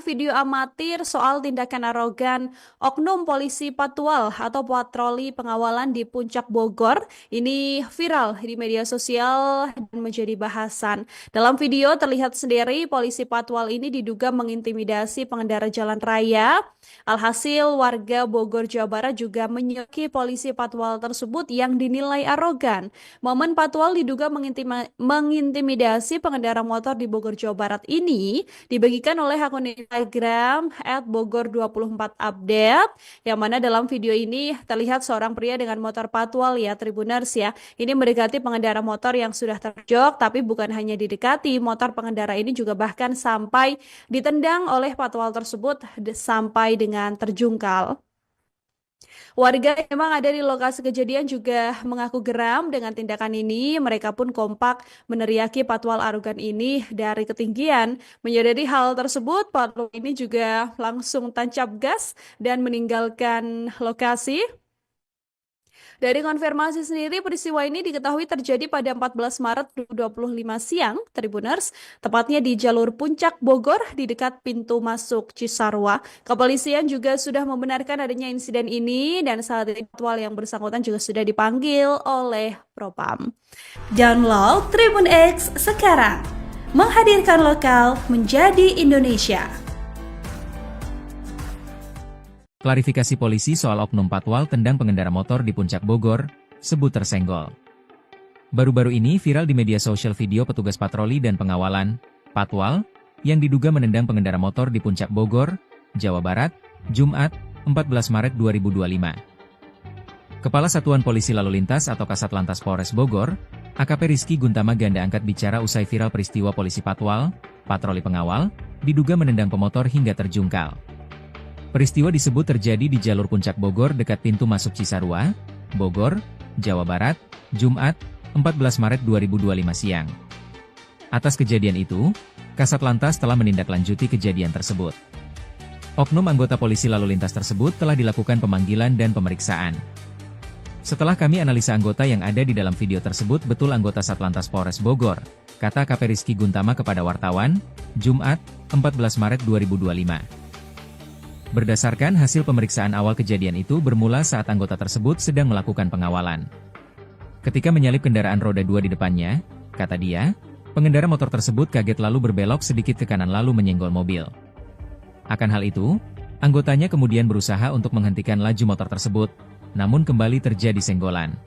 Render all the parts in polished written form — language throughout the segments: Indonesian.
Video amatir soal tindakan arogan oknum polisi Patwal atau patroli pengawalan di Puncak Bogor ini viral di media sosial dan menjadi bahasan. Dalam video terlihat sendiri polisi Patwal ini diduga mengintimidasi pengendara jalan raya. Alhasil warga Bogor, Jawa Barat juga menyoki polisi Patwal tersebut yang dinilai arogan. Momen Patwal diduga mengintimidasi pengendara motor di Bogor, Jawa Barat ini dibagikan oleh akun Instagram @bogor24update yang mana dalam video ini terlihat seorang pria dengan motor patwal ya Tribuners ya. Ini mendekati pengendara motor yang sudah terjok, tapi bukan hanya didekati, motor pengendara ini juga bahkan sampai ditendang oleh patwal tersebut sampai dengan terjungkal. Warga yang memang ada di lokasi kejadian juga mengaku geram dengan tindakan ini. Mereka pun kompak meneriaki patwal arogan ini dari ketinggian. Menyadari hal tersebut, patwal ini juga langsung tancap gas dan meninggalkan lokasi. Dari konfirmasi sendiri, peristiwa ini diketahui terjadi pada 14 Maret 2025 siang, Tribuners, tepatnya di jalur Puncak Bogor di dekat pintu masuk Cisarua. Kepolisian juga sudah membenarkan adanya insiden ini dan saat ini patwal yang bersangkutan juga sudah dipanggil oleh Propam. Download Tribun X sekarang, menghadirkan lokal menjadi Indonesia. Klarifikasi polisi soal oknum patwal tendang pengendara motor di Puncak Bogor, sebut tersenggol. Baru-baru ini viral di media sosial video petugas patroli dan pengawalan, patwal, yang diduga menendang pengendara motor di Puncak Bogor, Jawa Barat, Jumat, 14 Maret 2025. Kepala Satuan Polisi Lalu Lintas atau Kasat Lantas Polres Bogor, AKP Rizky Guntama Ganda angkat bicara usai viral peristiwa polisi patwal, patroli pengawal, diduga menendang pemotor hingga terjungkal. Peristiwa disebut terjadi di jalur Puncak Bogor dekat pintu masuk Cisarua, Bogor, Jawa Barat, Jumat, 14 Maret 2025 siang. Atas kejadian itu, Kasat Lantas telah menindaklanjuti kejadian tersebut. Oknum anggota polisi lalu lintas tersebut telah dilakukan pemanggilan dan pemeriksaan. Setelah kami analisa anggota yang ada di dalam video tersebut betul anggota Satlantas Polres Bogor, kata AKP Rizky Guntama kepada wartawan, Jumat, 14 Maret 2025. Berdasarkan hasil pemeriksaan awal kejadian itu bermula saat anggota tersebut sedang melakukan pengawalan. Ketika menyalip kendaraan roda 2 di depannya, kata dia, pengendara motor tersebut kaget lalu berbelok sedikit ke kanan lalu menyenggol mobil. Akan hal itu, anggotanya kemudian berusaha untuk menghentikan laju motor tersebut, namun kembali terjadi senggolan.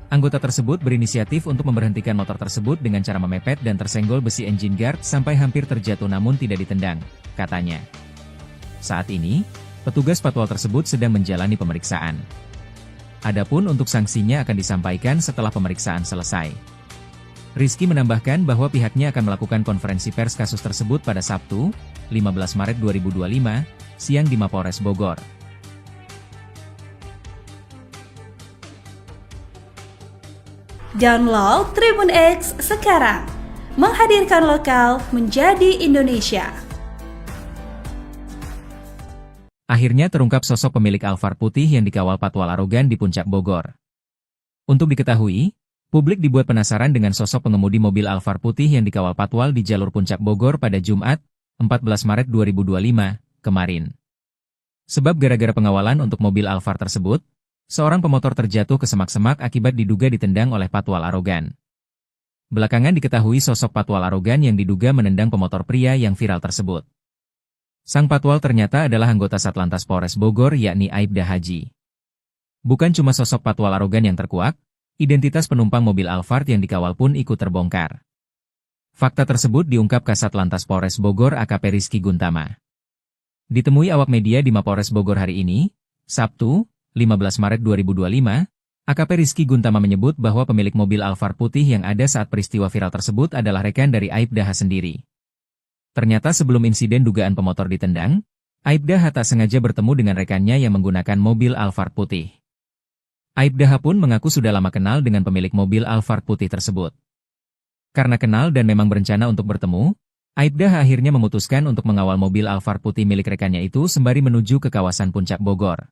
Anggota tersebut berinisiatif untuk memberhentikan motor tersebut dengan cara memepet dan tersenggol besi engine guard sampai hampir terjatuh namun tidak ditendang, katanya. Saat ini, petugas patwal tersebut sedang menjalani pemeriksaan. Adapun untuk sanksinya akan disampaikan setelah pemeriksaan selesai. Rizky menambahkan bahwa pihaknya akan melakukan konferensi pers kasus tersebut pada Sabtu, 15 Maret 2025, siang di Mapolres Bogor. Download Tribun X sekarang, menghadirkan lokal menjadi Indonesia. Akhirnya terungkap sosok pemilik Alphard putih yang dikawal patwal arogan di Puncak Bogor. Untuk diketahui, publik dibuat penasaran dengan sosok pengemudi mobil Alphard putih yang dikawal patwal di jalur Puncak Bogor pada Jumat, 14 Maret 2025, kemarin. Sebab gara-gara pengawalan untuk mobil Alphard tersebut, seorang pemotor terjatuh ke semak-semak akibat diduga ditendang oleh patwal arogan. Belakangan diketahui sosok patwal arogan yang diduga menendang pemotor pria yang viral tersebut. Sang patwal ternyata adalah anggota Satlantas Polres Bogor yakni Aibda Haji. Bukan cuma sosok patwal arogan yang terkuak, identitas penumpang mobil Alphard yang dikawal pun ikut terbongkar. Fakta tersebut diungkap Kasat Lantas Polres Bogor AKP Rizky Guntama. Ditemui awak media di Mapolres Bogor hari ini, Sabtu, 15 Maret 2025, AKP Rizky Guntama menyebut bahwa pemilik mobil Alphard putih yang ada saat peristiwa viral tersebut adalah rekan dari Aibda H sendiri. Ternyata sebelum insiden dugaan pemotor ditendang, Aibda H tak sengaja bertemu dengan rekannya yang menggunakan mobil Alphard putih. Aibda H pun mengaku sudah lama kenal dengan pemilik mobil Alphard putih tersebut. Karena kenal dan memang berencana untuk bertemu, Aibda H akhirnya memutuskan untuk mengawal mobil Alphard putih milik rekannya itu sembari menuju ke kawasan Puncak Bogor.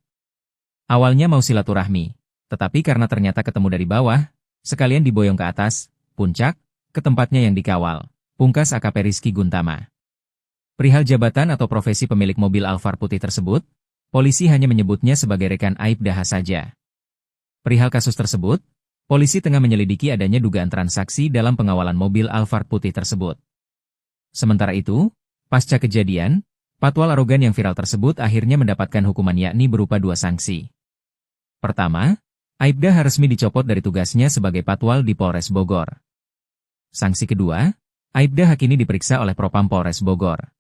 Awalnya mau silaturahmi, tetapi karena ternyata ketemu dari bawah, sekalian diboyong ke atas, puncak, ke tempatnya yang dikawal, pungkas AKP Rizky Guntama. Perihal jabatan atau profesi pemilik mobil Alphard putih tersebut, polisi hanya menyebutnya sebagai rekan Aibda H saja. Perihal kasus tersebut, polisi tengah menyelidiki adanya dugaan transaksi dalam pengawalan mobil Alphard putih tersebut. Sementara itu, pasca kejadian, patwal arogan yang viral tersebut akhirnya mendapatkan hukuman yakni berupa 2 sanksi. Pertama, Aibda H resmi dicopot dari tugasnya sebagai patwal di Polres Bogor. Sanksi kedua, Aibda H kini diperiksa oleh Propam Polres Bogor.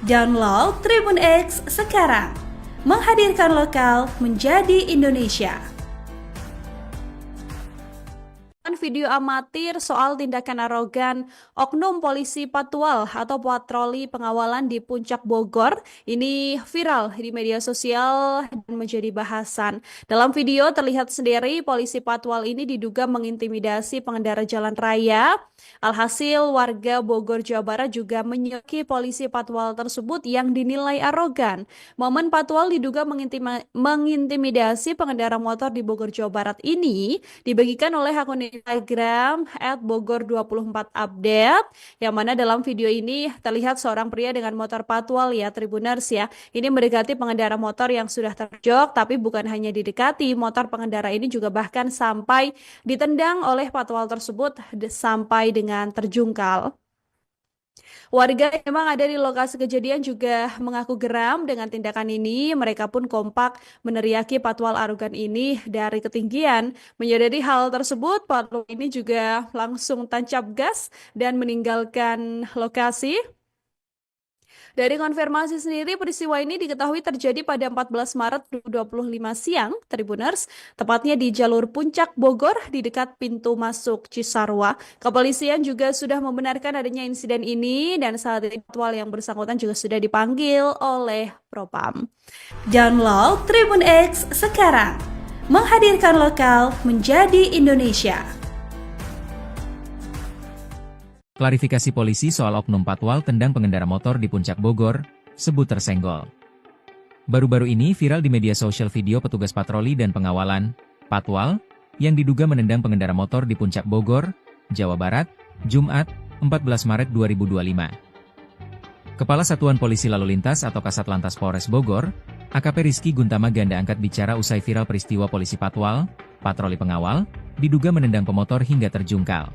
Download Tribun X sekarang, menghadirkan lokal menjadi Indonesia. Video amatir soal tindakan arogan oknum polisi patwal atau patroli pengawalan di Puncak Bogor ini viral di media sosial dan menjadi bahasan. Dalam video terlihat sendiri polisi patwal ini diduga mengintimidasi pengendara jalan raya. Alhasil warga Bogor, Jawa Barat juga menyoki polisi patwal tersebut yang dinilai arogan. Momen patwal diduga mengintimidasi pengendara motor di Bogor, Jawa Barat ini dibagikan oleh akun Instagram @bogor24update, yang mana dalam video ini terlihat seorang pria dengan motor patwal ya Tribuners ya. Ini mendekati pengendara motor yang sudah terjok, tapi bukan hanya didekati, motor pengendara ini juga bahkan sampai ditendang oleh patwal tersebut sampai dengan terjungkal. Warga yang memang ada di lokasi kejadian juga mengaku geram dengan tindakan ini. Mereka pun kompak meneriaki patwal arogan ini dari ketinggian. Menyadari hal tersebut, patwal ini juga langsung tancap gas dan meninggalkan lokasi. Dari konfirmasi sendiri, peristiwa ini diketahui terjadi pada 14 Maret 2025 siang, Tribuners, tepatnya di jalur Puncak Bogor di dekat pintu masuk Cisarua. Kepolisian juga sudah membenarkan adanya insiden ini dan saat ini patwal yang bersangkutan juga sudah dipanggil oleh Propam. Download Tribun X sekarang, menghadirkan lokal menjadi Indonesia. Klarifikasi polisi soal oknum patwal tendang pengendara motor di Puncak Bogor, sebut tersenggol. Baru-baru ini viral di media sosial video petugas patroli dan pengawalan, patwal, yang diduga menendang pengendara motor di Puncak Bogor, Jawa Barat, Jumat, 14 Maret 2025. Kepala Satuan Polisi Lalu Lintas atau Kasat Lantas Polres Bogor, AKP Rizky Guntama Ganda angkat bicara usai viral peristiwa polisi patwal, patroli pengawal, diduga menendang pemotor hingga terjungkal.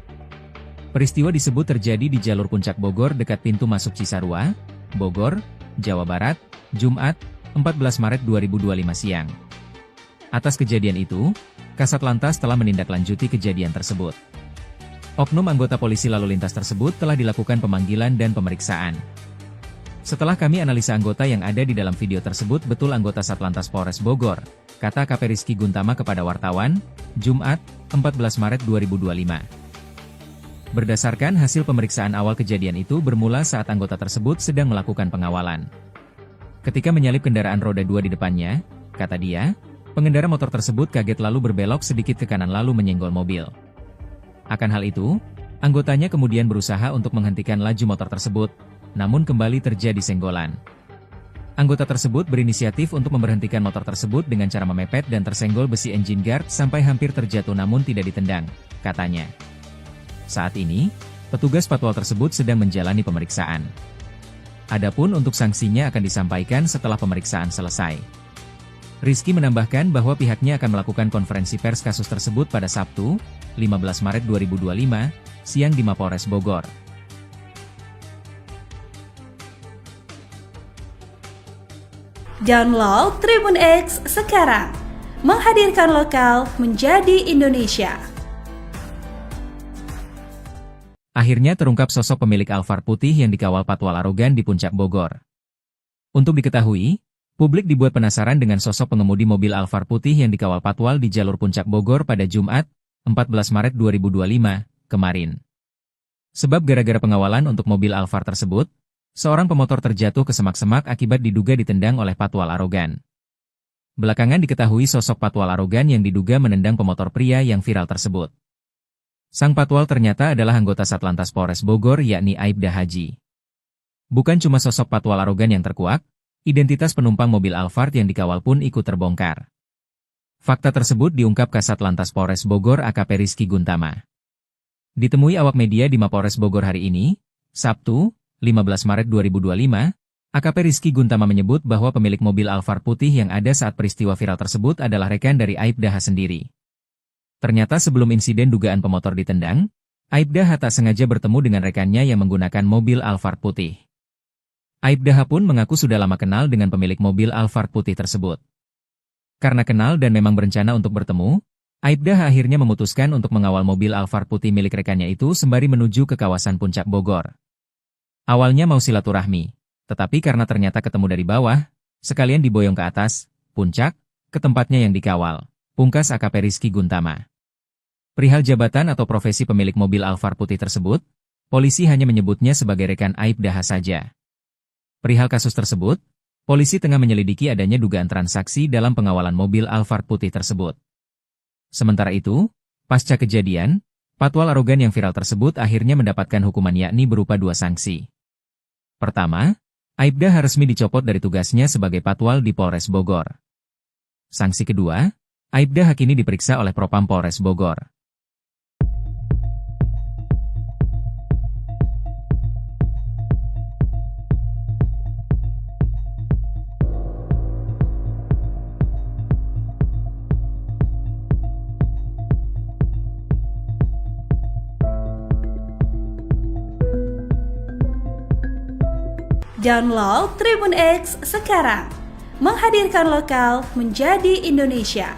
Peristiwa disebut terjadi di jalur Puncak Bogor dekat pintu masuk Cisarua, Bogor, Jawa Barat, Jumat, 14 Maret 2025 siang. Atas kejadian itu, Kasat Lantas telah menindaklanjuti kejadian tersebut. Oknum anggota polisi lalu lintas tersebut telah dilakukan pemanggilan dan pemeriksaan. Setelah kami analisa anggota yang ada di dalam video tersebut betul anggota Satlantas Polres Bogor, kata AKP Rizky Guntama kepada wartawan, Jumat, 14 Maret 2025. Berdasarkan hasil pemeriksaan awal kejadian itu bermula saat anggota tersebut sedang melakukan pengawalan. Ketika menyalip kendaraan roda 2 di depannya, kata dia, pengendara motor tersebut kaget lalu berbelok sedikit ke kanan lalu menyenggol mobil. Akan hal itu, anggotanya kemudian berusaha untuk menghentikan laju motor tersebut, namun kembali terjadi senggolan. Anggota tersebut berinisiatif untuk memberhentikan motor tersebut dengan cara memepet dan tersenggol besi engine guard sampai hampir terjatuh namun tidak ditendang, katanya. Saat ini, petugas patwal tersebut sedang menjalani pemeriksaan. Adapun untuk sanksinya akan disampaikan setelah pemeriksaan selesai. Rizky menambahkan bahwa pihaknya akan melakukan konferensi pers kasus tersebut pada Sabtu, 15 Maret 2025, siang di Mapolres Bogor. Download Tribun X sekarang, menghadirkan lokal menjadi Indonesia. Akhirnya terungkap sosok pemilik Alphard putih yang dikawal patwal arogan di Puncak Bogor. Untuk diketahui, publik dibuat penasaran dengan sosok pengemudi mobil Alphard putih yang dikawal patwal di jalur Puncak Bogor pada Jumat, 14 Maret 2025, kemarin. Sebab gara-gara pengawalan untuk mobil Alphard tersebut, seorang pemotor terjatuh ke semak-semak akibat diduga ditendang oleh patwal arogan. Belakangan diketahui sosok patwal arogan yang diduga menendang pemotor pria yang viral tersebut. Sang patwal ternyata adalah anggota Satlantas Polres Bogor yakni Aibda Haji. Bukan cuma sosok patwal arogan yang terkuak, identitas penumpang mobil Alphard yang dikawal pun ikut terbongkar. Fakta tersebut diungkap Kasat Lantas Polres Bogor AKP Rizky Guntama. Ditemui awak media di Mapolres Bogor hari ini, Sabtu, 15 Maret 2025, AKP Rizky Guntama menyebut bahwa pemilik mobil Alphard putih yang ada saat peristiwa viral tersebut adalah rekan dari Aibda H sendiri. Ternyata sebelum insiden dugaan pemotor ditendang, Aibda H tak sengaja bertemu dengan rekannya yang menggunakan mobil Alphard putih. Aibda H pun mengaku sudah lama kenal dengan pemilik mobil Alphard putih tersebut. Karena kenal dan memang berencana untuk bertemu, Aibda H akhirnya memutuskan untuk mengawal mobil Alphard putih milik rekannya itu sembari menuju ke kawasan Puncak Bogor. Awalnya mau silaturahmi, tetapi karena ternyata ketemu dari bawah, sekalian diboyong ke atas, puncak, ke tempatnya yang dikawal, pungkas AKP Rizky Guntama. Perihal jabatan atau profesi pemilik mobil Alphard putih tersebut, polisi hanya menyebutnya sebagai rekan Aibda H saja. Perihal kasus tersebut, polisi tengah menyelidiki adanya dugaan transaksi dalam pengawalan mobil Alphard putih tersebut. Sementara itu, pasca kejadian, patwal arogan yang viral tersebut akhirnya mendapatkan hukuman yakni berupa 2 sanksi. Pertama, Aibda H resmi dicopot dari tugasnya sebagai patwal di Polres Bogor. Sanksi kedua, Aibda H kini diperiksa oleh Propam Polres Bogor. Download Tribun X sekarang, menghadirkan lokal menjadi Indonesia.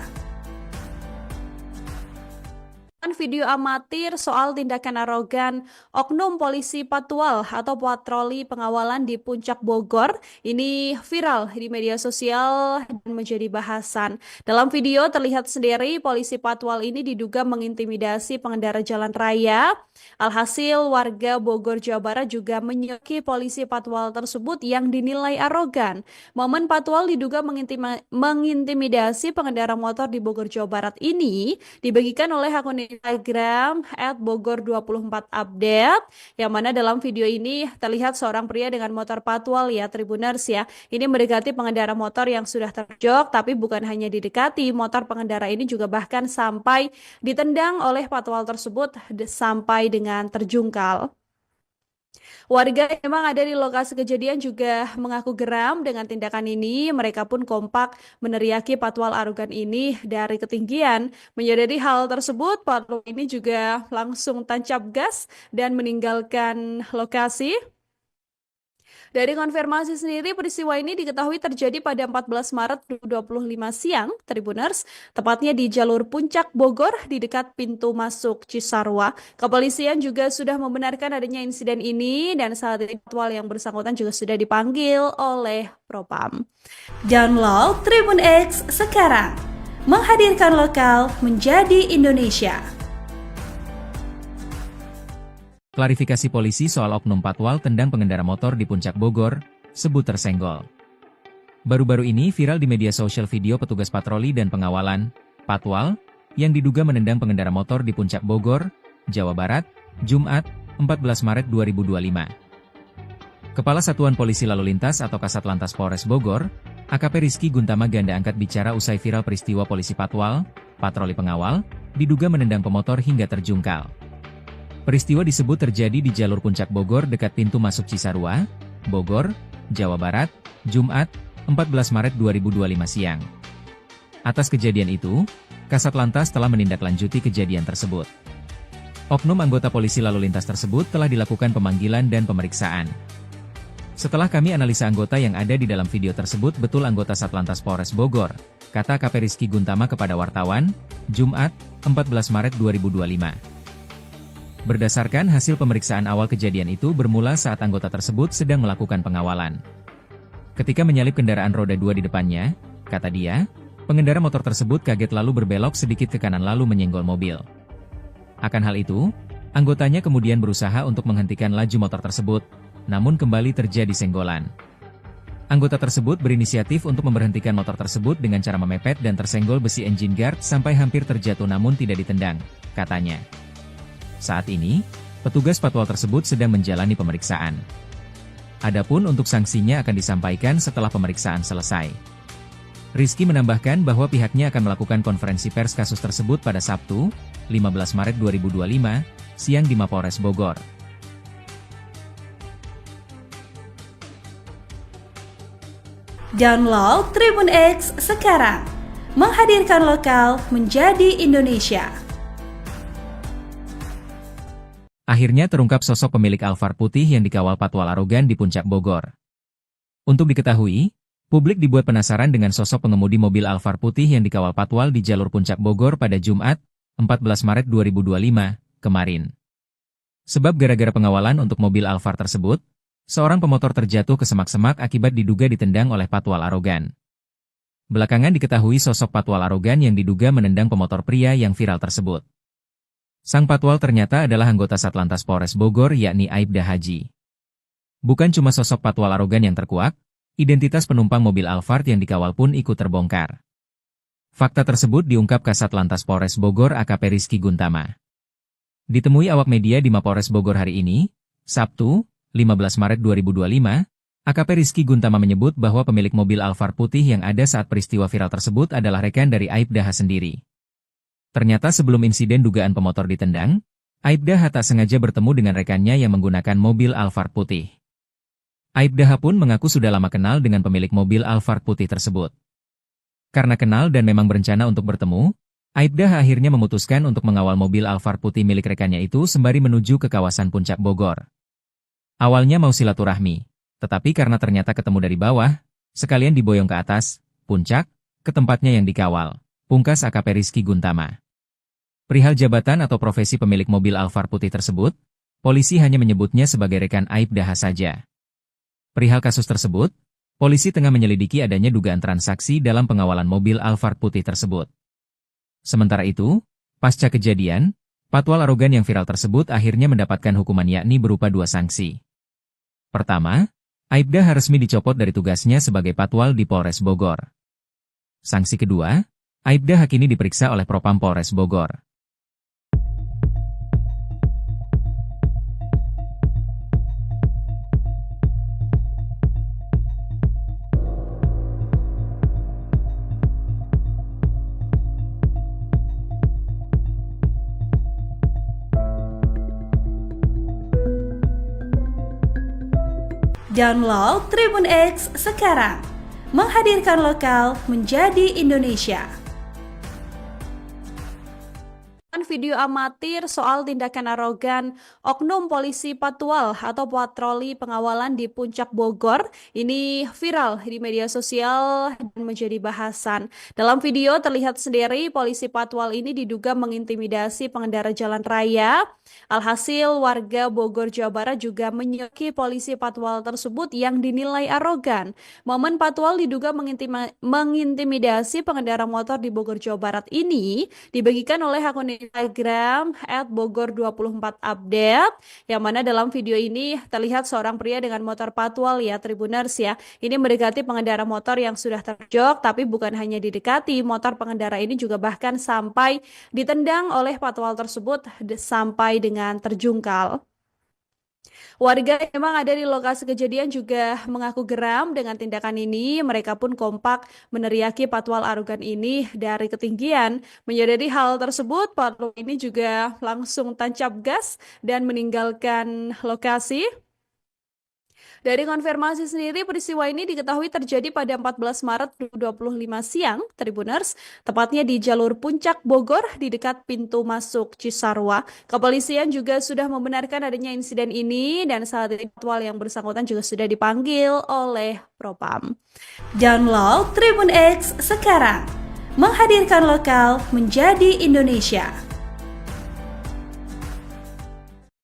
Video amatir soal tindakan arogan oknum polisi patwal atau patroli pengawalan di Puncak Bogor ini viral di media sosial dan menjadi bahasan. Dalam video terlihat sendiri polisi patwal ini diduga mengintimidasi pengendara jalan raya. Alhasil warga Bogor, Jawa Barat juga menyoki polisi patwal tersebut yang dinilai arogan. Momen patwal diduga mengintimidasi pengendara motor di Bogor, Jawa Barat ini dibagikan oleh akun Instagram @bogor24update, yang mana dalam video ini terlihat seorang pria dengan motor patwal ya Tribuners ya. Ini mendekati pengendara motor yang sudah terjok, tapi bukan hanya didekati, motor pengendara ini juga bahkan sampai ditendang oleh patwal tersebut sampai dengan terjungkal. Warga yang memang ada di lokasi kejadian juga mengaku geram dengan tindakan ini. Mereka pun kompak meneriaki patwal arogan ini dari ketinggian. Menyadari hal tersebut, patwal ini juga langsung tancap gas dan meninggalkan lokasi. Dari konfirmasi sendiri, peristiwa ini diketahui terjadi pada 14 Maret 2025 siang, Tribuners, tepatnya di jalur Puncak Bogor di dekat pintu masuk Cisarua. Kepolisian juga sudah membenarkan adanya insiden ini dan saat ini patwal yang bersangkutan juga sudah dipanggil oleh Propam. Download Tribun X sekarang, menghadirkan lokal menjadi Indonesia. Klarifikasi polisi soal oknum patwal tendang pengendara motor di Puncak Bogor, sebut tersenggol. Baru-baru ini viral di media sosial video petugas patroli dan pengawalan, patwal, yang diduga menendang pengendara motor di Puncak Bogor, Jawa Barat, Jumat, 14 Maret 2025. Kepala Satuan Polisi Lalu Lintas atau Kasat Lantas Polres Bogor, AKP Rizky Guntama ganda angkat bicara usai viral peristiwa polisi patwal, patroli pengawal, diduga menendang pemotor hingga terjungkal. Peristiwa disebut terjadi di jalur Puncak Bogor dekat pintu masuk Cisarua, Bogor, Jawa Barat, Jumat, 14 Maret 2025 siang. Atas kejadian itu, Kasat Lantas telah menindaklanjuti kejadian tersebut. Oknum anggota polisi lalu lintas tersebut telah dilakukan pemanggilan dan pemeriksaan. Setelah kami analisa anggota yang ada di dalam video tersebut betul anggota Satlantas Polres Bogor, kata AKP Rizky Guntama kepada wartawan, Jumat, 14 Maret 2025. Berdasarkan hasil pemeriksaan awal kejadian itu bermula saat anggota tersebut sedang melakukan pengawalan. Ketika menyalip kendaraan roda 2 di depannya, kata dia, pengendara motor tersebut kaget lalu berbelok sedikit ke kanan lalu menyenggol mobil. Akan hal itu, anggotanya kemudian berusaha untuk menghentikan laju motor tersebut, namun kembali terjadi senggolan. Anggota tersebut berinisiatif untuk memberhentikan motor tersebut dengan cara memepet dan tersenggol besi engine guard sampai hampir terjatuh namun tidak ditendang, katanya. Saat ini, petugas patwal tersebut sedang menjalani pemeriksaan. Adapun untuk sanksinya akan disampaikan setelah pemeriksaan selesai. Rizky menambahkan bahwa pihaknya akan melakukan konferensi pers kasus tersebut pada Sabtu, 15 Maret 2025, siang di Mapolres Bogor. Download Tribun X sekarang, menghadirkan lokal menjadi Indonesia. Akhirnya terungkap sosok pemilik Alphard putih yang dikawal patwal arogan di Puncak Bogor. Untuk diketahui, publik dibuat penasaran dengan sosok pengemudi mobil Alphard putih yang dikawal patwal di jalur Puncak Bogor pada Jumat, 14 Maret 2025, kemarin. Sebab gara-gara pengawalan untuk mobil Alphard tersebut, seorang pemotor terjatuh ke semak-semak akibat diduga ditendang oleh patwal arogan. Belakangan diketahui sosok patwal arogan yang diduga menendang pemotor pria yang viral tersebut. Sang patwal ternyata adalah anggota Satlantas Polres Bogor yakni Aibda Haji. Bukan cuma sosok patwal arogan yang terkuak, identitas penumpang mobil Alphard yang dikawal pun ikut terbongkar. Fakta tersebut diungkap Kasat Lantas Polres Bogor AKP Rizky Guntama. Ditemui awak media di Mapolres Bogor hari ini, Sabtu, 15 Maret 2025, AKP Rizky Guntama menyebut bahwa pemilik mobil Alphard putih yang ada saat peristiwa viral tersebut adalah rekan dari Aibda H sendiri. Ternyata sebelum insiden dugaan pemotor ditendang, Aibda H tak sengaja bertemu dengan rekannya yang menggunakan mobil Alphard putih. Aibda H pun mengaku sudah lama kenal dengan pemilik mobil Alphard putih tersebut. Karena kenal dan memang berencana untuk bertemu, Aibda H akhirnya memutuskan untuk mengawal mobil Alphard putih milik rekannya itu sembari menuju ke kawasan Puncak Bogor. Awalnya mau silaturahmi, tetapi karena ternyata ketemu dari bawah, sekalian diboyong ke atas, puncak, ke tempatnya yang dikawal, pungkas AKP Rizky Guntama. Perihal jabatan atau profesi pemilik mobil Alphard putih tersebut, polisi hanya menyebutnya sebagai rekan Aibda H saja. Perihal kasus tersebut, polisi tengah menyelidiki adanya dugaan transaksi dalam pengawalan mobil Alphard putih tersebut. Sementara itu, pasca kejadian, patwal arogan yang viral tersebut akhirnya mendapatkan hukuman yakni berupa 2 sanksi. Pertama, Aibda H resmi dicopot dari tugasnya sebagai patwal di Polres Bogor. Sanksi kedua, Aibda H kini diperiksa oleh Propam Polres Bogor. Download Tribun X sekarang, menghadirkan lokal menjadi Indonesia. Video amatir soal tindakan arogan oknum polisi patwal atau patroli pengawalan di Puncak Bogor ini viral di media sosial dan menjadi bahasan. Dalam video terlihat sendiri polisi patwal ini diduga mengintimidasi pengendara jalan raya. Alhasil warga Bogor, Jawa Barat juga menyoki polisi patwal tersebut yang dinilai arogan. Momen patwal diduga mengintimidasi pengendara motor di Bogor, Jawa Barat ini dibagikan oleh akun Instagram @bogor24update, yang mana dalam video ini terlihat seorang pria dengan motor patwal ya Tribuners ya. Ini mendekati pengendara motor yang sudah terjok, tapi bukan hanya didekati, motor pengendara ini juga bahkan sampai ditendang oleh patwal tersebut sampai dengan terjungkal. Warga yang memang ada di lokasi kejadian juga mengaku geram dengan tindakan ini. Mereka pun kompak meneriaki patwal arogan ini dari ketinggian. Menyadari hal tersebut, patwal ini juga langsung tancap gas dan meninggalkan lokasi. Dari konfirmasi sendiri, peristiwa ini diketahui terjadi pada 14 Maret 2025 siang, Tribuners, tepatnya di jalur Puncak Bogor di dekat pintu masuk Cisarua. Kepolisian juga sudah membenarkan adanya insiden ini dan saat ini patwal yang bersangkutan juga sudah dipanggil oleh Propam. Download Tribun X sekarang, menghadirkan lokal menjadi Indonesia.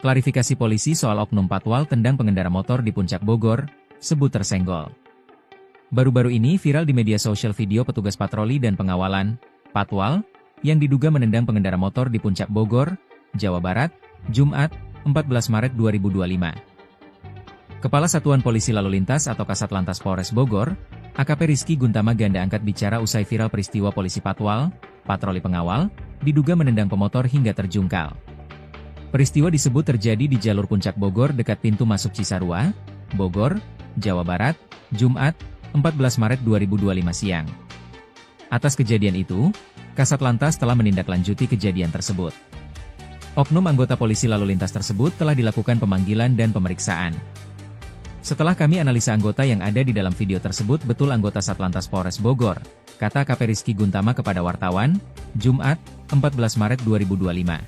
Klarifikasi polisi soal oknum patwal tendang pengendara motor di Puncak Bogor, sebut tersenggol. Baru-baru ini viral di media sosial video petugas patroli dan pengawalan, patwal, yang diduga menendang pengendara motor di Puncak Bogor, Jawa Barat, Jumat, 14 Maret 2025. Kepala Satuan Polisi Lalu Lintas atau Kasat Lantas Polres Bogor, AKP Rizky Guntama ganda angkat bicara usai viral peristiwa polisi patwal, patroli pengawal, diduga menendang pemotor hingga terjungkal. Peristiwa disebut terjadi di jalur Puncak Bogor dekat pintu masuk Cisarua, Bogor, Jawa Barat, Jumat, 14 Maret 2025 siang. Atas kejadian itu, Kasat Lantas telah menindaklanjuti kejadian tersebut. Oknum anggota polisi lalu lintas tersebut telah dilakukan pemanggilan dan pemeriksaan. Setelah kami analisa anggota yang ada di dalam video tersebut betul anggota Satlantas Polres Bogor, kata KP Rizky Guntama kepada wartawan, Jumat, 14 Maret 2025.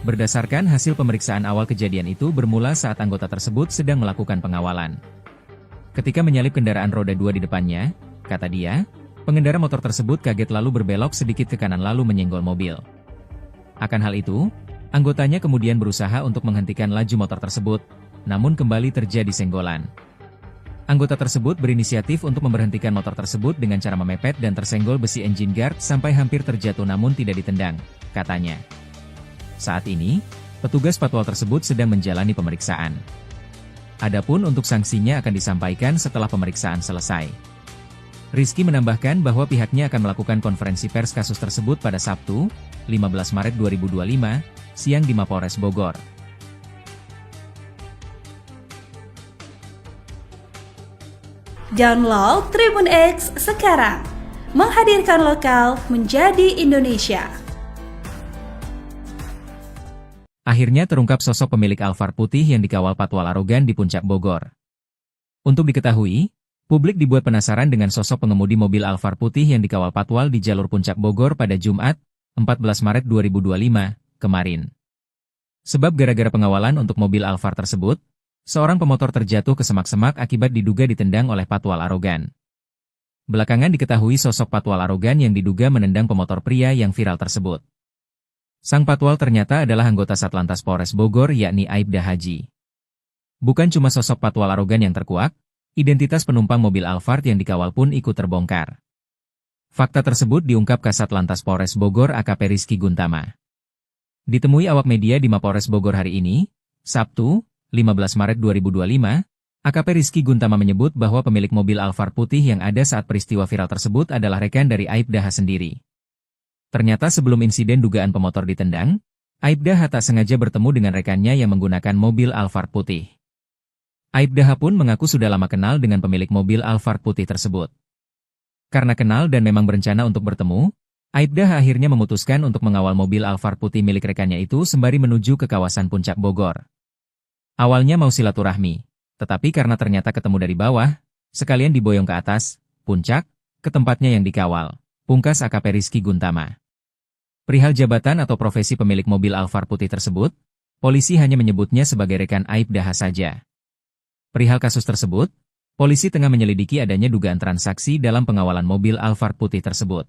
Berdasarkan hasil pemeriksaan awal kejadian itu bermula saat anggota tersebut sedang melakukan pengawalan. Ketika menyalip kendaraan roda 2 di depannya, kata dia, pengendara motor tersebut kaget lalu berbelok sedikit ke kanan lalu menyenggol mobil. Akan hal itu, anggotanya kemudian berusaha untuk menghentikan laju motor tersebut, namun kembali terjadi senggolan. Anggota tersebut berinisiatif untuk memberhentikan motor tersebut dengan cara memepet dan tersenggol besi engine guard sampai hampir terjatuh namun tidak ditendang, katanya. Saat ini, petugas patwal tersebut sedang menjalani pemeriksaan. Adapun untuk sanksinya akan disampaikan setelah pemeriksaan selesai. Rizky menambahkan bahwa pihaknya akan melakukan konferensi pers kasus tersebut pada Sabtu, 15 Maret 2025, siang di Mapolres Bogor. Download Tribun X sekarang, menghadirkan lokal menjadi Indonesia. Akhirnya terungkap sosok pemilik Alphard putih yang dikawal patwal arogan di Puncak Bogor. Untuk diketahui, publik dibuat penasaran dengan sosok pengemudi mobil Alphard putih yang dikawal patwal di jalur Puncak Bogor pada Jumat, 14 Maret 2025, kemarin. Sebab gara-gara pengawalan untuk mobil Alphard tersebut, seorang pemotor terjatuh ke semak-semak akibat diduga ditendang oleh patwal arogan. Belakangan diketahui sosok patwal arogan yang diduga menendang pemotor pria yang viral tersebut. Sang patwal ternyata adalah anggota Satlantas Polres Bogor yakni Aibda Haji. Bukan cuma sosok patwal arogan yang terkuak, identitas penumpang mobil Alphard yang dikawal pun ikut terbongkar. Fakta tersebut diungkap Kasat Lantas Polres Bogor AKP Rizky Guntama. Ditemui awak media di Mapolres Bogor hari ini, Sabtu, 15 Maret 2025, AKP Rizky Guntama menyebut bahwa pemilik mobil Alphard putih yang ada saat peristiwa viral tersebut adalah rekan dari Aibda H sendiri. Ternyata sebelum insiden dugaan pemotor ditendang, Aibda H tak sengaja bertemu dengan rekannya yang menggunakan mobil Alphard putih. Aibda H pun mengaku sudah lama kenal dengan pemilik mobil Alphard putih tersebut. Karena kenal dan memang berencana untuk bertemu, Aibda H akhirnya memutuskan untuk mengawal mobil Alphard putih milik rekannya itu sembari menuju ke kawasan Puncak Bogor. Awalnya mau silaturahmi, tetapi karena ternyata ketemu dari bawah, sekalian diboyong ke atas, puncak, ke tempatnya yang dikawal, pungkas AKP Rizky Guntama. Perihal jabatan atau profesi pemilik mobil Alphard putih tersebut, polisi hanya menyebutnya sebagai rekan Aibda H saja. Perihal kasus tersebut, polisi tengah menyelidiki adanya dugaan transaksi dalam pengawalan mobil Alphard putih tersebut.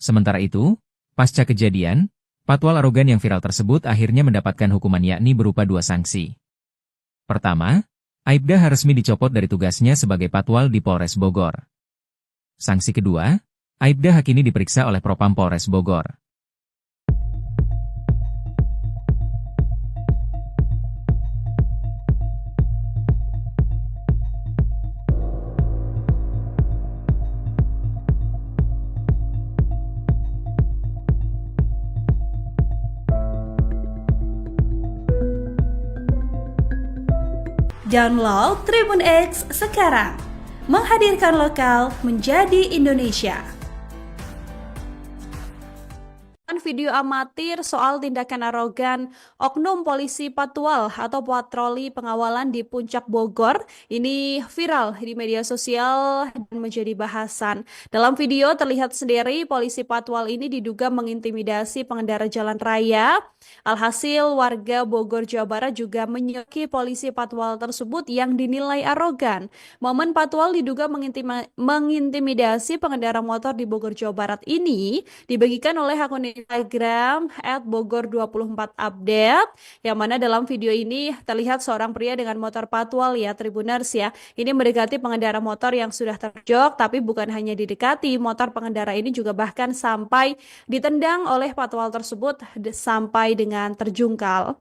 Sementara itu, pasca kejadian, patwal arogan yang viral tersebut akhirnya mendapatkan hukuman yakni berupa 2 sanksi. Pertama, Aibda H resmi dicopot dari tugasnya sebagai patwal di Polres Bogor. Sanksi kedua, Aibda H kini diperiksa oleh Propam Polres Bogor. Download Tribun X sekarang, menghadirkan lokal menjadi Indonesia. Video amatir soal tindakan arogan oknum polisi patwal atau patroli pengawalan di Puncak Bogor ini viral di media sosial dan menjadi bahasan. Dalam video terlihat sendiri polisi patwal ini diduga mengintimidasi pengendara jalan raya. Alhasil warga Bogor Jawa Barat juga menyoki polisi patwal tersebut yang dinilai arogan. Momen patwal diduga mengintimidasi pengendara motor di Bogor Jawa Barat ini dibagikan oleh akun Instagram @bogor24update, yang mana dalam video ini terlihat seorang pria dengan motor patwal ya Tribuners ya. Ini mendekati pengendara motor yang sudah terjok, tapi bukan hanya didekati, motor pengendara ini juga bahkan sampai ditendang oleh patwal tersebut sampai dengan terjungkal.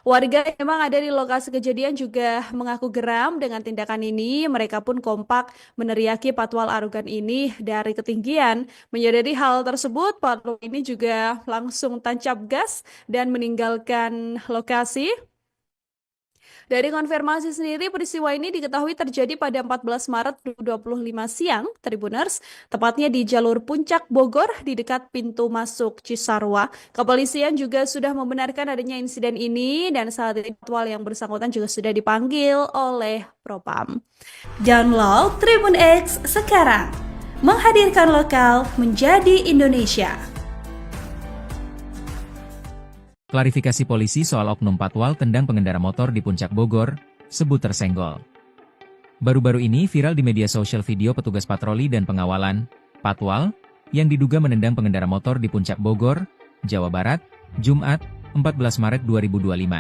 Warga yang memang ada di lokasi kejadian juga mengaku geram dengan tindakan ini. Mereka pun kompak meneriaki patwal arogan ini dari ketinggian. Menyadari hal tersebut, patwal ini juga langsung tancap gas dan meninggalkan lokasi. Dari konfirmasi sendiri, peristiwa ini diketahui terjadi pada 14 Maret 2025 siang, Tribuners, tepatnya di jalur Puncak Bogor di dekat pintu masuk Cisarua. Kepolisian juga sudah membenarkan adanya insiden ini dan saat ini patwal yang bersangkutan juga sudah dipanggil oleh Propam. Download Tribun X sekarang, menghadirkan lokal menjadi Indonesia. Klarifikasi polisi soal oknum patwal tendang pengendara motor di Puncak Bogor, sebut tersenggol. Baru-baru ini viral di media sosial video petugas patroli dan pengawalan, patwal, yang diduga menendang pengendara motor di Puncak Bogor, Jawa Barat, Jumat, 14 Maret 2025.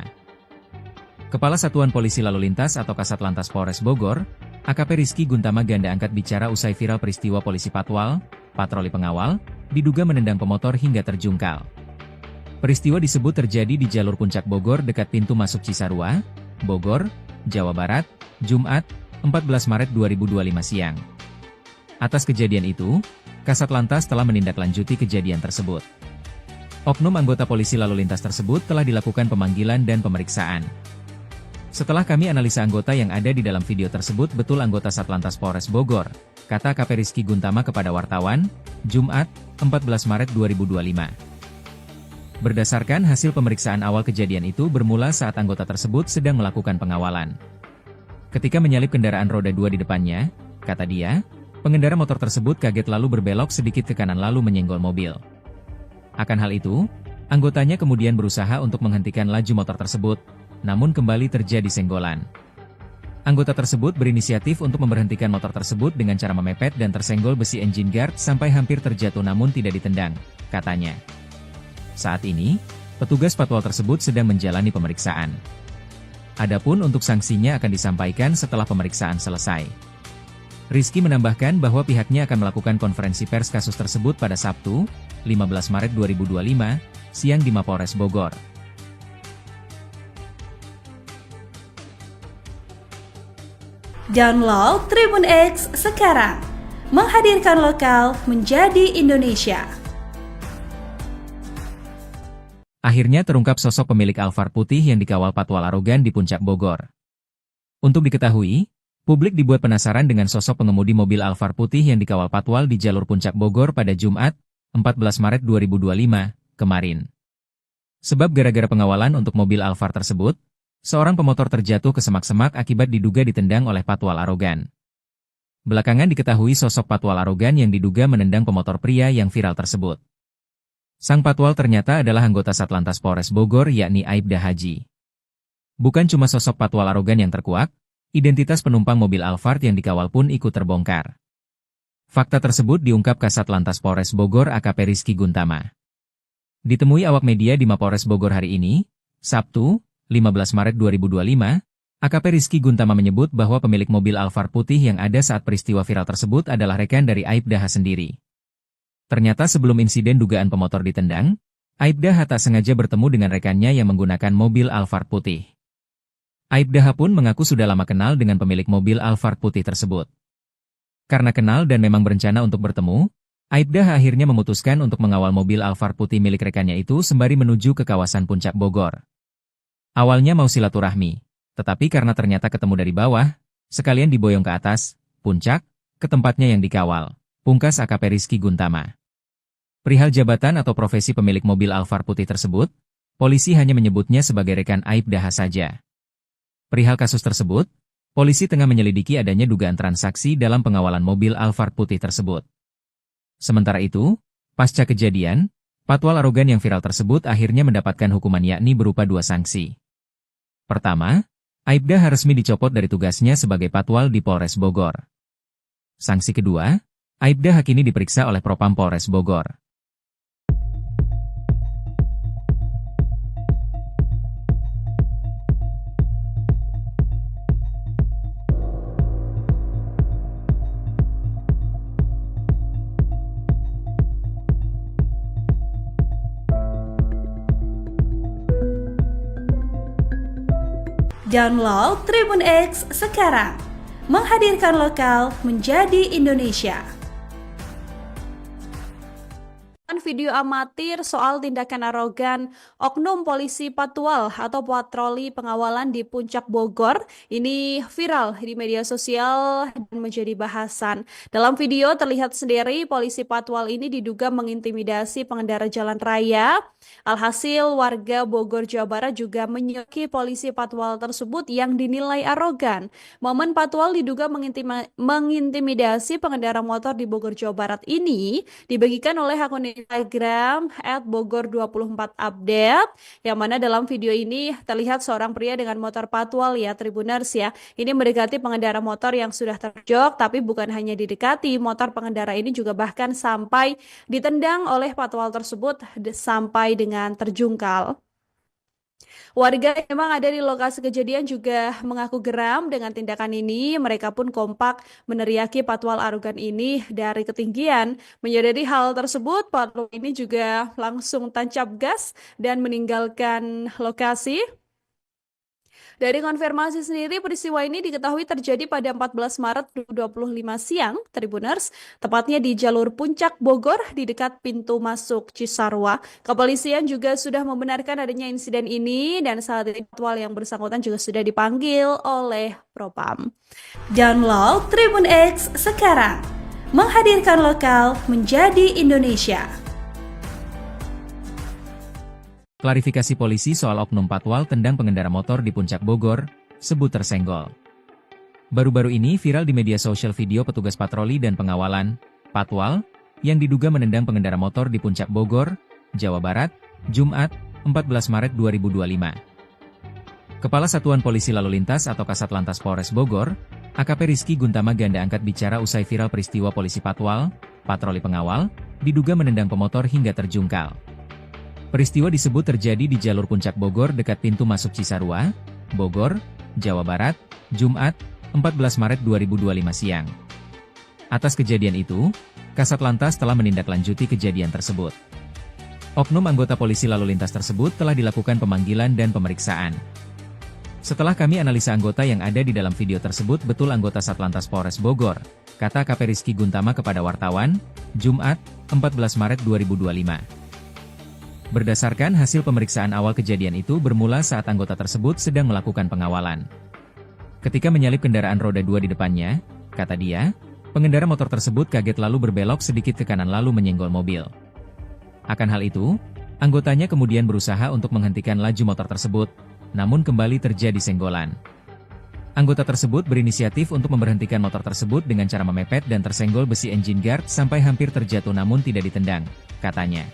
Kepala Satuan Polisi Lalu Lintas atau Kasat Lantas Polres Bogor, AKP Rizky Guntama Ganda angkat bicara usai viral peristiwa polisi patwal, patroli pengawal, diduga menendang pemotor hingga terjungkal. Peristiwa disebut terjadi di jalur Puncak Bogor dekat pintu masuk Cisarua, Bogor, Jawa Barat, Jumat, 14 Maret 2025 siang. Atas kejadian itu, Kasat Lantas telah menindaklanjuti kejadian tersebut. Oknum anggota polisi lalu lintas tersebut telah dilakukan pemanggilan dan pemeriksaan. Setelah kami analisa anggota yang ada di dalam video tersebut betul anggota Satlantas Polres Bogor, kata AKP Rizky Guntama kepada wartawan, Jumat, 14 Maret 2025. Berdasarkan hasil pemeriksaan awal kejadian itu bermula saat anggota tersebut sedang melakukan pengawalan. Ketika menyalip kendaraan roda 2 di depannya, kata dia, pengendara motor tersebut kaget lalu berbelok sedikit ke kanan lalu menyenggol mobil. Akan hal itu, anggotanya kemudian berusaha untuk menghentikan laju motor tersebut, namun kembali terjadi senggolan. Anggota tersebut berinisiatif untuk memberhentikan motor tersebut dengan cara memepet dan tersenggol besi engine guard sampai hampir terjatuh namun tidak ditendang, katanya. Saat ini, petugas patwal tersebut sedang menjalani pemeriksaan. Adapun untuk sanksinya akan disampaikan setelah pemeriksaan selesai. Rizky menambahkan bahwa pihaknya akan melakukan konferensi pers kasus tersebut pada Sabtu, 15 Maret 2025, siang di Mapolres Bogor. Download Tribun X sekarang, menghadirkan lokal menjadi Indonesia. Akhirnya terungkap sosok pemilik Alphard putih yang dikawal patwal arogan di Puncak Bogor. Untuk diketahui, publik dibuat penasaran dengan sosok pengemudi mobil Alphard putih yang dikawal patwal di jalur Puncak Bogor pada Jumat, 14 Maret 2025, kemarin. Sebab gara-gara pengawalan untuk mobil Alphard tersebut, seorang pemotor terjatuh ke semak-semak akibat diduga ditendang oleh patwal arogan. Belakangan diketahui sosok patwal arogan yang diduga menendang pemotor pria yang viral tersebut. Sang patwal ternyata adalah anggota Satlantas Polres Bogor yakni Aibda Haji. Bukan cuma sosok patwal arogan yang terkuak, identitas penumpang mobil Alphard yang dikawal pun ikut terbongkar. Fakta tersebut diungkap Kasat Lantas Polres Bogor AKP Rizky Guntama. Ditemui awak media di Mapolres Bogor hari ini, Sabtu, 15 Maret 2025, AKP Rizky Guntama menyebut bahwa pemilik mobil Alphard putih yang ada saat peristiwa viral tersebut adalah rekan dari Aibda H sendiri. Ternyata sebelum insiden dugaan pemotor ditendang, Aibda H tak sengaja bertemu dengan rekannya yang menggunakan mobil Alphard putih. Aibda H pun mengaku sudah lama kenal dengan pemilik mobil Alphard putih tersebut. Karena kenal dan memang berencana untuk bertemu, Aibda H akhirnya memutuskan untuk mengawal mobil Alphard putih milik rekannya itu sembari menuju ke kawasan Puncak Bogor. Awalnya mau silaturahmi, tetapi karena ternyata ketemu dari bawah, sekalian diboyong ke atas, puncak, ke tempatnya yang dikawal, pungkas AKP Rizky Guntama. Perihal jabatan atau profesi pemilik mobil Alphard putih tersebut, polisi hanya menyebutnya sebagai rekan Aibda H saja. Perihal kasus tersebut, polisi tengah menyelidiki adanya dugaan transaksi dalam pengawalan mobil Alphard putih tersebut. Sementara itu, pasca kejadian, patwal arogan yang viral tersebut akhirnya mendapatkan hukuman yakni berupa 2 sanksi. Pertama, Aibda H resmi dicopot dari tugasnya sebagai patwal di Polres Bogor. Sanksi kedua, Aibda H kini diperiksa oleh Propam Polres Bogor. Download Tribun X sekarang, menghadirkan lokal menjadi Indonesia. Video amatir soal tindakan arogan oknum polisi Patwal atau patroli pengawalan di Puncak Bogor ini viral di media sosial dan menjadi bahasan. Dalam video terlihat sendiri polisi Patwal ini diduga mengintimidasi pengendara jalan raya. Alhasil warga Bogor, Jawa Barat juga menyoki polisi Patwal tersebut yang dinilai arogan. Momen Patwal diduga mengintimidasi pengendara motor di Bogor, Jawa Barat ini dibagikan oleh akun Instagram @bogor24update, yang mana dalam video ini terlihat seorang pria dengan motor Patwal ya Tribuners ya. Ini mendekati pengendara motor yang sudah terjok, tapi bukan hanya didekati, motor pengendara ini juga bahkan sampai ditendang oleh Patwal tersebut sampai dengan terjungkal. Warga yang memang ada di lokasi kejadian juga mengaku geram dengan tindakan ini. Mereka pun kompak meneriaki Patwal arogan ini dari ketinggian. Menyadari hal tersebut, Patwal ini juga langsung tancap gas dan meninggalkan lokasi. Dari konfirmasi sendiri, peristiwa ini diketahui terjadi pada 14 Maret 2025 siang, Tribuners, tepatnya di jalur Puncak Bogor di dekat pintu masuk Cisarua. Kepolisian juga sudah membenarkan adanya insiden ini dan saat ini Patwal yang bersangkutan juga sudah dipanggil oleh Propam. Download Tribun X sekarang, menghadirkan lokal menjadi Indonesia. Klarifikasi polisi soal oknum Patwal tendang pengendara motor di Puncak Bogor, sebut tersenggol. Baru-baru ini viral di media sosial video petugas patroli dan pengawalan, Patwal, yang diduga menendang pengendara motor di Puncak Bogor, Jawa Barat, Jumat, 14 Maret 2025. Kepala Satuan Polisi Lalu Lintas atau Kasat Lantas Polres Bogor, AKP Rizky Guntama Ganda angkat bicara usai viral peristiwa polisi Patwal, patroli pengawal, diduga menendang pemotor hingga terjungkal. Peristiwa disebut terjadi di jalur Puncak Bogor dekat pintu masuk Cisarua, Bogor, Jawa Barat, Jumat, 14 Maret 2025 siang. Atas kejadian itu, Kasat Lantas telah menindaklanjuti kejadian tersebut. Oknum anggota polisi lalu lintas tersebut telah dilakukan pemanggilan dan pemeriksaan. Setelah kami analisa anggota yang ada di dalam video tersebut betul anggota Satlantas Polres Bogor, kata AKP Rizky Guntama kepada wartawan, Jumat, 14 Maret 2025. Berdasarkan hasil pemeriksaan awal kejadian itu bermula saat anggota tersebut sedang melakukan pengawalan. Ketika menyalip kendaraan roda 2 di depannya, kata dia, pengendara motor tersebut kaget lalu berbelok sedikit ke kanan lalu menyenggol mobil. Akan hal itu, anggotanya kemudian berusaha untuk menghentikan laju motor tersebut, namun kembali terjadi senggolan. Anggota tersebut berinisiatif untuk memberhentikan motor tersebut dengan cara memepet dan tersenggol besi engine guard sampai hampir terjatuh namun tidak ditendang, katanya.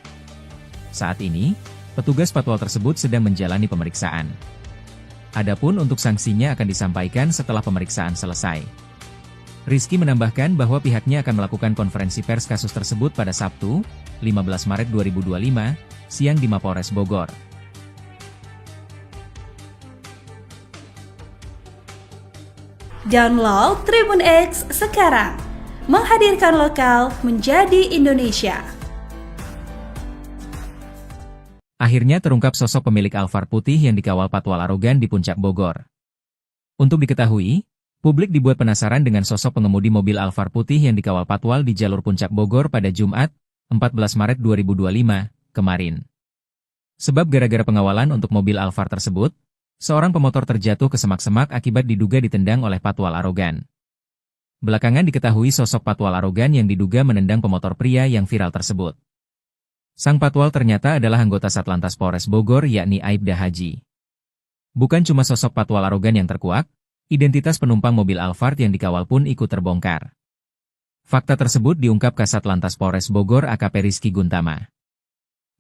Saat ini, petugas Patwal tersebut sedang menjalani pemeriksaan. Adapun untuk sanksinya akan disampaikan setelah pemeriksaan selesai. Rizky menambahkan bahwa pihaknya akan melakukan konferensi pers kasus tersebut pada Sabtu, 15 Maret 2025, siang di Mapolres Bogor. Download Tribun X sekarang, menghadirkan lokal menjadi Indonesia. Akhirnya terungkap sosok pemilik Alphard putih yang dikawal Patwal arogan di Puncak Bogor. Untuk diketahui, publik dibuat penasaran dengan sosok pengemudi mobil Alphard putih yang dikawal Patwal di jalur Puncak Bogor pada Jumat, 14 Maret 2025, kemarin. Sebab gara-gara pengawalan untuk mobil Alphard tersebut, seorang pemotor terjatuh ke semak-semak akibat diduga ditendang oleh Patwal arogan. Belakangan diketahui sosok Patwal arogan yang diduga menendang pemotor pria yang viral tersebut. Sang Patwal ternyata adalah anggota Satlantas Polres Bogor yakni Aibda Haji. Bukan cuma sosok Patwal arogan yang terkuak, identitas penumpang mobil Alphard yang dikawal pun ikut terbongkar. Fakta tersebut diungkap Kasat Lantas Polres Bogor AKP Rizky Guntama.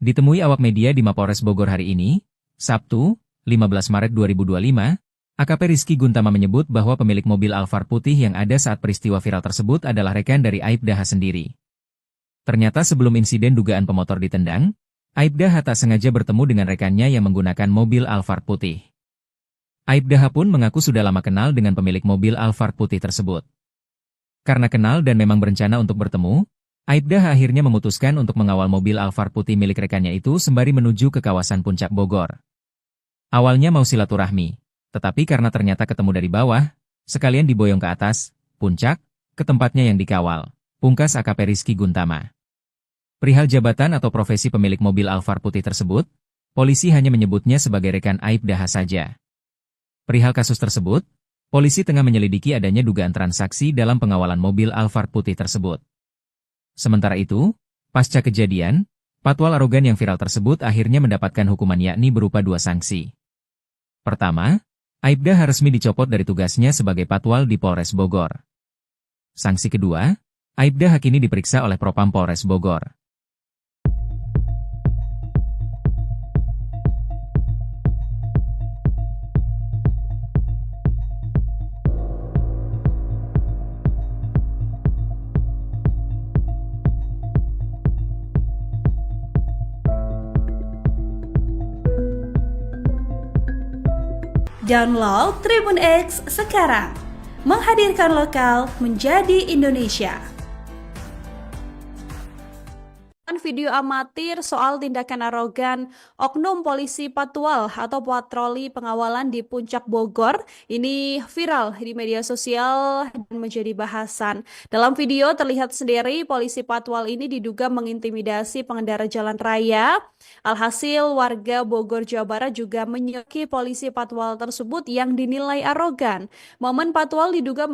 Ditemui awak media di Mapolres Bogor hari ini, Sabtu, 15 Maret 2025, AKP Rizky Guntama menyebut bahwa pemilik mobil Alphard putih yang ada saat peristiwa viral tersebut adalah rekan dari Aibda H sendiri. Ternyata sebelum insiden dugaan pemotor ditendang, Aibda H tak sengaja bertemu dengan rekannya yang menggunakan mobil Alphard putih. Aibda H pun mengaku sudah lama kenal dengan pemilik mobil Alphard putih tersebut. Karena kenal dan memang berencana untuk bertemu, Aibda H akhirnya memutuskan untuk mengawal mobil Alphard putih milik rekannya itu sembari menuju ke kawasan Puncak Bogor. Awalnya mau silaturahmi, Tetapi karena ternyata ketemu dari bawah, sekalian diboyong ke atas, puncak, ke tempatnya yang dikawal. Pungkas AKP Rizky Guntama. Perihal jabatan atau profesi pemilik mobil Alphard putih tersebut, polisi hanya menyebutnya sebagai rekan Aibda saja. Perihal kasus tersebut, polisi tengah menyelidiki adanya dugaan transaksi dalam pengawalan mobil Alphard putih tersebut. Sementara itu, pasca kejadian, patwal arogan yang viral tersebut akhirnya mendapatkan hukuman yakni berupa 2 sanksi. Pertama, Aibda resmi dicopot dari tugasnya sebagai patwal di Polres Bogor. Sanksi kedua, Aibda kini diperiksa oleh Propam Polres Bogor. Download Tribun X sekarang, menghadirkan lokal menjadi Indonesia. Video amatir soal tindakan arogan oknum polisi patwal atau patroli pengawalan di Puncak Bogor ini viral di media sosial dan menjadi bahasan. Dalam video terlihat sendiri polisi patwal ini diduga mengintimidasi pengendara jalan raya. Alhasil warga Bogor, Jawa Barat juga menyoki polisi patwal tersebut yang dinilai arogan. Momen patwal diduga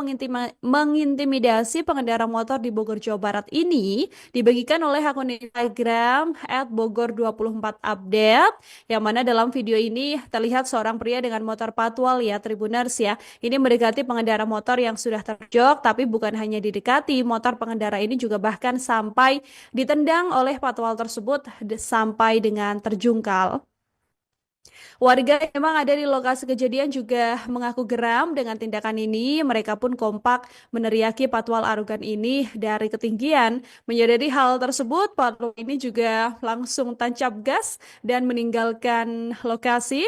mengintimidasi pengendara motor di Bogor, Jawa Barat ini dibagikan oleh akun Instagram @bogor24update, yang mana dalam video ini terlihat seorang pria dengan motor patwal ya Tribuners ya. Ini mendekati pengendara motor yang sudah terjok, tapi bukan hanya didekati, motor pengendara ini juga bahkan sampai ditendang oleh patwal tersebut sampai dengan terjungkal. Warga yang memang ada di lokasi kejadian juga mengaku geram dengan tindakan ini. Mereka pun kompak meneriaki patwal arogan ini dari ketinggian. Menyadari hal tersebut, patwal ini juga langsung tancap gas dan meninggalkan lokasi.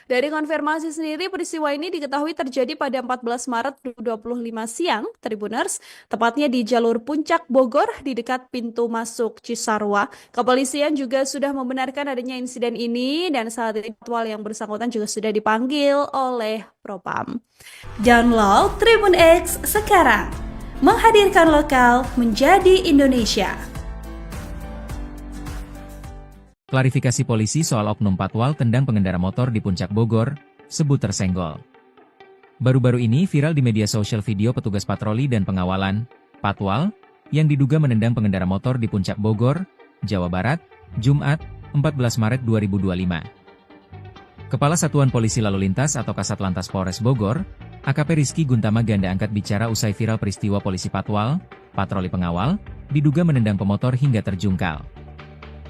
Dari konfirmasi sendiri, peristiwa ini diketahui terjadi pada 14 Maret 2025 siang, Tribuners, tepatnya di jalur Puncak Bogor di dekat pintu masuk Cisarua. Kepolisian juga sudah membenarkan adanya insiden ini dan saat ini patwal yang bersangkutan juga sudah dipanggil oleh Propam. Download Tribun X sekarang, menghadirkan lokal menjadi Indonesia. Klarifikasi polisi soal oknum patwal tendang pengendara motor di Puncak Bogor, sebut tersenggol. Baru-baru ini viral di media sosial video petugas patroli dan pengawalan, patwal, yang diduga menendang pengendara motor di Puncak Bogor, Jawa Barat, Jumat, 14 Maret 2025. Kepala Satuan Polisi Lalu Lintas atau Kasat Lantas Polres Bogor, AKP Rizky Guntama ganda angkat bicara usai viral peristiwa polisi patwal, patroli pengawal, diduga menendang pemotor hingga terjungkal.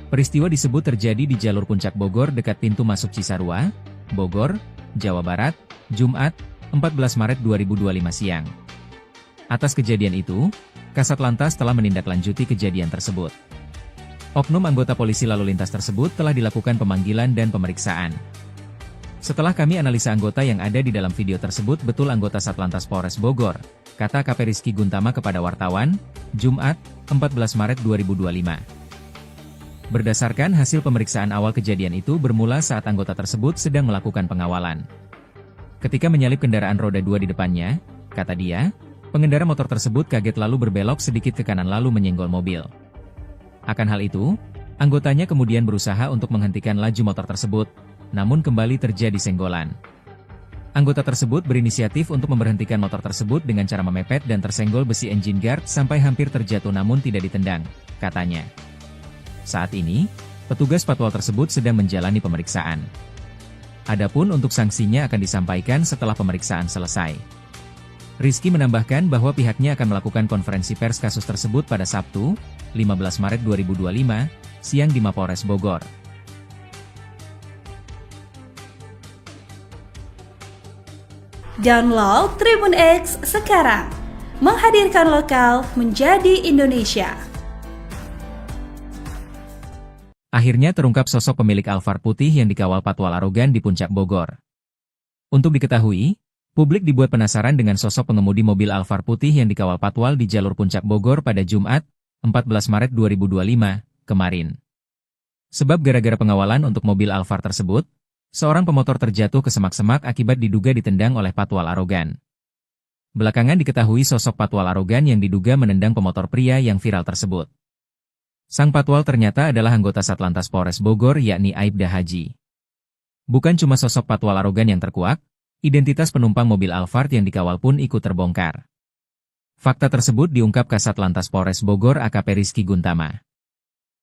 Peristiwa disebut terjadi di jalur Puncak Bogor dekat pintu masuk Cisarua, Bogor, Jawa Barat, Jumat, 14 Maret 2025 siang. Atas kejadian itu, Kasat Lantas telah menindaklanjuti kejadian tersebut. Oknum anggota polisi lalu lintas tersebut telah dilakukan pemanggilan dan pemeriksaan. Setelah kami analisa anggota yang ada di dalam video tersebut betul anggota Satlantas Polres Bogor, kata AKP Rizky Guntama kepada wartawan, Jumat, 14 Maret 2025. Berdasarkan hasil pemeriksaan awal kejadian itu bermula saat anggota tersebut sedang melakukan pengawalan. Ketika menyalip kendaraan roda 2 di depannya, kata dia, pengendara motor tersebut kaget lalu berbelok sedikit ke kanan lalu menyenggol mobil. Akan hal itu, anggotanya kemudian berusaha untuk menghentikan laju motor tersebut, namun kembali terjadi senggolan. Anggota tersebut berinisiatif untuk memberhentikan motor tersebut dengan cara memepet dan tersenggol besi engine guard sampai hampir terjatuh namun tidak ditendang, katanya. Saat ini, petugas patwal tersebut sedang menjalani pemeriksaan. Adapun untuk sanksinya akan disampaikan setelah pemeriksaan selesai. Rizky menambahkan bahwa pihaknya akan melakukan konferensi pers kasus tersebut pada Sabtu, 15 Maret 2025, siang di Mapolres Bogor. Download Tribun X sekarang, menghadirkan lokal menjadi Indonesia. Akhirnya terungkap sosok pemilik Alphard putih yang dikawal patwal arogan di Puncak Bogor. Untuk diketahui, publik dibuat penasaran dengan sosok pengemudi mobil Alphard putih yang dikawal patwal di jalur Puncak Bogor pada Jumat, 14 Maret 2025, kemarin. Sebab gara-gara pengawalan untuk mobil Alphard tersebut, Seorang pemotor terjatuh ke semak-semak akibat diduga ditendang oleh patwal arogan. Belakangan diketahui sosok patwal arogan yang diduga menendang pemotor pria yang viral tersebut. Sang patwal ternyata adalah anggota Satlantas Polres Bogor yakni Aibda Haji. Bukan cuma sosok patwal arogan yang terkuak, identitas penumpang mobil Alphard yang dikawal pun ikut terbongkar. Fakta tersebut diungkap Kasat Lantas Polres Bogor AKP Rizky Guntama.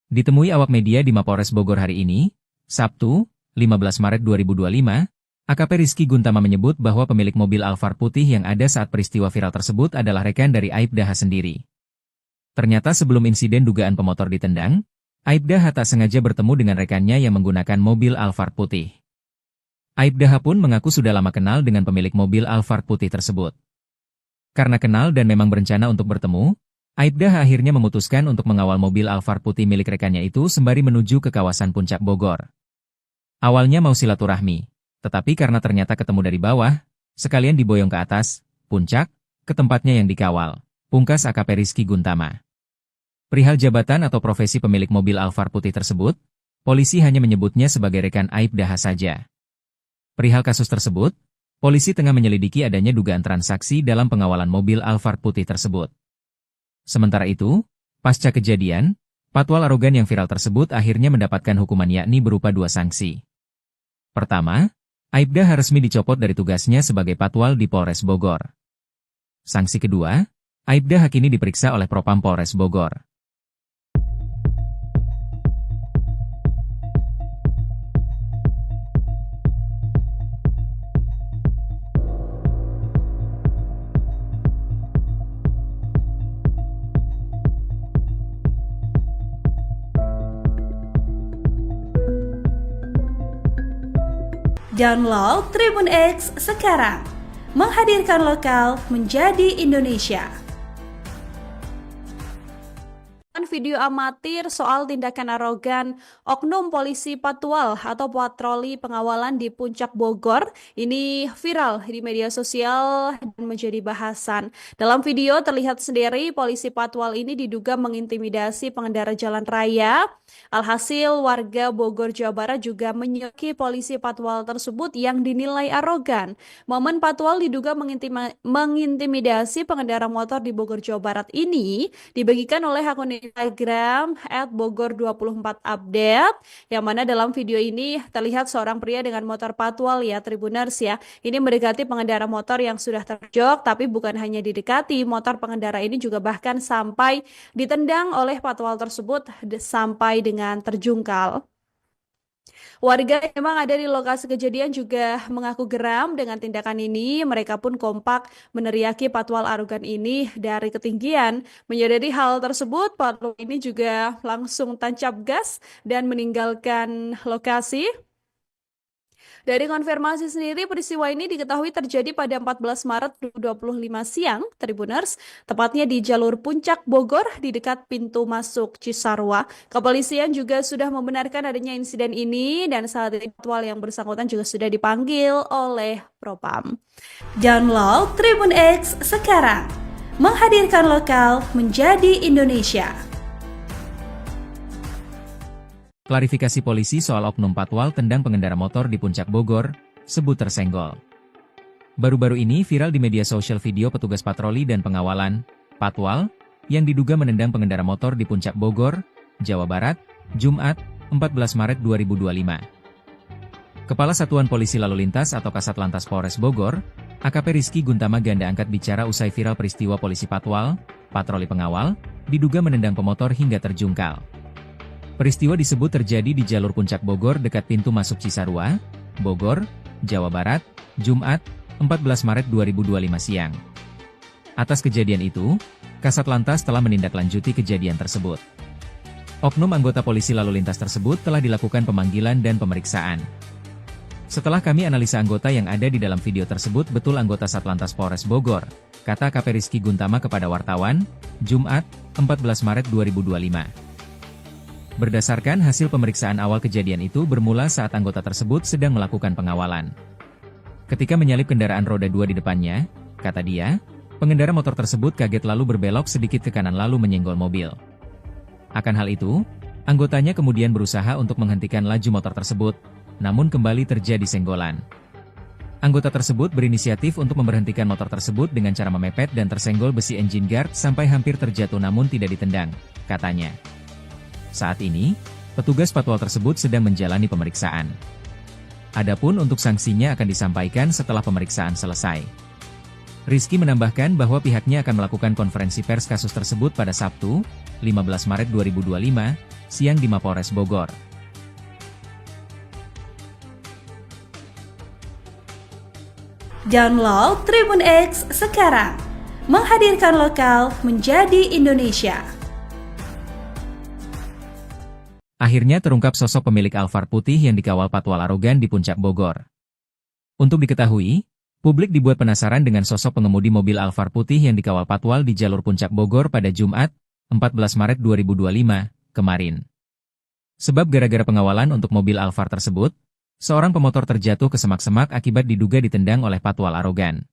Ditemui awak media di Mapolres Bogor hari ini, Sabtu, 15 Maret 2025, AKP Rizky Guntama menyebut bahwa pemilik mobil Alphard putih yang ada saat peristiwa viral tersebut adalah rekan dari Aibda H sendiri. Ternyata sebelum insiden dugaan pemotor ditendang, Aibda H tak sengaja bertemu dengan rekannya yang menggunakan mobil Alphard putih. Aibda H pun mengaku sudah lama kenal dengan pemilik mobil Alphard putih tersebut. Karena kenal dan memang berencana untuk bertemu, Aibda H akhirnya memutuskan untuk mengawal mobil Alphard putih milik rekannya itu sembari menuju ke kawasan Puncak Bogor. Awalnya mau silaturahmi, tetapi karena ternyata ketemu dari bawah, sekalian diboyong ke atas, puncak, ke tempatnya yang dikawal, pungkas AKP Rizky Guntama. Perihal jabatan atau profesi pemilik mobil Alphard putih tersebut, polisi hanya menyebutnya sebagai rekan Aibda H saja. Perihal kasus tersebut, polisi tengah menyelidiki adanya dugaan transaksi dalam pengawalan mobil Alphard putih tersebut. Sementara itu, pasca kejadian, patwal arogan yang viral tersebut akhirnya mendapatkan hukuman yakni berupa 2 sanksi. Pertama, Aibda H resmi dicopot dari tugasnya sebagai patwal di Polres Bogor. Sanksi kedua, Aibda H kini diperiksa oleh Propam Polres Bogor. Download Tribun X sekarang, menghadirkan lokal menjadi Indonesia. Video amatir soal tindakan arogan oknum polisi patwal atau patroli pengawalan di Puncak Bogor ini viral di media sosial dan menjadi bahasan. Dalam video terlihat sendiri polisi patwal ini diduga mengintimidasi pengendara jalan raya. Alhasil warga Bogor, Jawa Barat juga menyoki polisi patwal tersebut yang dinilai arogan. Momen patwal diduga mengintimidasi pengendara motor di Bogor, Jawa Barat ini dibagikan oleh akun Instagram @bogor24update, yang mana dalam video ini terlihat seorang pria dengan motor patwal ya Tribuners ya. Ini mendekati pengendara motor yang sudah terjok, tapi bukan hanya didekati, motor pengendara ini juga bahkan sampai ditendang oleh patwal tersebut sampai dengan terjungkal. Warga yang memang ada di lokasi kejadian juga mengaku geram dengan tindakan ini. Mereka pun kompak meneriaki patwal arogan ini dari ketinggian. Menyadari hal tersebut, patwal ini juga langsung tancap gas dan meninggalkan lokasi. Dari konfirmasi sendiri, peristiwa ini diketahui terjadi pada 14 Maret 2025 siang, Tribuners, tepatnya di jalur Puncak Bogor di dekat pintu masuk Cisarua. Kepolisian juga sudah membenarkan adanya insiden ini dan saat ini patwal yang bersangkutan juga sudah dipanggil oleh Propam. Download Tribun X sekarang, menghadirkan lokal menjadi Indonesia. Klarifikasi polisi soal oknum patwal tendang pengendara motor di Puncak Bogor, sebut tersenggol. Baru-baru ini viral di media sosial video petugas patroli dan pengawalan, patwal, yang diduga menendang pengendara motor di Puncak Bogor, Jawa Barat, Jumat, 14 Maret 2025. Kepala Satuan Polisi Lalu Lintas atau Kasat Lantas Polres Bogor, AKP Rizky Guntama ganda angkat bicara usai viral peristiwa polisi patwal, patroli pengawal, diduga menendang pemotor hingga terjungkal. Peristiwa disebut terjadi di jalur Puncak Bogor dekat pintu masuk Cisarua, Bogor, Jawa Barat, Jumat, 14 Maret 2025 siang. Atas kejadian itu, Kasat Lantas telah menindaklanjuti kejadian tersebut. Oknum anggota polisi lalu lintas tersebut telah dilakukan pemanggilan dan pemeriksaan. Setelah kami analisa anggota yang ada di dalam video tersebut betul anggota Satlantas Polres Bogor, kata AKP Rizky Guntama kepada wartawan, Jumat, 14 Maret 2025. Berdasarkan hasil pemeriksaan awal kejadian itu bermula saat anggota tersebut sedang melakukan pengawalan. Ketika menyalip kendaraan roda 2 di depannya, kata dia, pengendara motor tersebut kaget lalu berbelok sedikit ke kanan lalu menyenggol mobil. Akan hal itu, anggotanya kemudian berusaha untuk menghentikan laju motor tersebut, namun kembali terjadi senggolan. Anggota tersebut berinisiatif untuk memberhentikan motor tersebut dengan cara memepet dan tersenggol besi engine guard sampai hampir terjatuh namun tidak ditendang, katanya. Saat ini, petugas patwal tersebut sedang menjalani pemeriksaan. Adapun untuk sanksinya akan disampaikan setelah pemeriksaan selesai. Rizky menambahkan bahwa pihaknya akan melakukan konferensi pers kasus tersebut pada Sabtu, 15 Maret 2025, siang di Mapolres Bogor. Download Tribun X sekarang, menghadirkan lokal menjadi Indonesia. Akhirnya terungkap sosok pemilik Alphard putih yang dikawal patwal arogan di Puncak Bogor. Untuk diketahui, publik dibuat penasaran dengan sosok pengemudi mobil Alphard putih yang dikawal patwal di jalur Puncak Bogor pada Jumat, 14 Maret 2025, kemarin. Sebab gara-gara pengawalan untuk mobil Alphard tersebut, seorang pemotor terjatuh ke semak-semak akibat diduga ditendang oleh patwal arogan.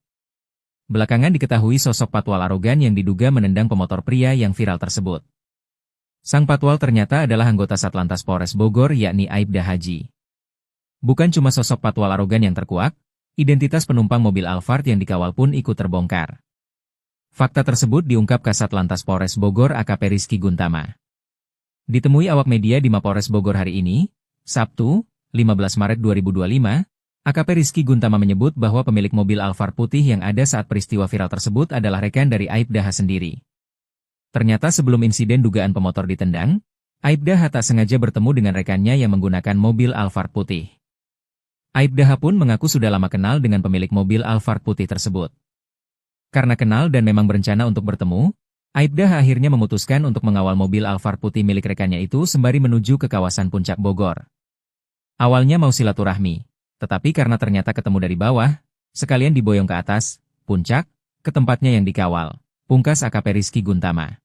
Belakangan diketahui sosok patwal arogan yang diduga menendang pemotor pria yang viral tersebut. Sang patwal ternyata adalah anggota Satlantas Polres Bogor yakni Aibda Haji. Bukan cuma sosok patwal arogan yang terkuak, identitas penumpang mobil Alphard yang dikawal pun ikut terbongkar. Fakta tersebut diungkap Kasat Lantas Polres Bogor AKP Rizky Guntama. Ditemui awak media di Mapolres Bogor hari ini, Sabtu, 15 Maret 2025, AKP Rizky Guntama menyebut bahwa pemilik mobil Alphard putih yang ada saat peristiwa viral tersebut adalah rekan dari Aibda H sendiri. Ternyata sebelum insiden dugaan pemotor ditendang, Aibda H tak sengaja bertemu dengan rekannya yang menggunakan mobil Alphard putih. Aibda H pun mengaku sudah lama kenal dengan pemilik mobil Alphard putih tersebut. Karena kenal dan memang berencana untuk bertemu, Aibda H akhirnya memutuskan untuk mengawal mobil Alphard putih milik rekannya itu sembari menuju ke kawasan Puncak Bogor. Awalnya mau silaturahmi, tetapi karena ternyata ketemu dari bawah, sekalian diboyong ke atas, puncak, ke tempatnya yang dikawal, pungkas AKP Rizky Guntama.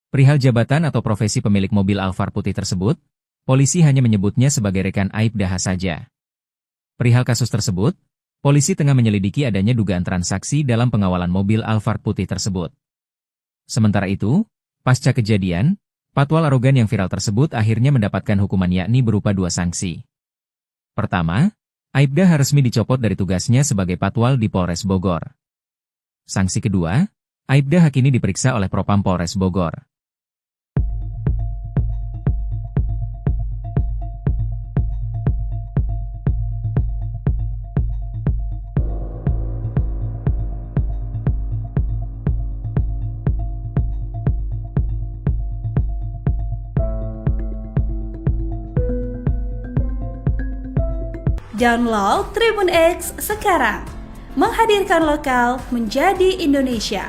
Perihal jabatan atau profesi pemilik mobil Alphard putih tersebut, polisi hanya menyebutnya sebagai rekan Aibda H saja. Perihal kasus tersebut, polisi tengah menyelidiki adanya dugaan transaksi dalam pengawalan mobil Alphard putih tersebut. Sementara itu, pasca kejadian, patwal arogan yang viral tersebut akhirnya mendapatkan hukuman yakni berupa 2 sanksi. Pertama, Aibda H resmi dicopot dari tugasnya sebagai patwal di Polres Bogor. Sanksi kedua, Aibda H kini diperiksa oleh Propam Polres Bogor. Download Tribun X sekarang, menghadirkan lokal menjadi Indonesia.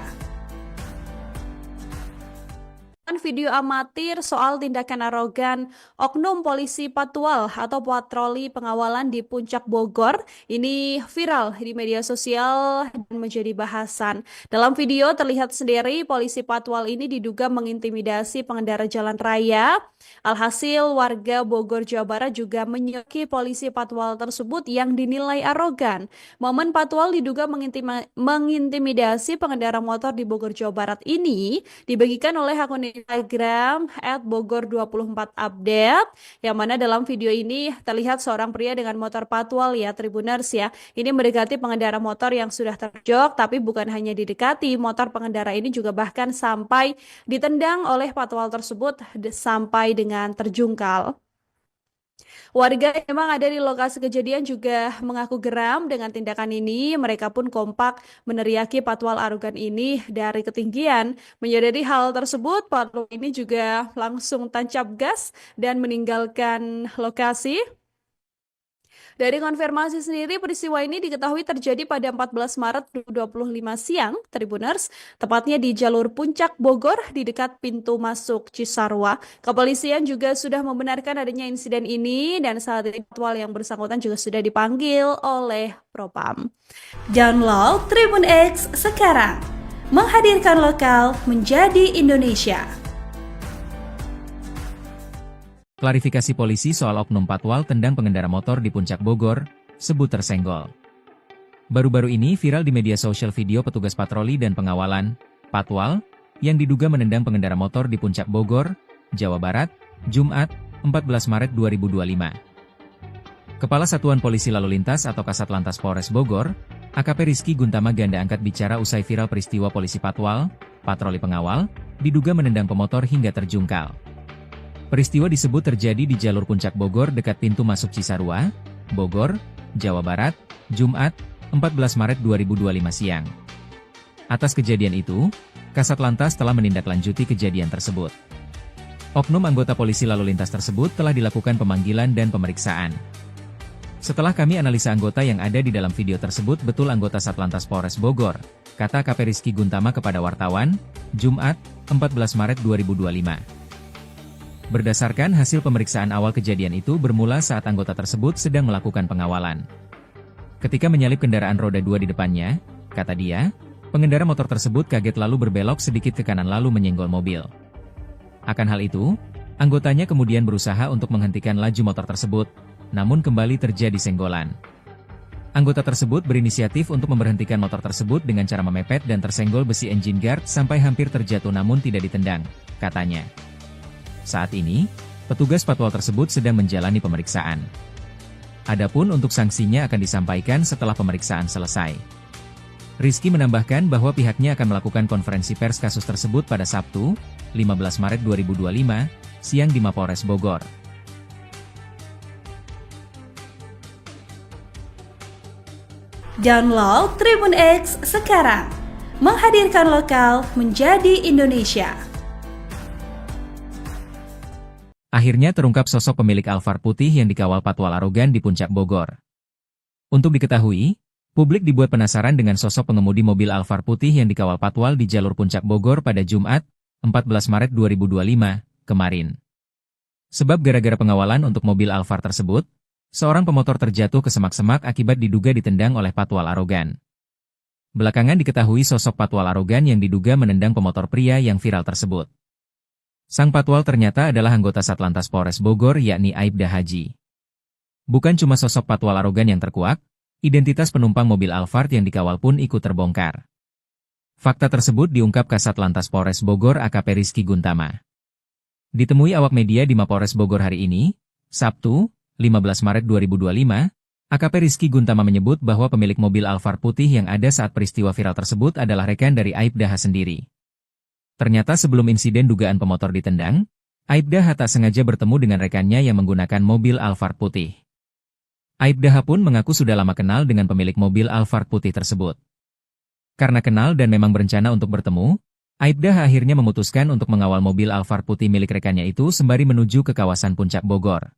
Video amatir soal tindakan arogan oknum polisi patwal atau patroli pengawalan di Puncak Bogor ini viral di media sosial dan menjadi bahasan. Dalam video terlihat sendiri polisi patwal ini diduga mengintimidasi pengendara jalan raya. Alhasil warga Bogor Jawa Barat juga menyoki polisi patwal tersebut yang dinilai arogan. Momen patwal diduga mengintimidasi pengendara motor di Bogor Jawa Barat ini dibagikan oleh akun Instagram @bogor24update, yang mana dalam video ini terlihat seorang pria dengan motor patwal ya Tribuners ya. Ini mendekati pengendara motor yang sudah terjok, tapi bukan hanya didekati, motor pengendara ini juga bahkan sampai ditendang oleh patwal tersebut sampai dengan terjungkal. Warga yang memang ada di lokasi kejadian juga mengaku geram dengan tindakan ini. Mereka pun kompak meneriaki patwal arogan ini dari ketinggian. Menyadari hal tersebut, patwal ini juga langsung tancap gas dan meninggalkan lokasi. Dari konfirmasi sendiri, peristiwa ini diketahui terjadi pada 14 Maret 2025 siang, Tribuners, tepatnya di jalur Puncak Bogor di dekat pintu masuk Cisarua. Kepolisian juga sudah membenarkan adanya insiden ini dan saat ini patwal yang bersangkutan juga sudah dipanggil oleh Propam. Download Tribun X sekarang, menghadirkan lokal menjadi Indonesia. Klarifikasi polisi soal oknum patwal tendang pengendara motor di Puncak Bogor, sebut tersenggol. Baru-baru ini viral di media sosial video petugas patroli dan pengawalan, patwal, yang diduga menendang pengendara motor di Puncak Bogor, Jawa Barat, Jumat, 14 Maret 2025. Kepala Satuan Polisi Lalu Lintas atau Kasat Lantas Polres Bogor, AKP Rizky Guntama Ganda angkat bicara usai viral peristiwa polisi patwal, patroli pengawal, diduga menendang pemotor hingga terjungkal. Peristiwa disebut terjadi di jalur Puncak Bogor dekat pintu masuk Cisarua, Bogor, Jawa Barat, Jumat, 14 Maret 2025 siang. Atas kejadian itu, Kasat Lantas telah menindaklanjuti kejadian tersebut. Oknum anggota polisi lalu lintas tersebut telah dilakukan pemanggilan dan pemeriksaan. Setelah kami analisa anggota yang ada di dalam video tersebut betul anggota Satlantas Polres Bogor, kata AKP Rizky Guntama kepada wartawan, Jumat, 14 Maret 2025. Berdasarkan hasil pemeriksaan awal kejadian itu bermula saat anggota tersebut sedang melakukan pengawalan. Ketika menyalip kendaraan roda 2 di depannya, kata dia, pengendara motor tersebut kaget lalu berbelok sedikit ke kanan lalu menyenggol mobil. Akan hal itu, anggotanya kemudian berusaha untuk menghentikan laju motor tersebut, namun kembali terjadi senggolan. Anggota tersebut berinisiatif untuk memberhentikan motor tersebut dengan cara memepet dan tersenggol besi engine guard sampai hampir terjatuh namun tidak ditendang, katanya. Saat ini, petugas patwal tersebut sedang menjalani pemeriksaan. Adapun untuk sanksinya akan disampaikan setelah pemeriksaan selesai. Rizky menambahkan bahwa pihaknya akan melakukan konferensi pers kasus tersebut pada Sabtu, 15 Maret 2025, siang di Mapolres Bogor. Download Tribun X sekarang, menghadirkan lokal menjadi Indonesia. Akhirnya terungkap sosok pemilik Alphard putih yang dikawal patwal arogan di Puncak Bogor. Untuk diketahui, publik dibuat penasaran dengan sosok pengemudi mobil Alphard putih yang dikawal patwal di jalur Puncak Bogor pada Jumat, 14 Maret 2025, kemarin. Sebab gara-gara pengawalan untuk mobil Alphard tersebut, seorang pemotor terjatuh ke semak-semak akibat diduga ditendang oleh patwal arogan. Belakangan diketahui sosok patwal arogan yang diduga menendang pemotor pria yang viral tersebut. Sang patwal ternyata adalah anggota Satlantas Polres Bogor yakni Aibda Haji. Bukan cuma sosok patwal arogan yang terkuak, identitas penumpang mobil Alphard yang dikawal pun ikut terbongkar. Fakta tersebut diungkap Kasat Lantas Polres Bogor AKP Rizky Guntama. Ditemui awak media di Mapolres Bogor hari ini, Sabtu, 15 Maret 2025, AKP Rizky Guntama menyebut bahwa pemilik mobil Alphard putih yang ada saat peristiwa viral tersebut adalah rekan dari Aibda H sendiri. Ternyata sebelum insiden dugaan pemotor ditendang, Aibda H tak sengaja bertemu dengan rekannya yang menggunakan mobil Alphard putih. Aibda H pun mengaku sudah lama kenal dengan pemilik mobil Alphard putih tersebut. Karena kenal dan memang berencana untuk bertemu, Aibda H akhirnya memutuskan untuk mengawal mobil Alphard putih milik rekannya itu sembari menuju ke kawasan Puncak Bogor.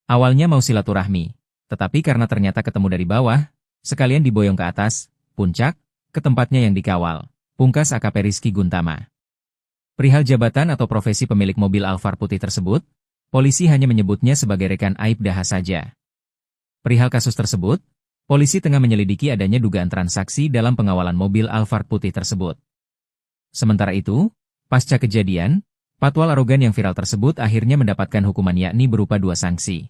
Awalnya mau silaturahmi, tetapi karena ternyata ketemu dari bawah, sekalian diboyong ke atas, puncak, ke tempatnya yang dikawal, pungkas AKP Rizky Guntama. Perihal jabatan atau profesi pemilik mobil Alphard putih tersebut, polisi hanya menyebutnya sebagai rekan Aibda H saja. Perihal kasus tersebut, polisi tengah menyelidiki adanya dugaan transaksi dalam pengawalan mobil Alphard putih tersebut. Sementara itu, pasca kejadian, patwal arogan yang viral tersebut akhirnya mendapatkan hukuman yakni berupa 2 sanksi.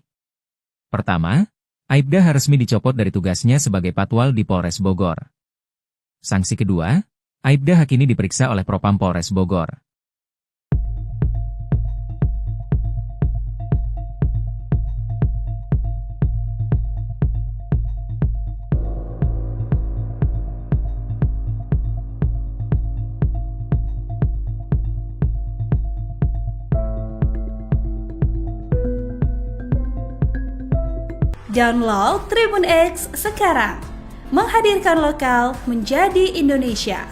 Pertama, Aibda H resmi dicopot dari tugasnya sebagai patwal di Polres Bogor. Sanksi kedua, Aibda H kini diperiksa oleh Propam Polres Bogor. Download Tribun X sekarang, menghadirkan lokal menjadi Indonesia.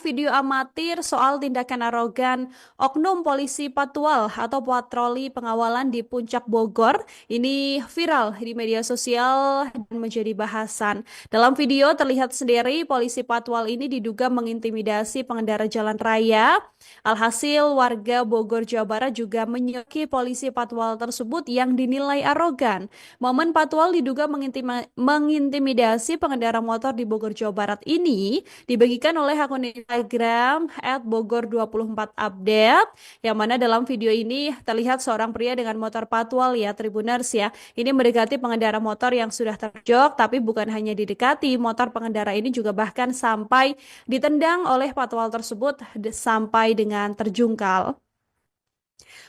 Video amatir soal tindakan arogan oknum polisi patwal atau patroli pengawalan di Puncak Bogor ini viral di media sosial dan menjadi bahasan. Dalam video terlihat sendiri polisi patwal ini diduga mengintimidasi pengendara jalan raya. Alhasil warga Bogor Jawa Barat juga menyoki polisi patwal tersebut yang dinilai arogan. Momen patwal diduga mengintimidasi pengendara motor di Bogor Jawa Barat ini dibagikan oleh akun Instagram @bogor24update, yang mana dalam video ini terlihat seorang pria dengan motor patwal ya Tribuners ya. Ini mendekati pengendara motor yang sudah terjok, tapi bukan hanya didekati, motor pengendara ini juga bahkan sampai ditendang oleh patwal tersebut sampai dengan terjungkal.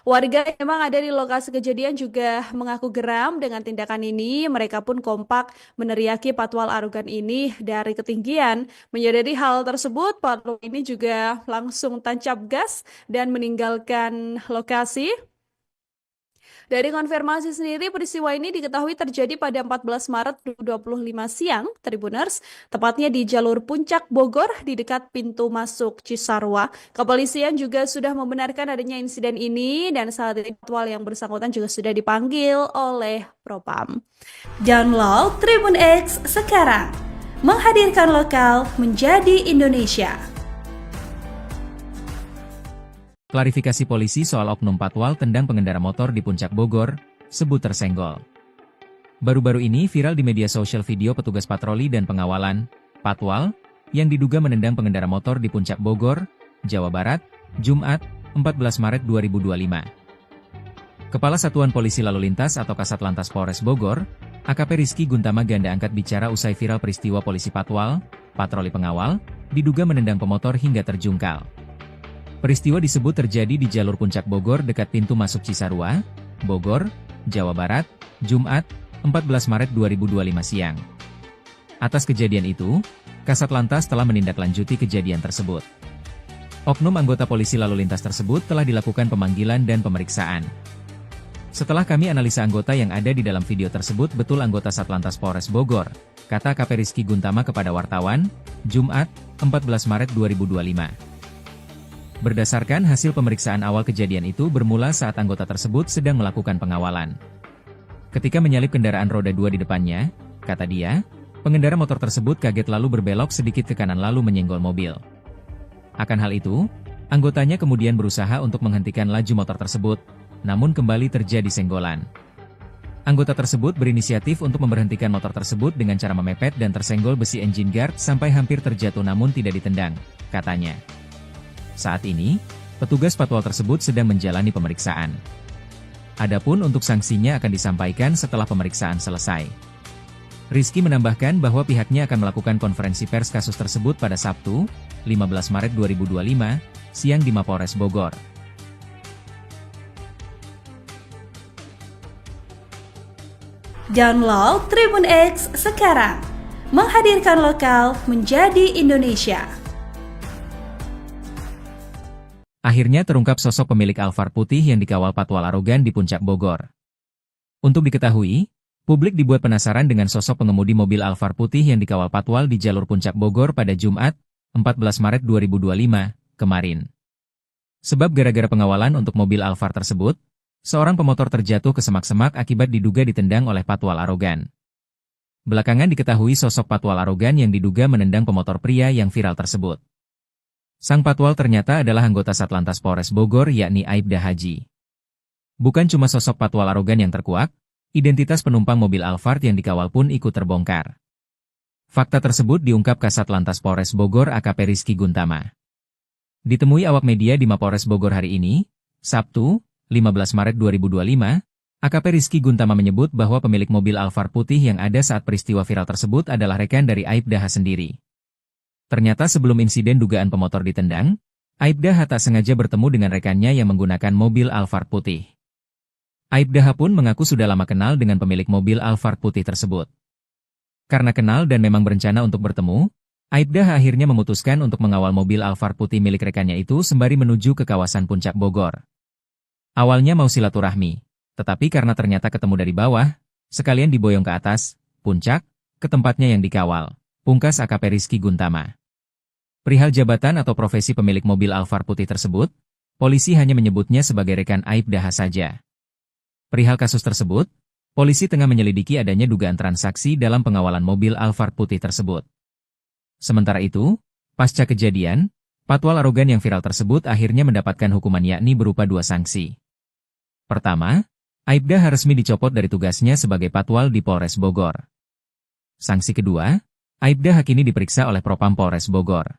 Warga yang memang ada di lokasi kejadian juga mengaku geram dengan tindakan ini. Mereka pun kompak meneriaki patwal arogan ini dari ketinggian. Menyadari hal tersebut, patwal ini juga langsung tancap gas dan meninggalkan lokasi. Dari konfirmasi sendiri, peristiwa ini diketahui terjadi pada 14 Maret 2025 siang, Tribuners, tepatnya di jalur Puncak Bogor di dekat pintu masuk Cisarua. Kepolisian juga sudah membenarkan adanya insiden ini dan saat ini patwal yang bersangkutan juga sudah dipanggil oleh Propam. Download Tribun X sekarang, menghadirkan lokal menjadi Indonesia. Klarifikasi polisi soal oknum patwal tendang pengendara motor di Puncak Bogor, sebut tersenggol. Baru-baru ini viral di media sosial video petugas patroli dan pengawalan, patwal, yang diduga menendang pengendara motor di Puncak Bogor, Jawa Barat, Jumat, 14 Maret 2025. Kepala Satuan Polisi Lalu Lintas atau Kasatlantas Polres Bogor, AKP Rizky Guntama Ganda angkat bicara usai viral peristiwa polisi patwal, patroli pengawal, diduga menendang pemotor hingga terjungkal. Peristiwa disebut terjadi di jalur Puncak Bogor dekat pintu masuk Cisarua, Bogor, Jawa Barat, Jumat, 14 Maret 2025 siang. Atas kejadian itu, Kasatlantas telah menindaklanjuti kejadian tersebut. Oknum anggota polisi lalu lintas tersebut telah dilakukan pemanggilan dan pemeriksaan. Setelah kami analisa anggota yang ada di dalam video tersebut betul anggota Satlantas Polres Bogor, kata AKP Rizky Guntama kepada wartawan, Jumat, 14 Maret 2025. Berdasarkan hasil pemeriksaan awal kejadian itu bermula saat anggota tersebut sedang melakukan pengawalan. Ketika menyalip kendaraan roda 2 di depannya, kata dia, pengendara motor tersebut kaget lalu berbelok sedikit ke kanan lalu menyenggol mobil. Akan hal itu, anggotanya kemudian berusaha untuk menghentikan laju motor tersebut, namun kembali terjadi senggolan. Anggota tersebut berinisiatif untuk memberhentikan motor tersebut dengan cara memepet dan tersenggol besi engine guard sampai hampir terjatuh namun tidak ditendang, katanya. Saat ini, petugas patwal tersebut sedang menjalani pemeriksaan. Adapun untuk sanksinya akan disampaikan setelah pemeriksaan selesai. Rizky menambahkan bahwa pihaknya akan melakukan konferensi pers kasus tersebut pada Sabtu, 15 Maret 2025, siang di Mapolres Bogor. Download Tribun X sekarang, menghadirkan lokal menjadi Indonesia. Akhirnya terungkap sosok pemilik Alphard putih yang dikawal patwal arogan di Puncak Bogor. Untuk diketahui, publik dibuat penasaran dengan sosok pengemudi mobil Alphard putih yang dikawal patwal di jalur Puncak Bogor pada Jumat, 14 Maret 2025, kemarin. Sebab gara-gara pengawalan untuk mobil Alphard tersebut, seorang pemotor terjatuh ke semak-semak akibat diduga ditendang oleh patwal arogan. Belakangan diketahui sosok patwal arogan yang diduga menendang pemotor pria yang viral tersebut. Sang patwal ternyata adalah anggota Satlantas Polres Bogor yakni Aibda Haji. Bukan cuma sosok patwal arogan yang terkuak, identitas penumpang mobil Alphard yang dikawal pun ikut terbongkar. Fakta tersebut diungkap Kasatlantas Polres Bogor AKP Rizky Guntama. Ditemui awak media di Mapolres Bogor hari ini, Sabtu, 15 Maret 2025, AKP Rizky Guntama menyebut bahwa pemilik mobil Alphard putih yang ada saat peristiwa viral tersebut adalah rekan dari Aibda H sendiri. Ternyata sebelum insiden dugaan pemotor ditendang, Aibda H tak sengaja bertemu dengan rekannya yang menggunakan mobil Alphard putih. Aibda H pun mengaku sudah lama kenal dengan pemilik mobil Alphard putih tersebut. Karena kenal dan memang berencana untuk bertemu, Aibda H akhirnya memutuskan untuk mengawal mobil Alphard putih milik rekannya itu sembari menuju ke kawasan Puncak Bogor. Awalnya mau silaturahmi, tetapi karena ternyata ketemu dari bawah, sekalian diboyong ke atas, puncak, ke tempatnya yang dikawal. Pungkas AKP Rizky Guntama. Perihal jabatan atau profesi pemilik mobil Alphard putih tersebut, polisi hanya menyebutnya sebagai rekan Aibda H saja. Perihal kasus tersebut, polisi tengah menyelidiki adanya dugaan transaksi dalam pengawalan mobil Alphard putih tersebut. Sementara itu, pasca kejadian, patwal arogan yang viral tersebut akhirnya mendapatkan hukuman yakni berupa 2 sanksi. Pertama, Aibda H resmi dicopot dari tugasnya sebagai patwal di Polres Bogor. Sanksi kedua, Aibda H kini diperiksa oleh Propam Polres Bogor.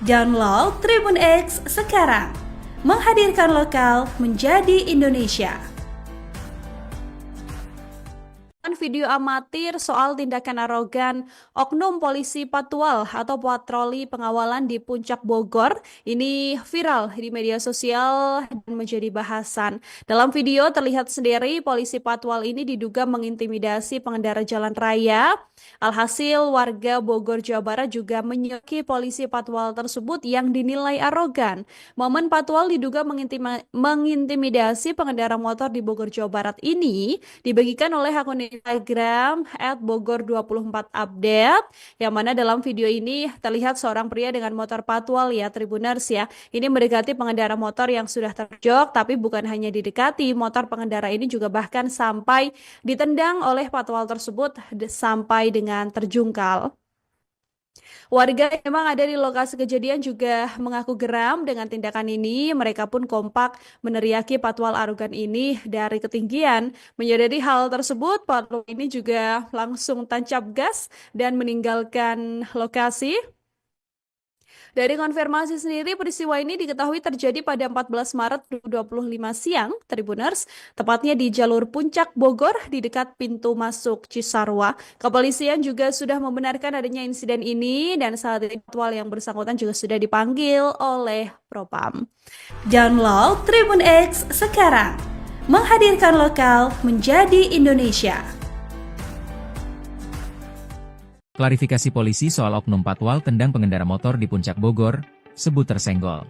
Download Tribun X sekarang, menghadirkan lokal menjadi Indonesia. Video amatir soal tindakan arogan oknum polisi Patwal atau patroli pengawalan di Puncak Bogor ini viral di media sosial dan menjadi bahasan. Dalam video terlihat sendiri polisi Patwal ini diduga mengintimidasi pengendara jalan raya. Alhasil warga Bogor, Jawa Barat juga menyoki polisi Patwal tersebut yang dinilai arogan. Momen Patwal diduga mengintimidasi pengendara motor di Bogor, Jawa Barat ini dibagikan oleh akun Instagram @bogor24update, yang mana dalam video ini terlihat seorang pria dengan motor Patwal ya Tribuners ya. Ini mendekati pengendara motor yang sudah terjok, tapi bukan hanya didekati, motor pengendara ini juga bahkan sampai ditendang oleh Patwal tersebut sampai dengan terjungkal. Warga yang memang ada di lokasi kejadian juga mengaku geram dengan tindakan ini. Mereka pun kompak meneriaki Patwal arogan ini dari ketinggian. Menyadari hal tersebut, Patwal ini juga langsung tancap gas dan meninggalkan lokasi. Dari konfirmasi sendiri, peristiwa ini diketahui terjadi pada 14 Maret 2025 siang, Tribuners, tepatnya di jalur Puncak Bogor di dekat pintu masuk Cisarua. Kepolisian juga sudah membenarkan adanya insiden ini dan saat ini Patwal yang bersangkutan juga sudah dipanggil oleh Propam. Download Tribun X sekarang, menghadirkan lokal menjadi Indonesia. Klarifikasi polisi soal oknum Patwal tendang pengendara motor di Puncak Bogor, sebut tersenggol.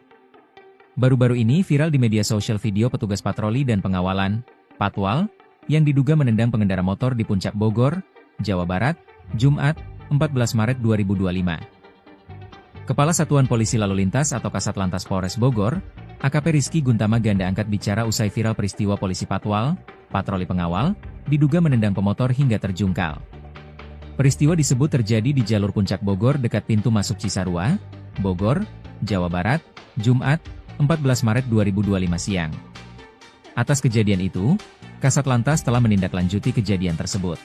Baru-baru ini viral di media sosial video petugas patroli dan pengawalan, Patwal, yang diduga menendang pengendara motor di Puncak Bogor, Jawa Barat, Jumat, 14 Maret 2025. Kepala Satuan Polisi Lalu Lintas atau Kasatlantas Polres Bogor, AKP Rizky Guntama Ganda angkat bicara usai viral peristiwa polisi Patwal, patroli pengawal, diduga menendang pemotor hingga terjungkal. Peristiwa disebut terjadi di jalur Puncak Bogor dekat pintu masuk Cisarua, Bogor, Jawa Barat, Jumat, 14 Maret 2025 siang. Atas kejadian itu, Kasatlantas telah menindaklanjuti kejadian tersebut.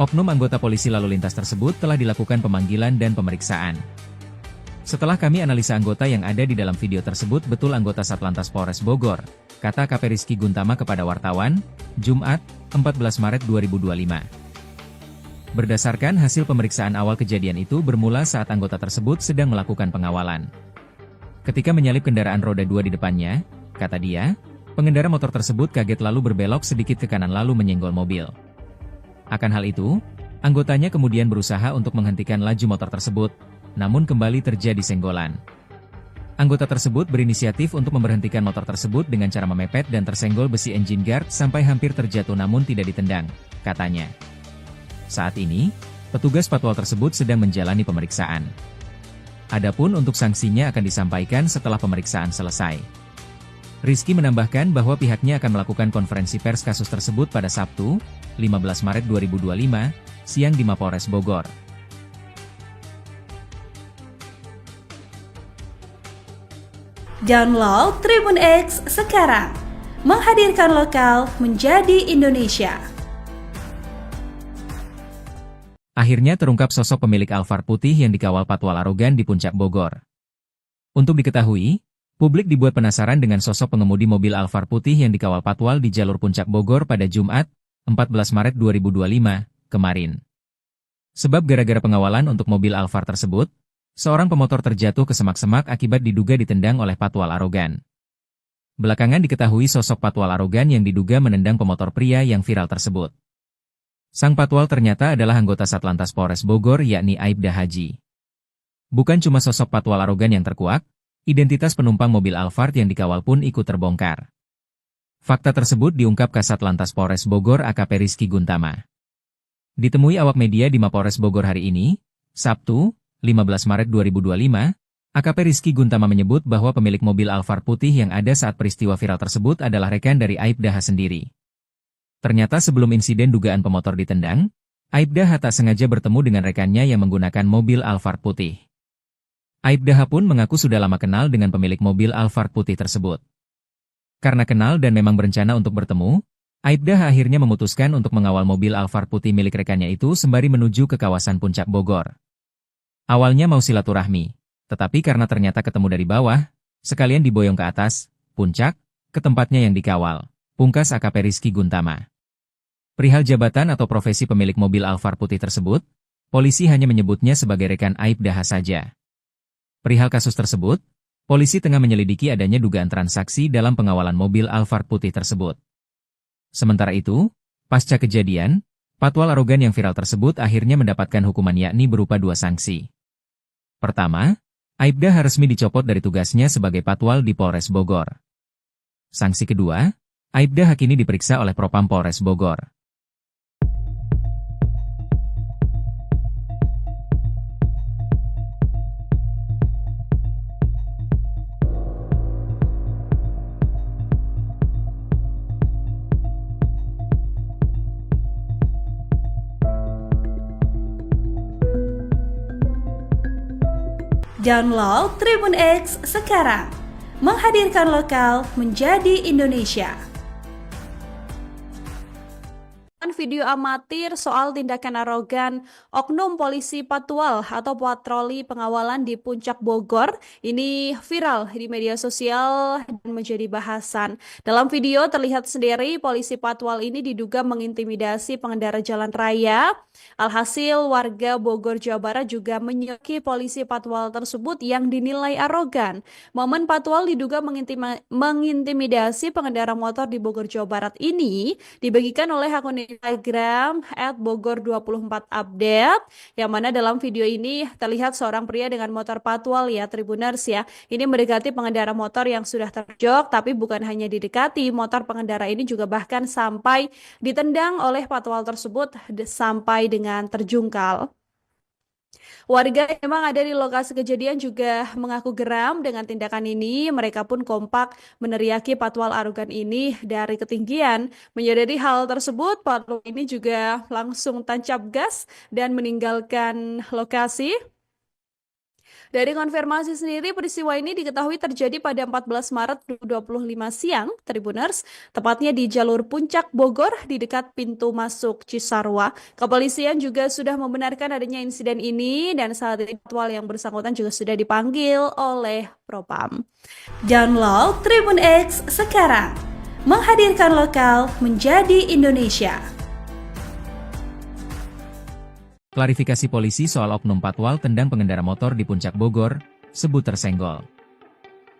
Oknum anggota polisi lalu lintas tersebut telah dilakukan pemanggilan dan pemeriksaan. Setelah kami analisa anggota yang ada di dalam video tersebut betul anggota Satlantas Polres Bogor, kata AKP Rizky Guntama kepada wartawan, Jumat, 14 Maret 2025. Berdasarkan hasil pemeriksaan awal kejadian itu bermula saat anggota tersebut sedang melakukan pengawalan. Ketika menyalip kendaraan roda 2 di depannya, kata dia, pengendara motor tersebut kaget lalu berbelok sedikit ke kanan lalu menyenggol mobil. Akan hal itu, anggotanya kemudian berusaha untuk menghentikan laju motor tersebut, namun kembali terjadi senggolan. Anggota tersebut berinisiatif untuk memberhentikan motor tersebut dengan cara memepet dan tersenggol besi engine guard sampai hampir terjatuh namun tidak ditendang, katanya. Saat ini, petugas Patwal tersebut sedang menjalani pemeriksaan. Adapun untuk sanksinya akan disampaikan setelah pemeriksaan selesai. Rizky menambahkan bahwa pihaknya akan melakukan konferensi pers kasus tersebut pada Sabtu, 15 Maret 2025, siang di Mapolres Bogor. Download Tribun X sekarang, menghadirkan lokal menjadi Indonesia. Akhirnya terungkap sosok pemilik Alphard putih yang dikawal Patwal arogan di Puncak Bogor. Untuk diketahui, publik dibuat penasaran dengan sosok pengemudi mobil Alphard putih yang dikawal Patwal di jalur Puncak Bogor pada Jumat, 14 Maret 2025, kemarin. Sebab gara-gara pengawalan untuk mobil Alphard tersebut, seorang pemotor terjatuh ke semak-semak akibat diduga ditendang oleh Patwal arogan. Belakangan diketahui sosok Patwal arogan yang diduga menendang pemotor pria yang viral tersebut. Sang Patwal ternyata adalah anggota Satlantas Polres Bogor yakni Aibda Haji. Bukan cuma sosok Patwal arogan yang terkuak, identitas penumpang mobil Alphard yang dikawal pun ikut terbongkar. Fakta tersebut diungkap Kasatlantas Polres Bogor AKP Rizky Guntama. Ditemui awak media di Mapolres Bogor hari ini, Sabtu, 15 Maret 2025, AKP Rizky Guntama menyebut bahwa pemilik mobil Alphard putih yang ada saat peristiwa viral tersebut adalah rekan dari Aibda H sendiri. Ternyata sebelum insiden dugaan pemotor ditendang, Aibda H tak sengaja bertemu dengan rekannya yang menggunakan mobil Alphard putih. Aibda H pun mengaku sudah lama kenal dengan pemilik mobil Alphard putih tersebut. Karena kenal dan memang berencana untuk bertemu, Aibda H akhirnya memutuskan untuk mengawal mobil Alphard putih milik rekannya itu sembari menuju ke kawasan Puncak Bogor. Awalnya mau silaturahmi, Tetapi karena ternyata ketemu dari bawah, sekalian diboyong ke atas, puncak, ke tempatnya yang dikawal. Pungkas AKP Rizky Guntama. Perihal jabatan atau profesi pemilik mobil Alphard putih tersebut, polisi hanya menyebutnya sebagai rekan Aibda saja. Perihal kasus tersebut, polisi tengah menyelidiki adanya dugaan transaksi dalam pengawalan mobil Alphard putih tersebut. Sementara itu, pasca kejadian, patwal arogan yang viral tersebut akhirnya mendapatkan hukuman yakni berupa 2 sanksi. Pertama, Aibda resmi dicopot dari tugasnya sebagai patwal di Polres Bogor. Sanksi kedua, Aibda kini diperiksa oleh Propam Polres Bogor. Download Tribun X sekarang, menghadirkan lokal menjadi Indonesia. Video amatir soal tindakan arogan oknum polisi patwal atau patroli pengawalan di Puncak Bogor ini viral di media sosial dan menjadi bahasan. Dalam video terlihat sendiri polisi patwal ini diduga mengintimidasi pengendara jalan raya. Alhasil warga Bogor, Jawa Barat juga menyoki polisi patwal tersebut yang dinilai arogan. Momen patwal diduga mengintimidasi pengendara motor di Bogor, Jawa Barat ini dibagikan oleh akun Instagram @bogor24update, yang mana dalam video ini terlihat seorang pria dengan motor patwal ya Tribuners ya. Ini mendekati pengendara motor yang sudah terjok, tapi bukan hanya didekati, motor pengendara ini juga bahkan sampai ditendang oleh patwal tersebut sampai dengan terjungkal. Warga yang memang ada di lokasi kejadian juga mengaku geram dengan tindakan ini. Mereka pun kompak meneriaki patwal arogan ini dari ketinggian. Menyadari hal tersebut, patwal ini juga langsung tancap gas dan meninggalkan lokasi. Dari konfirmasi sendiri, peristiwa ini diketahui terjadi pada 14 Maret 2025 siang, Tribuners, tepatnya di jalur Puncak Bogor di dekat pintu masuk Cisarua. Kepolisian juga sudah membenarkan adanya insiden ini dan saat ini patwal yang bersangkutan juga sudah dipanggil oleh Propam. Download Tribun X sekarang, menghadirkan lokal menjadi Indonesia. Klarifikasi polisi soal oknum patwal tendang pengendara motor di Puncak Bogor, sebut tersenggol.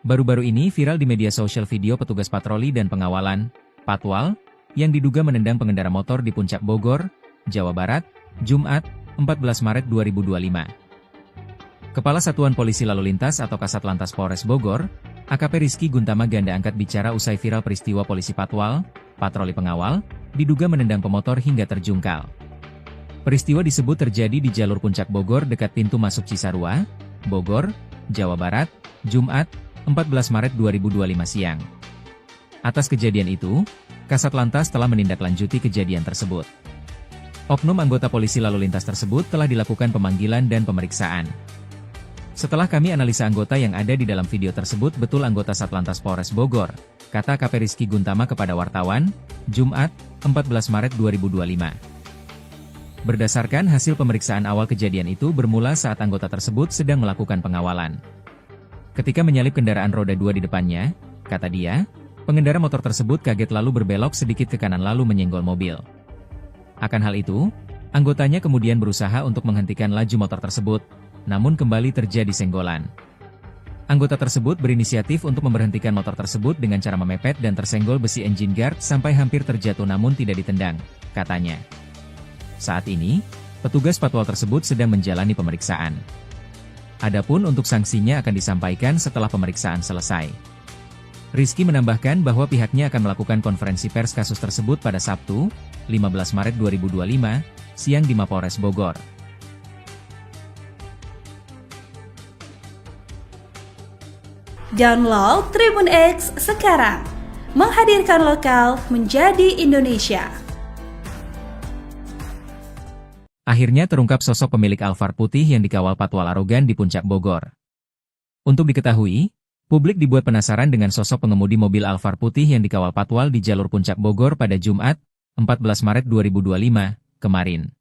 Baru-baru ini viral di media sosial video petugas patroli dan pengawalan, patwal, yang diduga menendang pengendara motor di Puncak Bogor, Jawa Barat, Jumat, 14 Maret 2025. Kepala Satuan Polisi Lalu Lintas atau Kasatlantas Polres Bogor, AKP Rizky Guntama ganda angkat bicara usai viral peristiwa polisi patwal, patroli pengawal, diduga menendang pemotor hingga terjungkal. Peristiwa disebut terjadi di jalur Puncak Bogor dekat pintu masuk Cisarua, Bogor, Jawa Barat, Jumat, 14 Maret 2025 siang. Atas kejadian itu, Kasatlantas telah menindaklanjuti kejadian tersebut. Oknum anggota polisi lalu lintas tersebut telah dilakukan pemanggilan dan pemeriksaan. Setelah kami analisa anggota yang ada di dalam video tersebut betul anggota Satlantas Polres Bogor, kata AKP Rizky Guntama kepada wartawan, Jumat, 14 Maret 2025. Berdasarkan hasil pemeriksaan awal kejadian itu bermula saat anggota tersebut sedang melakukan pengawalan. Ketika menyalip kendaraan roda 2 di depannya, kata dia, pengendara motor tersebut kaget lalu berbelok sedikit ke kanan lalu menyenggol mobil. Akan hal itu, anggotanya kemudian berusaha untuk menghentikan laju motor tersebut, namun kembali terjadi senggolan. Anggota tersebut berinisiatif untuk memberhentikan motor tersebut dengan cara memepet dan tersenggol besi engine guard sampai hampir terjatuh namun tidak ditendang, katanya. Saat ini, petugas patwal tersebut sedang menjalani pemeriksaan. Adapun untuk sanksinya akan disampaikan setelah pemeriksaan selesai. Rizky menambahkan bahwa pihaknya akan melakukan konferensi pers kasus tersebut pada Sabtu, 15 Maret 2025, siang di Mapolres Bogor. Download Tribun X sekarang, menghadirkan lokal menjadi Indonesia. Akhirnya terungkap sosok pemilik Alphard putih yang dikawal patwal arogan di Puncak Bogor. Untuk diketahui, publik dibuat penasaran dengan sosok pengemudi mobil Alphard putih yang dikawal patwal di jalur Puncak Bogor pada Jumat, 14 Maret 2025, kemarin.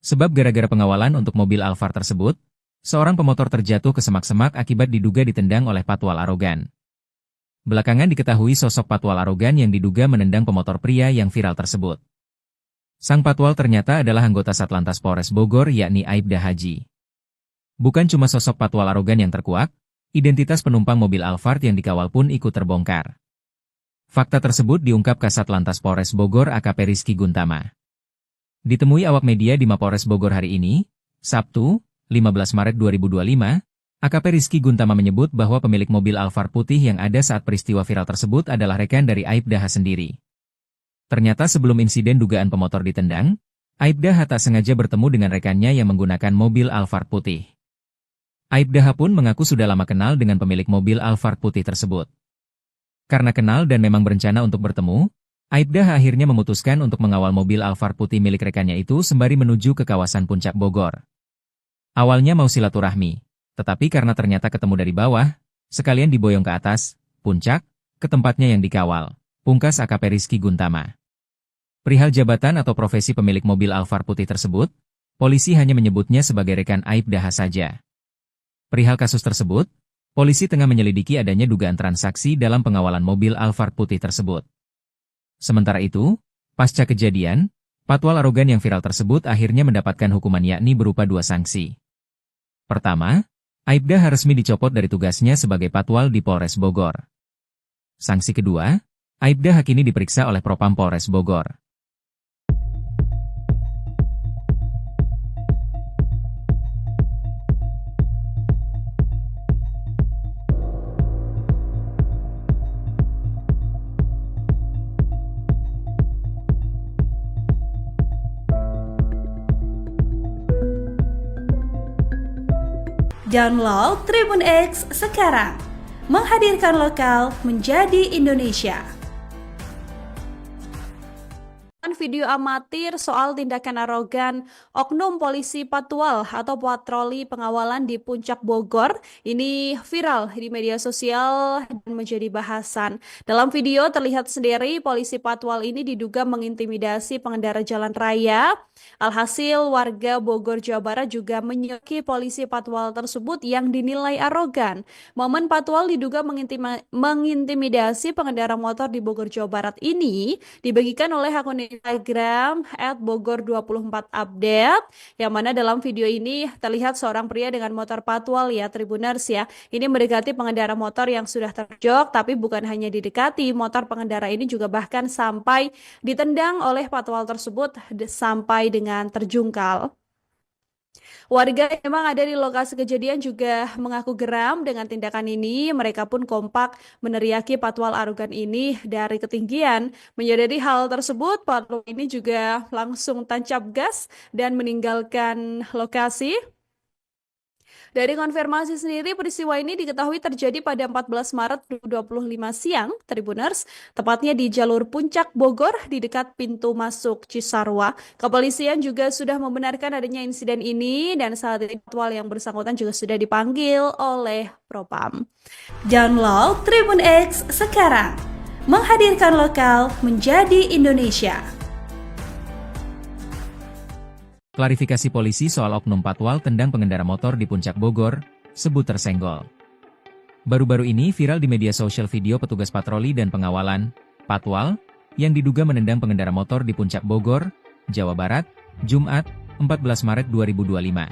Sebab gara-gara pengawalan untuk mobil Alphard tersebut, Seorang pemotor terjatuh ke semak-semak akibat diduga ditendang oleh patwal arogan. Belakangan diketahui sosok patwal arogan yang diduga menendang pemotor pria yang viral tersebut. Sang patwal ternyata adalah anggota Satlantas Polres Bogor yakni Aibda Haji. Bukan cuma sosok patwal arogan yang terkuak, identitas penumpang mobil Alphard yang dikawal pun ikut terbongkar. Fakta tersebut diungkap Kasat Lantas Polres Bogor AKP Rizky Guntama. Ditemui awak media di Mapolres Bogor hari ini, Sabtu, 15 Maret 2025, AKP Rizky Guntama menyebut bahwa pemilik mobil Alphard putih yang ada saat peristiwa viral tersebut adalah rekan dari Aibda H sendiri. Ternyata sebelum insiden dugaan pemotor ditendang, Aibda H tak sengaja bertemu dengan rekannya yang menggunakan mobil Alphard putih. Aibda H pun mengaku sudah lama kenal dengan pemilik mobil Alphard putih tersebut. Karena kenal dan memang berencana untuk bertemu, Aibda H akhirnya memutuskan untuk mengawal mobil Alphard putih milik rekannya itu sembari menuju ke kawasan Puncak Bogor. Awalnya mau silaturahmi, tetapi karena ternyata ketemu dari bawah, sekalian diboyong ke atas, puncak, ke tempatnya yang dikawal, pungkas AKP Rizky Guntama. Perihal jabatan atau profesi pemilik mobil Alphard putih tersebut, polisi hanya menyebutnya sebagai rekan Aibda H saja. Perihal kasus tersebut, polisi tengah menyelidiki adanya dugaan transaksi dalam pengawalan mobil Alphard putih tersebut. Sementara itu, pasca kejadian, patwal arogan yang viral tersebut akhirnya mendapatkan hukuman yakni berupa 2 sanksi. Pertama, Aibda H resmi dicopot dari tugasnya sebagai patwal di Polres Bogor. Sanksi kedua, Aibda H kini diperiksa oleh Propam Polres Bogor. Download Tribun X sekarang, menghadirkan lokal menjadi Indonesia. Video amatir soal tindakan arogan oknum polisi patwal atau patroli pengawalan di Puncak Bogor ini viral di media sosial dan menjadi bahasan. Dalam video terlihat sendiri polisi patwal ini diduga mengintimidasi pengendara jalan raya. Alhasil warga Bogor, Jawa Barat juga menyoki polisi patwal tersebut yang dinilai arogan. Momen patwal diduga mengintimidasi pengendara motor di Bogor, Jawa Barat ini dibagikan oleh akun Instagram @bogor24update, yang mana dalam video ini terlihat seorang pria dengan motor patwal ya Tribuners ya. Ini mendekati pengendara motor yang sudah terjok, tapi bukan hanya didekati, motor pengendara ini juga bahkan sampai ditendang oleh patwal tersebut sampai dengan terjungkal. Warga yang memang ada di lokasi kejadian juga mengaku geram dengan tindakan ini. Mereka pun kompak meneriaki patwal arogan ini dari ketinggian. Menyadari hal tersebut, patwal ini juga langsung tancap gas dan meninggalkan lokasi. Dari konfirmasi sendiri, peristiwa ini diketahui terjadi pada 14 Maret 2025 siang, Tribuners, tepatnya di jalur Puncak Bogor di dekat pintu masuk Cisarua. Kepolisian juga sudah membenarkan adanya insiden ini dan saat ini patwal yang bersangkutan juga sudah dipanggil oleh Propam. Download Tribun X sekarang, menghadirkan lokal menjadi Indonesia. Klarifikasi polisi soal oknum patwal tendang pengendara motor di Puncak Bogor, sebut tersenggol. Baru-baru ini viral di media sosial video petugas patroli dan pengawalan, patwal, yang diduga menendang pengendara motor di Puncak Bogor, Jawa Barat, Jumat, 14 Maret 2025.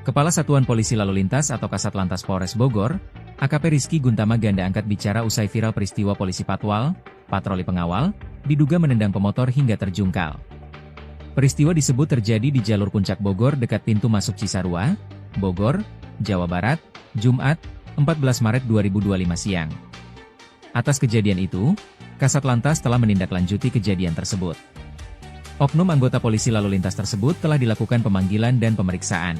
Kepala Satuan Polisi Lalu Lintas atau Kasat Lantas Polres Bogor, AKP Rizky Guntama ganda angkat bicara usai viral peristiwa polisi patwal, patroli pengawal, diduga menendang pemotor hingga terjungkal. Peristiwa disebut terjadi di jalur Puncak Bogor dekat pintu masuk Cisarua, Bogor, Jawa Barat, Jumat, 14 Maret 2025 siang. Atas kejadian itu, Kasat Lantas telah menindaklanjuti kejadian tersebut. Oknum anggota polisi lalu lintas tersebut telah dilakukan pemanggilan dan pemeriksaan.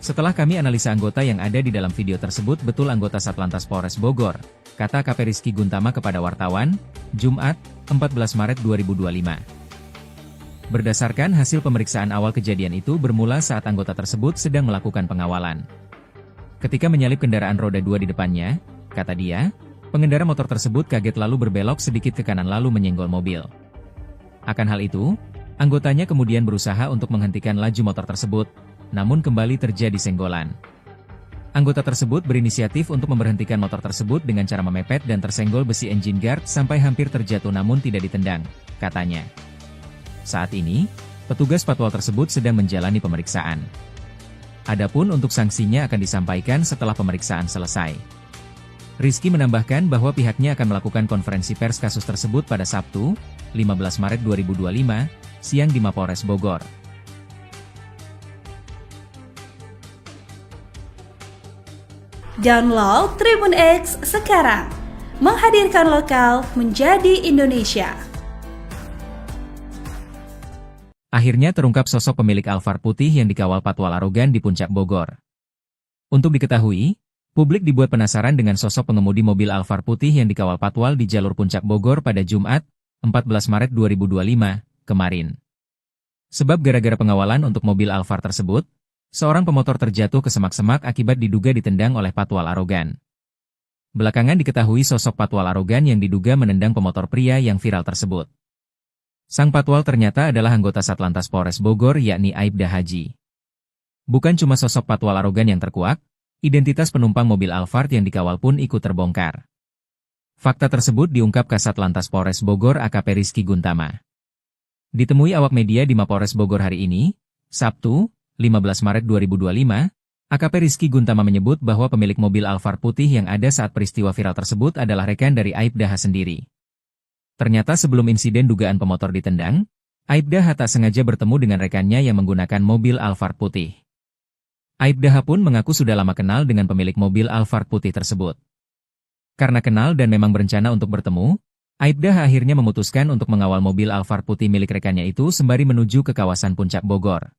Setelah kami analisa anggota yang ada di dalam video tersebut betul anggota Satlantas Polres Bogor, kata AKP Rizky Guntama kepada wartawan, Jumat, 14 Maret 2025. Berdasarkan hasil pemeriksaan awal kejadian itu bermula saat anggota tersebut sedang melakukan pengawalan. Ketika menyalip kendaraan roda 2 di depannya, kata dia, pengendara motor tersebut kaget lalu berbelok sedikit ke kanan lalu menyenggol mobil. Akan hal itu, anggotanya kemudian berusaha untuk menghentikan laju motor tersebut, namun kembali terjadi senggolan. Anggota tersebut berinisiatif untuk memberhentikan motor tersebut dengan cara memepet dan tersenggol besi engine guard sampai hampir terjatuh namun tidak ditendang, katanya. Saat ini, petugas patwal tersebut sedang menjalani pemeriksaan. Adapun untuk sanksinya akan disampaikan setelah pemeriksaan selesai. Rizky menambahkan bahwa pihaknya akan melakukan konferensi pers kasus tersebut pada Sabtu, 15 Maret 2025, siang di Mapolres Bogor. Download Tribun X sekarang, menghadirkan lokal menjadi Indonesia. Akhirnya terungkap sosok pemilik Alphard putih yang dikawal patwal arogan di Puncak Bogor. Untuk diketahui, publik dibuat penasaran dengan sosok pengemudi mobil Alphard putih yang dikawal patwal di jalur Puncak Bogor pada Jumat, 14 Maret 2025, kemarin. Sebab gara-gara pengawalan untuk mobil Alphard tersebut, seorang pemotor terjatuh ke semak-semak akibat diduga ditendang oleh patwal arogan. Belakangan diketahui sosok patwal arogan yang diduga menendang pemotor pria yang viral tersebut. Sang patwal ternyata adalah anggota Satlantas Polres Bogor yakni Aibda Haji. Bukan cuma sosok patwal arogan yang terkuak, identitas penumpang mobil Alphard yang dikawal pun ikut terbongkar. Fakta tersebut diungkap Kasat Lantas Polres Bogor AKP Rizky Guntama. Ditemui awak media di Mapolres Bogor hari ini, Sabtu, 15 Maret 2025, AKP Rizky Guntama menyebut bahwa pemilik mobil Alphard putih yang ada saat peristiwa viral tersebut adalah rekan dari Aibda H sendiri. Ternyata sebelum insiden dugaan pemotor ditendang, Aibda H tak sengaja bertemu dengan rekannya yang menggunakan mobil Alphard putih. Aibda H pun mengaku sudah lama kenal dengan pemilik mobil Alphard putih tersebut. Karena kenal dan memang berencana untuk bertemu, Aibda H akhirnya memutuskan untuk mengawal mobil Alphard putih milik rekannya itu sembari menuju ke kawasan Puncak Bogor.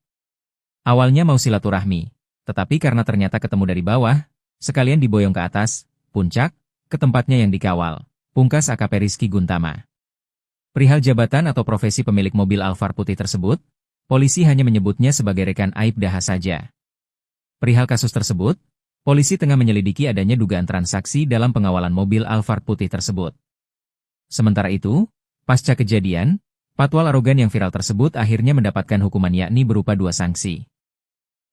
Awalnya mau silaturahmi, tetapi karena ternyata ketemu dari bawah, sekalian diboyong ke atas, puncak, ke tempatnya yang dikawal, pungkas AKP Rizky Guntama. Perihal jabatan atau profesi pemilik mobil Alphard putih tersebut, polisi hanya menyebutnya sebagai rekan Aibda H saja. Perihal kasus tersebut, polisi tengah menyelidiki adanya dugaan transaksi dalam pengawalan mobil Alphard putih tersebut. Sementara itu, pasca kejadian, patwal arogan yang viral tersebut akhirnya mendapatkan hukuman yakni berupa 2 sanksi.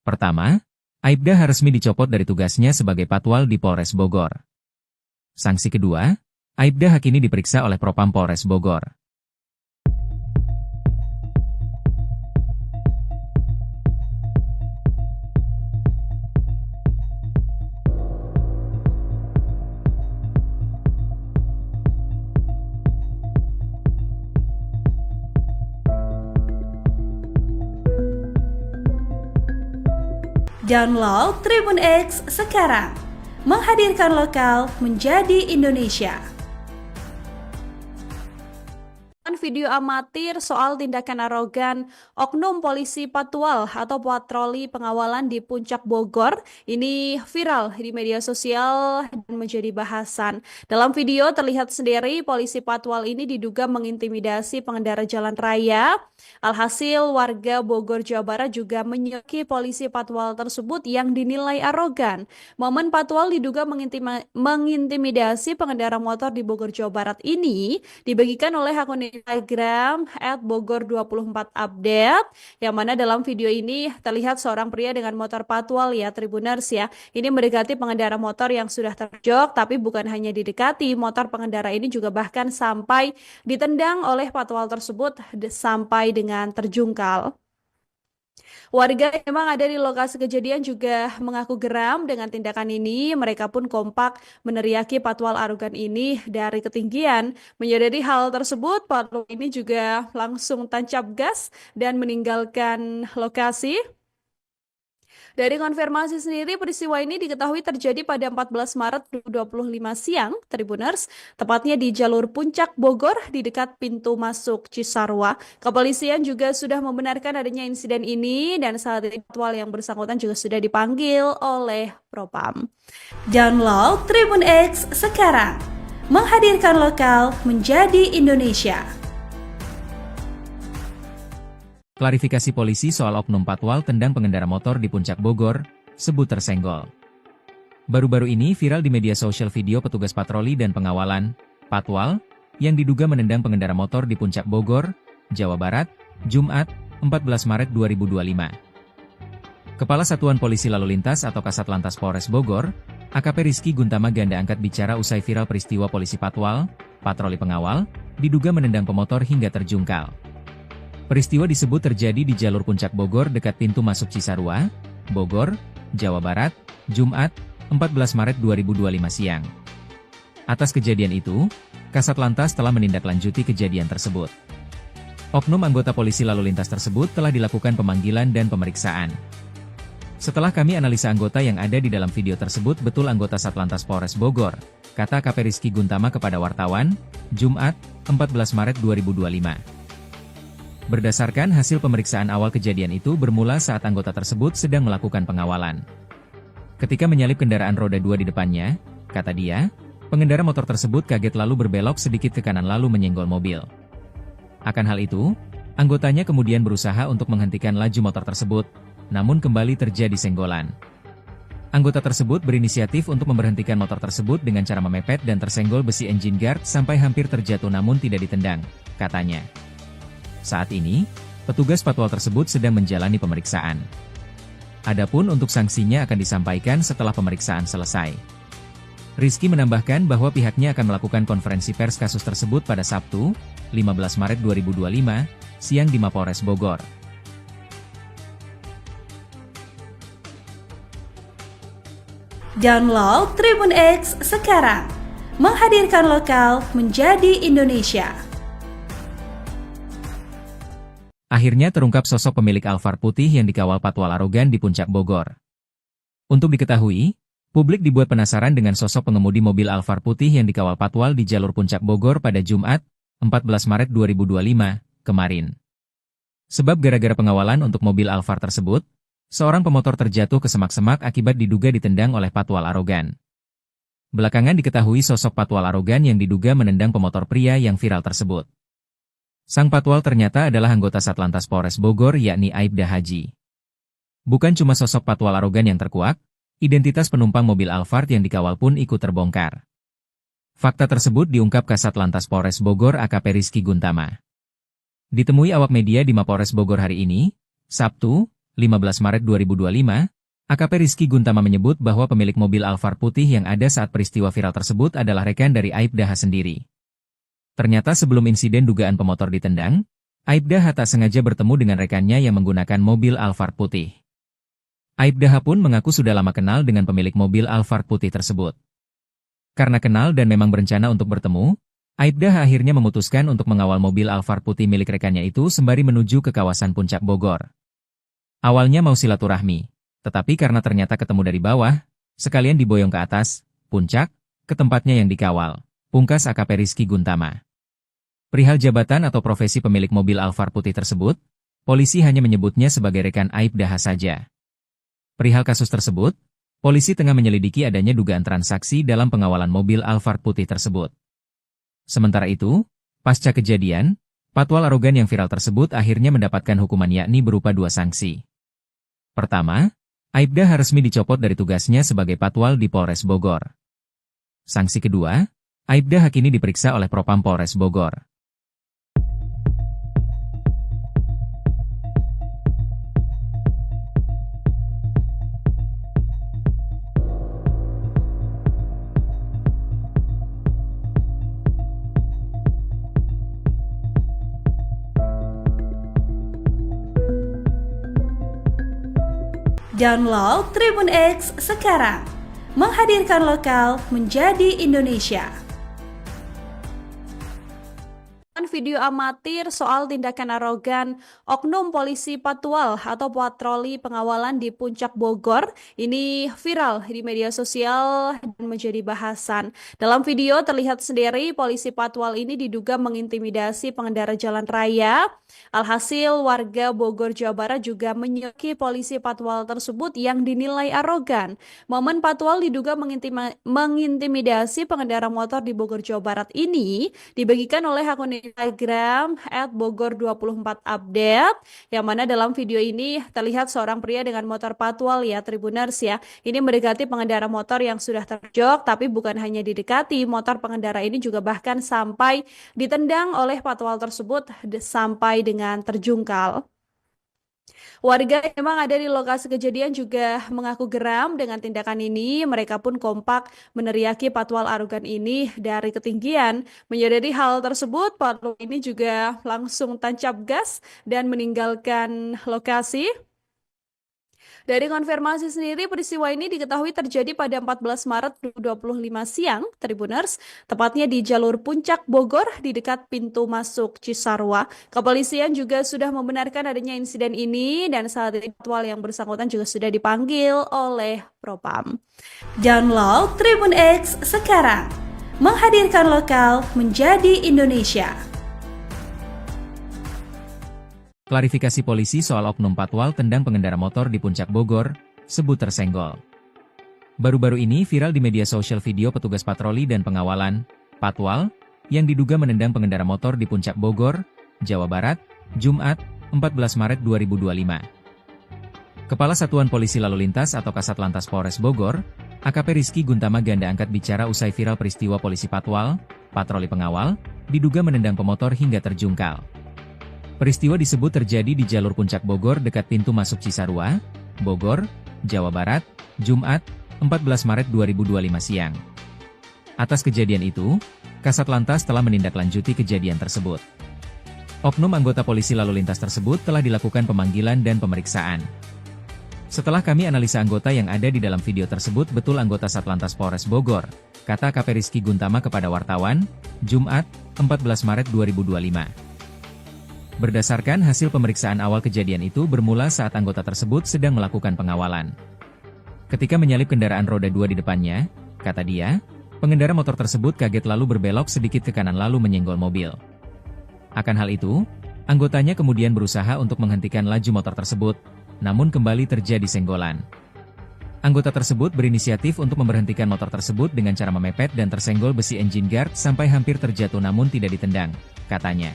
Pertama, Aibda H resmi dicopot dari tugasnya sebagai patwal di Polres Bogor. Sanksi kedua, Aibda H kini diperiksa oleh Propam Polres Bogor. Download Tribun X sekarang, menghadirkan lokal menjadi Indonesia. Video amatir soal tindakan arogan oknum polisi patwal atau patroli pengawalan di Puncak Bogor ini viral di media sosial dan menjadi bahasan. Dalam video terlihat sendiri polisi patwal ini diduga mengintimidasi pengendara jalan raya. Alhasil warga Bogor, Jawa Barat juga menyoki polisi patwal tersebut yang dinilai arogan. Momen patwal diduga mengintimidasi pengendara motor di Bogor, Jawa Barat ini dibagikan oleh akun Instagram @bogor24update, yang mana dalam video ini terlihat seorang pria dengan motor patwal ya Tribuners ya. Ini mendekati pengendara motor yang sudah terjok, tapi bukan hanya didekati, motor pengendara ini juga bahkan sampai ditendang oleh patwal tersebut sampai dengan terjungkal. Warga yang memang ada di lokasi kejadian juga mengaku geram dengan tindakan ini. Mereka pun kompak meneriaki patwal arogan ini dari ketinggian. Menyadari hal tersebut, patwal ini juga langsung tancap gas dan meninggalkan lokasi. Dari konfirmasi sendiri, peristiwa ini diketahui terjadi pada 14 Maret 2025 siang, Tribuners, tepatnya di jalur Puncak Bogor di dekat pintu masuk Cisarua. Kepolisian juga sudah membenarkan adanya insiden ini dan saat ini patwal yang bersangkutan juga sudah dipanggil oleh Propam. Download Tribun X sekarang, menghadirkan lokal menjadi Indonesia. Klarifikasi polisi soal oknum patwal tendang pengendara motor di Puncak Bogor, sebut tersenggol. Baru-baru ini viral di media sosial video petugas patroli dan pengawalan, patwal, yang diduga menendang pengendara motor di Puncak Bogor, Jawa Barat, Jumat, 14 Maret 2025. Kepala Satuan Polisi Lalu Lintas atau Kasat Lantas Polres Bogor, AKP Rizky Guntama Ganda angkat bicara usai viral peristiwa polisi patwal, patroli pengawal, diduga menendang pemotor hingga terjungkal. Peristiwa disebut terjadi di jalur Puncak Bogor dekat pintu masuk Cisarua, Bogor, Jawa Barat, Jumat, 14 Maret 2025 siang. Atas kejadian itu, Kasat Lantas telah menindaklanjuti kejadian tersebut. Oknum anggota polisi lalu lintas tersebut telah dilakukan pemanggilan dan pemeriksaan. Setelah kami analisa anggota yang ada di dalam video tersebut betul anggota Satlantas Polres Bogor, kata AKP Rizky Guntama kepada wartawan, Jumat, 14 Maret 2025. Berdasarkan hasil pemeriksaan awal kejadian itu bermula saat anggota tersebut sedang melakukan pengawalan. Ketika menyalip kendaraan roda 2 di depannya, kata dia, pengendara motor tersebut kaget lalu berbelok sedikit ke kanan lalu menyenggol mobil. Akan hal itu, anggotanya kemudian berusaha untuk menghentikan laju motor tersebut, namun kembali terjadi senggolan. Anggota tersebut berinisiatif untuk memberhentikan motor tersebut dengan cara memepet dan tersenggol besi engine guard sampai hampir terjatuh namun tidak ditendang, katanya. Saat ini, petugas patwal tersebut sedang menjalani pemeriksaan. Adapun untuk sanksinya akan disampaikan setelah pemeriksaan selesai. Rizky menambahkan bahwa pihaknya akan melakukan konferensi pers kasus tersebut pada Sabtu, 15 Maret 2025, siang di Mapolres Bogor. Download Tribun X sekarang, menghadirkan lokal menjadi Indonesia. Akhirnya terungkap sosok pemilik Alphard putih yang dikawal patwal arogan di Puncak Bogor. Untuk diketahui, publik dibuat penasaran dengan sosok pengemudi mobil Alphard putih yang dikawal patwal di jalur Puncak Bogor pada Jumat, 14 Maret 2025, kemarin. Sebab gara-gara pengawalan untuk mobil Alphard tersebut, seorang pemotor terjatuh ke semak-semak akibat diduga ditendang oleh patwal arogan. Belakangan diketahui sosok patwal arogan yang diduga menendang pemotor pria yang viral tersebut. Sang patwal ternyata adalah anggota Satlantas Polres Bogor yakni Aibda Haji. Bukan cuma sosok patwal arogan yang terkuak, identitas penumpang mobil Alphard yang dikawal pun ikut terbongkar. Fakta tersebut diungkap Kasat Lantas Polres Bogor AKP Rizky Guntama. Ditemui awak media di Mapolres Bogor hari ini, Sabtu, 15 Maret 2025, AKP Rizky Guntama menyebut bahwa pemilik mobil Alphard putih yang ada saat peristiwa viral tersebut adalah rekan dari Aibda H sendiri. Ternyata sebelum insiden dugaan pemotor ditendang, Aibda H tak sengaja bertemu dengan rekannya yang menggunakan mobil Alphard putih. Aibda H pun mengaku sudah lama kenal dengan pemilik mobil Alphard putih tersebut. Karena kenal dan memang berencana untuk bertemu, Aibda H akhirnya memutuskan untuk mengawal mobil Alphard putih milik rekannya itu sembari menuju ke kawasan Puncak Bogor. Awalnya mau silaturahmi, tetapi karena ternyata ketemu dari bawah, sekalian diboyong ke atas, puncak, ke tempatnya yang dikawal, pungkas AKP Rizky Guntama. Perihal jabatan atau profesi pemilik mobil Alphard putih tersebut, polisi hanya menyebutnya sebagai rekan Aibda H saja. Perihal kasus tersebut, polisi tengah menyelidiki adanya dugaan transaksi dalam pengawalan mobil Alphard putih tersebut. Sementara itu, pasca kejadian, patwal arogan yang viral tersebut akhirnya mendapatkan hukuman yakni berupa 2 sanksi. Pertama, Aibda H resmi dicopot dari tugasnya sebagai patwal di Polres Bogor. Sanksi kedua, Aibda H kini diperiksa oleh Propam Polres Bogor. Download Tribun X sekarang, menghadirkan lokal menjadi Indonesia. Video amatir soal tindakan arogan oknum polisi patwal atau patroli pengawalan di Puncak Bogor ini viral di media sosial dan menjadi bahasan. Dalam video terlihat sendiri polisi patwal ini diduga mengintimidasi pengendara jalan raya. Alhasil warga Bogor, Jawa Barat juga menyoki polisi patwal tersebut yang dinilai arogan. Momen patwal diduga mengintimidasi pengendara motor di Bogor, Jawa Barat ini dibagikan oleh akun Instagram @bogor24update, yang mana dalam video ini terlihat seorang pria dengan motor patwal ya Tribuners ya. Ini mendekati pengendara motor yang sudah terjok, tapi bukan hanya didekati, motor pengendara ini juga bahkan sampai ditendang oleh patwal tersebut sampai dengan terjungkal. Warga yang memang ada di lokasi kejadian juga mengaku geram dengan tindakan ini. Mereka pun kompak meneriaki patwal arogan ini dari ketinggian. Menyadari hal tersebut, patwal ini juga langsung tancap gas dan meninggalkan lokasi. Dari konfirmasi sendiri, peristiwa ini diketahui terjadi pada 14 Maret 2025 siang, Tribuners, tepatnya di jalur Puncak Bogor di dekat pintu masuk Cisarua. Kepolisian juga sudah membenarkan adanya insiden ini dan saat ini patwal yang bersangkutan juga sudah dipanggil oleh Propam. Download Tribun X sekarang, menghadirkan lokal menjadi Indonesia. Klarifikasi polisi soal oknum patwal tendang pengendara motor di Puncak Bogor, sebut tersenggol. Baru-baru ini viral di media sosial video petugas patroli dan pengawalan, patwal, yang diduga menendang pengendara motor di Puncak Bogor, Jawa Barat, Jumat, 14 Maret 2025. Kepala Satuan Polisi Lalu Lintas atau Kasat Lantas Polres Bogor, AKP Rizky Guntama Ganda angkat bicara usai viral peristiwa polisi patwal, patroli pengawal, diduga menendang pemotor hingga terjungkal. Peristiwa disebut terjadi di jalur Puncak Bogor dekat pintu masuk Cisarua, Bogor, Jawa Barat, Jumat, 14 Maret 2025 siang. Atas kejadian itu, Kasat Lantas telah menindaklanjuti kejadian tersebut. Oknum anggota polisi lalu lintas tersebut telah dilakukan pemanggilan dan pemeriksaan. Setelah kami analisa anggota yang ada di dalam video tersebut betul anggota Satlantas Polres Bogor, kata AKP Rizky Guntama kepada wartawan, Jumat, 14 Maret 2025. Berdasarkan hasil pemeriksaan awal kejadian itu bermula saat anggota tersebut sedang melakukan pengawalan. Ketika menyalip kendaraan roda 2 di depannya, kata dia, pengendara motor tersebut kaget lalu berbelok sedikit ke kanan lalu menyenggol mobil. Akan hal itu, anggotanya kemudian berusaha untuk menghentikan laju motor tersebut, namun kembali terjadi senggolan. Anggota tersebut berinisiatif untuk memberhentikan motor tersebut dengan cara memepet dan tersenggol besi engine guard sampai hampir terjatuh namun tidak ditendang, katanya.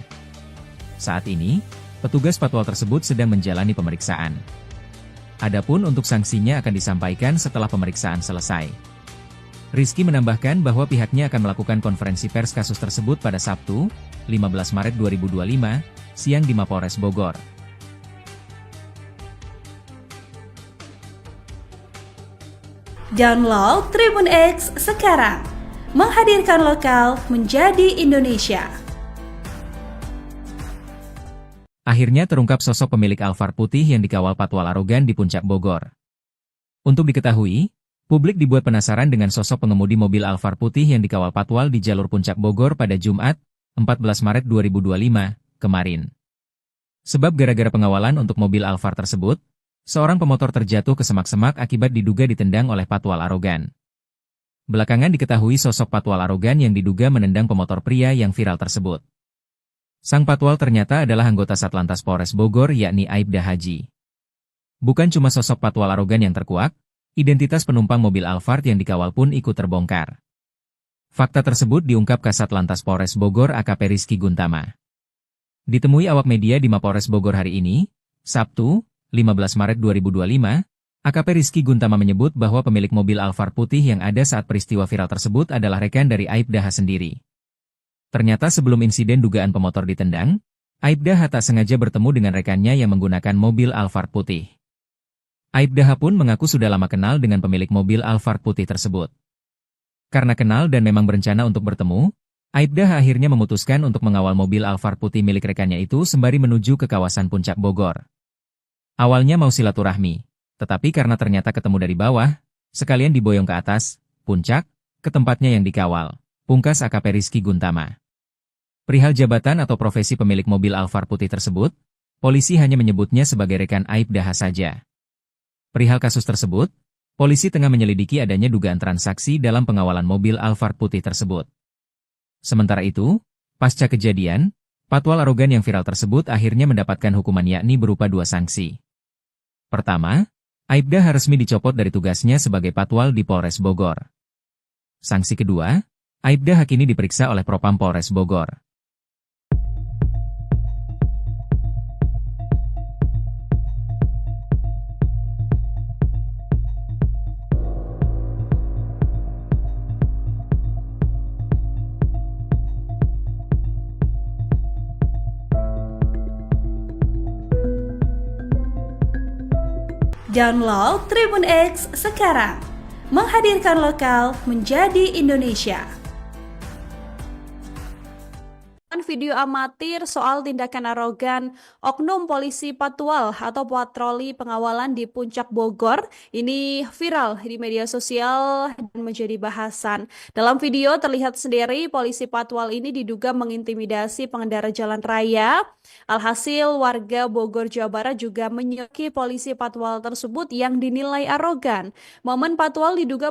Saat ini, petugas patwal tersebut sedang menjalani pemeriksaan. Adapun untuk sanksinya akan disampaikan setelah pemeriksaan selesai. Rizky menambahkan bahwa pihaknya akan melakukan konferensi pers kasus tersebut pada Sabtu, 15 Maret 2025, siang di Mapolres Bogor. Download Tribun X sekarang, menghadirkan lokal menjadi Indonesia. Akhirnya terungkap sosok pemilik Alphard putih yang dikawal patwal arogan di Puncak Bogor. Untuk diketahui, publik dibuat penasaran dengan sosok pengemudi mobil Alphard putih yang dikawal patwal di jalur Puncak Bogor pada Jumat, 14 Maret 2025, kemarin. Sebab gara-gara pengawalan untuk mobil Alphard tersebut, seorang pemotor terjatuh ke semak-semak akibat diduga ditendang oleh patwal arogan. Belakangan diketahui sosok patwal arogan yang diduga menendang pemotor pria yang viral tersebut. Sang patwal ternyata adalah anggota Satlantas Polres Bogor yakni Aibda Haji. Bukan cuma sosok patwal arogan yang terkuak, identitas penumpang mobil Alphard yang dikawal pun ikut terbongkar. Fakta tersebut diungkap Kasat Lantas Polres Bogor AKP Rizky Guntama. Ditemui awak media di Mapolres Bogor hari ini, Sabtu, 15 Maret 2025, AKP Rizky Guntama menyebut bahwa pemilik mobil Alphard putih yang ada saat peristiwa viral tersebut adalah rekan dari Aibda H sendiri. Ternyata sebelum insiden dugaan pemotor ditendang, Aibda H tak sengaja bertemu dengan rekannya yang menggunakan mobil Alphard putih. Aibda H pun mengaku sudah lama kenal dengan pemilik mobil Alphard putih tersebut. Karena kenal dan memang berencana untuk bertemu, Aibda H akhirnya memutuskan untuk mengawal mobil Alphard putih milik rekannya itu sembari menuju ke kawasan Puncak Bogor. Awalnya mau silaturahmi, tetapi karena ternyata ketemu dari bawah, sekalian diboyong ke atas, puncak, ke tempatnya yang dikawal, pungkas AKP Rizky Guntama. Perihal jabatan atau profesi pemilik mobil Alphard putih tersebut, polisi hanya menyebutnya sebagai rekan Aibda H saja. Perihal kasus tersebut, polisi tengah menyelidiki adanya dugaan transaksi dalam pengawalan mobil Alphard putih tersebut. Sementara itu, pasca kejadian, patwal arogan yang viral tersebut akhirnya mendapatkan hukuman yakni berupa 2 sanksi. Pertama, Aibda H resmi dicopot dari tugasnya sebagai patwal di Polres Bogor. Sanksi kedua, Aibda H kini diperiksa oleh Propam Polres Bogor. Download Tribun X sekarang, menghadirkan lokal menjadi Indonesia. Video amatir soal tindakan arogan oknum polisi Patwal atau patroli pengawalan di Puncak Bogor ini viral di media sosial dan menjadi bahasan. Dalam video terlihat sendiri polisi Patwal ini diduga mengintimidasi pengendara jalan raya. Alhasil warga Bogor, Jawa Barat juga menyoki polisi Patwal tersebut yang dinilai arogan. Momen Patwal diduga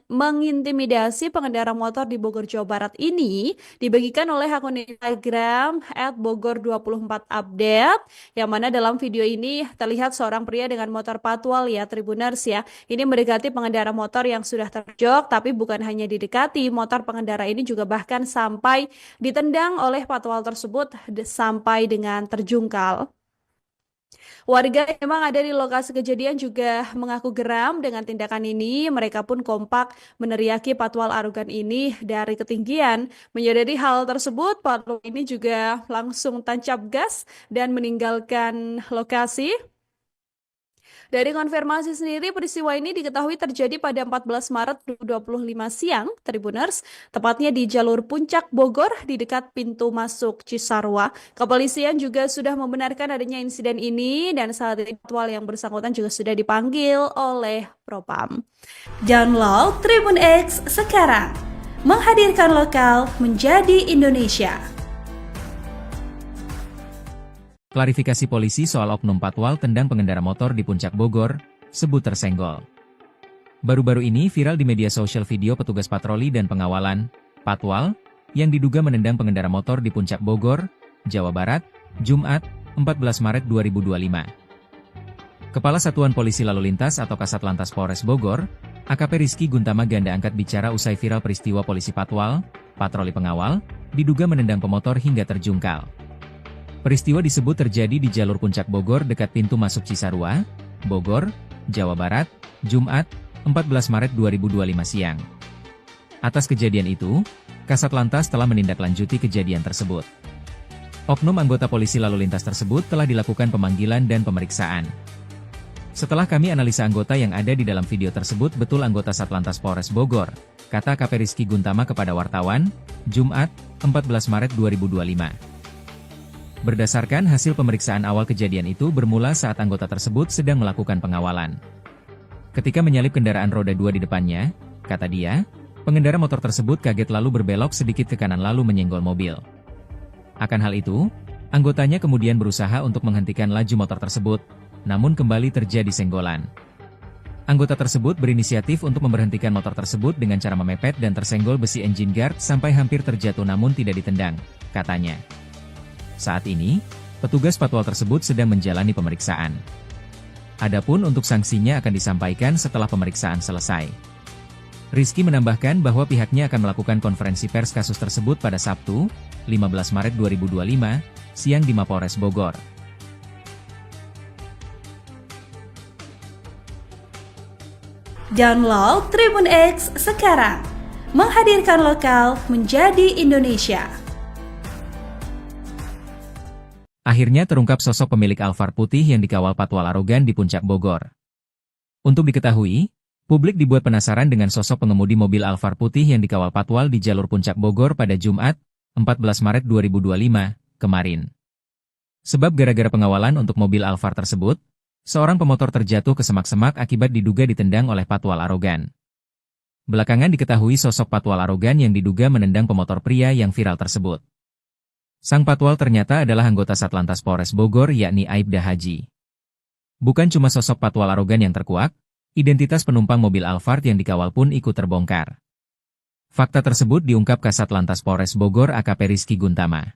mengintimidasi pengendara motor di Bogor, Jawa Barat ini dibagikan oleh akun Instagram @bogor24update, yang mana dalam video ini terlihat seorang pria dengan motor Patwal ya Tribuners ya. Ini mendekati pengendara motor yang sudah terjok, tapi bukan hanya didekati, motor pengendara ini juga bahkan sampai ditendang oleh Patwal tersebut sampai dengan terjungkal. Warga yang memang ada di lokasi kejadian juga mengaku geram dengan tindakan ini. Mereka pun kompak meneriaki Patwal arogan ini dari ketinggian. Menyadari hal tersebut, Patwal ini juga langsung tancap gas dan meninggalkan lokasi. Dari konfirmasi sendiri, peristiwa ini diketahui terjadi pada 14 Maret 2025 siang, Tribuners, tepatnya di jalur Puncak Bogor di dekat pintu masuk Cisarua. Kepolisian juga sudah membenarkan adanya insiden ini dan saat ini Patwal yang bersangkutan juga sudah dipanggil oleh Propam. Download Tribun X sekarang, menghadirkan lokal menjadi Indonesia. Klarifikasi polisi soal oknum Patwal tendang pengendara motor di Puncak Bogor, sebut tersenggol. Baru-baru ini viral di media sosial video petugas patroli dan pengawalan, Patwal, yang diduga menendang pengendara motor di Puncak Bogor, Jawa Barat, Jumat, 14 Maret 2025. Kepala Satuan Polisi Lalu Lintas atau Kasat Lantas Polres Bogor, AKP Rizky Guntama Ganda angkat bicara usai viral peristiwa polisi Patwal, patroli pengawal, diduga menendang pemotor hingga terjungkal. Peristiwa disebut terjadi di jalur Puncak Bogor dekat pintu masuk Cisarua, Bogor, Jawa Barat, Jumat, 14 Maret 2025 siang. Atas kejadian itu, Kasat Lantas telah menindaklanjuti kejadian tersebut. Oknum anggota polisi lalu lintas tersebut telah dilakukan pemanggilan dan pemeriksaan. Setelah kami analisa anggota yang ada di dalam video tersebut betul anggota Satlantas Polres Bogor, kata AKP Rizky Guntama kepada wartawan, Jumat, 14 Maret 2025. Berdasarkan hasil pemeriksaan awal kejadian itu bermula saat anggota tersebut sedang melakukan pengawalan. Ketika menyalip kendaraan roda 2 di depannya, kata dia, pengendara motor tersebut kaget lalu berbelok sedikit ke kanan lalu menyenggol mobil. Akan hal itu, anggotanya kemudian berusaha untuk menghentikan laju motor tersebut, namun kembali terjadi senggolan. Anggota tersebut berinisiatif untuk memberhentikan motor tersebut dengan cara memepet dan tersenggol besi engine guard sampai hampir terjatuh namun tidak ditendang, katanya. Saat ini, petugas Patwal tersebut sedang menjalani pemeriksaan. Adapun untuk sanksinya akan disampaikan setelah pemeriksaan selesai. Rizky menambahkan bahwa pihaknya akan melakukan konferensi pers kasus tersebut pada Sabtu, 15 Maret 2025, siang di Mapolres Bogor. Download Tribun X sekarang, menghadirkan lokal menjadi Indonesia. Akhirnya terungkap sosok pemilik Alphard putih yang dikawal Patwal arogan di Puncak Bogor. Untuk diketahui, publik dibuat penasaran dengan sosok pengemudi mobil Alphard putih yang dikawal Patwal di jalur Puncak Bogor pada Jumat, 14 Maret 2025, kemarin. Sebab gara-gara pengawalan untuk mobil Alphard tersebut, seorang pemotor terjatuh ke semak-semak akibat diduga ditendang oleh Patwal arogan. Belakangan diketahui sosok Patwal arogan yang diduga menendang pemotor pria yang viral tersebut. Sang Patwal ternyata adalah anggota Satlantas Polres Bogor yakni Aibda Haji. Bukan cuma sosok Patwal arogan yang terkuak, identitas penumpang mobil Alphard yang dikawal pun ikut terbongkar. Fakta tersebut diungkap Kasat Lantas Polres Bogor AKP Rizky Guntama.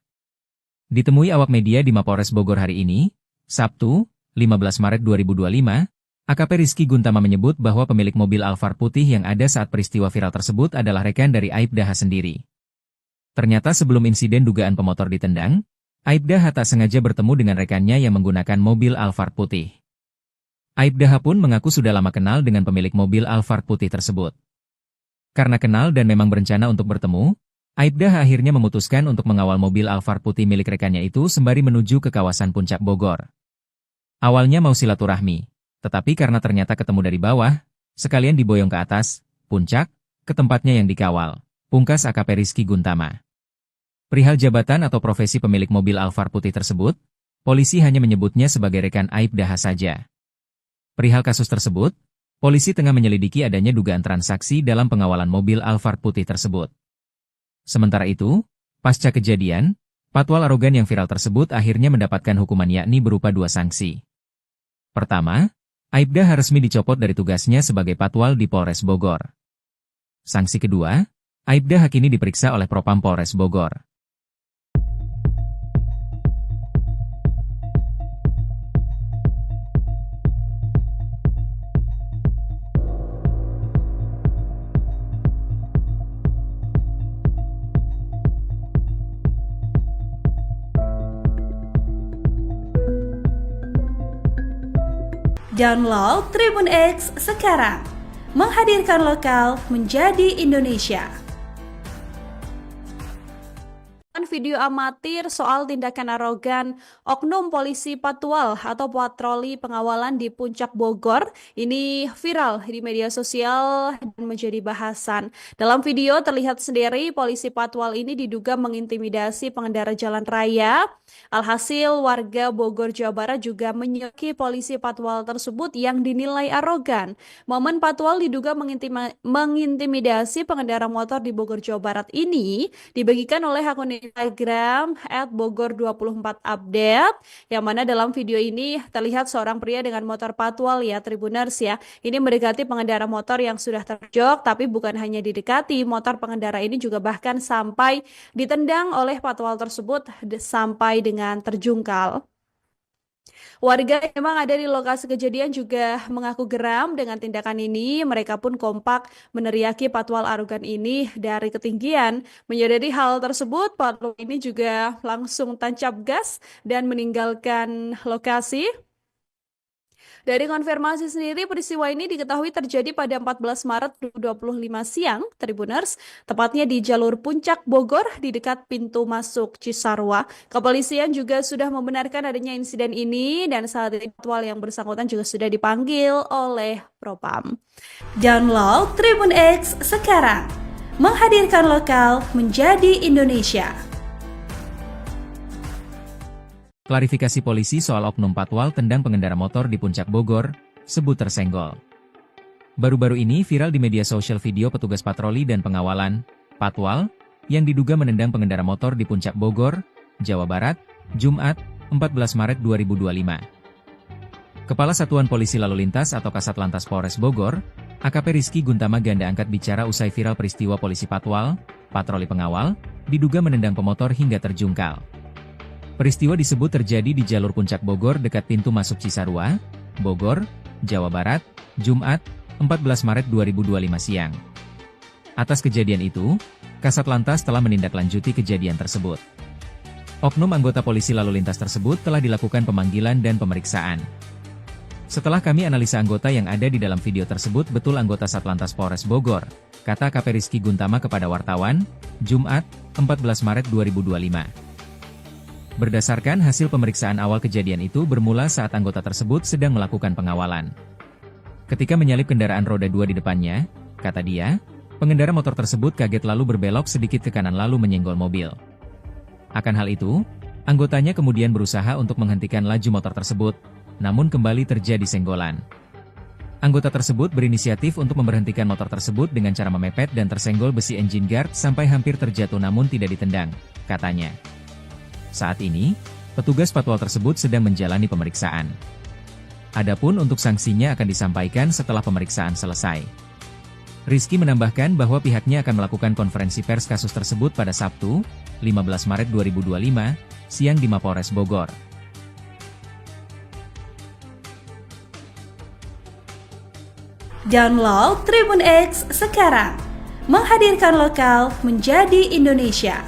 Ditemui awak media di Mapolres Bogor hari ini, Sabtu, 15 Maret 2025, AKP Rizky Guntama menyebut bahwa pemilik mobil Alphard putih yang ada saat peristiwa viral tersebut adalah rekan dari Aibda H sendiri. Ternyata sebelum insiden dugaan pemotor ditendang, Aibda H tak sengaja bertemu dengan rekannya yang menggunakan mobil Alphard putih. Aibda H pun mengaku sudah lama kenal dengan pemilik mobil Alphard putih tersebut. Karena kenal dan memang berencana untuk bertemu, Aibda H akhirnya memutuskan untuk mengawal mobil Alphard putih milik rekannya itu sembari menuju ke kawasan Puncak Bogor. Awalnya mau silaturahmi, Tetapi karena ternyata ketemu dari bawah, sekalian diboyong ke atas, puncak, ke tempatnya yang dikawal. Pungkas AKP Rizky Guntama. Perihal jabatan atau profesi pemilik mobil Alphard putih tersebut, polisi hanya menyebutnya sebagai rekan Aibda H saja. Perihal kasus tersebut, polisi tengah menyelidiki adanya dugaan transaksi dalam pengawalan mobil Alphard putih tersebut. Sementara itu, pasca kejadian, patwal arogan yang viral tersebut akhirnya mendapatkan hukuman yakni berupa 2 sanksi. Pertama, Aibda H resmi dicopot dari tugasnya sebagai patwal di Polres Bogor. Sanksi kedua, Aibda H kini diperiksa oleh Propam Polres Bogor. Download Tribun X sekarang, menghadirkan lokal menjadi Indonesia. Video amatir soal tindakan arogan oknum polisi patwal atau patroli pengawalan di Puncak Bogor ini viral di media sosial dan menjadi bahasan. Dalam video terlihat sendiri polisi patwal ini diduga mengintimidasi pengendara jalan raya. Alhasil warga Bogor, Jawa Barat juga menyoki polisi patwal tersebut yang dinilai arogan. Momen patwal diduga mengintimidasi pengendara motor di Bogor, Jawa Barat ini dibagikan oleh akun Instagram @bogor24update, yang mana dalam video ini terlihat seorang pria dengan motor patwal ya Tribuners ya. Ini mendekati pengendara motor yang sudah terjok, tapi bukan hanya didekati, motor pengendara ini juga bahkan sampai ditendang oleh patwal tersebut sampai dengan terjungkal. Warga yang memang ada di lokasi kejadian juga mengaku geram dengan tindakan ini. Mereka pun kompak meneriaki patwal arogan ini dari ketinggian. Menyadari hal tersebut, patwal ini juga langsung tancap gas dan meninggalkan lokasi. Dari konfirmasi sendiri, peristiwa ini diketahui terjadi pada 14 Maret 2025 siang, Tribuners, tepatnya di jalur Puncak Bogor di dekat pintu masuk Cisarua. Kepolisian juga sudah membenarkan adanya insiden ini dan saat ini patwal yang bersangkutan juga sudah dipanggil oleh Propam. Download Tribun X sekarang, menghadirkan lokal menjadi Indonesia. Klarifikasi polisi soal oknum patwal tendang pengendara motor di Puncak Bogor, sebut tersenggol. Baru-baru ini viral di media sosial video petugas patroli dan pengawalan, patwal, yang diduga menendang pengendara motor di Puncak Bogor, Jawa Barat, Jumat, 14 Maret 2025. Kepala Satuan Polisi Lalu Lintas atau Kasat Lantas Polres Bogor, AKP Rizky Guntama ganda angkat bicara usai viral peristiwa polisi patwal, patroli pengawal, diduga menendang pemotor hingga terjungkal. Peristiwa disebut terjadi di jalur Puncak Bogor dekat pintu masuk Cisarua, Bogor, Jawa Barat, Jumat, 14 Maret 2025 siang. Atas kejadian itu, Kasat Lantas telah menindaklanjuti kejadian tersebut. Oknum anggota polisi lalu lintas tersebut telah dilakukan pemanggilan dan pemeriksaan. Setelah kami analisa anggota yang ada di dalam video tersebut betul anggota Satlantas Polres Bogor, kata AKP Rizky Guntama kepada wartawan, Jumat, 14 Maret 2025. Berdasarkan hasil pemeriksaan awal kejadian itu bermula saat anggota tersebut sedang melakukan pengawalan. Ketika menyalip kendaraan roda 2 di depannya, kata dia, pengendara motor tersebut kaget lalu berbelok sedikit ke kanan lalu menyenggol mobil. Akan hal itu, anggotanya kemudian berusaha untuk menghentikan laju motor tersebut, namun kembali terjadi senggolan. Anggota tersebut berinisiatif untuk memberhentikan motor tersebut dengan cara memepet dan tersenggol besi engine guard sampai hampir terjatuh namun tidak ditendang, katanya. Saat ini, petugas patwal tersebut sedang menjalani pemeriksaan. Adapun untuk sanksinya akan disampaikan setelah pemeriksaan selesai. Rizky menambahkan bahwa pihaknya akan melakukan konferensi pers kasus tersebut pada Sabtu, 15 Maret 2025, siang di Mapolres Bogor. Download Tribun X sekarang, menghadirkan lokal menjadi Indonesia.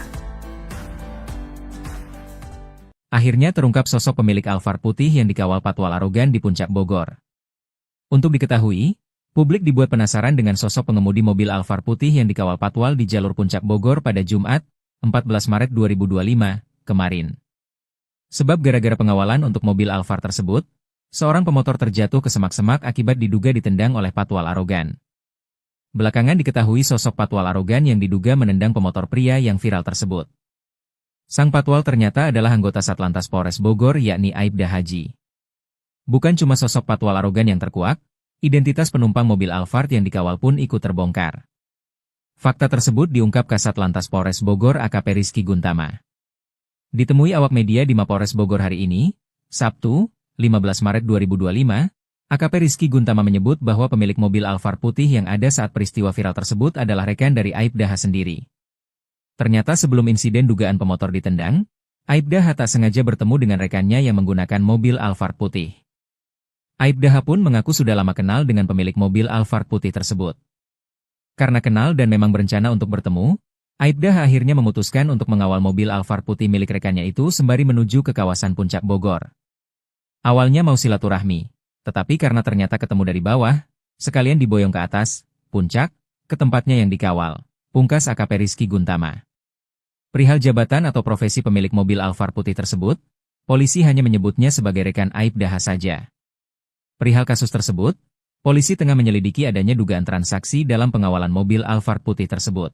Akhirnya terungkap sosok pemilik Alphard putih yang dikawal patwal arogan di Puncak Bogor. Untuk diketahui, publik dibuat penasaran dengan sosok pengemudi mobil Alphard putih yang dikawal patwal di jalur Puncak Bogor pada Jumat, 14 Maret 2025, kemarin. Sebab gara-gara pengawalan untuk mobil Alphard tersebut, Seorang pemotor terjatuh ke semak-semak akibat diduga ditendang oleh patwal arogan. Belakangan diketahui sosok patwal arogan yang diduga menendang pemotor pria yang viral tersebut. Sang patwal ternyata adalah anggota Satlantas Polres Bogor yakni Aibda Haji. Bukan cuma sosok patwal arogan yang terkuak, identitas penumpang mobil Alphard yang dikawal pun ikut terbongkar. Fakta tersebut diungkap Kasat Lantas Polres Bogor AKP Rizky Guntama. Ditemui awak media di Mapolres Bogor hari ini, Sabtu, 15 Maret 2025, AKP Rizky Guntama menyebut bahwa pemilik mobil Alphard putih yang ada saat peristiwa viral tersebut adalah rekan dari Aibda H sendiri. Ternyata sebelum insiden dugaan pemotor ditendang, Aibda H tak sengaja bertemu dengan rekannya yang menggunakan mobil Alphard putih. Aibda H pun mengaku sudah lama kenal dengan pemilik mobil Alphard putih tersebut. Karena kenal dan memang berencana untuk bertemu, Aibda H akhirnya memutuskan untuk mengawal mobil Alphard putih milik rekannya itu sembari menuju ke kawasan Puncak Bogor. Awalnya mau silaturahmi, tetapi karena ternyata ketemu dari bawah, sekalian diboyong ke atas, puncak, ke tempatnya yang dikawal, pungkas AKP Rizky Guntama. Perihal jabatan atau profesi pemilik mobil Alphard putih tersebut, polisi hanya menyebutnya sebagai rekan Aibda H saja. Perihal kasus tersebut, polisi tengah menyelidiki adanya dugaan transaksi dalam pengawalan mobil Alphard putih tersebut.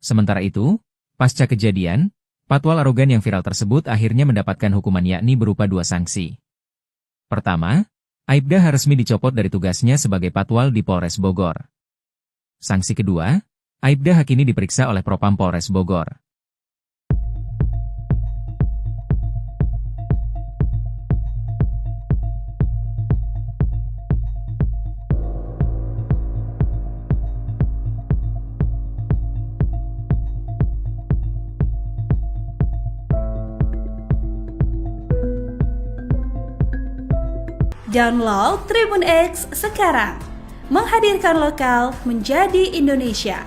Sementara itu, pasca kejadian, patwal arogan yang viral tersebut akhirnya mendapatkan hukuman yakni berupa 2 sanksi. Pertama, Aibda H resmi dicopot dari tugasnya sebagai patwal di Polres Bogor. Sanksi kedua, Aibda H kini diperiksa oleh Propam Polres Bogor. Download Tribun X sekarang, menghadirkan lokal menjadi Indonesia.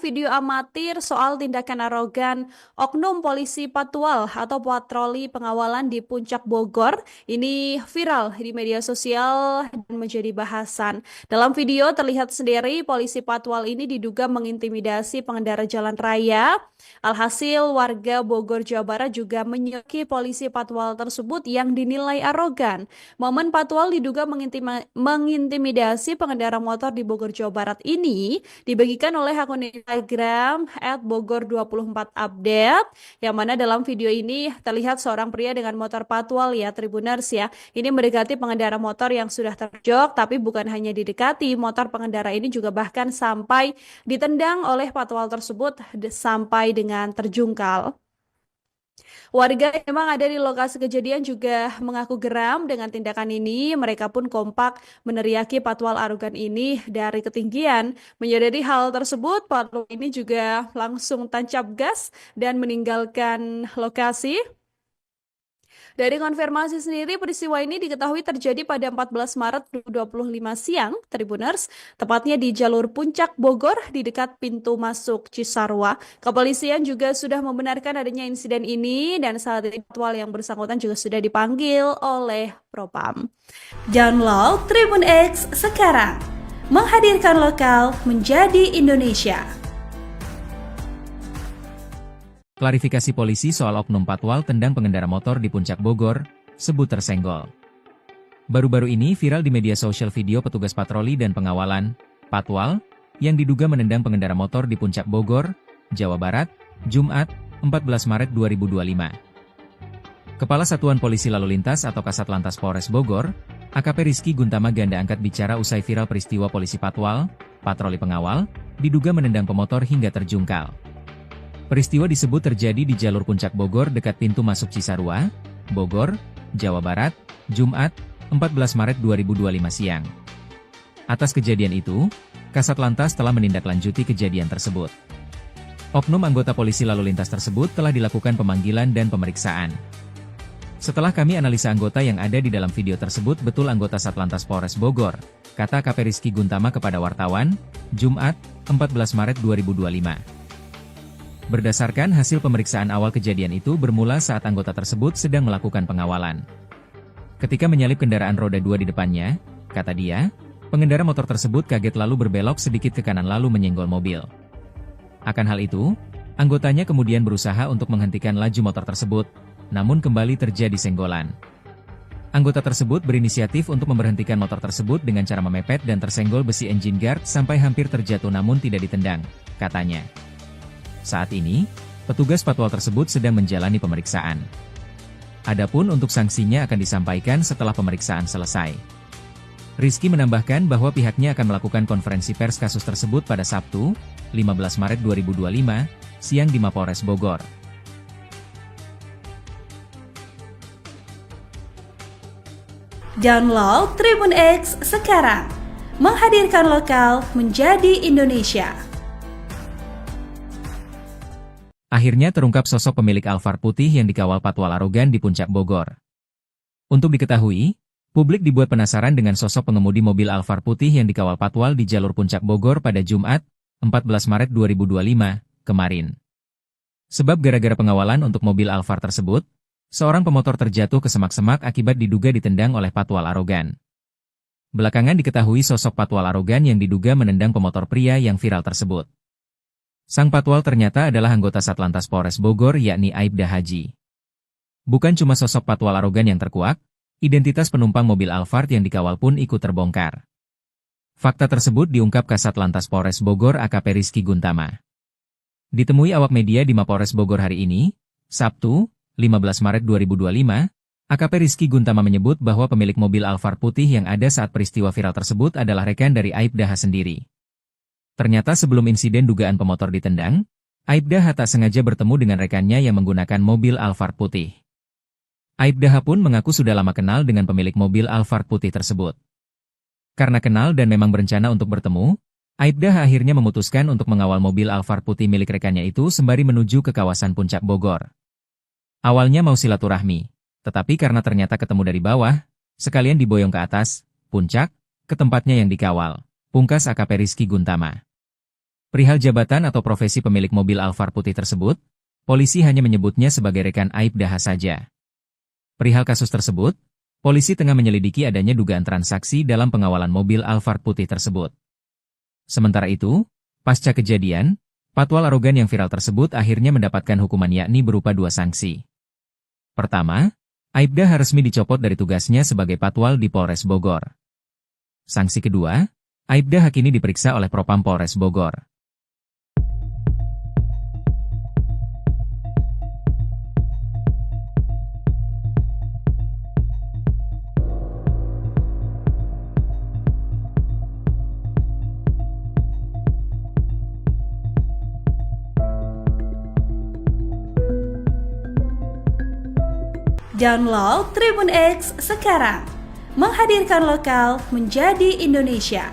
Video amatir soal tindakan arogan oknum polisi patwal atau patroli pengawalan di Puncak Bogor ini viral di media sosial dan menjadi bahasan. Dalam video terlihat sendiri polisi patwal ini diduga mengintimidasi pengendara jalan raya. Alhasil warga Bogor, Jawa Barat juga menyoki polisi patwal tersebut yang dinilai arogan. Momen patwal diduga mengintimidasi pengendara motor di Bogor, Jawa Barat ini dibagikan oleh akun Instagram @bogor24update, yang mana dalam video ini terlihat seorang pria dengan motor patwal ya Tribuners ya. Ini mendekati pengendara motor yang sudah terjok, tapi bukan hanya didekati, motor pengendara ini juga bahkan sampai ditendang oleh patwal tersebut sampai dengan terjungkal. Warga yang memang ada di lokasi kejadian juga mengaku geram dengan tindakan ini. Mereka pun kompak meneriaki patwal arogan ini dari ketinggian. Menyadari hal tersebut, patwal ini juga langsung tancap gas dan meninggalkan lokasi. Dari konfirmasi sendiri, peristiwa ini diketahui terjadi pada 14 Maret 2025 siang, Tribuners, tepatnya di jalur Puncak Bogor di dekat pintu masuk Cisarua. Kepolisian juga sudah membenarkan adanya insiden ini dan saat ini patwal yang bersangkutan juga sudah dipanggil oleh Propam. Download Tribun X sekarang, menghadirkan lokal menjadi Indonesia. Klarifikasi polisi soal oknum patwal tendang pengendara motor di Puncak Bogor, sebut tersenggol. Baru-baru ini viral di media sosial video petugas patroli dan pengawalan, patwal, yang diduga menendang pengendara motor di Puncak Bogor, Jawa Barat, Jumat, 14 Maret 2025. Kepala Satuan Polisi Lalu Lintas atau Kasat Lantas Polres Bogor, AKP Rizky Guntama ganda angkat bicara usai viral peristiwa polisi patwal, patroli pengawal, diduga menendang pemotor hingga terjungkal. Peristiwa disebut terjadi di jalur Puncak Bogor dekat pintu masuk Cisarua, Bogor, Jawa Barat, Jumat, 14 Maret 2025 siang. Atas kejadian itu, Kasat Lantas telah menindaklanjuti kejadian tersebut. Oknum anggota polisi lalu lintas tersebut telah dilakukan pemanggilan dan pemeriksaan. Setelah kami analisa anggota yang ada di dalam video tersebut betul anggota Satlantas Polres Bogor, kata AKP Rizky Guntama kepada wartawan, Jumat, 14 Maret 2025. Berdasarkan hasil pemeriksaan awal kejadian itu bermula saat anggota tersebut sedang melakukan pengawalan. Ketika menyalip kendaraan roda 2 di depannya, kata dia, pengendara motor tersebut kaget lalu berbelok sedikit ke kanan lalu menyenggol mobil. Akan hal itu, anggotanya kemudian berusaha untuk menghentikan laju motor tersebut, namun kembali terjadi senggolan. Anggota tersebut berinisiatif untuk memberhentikan motor tersebut dengan cara memepet dan tersenggol besi engine guard sampai hampir terjatuh namun tidak ditendang, katanya. Saat ini, petugas patwal tersebut sedang menjalani pemeriksaan. Adapun untuk sanksinya akan disampaikan setelah pemeriksaan selesai. Rizky menambahkan bahwa pihaknya akan melakukan konferensi pers kasus tersebut pada Sabtu, 15 Maret 2025, siang di Mapolres Bogor. Download Tribun X sekarang, menghadirkan lokal menjadi Indonesia. Akhirnya terungkap sosok pemilik Alphard putih yang dikawal patwal arogan di Puncak Bogor. Untuk diketahui, publik dibuat penasaran dengan sosok pengemudi mobil Alphard putih yang dikawal patwal di jalur Puncak Bogor pada Jumat, 14 Maret 2025, kemarin. Sebab gara-gara pengawalan untuk mobil Alphard tersebut, seorang pemotor terjatuh ke semak-semak akibat diduga ditendang oleh patwal arogan. Belakangan diketahui sosok patwal arogan yang diduga menendang pemotor pria yang viral tersebut. Sang patwal ternyata adalah anggota Satlantas Polres Bogor yakni Aibda Haji. Bukan cuma sosok patwal arogan yang terkuak, identitas penumpang mobil Alphard yang dikawal pun ikut terbongkar. Fakta tersebut diungkap Kasat Lantas Polres Bogor AKP Rizky Guntama. Ditemui awak media di Mapolres Bogor hari ini, Sabtu, 15 Maret 2025, AKP Rizky Guntama menyebut bahwa pemilik mobil Alphard putih yang ada saat peristiwa viral tersebut adalah rekan dari Aibda H sendiri. Ternyata sebelum insiden dugaan pemotor ditendang, Aibda H tak sengaja bertemu dengan rekannya yang menggunakan mobil Alphard putih. Aibda H pun mengaku sudah lama kenal dengan pemilik mobil Alphard putih tersebut. Karena kenal dan memang berencana untuk bertemu, Aibda H akhirnya memutuskan untuk mengawal mobil Alphard putih milik rekannya itu sembari menuju ke kawasan Puncak Bogor. Awalnya mau silaturahmi, tetapi karena ternyata ketemu dari bawah, sekalian diboyong ke atas, puncak, ke tempatnya yang dikawal, pungkas AKP Rizky Guntama. Perihal jabatan atau profesi pemilik mobil Alphard putih tersebut, polisi hanya menyebutnya sebagai rekan Aibda H saja. Perihal kasus tersebut, polisi tengah menyelidiki adanya dugaan transaksi dalam pengawalan mobil Alphard putih tersebut. Sementara itu, pasca kejadian, patwal arogan yang viral tersebut akhirnya mendapatkan hukuman yakni berupa 2 sanksi. Pertama, Aibda H resmi dicopot dari tugasnya sebagai patwal di Polres Bogor. Sanksi kedua, Aibda H kini diperiksa oleh Propam Polres Bogor. Download Tribun X sekarang, menghadirkan lokal menjadi Indonesia.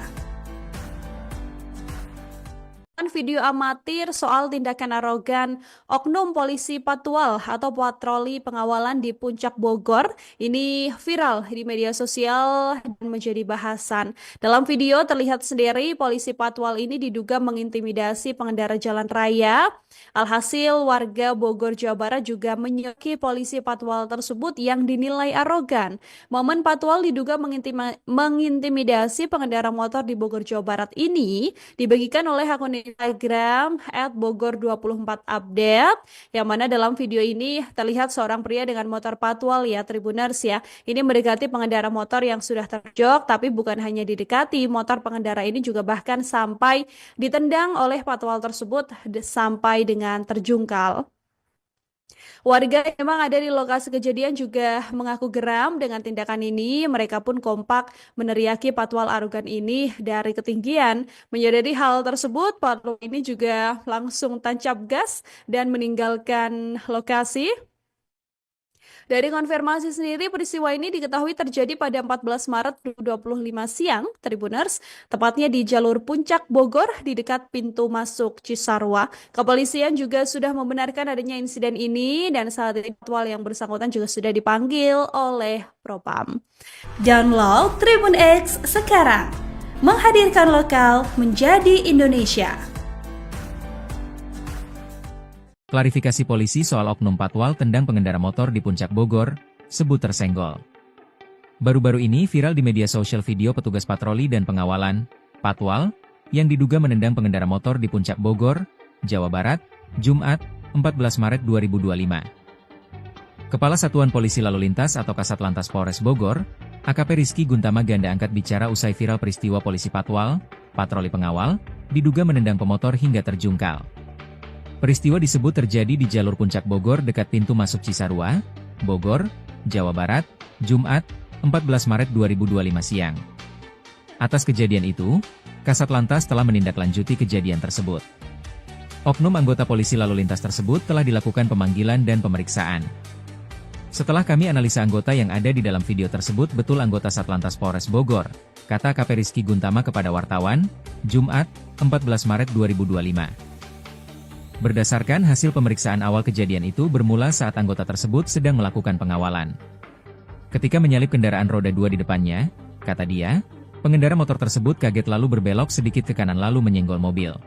Video amatir soal tindakan arogan oknum polisi patwal atau patroli pengawalan di Puncak Bogor ini viral di media sosial dan menjadi bahasan. Dalam video terlihat sendiri polisi patwal ini diduga mengintimidasi pengendara jalan raya. Alhasil warga Bogor, Jawa Barat juga menyoki polisi patwal tersebut yang dinilai arogan. Momen patwal diduga mengintimidasi pengendara motor di Bogor, Jawa Barat ini dibagikan oleh akun Instagram @bogor24update, yang mana dalam video ini terlihat seorang pria dengan motor patwal ya Tribuners ya. Ini mendekati pengendara motor yang sudah terjok, tapi bukan hanya didekati, motor pengendara ini juga bahkan sampai ditendang oleh patwal tersebut sampai dengan terjungkal. Warga yang memang ada di lokasi kejadian juga mengaku geram dengan tindakan ini. Mereka pun kompak meneriaki patwal arogan ini dari ketinggian. Menyadari hal tersebut, patwal ini juga langsung tancap gas dan meninggalkan lokasi. Dari konfirmasi sendiri, peristiwa ini diketahui terjadi pada 14 Maret 2025 siang, Tribuners, tepatnya di jalur Puncak Bogor di dekat pintu masuk Cisarua. Kepolisian juga sudah membenarkan adanya insiden ini dan saat ini patwal yang bersangkutan juga sudah dipanggil oleh Propam. Download Tribun X sekarang, menghadirkan lokal menjadi Indonesia. Klarifikasi polisi soal oknum patwal tendang pengendara motor di Puncak Bogor, sebut tersenggol. Baru-baru ini viral di media sosial video petugas patroli dan pengawalan, patwal, yang diduga menendang pengendara motor di Puncak Bogor, Jawa Barat, Jumat, 14 Maret 2025. Kepala Satuan Polisi Lalu Lintas atau Kasat Lantas Polres Bogor, AKP Rizky Guntama ganda angkat bicara usai viral peristiwa polisi patwal, patroli pengawal, diduga menendang pemotor hingga terjungkal. Peristiwa disebut terjadi di jalur Puncak Bogor dekat pintu masuk Cisarua, Bogor, Jawa Barat, Jumat, 14 Maret 2025 siang. Atas kejadian itu, Kasat Lantas telah menindaklanjuti kejadian tersebut. Oknum anggota polisi lalu lintas tersebut telah dilakukan pemanggilan dan pemeriksaan. Setelah kami analisa anggota yang ada di dalam video tersebut betul anggota Satlantas Polres Bogor, kata AKP Rizky Guntama kepada wartawan, Jumat, 14 Maret 2025. Berdasarkan hasil pemeriksaan awal kejadian itu bermula saat anggota tersebut sedang melakukan pengawalan. Ketika menyalip kendaraan roda 2 di depannya, kata dia, pengendara motor tersebut kaget lalu berbelok sedikit ke kanan lalu menyenggol mobil.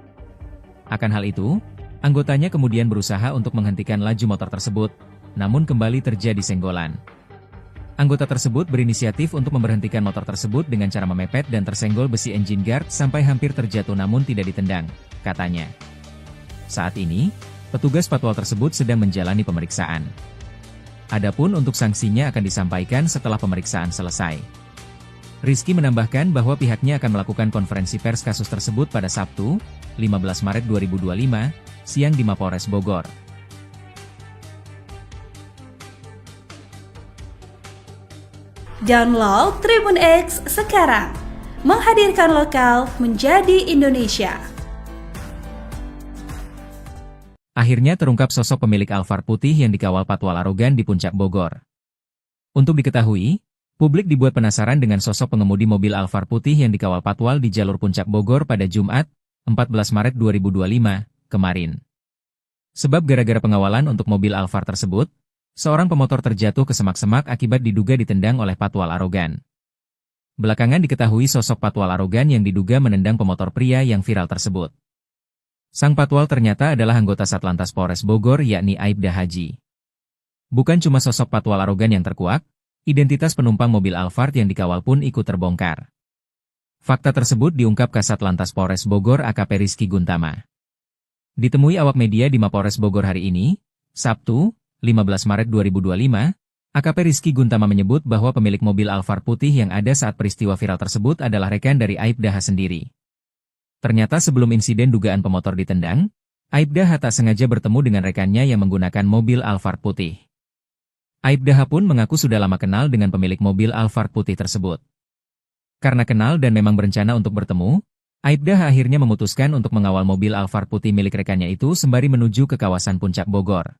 Akan hal itu, anggotanya kemudian berusaha untuk menghentikan laju motor tersebut, namun kembali terjadi senggolan. Anggota tersebut berinisiatif untuk memberhentikan motor tersebut dengan cara memepet dan tersenggol besi engine guard sampai hampir terjatuh namun tidak ditendang, katanya. Saat ini, petugas patwal tersebut sedang menjalani pemeriksaan. Adapun untuk sanksinya akan disampaikan setelah pemeriksaan selesai. Rizky menambahkan bahwa pihaknya akan melakukan konferensi pers kasus tersebut pada Sabtu, 15 Maret 2025, siang di Mapolres Bogor. Download Tribun X sekarang, menghadirkan lokal menjadi Indonesia. Akhirnya terungkap sosok pemilik Alphard putih yang dikawal patwal arogan di Puncak Bogor. Untuk diketahui, publik dibuat penasaran dengan sosok pengemudi mobil Alphard putih yang dikawal patwal di jalur Puncak Bogor pada Jumat, 14 Maret 2025, kemarin. Sebab gara-gara pengawalan untuk mobil Alphard tersebut, seorang pemotor terjatuh ke semak-semak akibat diduga ditendang oleh patwal arogan. Belakangan diketahui sosok patwal arogan yang diduga menendang pemotor pria yang viral tersebut. Sang patwal ternyata adalah anggota Satlantas Polres Bogor yakni Aibda Haji. Bukan cuma sosok patwal arogan yang terkuak, identitas penumpang mobil Alphard yang dikawal pun ikut terbongkar. Fakta tersebut diungkap Kasat Lantas Polres Bogor AKP Rizky Guntama. Ditemui awak media di Mapolres Bogor hari ini, Sabtu, 15 Maret 2025, AKP Rizky Guntama menyebut bahwa pemilik mobil Alphard putih yang ada saat peristiwa viral tersebut adalah rekan dari Aibda H sendiri. Ternyata sebelum insiden dugaan pemotor ditendang, Aibda H tak sengaja bertemu dengan rekannya yang menggunakan mobil Alphard putih. Aibda H pun mengaku sudah lama kenal dengan pemilik mobil Alphard putih tersebut. Karena kenal dan memang berencana untuk bertemu, Aibda H akhirnya memutuskan untuk mengawal mobil Alphard putih milik rekannya itu sembari menuju ke kawasan Puncak Bogor.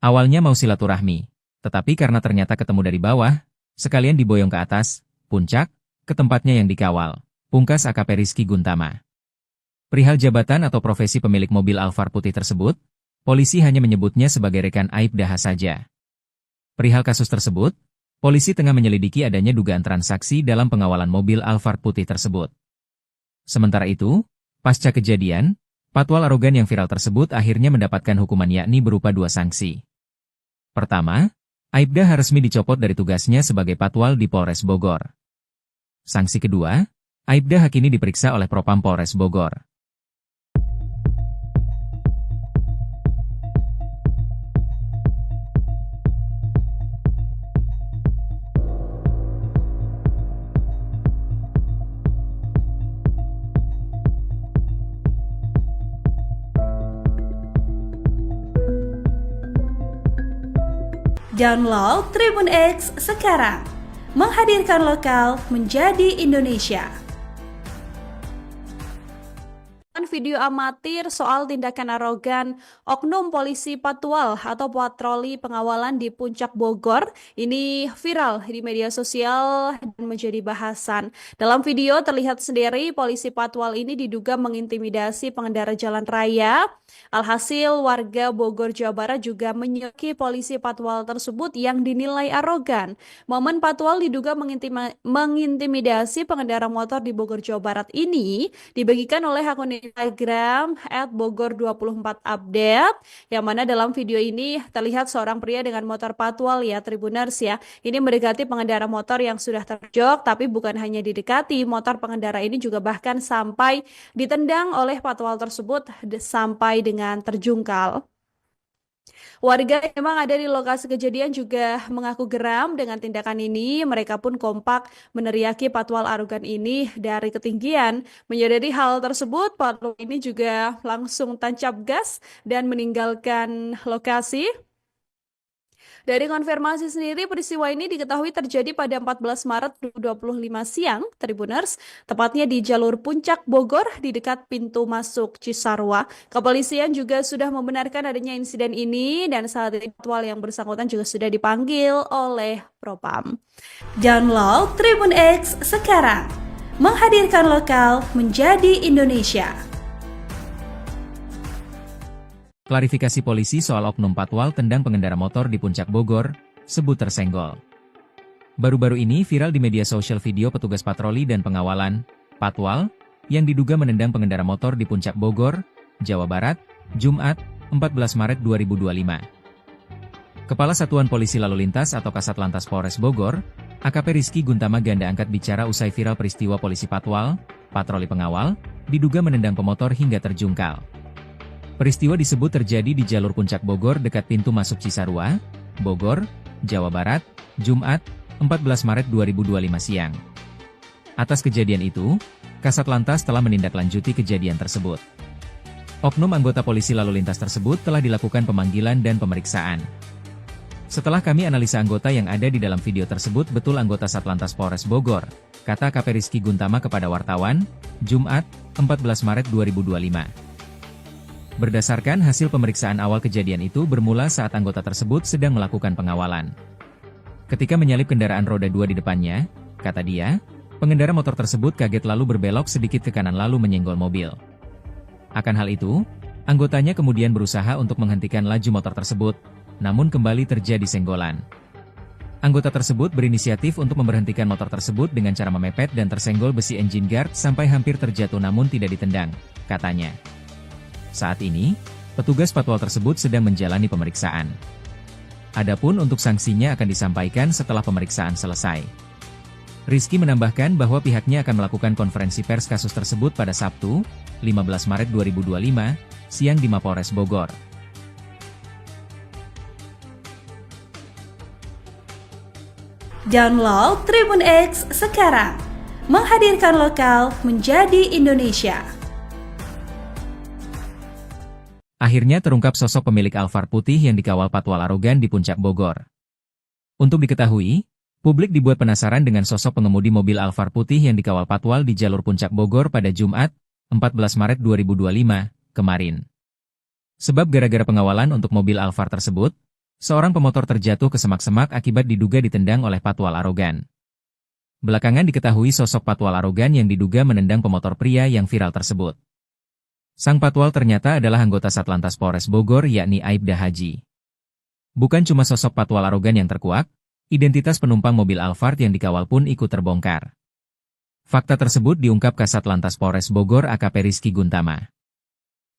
Awalnya mau silaturahmi, tetapi karena ternyata ketemu dari bawah, sekalian diboyong ke atas, puncak, ke tempatnya yang dikawal, pungkas AKP Rizky Guntama. Perihal jabatan atau profesi pemilik mobil Alphard putih tersebut, polisi hanya menyebutnya sebagai rekan Aibda H saja. Perihal kasus tersebut, polisi tengah menyelidiki adanya dugaan transaksi dalam pengawalan mobil Alphard putih tersebut. Sementara itu, pasca kejadian, patwal arogan yang viral tersebut akhirnya mendapatkan hukuman yakni berupa 2 sanksi. Pertama, Aibda H resmi dicopot dari tugasnya sebagai patwal di Polres Bogor. Sanksi kedua, Aibda H kini diperiksa oleh Propam Polres Bogor. Download Tribun X sekarang, menghadirkan lokal menjadi Indonesia. Video amatir soal tindakan arogan oknum polisi patwal atau patroli pengawalan di Puncak Bogor ini viral di media sosial dan menjadi bahasan. Dalam video terlihat sendiri polisi patwal ini diduga mengintimidasi pengendara jalan raya. Alhasil warga Bogor, Jawa Barat juga menyoki polisi patwal tersebut yang dinilai arogan. Momen patwal diduga mengintimidasi pengendara motor di Bogor, Jawa Barat ini dibagikan oleh akun Instagram @bogor24update, yang mana dalam video ini terlihat seorang pria dengan motor patwal ya Tribuners ya. Ini mendekati pengendara motor yang sudah terjok, tapi bukan hanya didekati, motor pengendara ini juga bahkan sampai ditendang oleh patwal tersebut sampai dengan terjungkal. Warga yang memang ada di lokasi kejadian juga mengaku geram dengan tindakan ini. Mereka pun kompak meneriaki patwal arogan ini dari ketinggian. Menyadari hal tersebut, patwal ini juga langsung tancap gas dan meninggalkan lokasi. Dari konfirmasi sendiri, peristiwa ini diketahui terjadi pada 14 Maret 2025 siang, Tribuners, tepatnya di jalur Puncak Bogor di dekat pintu masuk Cisarua. Kepolisian juga sudah membenarkan adanya insiden ini dan saat ini patwal yang bersangkutan juga sudah dipanggil oleh Propam. Download Tribun X sekarang, menghadirkan lokal menjadi Indonesia. Klarifikasi polisi soal oknum patwal tendang pengendara motor di Puncak Bogor, sebut tersenggol. Baru-baru ini viral di media sosial video petugas patroli dan pengawalan, patwal, yang diduga menendang pengendara motor di Puncak Bogor, Jawa Barat, Jumat, 14 Maret 2025. Kepala Satuan Polisi Lalu Lintas atau Kasat Lantas Polres Bogor, AKP Rizky Guntama ganda angkat bicara usai viral peristiwa polisi patwal, patroli pengawal, diduga menendang pemotor hingga terjungkal. Peristiwa disebut terjadi di jalur Puncak Bogor dekat pintu masuk Cisarua, Bogor, Jawa Barat, Jumat, 14 Maret 2025 siang. Atas kejadian itu, Kasat Lantas telah menindaklanjuti kejadian tersebut. Oknum anggota polisi lalu lintas tersebut telah dilakukan pemanggilan dan pemeriksaan. Setelah kami analisa anggota yang ada di dalam video tersebut betul anggota Satlantas Polres Bogor, kata AKP Rizky Guntama kepada wartawan, Jumat, 14 Maret 2025. Berdasarkan hasil pemeriksaan awal kejadian itu bermula saat anggota tersebut sedang melakukan pengawalan. Ketika menyalip kendaraan roda 2 di depannya, kata dia, pengendara motor tersebut kaget lalu berbelok sedikit ke kanan lalu menyenggol mobil. Akan hal itu, anggotanya kemudian berusaha untuk menghentikan laju motor tersebut, namun kembali terjadi senggolan. Anggota tersebut berinisiatif untuk memberhentikan motor tersebut dengan cara memepet dan tersenggol besi engine guard sampai hampir terjatuh namun tidak ditendang, katanya. Saat ini, petugas patwal tersebut sedang menjalani pemeriksaan. Adapun untuk sanksinya akan disampaikan setelah pemeriksaan selesai. Rizky menambahkan bahwa pihaknya akan melakukan konferensi pers kasus tersebut pada Sabtu, 15 Maret 2025, siang di Mapolres Bogor. Download Tribun X sekarang, menghadirkan lokal menjadi Indonesia. Akhirnya terungkap sosok pemilik Alphard putih yang dikawal patwal arogan di Puncak Bogor. Untuk diketahui, publik dibuat penasaran dengan sosok pengemudi mobil Alphard putih yang dikawal patwal di jalur Puncak Bogor pada Jumat, 14 Maret 2025, kemarin. Sebab gara-gara pengawalan untuk mobil Alphard tersebut, seorang pemotor terjatuh ke semak-semak akibat diduga ditendang oleh patwal arogan. Belakangan diketahui sosok patwal arogan yang diduga menendang pemotor pria yang viral tersebut. Sang patwal ternyata adalah anggota Satlantas Polres Bogor yakni Aibda Haji. Bukan cuma sosok patwal arogan yang terkuak, identitas penumpang mobil Alphard yang dikawal pun ikut terbongkar. Fakta tersebut diungkap Kasat Lantas Polres Bogor AKP Rizky Guntama.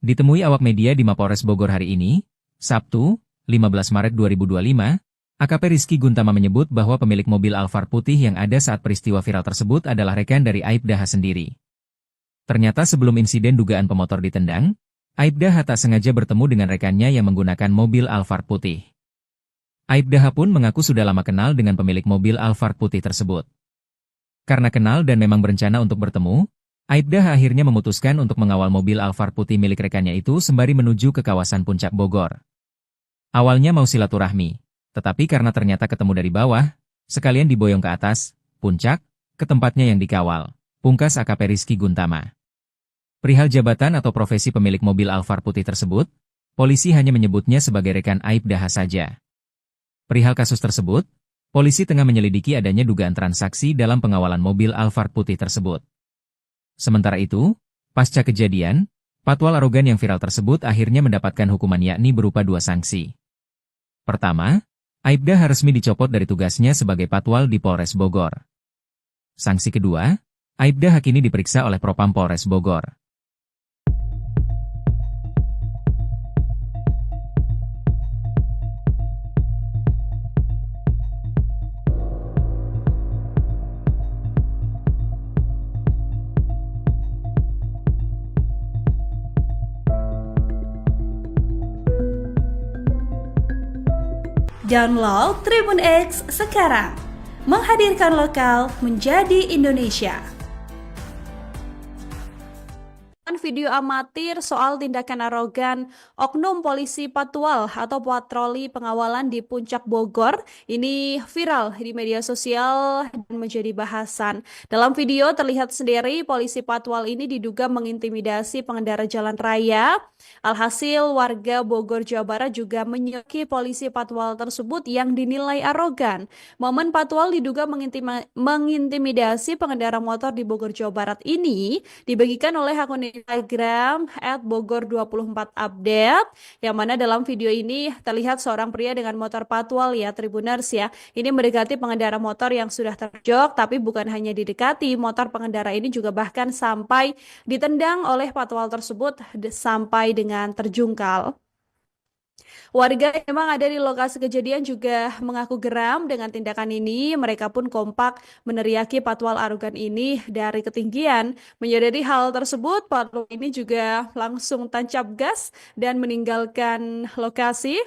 Ditemui awak media di Mapolres Bogor hari ini, Sabtu, 15 Maret 2025, AKP Rizky Guntama menyebut bahwa pemilik mobil Alphard putih yang ada saat peristiwa viral tersebut adalah rekan dari Aibda H sendiri. Ternyata sebelum insiden dugaan pemotor ditendang, Aibda H tak sengaja bertemu dengan rekannya yang menggunakan mobil Alphard putih. Aibda H pun mengaku sudah lama kenal dengan pemilik mobil Alphard putih tersebut. Karena kenal dan memang berencana untuk bertemu, Aibda H akhirnya memutuskan untuk mengawal mobil Alphard putih milik rekannya itu sembari menuju ke kawasan Puncak Bogor. Awalnya mau silaturahmi, tetapi karena ternyata ketemu dari bawah, sekalian diboyong ke atas, puncak, ke tempatnya yang dikawal, pungkas AKP Rizky Guntama. Perihal jabatan atau profesi pemilik mobil Alphard putih tersebut, polisi hanya menyebutnya sebagai rekan Aibda H saja. Perihal kasus tersebut, polisi tengah menyelidiki adanya dugaan transaksi dalam pengawalan mobil Alphard putih tersebut. Sementara itu, pasca kejadian, patwal arogan yang viral tersebut akhirnya mendapatkan hukuman yakni berupa 2 sanksi. Pertama, Aibda H resmi dicopot dari tugasnya sebagai patwal di Polres Bogor. Sanksi kedua, Aibda H kini diperiksa oleh Propam Polres Bogor. Download Tribun X sekarang, menghadirkan lokal menjadi Indonesia. Video amatir soal tindakan arogan oknum polisi Patwal atau patroli pengawalan di Puncak Bogor ini viral di media sosial dan menjadi bahasan. Dalam video terlihat sendiri polisi Patwal ini diduga mengintimidasi pengendara jalan raya. Alhasil warga Bogor, Jawa Barat juga menyoki polisi Patwal tersebut yang dinilai arogan. Momen Patwal diduga mengintimidasi pengendara motor di Bogor, Jawa Barat ini dibagikan oleh akun Instagram @bogor24update, yang mana dalam video ini terlihat seorang pria dengan motor Patwal ya Tribuners ya. Ini mendekati pengendara motor yang sudah terjok, tapi bukan hanya didekati, motor pengendara ini juga bahkan sampai ditendang oleh Patwal tersebut sampai dengan terjungkal. Warga yang memang ada di lokasi kejadian juga mengaku geram dengan tindakan ini. Mereka pun kompak meneriaki Patwal arogan ini dari ketinggian. Menyadari hal tersebut, Patwal ini juga langsung tancap gas dan meninggalkan lokasi.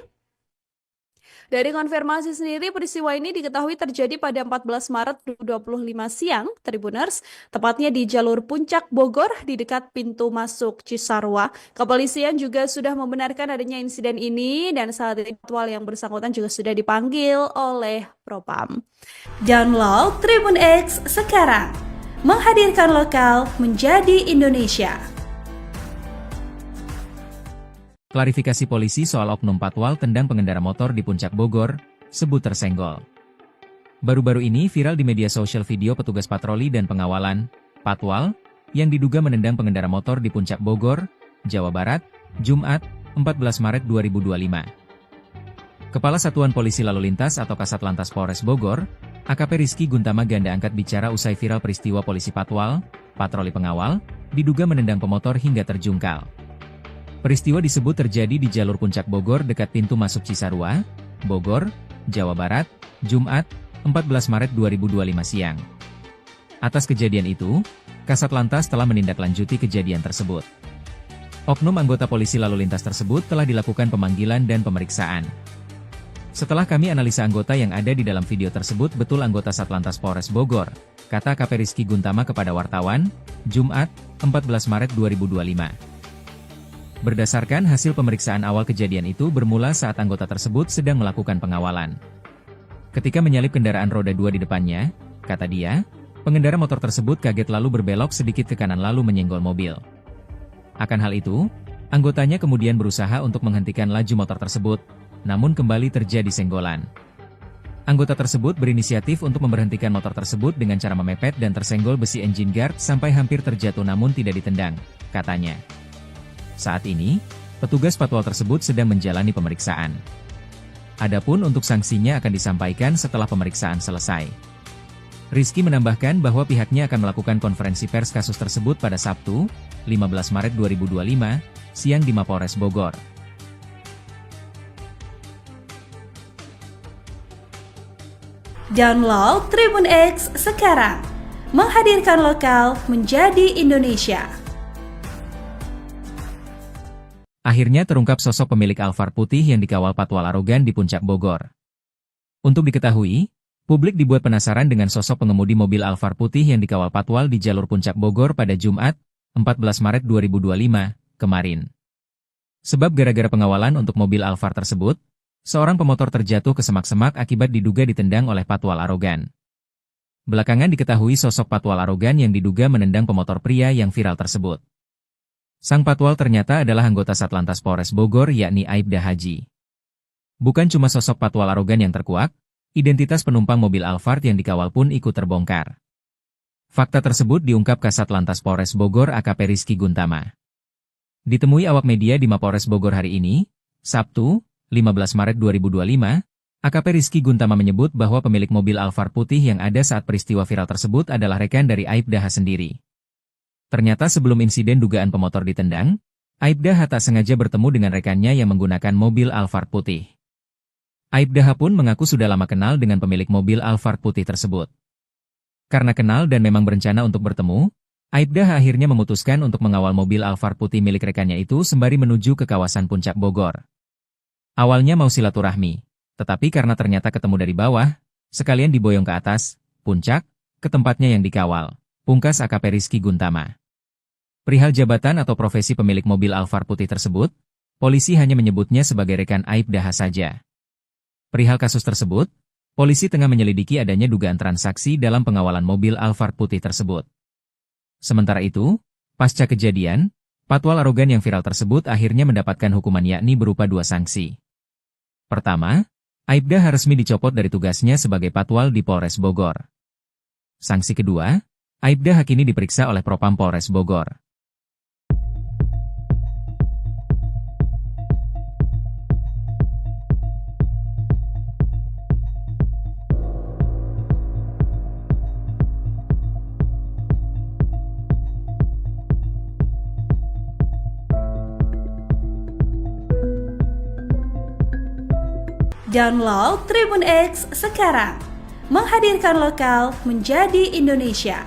Dari konfirmasi sendiri, peristiwa ini diketahui terjadi pada 14 Maret 2025 siang, Tribuners, tepatnya di jalur Puncak Bogor di dekat pintu masuk Cisarua. Kepolisian juga sudah membenarkan adanya insiden ini dan saat ini Patwal yang bersangkutan juga sudah dipanggil oleh Propam. Download Tribun X sekarang, menghadirkan lokal menjadi Indonesia. Klarifikasi polisi soal oknum Patwal tendang pengendara motor di Puncak Bogor, sebut tersenggol. Baru-baru ini viral di media sosial video petugas patroli dan pengawalan, Patwal, yang diduga menendang pengendara motor di Puncak Bogor, Jawa Barat, Jumat, 14 Maret 2025. Kepala Satuan Polisi Lalu Lintas atau Kasat Lantas Polres Bogor, AKP Rizky Guntama Ganda angkat bicara usai viral peristiwa polisi Patwal, patroli pengawal, diduga menendang pemotor hingga terjungkal. Peristiwa disebut terjadi di jalur Puncak Bogor dekat pintu masuk Cisarua, Bogor, Jawa Barat, Jumat, 14 Maret 2025 siang. Atas kejadian itu, Kasat Lantas telah menindaklanjuti kejadian tersebut. Oknum anggota polisi lalu lintas tersebut telah dilakukan pemanggilan dan pemeriksaan. Setelah kami analisa anggota yang ada di dalam video tersebut betul anggota Satlantas Polres Bogor, kata AKP Rizky Guntama kepada wartawan, Jumat, 14 Maret 2025. Berdasarkan hasil pemeriksaan awal kejadian itu bermula saat anggota tersebut sedang melakukan pengawalan. Ketika menyalip kendaraan roda 2 di depannya, kata dia, pengendara motor tersebut kaget lalu berbelok sedikit ke kanan lalu menyenggol mobil. Akan hal itu, anggotanya kemudian berusaha untuk menghentikan laju motor tersebut, namun kembali terjadi senggolan. Anggota tersebut berinisiatif untuk memberhentikan motor tersebut dengan cara memepet dan tersenggol besi engine guard sampai hampir terjatuh namun tidak ditendang, katanya. Saat ini, petugas Patwal tersebut sedang menjalani pemeriksaan. Adapun untuk sanksinya akan disampaikan setelah pemeriksaan selesai. Rizky menambahkan bahwa pihaknya akan melakukan konferensi pers kasus tersebut pada Sabtu, 15 Maret 2025, siang di Mapolres Bogor. Download Tribun X sekarang, menghadirkan lokal menjadi Indonesia. Akhirnya terungkap sosok pemilik Alphard putih yang dikawal Patwal arogan di Puncak Bogor. Untuk diketahui, publik dibuat penasaran dengan sosok pengemudi mobil Alphard putih yang dikawal Patwal di jalur Puncak Bogor pada Jumat, 14 Maret 2025, kemarin. Sebab gara-gara pengawalan untuk mobil Alphard tersebut, seorang pemotor terjatuh ke semak-semak akibat diduga ditendang oleh Patwal arogan. Belakangan diketahui sosok Patwal arogan yang diduga menendang pemotor pria yang viral tersebut. Sang Patwal ternyata adalah anggota Satlantas Polres Bogor yakni Aibda Haji. Bukan cuma sosok Patwal arogan yang terkuak, identitas penumpang mobil Alphard yang dikawal pun ikut terbongkar. Fakta tersebut diungkap Kasat Lantas Polres Bogor AKP Rizky Guntama. Ditemui awak media di Mapolres Bogor hari ini, Sabtu, 15 Maret 2025, AKP Rizky Guntama menyebut bahwa pemilik mobil Alphard putih yang ada saat peristiwa viral tersebut adalah rekan dari Aibda H sendiri. Ternyata sebelum insiden dugaan pemotor ditendang, Aibda H tak sengaja bertemu dengan rekannya yang menggunakan mobil Alphard putih. Aibda H pun mengaku sudah lama kenal dengan pemilik mobil Alphard putih tersebut. Karena kenal dan memang berencana untuk bertemu, Aibda H akhirnya memutuskan untuk mengawal mobil Alphard putih milik rekannya itu sembari menuju ke kawasan Puncak Bogor. Awalnya mau silaturahmi, Tetapi karena ternyata ketemu dari bawah, sekalian diboyong ke atas, puncak, ke tempatnya yang dikawal. Pungkas AKP Rizky Guntama. Perihal jabatan atau profesi pemilik mobil Alphard putih tersebut, polisi hanya menyebutnya sebagai rekan Aibda saja. Perihal kasus tersebut, polisi tengah menyelidiki adanya dugaan transaksi dalam pengawalan mobil Alphard putih tersebut. Sementara itu, pasca kejadian, patwal arogan yang viral tersebut akhirnya mendapatkan hukuman yakni berupa 2 sanksi. Pertama, Aibda resmi dicopot dari tugasnya sebagai patwal di Polres Bogor. Sanksi kedua, Aibda kini diperiksa oleh Propam Polres Bogor. Download Tribun X sekarang, menghadirkan lokal menjadi Indonesia.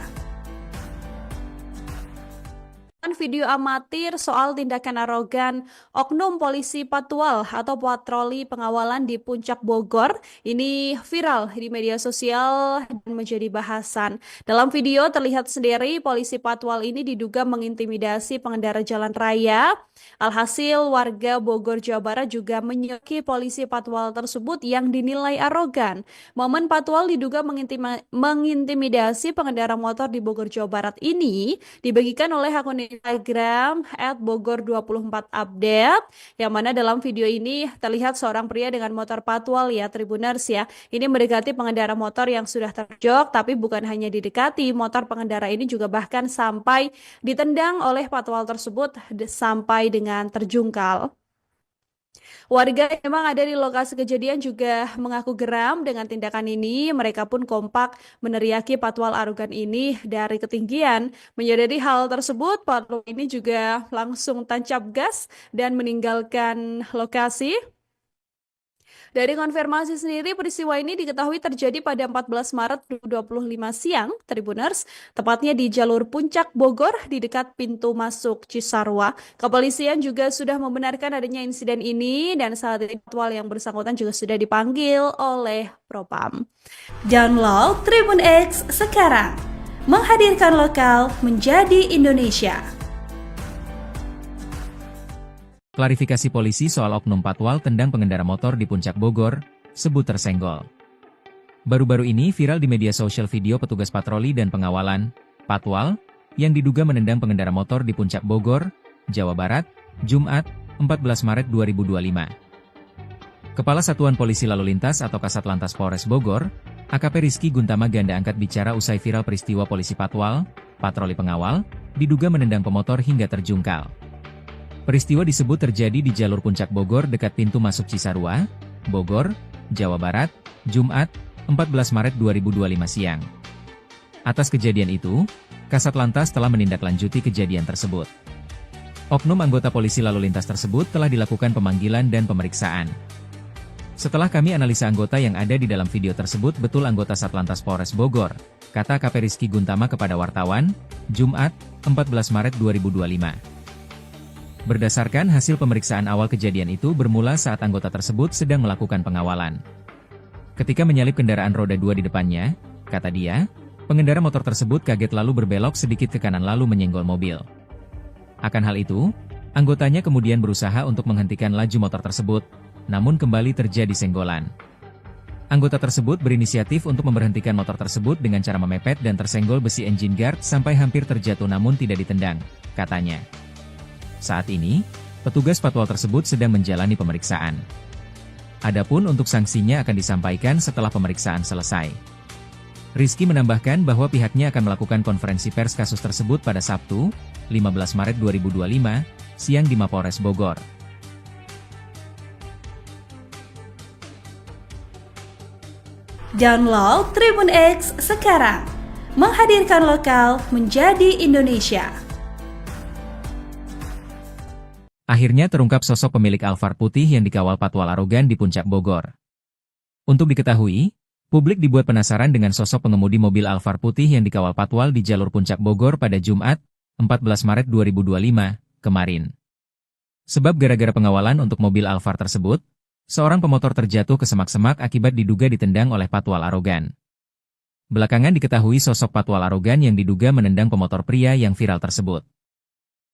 Video amatir soal tindakan arogan oknum polisi patwal atau patroli pengawalan di Puncak Bogor ini viral di media sosial dan menjadi bahasan. Dalam video terlihat sendiri polisi patwal ini diduga mengintimidasi pengendara jalan raya. Alhasil warga Bogor, Jawa Barat juga menyoki polisi patwal tersebut yang dinilai arogan. Momen patwal diduga mengintimidasi pengendara motor di Bogor, Jawa Barat ini dibagikan oleh akun Instagram @bogor24update, yang mana dalam video ini terlihat seorang pria dengan motor patwal ya Tribuners ya. Ini mendekati pengendara motor yang sudah terjok, tapi bukan hanya didekati, motor pengendara ini juga bahkan sampai ditendang oleh patwal tersebut sampai dengan terjungkal. Warga yang memang ada di lokasi kejadian juga mengaku geram dengan tindakan ini. Mereka pun kompak meneriaki patwal arogan ini dari ketinggian. Menyadari hal tersebut, patwal ini juga langsung tancap gas dan meninggalkan lokasi. Dari konfirmasi sendiri, peristiwa ini diketahui terjadi pada 14 Maret 2025 siang, Tribuners, tepatnya di jalur Puncak Bogor di dekat pintu masuk Cisarua. Kepolisian juga sudah membenarkan adanya insiden ini dan saat ini patwal yang bersangkutan juga sudah dipanggil oleh Propam. Download Tribun X sekarang, menghadirkan lokal menjadi Indonesia. Klarifikasi polisi soal oknum patwal tendang pengendara motor di Puncak Bogor, sebut tersenggol. Baru-baru ini viral di media sosial video petugas patroli dan pengawalan, patwal, yang diduga menendang pengendara motor di Puncak Bogor, Jawa Barat, Jumat, 14 Maret 2025. Kepala Satuan Polisi Lalu Lintas atau Kasat Lantas Polres Bogor, AKP Rizky Guntama ganda angkat bicara usai viral peristiwa polisi patwal, patroli pengawal, diduga menendang pemotor hingga terjungkal. Peristiwa disebut terjadi di jalur Puncak Bogor dekat pintu masuk Cisarua, Bogor, Jawa Barat, Jumat, 14 Maret 2025 siang. Atas kejadian itu, Kasat Lantas telah menindaklanjuti kejadian tersebut. Oknum anggota polisi lalu lintas tersebut telah dilakukan pemanggilan dan pemeriksaan. Setelah kami analisa anggota yang ada di dalam video tersebut betul anggota Satlantas Polres Bogor, kata AKP Rizky Guntama kepada wartawan, Jumat, 14 Maret 2025. Berdasarkan hasil pemeriksaan awal kejadian itu bermula saat anggota tersebut sedang melakukan pengawalan. Ketika menyalip kendaraan roda 2 di depannya, kata dia, pengendara motor tersebut kaget lalu berbelok sedikit ke kanan lalu menyenggol mobil. Akan hal itu, anggotanya kemudian berusaha untuk menghentikan laju motor tersebut, namun kembali terjadi senggolan. Anggota tersebut berinisiatif untuk memberhentikan motor tersebut dengan cara memepet dan tersenggol besi engine guard sampai hampir terjatuh namun tidak ditendang, katanya. Saat ini, petugas patwal tersebut sedang menjalani pemeriksaan. Adapun untuk sanksinya akan disampaikan setelah pemeriksaan selesai. Rizky menambahkan bahwa pihaknya akan melakukan konferensi pers kasus tersebut pada Sabtu, 15 Maret 2025, siang di Mapolres Bogor. Download Tribun X sekarang, menghadirkan lokal menjadi Indonesia. Akhirnya terungkap sosok pemilik Alphard putih yang dikawal patwal arogan di Puncak Bogor. Untuk diketahui, publik dibuat penasaran dengan sosok pengemudi mobil Alphard putih yang dikawal patwal di jalur Puncak Bogor pada Jumat, 14 Maret 2025, kemarin. Sebab gara-gara pengawalan untuk mobil Alphard tersebut, Seorang pemotor terjatuh ke semak-semak akibat diduga ditendang oleh patwal arogan. Belakangan diketahui sosok patwal arogan yang diduga menendang pemotor pria yang viral tersebut.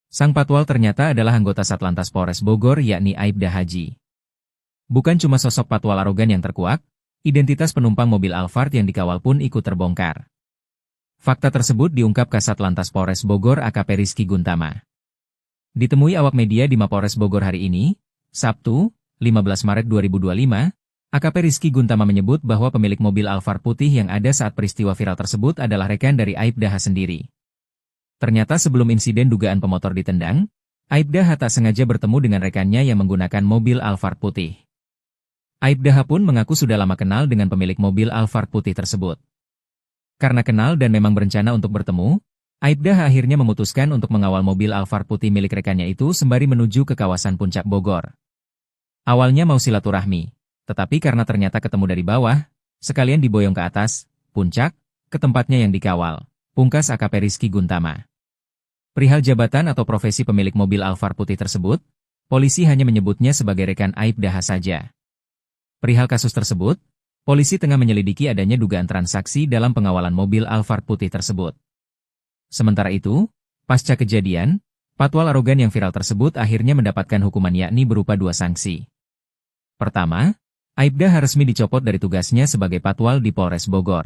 Sang patwal ternyata adalah anggota Satlantas Polres Bogor yakni Aibda Haji. Bukan cuma sosok patwal arogan yang terkuak, identitas penumpang mobil Alphard yang dikawal pun ikut terbongkar. Fakta tersebut diungkap Kasat Lantas Polres Bogor AKP Rizky Guntama. Ditemui awak media di Mapolres Bogor hari ini, Sabtu, 15 Maret 2025, AKP Rizky Guntama menyebut bahwa pemilik mobil Alphard putih yang ada saat peristiwa viral tersebut adalah rekan dari Aibda H sendiri. Ternyata sebelum insiden dugaan pemotor ditendang, Aibda H tak sengaja bertemu dengan rekannya yang menggunakan mobil Alphard putih. Aibda H pun mengaku sudah lama kenal dengan pemilik mobil Alphard putih tersebut. Karena kenal dan memang berencana untuk bertemu, Aibda H akhirnya memutuskan untuk mengawal mobil Alphard putih milik rekannya itu sembari menuju ke kawasan Puncak Bogor. Awalnya mau silaturahmi, tetapi karena ternyata ketemu dari bawah, sekalian diboyong ke atas, puncak, ke tempatnya yang dikawal, pungkas AKP Rizky Guntama. Perihal jabatan atau profesi pemilik mobil Alphard putih tersebut, polisi hanya menyebutnya sebagai rekan Aibda H saja. Perihal kasus tersebut, polisi tengah menyelidiki adanya dugaan transaksi dalam pengawalan mobil Alphard putih tersebut. Sementara itu, pasca kejadian, patwal arogan yang viral tersebut akhirnya mendapatkan hukuman yakni berupa 2 sanksi. Pertama, Aibda H resmi dicopot dari tugasnya sebagai patwal di Polres Bogor.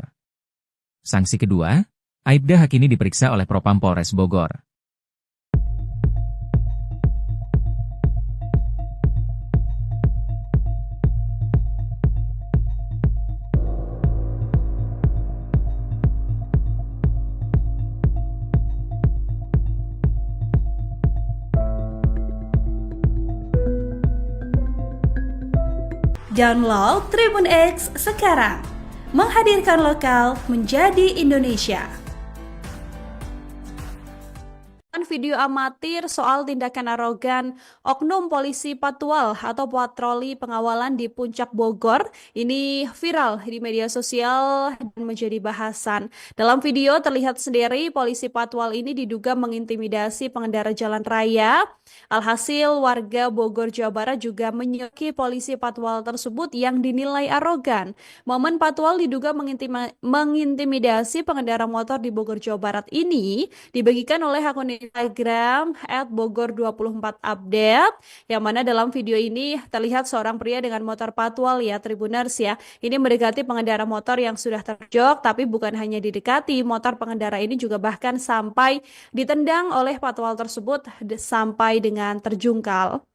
Sanksi kedua, Aibda H kini diperiksa oleh Propam Polres Bogor. Download Tribun X sekarang, menghadirkan lokal menjadi Indonesia. Video amatir soal tindakan arogan oknum polisi patwal atau patroli pengawalan di Puncak Bogor ini viral di media sosial dan menjadi bahasan. Dalam video terlihat sendiri polisi patwal ini diduga mengintimidasi pengendara jalan raya. Alhasil warga Bogor, Jawa Barat juga menyoki polisi patwal tersebut yang dinilai arogan. Momen patwal diduga mengintimidasi pengendara motor di Bogor, Jawa Barat ini dibagikan oleh akun Instagram @bogor24update, yang mana dalam video ini terlihat seorang pria dengan motor patwal ya Tribuners ya. Ini mendekati pengendara motor yang sudah terjok, tapi bukan hanya didekati, motor pengendara ini juga bahkan sampai ditendang oleh patwal tersebut sampai dengan terjungkal.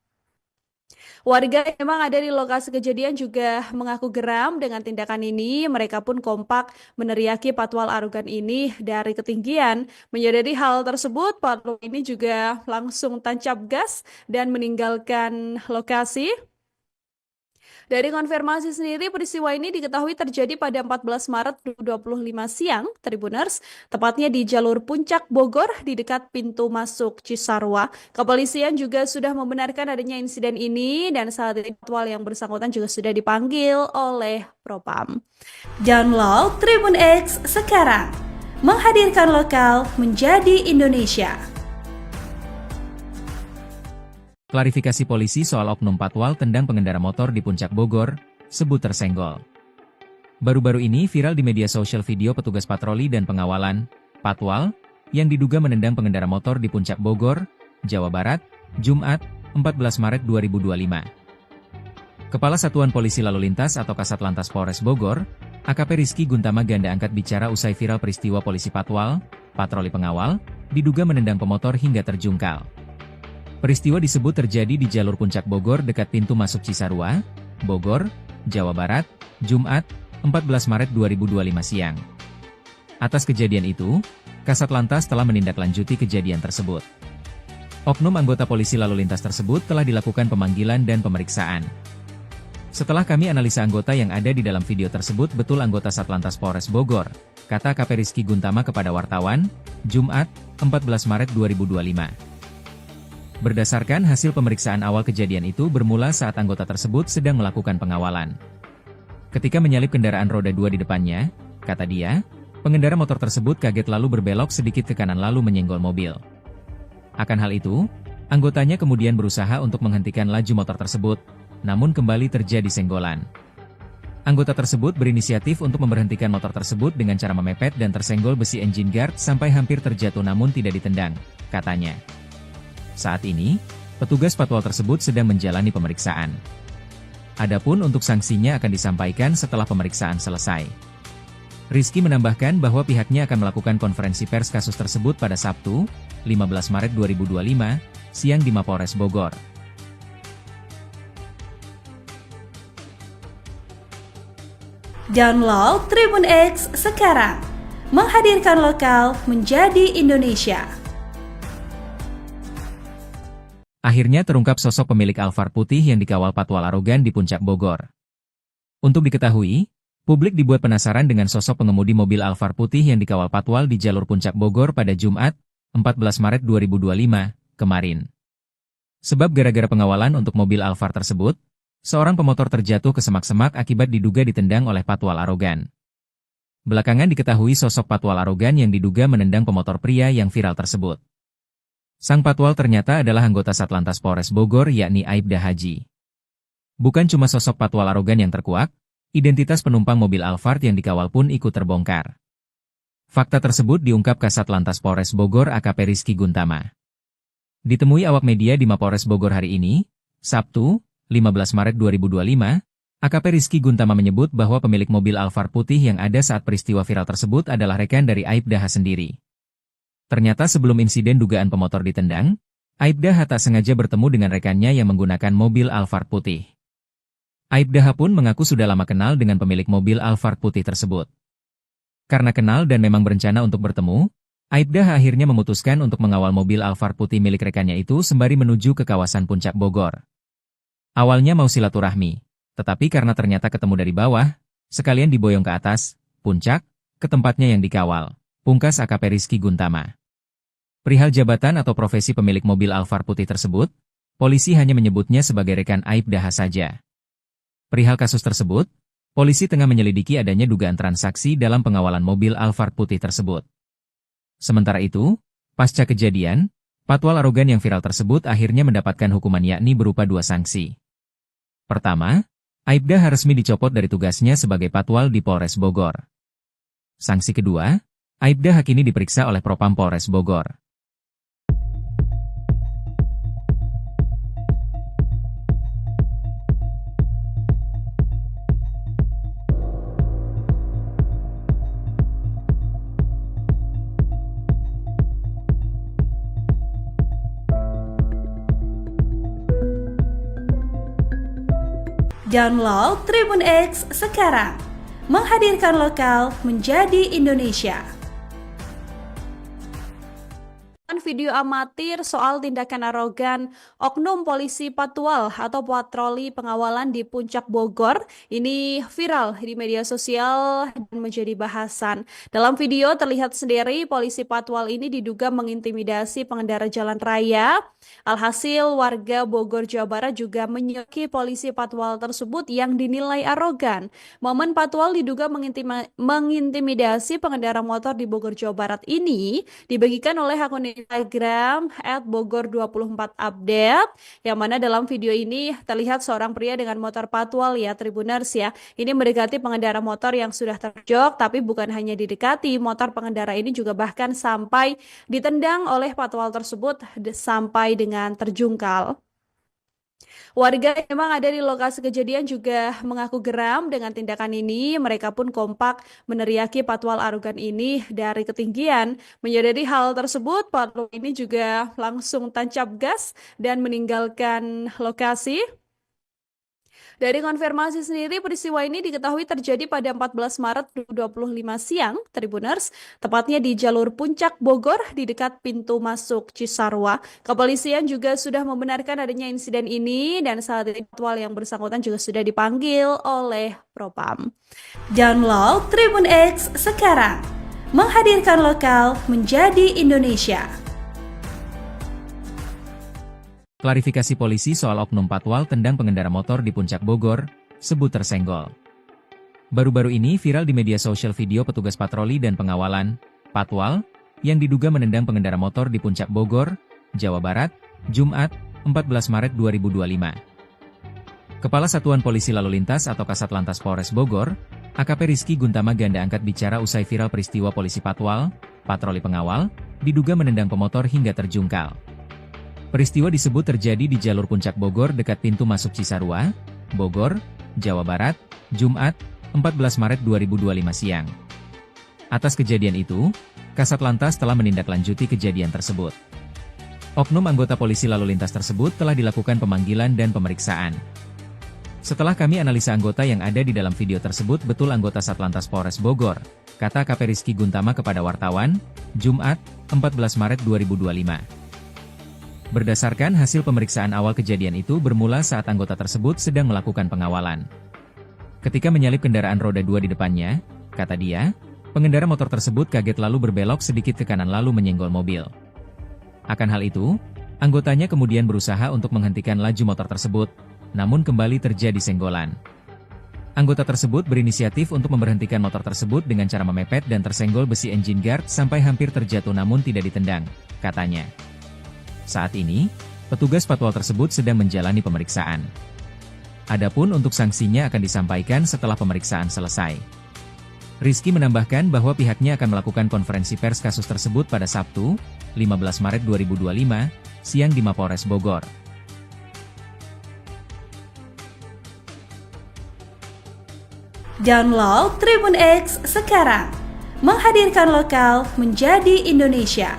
Warga yang memang ada di lokasi kejadian juga mengaku geram dengan tindakan ini. Mereka pun kompak meneriaki patwal arogan ini dari ketinggian. Menyadari hal tersebut, patwal ini juga langsung tancap gas dan meninggalkan lokasi. Dari konfirmasi sendiri, peristiwa ini diketahui terjadi pada 14 Maret 2025 siang, Tribuners, tepatnya di jalur Puncak Bogor di dekat pintu masuk Cisarua. Kepolisian juga sudah membenarkan adanya insiden ini dan saat ini patwal yang bersangkutan juga sudah dipanggil oleh Propam. Download Tribun X sekarang, menghadirkan lokal menjadi Indonesia. Klarifikasi polisi soal oknum patwal tendang pengendara motor di Puncak Bogor, sebut tersenggol. Baru-baru ini viral di media sosial video petugas patroli dan pengawalan, patwal, yang diduga menendang pengendara motor di Puncak Bogor, Jawa Barat, Jumat, 14 Maret 2025. Kepala Satuan Polisi Lalu Lintas atau Kasat Lantas Polres Bogor, AKP Rizky Guntama ganda angkat bicara usai viral peristiwa polisi patwal, patroli pengawal, diduga menendang pemotor hingga terjungkal. Peristiwa disebut terjadi di jalur Puncak Bogor dekat pintu masuk Cisarua, Bogor, Jawa Barat, Jumat, 14 Maret 2025 siang. Atas kejadian itu, Kasat Lantas telah menindaklanjuti kejadian tersebut. Oknum anggota polisi lalu lintas tersebut telah dilakukan pemanggilan dan pemeriksaan. Setelah kami analisa anggota yang ada di dalam video tersebut betul anggota Satlantas Polres Bogor, kata AKP Rizky Guntama kepada wartawan, Jumat, 14 Maret 2025. Berdasarkan hasil pemeriksaan awal kejadian itu bermula saat anggota tersebut sedang melakukan pengawalan. Ketika menyalip kendaraan roda 2 di depannya, kata dia, pengendara motor tersebut kaget lalu berbelok sedikit ke kanan lalu menyenggol mobil. Akan hal itu, anggotanya kemudian berusaha untuk menghentikan laju motor tersebut, namun kembali terjadi senggolan. Anggota tersebut berinisiatif untuk memberhentikan motor tersebut dengan cara memepet dan tersenggol besi engine guard sampai hampir terjatuh namun tidak ditendang, katanya. Saat ini, petugas patwal tersebut sedang menjalani pemeriksaan. Adapun untuk sanksinya akan disampaikan setelah pemeriksaan selesai. Rizky menambahkan bahwa pihaknya akan melakukan konferensi pers kasus tersebut pada Sabtu, 15 Maret 2025, siang di Mapolres Bogor. Download Tribun X sekarang, menghadirkan lokal menjadi Indonesia. Akhirnya terungkap sosok pemilik Alphard putih yang dikawal patwal arogan di Puncak Bogor. Untuk diketahui, publik dibuat penasaran dengan sosok pengemudi mobil Alphard putih yang dikawal patwal di jalur Puncak Bogor pada Jumat, 14 Maret 2025, kemarin. Sebab gara-gara pengawalan untuk mobil Alphard tersebut, seorang pemotor terjatuh ke semak-semak akibat diduga ditendang oleh patwal arogan. Belakangan diketahui sosok patwal arogan yang diduga menendang pemotor pria yang viral tersebut. Sang patwal ternyata adalah anggota Satlantas Polres Bogor yakni Aibda Haji. Bukan cuma sosok patwal arogan yang terkuak, identitas penumpang mobil Alphard yang dikawal pun ikut terbongkar. Fakta tersebut diungkap Kasat Lantas Polres Bogor AKP Rizky Guntama. Ditemui awak media di Mapolres Bogor hari ini, Sabtu, 15 Maret 2025, AKP Rizky Guntama menyebut bahwa pemilik mobil Alphard putih yang ada saat peristiwa viral tersebut adalah rekan dari Aibda H sendiri. Ternyata sebelum insiden dugaan pemotor ditendang, Aibda H tak sengaja bertemu dengan rekannya yang menggunakan mobil Alphard putih. Aibda H pun mengaku sudah lama kenal dengan pemilik mobil Alphard putih tersebut. Karena kenal dan memang berencana untuk bertemu, Aibda H akhirnya memutuskan untuk mengawal mobil Alphard putih milik rekannya itu sembari menuju ke kawasan Puncak Bogor. Awalnya mau silaturahmi, tetapi karena ternyata ketemu dari bawah, sekalian diboyong ke atas, puncak, ke tempatnya yang dikawal, pungkas AKP Rizky Guntama. Perihal jabatan atau profesi pemilik mobil Alphard putih tersebut, polisi hanya menyebutnya sebagai rekan Aibda H saja. Perihal kasus tersebut, polisi tengah menyelidiki adanya dugaan transaksi dalam pengawalan mobil Alphard putih tersebut. Sementara itu, pasca kejadian, patwal arogan yang viral tersebut akhirnya mendapatkan hukuman yakni berupa 2 sanksi. Pertama, Aibda H resmi dicopot dari tugasnya sebagai patwal di Polres Bogor. Sanksi kedua, Aibda H kini diperiksa oleh Propam Polres Bogor. Download Tribun X sekarang, menghadirkan lokal menjadi Indonesia. Video amatir soal tindakan arogan oknum polisi patwal atau patroli pengawalan di Puncak Bogor ini viral di media sosial dan menjadi bahasan. Dalam video terlihat sendiri polisi patwal ini diduga mengintimidasi pengendara jalan raya. Alhasil warga Bogor, Jawa Barat juga menyoki polisi patwal tersebut yang dinilai arogan. Momen patwal diduga mengintimidasi pengendara motor di Bogor, Jawa Barat ini dibagikan oleh akun Instagram @bogor24update, yang mana dalam video ini terlihat seorang pria dengan motor patwal ya Tribuners ya. Ini mendekati pengendara motor yang sudah terjok, tapi bukan hanya didekati, motor pengendara ini juga bahkan sampai ditendang oleh patwal tersebut sampai dengan terjungkal. Warga yang memang ada di lokasi kejadian juga mengaku geram dengan tindakan ini. Mereka pun kompak meneriaki patwal arogan ini dari ketinggian. Menyadari hal tersebut, patwal ini juga langsung tancap gas dan meninggalkan lokasi. Dari konfirmasi sendiri, peristiwa ini diketahui terjadi pada 14 Maret 2025 siang, Tribuners, tepatnya di jalur Puncak Bogor di dekat pintu masuk Cisarua. Kepolisian juga sudah membenarkan adanya insiden ini dan saat ini patwal yang bersangkutan juga sudah dipanggil oleh Propam. Download Tribun X sekarang, menghadirkan lokal menjadi Indonesia. Klarifikasi polisi soal oknum patwal tendang pengendara motor di Puncak Bogor, sebut tersenggol. Baru-baru ini viral di media sosial video petugas patroli dan pengawalan, patwal, yang diduga menendang pengendara motor di Puncak Bogor, Jawa Barat, Jumat, 14 Maret 2025. Kepala Satuan Polisi Lalu Lintas atau Kasat Lantas Polres Bogor, AKP Rizky Guntama Ganda angkat bicara usai viral peristiwa polisi patwal, patroli pengawal, diduga menendang pemotor hingga terjungkal. Peristiwa disebut terjadi di jalur Puncak Bogor dekat pintu masuk Cisarua, Bogor, Jawa Barat, Jumat, 14 Maret 2025 siang. Atas kejadian itu, Kasat Lantas telah menindaklanjuti kejadian tersebut. Oknum anggota polisi lalu lintas tersebut telah dilakukan pemanggilan dan pemeriksaan. Setelah kami analisa anggota yang ada di dalam video tersebut betul anggota Satlantas Polres Bogor, kata AKP Rizky Guntama kepada wartawan, Jumat, 14 Maret 2025. Berdasarkan hasil pemeriksaan awal kejadian itu bermula saat anggota tersebut sedang melakukan pengawalan. Ketika menyalip kendaraan roda 2 di depannya, kata dia, pengendara motor tersebut kaget lalu berbelok sedikit ke kanan lalu menyenggol mobil. Akan hal itu, anggotanya kemudian berusaha untuk menghentikan laju motor tersebut, namun kembali terjadi senggolan. Anggota tersebut berinisiatif untuk memberhentikan motor tersebut dengan cara memepet dan tersenggol besi engine guard sampai hampir terjatuh namun tidak ditendang, katanya. Saat ini, petugas patwal tersebut sedang menjalani pemeriksaan. Adapun untuk sanksinya akan disampaikan setelah pemeriksaan selesai. Rizky menambahkan bahwa pihaknya akan melakukan konferensi pers kasus tersebut pada Sabtu, 15 Maret 2025, siang di Mapolres Bogor. Download Tribun X sekarang, menghadirkan lokal menjadi Indonesia.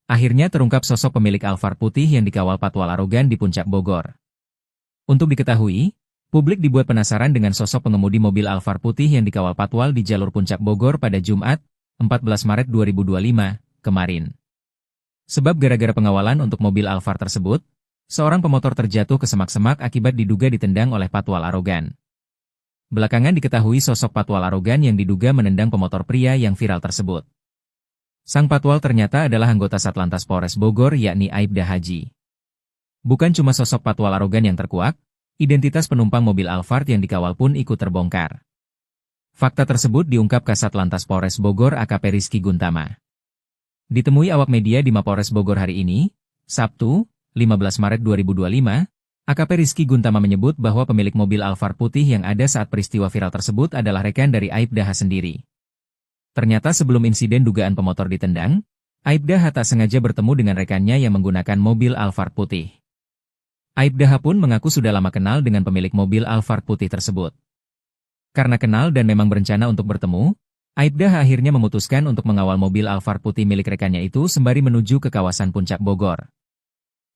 Akhirnya terungkap sosok pemilik Alphard putih yang dikawal patwal arogan di Puncak Bogor. Untuk diketahui, publik dibuat penasaran dengan sosok pengemudi mobil Alphard putih yang dikawal patwal di jalur Puncak Bogor pada Jumat, 14 Maret 2025, kemarin. Sebab gara-gara pengawalan untuk mobil Alphard tersebut, seorang pemotor terjatuh ke semak-semak akibat diduga ditendang oleh patwal arogan. Belakangan diketahui sosok patwal arogan yang diduga menendang pemotor pria yang viral tersebut. Sang patwal ternyata adalah anggota Satlantas Polres Bogor yakni Aibda Haji. Bukan cuma sosok patwal arogan yang terkuak, identitas penumpang mobil Alphard yang dikawal pun ikut terbongkar. Fakta tersebut diungkap Kasat Lantas Polres Bogor AKP Rizky Guntama. Ditemui awak media di Mapolres Bogor hari ini, Sabtu, 15 Maret 2025, AKP Rizky Guntama menyebut bahwa pemilik mobil Alphard putih yang ada saat peristiwa viral tersebut adalah rekan dari Aibda H sendiri. Ternyata sebelum insiden dugaan pemotor ditendang, Aibda H tak sengaja bertemu dengan rekannya yang menggunakan mobil Alphard putih. Aibda H pun mengaku sudah lama kenal dengan pemilik mobil Alphard putih tersebut. Karena kenal dan memang berencana untuk bertemu, Aibda H akhirnya memutuskan untuk mengawal mobil Alphard putih milik rekannya itu sembari menuju ke kawasan Puncak Bogor.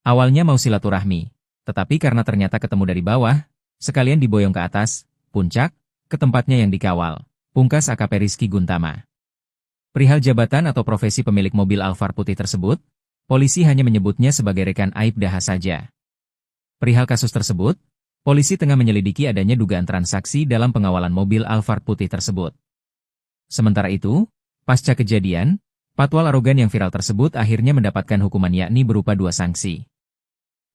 Awalnya mau silaturahmi, tetapi karena ternyata ketemu dari bawah, sekalian diboyong ke atas, puncak, ke tempatnya yang dikawal, pungkas AKP Rizky Guntama. Perihal jabatan atau profesi pemilik mobil Alphard putih tersebut, polisi hanya menyebutnya sebagai rekan Aibda H saja. Perihal kasus tersebut, polisi tengah menyelidiki adanya dugaan transaksi dalam pengawalan mobil Alphard putih tersebut. Sementara itu, pasca kejadian, patwal arogan yang viral tersebut akhirnya mendapatkan hukuman yakni berupa 2 sanksi.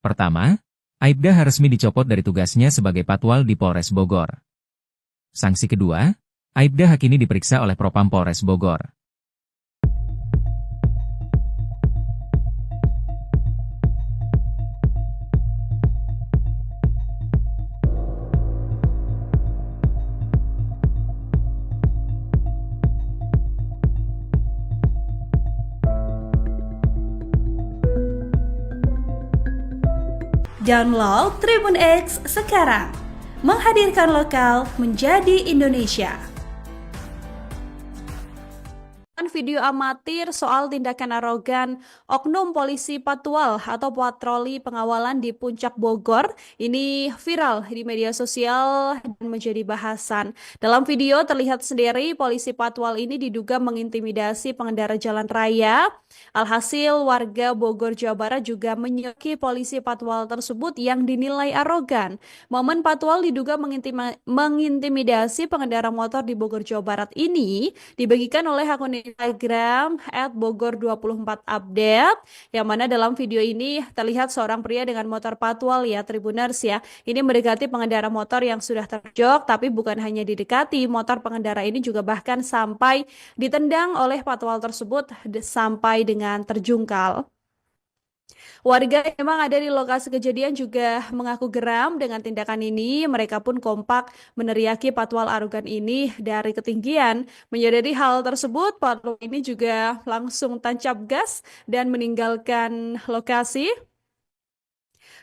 Pertama, Aibda H resmi dicopot dari tugasnya sebagai patwal di Polres Bogor. Sanksi kedua, Aibda H kini diperiksa oleh Propam Polres Bogor. Download Tribun X sekarang, menghadirkan lokal menjadi Indonesia. Video amatir soal tindakan arogan oknum polisi patwal atau patroli pengawalan di Puncak Bogor ini viral di media sosial dan menjadi bahasan. Dalam video terlihat sendiri polisi patwal ini diduga mengintimidasi pengendara jalan raya. Alhasil warga Bogor Jawa Barat juga menyoki polisi patwal tersebut yang dinilai arogan. Momen patwal diduga mengintimidasi pengendara motor di Bogor Jawa Barat ini dibagikan oleh akun Instagram @bogor24update, yang mana dalam video ini terlihat seorang pria dengan motor patwal ya Tribuners ya. Ini mendekati pengendara motor yang sudah terjok, tapi bukan hanya didekati, motor pengendara ini juga bahkan sampai ditendang oleh patwal tersebut sampai dengan terjungkal. Warga yang memang ada di lokasi kejadian juga mengaku geram dengan tindakan ini. Mereka pun kompak meneriaki patwal arogan ini dari ketinggian. Menyadari hal tersebut, patwal ini juga langsung tancap gas dan meninggalkan lokasi.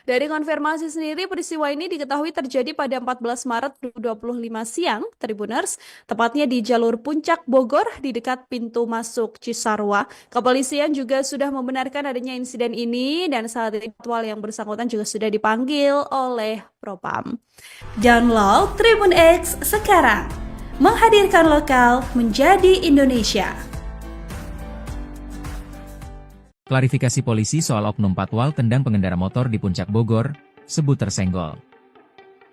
Dari konfirmasi sendiri, peristiwa ini diketahui terjadi pada 14 Maret 2025 siang, Tribuners, tepatnya di jalur Puncak Bogor di dekat pintu masuk Cisarua. Kepolisian juga sudah membenarkan adanya insiden ini dan saat ini patwal yang bersangkutan juga sudah dipanggil oleh Propam. Download Tribun X sekarang, menghadirkan lokal menjadi Indonesia. Klarifikasi polisi soal oknum patwal tendang pengendara motor di Puncak Bogor, sebut tersenggol.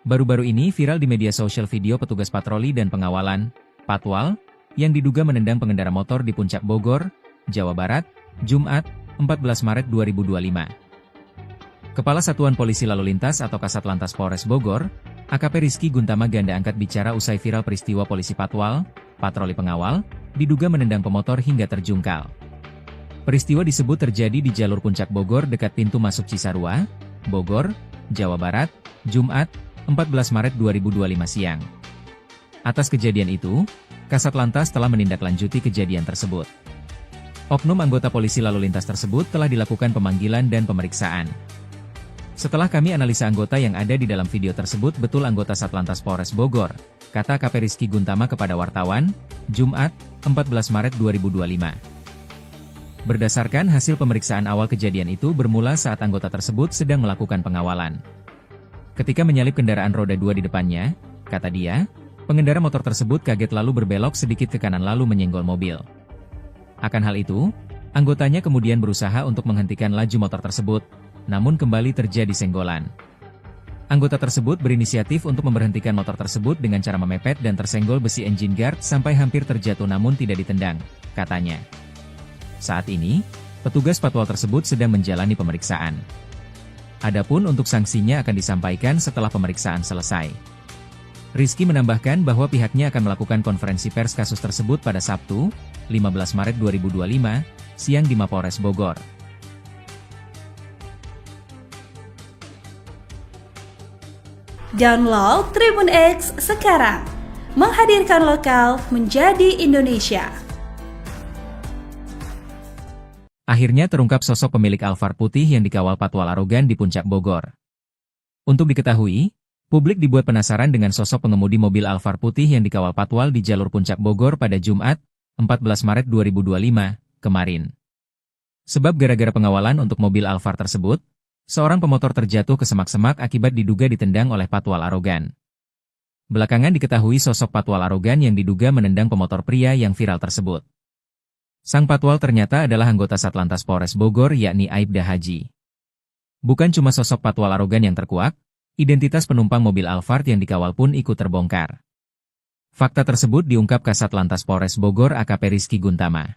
Baru-baru ini viral di media sosial video petugas patroli dan pengawalan, patwal, yang diduga menendang pengendara motor di Puncak Bogor, Jawa Barat, Jumat, 14 Maret 2025. Kepala Satuan Polisi Lalu Lintas atau Kasat Lantas Polres Bogor, AKP Rizky Guntama Ganda angkat bicara usai viral peristiwa polisi patwal, patroli pengawal, diduga menendang pemotor hingga terjungkal. Peristiwa disebut terjadi di jalur Puncak Bogor dekat pintu masuk Cisarua, Bogor, Jawa Barat, Jumat, 14 Maret 2025 siang. Atas kejadian itu, Kasat Lantas telah menindaklanjuti kejadian tersebut. Oknum anggota polisi lalu lintas tersebut telah dilakukan pemanggilan dan pemeriksaan. Setelah kami analisa anggota yang ada di dalam video tersebut betul anggota Satlantas Polres Bogor, kata AKP Rizky Guntama kepada wartawan, Jumat, 14 Maret 2025. Berdasarkan hasil pemeriksaan awal kejadian itu bermula saat anggota tersebut sedang melakukan pengawalan. Ketika menyalip kendaraan roda 2 di depannya, kata dia, pengendara motor tersebut kaget lalu berbelok sedikit ke kanan lalu menyenggol mobil. Akan hal itu, anggotanya kemudian berusaha untuk menghentikan laju motor tersebut, namun kembali terjadi senggolan. Anggota tersebut berinisiatif untuk memberhentikan motor tersebut dengan cara memepet dan tersenggol besi engine guard sampai hampir terjatuh namun tidak ditendang, katanya. Saat ini, petugas patwal tersebut sedang menjalani pemeriksaan. Adapun untuk sanksinya akan disampaikan setelah pemeriksaan selesai. Rizky menambahkan bahwa pihaknya akan melakukan konferensi pers kasus tersebut pada Sabtu, 15 Maret 2025, siang di Mapolres Bogor. Download Tribun X sekarang, menghadirkan lokal menjadi Indonesia. Akhirnya terungkap sosok pemilik Alphard putih yang dikawal patwal arogan di Puncak Bogor. Untuk diketahui, publik dibuat penasaran dengan sosok pengemudi mobil Alphard putih yang dikawal patwal di jalur Puncak Bogor pada Jumat, 14 Maret 2025, kemarin. Sebab gara-gara pengawalan untuk mobil Alphard tersebut, seorang pemotor terjatuh ke semak-semak akibat diduga ditendang oleh patwal arogan. Belakangan diketahui sosok patwal arogan yang diduga menendang pemotor pria yang viral tersebut. Sang patwal ternyata adalah anggota Satlantas Polres Bogor yakni Aibda Haji. Bukan cuma sosok patwal arogan yang terkuak, identitas penumpang mobil Alphard yang dikawal pun ikut terbongkar. Fakta tersebut diungkap Kasat Lantas Polres Bogor AKP Rizky Guntama.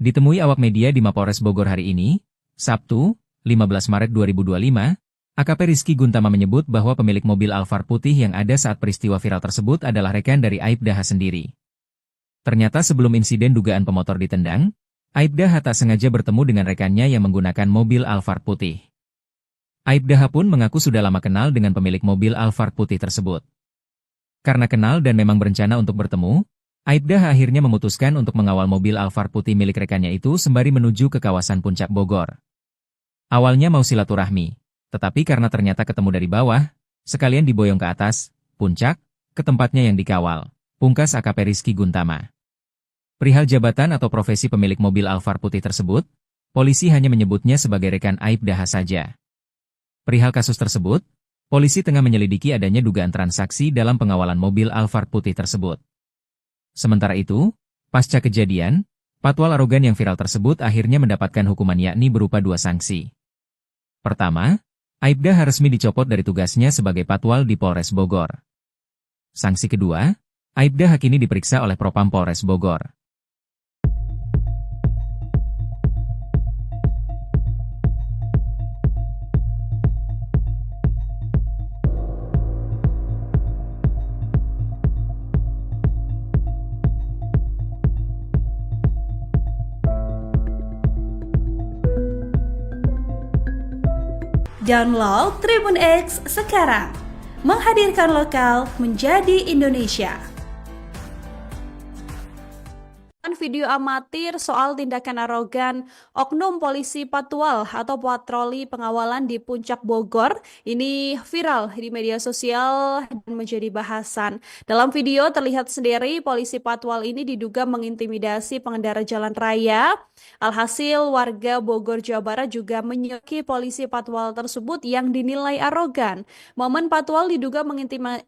Ditemui awak media di Mapolres Bogor hari ini, Sabtu, 15 Maret 2025, AKP Rizky Guntama menyebut bahwa pemilik mobil Alphard putih yang ada saat peristiwa viral tersebut adalah rekan dari Aibda H sendiri. Ternyata sebelum insiden dugaan pemotor ditendang, Aibda H tak sengaja bertemu dengan rekannya yang menggunakan mobil Alphard putih. Aibda H pun mengaku sudah lama kenal dengan pemilik mobil Alphard putih tersebut. Karena kenal dan memang berencana untuk bertemu, Aibda H akhirnya memutuskan untuk mengawal mobil Alphard putih milik rekannya itu sembari menuju ke kawasan Puncak Bogor. Awalnya mau silaturahmi, tetapi karena ternyata ketemu dari bawah, sekalian diboyong ke atas, puncak, ke tempatnya yang dikawal, pungkas AKP Rizky Guntama. Perihal jabatan atau profesi pemilik mobil Alphard putih tersebut, polisi hanya menyebutnya sebagai rekan Aibda H saja. Perihal kasus tersebut, polisi tengah menyelidiki adanya dugaan transaksi dalam pengawalan mobil Alphard putih tersebut. Sementara itu, pasca kejadian, patwal arogan yang viral tersebut akhirnya mendapatkan hukuman yakni berupa 2 sanksi. Pertama, Aibda H resmi dicopot dari tugasnya sebagai patwal di Polres Bogor. Sanksi kedua, Aibda H kini diperiksa oleh Propam Polres Bogor. Download Tribun X sekarang, menghadirkan lokal menjadi Indonesia. Video amatir soal tindakan arogan oknum polisi Patwal atau patroli pengawalan di Puncak Bogor ini viral di media sosial dan menjadi bahasan. Dalam video terlihat sendiri polisi Patwal ini diduga mengintimidasi pengendara jalan raya. Alhasil warga Bogor, Jawa Barat juga menyoki polisi Patwal tersebut yang dinilai arogan. Momen Patwal diduga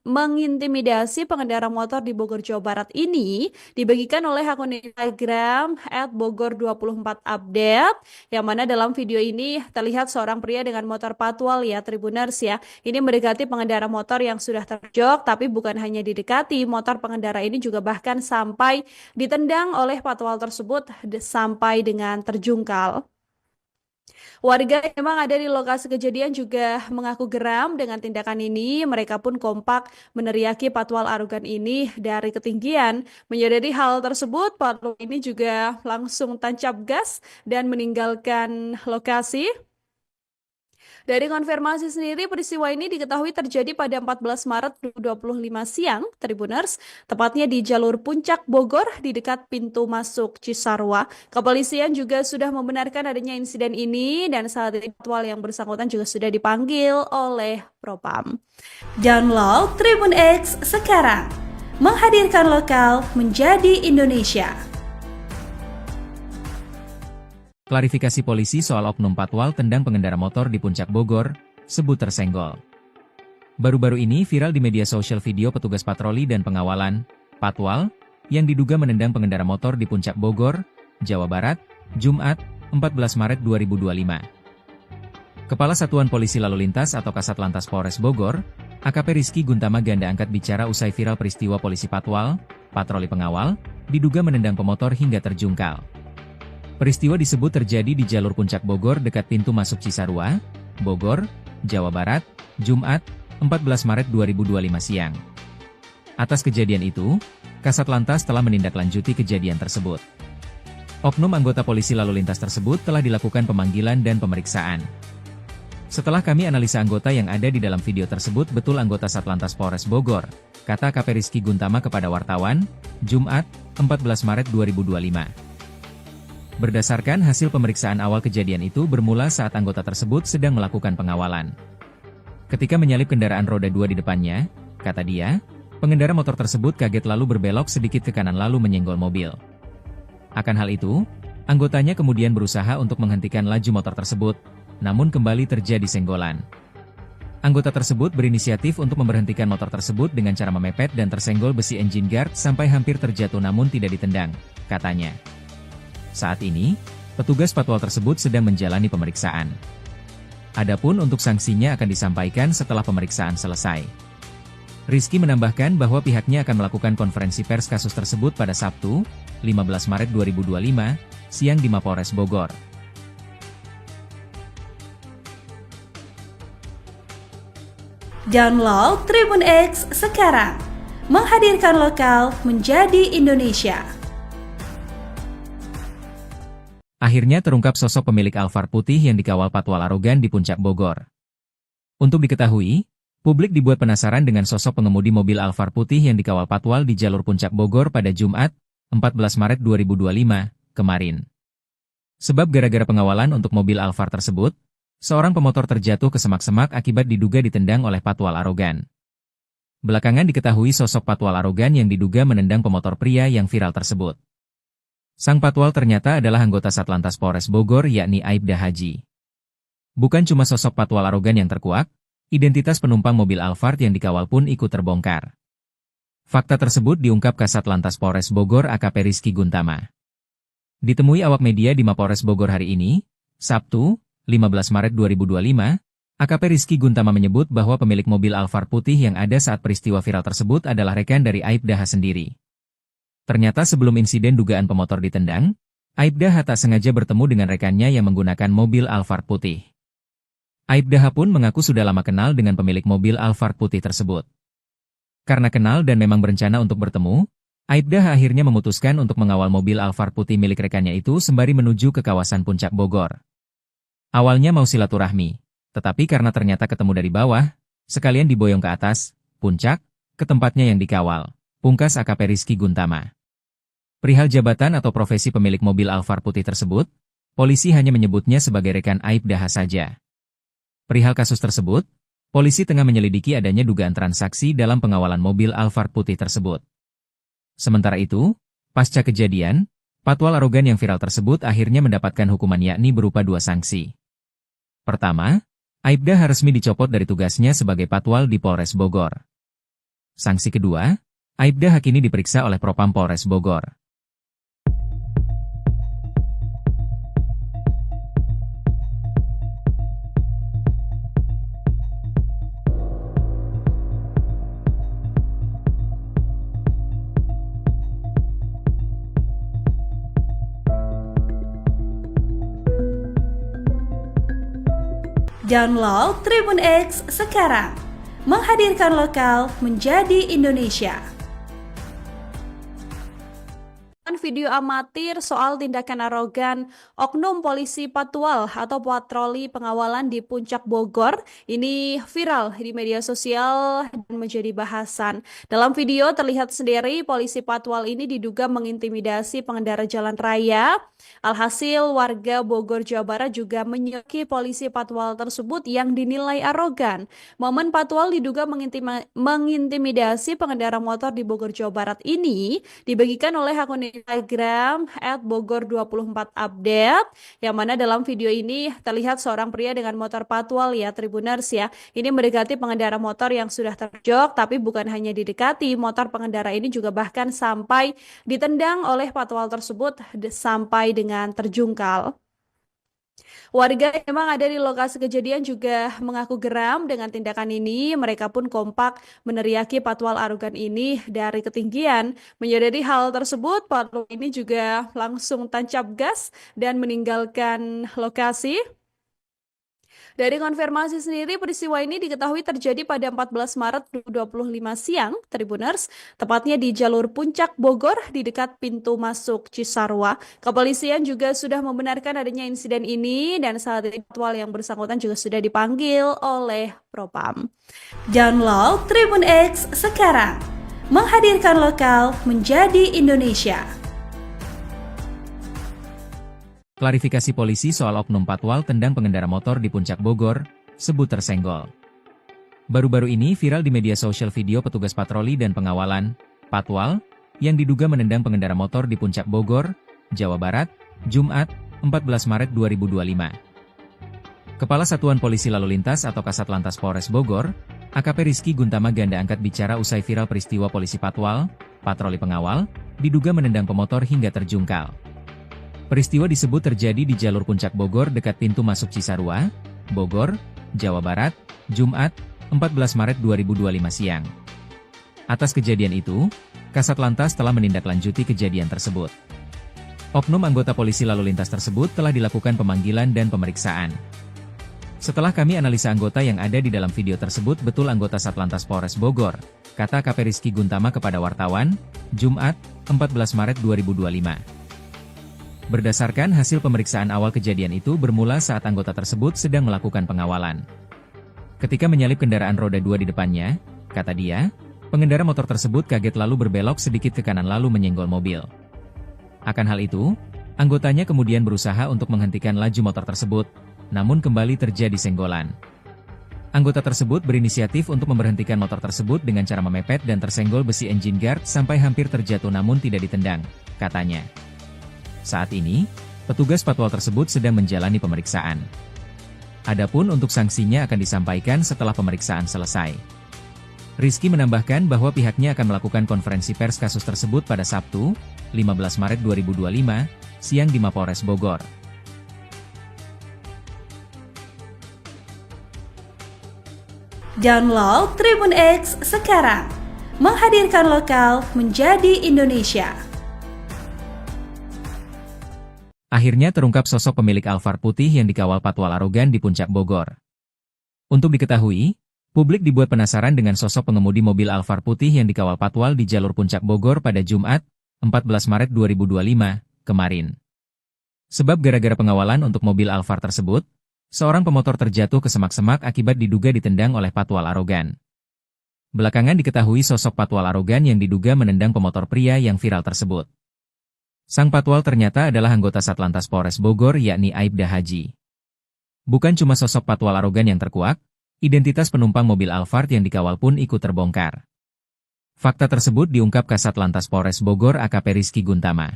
mengintimidasi pengendara motor di Bogor, Jawa Barat ini dibagikan oleh akun Instagram @bogor24update, yang mana dalam video ini terlihat seorang pria dengan motor Patwal ya Tribuners ya. Ini mendekati pengendara motor yang sudah terjok, tapi bukan hanya didekati, motor pengendara ini juga bahkan sampai ditendang oleh Patwal tersebut sampai dengan terjungkal. Warga yang memang ada di lokasi kejadian juga mengaku geram dengan tindakan ini. Mereka pun kompak meneriaki Patwal arogan ini dari ketinggian. Menyadari hal tersebut, Patwal ini juga langsung tancap gas dan meninggalkan lokasi. Dari konfirmasi sendiri, peristiwa ini diketahui terjadi pada 14 Maret 2025 siang, Tribuners, tepatnya di jalur Puncak Bogor di dekat pintu masuk Cisarua. Kepolisian juga sudah membenarkan adanya insiden ini dan saat ini Patwal yang bersangkutan juga sudah dipanggil oleh Propam. Download Tribun X sekarang, menghadirkan lokal menjadi Indonesia. Klarifikasi polisi soal oknum Patwal tendang pengendara motor di Puncak Bogor, sebut tersenggol. Baru-baru ini viral di media sosial video petugas patroli dan pengawalan, Patwal, yang diduga menendang pengendara motor di Puncak Bogor, Jawa Barat, Jumat, 14 Maret 2025. Kepala Satuan Polisi Lalu Lintas atau Kasat Lantas Polres Bogor, AKP Rizky Guntama Ganda angkat bicara usai viral peristiwa polisi Patwal, patroli pengawal, diduga menendang pemotor hingga terjungkal. Peristiwa disebut terjadi di jalur Puncak Bogor dekat pintu masuk Cisarua, Bogor, Jawa Barat, Jumat, 14 Maret 2025 siang. Atas kejadian itu, Kasat Lantas telah menindaklanjuti kejadian tersebut. Oknum anggota polisi lalu lintas tersebut telah dilakukan pemanggilan dan pemeriksaan. Setelah kami analisa anggota yang ada di dalam video tersebut betul anggota Satlantas Polres Bogor, kata AKP Rizky Guntama kepada wartawan, Jumat, 14 Maret 2025. Berdasarkan hasil pemeriksaan awal kejadian itu bermula saat anggota tersebut sedang melakukan pengawalan. Ketika menyalip kendaraan roda 2 di depannya, kata dia, pengendara motor tersebut kaget lalu berbelok sedikit ke kanan lalu menyenggol mobil. Akan hal itu, anggotanya kemudian berusaha untuk menghentikan laju motor tersebut, namun kembali terjadi senggolan. Anggota tersebut berinisiatif untuk memberhentikan motor tersebut dengan cara memepet dan tersenggol besi engine guard sampai hampir terjatuh namun tidak ditendang, katanya. Saat ini, petugas Patwal tersebut sedang menjalani pemeriksaan. Adapun untuk sanksinya akan disampaikan setelah pemeriksaan selesai. Rizky menambahkan bahwa pihaknya akan melakukan konferensi pers kasus tersebut pada Sabtu, 15 Maret 2025, siang di Mapolres Bogor. Download Tribun X sekarang, menghadirkan lokal menjadi Indonesia. Akhirnya terungkap sosok pemilik Alphard putih yang dikawal Patwal arogan di Puncak Bogor. Untuk diketahui, publik dibuat penasaran dengan sosok pengemudi mobil Alphard putih yang dikawal Patwal di jalur Puncak Bogor pada Jumat, 14 Maret 2025, kemarin. Sebab gara-gara pengawalan untuk mobil Alphard tersebut, seorang pemotor terjatuh ke semak-semak akibat diduga ditendang oleh Patwal arogan. Belakangan diketahui sosok Patwal arogan yang diduga menendang pemotor pria yang viral tersebut. Sang Patwal ternyata adalah anggota Satlantas Polres Bogor yakni Aibda Haji. Bukan cuma sosok Patwal arogan yang terkuak, identitas penumpang mobil Alphard yang dikawal pun ikut terbongkar. Fakta tersebut diungkap Kasat Lantas Polres Bogor AKP Rizky Guntama. Ditemui awak media di Mapolres Bogor hari ini, Sabtu, 15 Maret 2025, AKP Rizky Guntama menyebut bahwa pemilik mobil Alphard putih yang ada saat peristiwa viral tersebut adalah rekan dari Aibda H sendiri. Ternyata sebelum insiden dugaan pemotor ditendang, Aibda H tak sengaja bertemu dengan rekannya yang menggunakan mobil Alphard putih. Aibda H pun mengaku sudah lama kenal dengan pemilik mobil Alphard putih tersebut. Karena kenal dan memang berencana untuk bertemu, Aibda H akhirnya memutuskan untuk mengawal mobil Alphard putih milik rekannya itu sembari menuju ke kawasan Puncak Bogor. Awalnya mau silaturahmi, Tetapi karena ternyata ketemu dari bawah, sekalian diboyong ke atas, puncak, ke tempatnya yang dikawal. Pungkas AKP Rizky Guntama. Perihal jabatan atau profesi pemilik mobil Alphard putih tersebut, polisi hanya menyebutnya sebagai rekan Aibda saja. Perihal kasus tersebut, polisi tengah menyelidiki adanya dugaan transaksi dalam pengawalan mobil Alphard putih tersebut. Sementara itu, pasca kejadian, patwal arogan yang viral tersebut akhirnya mendapatkan hukuman yakni berupa 2 sanksi. Pertama, Aibda resmi dicopot dari tugasnya sebagai patwal di Polres Bogor. Sanksi kedua, Aibda kini diperiksa oleh Propam Polres Bogor. Download Tribun X sekarang, menghadirkan lokal menjadi Indonesia. Video amatir soal tindakan arogan oknum polisi patwal atau patroli pengawalan di Puncak Bogor ini viral di media sosial dan menjadi bahasan. Dalam video terlihat sendiri polisi patwal ini diduga mengintimidasi pengendara jalan raya. Alhasil warga Bogor, Jawa Barat juga menyoki polisi patwal tersebut yang dinilai arogan. Momen patwal diduga mengintimidasi pengendara motor di Bogor, Jawa Barat ini dibagikan oleh akun Instagram @bogor24update, yang mana dalam video ini terlihat seorang pria dengan motor patwal ya Tribuners ya. Ini mendekati pengendara motor yang sudah terjok, tapi bukan hanya didekati, motor pengendara ini juga bahkan sampai ditendang oleh patwal tersebut sampai dengan terjungkal. Warga yang memang ada di lokasi kejadian juga mengaku geram dengan tindakan ini. Mereka pun kompak meneriaki patwal arogan ini dari ketinggian. Menyadari hal tersebut, patwal ini juga langsung tancap gas dan meninggalkan lokasi. Dari konfirmasi sendiri, peristiwa ini diketahui terjadi pada 14 Maret 2025 siang, Tribuners, tepatnya di jalur Puncak Bogor di dekat pintu masuk Cisarua. Kepolisian juga sudah membenarkan adanya insiden ini dan saat ini patwal yang bersangkutan juga sudah dipanggil oleh Propam. Download Tribun X sekarang, menghadirkan lokal menjadi Indonesia. Klarifikasi polisi soal oknum patwal tendang pengendara motor di Puncak Bogor, sebut tersenggol. Baru-baru ini viral di media sosial video petugas patroli dan pengawalan, patwal, yang diduga menendang pengendara motor di Puncak Bogor, Jawa Barat, Jumat, 14 Maret 2025. Kepala Satuan Polisi Lalu Lintas atau Kasatlantas Polres Bogor, AKP Rizky Guntama Ganda angkat bicara usai viral peristiwa polisi patwal, patroli pengawal, diduga menendang pemotor hingga terjungkal. Peristiwa disebut terjadi di jalur Puncak Bogor dekat pintu masuk Cisarua, Bogor, Jawa Barat, Jumat, 14 Maret 2025 siang. Atas kejadian itu, Kasatlantas telah menindaklanjuti kejadian tersebut. Oknum anggota polisi lalu lintas tersebut telah dilakukan pemanggilan dan pemeriksaan. Setelah kami analisa anggota yang ada di dalam video tersebut betul anggota Satlantas Polres Bogor, kata AKP Rizky Guntama kepada wartawan, Jumat, 14 Maret 2025. Berdasarkan hasil pemeriksaan awal kejadian itu bermula saat anggota tersebut sedang melakukan pengawalan. Ketika menyalip kendaraan roda 2 di depannya, kata dia, pengendara motor tersebut kaget lalu berbelok sedikit ke kanan lalu menyenggol mobil. Akan hal itu, anggotanya kemudian berusaha untuk menghentikan laju motor tersebut, namun kembali terjadi senggolan. Anggota tersebut berinisiatif untuk memberhentikan motor tersebut dengan cara memepet dan tersenggol besi engine guard sampai hampir terjatuh namun tidak ditendang, katanya. Saat ini, petugas patwal tersebut sedang menjalani pemeriksaan. Adapun untuk sanksinya akan disampaikan setelah pemeriksaan selesai. Rizky menambahkan bahwa pihaknya akan melakukan konferensi pers kasus tersebut pada Sabtu, 15 Maret 2025, siang di Mapolres Bogor. Download Tribun X sekarang, menghadirkan lokal menjadi Indonesia. Akhirnya terungkap sosok pemilik Alphard putih yang dikawal patwal arogan di Puncak Bogor. Untuk diketahui, publik dibuat penasaran dengan sosok pengemudi mobil Alphard putih yang dikawal patwal di jalur Puncak Bogor pada Jumat, 14 Maret 2025, kemarin. Sebab gara-gara pengawalan untuk mobil Alphard tersebut, Seorang pemotor terjatuh ke semak-semak akibat diduga ditendang oleh patwal arogan. Belakangan diketahui sosok patwal arogan yang diduga menendang pemotor pria yang viral tersebut. Sang patwal ternyata adalah anggota Satlantas Polres Bogor yakni Aibda Haji. Bukan cuma sosok patwal arogan yang terkuak, identitas penumpang mobil Alphard yang dikawal pun ikut terbongkar. Fakta tersebut diungkap Kasat Lantas Polres Bogor AKP Rizky Guntama.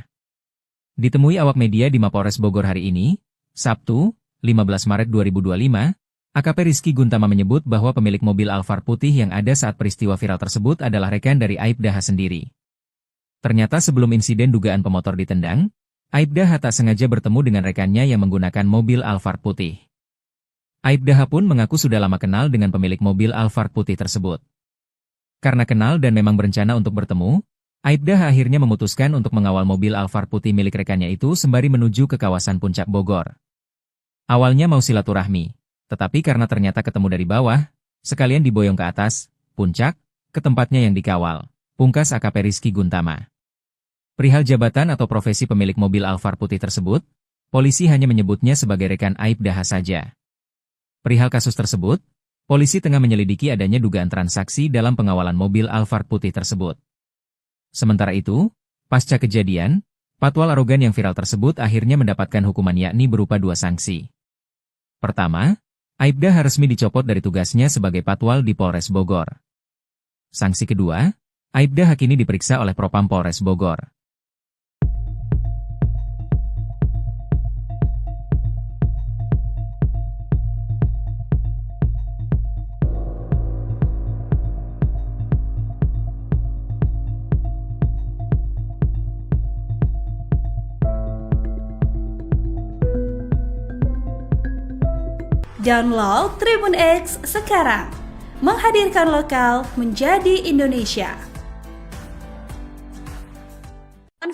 Ditemui awak media di Mapolres Bogor hari ini, Sabtu, 15 Maret 2025, AKP Rizky Guntama menyebut bahwa pemilik mobil Alphard putih yang ada saat peristiwa viral tersebut adalah rekan dari Aibda H sendiri. Ternyata sebelum insiden dugaan pemotor ditendang, Aibda H tak sengaja bertemu dengan rekannya yang menggunakan mobil Alphard putih. Aibda H pun mengaku sudah lama kenal dengan pemilik mobil Alphard putih tersebut. Karena kenal dan memang berencana untuk bertemu, Aibda H akhirnya memutuskan untuk mengawal mobil Alphard putih milik rekannya itu sembari menuju ke kawasan Puncak Bogor. Awalnya mau silaturahmi, tetapi karena ternyata ketemu dari bawah, sekalian diboyong ke atas, puncak, ke tempatnya yang dikawal, pungkas AKP Rizky Guntama. Perihal jabatan atau profesi pemilik mobil Alphard putih tersebut, polisi hanya menyebutnya sebagai rekan Aibda H saja. Perihal kasus tersebut, polisi tengah menyelidiki adanya dugaan transaksi dalam pengawalan mobil Alphard putih tersebut. Sementara itu, pasca kejadian, patwal arogan yang viral tersebut akhirnya mendapatkan hukuman yakni berupa 2 sanksi. Pertama, Aibda H resmi dicopot dari tugasnya sebagai patwal di Polres Bogor. Sanksi kedua, Aibda H kini diperiksa oleh Propam Polres Bogor. Download Tribun X sekarang, menghadirkan lokal menjadi Indonesia.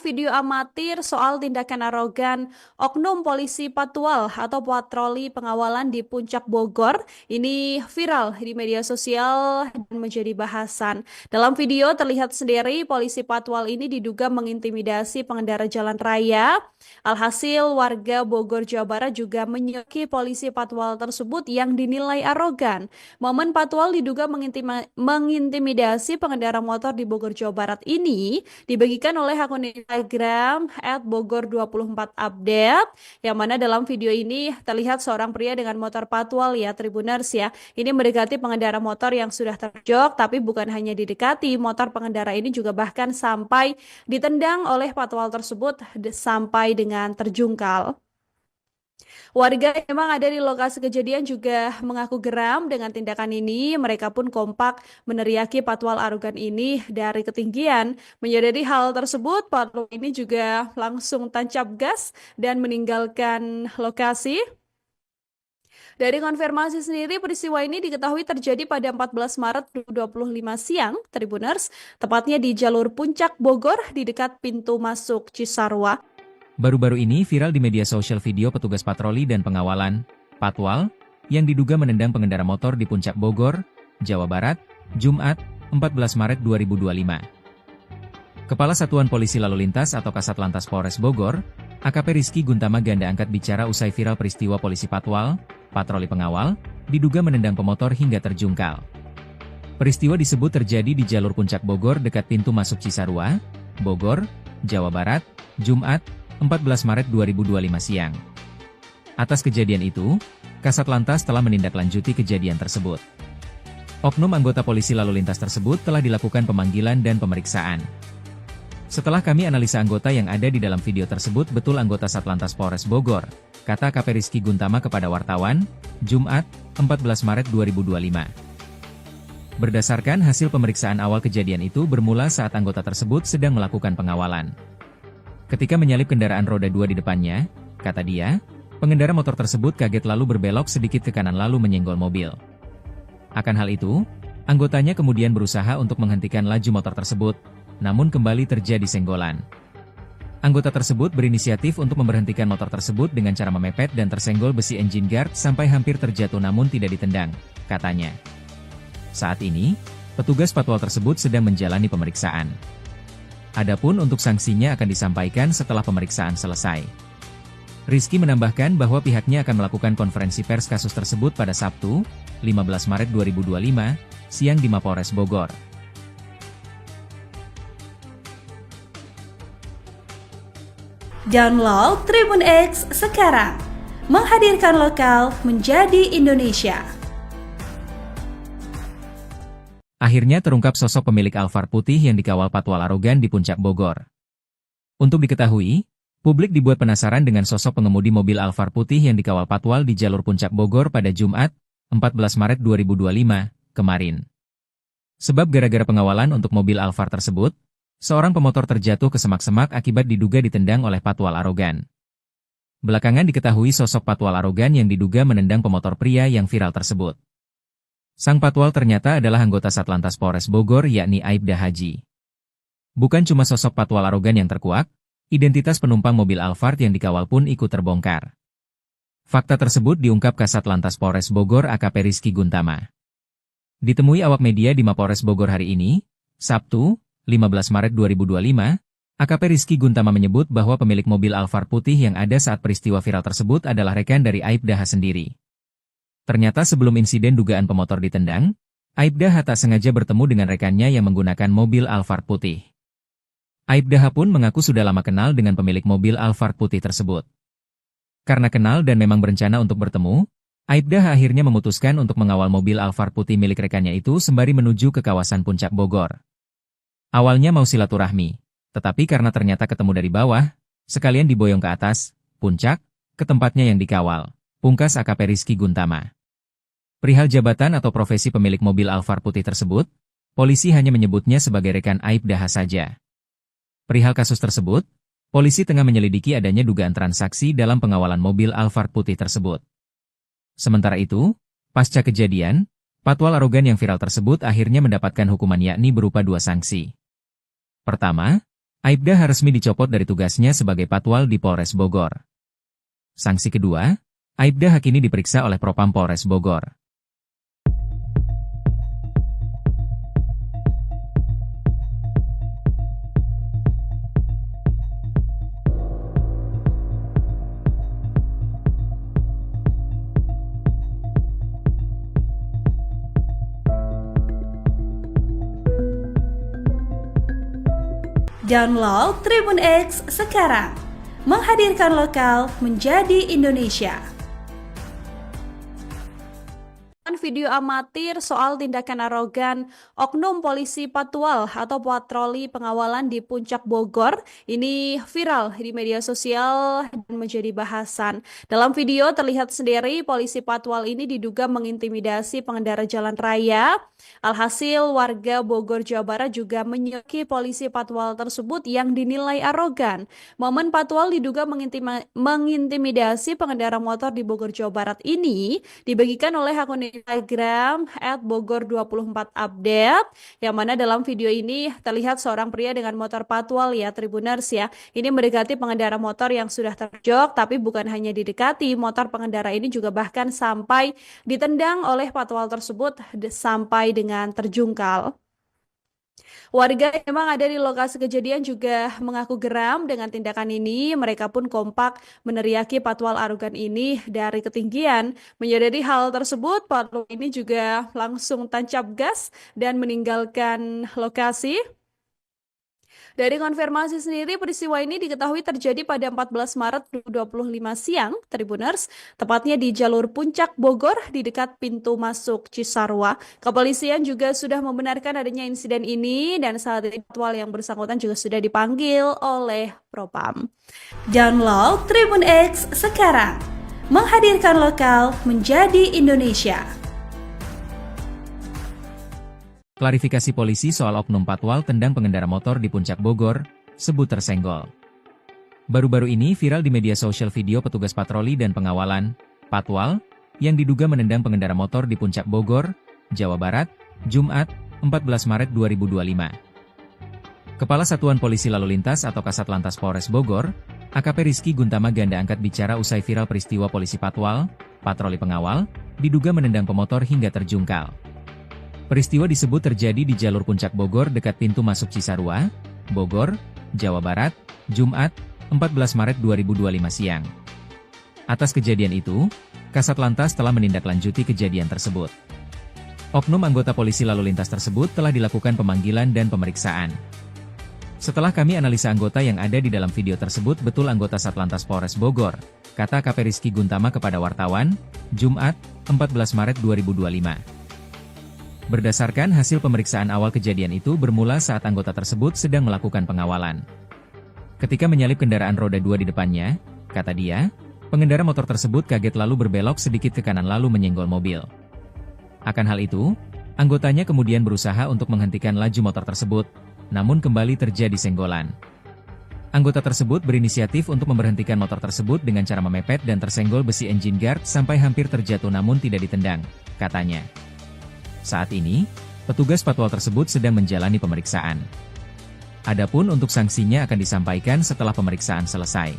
Video amatir soal tindakan arogan oknum polisi patwal atau patroli pengawalan di Puncak Bogor ini viral di media sosial dan menjadi bahasan. Dalam video terlihat sendiri polisi patwal ini diduga mengintimidasi pengendara jalan raya. Alhasil warga Bogor, Jawa Barat juga menyoki polisi patwal tersebut yang dinilai arogan. Momen patwal diduga mengintimidasi pengendara motor di Bogor, Jawa Barat ini dibagikan oleh akun Instagram @bogor24update, yang mana dalam video ini terlihat seorang pria dengan motor patwal ya Tribuners ya. Ini mendekati pengendara motor yang sudah terjok, tapi bukan hanya didekati, motor pengendara ini juga bahkan sampai ditendang oleh patwal tersebut sampai dengan terjungkal. Warga yang memang ada di lokasi kejadian juga mengaku geram dengan tindakan ini. Mereka pun kompak meneriaki patwal arogan ini dari ketinggian. Menyadari hal tersebut, patwal ini juga langsung tancap gas dan meninggalkan lokasi. Dari konfirmasi sendiri, peristiwa ini diketahui terjadi pada 14 Maret 2025 siang, Tribuners, tepatnya di jalur Puncak Bogor di dekat pintu masuk Cisarua. Baru-baru ini viral di media sosial video petugas patroli dan pengawalan, patwal, yang diduga menendang pengendara motor di Puncak Bogor, Jawa Barat, Jumat, 14 Maret 2025. Kepala Satuan Polisi Lalu Lintas atau Kasat Lantas Polres Bogor, AKP Rizky Guntama ganda angkat bicara usai viral peristiwa polisi patwal, patroli pengawal, diduga menendang pemotor hingga terjungkal. Peristiwa disebut terjadi di jalur Puncak Bogor dekat pintu masuk Cisarua, Bogor, Jawa Barat, Jumat, 14 Maret 2025 siang. Atas kejadian itu, Kasat Lantas telah menindaklanjuti kejadian tersebut. Oknum anggota polisi lalu lintas tersebut telah dilakukan pemanggilan dan pemeriksaan. Setelah kami analisa anggota yang ada di dalam video tersebut betul anggota Satlantas Polres Bogor, kata AKP Rizky Guntama kepada wartawan, Jumat, 14 Maret 2025. Berdasarkan hasil pemeriksaan awal kejadian itu bermula saat anggota tersebut sedang melakukan pengawalan. Ketika menyalip kendaraan roda 2 di depannya, kata dia, pengendara motor tersebut kaget lalu berbelok sedikit ke kanan lalu menyenggol mobil. Akan hal itu, anggotanya kemudian berusaha untuk menghentikan laju motor tersebut, namun kembali terjadi senggolan. Anggota tersebut berinisiatif untuk memberhentikan motor tersebut dengan cara memepet dan tersenggol besi engine guard sampai hampir terjatuh namun tidak ditendang, katanya. Saat ini, petugas patwal tersebut sedang menjalani pemeriksaan. Adapun untuk sanksinya akan disampaikan setelah pemeriksaan selesai. Rizky menambahkan bahwa pihaknya akan melakukan konferensi pers kasus tersebut pada Sabtu, 15 Maret 2025, siang di Mapolres Bogor. Download Tribun X sekarang, menghadirkan lokal menjadi Indonesia. Akhirnya terungkap sosok pemilik Alphard putih yang dikawal patwal arogan di Puncak Bogor. Untuk diketahui, publik dibuat penasaran dengan sosok pengemudi mobil Alphard putih yang dikawal patwal di jalur Puncak Bogor pada Jumat, 14 Maret 2025, kemarin. Sebab gara-gara pengawalan untuk mobil Alphard tersebut, seorang pemotor terjatuh ke semak-semak akibat diduga ditendang oleh patwal arogan. Belakangan diketahui sosok patwal arogan yang diduga menendang pemotor pria yang viral tersebut. Sang patwal ternyata adalah anggota Satlantas Polres Bogor yakni Aibda Haji. Bukan cuma sosok patwal arogan yang terkuak, identitas penumpang mobil Alphard yang dikawal pun ikut terbongkar. Fakta tersebut diungkap Kasat Lantas Polres Bogor AKP Rizky Guntama. Ditemui awak media di Mapolres Bogor hari ini, Sabtu, 15 Maret 2025, AKP Rizky Guntama menyebut bahwa pemilik mobil Alphard putih yang ada saat peristiwa viral tersebut adalah rekan dari Aibda H sendiri. Ternyata sebelum insiden dugaan pemotor ditendang, Aibda H tak sengaja bertemu dengan rekannya yang menggunakan mobil Alphard putih. Aibda H pun mengaku sudah lama kenal dengan pemilik mobil Alphard putih tersebut. Karena kenal dan memang berencana untuk bertemu, Aibda H akhirnya memutuskan untuk mengawal mobil Alphard putih milik rekannya itu sembari menuju ke kawasan Puncak Bogor. Awalnya mau silaturahmi, tetapi karena ternyata ketemu dari bawah, sekalian diboyong ke atas, puncak, ke tempatnya yang dikawal, pungkas AKP Rizky Guntama. Perihal jabatan atau profesi pemilik mobil Alphard putih tersebut, polisi hanya menyebutnya sebagai rekan Aibda H saja. Perihal kasus tersebut, polisi tengah menyelidiki adanya dugaan transaksi dalam pengawalan mobil Alphard putih tersebut. Sementara itu, pasca kejadian, patwal arogan yang viral tersebut akhirnya mendapatkan hukuman yakni berupa 2 sanksi. Pertama, Aibda H resmi dicopot dari tugasnya sebagai patwal di Polres Bogor. Sanksi kedua, Aibda H kini diperiksa oleh Propam Polres Bogor. Download Tribun X sekarang, menghadirkan lokal menjadi Indonesia. Video amatir soal tindakan arogan oknum polisi patwal atau patroli pengawalan di Puncak Bogor ini viral di media sosial dan menjadi bahasan. Dalam video terlihat sendiri polisi patwal ini diduga mengintimidasi pengendara jalan raya. Alhasil warga Bogor, Jawa Barat juga menyoki polisi patwal tersebut yang dinilai arogan. Momen patwal diduga mengintimidasi pengendara motor di Bogor, Jawa Barat ini dibagikan oleh akun Instagram @bogor24update, yang mana dalam video ini terlihat seorang pria dengan motor patwal ya Tribuners ya. Ini mendekati pengendara motor yang sudah terjok, tapi bukan hanya didekati, motor pengendara ini juga bahkan sampai ditendang oleh patwal tersebut sampai dengan terjungkal. Warga yang memang ada di lokasi kejadian juga mengaku geram dengan tindakan ini. Mereka pun kompak meneriaki patwal arogan ini dari ketinggian. Menyadari hal tersebut, patwal ini juga langsung tancap gas dan meninggalkan lokasi. Dari konfirmasi sendiri, peristiwa ini diketahui terjadi pada 14 Maret 2025 siang, Tribuners, tepatnya di jalur Puncak Bogor di dekat pintu masuk Cisarua. Kepolisian juga sudah membenarkan adanya insiden ini dan saat ini patwal yang bersangkutan juga sudah dipanggil oleh Propam. Download Tribun X sekarang, menghadirkan lokal menjadi Indonesia. Klarifikasi polisi soal oknum patwal tendang pengendara motor di Puncak Bogor, sebut tersenggol. Baru-baru ini viral di media sosial video petugas patroli dan pengawalan, patwal, yang diduga menendang pengendara motor di Puncak Bogor, Jawa Barat, Jumat, 14 Maret 2025. Kepala Satuan Polisi Lalu Lintas atau Kasat Lantas Polres Bogor, AKP Rizky Guntama ganda angkat bicara usai viral peristiwa polisi patwal, patroli pengawal, diduga menendang pemotor hingga terjungkal. Peristiwa disebut terjadi di jalur Puncak Bogor dekat pintu masuk Cisarua, Bogor, Jawa Barat, Jumat, 14 Maret 2025 siang. Atas kejadian itu, Kasat Lantas telah menindaklanjuti kejadian tersebut. Oknum anggota polisi lalu lintas tersebut telah dilakukan pemanggilan dan pemeriksaan. Setelah kami analisa anggota yang ada di dalam video tersebut betul anggota Satlantas Polres Bogor, kata KP Rizky Guntama kepada wartawan, Jumat, 14 Maret 2025. Berdasarkan hasil pemeriksaan awal kejadian itu bermula saat anggota tersebut sedang melakukan pengawalan. Ketika menyalip kendaraan roda 2 di depannya, kata dia, pengendara motor tersebut kaget lalu berbelok sedikit ke kanan lalu menyenggol mobil. Akan hal itu, anggotanya kemudian berusaha untuk menghentikan laju motor tersebut, namun kembali terjadi senggolan. Anggota tersebut berinisiatif untuk memberhentikan motor tersebut dengan cara memepet dan tersenggol besi engine guard sampai hampir terjatuh namun tidak ditendang, katanya. Saat ini, petugas patwal tersebut sedang menjalani pemeriksaan. Adapun untuk sanksinya akan disampaikan setelah pemeriksaan selesai.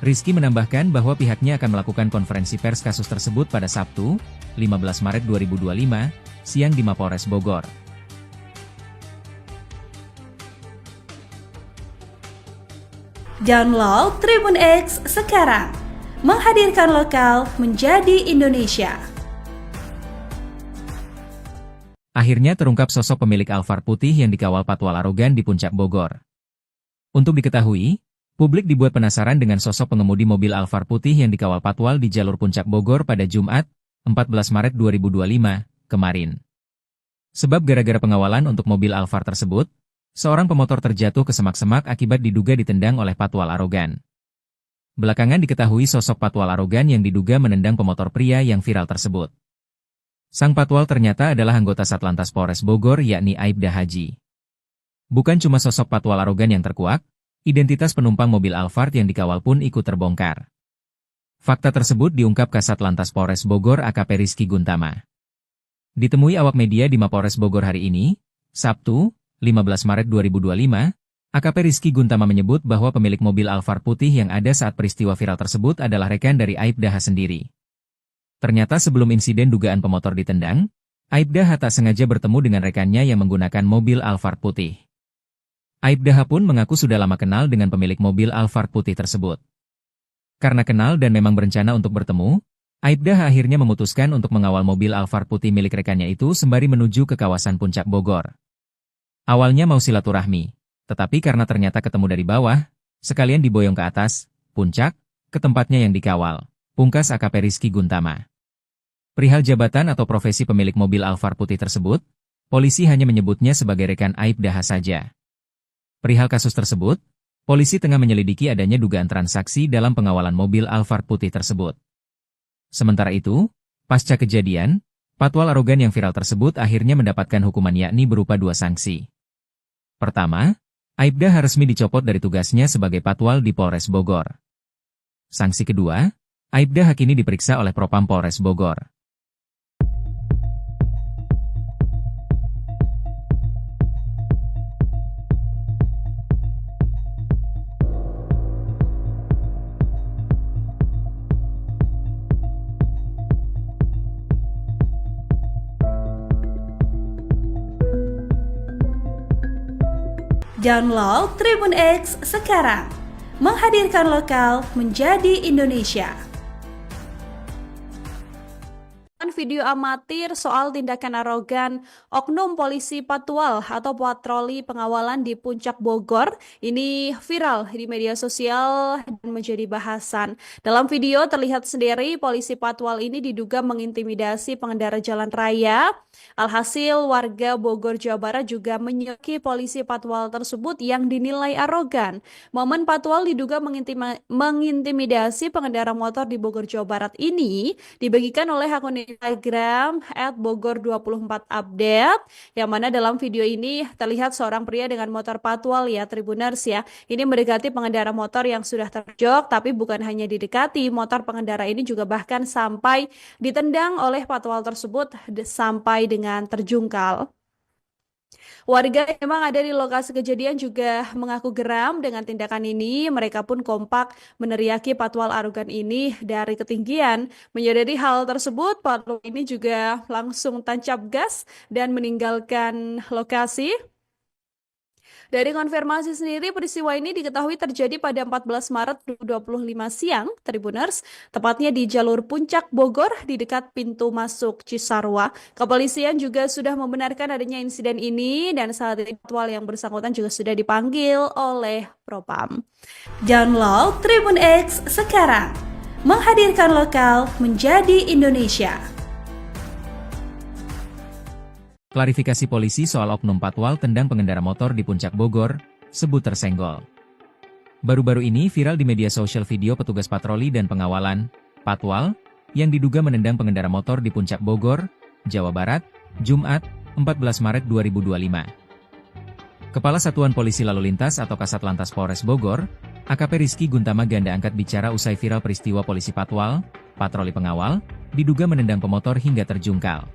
Rizky menambahkan bahwa pihaknya akan melakukan konferensi pers kasus tersebut pada Sabtu, 15 Maret 2025, siang di Mapolres Bogor. Download Tribun X sekarang, menghadirkan lokal menjadi Indonesia. Akhirnya terungkap sosok pemilik Alphard putih yang dikawal patwal arogan di Puncak Bogor. Untuk diketahui, publik dibuat penasaran dengan sosok pengemudi mobil Alphard putih yang dikawal patwal di jalur Puncak Bogor pada Jumat, 14 Maret 2025, kemarin. Sebab gara-gara pengawalan untuk mobil Alphard tersebut, seorang pemotor terjatuh ke semak-semak akibat diduga ditendang oleh patwal arogan. Belakangan diketahui sosok patwal arogan yang diduga menendang pemotor pria yang viral tersebut. Sang patwal ternyata adalah anggota Satlantas Polres Bogor yakni Aibda Haji. Bukan cuma sosok patwal arogan yang terkuak, identitas penumpang mobil Alphard yang dikawal pun ikut terbongkar. Fakta tersebut diungkap Kasat Lantas Polres Bogor AKP Rizky Guntama. Ditemui awak media di Mapolres Bogor hari ini, Sabtu, 15 Maret 2025, AKP Rizky Guntama menyebut bahwa pemilik mobil Alphard putih yang ada saat peristiwa viral tersebut adalah rekan dari Aibda H sendiri. Ternyata sebelum insiden dugaan pemotor ditendang, Aibda H tak sengaja bertemu dengan rekannya yang menggunakan mobil Alphard putih. Aibda H pun mengaku sudah lama kenal dengan pemilik mobil Alphard putih tersebut. Karena kenal dan memang berencana untuk bertemu, Aibda H akhirnya memutuskan untuk mengawal mobil Alphard putih milik rekannya itu sembari menuju ke kawasan Puncak Bogor. Awalnya mau silaturahmi, tetapi karena ternyata ketemu dari bawah, sekalian diboyong ke atas, puncak, ke tempatnya yang dikawal, pungkas AKP Rizky Guntama. Perihal jabatan atau profesi pemilik mobil Alphard putih tersebut, polisi hanya menyebutnya sebagai rekan Aibda H saja. Perihal kasus tersebut, polisi tengah menyelidiki adanya dugaan transaksi dalam pengawalan mobil Alphard putih tersebut. Sementara itu, pasca kejadian, patwal arogan yang viral tersebut akhirnya mendapatkan hukuman yakni berupa 2 sanksi. Pertama, Aibda H resmi dicopot dari tugasnya sebagai patwal di Polres Bogor. Sanksi kedua, Aibda H kini diperiksa oleh Propam Polres Bogor. Download Tribun X sekarang, menghadirkan lokal menjadi Indonesia. Video amatir soal tindakan arogan oknum polisi patwal atau patroli pengawalan di Puncak Bogor ini viral di media sosial dan menjadi bahasan. Dalam video terlihat sendiri polisi patwal ini diduga mengintimidasi pengendara jalan raya. Alhasil warga Bogor Jawa Barat juga menyoki polisi patwal tersebut yang dinilai arogan. Momen patwal diduga mengintimidasi pengendara motor di Bogor Jawa Barat ini dibagikan oleh akun Instagram @bogor24update, yang mana dalam video ini terlihat seorang pria dengan motor patwal ya Tribuners ya. Ini mendekati pengendara motor yang sudah terjok, tapi bukan hanya didekati, motor pengendara ini juga bahkan sampai ditendang oleh patwal tersebut sampai dengan terjungkal. Warga yang memang ada di lokasi kejadian juga mengaku geram dengan tindakan ini. Mereka pun kompak meneriaki patwal arogan ini dari ketinggian. Menyadari hal tersebut, patwal ini juga langsung tancap gas dan meninggalkan lokasi. Dari konfirmasi sendiri, peristiwa ini diketahui terjadi pada 14 Maret 2025 siang, Tribuners, tepatnya di jalur Puncak Bogor di dekat pintu masuk Cisarua. Kepolisian juga sudah membenarkan adanya insiden ini dan saat ini patwal yang bersangkutan juga sudah dipanggil oleh Propam. Download Tribun X sekarang, menghadirkan lokal menjadi Indonesia. Klarifikasi polisi soal oknum patwal tendang pengendara motor di Puncak Bogor, sebut tersenggol. Baru-baru ini viral di media sosial video petugas patroli dan pengawalan, patwal, yang diduga menendang pengendara motor di Puncak Bogor, Jawa Barat, Jumat, 14 Maret 2025. Kepala Satuan Polisi Lalu Lintas atau Kasatlantas Polres Bogor, AKP Rizky Guntama Ganda angkat bicara usai viral peristiwa polisi patwal, patroli pengawal, diduga menendang pemotor hingga terjungkal.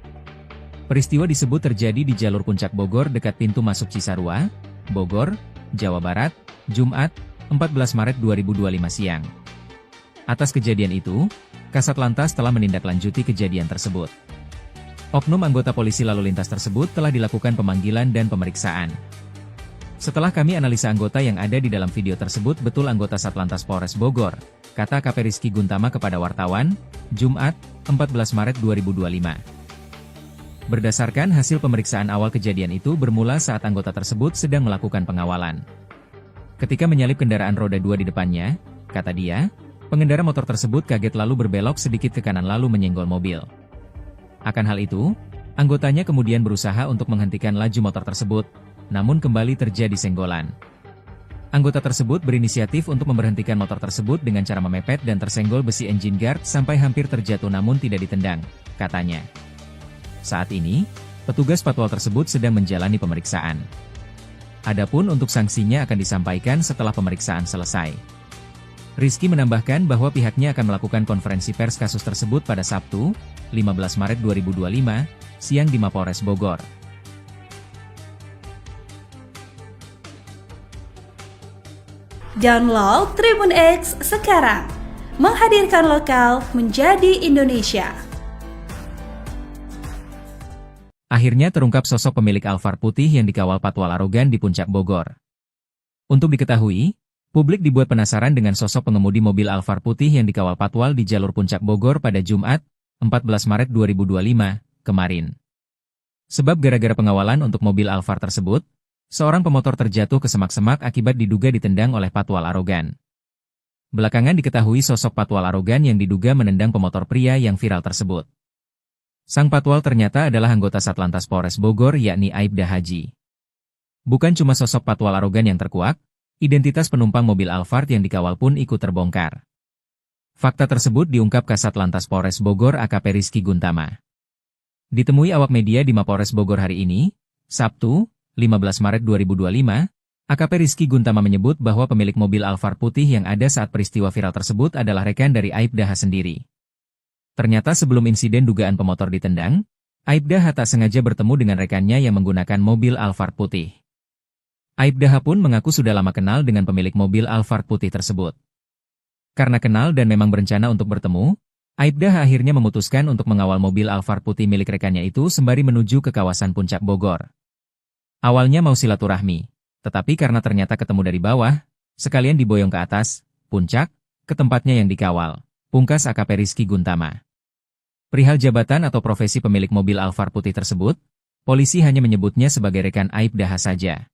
Peristiwa disebut terjadi di jalur Puncak Bogor dekat pintu masuk Cisarua, Bogor, Jawa Barat, Jumat, 14 Maret 2025 siang. Atas kejadian itu, Kasatlantas telah menindaklanjuti kejadian tersebut. Oknum anggota polisi lalu lintas tersebut telah dilakukan pemanggilan dan pemeriksaan. Setelah kami analisa anggota yang ada di dalam video tersebut betul anggota Satlantas Polres Bogor, kata AKP Rizky Guntama kepada wartawan, Jumat, 14 Maret 2025. Berdasarkan hasil pemeriksaan awal kejadian itu bermula saat anggota tersebut sedang melakukan pengawalan. Ketika menyalip kendaraan roda 2 di depannya, kata dia, pengendara motor tersebut kaget lalu berbelok sedikit ke kanan lalu menyenggol mobil. Akan hal itu, anggotanya kemudian berusaha untuk menghentikan laju motor tersebut, namun kembali terjadi senggolan. Anggota tersebut berinisiatif untuk memberhentikan motor tersebut dengan cara memepet dan tersenggol besi engine guard sampai hampir terjatuh namun tidak ditendang, katanya. Saat ini, petugas patwal tersebut sedang menjalani pemeriksaan. Adapun untuk sanksinya akan disampaikan setelah pemeriksaan selesai. Rizky menambahkan bahwa pihaknya akan melakukan konferensi pers kasus tersebut pada Sabtu, 15 Maret 2025, siang di Mapolres Bogor. Download Tribun X sekarang, menghadirkan lokal menjadi Indonesia. Akhirnya terungkap sosok pemilik Alphard putih yang dikawal patwal arogan di Puncak Bogor. Untuk diketahui, publik dibuat penasaran dengan sosok pengemudi mobil Alphard putih yang dikawal patwal di jalur Puncak Bogor pada Jumat, 14 Maret 2025, kemarin. Sebab gara-gara pengawalan untuk mobil Alphard tersebut, seorang pemotor terjatuh ke semak-semak akibat diduga ditendang oleh patwal arogan. Belakangan diketahui sosok patwal arogan yang diduga menendang pemotor pria yang viral tersebut. Sang patwal ternyata adalah anggota Satlantas Polres Bogor yakni Aibda Haji. Bukan cuma sosok patwal arogan yang terkuak, identitas penumpang mobil Alphard yang dikawal pun ikut terbongkar. Fakta tersebut diungkap Kasatlantas Polres Bogor AKP Rizky Guntama. Ditemui awak media di Mapolres Bogor hari ini, Sabtu, 15 Maret 2025, AKP Rizky Guntama menyebut bahwa pemilik mobil Alphard putih yang ada saat peristiwa viral tersebut adalah rekan dari Aibda H sendiri. Ternyata sebelum insiden dugaan pemotor ditendang, Aibda H tak sengaja bertemu dengan rekannya yang menggunakan mobil Alphard putih. Aibda H pun mengaku sudah lama kenal dengan pemilik mobil Alphard putih tersebut. Karena kenal dan memang berencana untuk bertemu, Aibda H akhirnya memutuskan untuk mengawal mobil Alphard putih milik rekannya itu sembari menuju ke kawasan Puncak Bogor. Awalnya mau silaturahmi, tetapi karena ternyata ketemu dari bawah, sekalian diboyong ke atas, puncak, ke tempatnya yang dikawal, pungkas AKP Rizky Guntama. Perihal jabatan atau profesi pemilik mobil Alphard putih tersebut, polisi hanya menyebutnya sebagai rekan Aibda H saja.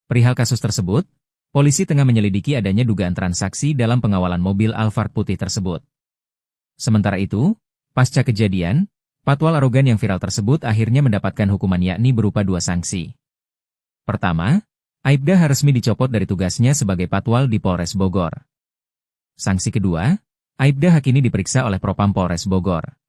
Perihal kasus tersebut, polisi tengah menyelidiki adanya dugaan transaksi dalam pengawalan mobil Alphard putih tersebut. Sementara itu, pasca kejadian, patwal arogan yang viral tersebut akhirnya mendapatkan hukuman yakni berupa 2 sanksi. Pertama, Aibda H resmi dicopot dari tugasnya sebagai patwal di Polres Bogor. Sanksi kedua, Aibda H kini diperiksa oleh Propam Polres Bogor.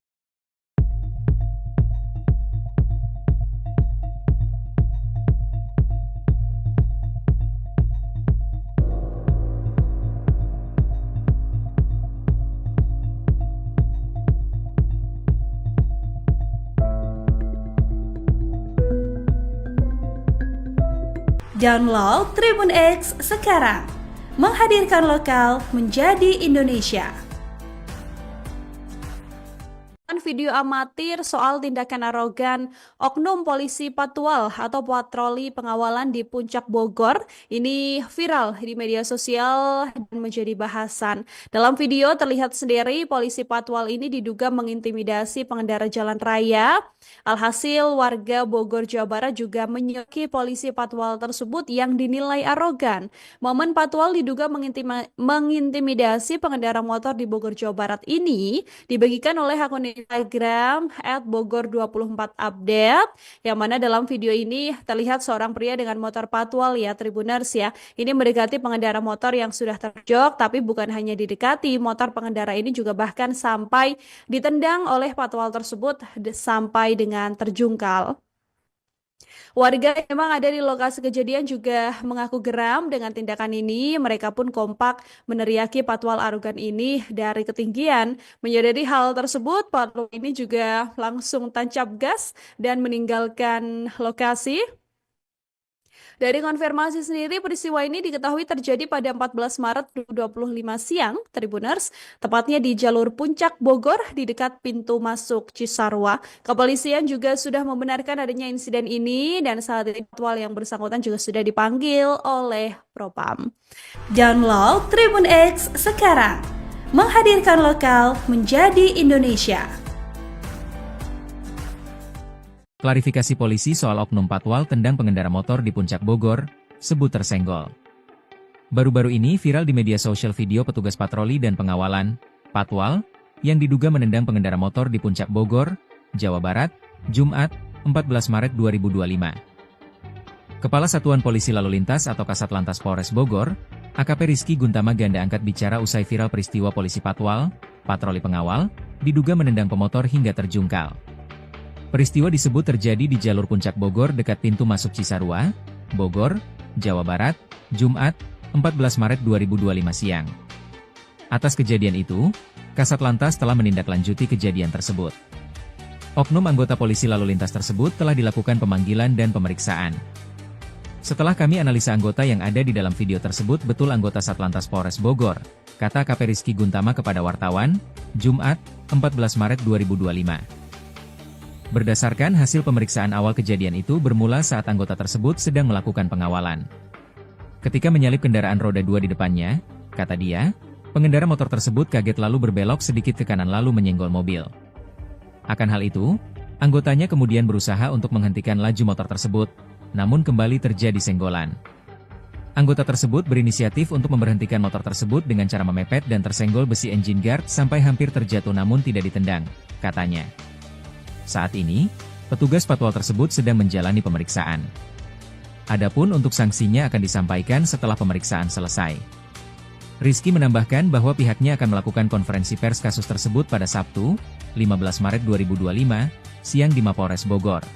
Download Tribun X sekarang, menghadirkan lokal menjadi Indonesia. video amatir soal tindakan arogan oknum polisi Patwal atau patroli pengawalan di Puncak Bogor ini viral di media sosial dan menjadi bahasan. Dalam video terlihat sendiri polisi Patwal ini diduga mengintimidasi pengendara jalan raya. Alhasil warga Bogor, Jawa Barat juga menyoki polisi Patwal tersebut yang dinilai arogan. Momen Patwal diduga mengintimidasi pengendara motor di Bogor, Jawa Barat ini dibagikan oleh akun Instagram @bogor24update, yang mana dalam video ini terlihat seorang pria dengan motor Patwal ya Tribuners ya. Ini mendekati pengendara motor yang sudah terjok, tapi bukan hanya didekati, motor pengendara ini juga bahkan sampai ditendang oleh Patwal tersebut sampai dengan terjungkal. Warga yang memang ada di lokasi kejadian juga mengaku geram dengan tindakan ini. Mereka pun kompak meneriaki Patwal arogan ini dari ketinggian. Menyadari hal tersebut, Patwal ini juga langsung tancap gas dan meninggalkan lokasi. Dari konfirmasi sendiri, peristiwa ini diketahui terjadi pada 14 Maret 2025 siang, Tribuners, tepatnya di jalur Puncak Bogor di dekat pintu masuk Cisarua. Kepolisian juga sudah membenarkan adanya insiden ini dan saat ini Patwal yang bersangkutan juga sudah dipanggil oleh Propam. Download Tribun X sekarang, menghadirkan lokal menjadi Indonesia. Klarifikasi polisi soal oknum Patwal tendang pengendara motor di Puncak Bogor, sebut tersenggol. Baru-baru ini viral di media sosial video petugas patroli dan pengawalan, Patwal, yang diduga menendang pengendara motor di Puncak Bogor, Jawa Barat, Jumat, 14 Maret 2025. Kepala Satuan Polisi Lalu Lintas atau Kasatlantas Polres Bogor, AKP Rizky Guntama Ganda angkat bicara usai viral peristiwa polisi Patwal, patroli pengawal, diduga menendang pemotor hingga terjungkal. Peristiwa disebut terjadi di jalur Puncak Bogor dekat pintu masuk Cisarua, Bogor, Jawa Barat, Jumat, 14 Maret 2025 siang. Atas kejadian itu, Kasatlantas telah menindaklanjuti kejadian tersebut. Oknum anggota polisi lalu lintas tersebut telah dilakukan pemanggilan dan pemeriksaan. Setelah kami analisa anggota yang ada di dalam video tersebut betul anggota Satlantas Polres Bogor, kata AKP Rizky Guntama kepada wartawan, Jumat, 14 Maret 2025. Berdasarkan hasil pemeriksaan awal kejadian itu bermula saat anggota tersebut sedang melakukan pengawalan. Ketika menyalip kendaraan roda 2 di depannya, kata dia, pengendara motor tersebut kaget lalu berbelok sedikit ke kanan lalu menyenggol mobil. Akan hal itu, anggotanya kemudian berusaha untuk menghentikan laju motor tersebut, namun kembali terjadi senggolan. Anggota tersebut berinisiatif untuk memberhentikan motor tersebut dengan cara memepet dan tersenggol besi engine guard sampai hampir terjatuh namun tidak ditendang, katanya. Saat ini, petugas Patwal tersebut sedang menjalani pemeriksaan. Adapun untuk sanksinya akan disampaikan setelah pemeriksaan selesai. Rizky menambahkan bahwa pihaknya akan melakukan konferensi pers kasus tersebut pada Sabtu, 15 Maret 2025, siang di Mapolres Bogor.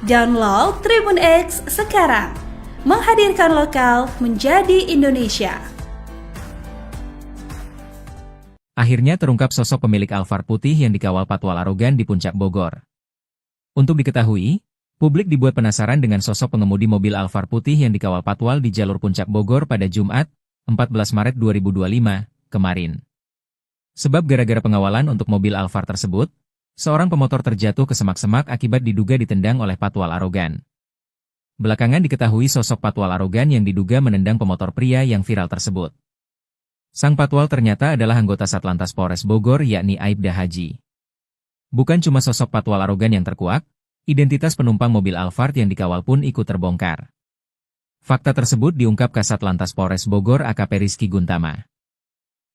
Download Tribun X sekarang, menghadirkan lokal menjadi Indonesia. Akhirnya terungkap sosok pemilik Alphard putih yang dikawal Patwal arogan di Puncak Bogor. Untuk diketahui, publik dibuat penasaran dengan sosok pengemudi mobil Alphard putih yang dikawal Patwal di jalur Puncak Bogor pada Jumat, 14 Maret 2025, kemarin. Sebab gara-gara pengawalan untuk mobil Alphard tersebut, seorang pemotor terjatuh ke semak-semak akibat diduga ditendang oleh Patwal arogan. Belakangan diketahui sosok Patwal arogan yang diduga menendang pemotor pria yang viral tersebut. Sang Patwal ternyata adalah anggota Satlantas Polres Bogor yakni Aibda Haji. Bukan cuma sosok Patwal arogan yang terkuak, identitas penumpang mobil Alphard yang dikawal pun ikut terbongkar. Fakta tersebut diungkap Kasatlantas Polres Bogor AKP Rizky Guntama.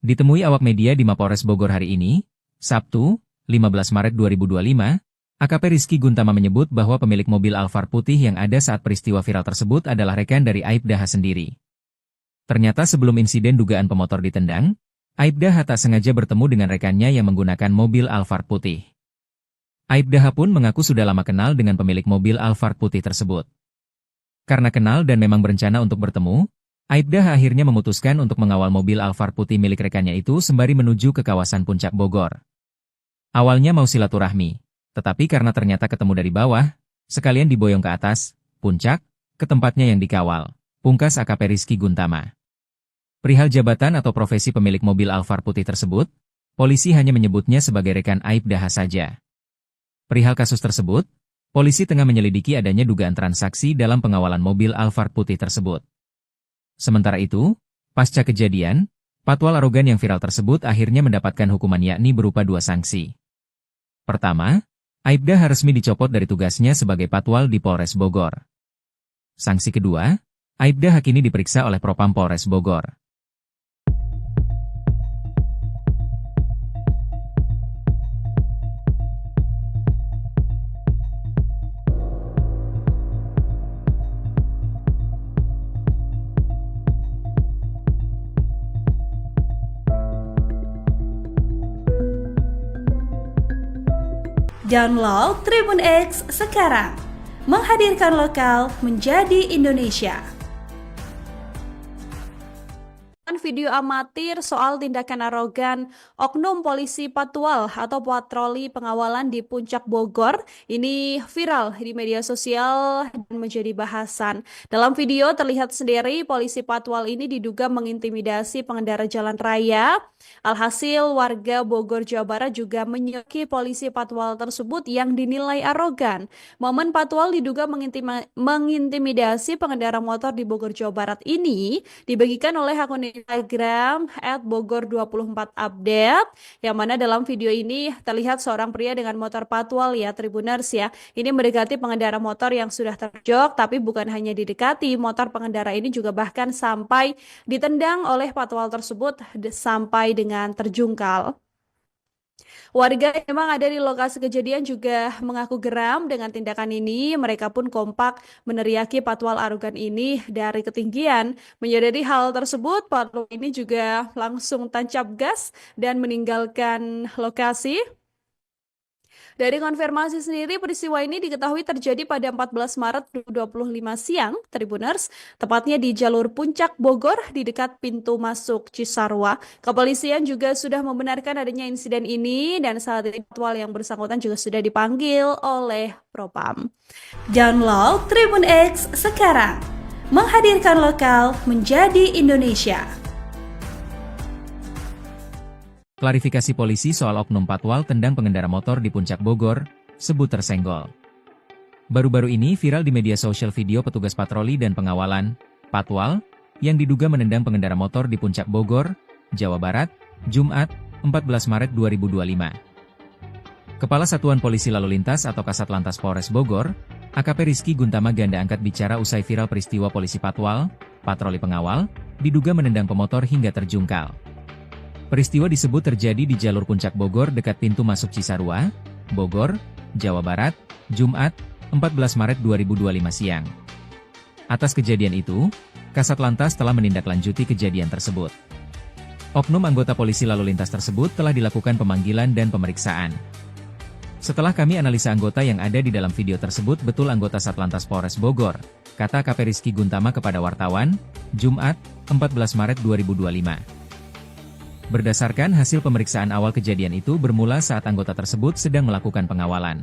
Ditemui awak media di Mapolres Bogor hari ini, Sabtu, 15 Maret 2025, AKP Rizky Guntama menyebut bahwa pemilik mobil Alphard putih yang ada saat peristiwa viral tersebut adalah rekan dari Aibda H sendiri. Ternyata sebelum insiden dugaan pemotor ditendang, Aibda H tak sengaja bertemu dengan rekannya yang menggunakan mobil Alphard putih. Aibda H pun mengaku sudah lama kenal dengan pemilik mobil Alphard putih tersebut. Karena kenal dan memang berencana untuk bertemu, Aibda H akhirnya memutuskan untuk mengawal mobil Alphard putih milik rekannya itu sembari menuju ke kawasan Puncak Bogor. Awalnya mau silaturahmi, tetapi karena ternyata ketemu dari bawah, sekalian diboyong ke atas, puncak, ke tempatnya yang dikawal. Pungkas AKP Rizky Guntama. Perihal jabatan atau profesi pemilik mobil Alphard putih tersebut, polisi hanya menyebutnya sebagai rekan Aibda saja. Perihal kasus tersebut, polisi tengah menyelidiki adanya dugaan transaksi dalam pengawalan mobil Alphard putih tersebut. Sementara itu, pasca kejadian, patwal arogan yang viral tersebut akhirnya mendapatkan hukuman yakni berupa 2 sanksi. Pertama, Aibda resmi dicopot dari tugasnya sebagai patwal di Polres Bogor. Sanksi kedua, Aibda kini diperiksa oleh Propam Polres Bogor. Download Tribun X sekarang, menghadirkan lokal menjadi Indonesia. Video amatir soal tindakan arogan oknum polisi patwal atau patroli pengawalan di Puncak Bogor ini viral di media sosial dan menjadi bahasan. Dalam video terlihat sendiri polisi patwal ini diduga mengintimidasi pengendara jalan raya. Alhasil warga Bogor, Jawa Barat juga menyoki polisi patwal tersebut yang dinilai arogan. Momen patwal diduga mengintimidasi pengendara motor di Bogor, Jawa Barat ini dibagikan oleh akun Instagram @bogor24update, yang mana dalam video ini terlihat seorang pria dengan motor patwal ya Tribuners ya. Ini mendekati pengendara motor yang sudah terjok, tapi bukan hanya didekati, motor pengendara ini juga bahkan sampai ditendang oleh patwal tersebut sampai dengan terjungkal. Warga yang memang ada di lokasi kejadian juga mengaku geram dengan tindakan ini. Mereka pun kompak meneriaki patwal arogan ini dari ketinggian. Menyadari hal tersebut, patwal ini juga langsung tancap gas dan meninggalkan lokasi. Dari konfirmasi sendiri, peristiwa ini diketahui terjadi pada 14 Maret 2025 siang, Tribuners, tepatnya di jalur Puncak Bogor di dekat pintu masuk Cisarua. Kepolisian juga sudah membenarkan adanya insiden ini dan saat ini patwal yang bersangkutan juga sudah dipanggil oleh Propam. Download Tribun X sekarang, menghadirkan lokal menjadi Indonesia. Klarifikasi polisi soal oknum patwal tendang pengendara motor di Puncak Bogor, sebut tersenggol. Baru-baru ini viral di media sosial video petugas patroli dan pengawalan, patwal, yang diduga menendang pengendara motor di Puncak Bogor, Jawa Barat, Jumat, 14 Maret 2025. Kepala Satuan Polisi Lalu Lintas atau Kasatlantas Polres Bogor, AKP Rizky Guntama Ganda angkat bicara usai viral peristiwa polisi patwal, patroli pengawal, diduga menendang pemotor hingga terjungkal. Peristiwa disebut terjadi di jalur Puncak Bogor dekat pintu masuk Cisarua, Bogor, Jawa Barat, Jumat, 14 Maret 2025 siang. Atas kejadian itu, Kasatlantas telah menindaklanjuti kejadian tersebut. Oknum anggota polisi lalu lintas tersebut telah dilakukan pemanggilan dan pemeriksaan. Setelah kami analisa anggota yang ada di dalam video tersebut betul anggota Satlantas Polres Bogor, kata AKP Rizky Guntama kepada wartawan, Jumat, 14 Maret 2025. Berdasarkan hasil pemeriksaan awal kejadian itu bermula saat anggota tersebut sedang melakukan pengawalan.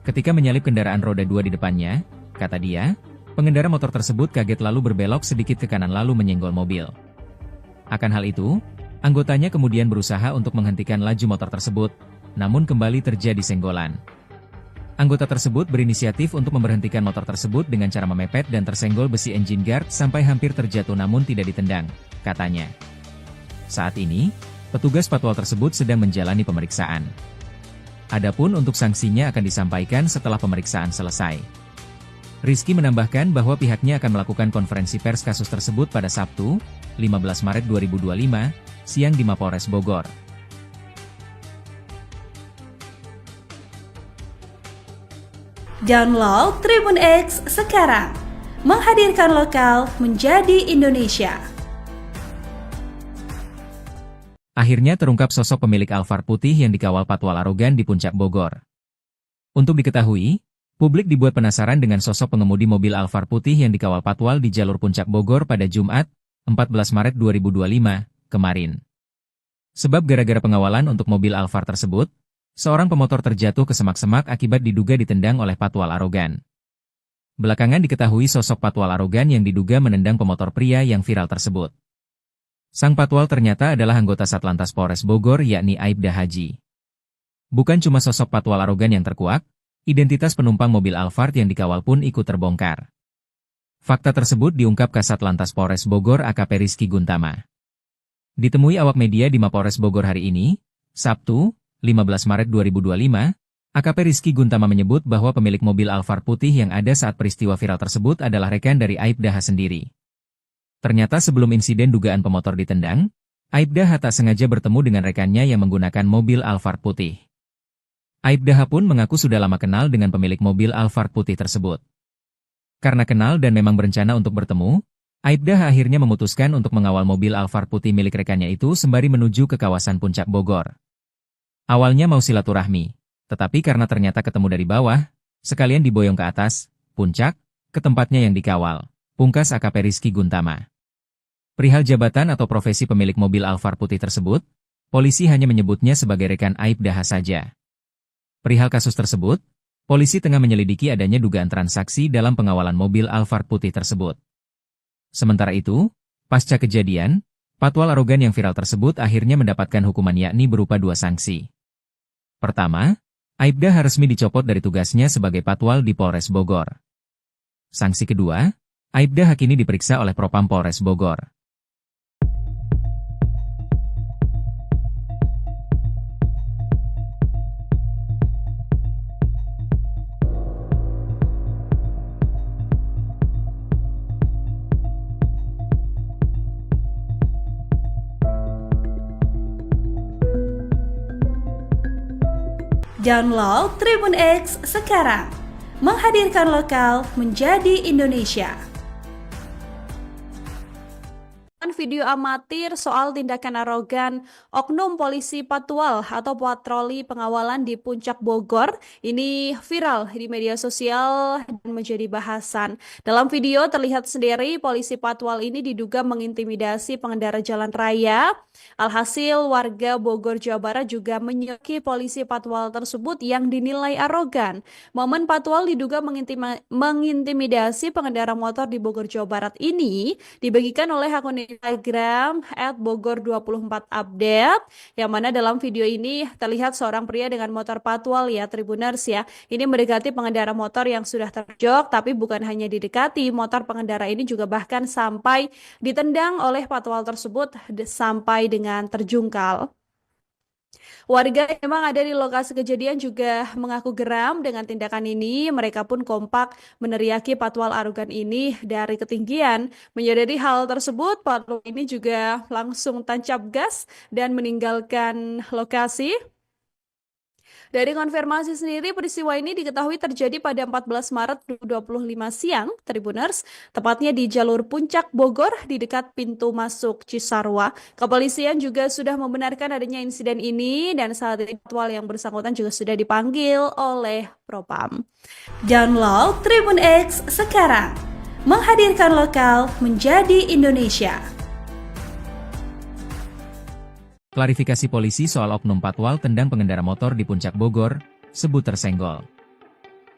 Ketika menyalip kendaraan roda 2 di depannya, kata dia, pengendara motor tersebut kaget lalu berbelok sedikit ke kanan lalu menyenggol mobil. Akan hal itu, anggotanya kemudian berusaha untuk menghentikan laju motor tersebut, namun kembali terjadi senggolan. Anggota tersebut berinisiatif untuk memberhentikan motor tersebut dengan cara memepet dan tersenggol besi engine guard sampai hampir terjatuh namun tidak ditendang, katanya. Saat ini, petugas patwal tersebut sedang menjalani pemeriksaan. Adapun untuk sanksinya akan disampaikan setelah pemeriksaan selesai. Rizky menambahkan bahwa pihaknya akan melakukan konferensi pers kasus tersebut pada Sabtu, 15 Maret 2025, siang di Mapolres Bogor. Download Tribun X sekarang, menghadirkan lokal menjadi Indonesia. Akhirnya terungkap sosok pemilik Alphard putih yang dikawal patwal arogan di Puncak Bogor. Untuk diketahui, publik dibuat penasaran dengan sosok pengemudi mobil Alphard putih yang dikawal patwal di jalur Puncak Bogor pada Jumat, 14 Maret 2025, kemarin. Sebab gara-gara pengawalan untuk mobil Alphard tersebut, seorang pemotor terjatuh ke semak-semak akibat diduga ditendang oleh patwal arogan. Belakangan diketahui sosok patwal arogan yang diduga menendang pemotor pria yang viral tersebut. Sang patwal ternyata adalah anggota Satlantas Polres Bogor yakni Aibda Haji. Bukan cuma sosok patwal arogan yang terkuak, identitas penumpang mobil Alphard yang dikawal pun ikut terbongkar. Fakta tersebut diungkap Kasat Lantas Polres Bogor AKP Rizky Guntama. Ditemui awak media di Mapolres Bogor hari ini, Sabtu, 15 Maret 2025, AKP Rizky Guntama menyebut bahwa pemilik mobil Alphard putih yang ada saat peristiwa viral tersebut adalah rekan dari Aibda H sendiri. Ternyata sebelum insiden dugaan pemotor ditendang, Aibda H tak sengaja bertemu dengan rekannya yang menggunakan mobil Alphard putih. Aibda H pun mengaku sudah lama kenal dengan pemilik mobil Alphard putih tersebut. Karena kenal dan memang berencana untuk bertemu, Aibda H akhirnya memutuskan untuk mengawal mobil Alphard putih milik rekannya itu sembari menuju ke kawasan Puncak Bogor. Awalnya mau silaturahmi, tetapi karena ternyata ketemu dari bawah, sekalian diboyong ke atas, puncak, ke tempatnya yang dikawal, pungkas AKP Rizky Guntama. Perihal jabatan atau profesi pemilik mobil Alphard putih tersebut, polisi hanya menyebutnya sebagai rekan Aibda H saja. Perihal kasus tersebut, polisi tengah menyelidiki adanya dugaan transaksi dalam pengawalan mobil Alphard putih tersebut. Sementara itu, pasca kejadian, patwal arogan yang viral tersebut akhirnya mendapatkan hukuman yakni berupa 2 sanksi. Pertama, Aibda H resmi dicopot dari tugasnya sebagai patwal di Polres Bogor. Sanksi kedua, Aibda H kini diperiksa oleh Propam Polres Bogor. Download Tribun X sekarang, menghadirkan lokal menjadi Indonesia. Video amatir soal tindakan arogan oknum polisi patwal atau patroli pengawalan di Puncak Bogor ini viral di media sosial dan menjadi bahasan. Dalam video terlihat sendiri polisi patwal ini diduga mengintimidasi pengendara jalan raya. Alhasil warga Bogor, Jawa Barat juga menyoki polisi patwal tersebut yang dinilai arogan. Momen patwal diduga mengintimidasi pengendara motor di Bogor, Jawa Barat ini dibagikan oleh akun Instagram @bogor24update, yang mana dalam video ini terlihat seorang pria dengan motor patwal ya Tribuners ya. Ini mendekati pengendara motor yang sudah terjok, tapi bukan hanya didekati, motor pengendara ini juga bahkan sampai ditendang oleh patwal tersebut sampai dengan terjungkal. Warga yang memang ada di lokasi kejadian juga mengaku geram dengan tindakan ini. Mereka pun kompak meneriaki patwal arogan ini dari ketinggian. Menyadari hal tersebut, patwal ini juga langsung tancap gas dan meninggalkan lokasi. Dari konfirmasi sendiri, peristiwa ini diketahui terjadi pada 14 Maret 2025 siang, Tribuners, tepatnya di jalur Puncak Bogor di dekat pintu masuk Cisarua. Kepolisian juga sudah membenarkan adanya insiden ini dan saat ini patwal yang bersangkutan juga sudah dipanggil oleh Propam. Download Tribun X sekarang, menghadirkan lokal menjadi Indonesia. Klarifikasi polisi soal oknum patwal tendang pengendara motor di Puncak Bogor, sebut tersenggol.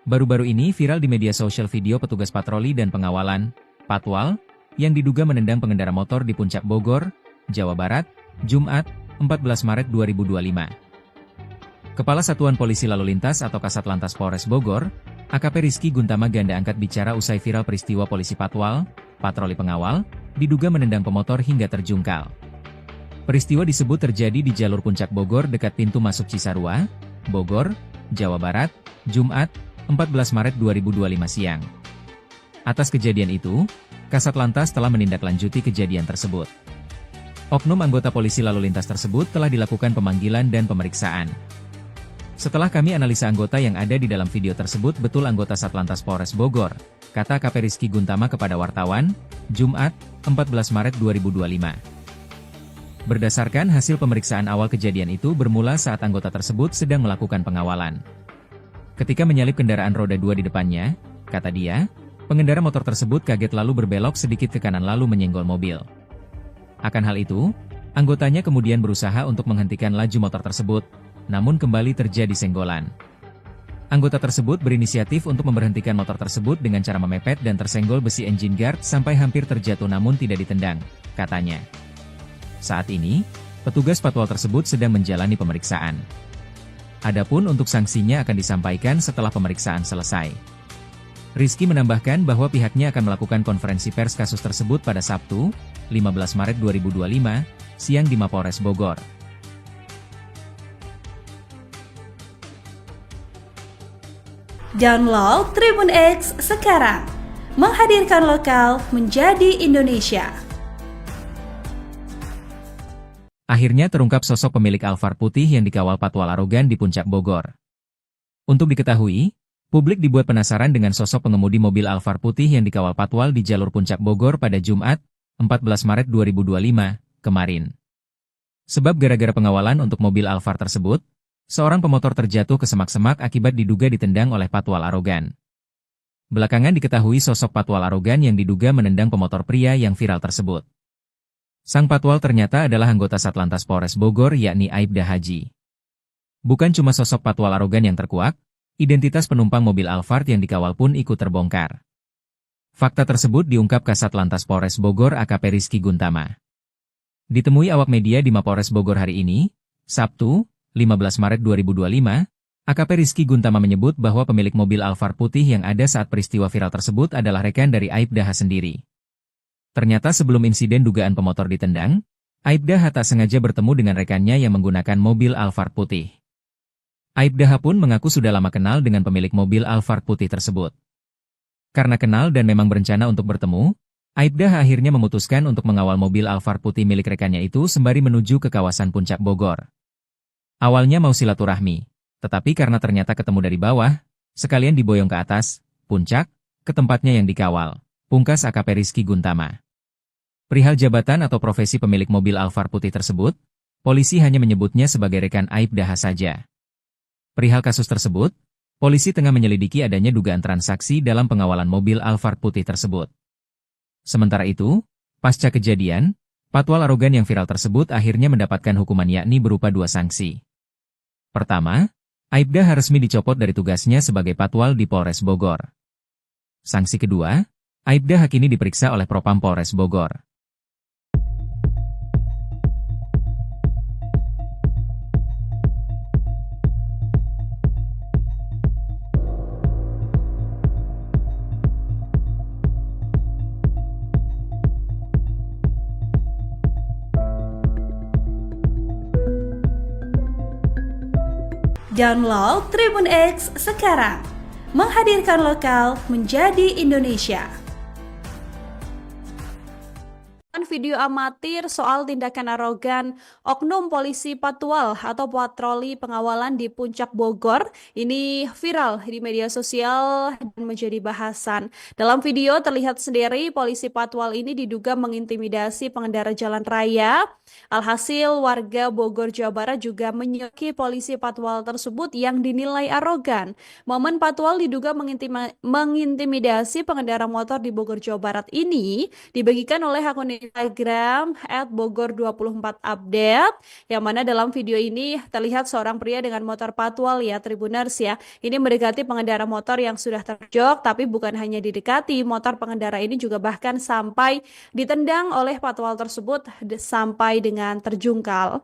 Baru-baru ini viral di media sosial video petugas patroli dan pengawalan, patwal, yang diduga menendang pengendara motor di Puncak Bogor, Jawa Barat, Jumat, 14 Maret 2025. Kepala Satuan Polisi Lalu Lintas atau Kasat Lantas Polres Bogor, AKP Rizky Guntama ganda angkat bicara usai viral peristiwa polisi patwal, patroli pengawal, diduga menendang pemotor hingga terjungkal. Peristiwa disebut terjadi di jalur Puncak Bogor dekat pintu masuk Cisarua, Bogor, Jawa Barat, Jumat, 14 Maret 2025 siang. Atas kejadian itu, Kasat Lantas telah menindaklanjuti kejadian tersebut. Oknum anggota polisi lalu lintas tersebut telah dilakukan pemanggilan dan pemeriksaan. Setelah kami analisa anggota yang ada di dalam video tersebut betul anggota Satlantas Polres Bogor, kata AKP Rizky Guntama kepada wartawan, Jumat, 14 Maret 2025. Berdasarkan hasil pemeriksaan awal kejadian itu bermula saat anggota tersebut sedang melakukan pengawalan. Ketika menyalip kendaraan roda 2 di depannya, kata dia, pengendara motor tersebut kaget lalu berbelok sedikit ke kanan lalu menyenggol mobil. Akan hal itu, anggotanya kemudian berusaha untuk menghentikan laju motor tersebut, namun kembali terjadi senggolan. Anggota tersebut berinisiatif untuk memberhentikan motor tersebut dengan cara memepet dan tersenggol besi engine guard sampai hampir terjatuh namun tidak ditendang, katanya. Saat ini, petugas patwal tersebut sedang menjalani pemeriksaan. Adapun untuk sanksinya akan disampaikan setelah pemeriksaan selesai. Rizky menambahkan bahwa pihaknya akan melakukan konferensi pers kasus tersebut pada Sabtu, 15 Maret 2025, siang di Mapolres Bogor. Download Tribun X sekarang, menghadirkan lokal menjadi Indonesia. Akhirnya terungkap sosok pemilik Alphard putih yang dikawal patwal arogan di Puncak Bogor. Untuk diketahui, publik dibuat penasaran dengan sosok pengemudi mobil Alphard putih yang dikawal patwal di jalur Puncak Bogor pada Jumat, 14 Maret 2025, kemarin. Sebab gara-gara pengawalan untuk mobil Alphard tersebut, seorang pemotor terjatuh ke semak-semak akibat diduga ditendang oleh patwal arogan. Belakangan diketahui sosok patwal arogan yang diduga menendang pemotor pria yang viral tersebut. Sang patwal ternyata adalah anggota Satlantas Polres Bogor yakni Aibda Haji. Bukan cuma sosok patwal arogan yang terkuak, identitas penumpang mobil Alphard yang dikawal pun ikut terbongkar. Fakta tersebut diungkap Kasat Lantas Polres Bogor AKP Rizky Guntama. Ditemui awak media di Mapolres Bogor hari ini, Sabtu, 15 Maret 2025, AKP Rizky Guntama menyebut bahwa pemilik mobil Alphard putih yang ada saat peristiwa viral tersebut adalah rekan dari Aibda H sendiri. Ternyata sebelum insiden dugaan pemotor ditendang, Aibda H tak sengaja bertemu dengan rekannya yang menggunakan mobil Alphard putih. Aibda H pun mengaku sudah lama kenal dengan pemilik mobil Alphard putih tersebut. Karena kenal dan memang berencana untuk bertemu, Aibda H akhirnya memutuskan untuk mengawal mobil Alphard putih milik rekannya itu sembari menuju ke kawasan Puncak Bogor. Awalnya mau silaturahmi, tetapi karena ternyata ketemu dari bawah, sekalian diboyong ke atas, puncak, ke tempatnya yang dikawal. Pungkas AKP Rizky Guntama. Perihal jabatan atau profesi pemilik mobil Alphard putih tersebut, polisi hanya menyebutnya sebagai rekan Aibda H saja. Perihal kasus tersebut, polisi tengah menyelidiki adanya dugaan transaksi dalam pengawalan mobil Alphard putih tersebut. Sementara itu, pasca kejadian, patwal arogan yang viral tersebut akhirnya mendapatkan hukuman yakni berupa 2 sanksi. Pertama, Aibda H resmi dicopot dari tugasnya sebagai patwal di Polres Bogor. Sanksi kedua, Aibda H kini diperiksa oleh Propam Polres Bogor. Download Tribun X sekarang, menghadirkan lokal menjadi Indonesia. Video amatir soal tindakan arogan oknum polisi patwal atau patroli pengawalan di Puncak Bogor ini viral di media sosial dan menjadi bahasan. Dalam video terlihat sendiri polisi patwal ini diduga mengintimidasi pengendara jalan raya. Alhasil warga Bogor, Jawa Barat juga menyoki polisi patwal tersebut yang dinilai arogan. Momen patwal diduga mengintimidasi pengendara motor di Bogor, Jawa Barat ini dibagikan oleh akun Instagram @bogor24update, yang mana dalam video ini terlihat seorang pria dengan motor patwal ya Tribuners ya. Ini mendekati pengendara motor yang sudah terjok, tapi bukan hanya didekati, motor pengendara ini juga bahkan sampai ditendang oleh patwal tersebut sampai dengan terjungkal.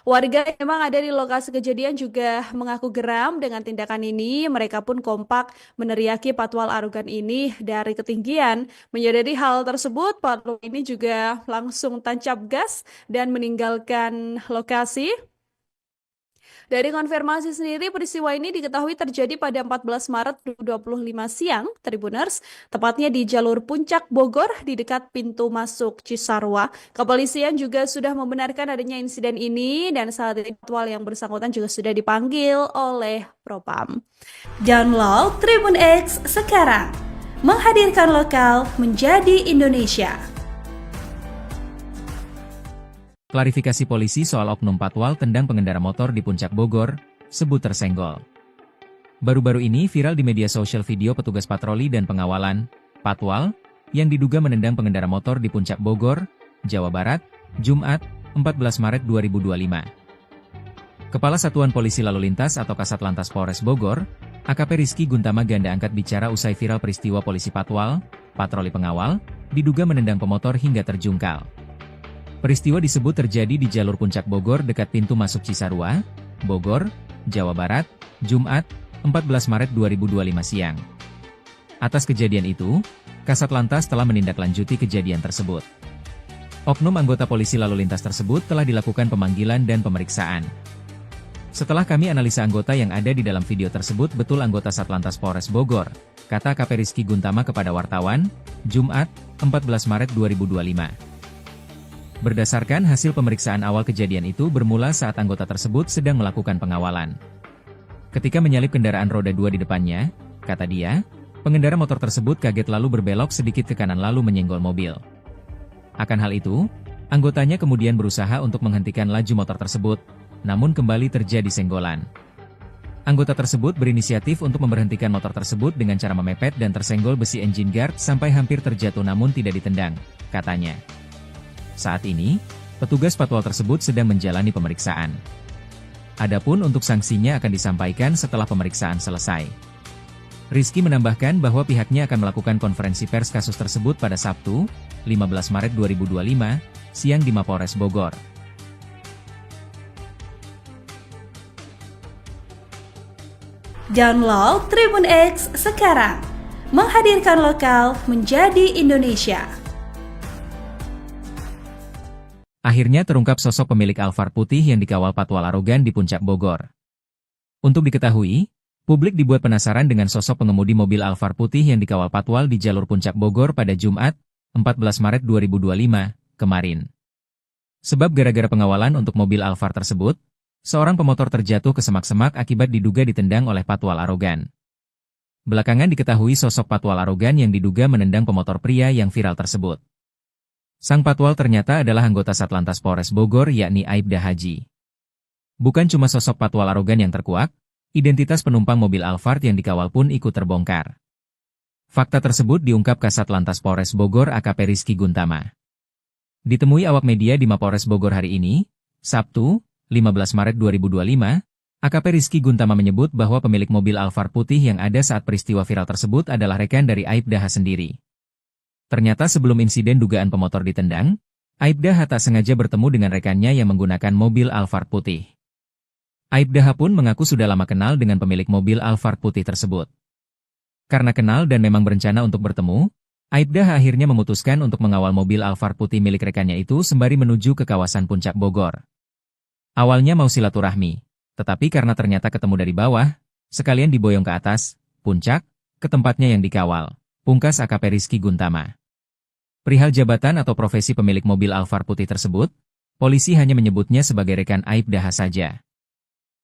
Warga yang memang ada di lokasi kejadian juga mengaku geram dengan tindakan ini. Mereka pun kompak meneriaki patwal arogan ini dari ketinggian. Menyadari hal tersebut, patwal ini juga langsung tancap gas dan meninggalkan lokasi. Dari konfirmasi sendiri, peristiwa ini diketahui terjadi pada 14 Maret 2025 siang, Tribuners, tepatnya di jalur Puncak Bogor di dekat pintu masuk Cisarua. Kepolisian juga sudah membenarkan adanya insiden ini dan saat ini patwal yang bersangkutan juga sudah dipanggil oleh Propam. Download Tribun X sekarang, menghadirkan lokal menjadi Indonesia. Klarifikasi polisi soal oknum patwal tendang pengendara motor di Puncak Bogor, sebut tersenggol. Baru-baru ini viral di media sosial video petugas patroli dan pengawalan, patwal, yang diduga menendang pengendara motor di Puncak Bogor, Jawa Barat, Jumat, 14 Maret 2025. Kepala Satuan Polisi Lalu Lintas atau Kasat Lantas Polres Bogor, AKP Rizky Guntama ganda angkat bicara usai viral peristiwa polisi patwal, patroli pengawal, diduga menendang pemotor hingga terjungkal. Peristiwa disebut terjadi di jalur Puncak Bogor dekat pintu masuk Cisarua, Bogor, Jawa Barat, Jumat, 14 Maret 2025 siang. Atas kejadian itu, Kasat Lantas telah menindaklanjuti kejadian tersebut. Oknum anggota polisi lalu lintas tersebut telah dilakukan pemanggilan dan pemeriksaan. Setelah kami analisa anggota yang ada di dalam video tersebut betul anggota Satlantas Polres Bogor, kata KP Rizky Guntama kepada wartawan, Jumat, 14 Maret 2025. Berdasarkan hasil pemeriksaan awal kejadian itu bermula saat anggota tersebut sedang melakukan pengawalan. Ketika menyalip kendaraan roda 2 di depannya, kata dia, pengendara motor tersebut kaget lalu berbelok sedikit ke kanan lalu menyenggol mobil. Akan hal itu, anggotanya kemudian berusaha untuk menghentikan laju motor tersebut, namun kembali terjadi senggolan. Anggota tersebut berinisiatif untuk memberhentikan motor tersebut dengan cara memepet dan tersenggol besi engine guard sampai hampir terjatuh namun tidak ditendang, katanya. Saat ini, petugas patwal tersebut sedang menjalani pemeriksaan. Adapun untuk sanksinya akan disampaikan setelah pemeriksaan selesai. Rizky menambahkan bahwa pihaknya akan melakukan konferensi pers kasus tersebut pada Sabtu, 15 Maret 2025, siang di Mapolres Bogor. Download Tribun X sekarang, menghadirkan lokal menjadi Indonesia. Akhirnya terungkap sosok pemilik Alphard putih yang dikawal patwal arogan di Puncak Bogor. Untuk diketahui, publik dibuat penasaran dengan sosok pengemudi mobil Alphard putih yang dikawal patwal di jalur Puncak Bogor pada Jumat, 14 Maret 2025, kemarin. Sebab gara-gara pengawalan untuk mobil Alphard tersebut, seorang pemotor terjatuh ke semak-semak akibat diduga ditendang oleh patwal arogan. Belakangan diketahui sosok patwal arogan yang diduga menendang pemotor pria yang viral tersebut. Sang patwal ternyata adalah anggota Satlantas Polres Bogor yakni Aibda Haji. Bukan cuma sosok patwal arogan yang terkuak, identitas penumpang mobil Alphard yang dikawal pun ikut terbongkar. Fakta tersebut diungkap Kasat Lantas Polres Bogor AKP Rizky Guntama. Ditemui awak media di Mapolres Bogor hari ini, Sabtu, 15 Maret 2025, AKP Rizky Guntama menyebut bahwa pemilik mobil Alphard putih yang ada saat peristiwa viral tersebut adalah rekan dari Aibda H sendiri. Ternyata sebelum insiden dugaan pemotor ditendang, Aibda H tak sengaja bertemu dengan rekannya yang menggunakan mobil Alphard putih. Aibda H pun mengaku sudah lama kenal dengan pemilik mobil Alphard putih tersebut. Karena kenal dan memang berencana untuk bertemu, Aibda H akhirnya memutuskan untuk mengawal mobil Alphard putih milik rekannya itu sembari menuju ke kawasan Puncak Bogor. Awalnya mau silaturahmi, tetapi karena ternyata ketemu dari bawah, sekalian diboyong ke atas, puncak, ke tempatnya yang dikawal, pungkas AKP Rizky Guntama. Perihal jabatan atau profesi pemilik mobil Alphard putih tersebut, polisi hanya menyebutnya sebagai rekan Aibda H saja.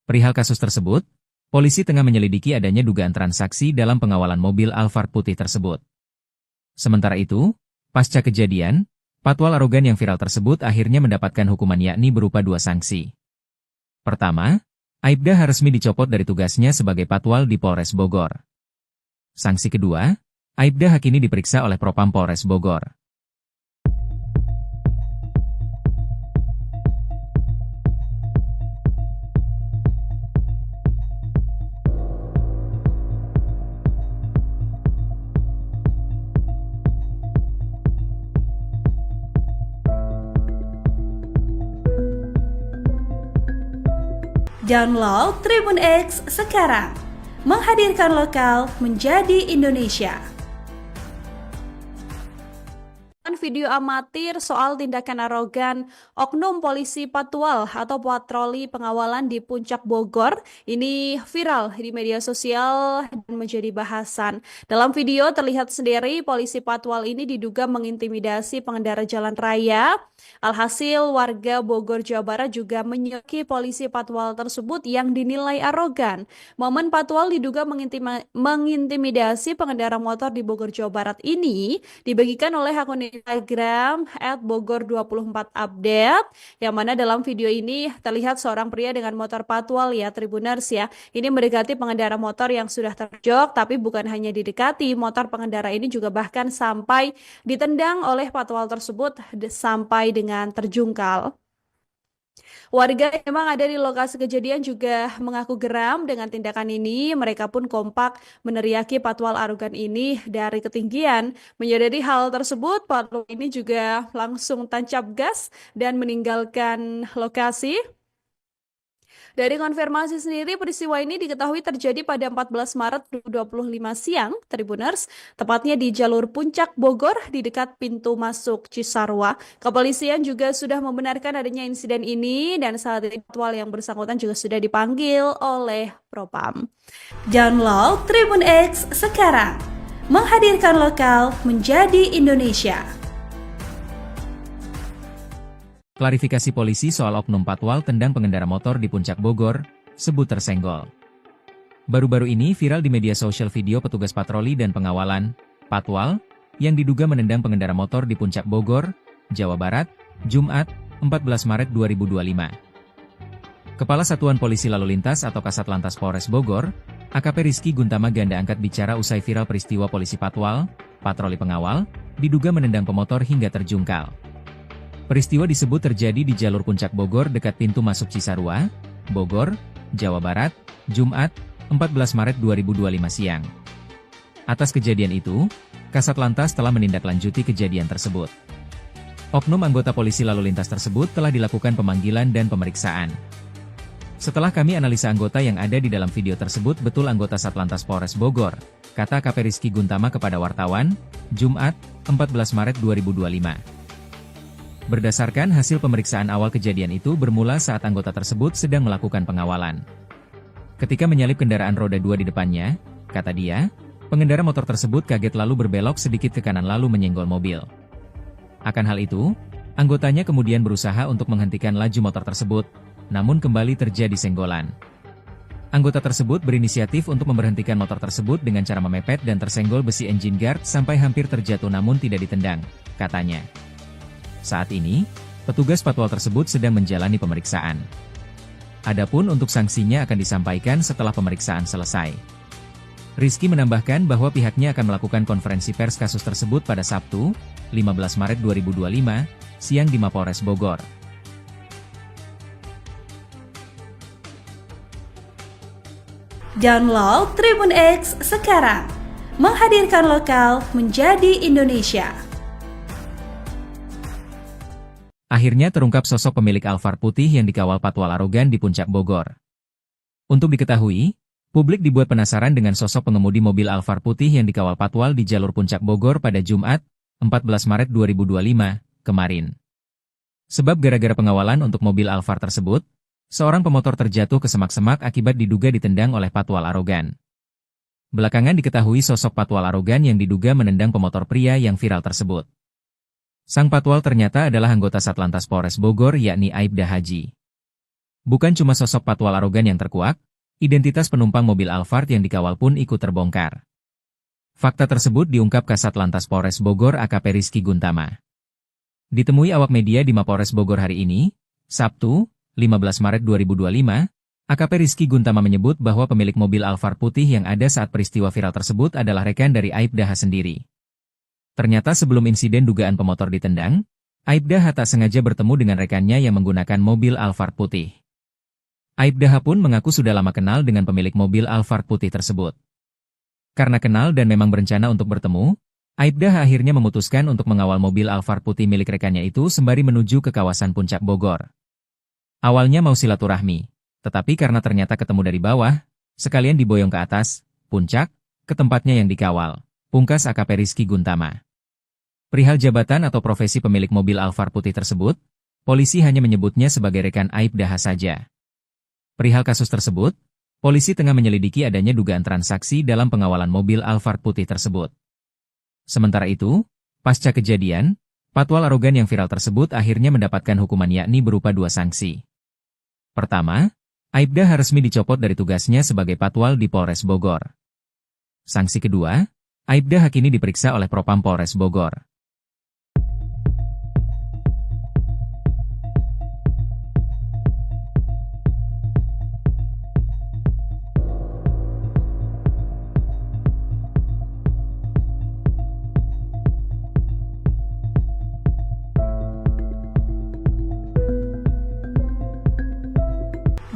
Perihal kasus tersebut, polisi tengah menyelidiki adanya dugaan transaksi dalam pengawalan mobil Alphard putih tersebut. Sementara itu, pasca kejadian, patwal arogan yang viral tersebut akhirnya mendapatkan hukuman yakni berupa 2 sanksi. Pertama, Aibda H resmi dicopot dari tugasnya sebagai patwal di Polres Bogor. Sanksi kedua, Aibda H kini diperiksa oleh Propam Polres Bogor. Download Tribun X sekarang, menghadirkan lokal menjadi Indonesia. Video amatir soal tindakan arogan oknum polisi patwal atau patroli pengawalan di Puncak Bogor ini viral di media sosial dan menjadi bahasan. Dalam video terlihat sendiri polisi patwal ini diduga mengintimidasi pengendara jalan raya. Alhasil warga Bogor Jawa Barat juga menyoki polisi patwal tersebut yang dinilai arogan. Momen patwal diduga mengintimidasi pengendara motor di Bogor Jawa Barat ini dibagikan oleh akun Instagram @bogor24update, yang mana dalam video ini terlihat seorang pria dengan motor patwal ya Tribuners ya. Ini mendekati pengendara motor yang sudah terjok, tapi bukan hanya didekati, motor pengendara ini juga bahkan sampai ditendang oleh patwal tersebut sampai dengan terjungkal. Warga yang memang ada di lokasi kejadian juga mengaku geram dengan tindakan ini. Mereka pun kompak meneriaki patwal arogan ini dari ketinggian. Menyadari hal tersebut, patwal ini juga langsung tancap gas dan meninggalkan lokasi. Dari konfirmasi sendiri, peristiwa ini diketahui terjadi pada 14 Maret 2025 siang, Tribuners, tepatnya di jalur Puncak Bogor di dekat pintu masuk Cisarua. Kepolisian juga sudah membenarkan adanya insiden ini dan saat ini patwal yang bersangkutan juga sudah dipanggil oleh Propam. Download Tribun X sekarang, menghadirkan lokal menjadi Indonesia. Klarifikasi polisi soal oknum patwal tendang pengendara motor di Puncak Bogor, sebut tersenggol. Baru-baru ini viral di media sosial video petugas patroli dan pengawalan, patwal, yang diduga menendang pengendara motor di Puncak Bogor, Jawa Barat, Jumat, 14 Maret 2025. Kepala Satuan Polisi Lalu Lintas atau Kasatlantas Polres Bogor, AKP Rizky Guntama Ganda angkat bicara usai viral peristiwa polisi patwal, patroli pengawal, diduga menendang pemotor hingga terjungkal. Peristiwa disebut terjadi di jalur Puncak Bogor dekat pintu masuk Cisarua, Bogor, Jawa Barat, Jumat, 14 Maret 2025 siang. Atas kejadian itu, Kasatlantas telah menindaklanjuti kejadian tersebut. Oknum anggota polisi lalu lintas tersebut telah dilakukan pemanggilan dan pemeriksaan. Setelah kami analisa anggota yang ada di dalam video tersebut betul anggota Satlantas Polres Bogor, kata AKP Rizky Guntama kepada wartawan, Jumat, 14 Maret 2025. Berdasarkan hasil pemeriksaan awal kejadian itu bermula saat anggota tersebut sedang melakukan pengawalan. Ketika menyalip kendaraan roda 2 di depannya, kata dia, pengendara motor tersebut kaget lalu berbelok sedikit ke kanan lalu menyenggol mobil. Akan hal itu, anggotanya kemudian berusaha untuk menghentikan laju motor tersebut, namun kembali terjadi senggolan. Anggota tersebut berinisiatif untuk memberhentikan motor tersebut dengan cara memepet dan tersenggol besi engine guard sampai hampir terjatuh namun tidak ditendang, katanya. Saat ini, petugas patwal tersebut sedang menjalani pemeriksaan. Adapun untuk sanksinya akan disampaikan setelah pemeriksaan selesai. Rizky menambahkan bahwa pihaknya akan melakukan konferensi pers kasus tersebut pada Sabtu, 15 Maret 2025, siang di Mapolres Bogor. Download Tribun X sekarang, menghadirkan lokal menjadi Indonesia. Akhirnya terungkap sosok pemilik Alphard putih yang dikawal patwal arogan di Puncak Bogor. Untuk diketahui, publik dibuat penasaran dengan sosok pengemudi mobil Alphard putih yang dikawal patwal di jalur Puncak Bogor pada Jumat, 14 Maret 2025, kemarin. Sebab gara-gara pengawalan untuk mobil Alphard tersebut, seorang pemotor terjatuh ke semak-semak akibat diduga ditendang oleh patwal arogan. Belakangan diketahui sosok patwal arogan yang diduga menendang pemotor pria yang viral tersebut. Sang patwal ternyata adalah anggota Satlantas Polres Bogor yakni Aibda Haji. Bukan cuma sosok patwal arogan yang terkuak, identitas penumpang mobil Alphard yang dikawal pun ikut terbongkar. Fakta tersebut diungkap Kasatlantas Polres Bogor AKP Rizky Guntama. Ditemui awak media di Mapolres Bogor hari ini, Sabtu, 15 Maret 2025, AKP Rizky Guntama menyebut bahwa pemilik mobil Alphard putih yang ada saat peristiwa viral tersebut adalah rekan dari Aibda H sendiri. Ternyata sebelum insiden dugaan pemotor ditendang, Aibda H tak sengaja bertemu dengan rekannya yang menggunakan mobil Alphard putih. Aibda H pun mengaku sudah lama kenal dengan pemilik mobil Alphard putih tersebut. Karena kenal dan memang berencana untuk bertemu, Aibda H akhirnya memutuskan untuk mengawal mobil Alphard putih milik rekannya itu sembari menuju ke kawasan Puncak Bogor. Awalnya mau silaturahmi, tetapi karena ternyata ketemu dari bawah, sekalian diboyong ke atas, puncak, ke tempatnya yang dikawal. Pungkas AKP Rizky Guntama. Perihal jabatan atau profesi pemilik mobil Alphard putih tersebut, polisi hanya menyebutnya sebagai rekan Aibda H saja. Perihal kasus tersebut, polisi tengah menyelidiki adanya dugaan transaksi dalam pengawalan mobil Alphard putih tersebut. Sementara itu, pasca kejadian, patwal arogan yang viral tersebut akhirnya mendapatkan hukuman yakni berupa 2 sanksi. Pertama, Aibda H resmi dicopot dari tugasnya sebagai patwal di Polres Bogor. Sanksi kedua, Aibda H kini diperiksa oleh Propam Polres Bogor.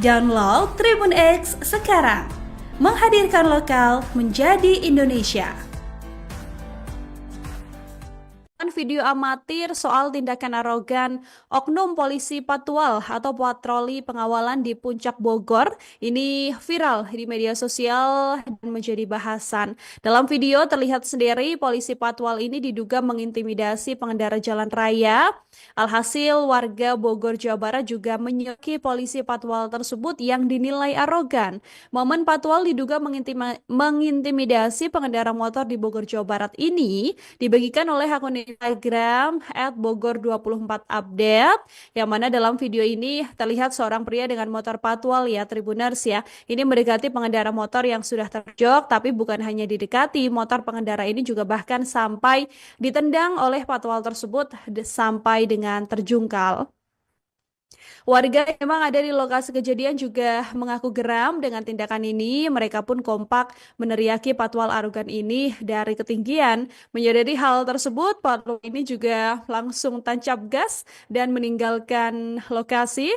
Download Tribun X sekarang, menghadirkan lokal menjadi Indonesia. Video amatir soal tindakan arogan oknum polisi Patwal atau patroli pengawalan di Puncak Bogor ini viral di media sosial dan menjadi bahasan. Dalam video terlihat sendiri polisi Patwal ini diduga mengintimidasi pengendara jalan raya. Alhasil warga Bogor, Jawa Barat juga menyoki polisi Patwal tersebut yang dinilai arogan. Momen Patwal diduga mengintimidasi pengendara motor di Bogor, Jawa Barat ini dibagikan oleh akun Instagram @bogor24update, yang mana dalam video ini terlihat seorang pria dengan motor Patwal ya Tribuners ya. Ini mendekati pengendara motor yang sudah terjok, tapi bukan hanya didekati, motor pengendara ini juga bahkan sampai ditendang oleh Patwal tersebut sampai dengan terjungkal. Warga yang memang ada di lokasi kejadian juga mengaku geram dengan tindakan ini. Mereka pun kompak meneriaki Patwal arogan ini dari ketinggian. Menyadari hal tersebut, Patwal ini juga langsung tancap gas dan meninggalkan lokasi.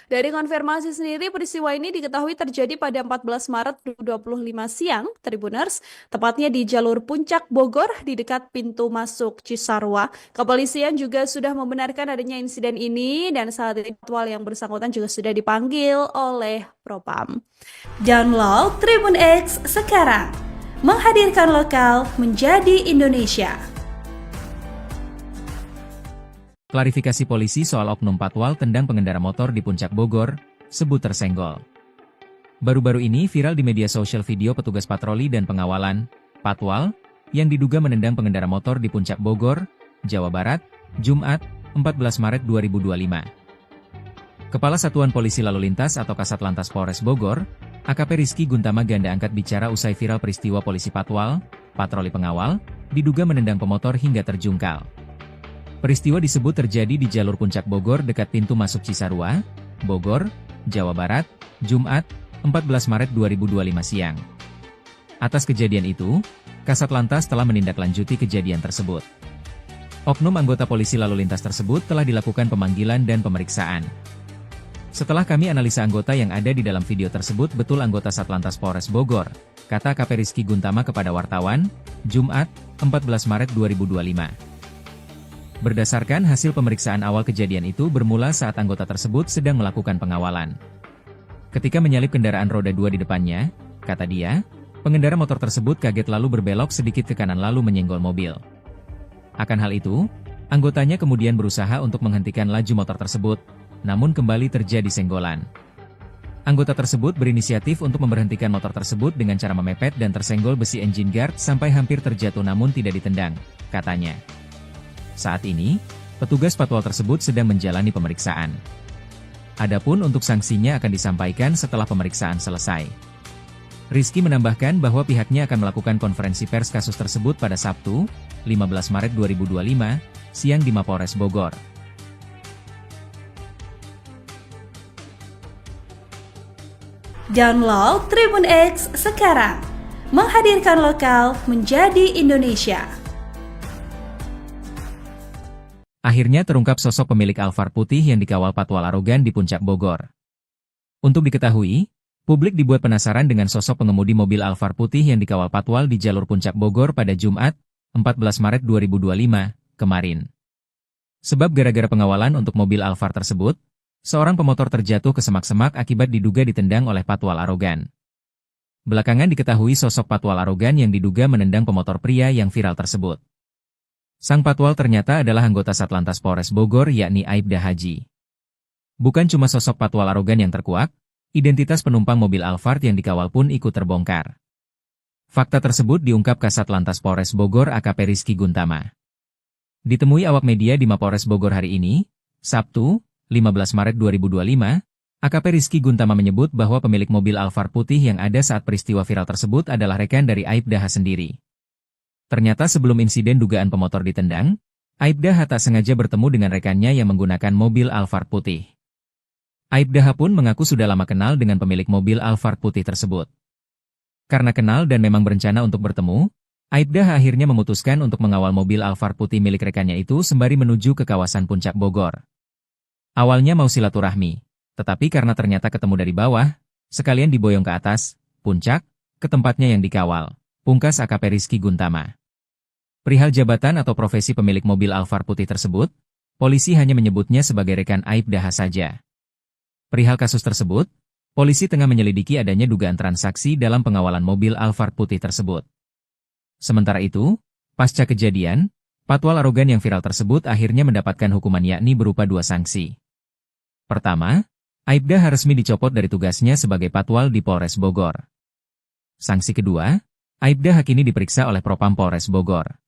Dari konfirmasi sendiri, peristiwa ini diketahui terjadi pada 14 Maret 2025 siang, Tribuners, tepatnya di jalur Puncak Bogor di dekat pintu masuk Cisarua. Kepolisian juga sudah membenarkan adanya insiden ini dan saat ini Patwal yang bersangkutan juga sudah dipanggil oleh Propam. Download Tribun X sekarang, menghadirkan lokal menjadi Indonesia. Klarifikasi polisi soal oknum Patwal tendang pengendara motor di Puncak Bogor, sebut tersenggol. Baru-baru ini viral di media sosial video petugas patroli dan pengawalan, Patwal, yang diduga menendang pengendara motor di Puncak Bogor, Jawa Barat, Jumat, 14 Maret 2025. Kepala Satuan Polisi Lalu Lintas atau Kasatlantas Polres Bogor, AKP Rizky Guntama Ganda angkat bicara usai viral peristiwa polisi Patwal, patroli pengawal, diduga menendang pemotor hingga terjungkal. Peristiwa disebut terjadi di jalur Puncak Bogor dekat pintu masuk Cisarua, Bogor, Jawa Barat, Jumat, 14 Maret 2025 siang. Atas kejadian itu, Kasatlantas telah menindaklanjuti kejadian tersebut. Oknum anggota polisi lalu lintas tersebut telah dilakukan pemanggilan dan pemeriksaan. Setelah kami analisa anggota yang ada di dalam video tersebut betul anggota Satlantas Polres Bogor, kata AKP Rizky Guntama kepada wartawan, Jumat, 14 Maret 2025. Berdasarkan hasil pemeriksaan awal kejadian itu bermula saat anggota tersebut sedang melakukan pengawalan. Ketika menyalip kendaraan roda 2 di depannya, kata dia, pengendara motor tersebut kaget lalu berbelok sedikit ke kanan lalu menyenggol mobil. Akan hal itu, anggotanya kemudian berusaha untuk menghentikan laju motor tersebut, namun kembali terjadi senggolan. Anggota tersebut berinisiatif untuk memberhentikan motor tersebut dengan cara memepet dan tersenggol besi engine guard sampai hampir terjatuh namun tidak ditendang, katanya. Saat ini, petugas Patwal tersebut sedang menjalani pemeriksaan. Adapun untuk sanksinya akan disampaikan setelah pemeriksaan selesai. Rizky menambahkan bahwa pihaknya akan melakukan konferensi pers kasus tersebut pada Sabtu, 15 Maret 2025, siang di Mapolres Bogor. Download Tribun X sekarang, menghadirkan lokal menjadi Indonesia. Akhirnya terungkap sosok pemilik Alphard putih yang dikawal Patwal arogan di Puncak Bogor. Untuk diketahui, publik dibuat penasaran dengan sosok pengemudi mobil Alphard putih yang dikawal Patwal di jalur Puncak Bogor pada Jumat, 14 Maret 2025, kemarin. Sebab gara-gara pengawalan untuk mobil Alphard tersebut, seorang pemotor terjatuh ke semak-semak akibat diduga ditendang oleh Patwal arogan. Belakangan diketahui sosok Patwal arogan yang diduga menendang pemotor pria yang viral tersebut. Sang Patwal ternyata adalah anggota Satlantas Polres Bogor yakni Aibda Haji. Bukan cuma sosok Patwal arogan yang terkuak, identitas penumpang mobil Alphard yang dikawal pun ikut terbongkar. Fakta tersebut diungkap Kasatlantas Polres Bogor AKP Rizky Guntama. Ditemui awak media di Mapolres Bogor hari ini, Sabtu, 15 Maret 2025, AKP Rizky Guntama menyebut bahwa pemilik mobil Alphard putih yang ada saat peristiwa viral tersebut adalah rekan dari Aibda H sendiri. Ternyata sebelum insiden dugaan pemotor ditendang, Aibda H tak sengaja bertemu dengan rekannya yang menggunakan mobil Alphard putih. Aibda H pun mengaku sudah lama kenal dengan pemilik mobil Alphard putih tersebut. Karena kenal dan memang berencana untuk bertemu, Aibda H akhirnya memutuskan untuk mengawal mobil Alphard putih milik rekannya itu sembari menuju ke kawasan Puncak Bogor. Awalnya mau silaturahmi, Tetapi karena ternyata ketemu dari bawah, sekalian diboyong ke atas, puncak, ke tempatnya yang dikawal. Pungkas AKP Rizky Guntama. Perihal jabatan atau profesi pemilik mobil Alphard putih tersebut, polisi hanya menyebutnya sebagai rekan Aibda saja. Perihal kasus tersebut, polisi tengah menyelidiki adanya dugaan transaksi dalam pengawalan mobil Alphard putih tersebut. Sementara itu, pasca kejadian, patwal arogan yang viral tersebut akhirnya mendapatkan hukuman yakni berupa 2 sanksi. Pertama, Aibda resmi dicopot dari tugasnya sebagai patwal di Polres Bogor. Sanksi kedua, Aibda kini diperiksa oleh Propam Polres Bogor.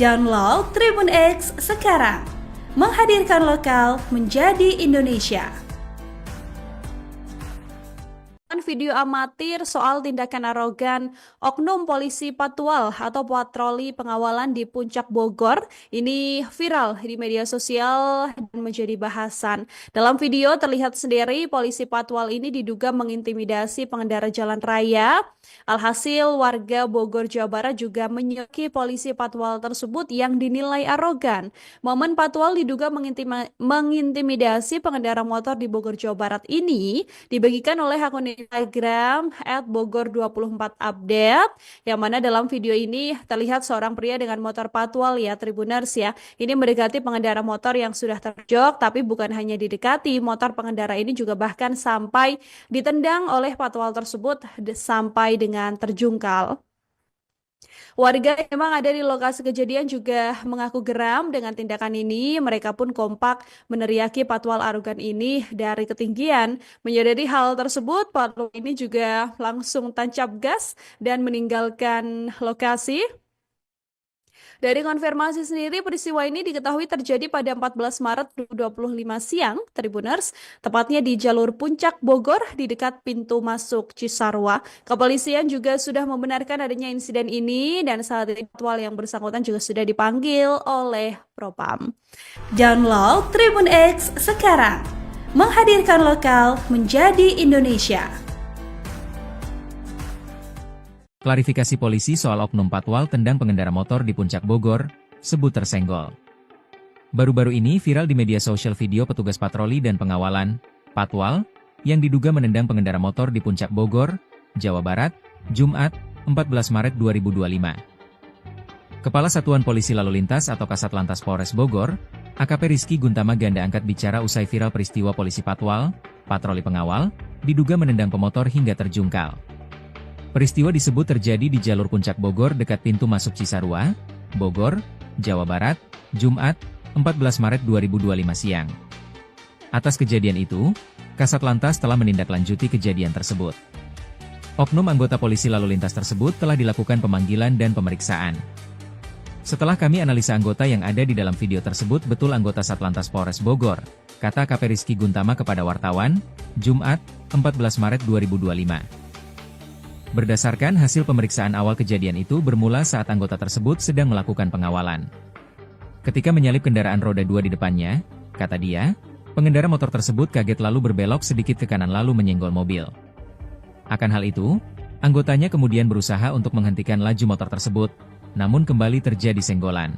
Download Tribun X sekarang, menghadirkan lokal menjadi Indonesia. Video amatir soal tindakan arogan oknum polisi patwal atau patroli pengawalan di Puncak Bogor ini viral di media sosial dan menjadi bahasan. Dalam video terlihat sendiri polisi patwal ini diduga mengintimidasi pengendara jalan raya. Alhasil warga Bogor, Jawa Barat juga menyoki polisi patwal tersebut yang dinilai arogan. Momen patwal diduga mengintimidasi pengendara motor di Bogor, Jawa Barat ini dibagikan oleh akun Instagram @bogor24update, yang mana dalam video ini terlihat seorang pria dengan motor patwal ya Tribuners ya. Ini mendekati pengendara motor yang sudah terjok, tapi bukan hanya didekati, motor pengendara ini juga bahkan sampai ditendang oleh patwal tersebut sampai dengan terjungkal. Warga yang memang ada di lokasi kejadian juga mengaku geram dengan tindakan ini. Mereka pun kompak meneriaki patwal arogan ini dari ketinggian. Menyadari hal tersebut, patwal ini juga langsung tancap gas dan meninggalkan lokasi. Dari konfirmasi sendiri, peristiwa ini diketahui terjadi pada 14 Maret 2025 siang, Tribuners, tepatnya di jalur Puncak Bogor di dekat pintu masuk Cisarua. Kepolisian juga sudah membenarkan adanya insiden ini dan saat ini patwal yang bersangkutan juga sudah dipanggil oleh Propam. Download Tribun X sekarang, menghadirkan lokal menjadi Indonesia. Klarifikasi polisi soal oknum patwal tendang pengendara motor di Puncak Bogor, sebut tersenggol. Baru-baru ini viral di media sosial video petugas patroli dan pengawalan, patwal, yang diduga menendang pengendara motor di Puncak Bogor, Jawa Barat, Jumat, 14 Maret 2025. Kepala Satuan Polisi Lalu Lintas atau Kasat Lantas Polres Bogor, AKP Rizky Guntama ganda angkat bicara usai viral peristiwa polisi patwal, patroli pengawal, diduga menendang pemotor hingga terjungkal. Peristiwa disebut terjadi di jalur Puncak Bogor dekat pintu masuk Cisarua, Bogor, Jawa Barat, Jumat, 14 Maret 2025 siang. Atas kejadian itu, Kasat Lantas telah menindaklanjuti kejadian tersebut. Oknum anggota polisi lalu lintas tersebut telah dilakukan pemanggilan dan pemeriksaan. Setelah kami analisa anggota yang ada di dalam video tersebut betul anggota Satlantas Polres Bogor, kata AKP Rizky Guntama kepada wartawan, Jumat, 14 Maret 2025. Berdasarkan hasil pemeriksaan awal kejadian itu bermula saat anggota tersebut sedang melakukan pengawalan. Ketika menyalip kendaraan roda 2 di depannya, kata dia, pengendara motor tersebut kaget lalu berbelok sedikit ke kanan lalu menyenggol mobil. Akan hal itu, anggotanya kemudian berusaha untuk menghentikan laju motor tersebut, namun kembali terjadi senggolan.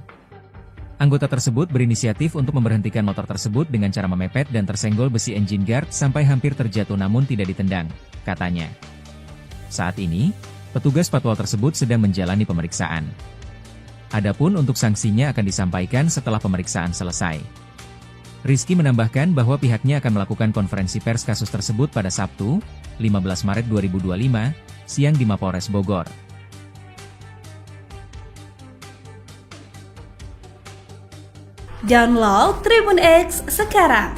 Anggota tersebut berinisiatif untuk memberhentikan motor tersebut dengan cara memepet dan tersenggol besi engine guard sampai hampir terjatuh namun tidak ditendang, katanya. Saat ini, petugas patwal tersebut sedang menjalani pemeriksaan. Adapun untuk sanksinya akan disampaikan setelah pemeriksaan selesai. Rizky menambahkan bahwa pihaknya akan melakukan konferensi pers kasus tersebut pada Sabtu, 15 Maret 2025, siang di Mapolres Bogor. Download Tribun X sekarang,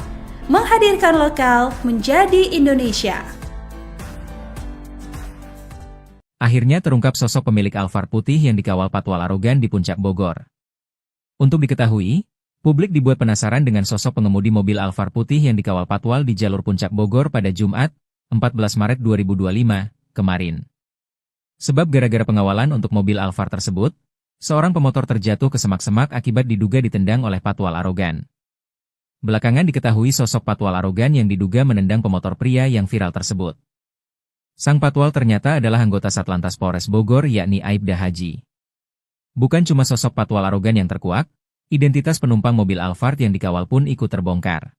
menghadirkan lokal menjadi Indonesia. Akhirnya terungkap sosok pemilik Alphard putih yang dikawal patwal arogan di Puncak Bogor. Untuk diketahui, publik dibuat penasaran dengan sosok pengemudi mobil Alphard putih yang dikawal patwal di jalur Puncak Bogor pada Jumat, 14 Maret 2025, kemarin. Sebab gara-gara pengawalan untuk mobil Alphard tersebut, Seorang pemotor terjatuh ke semak-semak akibat diduga ditendang oleh patwal arogan. Belakangan diketahui sosok patwal arogan yang diduga menendang pemotor pria yang viral tersebut. Sang patwal ternyata adalah anggota Satlantas Polres Bogor yakni Aibda Haji. Bukan cuma sosok patwal arogan yang terkuak, identitas penumpang mobil Alphard yang dikawal pun ikut terbongkar.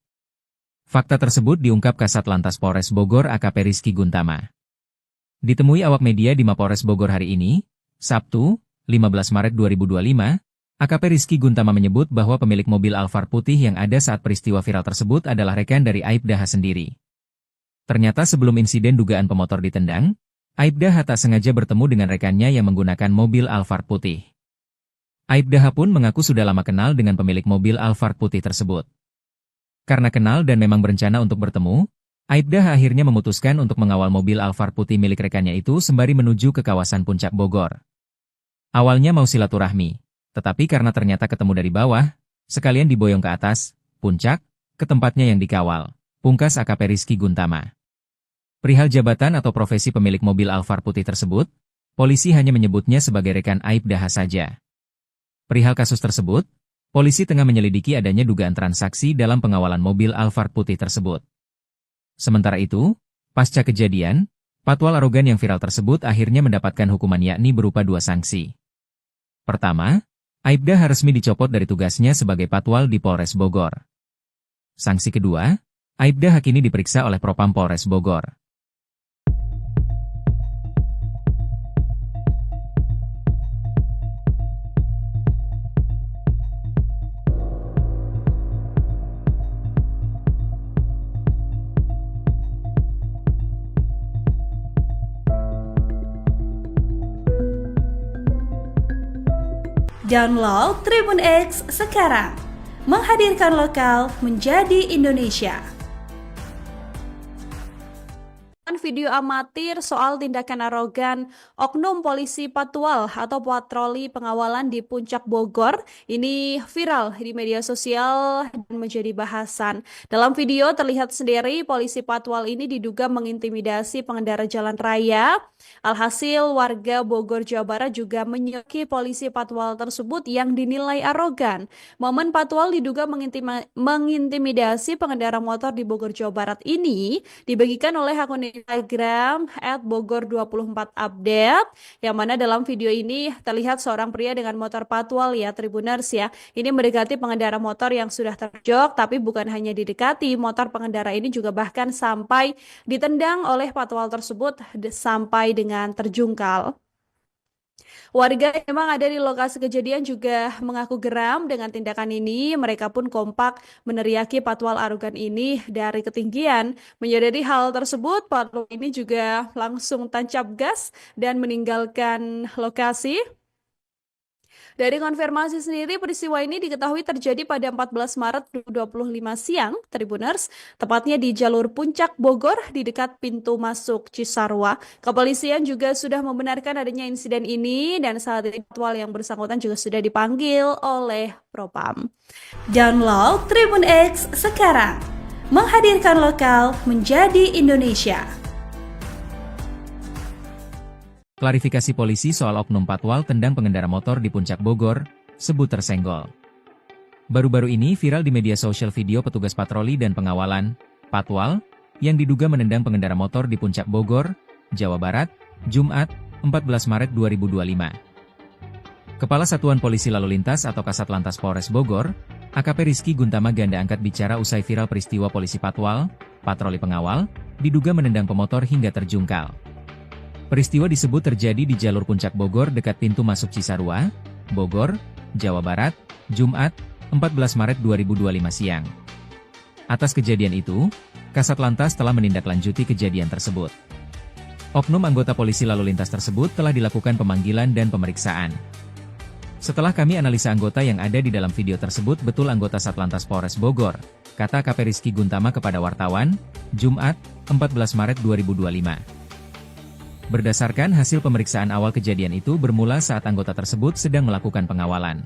Fakta tersebut diungkap Kasat Lantas Polres Bogor AKP Rizky Guntama. Ditemui awak media di Mapolres Bogor hari ini, Sabtu, 15 Maret 2025, AKP Rizky Guntama menyebut bahwa pemilik mobil Alphard putih yang ada saat peristiwa viral tersebut adalah rekan dari Aibda H sendiri. Ternyata sebelum insiden dugaan pemotor ditendang, Aibda H tak sengaja bertemu dengan rekannya yang menggunakan mobil Alphard putih. Aibda H pun mengaku sudah lama kenal dengan pemilik mobil Alphard putih tersebut. Karena kenal dan memang berencana untuk bertemu, Aibda H akhirnya memutuskan untuk mengawal mobil Alphard putih milik rekannya itu sembari menuju ke kawasan Puncak Bogor. Awalnya mau silaturahmi, tetapi karena ternyata ketemu dari bawah, sekalian diboyong ke atas, puncak, ke tempatnya yang dikawal, pungkas AKP Rizky Guntama. Perihal jabatan atau profesi pemilik mobil Alphard putih tersebut, polisi hanya menyebutnya sebagai rekan Aibda H saja. Perihal kasus tersebut, polisi tengah menyelidiki adanya dugaan transaksi dalam pengawalan mobil Alphard putih tersebut. Sementara itu, pasca kejadian, patwal arogan yang viral tersebut akhirnya mendapatkan hukuman yakni berupa 2 sanksi. Pertama, Aibda H resmi dicopot dari tugasnya sebagai patwal di Polres Bogor. Sanksi kedua, Aibda H kini diperiksa oleh Propam Polres Bogor. Download Tribun X sekarang, menghadirkan lokal menjadi Indonesia. Video amatir soal tindakan arogan oknum polisi patwal atau patroli pengawalan di Puncak Bogor ini viral di media sosial dan menjadi bahasan. Dalam video terlihat sendiri polisi patwal ini diduga mengintimidasi pengendara jalan raya. Alhasil warga Bogor, Jawa Barat juga menyoki polisi patwal tersebut yang dinilai arogan. Momen patwal diduga mengintimidasi pengendara motor di Bogor, Jawa Barat ini dibagikan oleh akun Instagram @bogor24update, yang mana dalam video ini terlihat seorang pria dengan motor patwal ya Tribuners ya. Ini mendekati pengendara motor yang sudah terjok, tapi bukan hanya didekati, motor pengendara ini juga bahkan sampai ditendang oleh patwal tersebut sampai dengan terjungkal. Warga yang memang ada di lokasi kejadian juga mengaku geram dengan tindakan ini. Mereka pun kompak meneriaki patwal arogan ini dari ketinggian. Menyadari hal tersebut, patwal ini juga langsung tancap gas dan meninggalkan lokasi. Dari konfirmasi sendiri, peristiwa ini diketahui terjadi pada 14 Maret 2025 siang, Tribuners, tepatnya di jalur Puncak Bogor di dekat pintu masuk Cisarua. Kepolisian juga sudah membenarkan adanya insiden ini dan saat ini patwal yang bersangkutan juga sudah dipanggil oleh Propam. Download Tribun X sekarang, menghadirkan lokal menjadi Indonesia. Klarifikasi polisi soal oknum patwal tendang pengendara motor di Puncak Bogor, sebut tersenggol. Baru-baru ini viral di media sosial video petugas patroli dan pengawalan, patwal, yang diduga menendang pengendara motor di Puncak Bogor, Jawa Barat, Jumat, 14 Maret 2025. Kepala Satuan Polisi Lalu Lintas atau Kasat Lantas Polres Bogor, AKP Rizky Guntama ganda angkat bicara usai viral peristiwa polisi patwal, patroli pengawal, diduga menendang pemotor hingga terjungkal. Peristiwa disebut terjadi di jalur Puncak Bogor dekat pintu masuk Cisarua, Bogor, Jawa Barat, Jumat, 14 Maret 2025 siang. Atas kejadian itu, Kasat Lantas telah menindaklanjuti kejadian tersebut. Oknum anggota polisi lalu lintas tersebut telah dilakukan pemanggilan dan pemeriksaan. Setelah kami analisa anggota yang ada di dalam video tersebut betul anggota Satlantas Polres Bogor, kata AKP Rizky Guntama kepada wartawan, Jumat, 14 Maret 2025. Berdasarkan hasil pemeriksaan awal kejadian itu bermula saat anggota tersebut sedang melakukan pengawalan.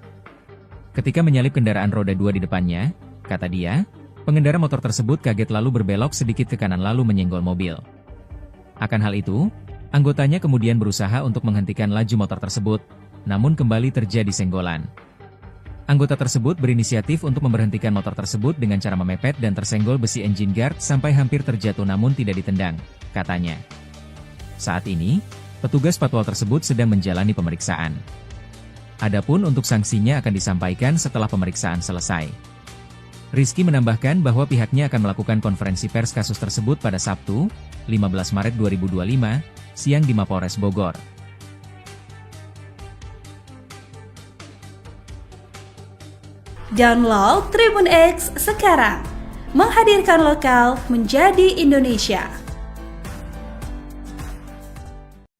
Ketika menyalip kendaraan roda 2 di depannya, kata dia, pengendara motor tersebut kaget lalu berbelok sedikit ke kanan lalu menyenggol mobil. Akan hal itu, anggotanya kemudian berusaha untuk menghentikan laju motor tersebut, namun kembali terjadi senggolan. Anggota tersebut berinisiatif untuk memberhentikan motor tersebut dengan cara memepet dan tersenggol besi engine guard sampai hampir terjatuh namun tidak ditendang, katanya. Saat ini, petugas patwal tersebut sedang menjalani pemeriksaan. Adapun untuk sanksinya akan disampaikan setelah pemeriksaan selesai. Rizky menambahkan bahwa pihaknya akan melakukan konferensi pers kasus tersebut pada Sabtu, 15 Maret 2025, siang di Mapolres Bogor. Download Tribun X sekarang, menghadirkan lokal menjadi Indonesia.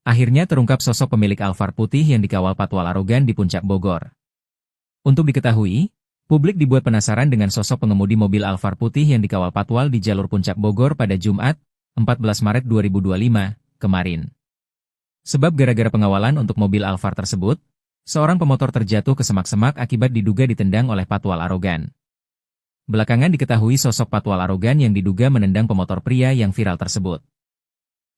Akhirnya terungkap sosok pemilik Alphard putih yang dikawal patwal arogan di Puncak Bogor. Untuk diketahui, publik dibuat penasaran dengan sosok pengemudi mobil Alphard putih yang dikawal patwal di jalur Puncak Bogor pada Jumat, 14 Maret 2025, kemarin. Sebab gara-gara pengawalan untuk mobil Alphard tersebut, seorang pemotor terjatuh ke semak-semak akibat diduga ditendang oleh patwal arogan. Belakangan diketahui sosok patwal arogan yang diduga menendang pemotor pria yang viral tersebut.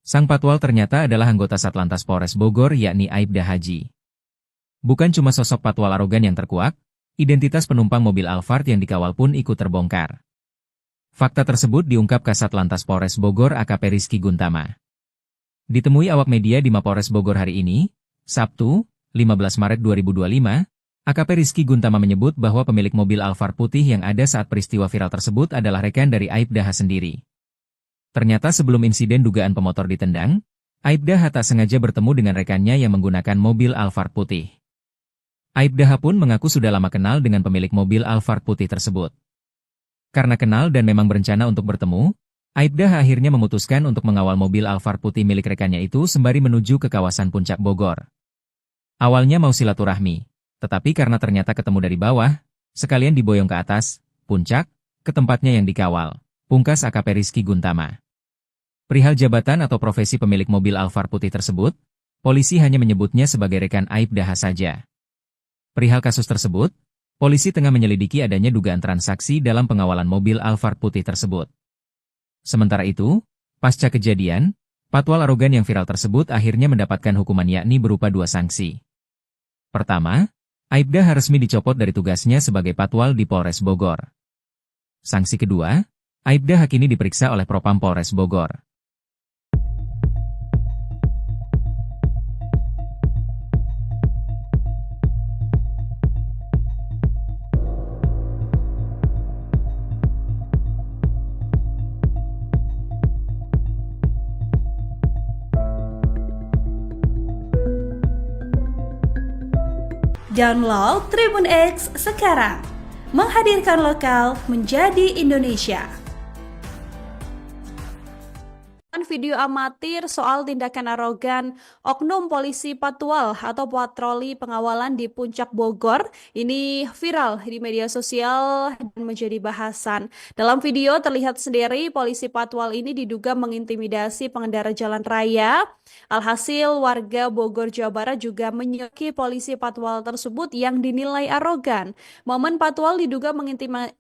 Sang patwal ternyata adalah anggota Satlantas Polres Bogor yakni Aibda Haji. Bukan cuma sosok patwal arogan yang terkuak, identitas penumpang mobil Alphard yang dikawal pun ikut terbongkar. Fakta tersebut diungkap Kasat Lantas Polres Bogor AKP Rizky Guntama. Ditemui awak media di Mapolres Bogor hari ini, Sabtu, 15 Maret 2025, AKP Rizky Guntama menyebut bahwa pemilik mobil Alphard putih yang ada saat peristiwa viral tersebut adalah rekan dari Aibda H sendiri. Ternyata sebelum insiden dugaan pemotor ditendang, Aibda H tak sengaja bertemu dengan rekannya yang menggunakan mobil Alphard putih. Aibda H pun mengaku sudah lama kenal dengan pemilik mobil Alphard putih tersebut. Karena kenal dan memang berencana untuk bertemu, Aibda H akhirnya memutuskan untuk mengawal mobil Alphard putih milik rekannya itu sembari menuju ke kawasan Puncak Bogor. Awalnya mau silaturahmi, tetapi karena ternyata ketemu dari bawah, sekalian diboyong ke atas, puncak, ke tempatnya yang dikawal, pungkas AKP Rizky Guntama. Perihal jabatan atau profesi pemilik mobil Alphard putih tersebut, polisi hanya menyebutnya sebagai rekan Aibda H saja. Perihal kasus tersebut, polisi tengah menyelidiki adanya dugaan transaksi dalam pengawalan mobil Alphard putih tersebut. Sementara itu, pasca kejadian, patwal arogan yang viral tersebut akhirnya mendapatkan hukuman yakni berupa 2 sanksi. Pertama, Aibda H resmi dicopot dari tugasnya sebagai patwal di Polres Bogor. Sanksi kedua, Aibda H kini diperiksa oleh Propam Polres Bogor. Download Tribun X sekarang, menghadirkan lokal menjadi Indonesia. Video amatir soal tindakan arogan oknum polisi patwal atau patroli pengawalan di Puncak Bogor ini viral di media sosial dan menjadi bahasan. Dalam video terlihat sendiri polisi patwal ini diduga mengintimidasi pengendara jalan raya. Alhasil warga Bogor, Jawa Barat juga menyoki polisi patwal tersebut yang dinilai arogan. Momen patwal diduga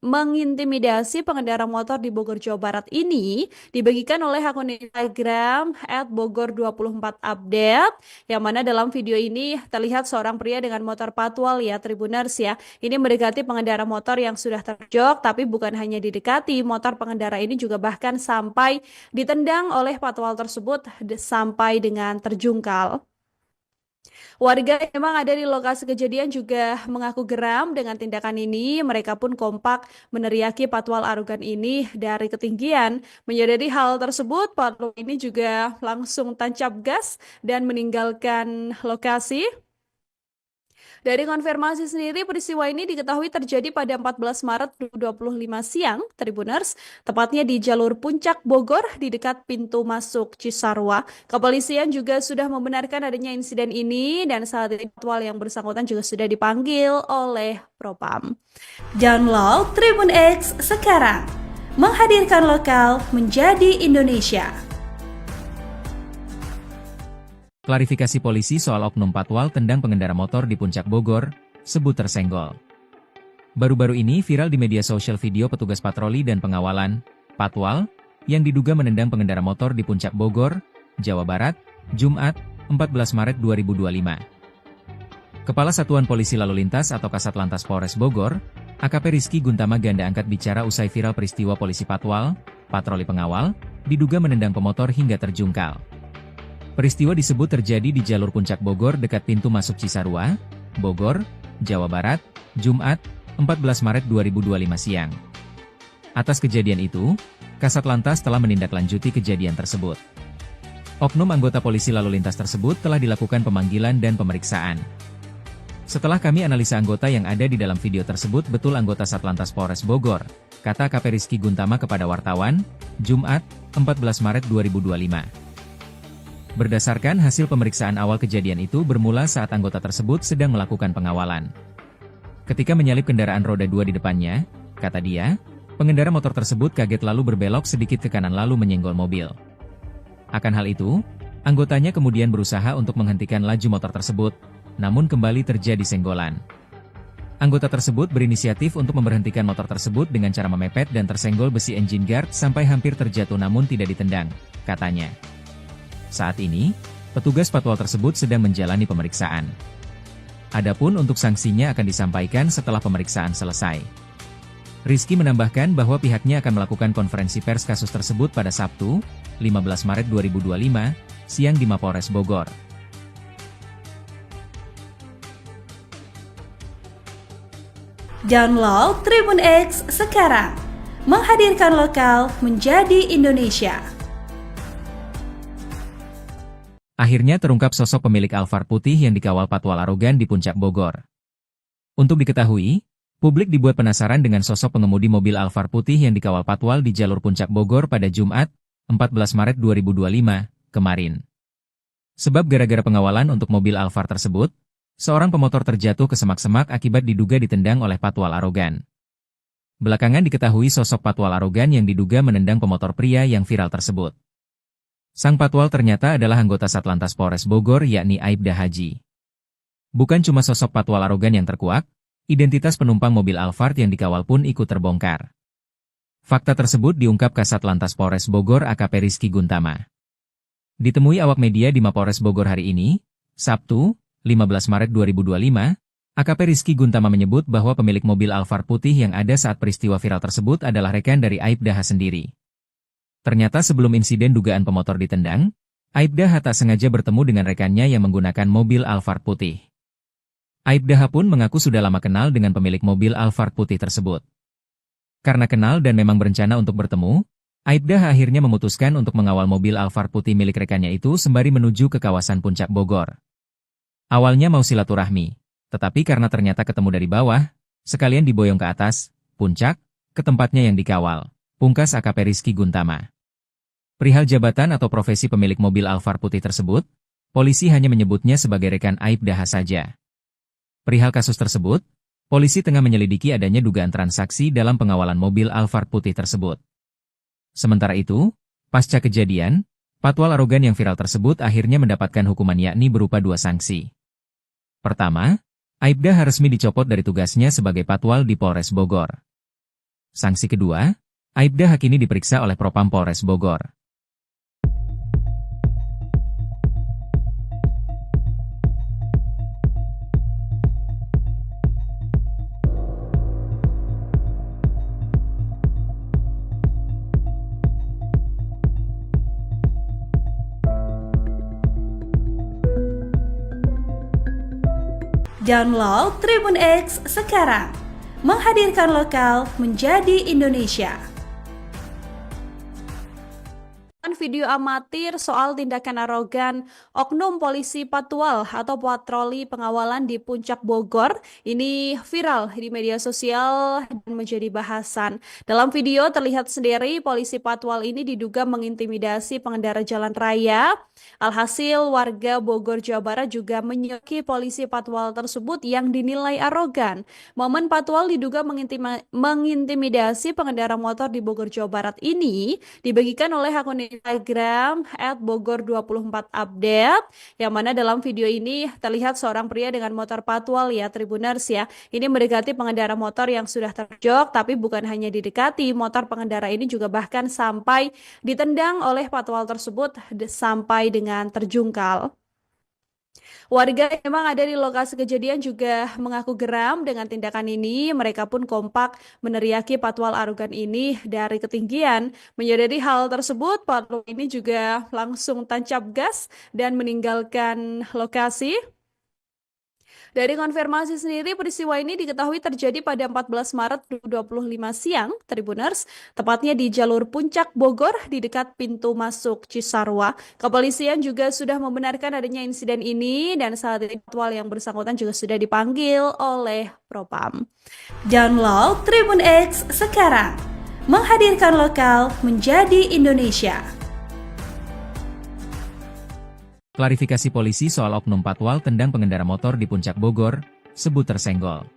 mengintimidasi pengendara motor di Bogor, Jawa Barat ini dibagikan oleh akun Instagram @bogor24update, yang mana dalam video ini terlihat seorang pria dengan motor patwal ya Tribuners ya. Ini mendekati pengendara motor yang sudah terjok, tapi bukan hanya didekati, motor pengendara ini juga bahkan sampai ditendang oleh patwal tersebut sampai dengan terjungkal. Warga yang memang ada di lokasi kejadian juga mengaku geram dengan tindakan ini. Mereka pun kompak meneriaki patwal arogan ini dari ketinggian. Menyadari hal tersebut, patwal ini juga langsung tancap gas dan meninggalkan lokasi. Dari konfirmasi sendiri, peristiwa ini diketahui terjadi pada 14 Maret 2025 siang, Tribuners, tepatnya di jalur Puncak Bogor di dekat pintu masuk Cisarua. Kepolisian juga sudah membenarkan adanya insiden ini dan saat ini patwal yang bersangkutan juga sudah dipanggil oleh Propam. Download Tribun X sekarang, menghadirkan lokal menjadi Indonesia. Klarifikasi polisi soal oknum patwal tendang pengendara motor di Puncak Bogor, sebut tersenggol. Baru-baru ini viral di media sosial video petugas patroli dan pengawalan, patwal, yang diduga menendang pengendara motor di Puncak Bogor, Jawa Barat, Jumat, 14 Maret 2025. Kepala Satuan Polisi Lalu Lintas atau Kasat Lantas Polres Bogor, AKP Rizky Guntama Ganda angkat bicara usai viral peristiwa polisi patwal, patroli pengawal, diduga menendang pemotor hingga terjungkal. Peristiwa disebut terjadi di jalur Puncak Bogor dekat pintu masuk Cisarua, Bogor, Jawa Barat, Jumat, 14 Maret 2025 siang. Atas kejadian itu, Kasat Lantas telah menindaklanjuti kejadian tersebut. Oknum anggota polisi lalu lintas tersebut telah dilakukan pemanggilan dan pemeriksaan. Setelah kami analisa anggota yang ada di dalam video tersebut betul anggota Satlantas Polres Bogor, kata AKP Rizky Guntama kepada wartawan, Jumat, 14 Maret 2025. Berdasarkan hasil pemeriksaan awal kejadian itu bermula saat anggota tersebut sedang melakukan pengawalan. Ketika menyalip kendaraan roda 2 di depannya, kata dia, pengendara motor tersebut kaget lalu berbelok sedikit ke kanan lalu menyenggol mobil. Akan hal itu, anggotanya kemudian berusaha untuk menghentikan laju motor tersebut, namun kembali terjadi senggolan. Anggota tersebut berinisiatif untuk memberhentikan motor tersebut dengan cara memepet dan tersenggol besi engine guard sampai hampir terjatuh namun tidak ditendang, katanya. Saat ini, petugas patwal tersebut sedang menjalani pemeriksaan. Adapun untuk sanksinya akan disampaikan setelah pemeriksaan selesai. Rizky menambahkan bahwa pihaknya akan melakukan konferensi pers kasus tersebut pada Sabtu, 15 Maret 2025, siang di Mapolres Bogor. Download Tribun X sekarang, menghadirkan lokal menjadi Indonesia. Akhirnya terungkap sosok pemilik Alphard putih yang dikawal patwal arogan di Puncak Bogor. Untuk diketahui, publik dibuat penasaran dengan sosok pengemudi mobil Alphard putih yang dikawal patwal di jalur Puncak Bogor pada Jumat, 14 Maret 2025, kemarin. Sebab gara-gara pengawalan untuk mobil Alphard tersebut, seorang pemotor terjatuh ke semak-semak akibat diduga ditendang oleh patwal arogan. Belakangan diketahui sosok patwal arogan yang diduga menendang pemotor pria yang viral tersebut. Sang patwal ternyata adalah anggota Satlantas Polres Bogor yakni Aibda Haji. Bukan cuma sosok patwal arogan yang terkuak, identitas penumpang mobil Alphard yang dikawal pun ikut terbongkar. Fakta tersebut diungkap Kasat Lantas Polres Bogor AKP Rizky Guntama. Ditemui awak media di Mapolres Bogor hari ini, Sabtu, 15 Maret 2025, AKP Rizky Guntama menyebut bahwa pemilik mobil Alphard putih yang ada saat peristiwa viral tersebut adalah rekan dari Aibda H sendiri. Ternyata sebelum insiden dugaan pemotor ditendang, Aibda H tak sengaja bertemu dengan rekannya yang menggunakan mobil Alphard putih. Aibda H pun mengaku sudah lama kenal dengan pemilik mobil Alphard putih tersebut. Karena kenal dan memang berencana untuk bertemu, Aibda H akhirnya memutuskan untuk mengawal mobil Alphard putih milik rekannya itu sembari menuju ke kawasan Puncak Bogor. Awalnya mau silaturahmi, tetapi karena ternyata ketemu dari bawah, sekalian diboyong ke atas, puncak, ke tempatnya yang dikawal, pungkas AKP Rizky Guntama. Perihal jabatan atau profesi pemilik mobil Alphard putih tersebut, polisi hanya menyebutnya sebagai rekan Aibda H saja. Perihal kasus tersebut, polisi tengah menyelidiki adanya dugaan transaksi dalam pengawalan mobil Alphard putih tersebut. Sementara itu, pasca kejadian, patwal arogan yang viral tersebut akhirnya mendapatkan hukuman yakni berupa 2 sanksi. Pertama, Aibda H resmi dicopot dari tugasnya sebagai patwal di Polres Bogor. Sanksi kedua, Aibda H kini diperiksa oleh Propam Polres Bogor. Download Tribun X sekarang, menghadirkan lokal menjadi Indonesia. Video amatir soal tindakan arogan oknum polisi patwal atau patroli pengawalan di Puncak Bogor ini viral di media sosial dan menjadi bahasan. Dalam video terlihat sendiri polisi patwal ini diduga mengintimidasi pengendara jalan raya. Alhasil warga Bogor Jawa Barat juga menyoki polisi patwal tersebut yang dinilai arogan. Momen patwal diduga mengintimidasi pengendara motor di Bogor Jawa Barat ini dibagikan oleh akun Instagram @bogor24update, yang mana dalam video ini terlihat seorang pria dengan motor patwal ya Tribuners ya. Ini mendekati pengendara motor yang sudah terjok, tapi bukan hanya didekati, motor pengendara ini juga bahkan sampai ditendang oleh patwal tersebut sampai dengan terjungkal. Warga yang memang ada di lokasi kejadian juga mengaku geram dengan tindakan ini. Mereka pun kompak meneriaki patwal arogan ini dari ketinggian. Menyadari hal tersebut, patwal ini juga langsung tancap gas dan meninggalkan lokasi. Dari konfirmasi sendiri, peristiwa ini diketahui terjadi pada 14 Maret 2025 siang, Tribuners, tepatnya di jalur Puncak Bogor di dekat pintu masuk Cisarua. Kepolisian juga sudah membenarkan adanya insiden ini dan saat ini patwal yang bersangkutan juga sudah dipanggil oleh Propam. Download Tribun X sekarang, menghadirkan lokal menjadi Indonesia. Klarifikasi polisi soal oknum patwal tendang pengendara motor di Puncak Bogor, sebut tersenggol.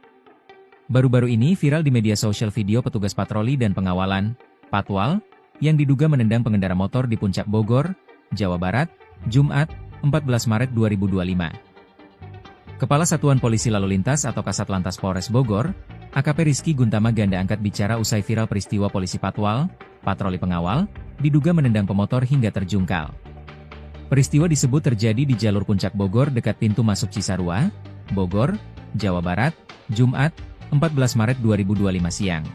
Baru-baru ini viral di media sosial video petugas patroli dan pengawalan, patwal, yang diduga menendang pengendara motor di Puncak Bogor, Jawa Barat, Jumat, 14 Maret 2025. Kepala Satuan Polisi Lalu Lintas atau Kasat Lantas Polres Bogor, AKP Rizky Guntama Ganda angkat bicara usai viral peristiwa polisi patwal, patroli pengawal, diduga menendang pemotor hingga terjungkal. Peristiwa disebut terjadi di jalur Puncak Bogor dekat pintu masuk Cisarua, Bogor, Jawa Barat, Jumat, 14 Maret 2025 siang.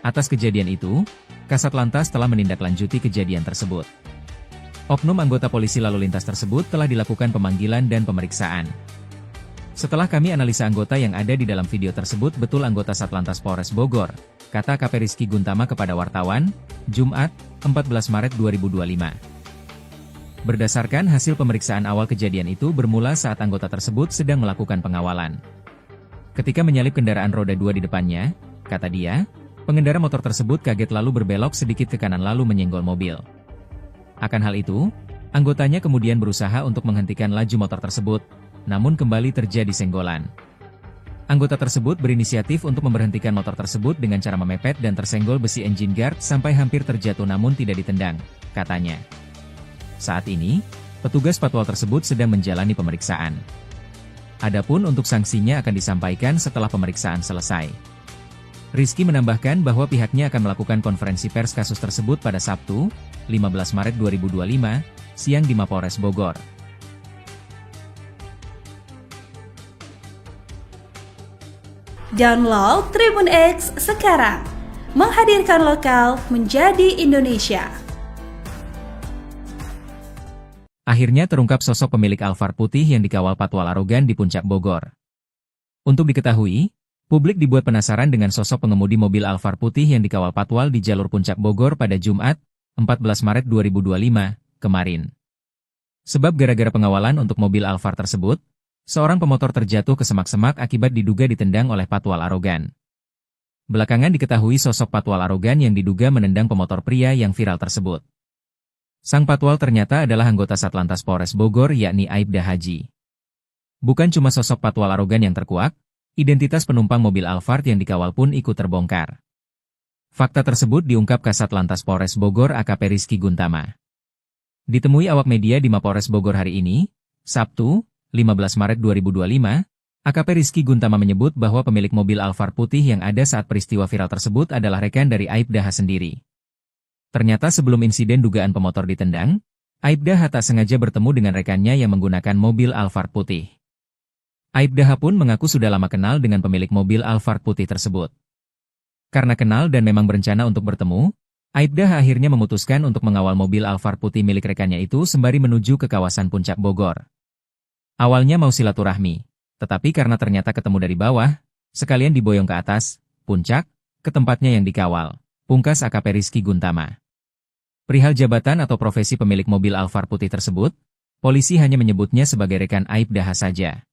Atas kejadian itu, Kasat Lantas telah menindaklanjuti kejadian tersebut. Oknum anggota polisi lalu lintas tersebut telah dilakukan pemanggilan dan pemeriksaan. Setelah kami analisa anggota yang ada di dalam video tersebut betul anggota Satlantas Polres Bogor, kata AKP Rizky Guntama kepada wartawan, Jumat, 14 Maret 2025. Berdasarkan hasil pemeriksaan awal kejadian itu bermula saat anggota tersebut sedang melakukan pengawalan. Ketika menyalip kendaraan roda 2 di depannya, kata dia, pengendara motor tersebut kaget lalu berbelok sedikit ke kanan lalu menyenggol mobil. Akan hal itu, anggotanya kemudian berusaha untuk menghentikan laju motor tersebut, namun kembali terjadi senggolan. Anggota tersebut berinisiatif untuk memberhentikan motor tersebut dengan cara memepet dan tersenggol besi engine guard sampai hampir terjatuh namun tidak ditendang, katanya. Saat ini, petugas patwal tersebut sedang menjalani pemeriksaan. Adapun untuk sanksinya akan disampaikan setelah pemeriksaan selesai. Rizky menambahkan bahwa pihaknya akan melakukan konferensi pers kasus tersebut pada Sabtu, 15 Maret 2025, siang di Mapolres Bogor. Download Tribun X sekarang, menghadirkan lokal menjadi Indonesia. Akhirnya terungkap sosok pemilik Alphard putih yang dikawal patwal arogan di Puncak Bogor. Untuk diketahui, publik dibuat penasaran dengan sosok pengemudi mobil Alphard putih yang dikawal patwal di jalur Puncak Bogor pada Jumat, 14 Maret 2025, kemarin. Sebab gara-gara pengawalan untuk mobil Alphard tersebut, seorang pemotor terjatuh ke semak-semak akibat diduga ditendang oleh patwal arogan. Belakangan diketahui sosok patwal arogan yang diduga menendang pemotor pria yang viral tersebut. Sang patwal ternyata adalah anggota Satlantas Polres Bogor yakni Aibda Haji. Bukan cuma sosok patwal arogan yang terkuak, identitas penumpang mobil Alphard yang dikawal pun ikut terbongkar. Fakta tersebut diungkap Kasat Lantas Polres Bogor AKP Rizky Guntama. Ditemui awak media di Mapolres Bogor hari ini, Sabtu, 15 Maret 2025, AKP Rizky Guntama menyebut bahwa pemilik mobil Alphard putih yang ada saat peristiwa viral tersebut adalah rekan dari Aibda H sendiri. Ternyata sebelum insiden dugaan pemotor ditendang, Aibda H tak sengaja bertemu dengan rekannya yang menggunakan mobil Alphard putih. Aibda H pun mengaku sudah lama kenal dengan pemilik mobil Alphard putih tersebut. Karena kenal dan memang berencana untuk bertemu, Aibda H akhirnya memutuskan untuk mengawal mobil Alphard putih milik rekannya itu sembari menuju ke kawasan Puncak Bogor. Awalnya mau silaturahmi, tetapi karena ternyata ketemu dari bawah, sekalian diboyong ke atas, puncak, ke tempatnya yang dikawal, pungkas AKP Rizky Guntama. Perihal jabatan atau profesi pemilik mobil Alphard putih tersebut, polisi hanya menyebutnya sebagai rekan Aibda H saja.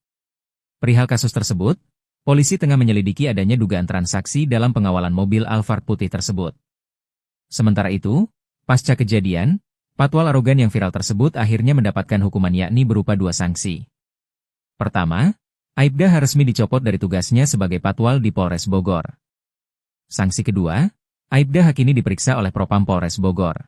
Perihal kasus tersebut, polisi tengah menyelidiki adanya dugaan transaksi dalam pengawalan mobil Alphard putih tersebut. Sementara itu, pasca kejadian, patwal arogan yang viral tersebut akhirnya mendapatkan hukuman yakni berupa 2 sanksi. Pertama, Aibda H resmi dicopot dari tugasnya sebagai patwal di Polres Bogor. Sanksi kedua, Aibda H kini diperiksa oleh Propam Polres Bogor.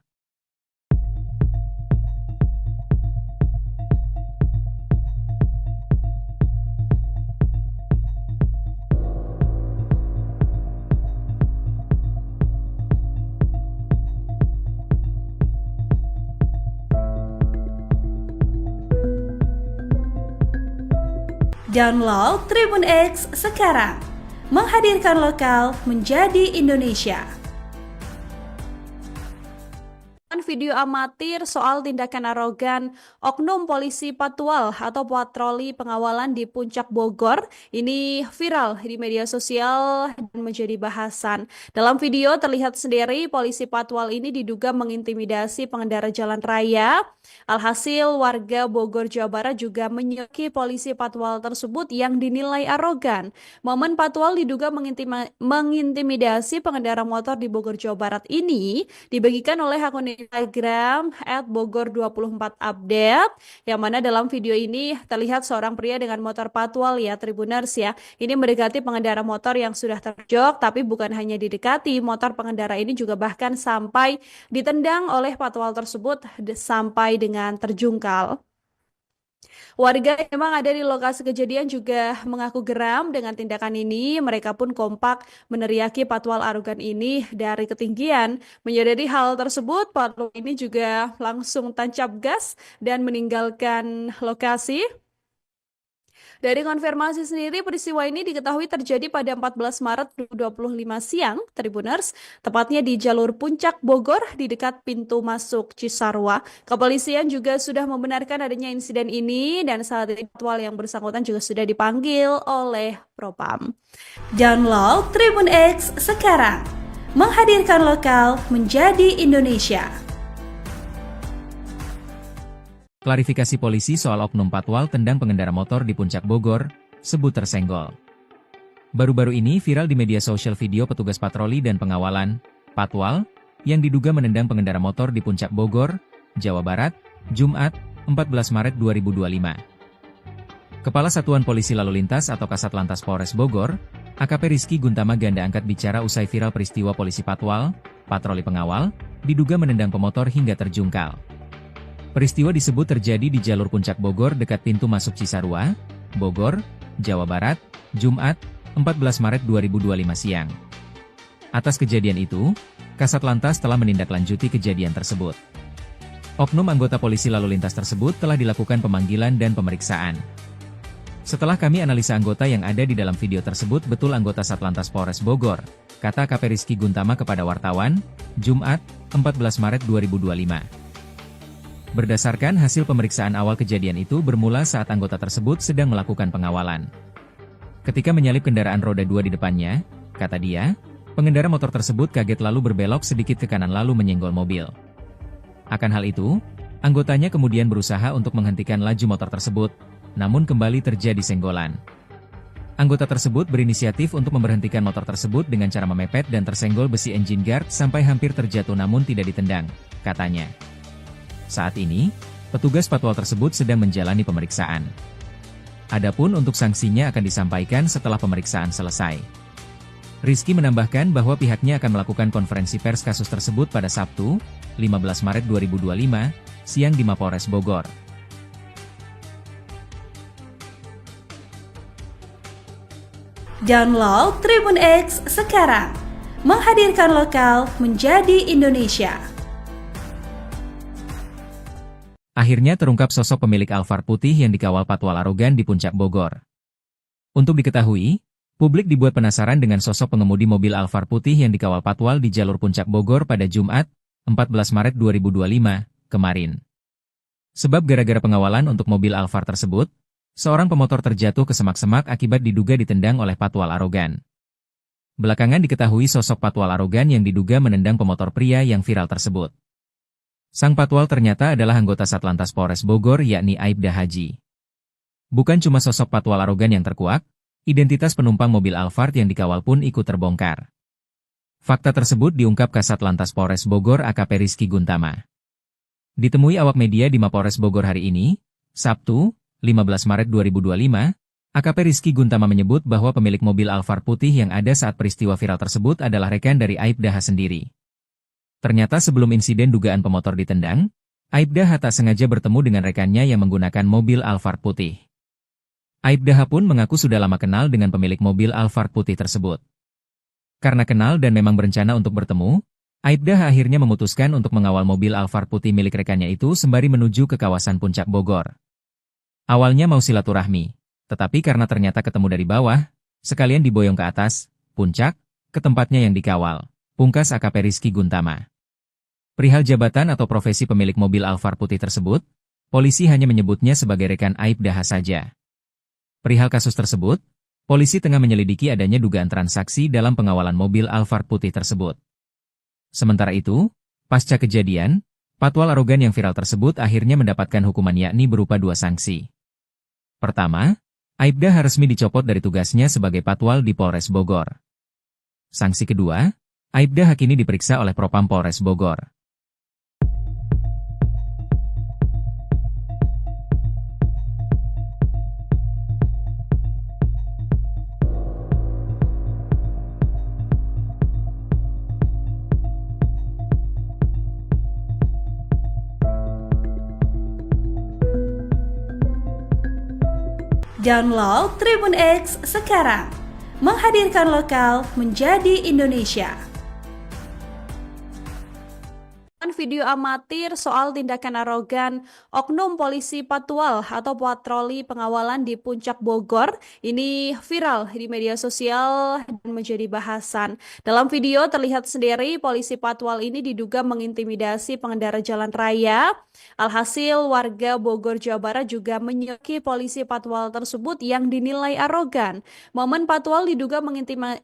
Download Tribun X sekarang. Menghadirkan lokal menjadi Indonesia. Video amatir soal tindakan arogan oknum polisi Patwal atau patroli pengawalan di Puncak Bogor ini viral di media sosial dan menjadi bahasan. Dalam video terlihat sendiri polisi Patwal ini diduga mengintimidasi pengendara jalan raya. Alhasil warga Bogor, Jawa Barat juga menyoki polisi Patwal tersebut yang dinilai arogan. Momen Patwal diduga mengintimidasi pengendara motor di Bogor, Jawa Barat ini dibagikan oleh akun Instagram @bogor24update, yang mana dalam video ini terlihat seorang pria dengan motor Patwal ya Tribuners ya. Ini mendekati pengendara motor yang sudah terjok, tapi bukan hanya didekati, motor pengendara ini juga bahkan sampai ditendang oleh Patwal tersebut sampai dengan terjungkal. Warga yang memang ada di lokasi kejadian juga mengaku geram dengan tindakan ini. Mereka pun kompak meneriaki Patwal arogan ini dari ketinggian. Menyadari hal tersebut, Patwal ini juga langsung tancap gas dan meninggalkan lokasi. Dari konfirmasi sendiri, peristiwa ini diketahui terjadi pada 14 Maret 2025 siang, Tribuners, tepatnya di jalur Puncak Bogor di dekat pintu masuk Cisarua. Kepolisian juga sudah membenarkan adanya insiden ini dan saat ini Patwal yang bersangkutan juga sudah dipanggil oleh Propam. Download Tribun X sekarang. Menghadirkan lokal menjadi Indonesia. Klarifikasi polisi soal oknum Patwal tendang pengendara motor di Puncak Bogor, sebut tersenggol. Baru-baru ini viral di media sosial video petugas patroli dan pengawalan, Patwal, yang diduga menendang pengendara motor di Puncak Bogor, Jawa Barat, Jumat, 14 Maret 2025. Kepala Satuan Polisi Lalu Lintas atau Kasat Lantas Polres Bogor, AKP Rizky Guntama Ganda angkat bicara usai viral peristiwa polisi Patwal, patroli pengawal, diduga menendang pemotor hingga terjungkal. Peristiwa disebut terjadi di jalur Puncak Bogor dekat pintu masuk Cisarua, Bogor, Jawa Barat, Jumat, 14 Maret 2025 siang. Atas kejadian itu, Kasat Lantas telah menindaklanjuti kejadian tersebut. Oknum anggota polisi lalu lintas tersebut telah dilakukan pemanggilan dan pemeriksaan. Setelah kami analisa anggota yang ada di dalam video tersebut betul anggota Satlantas Polres Bogor, kata AKP Rizky Guntama kepada wartawan, Jumat, 14 Maret 2025. Berdasarkan hasil pemeriksaan awal kejadian itu bermula saat anggota tersebut sedang melakukan pengawalan. Ketika menyalip kendaraan roda 2 di depannya, kata dia, pengendara motor tersebut kaget lalu berbelok sedikit ke kanan lalu menyenggol mobil. Akan hal itu, anggotanya kemudian berusaha untuk menghentikan laju motor tersebut, namun kembali terjadi senggolan. Anggota tersebut berinisiatif untuk memberhentikan motor tersebut dengan cara memepet dan tersenggol besi engine guard sampai hampir terjatuh namun tidak ditendang, katanya. Saat ini, petugas Patwal tersebut sedang menjalani pemeriksaan. Adapun untuk sanksinya akan disampaikan setelah pemeriksaan selesai. Rizky menambahkan bahwa pihaknya akan melakukan konferensi pers kasus tersebut pada Sabtu, 15 Maret 2025, siang di Mapolres Bogor. Download Tribun X sekarang. Menghadirkan lokal menjadi Indonesia. Akhirnya terungkap sosok pemilik Alphard putih yang dikawal Patwal arogan di Puncak Bogor. Untuk diketahui, publik dibuat penasaran dengan sosok pengemudi mobil Alphard putih yang dikawal Patwal di jalur Puncak Bogor pada Jumat, 14 Maret 2025, kemarin. Sebab gara-gara pengawalan untuk mobil Alphard tersebut, seorang pemotor terjatuh ke semak-semak akibat diduga ditendang oleh Patwal arogan. Belakangan diketahui sosok Patwal arogan yang diduga menendang pemotor pria yang viral tersebut. Sang Patwal ternyata adalah anggota Satlantas Polres Bogor yakni Aibda Haji. Bukan cuma sosok Patwal arogan yang terkuak, identitas penumpang mobil Alphard yang dikawal pun ikut terbongkar. Fakta tersebut diungkap Kasat Lantas Polres Bogor AKP Rizky Guntama. Ditemui awak media di Mapolres Bogor hari ini, Sabtu, 15 Maret 2025, AKP Rizky Guntama menyebut bahwa pemilik mobil Alphard putih yang ada saat peristiwa viral tersebut adalah rekan dari Aibda H sendiri. Ternyata sebelum insiden dugaan pemotor ditendang, Aibda H tak sengaja bertemu dengan rekannya yang menggunakan mobil Alphard putih. Aibda H pun mengaku sudah lama kenal dengan pemilik mobil Alphard putih tersebut. Karena kenal dan memang berencana untuk bertemu, Aibda H akhirnya memutuskan untuk mengawal mobil Alphard putih milik rekannya itu sembari menuju ke kawasan Puncak Bogor. Awalnya mau silaturahmi, Tetapi karena ternyata ketemu dari bawah, sekalian diboyong ke atas, puncak, ke tempatnya yang dikawal. Pungkas AKP Rizky Guntama. Perihal jabatan atau profesi pemilik mobil Alphard putih tersebut, polisi hanya menyebutnya sebagai rekan Aibda H saja. Perihal kasus tersebut, polisi tengah menyelidiki adanya dugaan transaksi dalam pengawalan mobil Alphard putih tersebut. Sementara itu, pasca kejadian, patwal arogan yang viral tersebut akhirnya mendapatkan hukuman yakni berupa 2 sanksi. Pertama, Aibda H resmi dicopot dari tugasnya sebagai patwal di Polres Bogor. Sanksi kedua, Aibda H kini diperiksa oleh Propam Polres Bogor. Download Tribun X sekarang, menghadirkan lokal menjadi Indonesia. Video amatir soal tindakan arogan oknum polisi patwal atau patroli pengawalan di Puncak Bogor ini viral di media sosial dan menjadi bahasan. Dalam video terlihat sendiri polisi patwal ini diduga mengintimidasi pengendara jalan raya. Alhasil warga Bogor, Jawa Barat juga menyoki polisi patwal tersebut yang dinilai arogan. Momen patwal diduga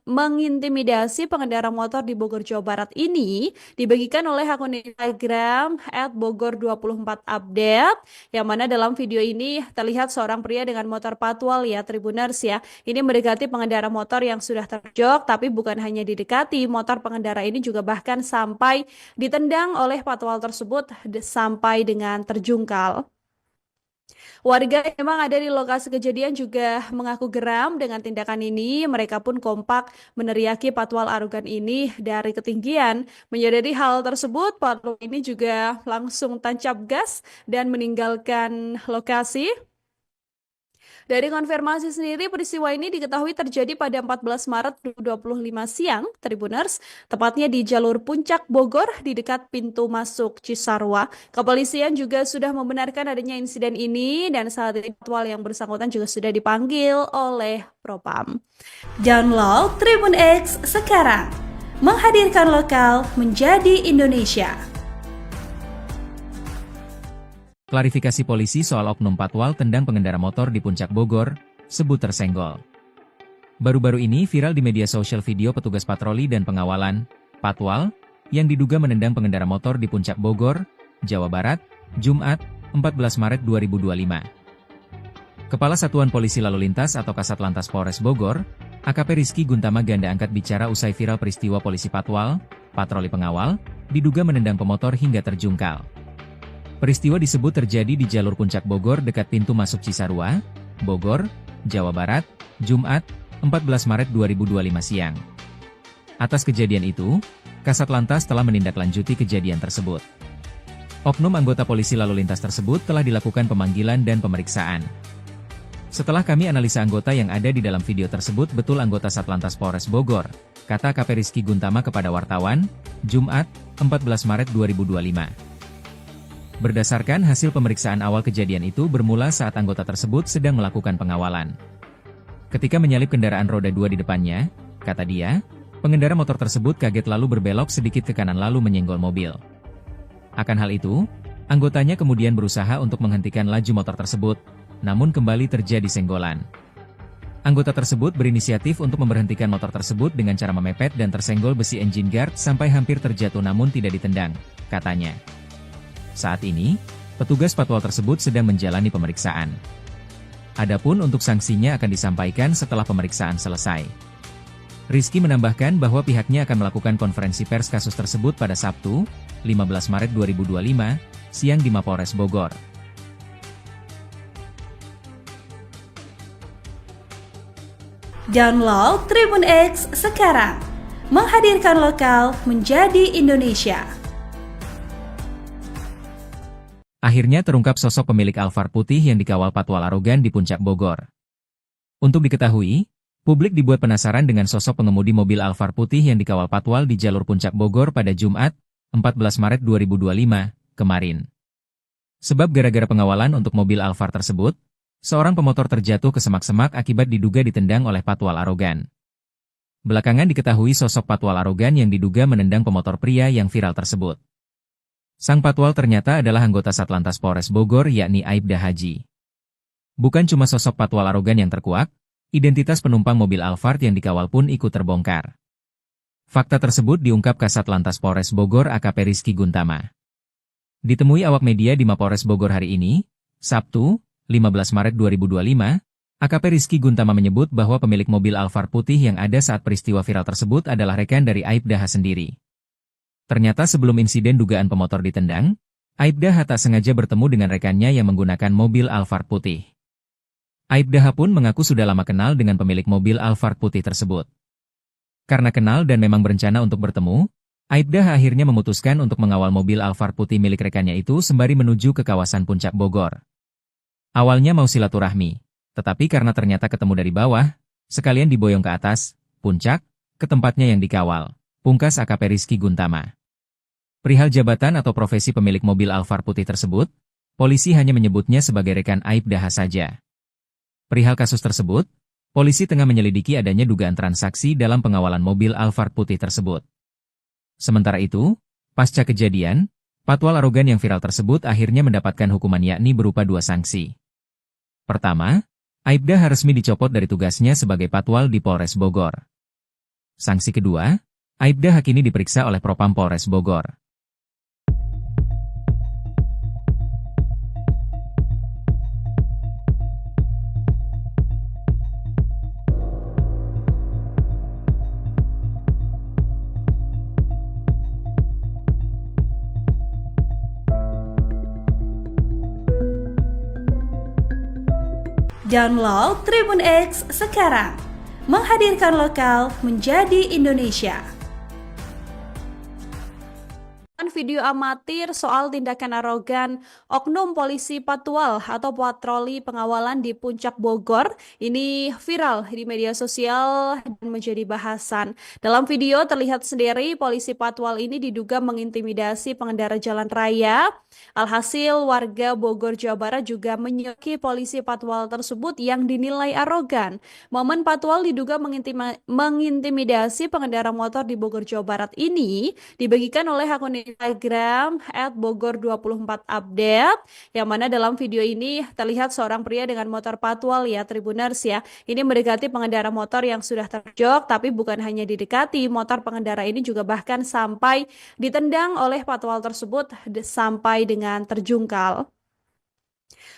mengintimidasi pengendara motor di Bogor, Jawa Barat ini dibagikan oleh akun Instagram @bogor24update, yang mana dalam video ini terlihat seorang pria dengan motor patwal ya Tribuners ya. Ini mendekati pengendara motor yang sudah terjok, tapi bukan hanya didekati, motor pengendara ini juga bahkan sampai ditendang oleh patwal tersebut sampai dengan terjungkal. Warga yang memang ada di lokasi kejadian juga mengaku geram dengan tindakan ini. Mereka pun kompak meneriaki patwal arogan ini dari ketinggian. Menyadari hal tersebut, patwal ini juga langsung tancap gas dan meninggalkan lokasi. Dari konfirmasi sendiri, peristiwa ini diketahui terjadi pada 14 Maret 2025 siang, Tribuners, tepatnya di jalur Puncak Bogor di dekat pintu masuk Cisarua. Kepolisian juga sudah membenarkan adanya insiden ini dan saat ini patwal yang bersangkutan juga sudah dipanggil oleh Propam. Download Tribun X sekarang, menghadirkan lokal menjadi Indonesia. Klarifikasi polisi soal oknum patwal tendang pengendara motor di Puncak Bogor, sebut tersenggol. Baru-baru ini viral di media sosial video petugas patroli dan pengawalan, patwal, yang diduga menendang pengendara motor di Puncak Bogor, Jawa Barat, Jumat, 14 Maret 2025. Kepala Satuan Polisi Lalu Lintas atau Kasat Lantas Polres Bogor, AKP Rizky Guntama ganda angkat bicara usai viral peristiwa polisi patwal, patroli pengawal, diduga menendang pemotor hingga terjungkal. Peristiwa disebut terjadi di jalur Puncak Bogor dekat pintu masuk Cisarua, Bogor, Jawa Barat, Jumat, 14 Maret 2025 siang. Atas kejadian itu, Kasat Lantas telah menindaklanjuti kejadian tersebut. Oknum anggota polisi lalu lintas tersebut telah dilakukan pemanggilan dan pemeriksaan. Setelah kami analisa anggota yang ada di dalam video tersebut betul anggota Satlantas Polres Bogor, kata AKP Rizky Guntama kepada wartawan, Jumat, 14 Maret 2025. Berdasarkan hasil pemeriksaan awal kejadian itu bermula saat anggota tersebut sedang melakukan pengawalan. Ketika menyalip kendaraan roda 2 di depannya, kata dia, pengendara motor tersebut kaget lalu berbelok sedikit ke kanan lalu menyenggol mobil. Akan hal itu, anggotanya kemudian berusaha untuk menghentikan laju motor tersebut, namun kembali terjadi senggolan. Anggota tersebut berinisiatif untuk memberhentikan motor tersebut dengan cara memepet dan tersenggol besi engine guard sampai hampir terjatuh namun tidak ditendang, katanya. Saat ini, petugas patwal tersebut sedang menjalani pemeriksaan. Adapun untuk sanksinya akan disampaikan setelah pemeriksaan selesai. Rizky menambahkan bahwa pihaknya akan melakukan konferensi pers kasus tersebut pada Sabtu, 15 Maret 2025, siang di Mapolres Bogor. Download Tribun X sekarang, menghadirkan lokal menjadi Indonesia. Akhirnya terungkap sosok pemilik Alphard putih yang dikawal patwal arogan di Puncak Bogor. Untuk diketahui, publik dibuat penasaran dengan sosok pengemudi mobil Alphard putih yang dikawal patwal di jalur Puncak Bogor pada Jumat, 14 Maret 2025, kemarin. Sebab gara-gara pengawalan untuk mobil Alphard tersebut, Seorang pemotor terjatuh ke semak-semak akibat diduga ditendang oleh patwal arogan. Belakangan diketahui sosok patwal arogan yang diduga menendang pemotor pria yang viral tersebut. Sang patwal ternyata adalah anggota Satlantas Polres Bogor yakni Aibda Haji. Bukan cuma sosok patwal arogan yang terkuak, identitas penumpang mobil Alphard yang dikawal pun ikut terbongkar. Fakta tersebut diungkap Kasat Lantas Polres Bogor AKP Rizky Guntama. Ditemui awak media di Mapolres Bogor hari ini, Sabtu, 15 Maret 2025, AKP Rizky Guntama menyebut bahwa pemilik mobil Alphard putih yang ada saat peristiwa viral tersebut adalah rekan dari Aibda H sendiri. Ternyata sebelum insiden dugaan pemotor ditendang, Aibda H tak sengaja bertemu dengan rekannya yang menggunakan mobil Alphard putih. Aibda H pun mengaku sudah lama kenal dengan pemilik mobil Alphard putih tersebut. Karena kenal dan memang berencana untuk bertemu, Aibda H akhirnya memutuskan untuk mengawal mobil Alphard putih milik rekannya itu sembari menuju ke kawasan Puncak Bogor. Awalnya mau silaturahmi, tetapi karena ternyata ketemu dari bawah, sekalian diboyong ke atas, puncak, ke tempatnya yang dikawal, pungkas AKP Rizky Guntama. Perihal jabatan atau profesi pemilik mobil Alphard putih tersebut, polisi hanya menyebutnya sebagai rekan Aibda H saja. Perihal kasus tersebut, polisi tengah menyelidiki adanya dugaan transaksi dalam pengawalan mobil Alphard putih tersebut. Sementara itu, pasca kejadian, patwal arogan yang viral tersebut akhirnya mendapatkan hukuman yakni berupa 2 sanksi. Pertama, Aibda H resmi dicopot dari tugasnya sebagai patwal di Polres Bogor. Sanksi kedua, Aibda H kini diperiksa oleh Propam Polres Bogor. Download Tribun X sekarang, menghadirkan lokal menjadi Indonesia. Video amatir soal tindakan arogan oknum polisi patwal atau patroli pengawalan di Puncak Bogor ini viral di media sosial dan menjadi bahasan. Dalam video terlihat sendiri polisi patwal ini diduga mengintimidasi pengendara jalan raya. Alhasil warga Bogor, Jawa Barat juga menyoki polisi patwal tersebut yang dinilai arogan. Momen patwal diduga mengintimidasi pengendara motor di Bogor, Jawa Barat ini dibagikan oleh akun Instagram @bogor24update, yang mana dalam video ini terlihat seorang pria dengan motor patwal ya Tribuners ya. Ini mendekati pengendara motor yang sudah terjok, tapi bukan hanya didekati, motor pengendara ini juga bahkan sampai ditendang oleh patwal tersebut sampai dengan terjungkal.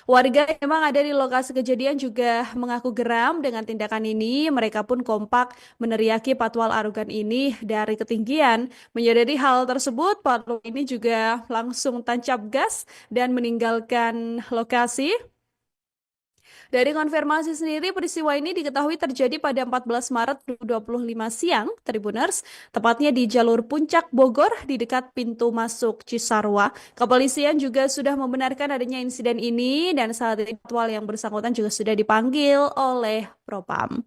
Warga yang memang ada di lokasi kejadian juga mengaku geram dengan tindakan ini. Mereka pun kompak meneriaki patwal arogan ini dari ketinggian. Menyadari hal tersebut, patwal ini juga langsung tancap gas dan meninggalkan lokasi. Dari konfirmasi sendiri, peristiwa ini diketahui terjadi pada 14 Maret 2025 siang, Tribuners, tepatnya di jalur Puncak Bogor di dekat pintu masuk Cisarua. Kepolisian juga sudah membenarkan adanya insiden ini dan saat ini patwal yang bersangkutan juga sudah dipanggil oleh Propam.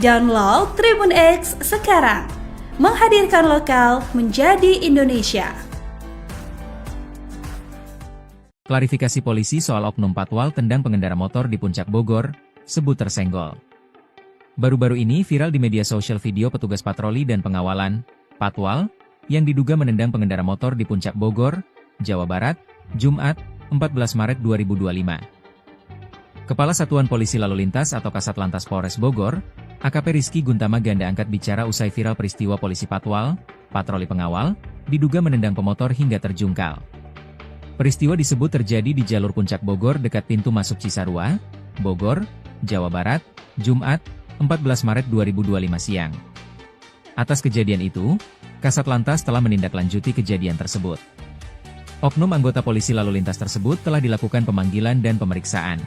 Download Tribun X sekarang, menghadirkan lokal menjadi Indonesia. Klarifikasi polisi soal oknum patwal tendang pengendara motor di Puncak Bogor, sebut tersenggol. Baru-baru ini viral di media sosial video petugas patroli dan pengawalan, patwal, yang diduga menendang pengendara motor di Puncak Bogor, Jawa Barat, Jumat, 14 Maret 2025. Kepala Satuan Polisi Lalu Lintas atau Kasat Lantas Polres Bogor, AKP Rizky Guntama ganda angkat bicara usai viral peristiwa polisi patwal, patroli pengawal, diduga menendang pemotor hingga terjungkal. Peristiwa disebut terjadi di jalur Puncak Bogor dekat pintu masuk Cisarua, Bogor, Jawa Barat, Jumat, 14 Maret 2025 siang. Atas kejadian itu, Kasat Lantas telah menindaklanjuti kejadian tersebut. Oknum anggota polisi lalu lintas tersebut telah dilakukan pemanggilan dan pemeriksaan.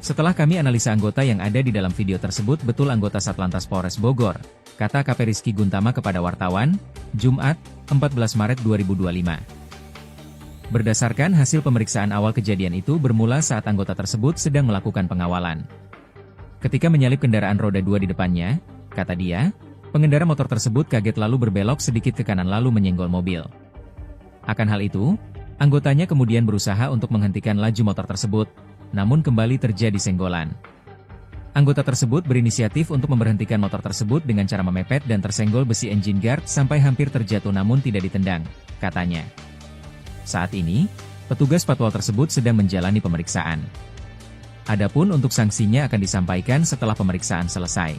Setelah kami analisa anggota yang ada di dalam video tersebut betul anggota Satlantas Polres Bogor, kata AKP Rizky Guntama kepada wartawan, Jumat, 14 Maret 2025. Berdasarkan hasil pemeriksaan awal kejadian itu bermula saat anggota tersebut sedang melakukan pengawalan. Ketika menyalip kendaraan roda 2 di depannya, kata dia, pengendara motor tersebut kaget lalu berbelok sedikit ke kanan lalu menyenggol mobil. Akan hal itu, anggotanya kemudian berusaha untuk menghentikan laju motor tersebut, namun kembali terjadi senggolan. Anggota tersebut berinisiatif untuk memberhentikan motor tersebut dengan cara memepet dan tersenggol besi engine guard sampai hampir terjatuh namun tidak ditendang, katanya. Saat ini, petugas patwal tersebut sedang menjalani pemeriksaan. Adapun untuk sanksinya akan disampaikan setelah pemeriksaan selesai.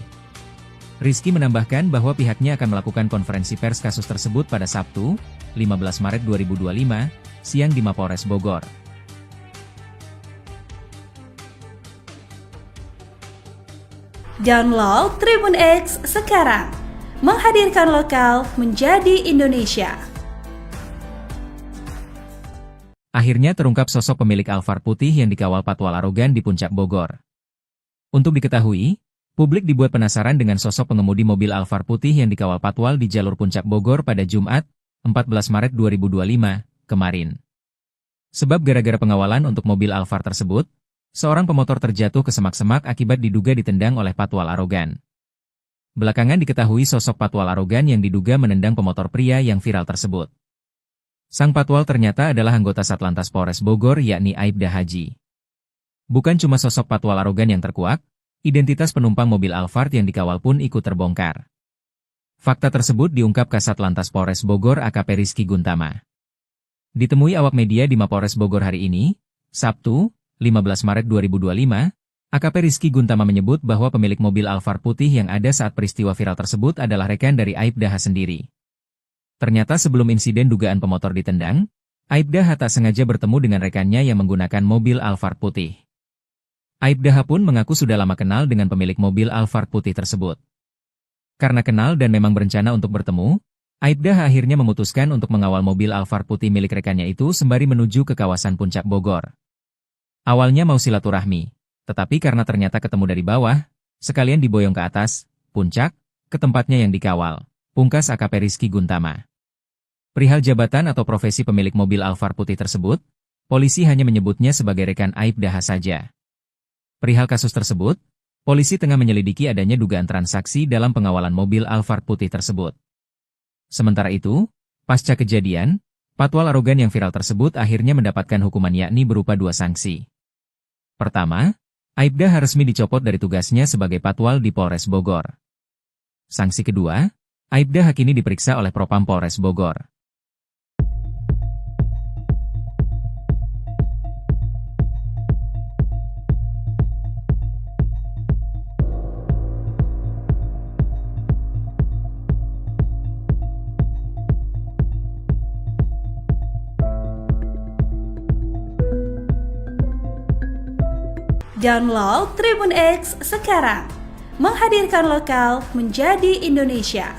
Rizky menambahkan bahwa pihaknya akan melakukan konferensi pers kasus tersebut pada Sabtu, 15 Maret 2025, siang di Mapolres Bogor. Download Tribun X sekarang, menghadirkan lokal menjadi Indonesia. Akhirnya terungkap sosok pemilik Alphard putih yang dikawal patwal arogan di Puncak Bogor. Untuk diketahui, publik dibuat penasaran dengan sosok pengemudi mobil Alphard putih yang dikawal patwal di jalur Puncak Bogor pada Jumat, 14 Maret 2025, kemarin. Sebab gara-gara pengawalan untuk mobil Alphard tersebut, seorang pemotor terjatuh ke semak-semak akibat diduga ditendang oleh patwal arogan. Belakangan diketahui sosok patwal arogan yang diduga menendang pemotor pria yang viral tersebut. Sang patwal ternyata adalah anggota Satlantas Polres Bogor yakni Aibda Haji. Bukan cuma sosok patwal arogan yang terkuak, identitas penumpang mobil Alphard yang dikawal pun ikut terbongkar. Fakta tersebut diungkap Kasat Lantas Polres Bogor AKP Rizky Guntama. Ditemui awak media di Mapolres Bogor hari ini, Sabtu, 15 Maret 2025, AKP Rizky Guntama menyebut bahwa pemilik mobil Alphard putih yang ada saat peristiwa viral tersebut adalah rekan dari Aibda H sendiri. Ternyata sebelum insiden dugaan pemotor ditendang, Aibda H tak sengaja bertemu dengan rekannya yang menggunakan mobil Alphard putih. Aibda H pun mengaku sudah lama kenal dengan pemilik mobil Alphard putih tersebut. Karena kenal dan memang berencana untuk bertemu, Aibda H akhirnya memutuskan untuk mengawal mobil Alphard putih milik rekannya itu sembari menuju ke kawasan Puncak Bogor. Awalnya mau silaturahmi, tetapi karena ternyata ketemu dari bawah, sekalian diboyong ke atas, puncak, ke tempatnya yang dikawal, pungkas AKP Rizky Guntama. Perihal jabatan atau profesi pemilik mobil Alphard putih tersebut, polisi hanya menyebutnya sebagai rekan Aibda H saja. Perihal kasus tersebut, polisi tengah menyelidiki adanya dugaan transaksi dalam pengawalan mobil Alphard putih tersebut. Sementara itu, pasca kejadian, patwal arogan yang viral tersebut akhirnya mendapatkan hukuman yakni berupa 2 sanksi. Pertama, Aibda H resmi dicopot dari tugasnya sebagai patwal di Polres Bogor. Sanksi kedua, Aibda H kini diperiksa oleh Propam Polres Bogor. Download Tribun X sekarang, menghadirkan lokal menjadi Indonesia.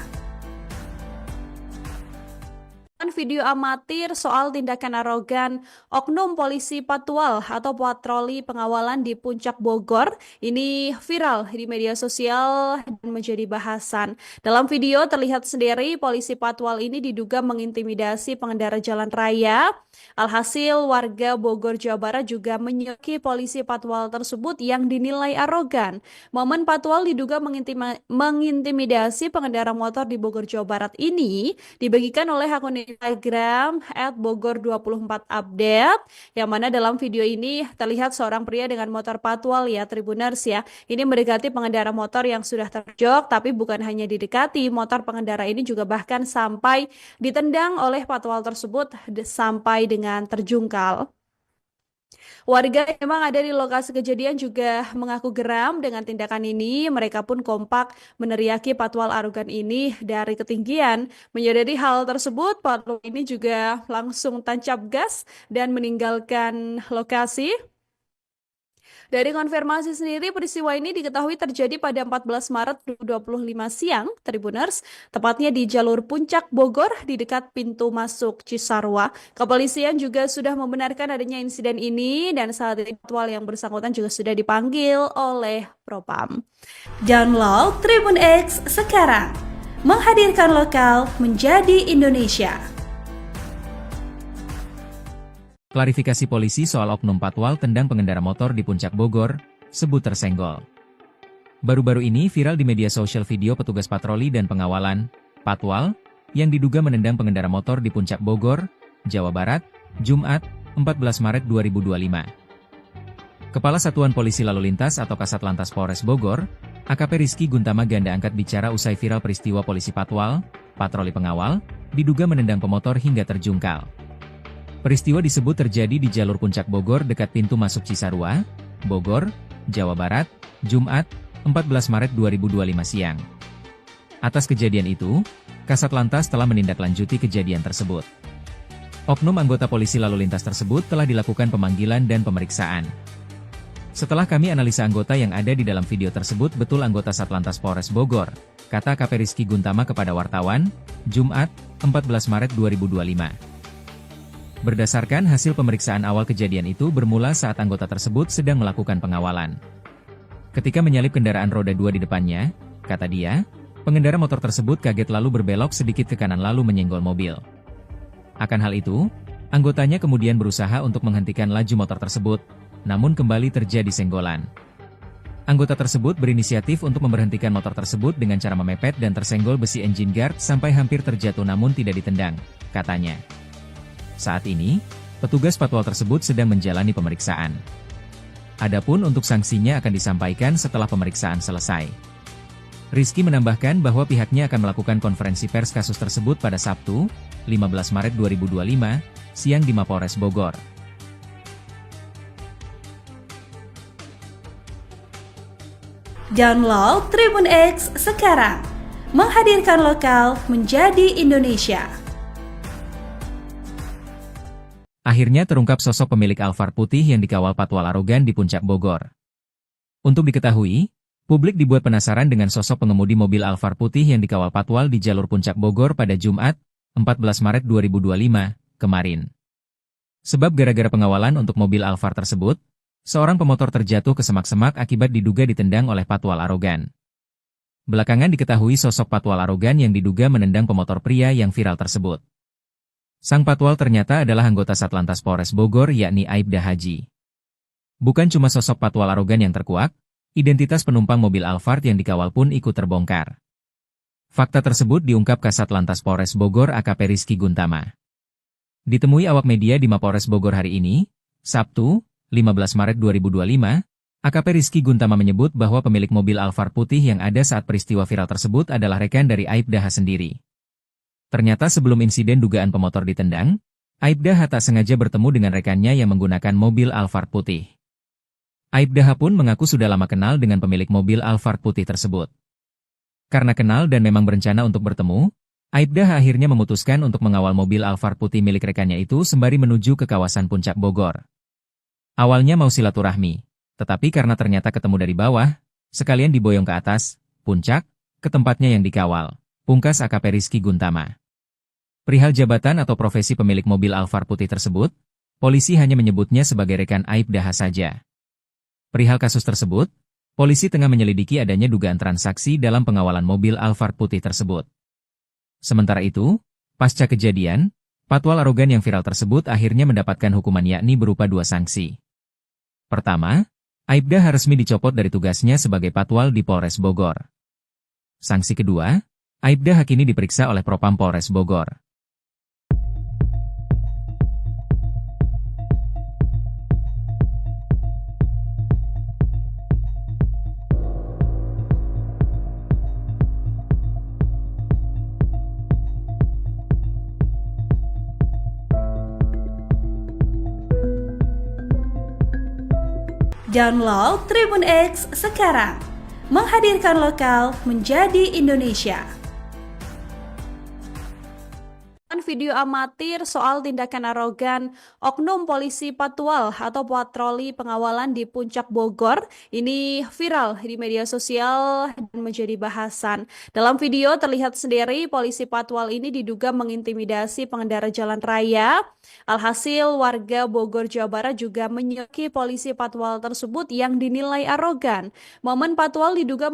Video amatir soal tindakan arogan oknum polisi patwal atau patroli pengawalan di Puncak Bogor ini viral di media sosial dan menjadi bahasan. Dalam video terlihat sendiri polisi patwal ini diduga mengintimidasi pengendara jalan raya. Alhasil warga Bogor, Jawa Barat juga menyoki polisi patwal tersebut yang dinilai arogan. Momen patwal diduga mengintimidasi pengendara motor di Bogor, Jawa Barat ini dibagikan oleh akun Instagram @bogor24update, yang mana dalam video ini terlihat seorang pria dengan motor patwal ya Tribuners ya. Ini mendekati pengendara motor yang sudah terjok, tapi bukan hanya didekati, motor pengendara ini juga bahkan sampai ditendang oleh patwal tersebut sampai dengan terjungkal. Warga yang memang ada di lokasi kejadian juga mengaku geram dengan tindakan ini. Mereka pun kompak meneriaki patwal arogan ini dari ketinggian. Menyadari hal tersebut, patwal ini juga langsung tancap gas dan meninggalkan lokasi. Dari konfirmasi sendiri, peristiwa ini diketahui terjadi pada 14 Maret 2025 siang, Tribuners, tepatnya di jalur Puncak Bogor di dekat pintu masuk Cisarua. Kepolisian juga sudah membenarkan adanya insiden ini dan saat ini patwal yang bersangkutan juga sudah dipanggil oleh Propam. Download Tribun X sekarang, menghadirkan lokal menjadi Indonesia. Klarifikasi polisi soal oknum patwal tendang pengendara motor di Puncak Bogor, sebut tersenggol. Baru-baru ini viral di media sosial video petugas patroli dan pengawalan, patwal, yang diduga menendang pengendara motor di Puncak Bogor, Jawa Barat, Jumat, 14 Maret 2025. Kepala Satuan Polisi Lalu Lintas atau Kasat Lantas Polres Bogor, AKP Rizky Guntama Ganda angkat bicara usai viral peristiwa polisi patwal, patroli pengawal, diduga menendang pemotor hingga terjungkal. Peristiwa disebut terjadi di jalur Puncak Bogor dekat pintu masuk Cisarua, Bogor, Jawa Barat, Jumat, 14 Maret 2025 siang. Atas kejadian itu, Kasat Lantas telah menindaklanjuti kejadian tersebut. Oknum anggota polisi lalu lintas tersebut telah dilakukan pemanggilan dan pemeriksaan. Setelah kami analisa anggota yang ada di dalam video tersebut betul anggota Satlantas Polres Bogor, kata AKP Rizky Guntama kepada wartawan, Jumat, 14 Maret 2025. Berdasarkan hasil pemeriksaan awal kejadian itu bermula saat anggota tersebut sedang melakukan pengawalan. Ketika menyalip kendaraan roda 2 di depannya, kata dia, pengendara motor tersebut kaget lalu berbelok sedikit ke kanan lalu menyenggol mobil. Akan hal itu, anggotanya kemudian berusaha untuk menghentikan laju motor tersebut, namun kembali terjadi senggolan. Anggota tersebut berinisiatif untuk memberhentikan motor tersebut dengan cara memepet dan tersenggol besi engine guard sampai hampir terjatuh namun tidak ditendang, katanya. Saat ini, petugas patwal tersebut sedang menjalani pemeriksaan. Adapun untuk sanksinya akan disampaikan setelah pemeriksaan selesai. Rizky menambahkan bahwa pihaknya akan melakukan konferensi pers kasus tersebut pada Sabtu, 15 Maret 2025, siang di Mapolres Bogor. Download Tribun X sekarang, menghadirkan lokal menjadi Indonesia. Akhirnya terungkap sosok pemilik Alphard putih yang dikawal patwal arogan di Puncak Bogor. Untuk diketahui, publik dibuat penasaran dengan sosok pengemudi mobil Alphard putih yang dikawal patwal di jalur Puncak Bogor pada Jumat, 14 Maret 2025, kemarin. Sebab gara-gara pengawalan untuk mobil Alphard tersebut, seorang pemotor terjatuh ke semak-semak akibat diduga ditendang oleh patwal arogan. Belakangan diketahui sosok patwal arogan yang diduga menendang pemotor pria yang viral tersebut. Sang patwal ternyata adalah anggota Satlantas Polres Bogor yakni Aibda Haji. Bukan cuma sosok patwal arogan yang terkuak, identitas penumpang mobil Alphard yang dikawal pun ikut terbongkar. Fakta tersebut diungkap Kasat Lantas Polres Bogor AKP Rizky Guntama. Ditemui awak media di Mapolres Bogor hari ini, Sabtu, 15 Maret 2025, AKP Rizky Guntama menyebut bahwa pemilik mobil Alphard putih yang ada saat peristiwa viral tersebut adalah rekan dari Aibda H sendiri. Ternyata sebelum insiden dugaan pemotor ditendang, Aibda H tak sengaja bertemu dengan rekannya yang menggunakan mobil Alphard putih. Aibda H pun mengaku sudah lama kenal dengan pemilik mobil Alphard putih tersebut. Karena kenal dan memang berencana untuk bertemu, Aibda H akhirnya memutuskan untuk mengawal mobil Alphard putih milik rekannya itu sembari menuju ke kawasan Puncak Bogor. Awalnya mau silaturahmi, tetapi karena ternyata ketemu dari bawah, sekalian diboyong ke atas, puncak, ke tempatnya yang dikawal, pungkas AKP Rizky Guntama. Perihal jabatan atau profesi pemilik mobil Alphard putih tersebut, polisi hanya menyebutnya sebagai rekan Aibda H saja. Perihal kasus tersebut, polisi tengah menyelidiki adanya dugaan transaksi dalam pengawalan mobil Alphard putih tersebut. Sementara itu, pasca kejadian, patwal arogan yang viral tersebut akhirnya mendapatkan hukuman yakni berupa 2 sanksi. Pertama, Aibda H resmi dicopot dari tugasnya sebagai patwal di Polres Bogor. Sanksi kedua, Aibda H kini diperiksa oleh Propam Polres Bogor. Download Tribun X sekarang, menghadirkan lokal menjadi Indonesia. Video amatir soal tindakan arogan oknum polisi patwal atau patroli pengawalan di Puncak Bogor ini viral di media sosial dan menjadi bahasan. Dalam video terlihat sendiri polisi patwal ini diduga mengintimidasi pengendara jalan raya. Alhasil warga Bogor Jawa Barat juga menyoki polisi patwal tersebut yang dinilai arogan. Momen patwal diduga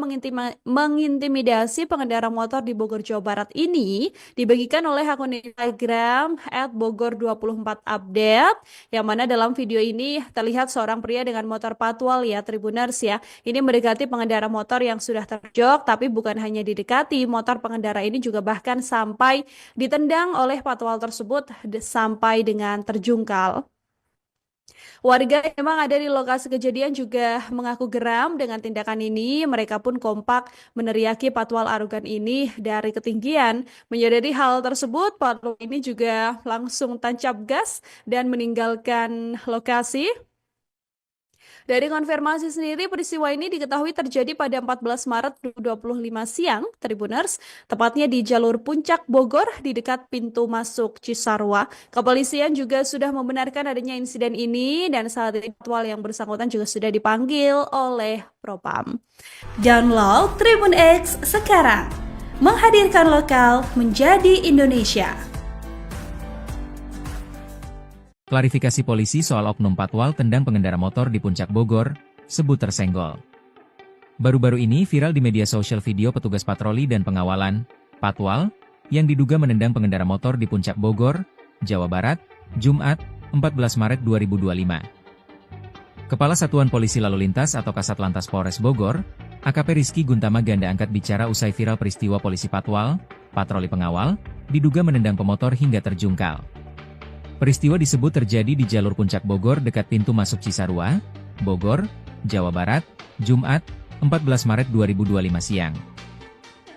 mengintimidasi pengendara motor di Bogor Jawa Barat ini dibagikan oleh akun Instagram @bogor24update, yang mana dalam video ini terlihat seorang pria dengan motor patwal ya Tribuners ya. Ini mendekati pengendara motor yang sudah terjok, tapi bukan hanya didekati, motor pengendara ini juga bahkan sampai ditendang oleh patwal tersebut sampai dengan terjungkal. Warga yang memang ada di lokasi kejadian juga mengaku geram dengan tindakan ini. Mereka pun kompak meneriaki patwal arogan ini dari ketinggian. Menyadari hal tersebut, patwal ini juga langsung tancap gas dan meninggalkan lokasi. Dari konfirmasi sendiri, peristiwa ini diketahui terjadi pada 14 Maret 2025 siang, Tribuners, tepatnya di jalur Puncak Bogor di dekat pintu masuk Cisarua. Kepolisian juga sudah membenarkan adanya insiden ini dan saat ini patwal yang bersangkutan juga sudah dipanggil oleh Propam. Download Tribun X sekarang, menghadirkan lokal menjadi Indonesia. Klarifikasi polisi soal oknum patwal tendang pengendara motor di Puncak Bogor, sebut tersenggol. Baru-baru ini viral di media sosial video petugas patroli dan pengawalan, patwal, yang diduga menendang pengendara motor di Puncak Bogor, Jawa Barat, Jumat, 14 Maret 2025. Kepala Satuan Polisi Lalu Lintas atau Kasat Lantas Polres Bogor, AKP Rizky Guntama Ganda angkat bicara usai viral peristiwa polisi patwal, patroli pengawal, diduga menendang pemotor hingga terjungkal. Peristiwa disebut terjadi di jalur Puncak Bogor dekat pintu masuk Cisarua, Bogor, Jawa Barat, Jumat, 14 Maret 2025 siang.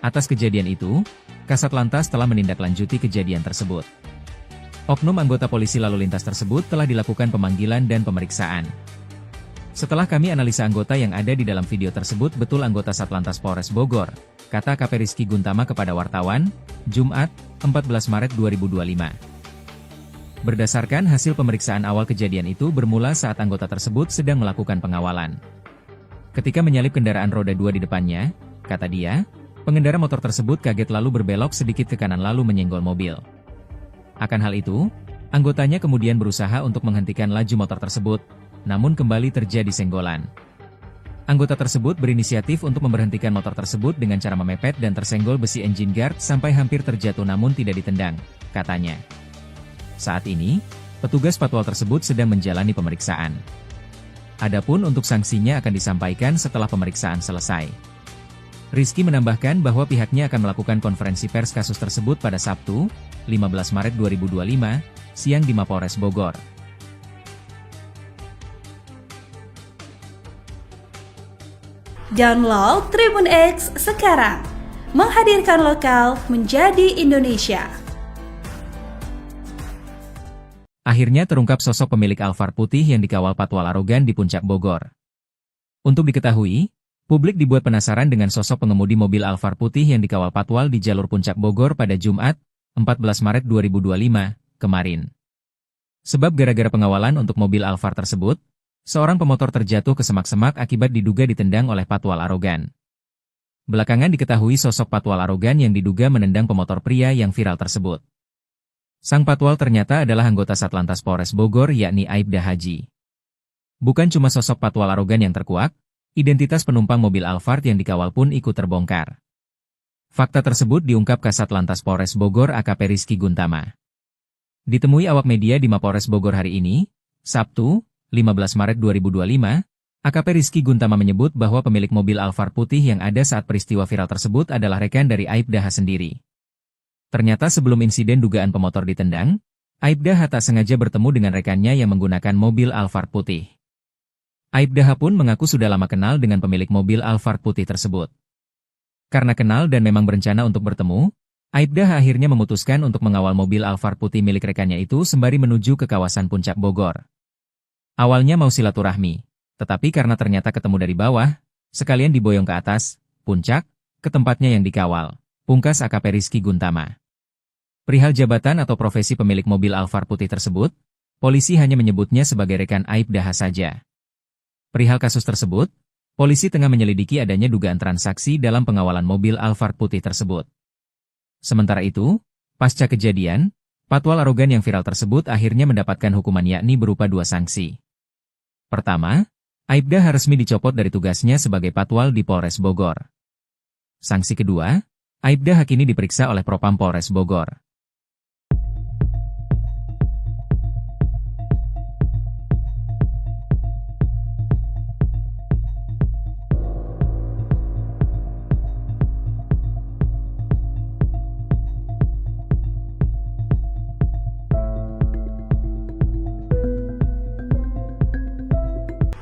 Atas kejadian itu, Kasat Lantas telah menindaklanjuti kejadian tersebut. Oknum anggota polisi lalu lintas tersebut telah dilakukan pemanggilan dan pemeriksaan. Setelah kami analisa anggota yang ada di dalam video tersebut betul anggota Satlantas Polres Bogor, kata AKP Rizky Guntama kepada wartawan, Jumat, 14 Maret 2025. Berdasarkan hasil pemeriksaan awal kejadian itu bermula saat anggota tersebut sedang melakukan pengawalan. Ketika menyalip kendaraan roda 2 di depannya, kata dia, pengendara motor tersebut kaget lalu berbelok sedikit ke kanan lalu menyenggol mobil. Akan hal itu, anggotanya kemudian berusaha untuk menghentikan laju motor tersebut, namun kembali terjadi senggolan. Anggota tersebut berinisiatif untuk memberhentikan motor tersebut dengan cara memepet dan tersenggol besi engine guard sampai hampir terjatuh namun tidak ditendang, katanya. Saat ini, petugas patwal tersebut sedang menjalani pemeriksaan. Adapun untuk sanksinya akan disampaikan setelah pemeriksaan selesai. Rizky menambahkan bahwa pihaknya akan melakukan konferensi pers kasus tersebut pada Sabtu, 15 Maret 2025, siang di Mapolres Bogor. Download Tribun X sekarang, menghadirkan lokal menjadi Indonesia. Akhirnya terungkap sosok pemilik Alphard putih yang dikawal patwal arogan di Puncak Bogor. Untuk diketahui, publik dibuat penasaran dengan sosok pengemudi mobil Alphard putih yang dikawal patwal di jalur Puncak Bogor pada Jumat, 14 Maret 2025, kemarin. Sebab gara-gara pengawalan untuk mobil Alphard tersebut, seorang pemotor terjatuh ke semak-semak akibat diduga ditendang oleh patwal arogan. Belakangan diketahui sosok patwal arogan yang diduga menendang pemotor pria yang viral tersebut. Sang patwal ternyata adalah anggota Satlantas Polres Bogor yakni Aibda Haji. Bukan cuma sosok patwal arogan yang terkuak, identitas penumpang mobil Alphard yang dikawal pun ikut terbongkar. Fakta tersebut diungkap Kasat Lantas Polres Bogor AKP Rizky Guntama. Ditemui awak media di Mapolres Bogor hari ini, Sabtu, 15 Maret 2025, AKP Rizky Guntama menyebut bahwa pemilik mobil Alphard putih yang ada saat peristiwa viral tersebut adalah rekan dari Aibda H sendiri. Ternyata sebelum insiden dugaan pemotor ditendang, Aibda H tak sengaja bertemu dengan rekannya yang menggunakan mobil Alphard putih. Aibda H pun mengaku sudah lama kenal dengan pemilik mobil Alphard putih tersebut. Karena kenal dan memang berencana untuk bertemu, Aibda H akhirnya memutuskan untuk mengawal mobil Alphard putih milik rekannya itu sembari menuju ke kawasan Puncak Bogor. Awalnya mau silaturahmi, tetapi karena ternyata ketemu dari bawah, sekalian diboyong ke atas, puncak, ke tempatnya yang dikawal. Pungkas AKP Rizky Guntama. Perihal jabatan atau profesi pemilik mobil Alphard putih tersebut, polisi hanya menyebutnya sebagai rekan Aibda H saja. Perihal kasus tersebut, polisi tengah menyelidiki adanya dugaan transaksi dalam pengawalan mobil Alphard putih tersebut. Sementara itu, pasca kejadian, patwal arogan yang viral tersebut akhirnya mendapatkan hukuman yakni berupa 2 sanksi. Pertama, Aibda H resmi dicopot dari tugasnya sebagai patwal di Polres Bogor. Sanksi kedua, Aibda H kini diperiksa oleh Propam Polres Bogor.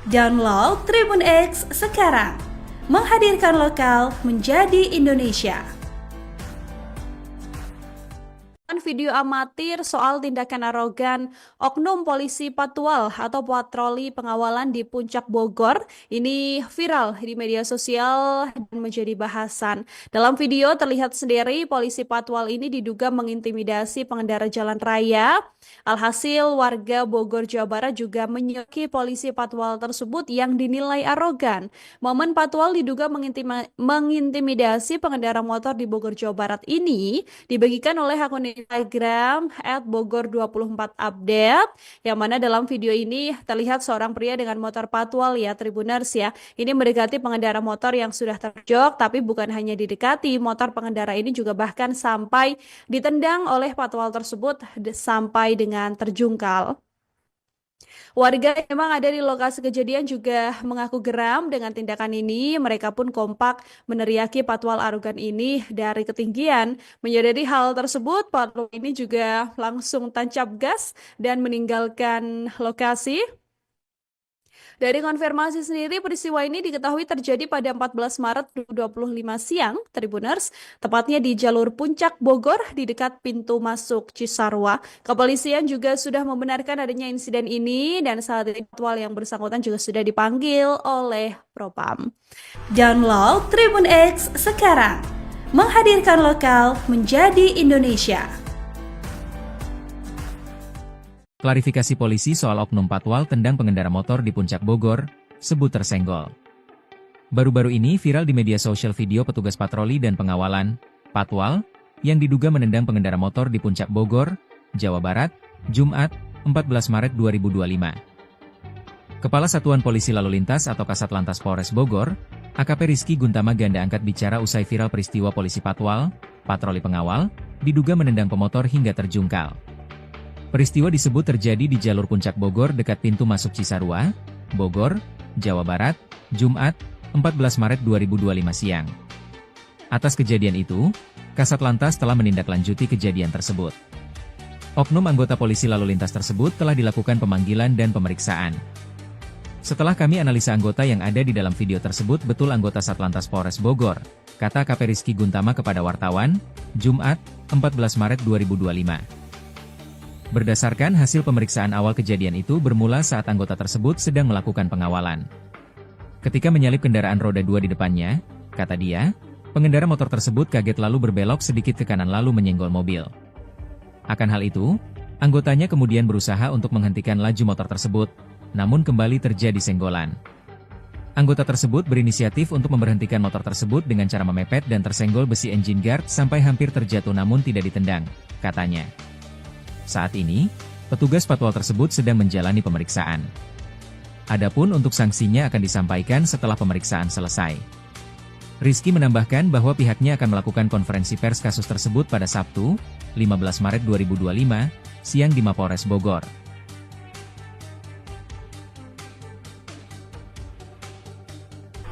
Download Tribun X sekarang. Menghadirkan lokal menjadi Indonesia. Video amatir soal tindakan arogan oknum polisi Patwal atau patroli pengawalan di Puncak Bogor ini viral di media sosial dan menjadi bahasan. Dalam video terlihat sendiri polisi Patwal ini diduga mengintimidasi pengendara jalan raya. Alhasil warga Bogor, Jawa Barat juga menyoki polisi Patwal tersebut yang dinilai arogan. Momen Patwal diduga mengintimidasi pengendara motor di Bogor, Jawa Barat ini dibagikan oleh akun Instagram @bogor24update, yang mana dalam video ini terlihat seorang pria dengan motor Patwal ya Tribuners ya. Ini mendekati pengendara motor yang sudah terjok, tapi bukan hanya didekati, motor pengendara ini juga bahkan sampai ditendang oleh Patwal tersebut sampai dengan terjungkal. Warga yang memang ada di lokasi kejadian juga mengaku geram dengan tindakan ini. Mereka pun kompak meneriaki Patwal arogan ini dari ketinggian. Menyadari hal tersebut, Patwal ini juga langsung tancap gas dan meninggalkan lokasi. Dari konfirmasi sendiri, peristiwa ini diketahui terjadi pada 14 Maret 2025 siang, Tribuners, tepatnya di jalur Puncak Bogor di dekat pintu masuk Cisarua. Kepolisian juga sudah membenarkan adanya insiden ini dan saat ini Patwal yang bersangkutan juga sudah dipanggil oleh Propam. Download Tribun X sekarang. Menghadirkan lokal menjadi Indonesia. Klarifikasi polisi soal oknum Patwal tendang pengendara motor di Puncak Bogor, sebut tersenggol. Baru-baru ini viral di media sosial video petugas patroli dan pengawalan, Patwal, yang diduga menendang pengendara motor di Puncak Bogor, Jawa Barat, Jumat, 14 Maret 2025. Kepala Satuan Polisi Lalu Lintas atau Kasatlantas Polres Bogor, AKP Rizky Guntama ganda angkat bicara usai viral peristiwa polisi Patwal, patroli pengawal, diduga menendang pemotor hingga terjungkal. Peristiwa disebut terjadi di jalur Puncak Bogor dekat pintu masuk Cisarua, Bogor, Jawa Barat, Jumat, 14 Maret 2025 siang. Atas kejadian itu, Kasatlantas telah menindaklanjuti kejadian tersebut. Oknum anggota polisi lalu lintas tersebut telah dilakukan pemanggilan dan pemeriksaan. Setelah kami analisa anggota yang ada di dalam video tersebut betul anggota Satlantas Polres Bogor, kata AKP Rizky Guntama kepada wartawan, Jumat, 14 Maret 2025. Berdasarkan hasil pemeriksaan awal kejadian itu bermula saat anggota tersebut sedang melakukan pengawalan. Ketika menyalip kendaraan roda 2 di depannya, kata dia, pengendara motor tersebut kaget lalu berbelok sedikit ke kanan lalu menyenggol mobil. Akan hal itu, anggotanya kemudian berusaha untuk menghentikan laju motor tersebut, namun kembali terjadi senggolan. Anggota tersebut berinisiatif untuk memberhentikan motor tersebut dengan cara memepet dan tersenggol besi engine guard sampai hampir terjatuh namun tidak ditendang, katanya. Saat ini, petugas Patwal tersebut sedang menjalani pemeriksaan. Adapun untuk sanksinya akan disampaikan setelah pemeriksaan selesai. Rizky menambahkan bahwa pihaknya akan melakukan konferensi pers kasus tersebut pada Sabtu, 15 Maret 2025, siang di Mapolres Bogor.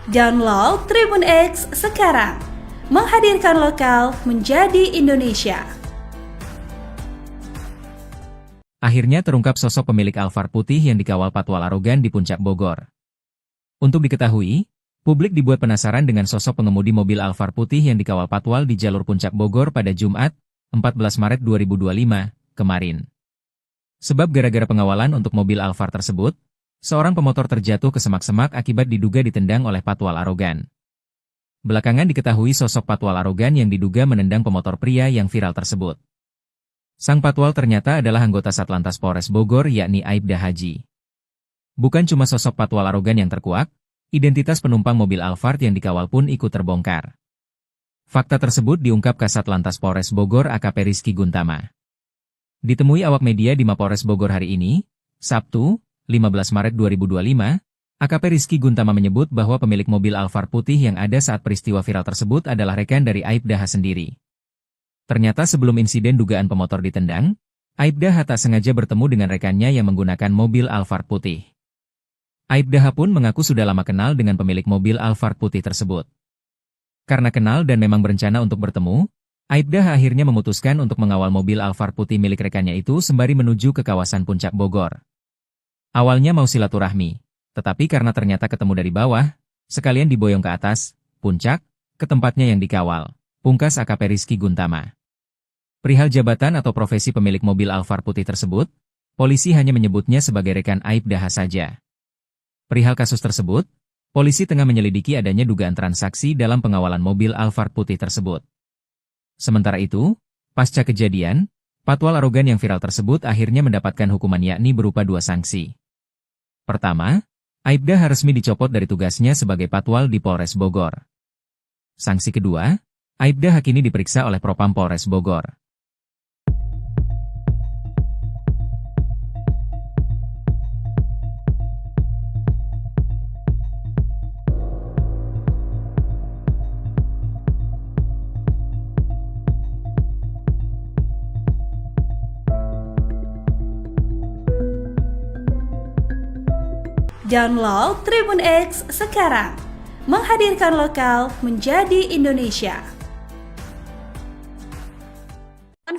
Download Tribun X sekarang. Menghadirkan lokal menjadi Indonesia. Akhirnya terungkap sosok pemilik Alphard putih yang dikawal Patwal arogan di Puncak Bogor. Untuk diketahui, publik dibuat penasaran dengan sosok pengemudi mobil Alphard putih yang dikawal Patwal di jalur Puncak Bogor pada Jumat, 14 Maret 2025, kemarin. Sebab gara-gara pengawalan untuk mobil Alphard tersebut, seorang pemotor terjatuh ke semak-semak akibat diduga ditendang oleh Patwal arogan. Belakangan diketahui sosok Patwal arogan yang diduga menendang pemotor pria yang viral tersebut. Sang Patwal ternyata adalah anggota Satlantas Polres Bogor yakni Aibda Haji. Bukan cuma sosok Patwal arogan yang terkuak, identitas penumpang mobil Alphard yang dikawal pun ikut terbongkar. Fakta tersebut diungkap Kasatlantas Polres Bogor AKP Rizky Guntama. Ditemui awak media di Mapolres Bogor hari ini, Sabtu, 15 Maret 2025, AKP Rizky Guntama menyebut bahwa pemilik mobil Alphard putih yang ada saat peristiwa viral tersebut adalah rekan dari Aibda H sendiri. Ternyata sebelum insiden dugaan pemotor ditendang, Aibda H tak sengaja bertemu dengan rekannya yang menggunakan mobil Alphard putih. Aibda H pun mengaku sudah lama kenal dengan pemilik mobil Alphard putih tersebut. Karena kenal dan memang berencana untuk bertemu, Aibda H akhirnya memutuskan untuk mengawal mobil Alphard putih milik rekannya itu sembari menuju ke kawasan Puncak Bogor. Awalnya mau silaturahmi, Tetapi karena ternyata ketemu dari bawah, sekalian diboyong ke atas, puncak, ke tempatnya yang dikawal. Pungkas AKP Rizky Guntama. Perihal jabatan atau profesi pemilik mobil Alphard putih tersebut, polisi hanya menyebutnya sebagai rekan Aibda saja. Perihal kasus tersebut, polisi tengah menyelidiki adanya dugaan transaksi dalam pengawalan mobil Alphard putih tersebut. Sementara itu, pasca kejadian, patwal arogan yang viral tersebut akhirnya mendapatkan hukuman yakni berupa 2 sanksi. Pertama, Aibda resmi dicopot dari tugasnya sebagai patwal di Polres Bogor. Sanksi kedua, Aibda kini diperiksa oleh Propam Polres Bogor. Download Tribun X sekarang, menghadirkan lokal menjadi Indonesia.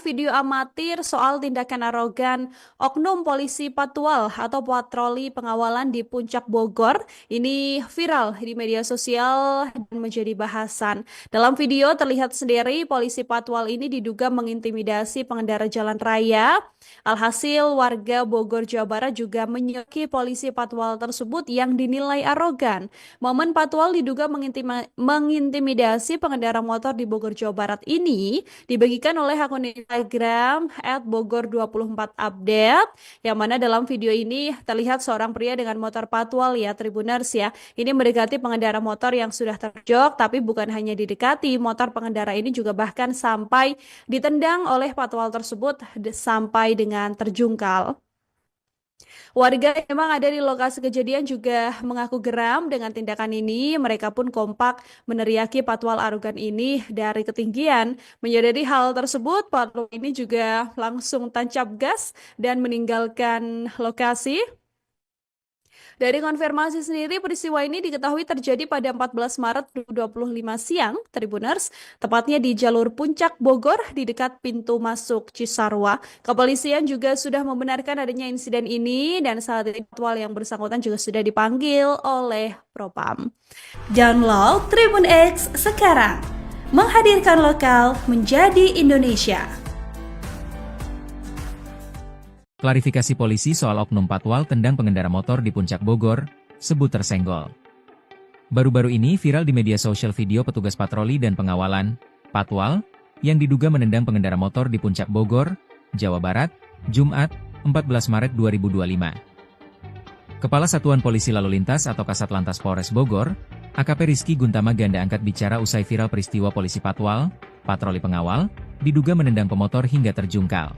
Video amatir soal tindakan arogan oknum polisi patwal atau patroli pengawalan di Puncak Bogor ini viral di media sosial dan menjadi bahasan. Dalam video terlihat sendiri polisi patwal ini diduga mengintimidasi pengendara jalan raya. Alhasil warga Bogor, Jawa Barat juga menyoki polisi patwal tersebut yang dinilai arogan. Momen patwal diduga mengintimidasi pengendara motor di Bogor, Jawa Barat ini dibagikan oleh akun Instagram @bogor24update, yang mana dalam video ini terlihat seorang pria dengan motor patwal ya Tribuners ya. Ini mendekati pengendara motor yang sudah terjok, tapi bukan hanya didekati, motor pengendara ini juga bahkan sampai ditendang oleh patwal tersebut sampai dengan terjungkal. Warga yang memang ada di lokasi kejadian juga mengaku geram dengan tindakan ini. Mereka pun kompak meneriaki patwal arogan ini dari ketinggian. Menyadari hal tersebut, patwal ini juga langsung tancap gas dan meninggalkan lokasi. Dari konfirmasi sendiri, peristiwa ini diketahui terjadi pada 14 Maret 2025 siang, Tribuners, tepatnya di jalur Puncak Bogor di dekat pintu masuk Cisarua. Kepolisian juga sudah membenarkan adanya insiden ini dan saat ini patwal yang bersangkutan juga sudah dipanggil oleh Propam. Download Tribun X sekarang, menghadirkan lokal menjadi Indonesia. Klarifikasi polisi soal oknum patwal tendang pengendara motor di Puncak Bogor, sebut tersenggol. Baru-baru ini viral di media sosial video petugas patroli dan pengawalan, patwal, yang diduga menendang pengendara motor di Puncak Bogor, Jawa Barat, Jumat, 14 Maret 2025. Kepala Satuan Polisi Lalu Lintas atau Kasatlantas Polres Bogor, AKP Rizky Guntama ganda angkat bicara usai viral peristiwa polisi patwal, patroli pengawal, diduga menendang pemotor hingga terjungkal.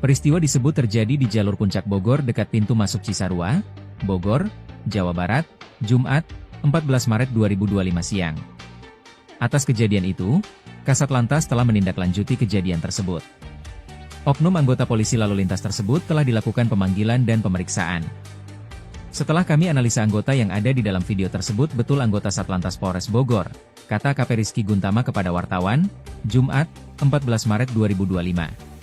Peristiwa disebut terjadi di jalur Puncak Bogor dekat pintu masuk Cisarua, Bogor, Jawa Barat, Jumat, 14 Maret 2025 siang. Atas kejadian itu, Kasatlantas telah menindaklanjuti kejadian tersebut. Oknum anggota polisi lalu lintas tersebut telah dilakukan pemanggilan dan pemeriksaan. Setelah kami analisa anggota yang ada di dalam video tersebut betul anggota Satlantas Polres Bogor, kata AKP Rizky Guntama kepada wartawan, Jumat, 14 Maret 2025.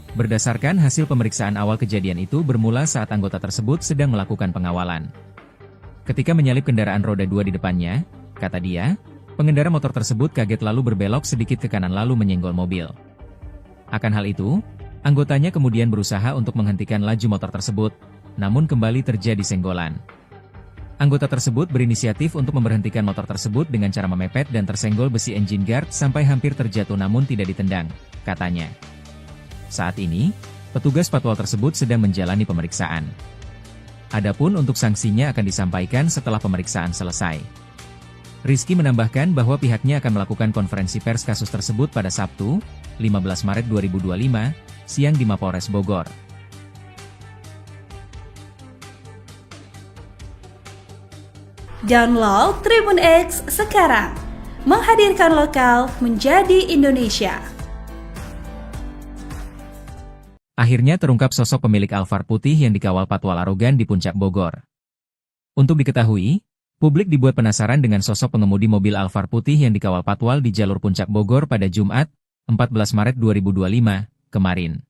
Berdasarkan hasil pemeriksaan awal kejadian itu bermula saat anggota tersebut sedang melakukan pengawalan. Ketika menyalip kendaraan roda 2 di depannya, kata dia, pengendara motor tersebut kaget lalu berbelok sedikit ke kanan lalu menyenggol mobil. Akan hal itu, anggotanya kemudian berusaha untuk menghentikan laju motor tersebut, namun kembali terjadi senggolan. Anggota tersebut berinisiatif untuk memberhentikan motor tersebut dengan cara memepet dan tersenggol besi engine guard sampai hampir terjatuh namun tidak ditendang, katanya. Saat ini, petugas patwal tersebut sedang menjalani pemeriksaan. Adapun untuk sanksinya akan disampaikan setelah pemeriksaan selesai. Rizky menambahkan bahwa pihaknya akan melakukan konferensi pers kasus tersebut pada Sabtu, 15 Maret 2025, siang di Mapolres Bogor. Download Tribun X sekarang, menghadirkan lokal menjadi Indonesia. Akhirnya terungkap sosok pemilik Alphard putih yang dikawal patwal arogan di Puncak Bogor. Untuk diketahui, publik dibuat penasaran dengan sosok pengemudi mobil Alphard putih yang dikawal patwal di jalur Puncak Bogor pada Jumat, 14 Maret 2025, kemarin.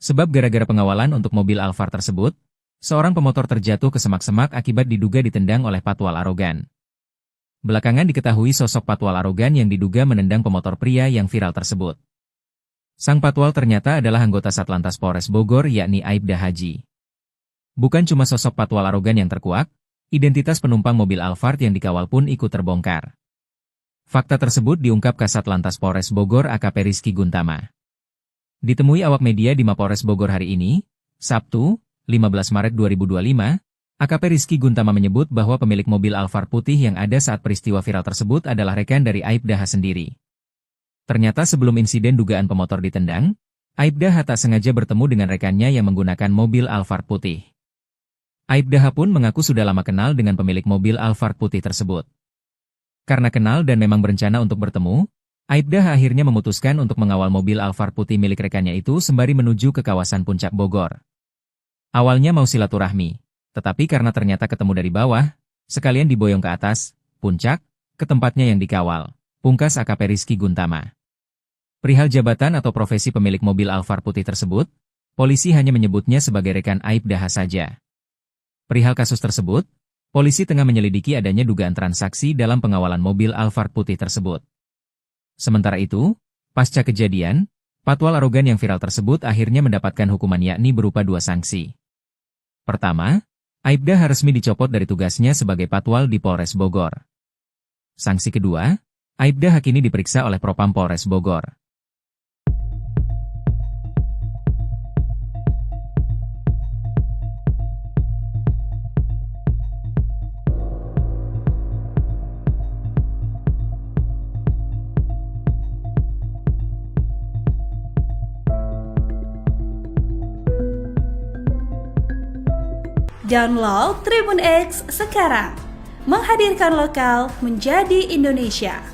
Sebab gara-gara pengawalan untuk mobil Alphard tersebut, Seorang pemotor terjatuh ke semak-semak akibat diduga ditendang oleh patwal arogan. Belakangan diketahui sosok patwal arogan yang diduga menendang pemotor pria yang viral tersebut. Sang patwal ternyata adalah anggota Satlantas Polres Bogor yakni Aibda Haji. Bukan cuma sosok patwal arogan yang terkuak, identitas penumpang mobil Alphard yang dikawal pun ikut terbongkar. Fakta tersebut diungkap Kasat Lantas Polres Bogor AKP Rizky Guntama. Ditemui awak media di Mapolres Bogor hari ini, Sabtu, 15 Maret 2025, AKP Rizky Guntama menyebut bahwa pemilik mobil Alphard putih yang ada saat peristiwa viral tersebut adalah rekan dari Aibda H sendiri. Ternyata sebelum insiden dugaan pemotor ditendang, Aibda H tak sengaja bertemu dengan rekannya yang menggunakan mobil Alphard putih. Aibda H pun mengaku sudah lama kenal dengan pemilik mobil Alphard putih tersebut. Karena kenal dan memang berencana untuk bertemu, Aibda H akhirnya memutuskan untuk mengawal mobil Alphard putih milik rekannya itu sembari menuju ke kawasan Puncak Bogor. Awalnya mau silaturahmi, tetapi karena ternyata ketemu dari bawah, sekalian diboyong ke atas, puncak, ke tempatnya yang dikawal, pungkas AKP Rizky Guntama. Perihal jabatan atau profesi pemilik mobil Alphard putih tersebut, polisi hanya menyebutnya sebagai rekan Aibda H saja. Perihal kasus tersebut, polisi tengah menyelidiki adanya dugaan transaksi dalam pengawalan mobil Alphard putih tersebut. Sementara itu, pasca kejadian, patwal arogan yang viral tersebut akhirnya mendapatkan hukuman yakni berupa 2 sanksi. Pertama, Aibda H resmi dicopot dari tugasnya sebagai patwal di Polres Bogor. Sanksi kedua, Aibda H kini diperiksa oleh Propam Polres Bogor. Download Tribun X sekarang, menghadirkan lokal menjadi Indonesia.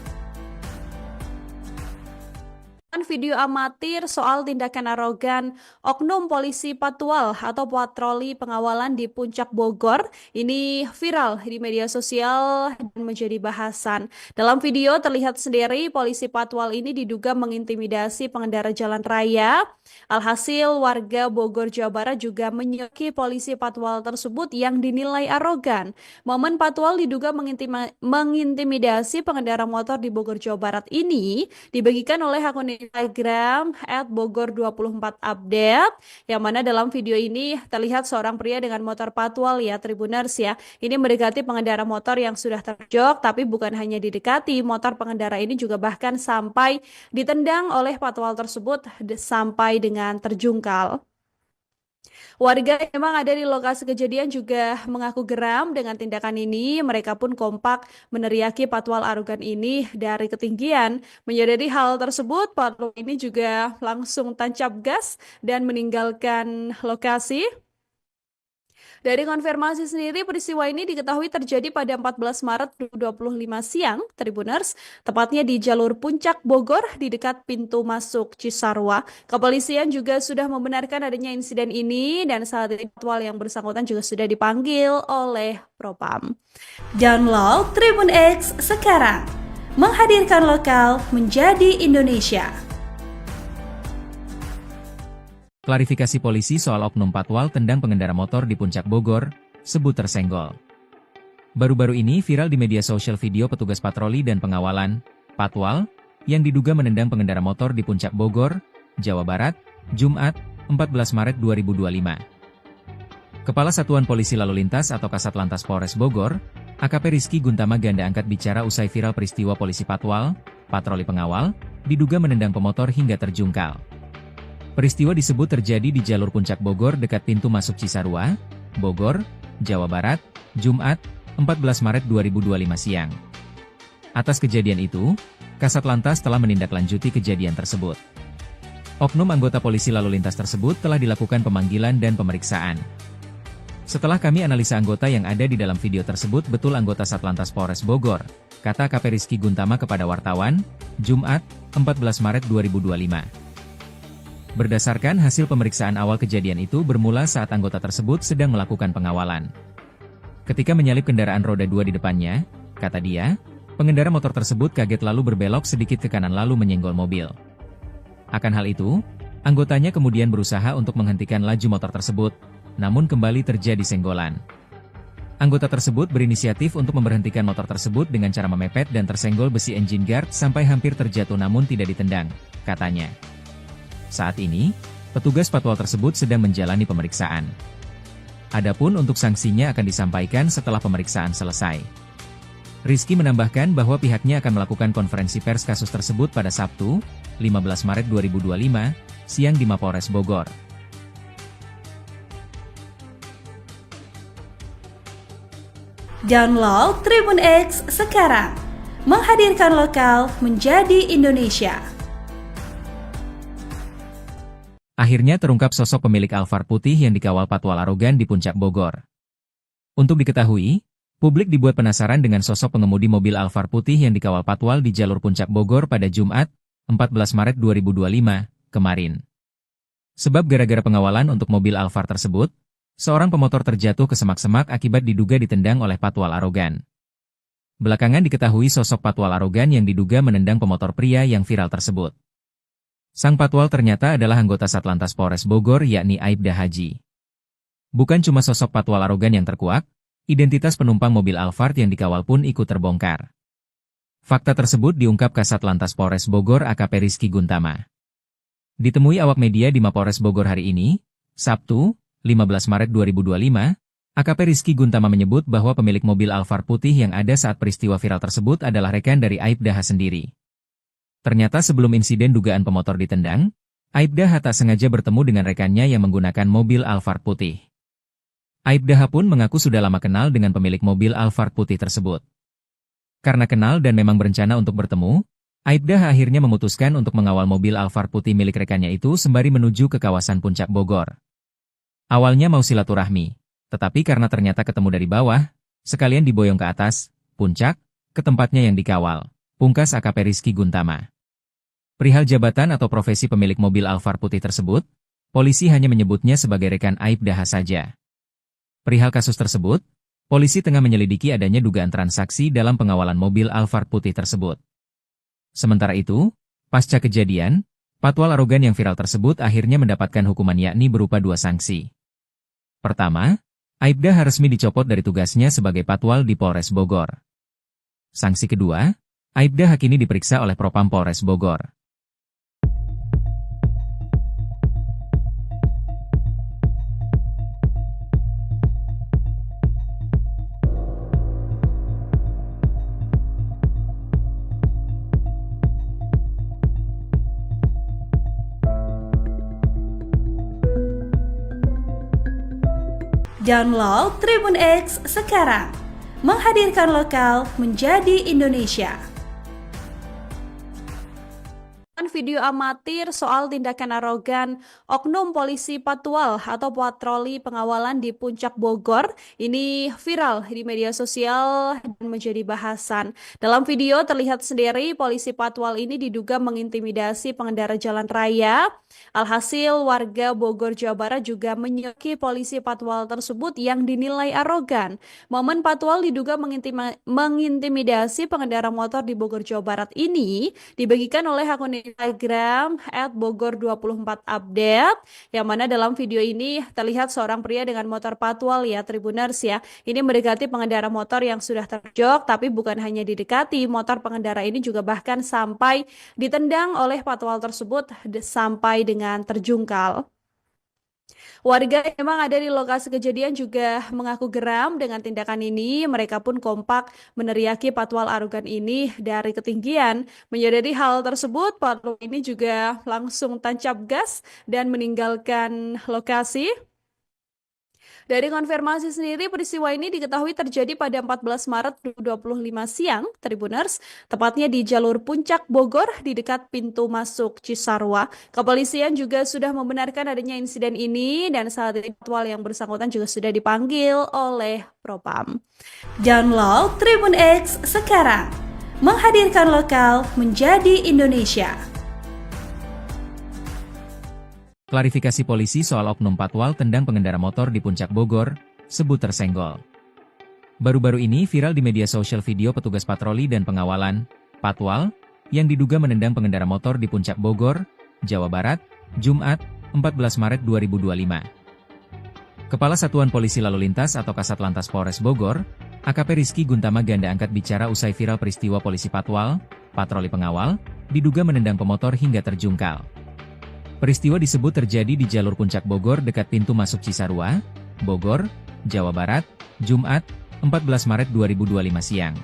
Video amatir soal tindakan arogan oknum polisi patwal atau patroli pengawalan di Puncak Bogor ini viral di media sosial dan menjadi bahasan. Dalam video terlihat sendiri polisi patwal ini diduga mengintimidasi pengendara jalan raya. Alhasil warga Bogor, Jawa Barat juga menyoki polisi patwal tersebut yang dinilai arogan. Momen patwal diduga mengintimidasi pengendara motor di Bogor, Jawa Barat ini dibagikan oleh akun Instagram @bogor24update, yang mana dalam video ini terlihat seorang pria dengan motor patwal ya Tribuners ya. Ini mendekati pengendara motor yang sudah terjok, tapi bukan hanya didekati, motor pengendara ini juga bahkan sampai ditendang oleh patwal tersebut sampai dengan terjungkal. Warga yang memang ada di lokasi kejadian juga mengaku geram dengan tindakan ini. Mereka pun kompak meneriaki patwal arogan ini dari ketinggian. Menyadari hal tersebut, patwal ini juga langsung tancap gas dan meninggalkan lokasi. Dari konfirmasi sendiri, peristiwa ini diketahui terjadi pada 14 Maret 2025 siang, Tribuners, tepatnya di jalur Puncak Bogor di dekat pintu masuk Cisarua. Kepolisian juga sudah membenarkan adanya insiden ini dan saat ini patwal yang bersangkutan juga sudah dipanggil oleh Propam. Download Tribun X sekarang, menghadirkan lokal menjadi Indonesia. Klarifikasi polisi soal oknum patwal tendang pengendara motor di Puncak Bogor, sebut tersenggol. Baru-baru ini viral di media sosial video petugas patroli dan pengawalan, patwal, yang diduga menendang pengendara motor di Puncak Bogor, Jawa Barat, Jumat, 14 Maret 2025. Kepala Satuan Polisi Lalu Lintas atau Kasat Lantas Polres Bogor, AKP Rizky Guntama ganda angkat bicara usai viral peristiwa polisi patwal, patroli pengawal, diduga menendang pemotor hingga terjungkal. Peristiwa disebut terjadi di jalur Puncak Bogor dekat pintu masuk Cisarua, Bogor, Jawa Barat, Jumat, 14 Maret 2025 siang. Atas kejadian itu, Kasat Lantas telah menindaklanjuti kejadian tersebut. Oknum anggota polisi lalu lintas tersebut telah dilakukan pemanggilan dan pemeriksaan. Setelah kami analisa anggota yang ada di dalam video tersebut betul anggota Satlantas Polres Bogor, kata AKP Rizky Guntama kepada wartawan, Jumat, 14 Maret 2025. Berdasarkan hasil pemeriksaan awal kejadian itu bermula saat anggota tersebut sedang melakukan pengawalan. Ketika menyalip kendaraan roda 2 di depannya, kata dia, pengendara motor tersebut kaget lalu berbelok sedikit ke kanan lalu menyenggol mobil. Akan hal itu, anggotanya kemudian berusaha untuk menghentikan laju motor tersebut, namun kembali terjadi senggolan. Anggota tersebut berinisiatif untuk memberhentikan motor tersebut dengan cara memepet dan tersenggol besi engine guard sampai hampir terjatuh namun tidak ditendang, katanya. Saat ini, petugas patwal tersebut sedang menjalani pemeriksaan. Adapun untuk sanksinya akan disampaikan setelah pemeriksaan selesai. Rizky menambahkan bahwa pihaknya akan melakukan konferensi pers kasus tersebut pada Sabtu, 15 Maret 2025, siang di Mapolres Bogor. Download Tribun X sekarang, menghadirkan lokal menjadi Indonesia. Akhirnya terungkap sosok pemilik Alphard putih yang dikawal patwal arogan di Puncak Bogor. Untuk diketahui, publik dibuat penasaran dengan sosok pengemudi mobil Alphard putih yang dikawal patwal di jalur Puncak Bogor pada Jumat, 14 Maret 2025, kemarin. Sebab gara-gara pengawalan untuk mobil Alphard tersebut, seorang pemotor terjatuh ke semak-semak akibat diduga ditendang oleh patwal arogan. Belakangan diketahui sosok patwal arogan yang diduga menendang pemotor pria yang viral tersebut. Sang patwal ternyata adalah anggota Satlantas Polres Bogor yakni Aibda Haji. Bukan cuma sosok patwal arogan yang terkuak, identitas penumpang mobil Alphard yang dikawal pun ikut terbongkar. Fakta tersebut diungkap Kasat Lantas Polres Bogor AKP Rizky Guntama. Ditemui awak media di Mapolres Bogor hari ini, Sabtu, 15 Maret 2025, AKP Rizky Guntama menyebut bahwa pemilik mobil Alphard putih yang ada saat peristiwa viral tersebut adalah rekan dari Aibda H sendiri. Ternyata sebelum insiden dugaan pemotor ditendang, Aibda H tak sengaja bertemu dengan rekannya yang menggunakan mobil Alphard putih. Aibda H pun mengaku sudah lama kenal dengan pemilik mobil Alphard putih tersebut. Karena kenal dan memang berencana untuk bertemu, Aibda H akhirnya memutuskan untuk mengawal mobil Alphard putih milik rekannya itu sembari menuju ke kawasan Puncak Bogor. Awalnya mau silaturahmi, tetapi karena ternyata ketemu dari bawah, sekalian diboyong ke atas, puncak, ke tempatnya yang dikawal. Pungkas AKP Rizky Guntama. Perihal jabatan atau profesi pemilik mobil Alphard putih tersebut, polisi hanya menyebutnya sebagai rekan Aibda H saja. Perihal kasus tersebut, polisi tengah menyelidiki adanya dugaan transaksi dalam pengawalan mobil Alphard putih tersebut. Sementara itu, pasca kejadian, patwal arogan yang viral tersebut akhirnya mendapatkan hukuman yakni berupa 2 sanksi. Pertama, Aibda H resmi dicopot dari tugasnya sebagai patwal di Polres Bogor. Sanksi kedua, Aibda H kini diperiksa oleh Propam Polres Bogor. Download Tribun X sekarang, menghadirkan lokal menjadi Indonesia. Video amatir soal tindakan arogan oknum polisi patwal atau patroli pengawalan di Puncak Bogor ini viral di media sosial dan menjadi bahasan. Dalam video terlihat sendiri polisi patwal ini diduga mengintimidasi pengendara jalan raya. Alhasil warga Bogor, Jawa Barat juga menyoki polisi patwal tersebut yang dinilai arogan. Momen patwal diduga mengintimidasi pengendara motor di Bogor, Jawa Barat ini dibagikan oleh akun Instagram @bogor24update, yang mana dalam video ini terlihat seorang pria dengan motor patwal ya Tribuners ya. Ini mendekati pengendara motor yang sudah terjok, tapi bukan hanya didekati, motor pengendara ini juga bahkan sampai ditendang oleh patwal tersebut sampai dengan terjungkal. Warga yang memang ada di lokasi kejadian juga mengaku geram dengan tindakan ini. Mereka pun kompak meneriaki patwal arogan ini dari ketinggian. Menyadari hal tersebut, patwal ini juga langsung tancap gas dan meninggalkan lokasi. Dari konfirmasi sendiri, peristiwa ini diketahui terjadi pada 14 Maret 2025 siang, Tribuners, tepatnya di jalur Puncak Bogor di dekat pintu masuk Cisarua. Kepolisian juga sudah membenarkan adanya insiden ini dan saat ini patwal yang bersangkutan juga sudah dipanggil oleh Propam. Download Tribun X sekarang, menghadirkan lokal menjadi Indonesia. Klarifikasi polisi soal oknum patwal tendang pengendara motor di Puncak Bogor, sebut tersenggol. Baru-baru ini viral di media sosial video petugas patroli dan pengawalan, patwal, yang diduga menendang pengendara motor di Puncak Bogor, Jawa Barat, Jumat, 14 Maret 2025. Kepala Satuan Polisi Lalu Lintas atau Kasat Lantas Polres Bogor, AKP Rizky Guntama Ganda angkat bicara usai viral peristiwa polisi patwal, patroli pengawal, diduga menendang pemotor hingga terjungkal. Peristiwa disebut terjadi di jalur Puncak Bogor dekat pintu masuk Cisarua, Bogor, Jawa Barat, Jumat, 14 Maret 2025 siang.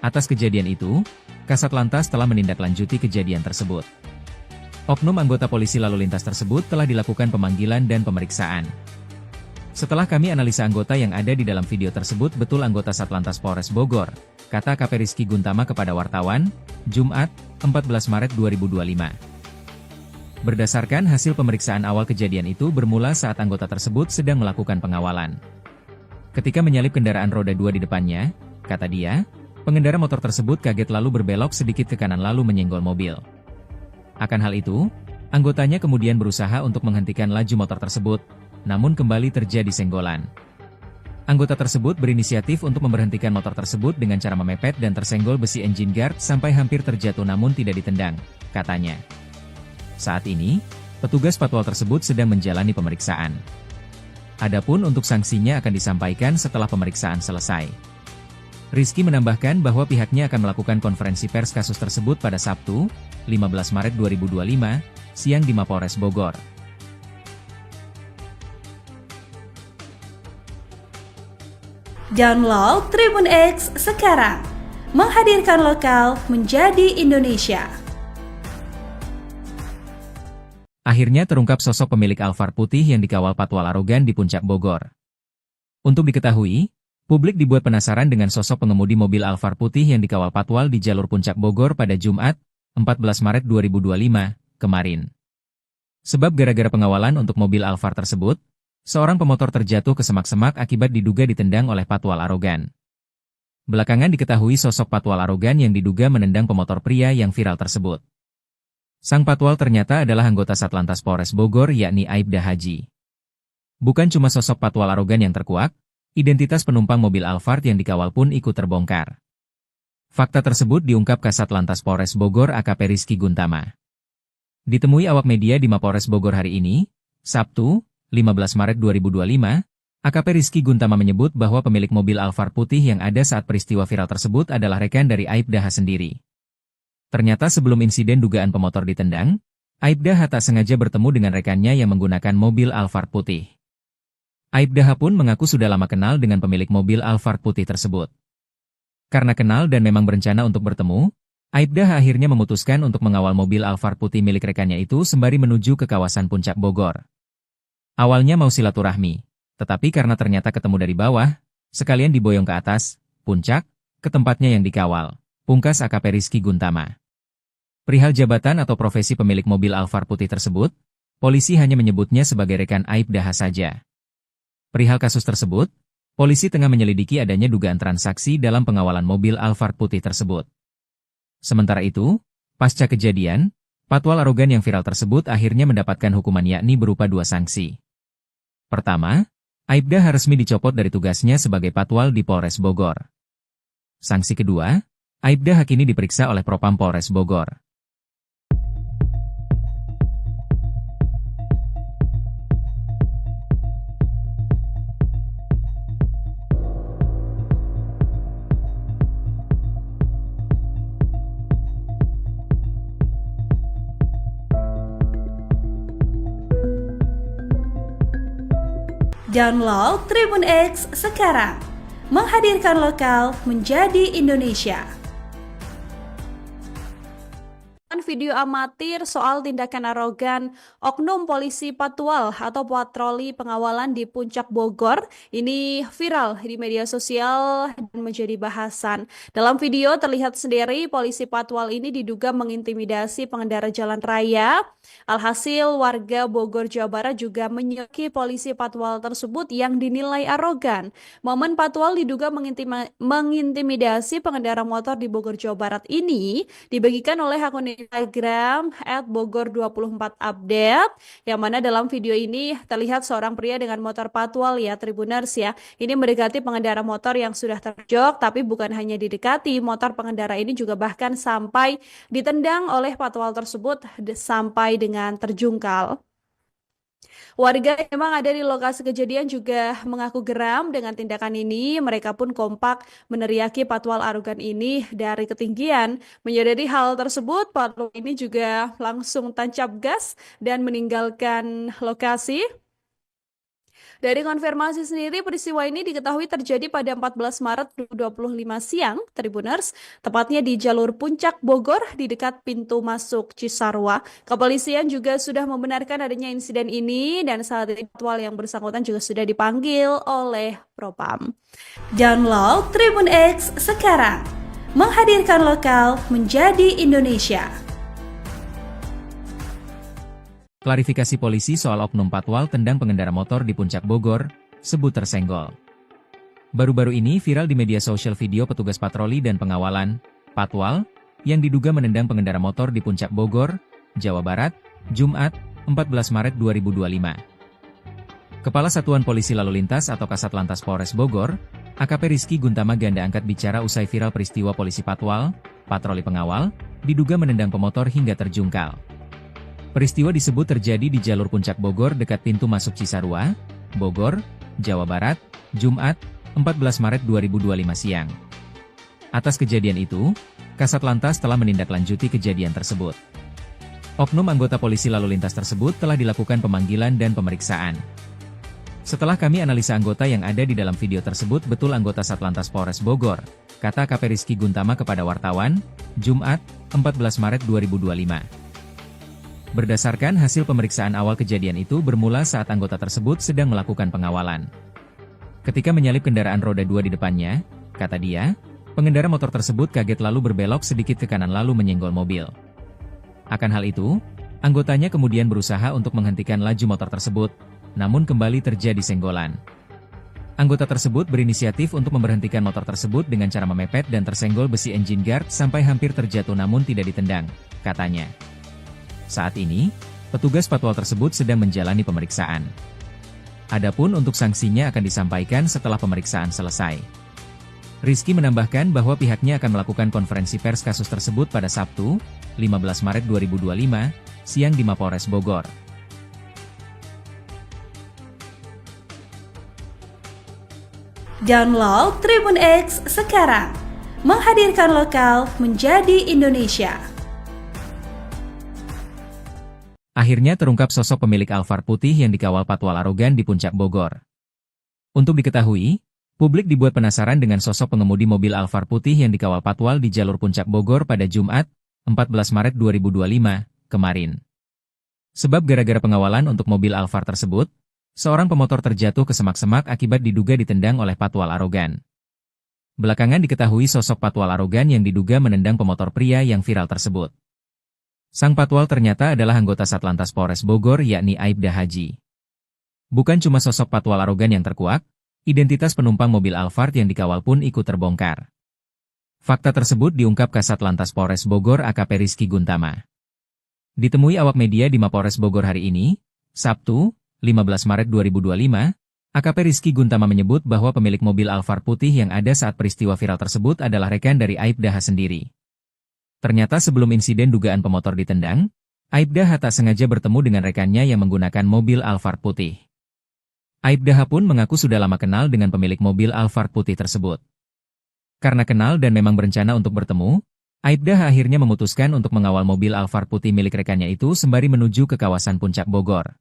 Atas kejadian itu, Kasat Lantas telah menindaklanjuti kejadian tersebut. Oknum anggota polisi lalu lintas tersebut telah dilakukan pemanggilan dan pemeriksaan. Setelah kami analisa anggota yang ada di dalam video tersebut betul anggota Satlantas Polres Bogor, kata AKP Rizky Guntama kepada wartawan, Jumat, 14 Maret 2025. Berdasarkan hasil pemeriksaan awal kejadian itu bermula saat anggota tersebut sedang melakukan pengawalan. Ketika menyalip kendaraan roda 2 di depannya, kata dia, pengendara motor tersebut kaget lalu berbelok sedikit ke kanan lalu menyenggol mobil. Akan hal itu, anggotanya kemudian berusaha untuk menghentikan laju motor tersebut, namun kembali terjadi senggolan. Anggota tersebut berinisiatif untuk memberhentikan motor tersebut dengan cara memepet dan tersenggol besi engine guard sampai hampir terjatuh namun tidak ditendang, katanya. Saat ini, petugas patwal tersebut sedang menjalani pemeriksaan. Adapun untuk sanksinya akan disampaikan setelah pemeriksaan selesai. Rizky menambahkan bahwa pihaknya akan melakukan konferensi pers kasus tersebut pada Sabtu, 15 Maret 2025, siang di Mapolres Bogor. Download Tribun X sekarang, menghadirkan lokal menjadi Indonesia. Akhirnya terungkap sosok pemilik Alphard putih yang dikawal patwal arogan di Puncak Bogor. Untuk diketahui, publik dibuat penasaran dengan sosok pengemudi mobil Alphard putih yang dikawal patwal di jalur Puncak Bogor pada Jumat, 14 Maret 2025, kemarin. Sebab gara-gara pengawalan untuk mobil Alphard tersebut, seorang pemotor terjatuh ke semak-semak akibat diduga ditendang oleh patwal arogan. Belakangan diketahui sosok patwal arogan yang diduga menendang pemotor pria yang viral tersebut. Sang patwal ternyata adalah anggota Satlantas Polres Bogor yakni Aibda Haji. Bukan cuma sosok patwal arogan yang terkuak, identitas penumpang mobil Alphard yang dikawal pun ikut terbongkar. Fakta tersebut diungkap Kasat Lantas Polres Bogor AKP Rizky Guntama. Ditemui awak media di Mapolres Bogor hari ini, Sabtu, 15 Maret 2025, AKP Rizky Guntama menyebut bahwa pemilik mobil Alphard putih yang ada saat peristiwa viral tersebut adalah rekan dari Aibda H sendiri. Ternyata sebelum insiden dugaan pemotor ditendang, Aibda H tak sengaja bertemu dengan rekannya yang menggunakan mobil Alphard putih. Aibda H pun mengaku sudah lama kenal dengan pemilik mobil Alphard putih tersebut. Karena kenal dan memang berencana untuk bertemu, Aibda H akhirnya memutuskan untuk mengawal mobil Alphard putih milik rekannya itu sembari menuju ke kawasan Puncak Bogor. Awalnya mau silaturahmi, tetapi karena ternyata ketemu dari bawah, sekalian diboyong ke atas, puncak, ke tempatnya yang dikawal, pungkas AKP Rizky Guntama. Perihal jabatan atau profesi pemilik mobil Alphard putih tersebut, polisi hanya menyebutnya sebagai rekan Aibda H saja. Perihal kasus tersebut, polisi tengah menyelidiki adanya dugaan transaksi dalam pengawalan mobil Alphard putih tersebut. Sementara itu, pasca kejadian, patwal arogan yang viral tersebut akhirnya mendapatkan hukuman yakni berupa 2 sanksi. Pertama, Aibda H resmi dicopot dari tugasnya sebagai patwal di Polres Bogor. Sanksi kedua, Aibda H kini diperiksa oleh Propam Polres Bogor. Download Tribun X sekarang, menghadirkan lokal menjadi Indonesia. Video amatir soal tindakan arogan oknum polisi patwal atau patroli pengawalan di Puncak Bogor ini viral di media sosial dan menjadi bahasan. Dalam video terlihat sendiri polisi patwal ini diduga mengintimidasi pengendara jalan raya. Alhasil warga Bogor Jawa Barat juga menyoki polisi patwal tersebut yang dinilai arogan. Momen patwal diduga mengintimidasi pengendara motor di Bogor Jawa Barat ini dibagikan oleh akun Instagram @bogor24update, yang mana dalam video ini terlihat seorang pria dengan motor patwal ya Tribuners ya. Ini mendekati pengendara motor yang sudah terjok, tapi bukan hanya didekati, motor pengendara ini juga bahkan sampai ditendang oleh patwal tersebut sampai dengan terjungkal. Warga yang memang ada di lokasi kejadian juga mengaku geram dengan tindakan ini. Mereka pun kompak meneriaki patwal arogan ini dari ketinggian. Menyadari hal tersebut, patwal ini juga langsung tancap gas dan meninggalkan lokasi. Dari konfirmasi sendiri, peristiwa ini diketahui terjadi pada 14 Maret 2025 siang, Tribuners, tepatnya di jalur Puncak Bogor di dekat pintu masuk Cisarua. Kepolisian juga sudah membenarkan adanya insiden ini dan saat ini patwal yang bersangkutan juga sudah dipanggil oleh Propam. Download Tribun X sekarang, menghadirkan lokal menjadi Indonesia. Klarifikasi polisi soal oknum patwal tendang pengendara motor di Puncak Bogor, sebut tersenggol. Baru-baru ini viral di media sosial video petugas patroli dan pengawalan, patwal, yang diduga menendang pengendara motor di Puncak Bogor, Jawa Barat, Jumat, 14 Maret 2025. Kepala Satuan Polisi Lalu Lintas atau Kasat Lantas Polres Bogor, AKP Rizky Guntama Ganda angkat bicara usai viral peristiwa polisi patwal, patroli pengawal, diduga menendang pemotor hingga terjungkal. Peristiwa disebut terjadi di jalur Puncak Bogor dekat pintu masuk Cisarua, Bogor, Jawa Barat, Jumat, 14 Maret 2025 siang. Atas kejadian itu, Kasat Lantas telah menindaklanjuti kejadian tersebut. Oknum anggota polisi lalu lintas tersebut telah dilakukan pemanggilan dan pemeriksaan. Setelah kami analisa anggota yang ada di dalam video tersebut betul anggota Satlantas Polres Bogor, kata AKP Rizky Guntama kepada wartawan, Jumat, 14 Maret 2025. Berdasarkan hasil pemeriksaan awal kejadian itu bermula saat anggota tersebut sedang melakukan pengawalan. Ketika menyalip kendaraan roda 2 di depannya, kata dia, pengendara motor tersebut kaget lalu berbelok sedikit ke kanan lalu menyenggol mobil. Akan hal itu, anggotanya kemudian berusaha untuk menghentikan laju motor tersebut, namun kembali terjadi senggolan. Anggota tersebut berinisiatif untuk memberhentikan motor tersebut dengan cara memepet dan tersenggol besi engine guard sampai hampir terjatuh namun tidak ditendang, katanya. Saat ini, petugas patwal tersebut sedang menjalani pemeriksaan. Adapun untuk sanksinya akan disampaikan setelah pemeriksaan selesai. Rizky menambahkan bahwa pihaknya akan melakukan konferensi pers kasus tersebut pada Sabtu, 15 Maret 2025, siang di Mapolres Bogor. Download Tribun X sekarang, menghadirkan lokal menjadi Indonesia. Akhirnya terungkap sosok pemilik Alphard putih yang dikawal patwal arogan di Puncak Bogor. Untuk diketahui, publik dibuat penasaran dengan sosok pengemudi mobil Alphard putih yang dikawal patwal di jalur Puncak Bogor pada Jumat, 14 Maret 2025, kemarin. Sebab gara-gara pengawalan untuk mobil Alphard tersebut, seorang pemotor terjatuh ke semak-semak akibat diduga ditendang oleh patwal arogan. Belakangan diketahui sosok patwal arogan yang diduga menendang pemotor pria yang viral tersebut. Sang patwal ternyata adalah anggota Satlantas Polres Bogor yakni Aibda Haji. Bukan cuma sosok patwal arogan yang terkuak, identitas penumpang mobil Alphard yang dikawal pun ikut terbongkar. Fakta tersebut diungkap Kasat Lantas Polres Bogor AKP Rizky Guntama. Ditemui awak media di Mapolres Bogor hari ini, Sabtu, 15 Maret 2025, AKP Rizky Guntama menyebut bahwa pemilik mobil Alphard putih yang ada saat peristiwa viral tersebut adalah rekan dari Aibda H sendiri. Ternyata sebelum insiden dugaan pemotor ditendang, Aibda H tak sengaja bertemu dengan rekannya yang menggunakan mobil Alphard putih. Aibda H pun mengaku sudah lama kenal dengan pemilik mobil Alphard putih tersebut. Karena kenal dan memang berencana untuk bertemu, Aibda H akhirnya memutuskan untuk mengawal mobil Alphard putih milik rekannya itu sembari menuju ke kawasan Puncak Bogor.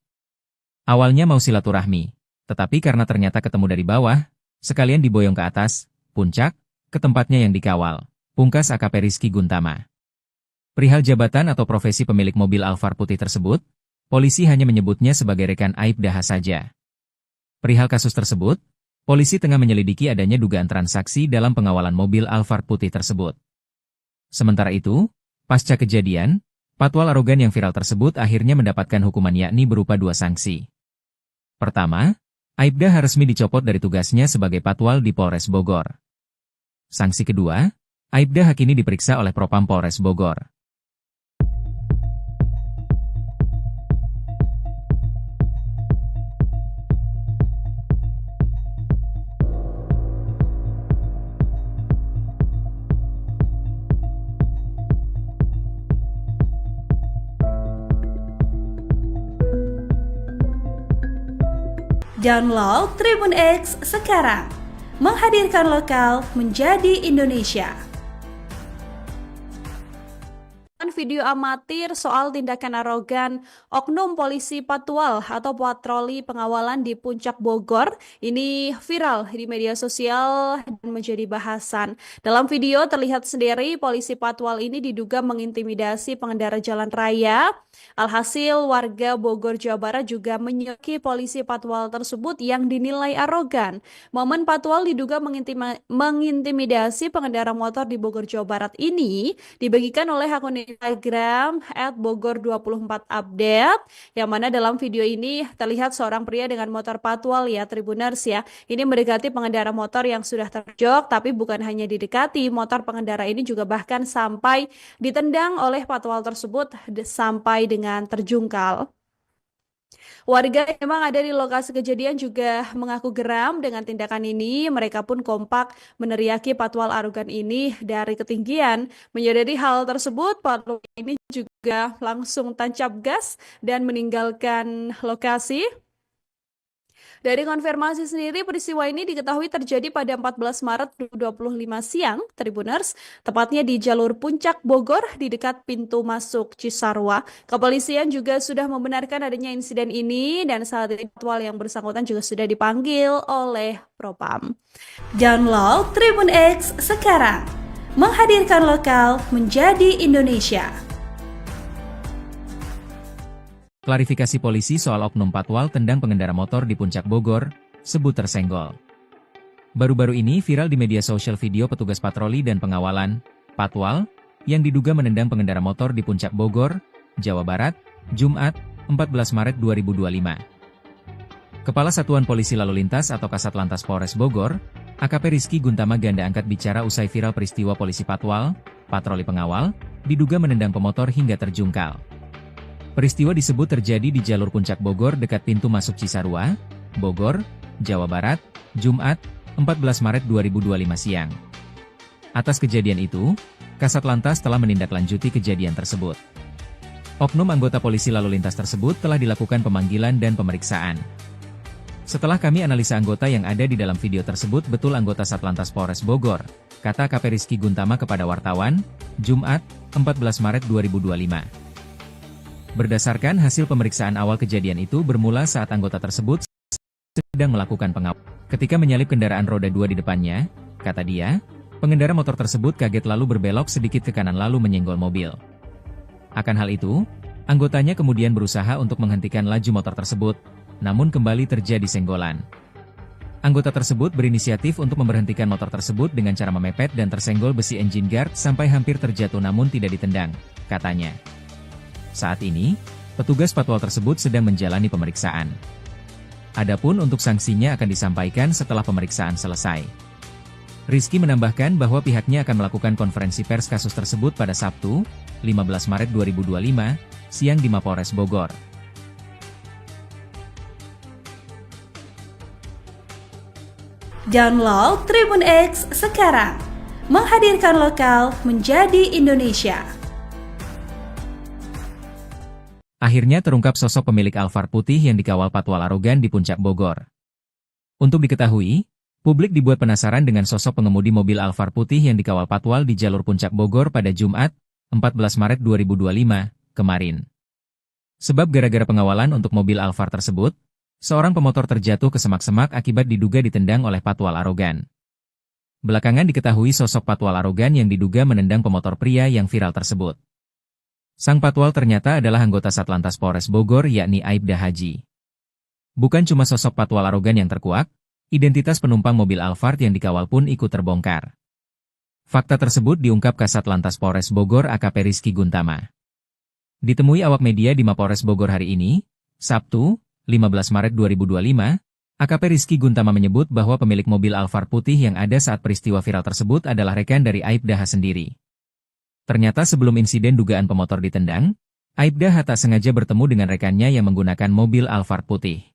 Awalnya mau silaturahmi, tetapi karena ternyata ketemu dari bawah, sekalian diboyong ke atas, puncak, ke tempatnya yang dikawal, pungkas AKP Rizky Guntama. Perihal jabatan atau profesi pemilik mobil Alphard putih tersebut, polisi hanya menyebutnya sebagai rekan Aibda H saja. Perihal kasus tersebut, polisi tengah menyelidiki adanya dugaan transaksi dalam pengawalan mobil Alphard putih tersebut. Sementara itu, pasca kejadian, patwal arogan yang viral tersebut akhirnya mendapatkan hukuman yakni berupa 2 sanksi. Pertama, Aibda H resmi dicopot dari tugasnya sebagai patwal di Polres Bogor. Sanksi kedua, Aibda H kini diperiksa oleh Propam Polres Bogor. Download Tribun X sekarang. Menghadirkan lokal menjadi Indonesia. Video amatir soal tindakan arogan oknum polisi Patwal atau patroli pengawalan di Puncak Bogor ini viral di media sosial dan menjadi bahasan. Dalam video terlihat sendiri polisi Patwal ini diduga mengintimidasi pengendara jalan raya. Alhasil warga Bogor, Jawa Barat juga menyoki polisi Patwal tersebut yang dinilai arogan. Momen Patwal diduga mengintimidasi pengendara motor di Bogor, Jawa Barat ini dibagikan oleh akun Instagram @bogor24update, yang mana dalam video ini terlihat seorang pria dengan motor Patwal ya Tribuners ya. Ini mendekati pengendara motor yang sudah terjok, tapi bukan hanya didekati, motor pengendara ini juga bahkan sampai ditendang oleh Patwal tersebut sampai dengan terjungkal. Warga yang memang ada di lokasi kejadian juga mengaku geram dengan tindakan ini. Mereka pun kompak meneriaki Patwal arogan ini dari ketinggian. Menyadari hal tersebut, Patwal ini juga langsung tancap gas dan meninggalkan lokasi. Dari konfirmasi sendiri, peristiwa ini diketahui terjadi pada 14 Maret 2025 siang, Tribuners, tepatnya di jalur Puncak Bogor di dekat pintu masuk Cisarua. Kepolisian juga sudah membenarkan adanya insiden ini dan saat ini Patwal yang bersangkutan juga sudah dipanggil oleh Propam. Download Tribun X sekarang. Menghadirkan lokal menjadi Indonesia. Klarifikasi polisi soal oknum Patwal tendang pengendara motor di Puncak Bogor, sebut tersenggol. Baru-baru ini viral di media sosial video petugas patroli dan pengawalan, Patwal, yang diduga menendang pengendara motor di Puncak Bogor, Jawa Barat, Jumat, 14 Maret 2025. Kepala Satuan Polisi Lalu Lintas atau Kasatlantas Polres Bogor, AKP Rizky Guntama Ganda angkat bicara usai viral peristiwa polisi Patwal, patroli pengawal, diduga menendang pemotor hingga terjungkal. Peristiwa disebut terjadi di jalur Puncak Bogor dekat pintu masuk Cisarua, Bogor, Jawa Barat, Jumat, 14 Maret 2025 siang. Atas kejadian itu, Kasatlantas telah menindaklanjuti kejadian tersebut. Oknum anggota polisi lalu lintas tersebut telah dilakukan pemanggilan dan pemeriksaan. Setelah kami analisa anggota yang ada di dalam video tersebut betul anggota Satlantas Polres Bogor, kata AKP Rizky Guntama kepada wartawan, Jumat, 14 Maret 2025. Berdasarkan hasil pemeriksaan awal kejadian itu bermula saat anggota tersebut sedang melakukan pengawalan. Ketika menyalip kendaraan roda 2 di depannya, kata dia, pengendara motor tersebut kaget lalu berbelok sedikit ke kanan lalu menyenggol mobil. Akan hal itu, anggotanya kemudian berusaha untuk menghentikan laju motor tersebut, namun kembali terjadi senggolan. Anggota tersebut berinisiatif untuk memberhentikan motor tersebut dengan cara memepet dan tersenggol besi engine guard sampai hampir terjatuh namun tidak ditendang, katanya. Saat ini, petugas Patwal tersebut sedang menjalani pemeriksaan. Adapun untuk sanksinya akan disampaikan setelah pemeriksaan selesai. Rizky menambahkan bahwa pihaknya akan melakukan konferensi pers kasus tersebut pada Sabtu, 15 Maret 2025, siang di Mapolres Bogor. Download Tribun X sekarang. Menghadirkan lokal menjadi Indonesia. Akhirnya terungkap sosok pemilik Alphard putih yang dikawal Patwal arogan di Puncak Bogor. Untuk diketahui, publik dibuat penasaran dengan sosok pengemudi mobil Alphard putih yang dikawal Patwal di jalur Puncak Bogor pada Jumat, 14 Maret 2025, kemarin. Sebab gara-gara pengawalan untuk mobil Alphard tersebut, seorang pemotor terjatuh ke semak-semak akibat diduga ditendang oleh Patwal arogan. Belakangan diketahui sosok Patwal arogan yang diduga menendang pemotor pria yang viral tersebut. Sang Patwal ternyata adalah anggota Satlantas Polres Bogor yakni Aibda Haji. Bukan cuma sosok Patwal arogan yang terkuak, identitas penumpang mobil Alphard yang dikawal pun ikut terbongkar. Fakta tersebut diungkap Kasatlantas Polres Bogor AKP Rizky Guntama. Ditemui awak media di Mapolres Bogor hari ini, Sabtu, 15 Maret 2025, AKP Rizky Guntama menyebut bahwa pemilik mobil Alphard putih yang ada saat peristiwa viral tersebut adalah rekan dari Aibda H sendiri. Ternyata sebelum insiden dugaan pemotor ditendang, Aibda H tak sengaja bertemu dengan rekannya yang menggunakan mobil Alphard putih.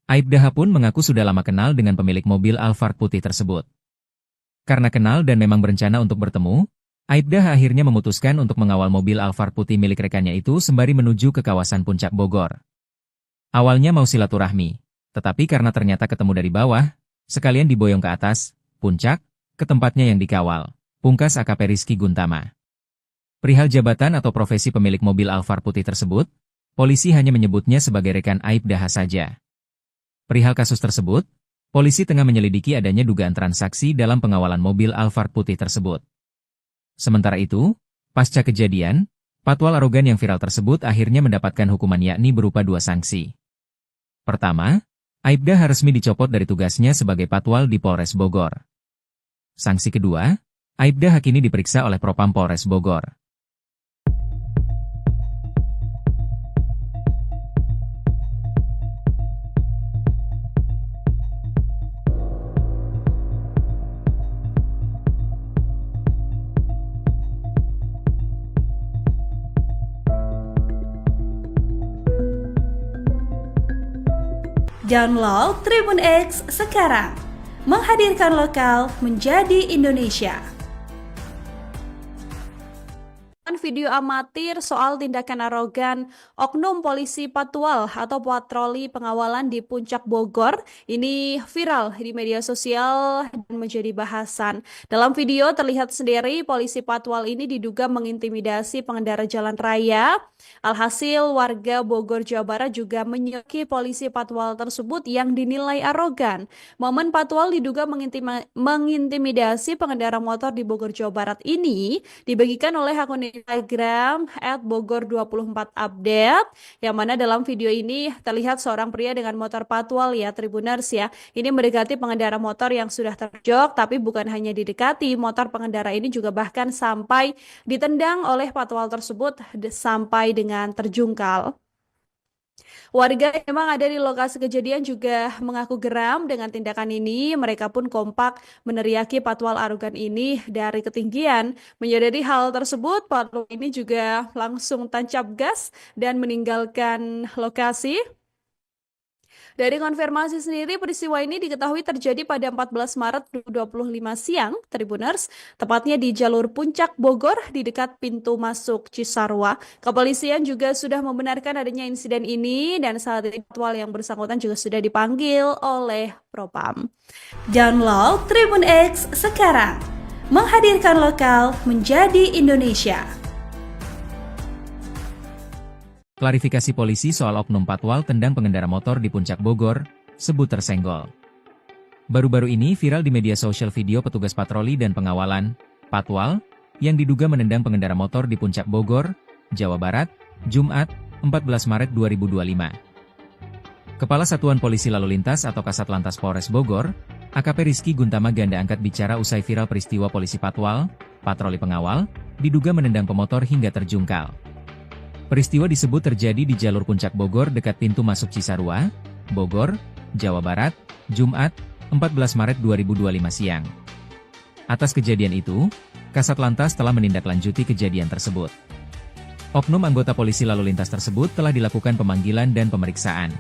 Aibda H pun mengaku sudah lama kenal dengan pemilik mobil Alphard putih tersebut. Karena kenal dan memang berencana untuk bertemu, Aibda H akhirnya memutuskan untuk mengawal mobil Alphard putih milik rekannya itu sembari menuju ke kawasan Puncak Bogor. Awalnya mau silaturahmi, Tetapi karena ternyata ketemu dari bawah, sekalian diboyong ke atas, puncak, ke tempatnya yang dikawal. Pungkas AKP Rizky Guntama. Perihal jabatan atau profesi pemilik mobil Alphard putih tersebut, polisi hanya menyebutnya sebagai rekan Aibda saja. Perihal kasus tersebut, polisi tengah menyelidiki adanya dugaan transaksi dalam pengawalan mobil Alphard putih tersebut. Sementara itu, pasca kejadian, patwal arogan yang viral tersebut akhirnya mendapatkan hukuman yakni berupa 2 sanksi. Pertama, Aibda resmi dicopot dari tugasnya sebagai patwal di Polres Bogor. Sanksi kedua, Aibda kini diperiksa oleh Propam Polres Bogor. Download Tribun X sekarang, menghadirkan lokal menjadi Indonesia. Video amatir soal tindakan arogan oknum polisi patwal atau patroli pengawalan di Puncak Bogor ini viral di media sosial dan menjadi bahasan. Dalam video terlihat sendiri polisi patwal ini diduga mengintimidasi pengendara jalan raya. Alhasil warga Bogor, Jawa Barat juga menyoki polisi patwal tersebut yang dinilai arogan. Momen patwal diduga mengintimidasi pengendara motor di Bogor, Jawa Barat ini dibagikan oleh akun Instagram @bogor24update, yang mana dalam video ini terlihat seorang pria dengan motor patwal ya Tribuners ya. Ini mendekati pengendara motor yang sudah terjok, tapi bukan hanya didekati, motor pengendara ini juga bahkan sampai ditendang oleh patwal tersebut sampai dengan terjungkal. Warga yang memang ada di lokasi kejadian juga mengaku geram dengan tindakan ini. Mereka pun kompak meneriaki patwal arogan ini dari ketinggian. Menyadari hal tersebut, patwal ini juga langsung tancap gas dan meninggalkan lokasi. Dari konfirmasi sendiri, peristiwa ini diketahui terjadi pada 14 Maret 2025 siang, Tribuners, tepatnya di jalur Puncak Bogor di dekat pintu masuk Cisarua. Kepolisian juga sudah membenarkan adanya insiden ini dan saat ini patwal yang bersangkutan juga sudah dipanggil oleh Propam. Download Tribun X sekarang, menghadirkan lokal menjadi Indonesia. Klarifikasi polisi soal oknum patwal tendang pengendara motor di Puncak Bogor, sebut tersenggol. Baru-baru ini viral di media sosial video petugas patroli dan pengawalan, patwal, yang diduga menendang pengendara motor di Puncak Bogor, Jawa Barat, Jumat, 14 Maret 2025. Kepala Satuan Polisi Lalu Lintas atau Kasat Lantas Polres Bogor, AKP Rizky Guntama Ganda angkat bicara usai viral peristiwa polisi patwal, patroli pengawal, diduga menendang pemotor hingga terjungkal. Peristiwa disebut terjadi di jalur Puncak Bogor dekat pintu masuk Cisarua, Bogor, Jawa Barat, Jumat, 14 Maret 2025 siang. Atas kejadian itu, Kasat Lantas telah menindaklanjuti kejadian tersebut. Oknum anggota polisi lalu lintas tersebut telah dilakukan pemanggilan dan pemeriksaan.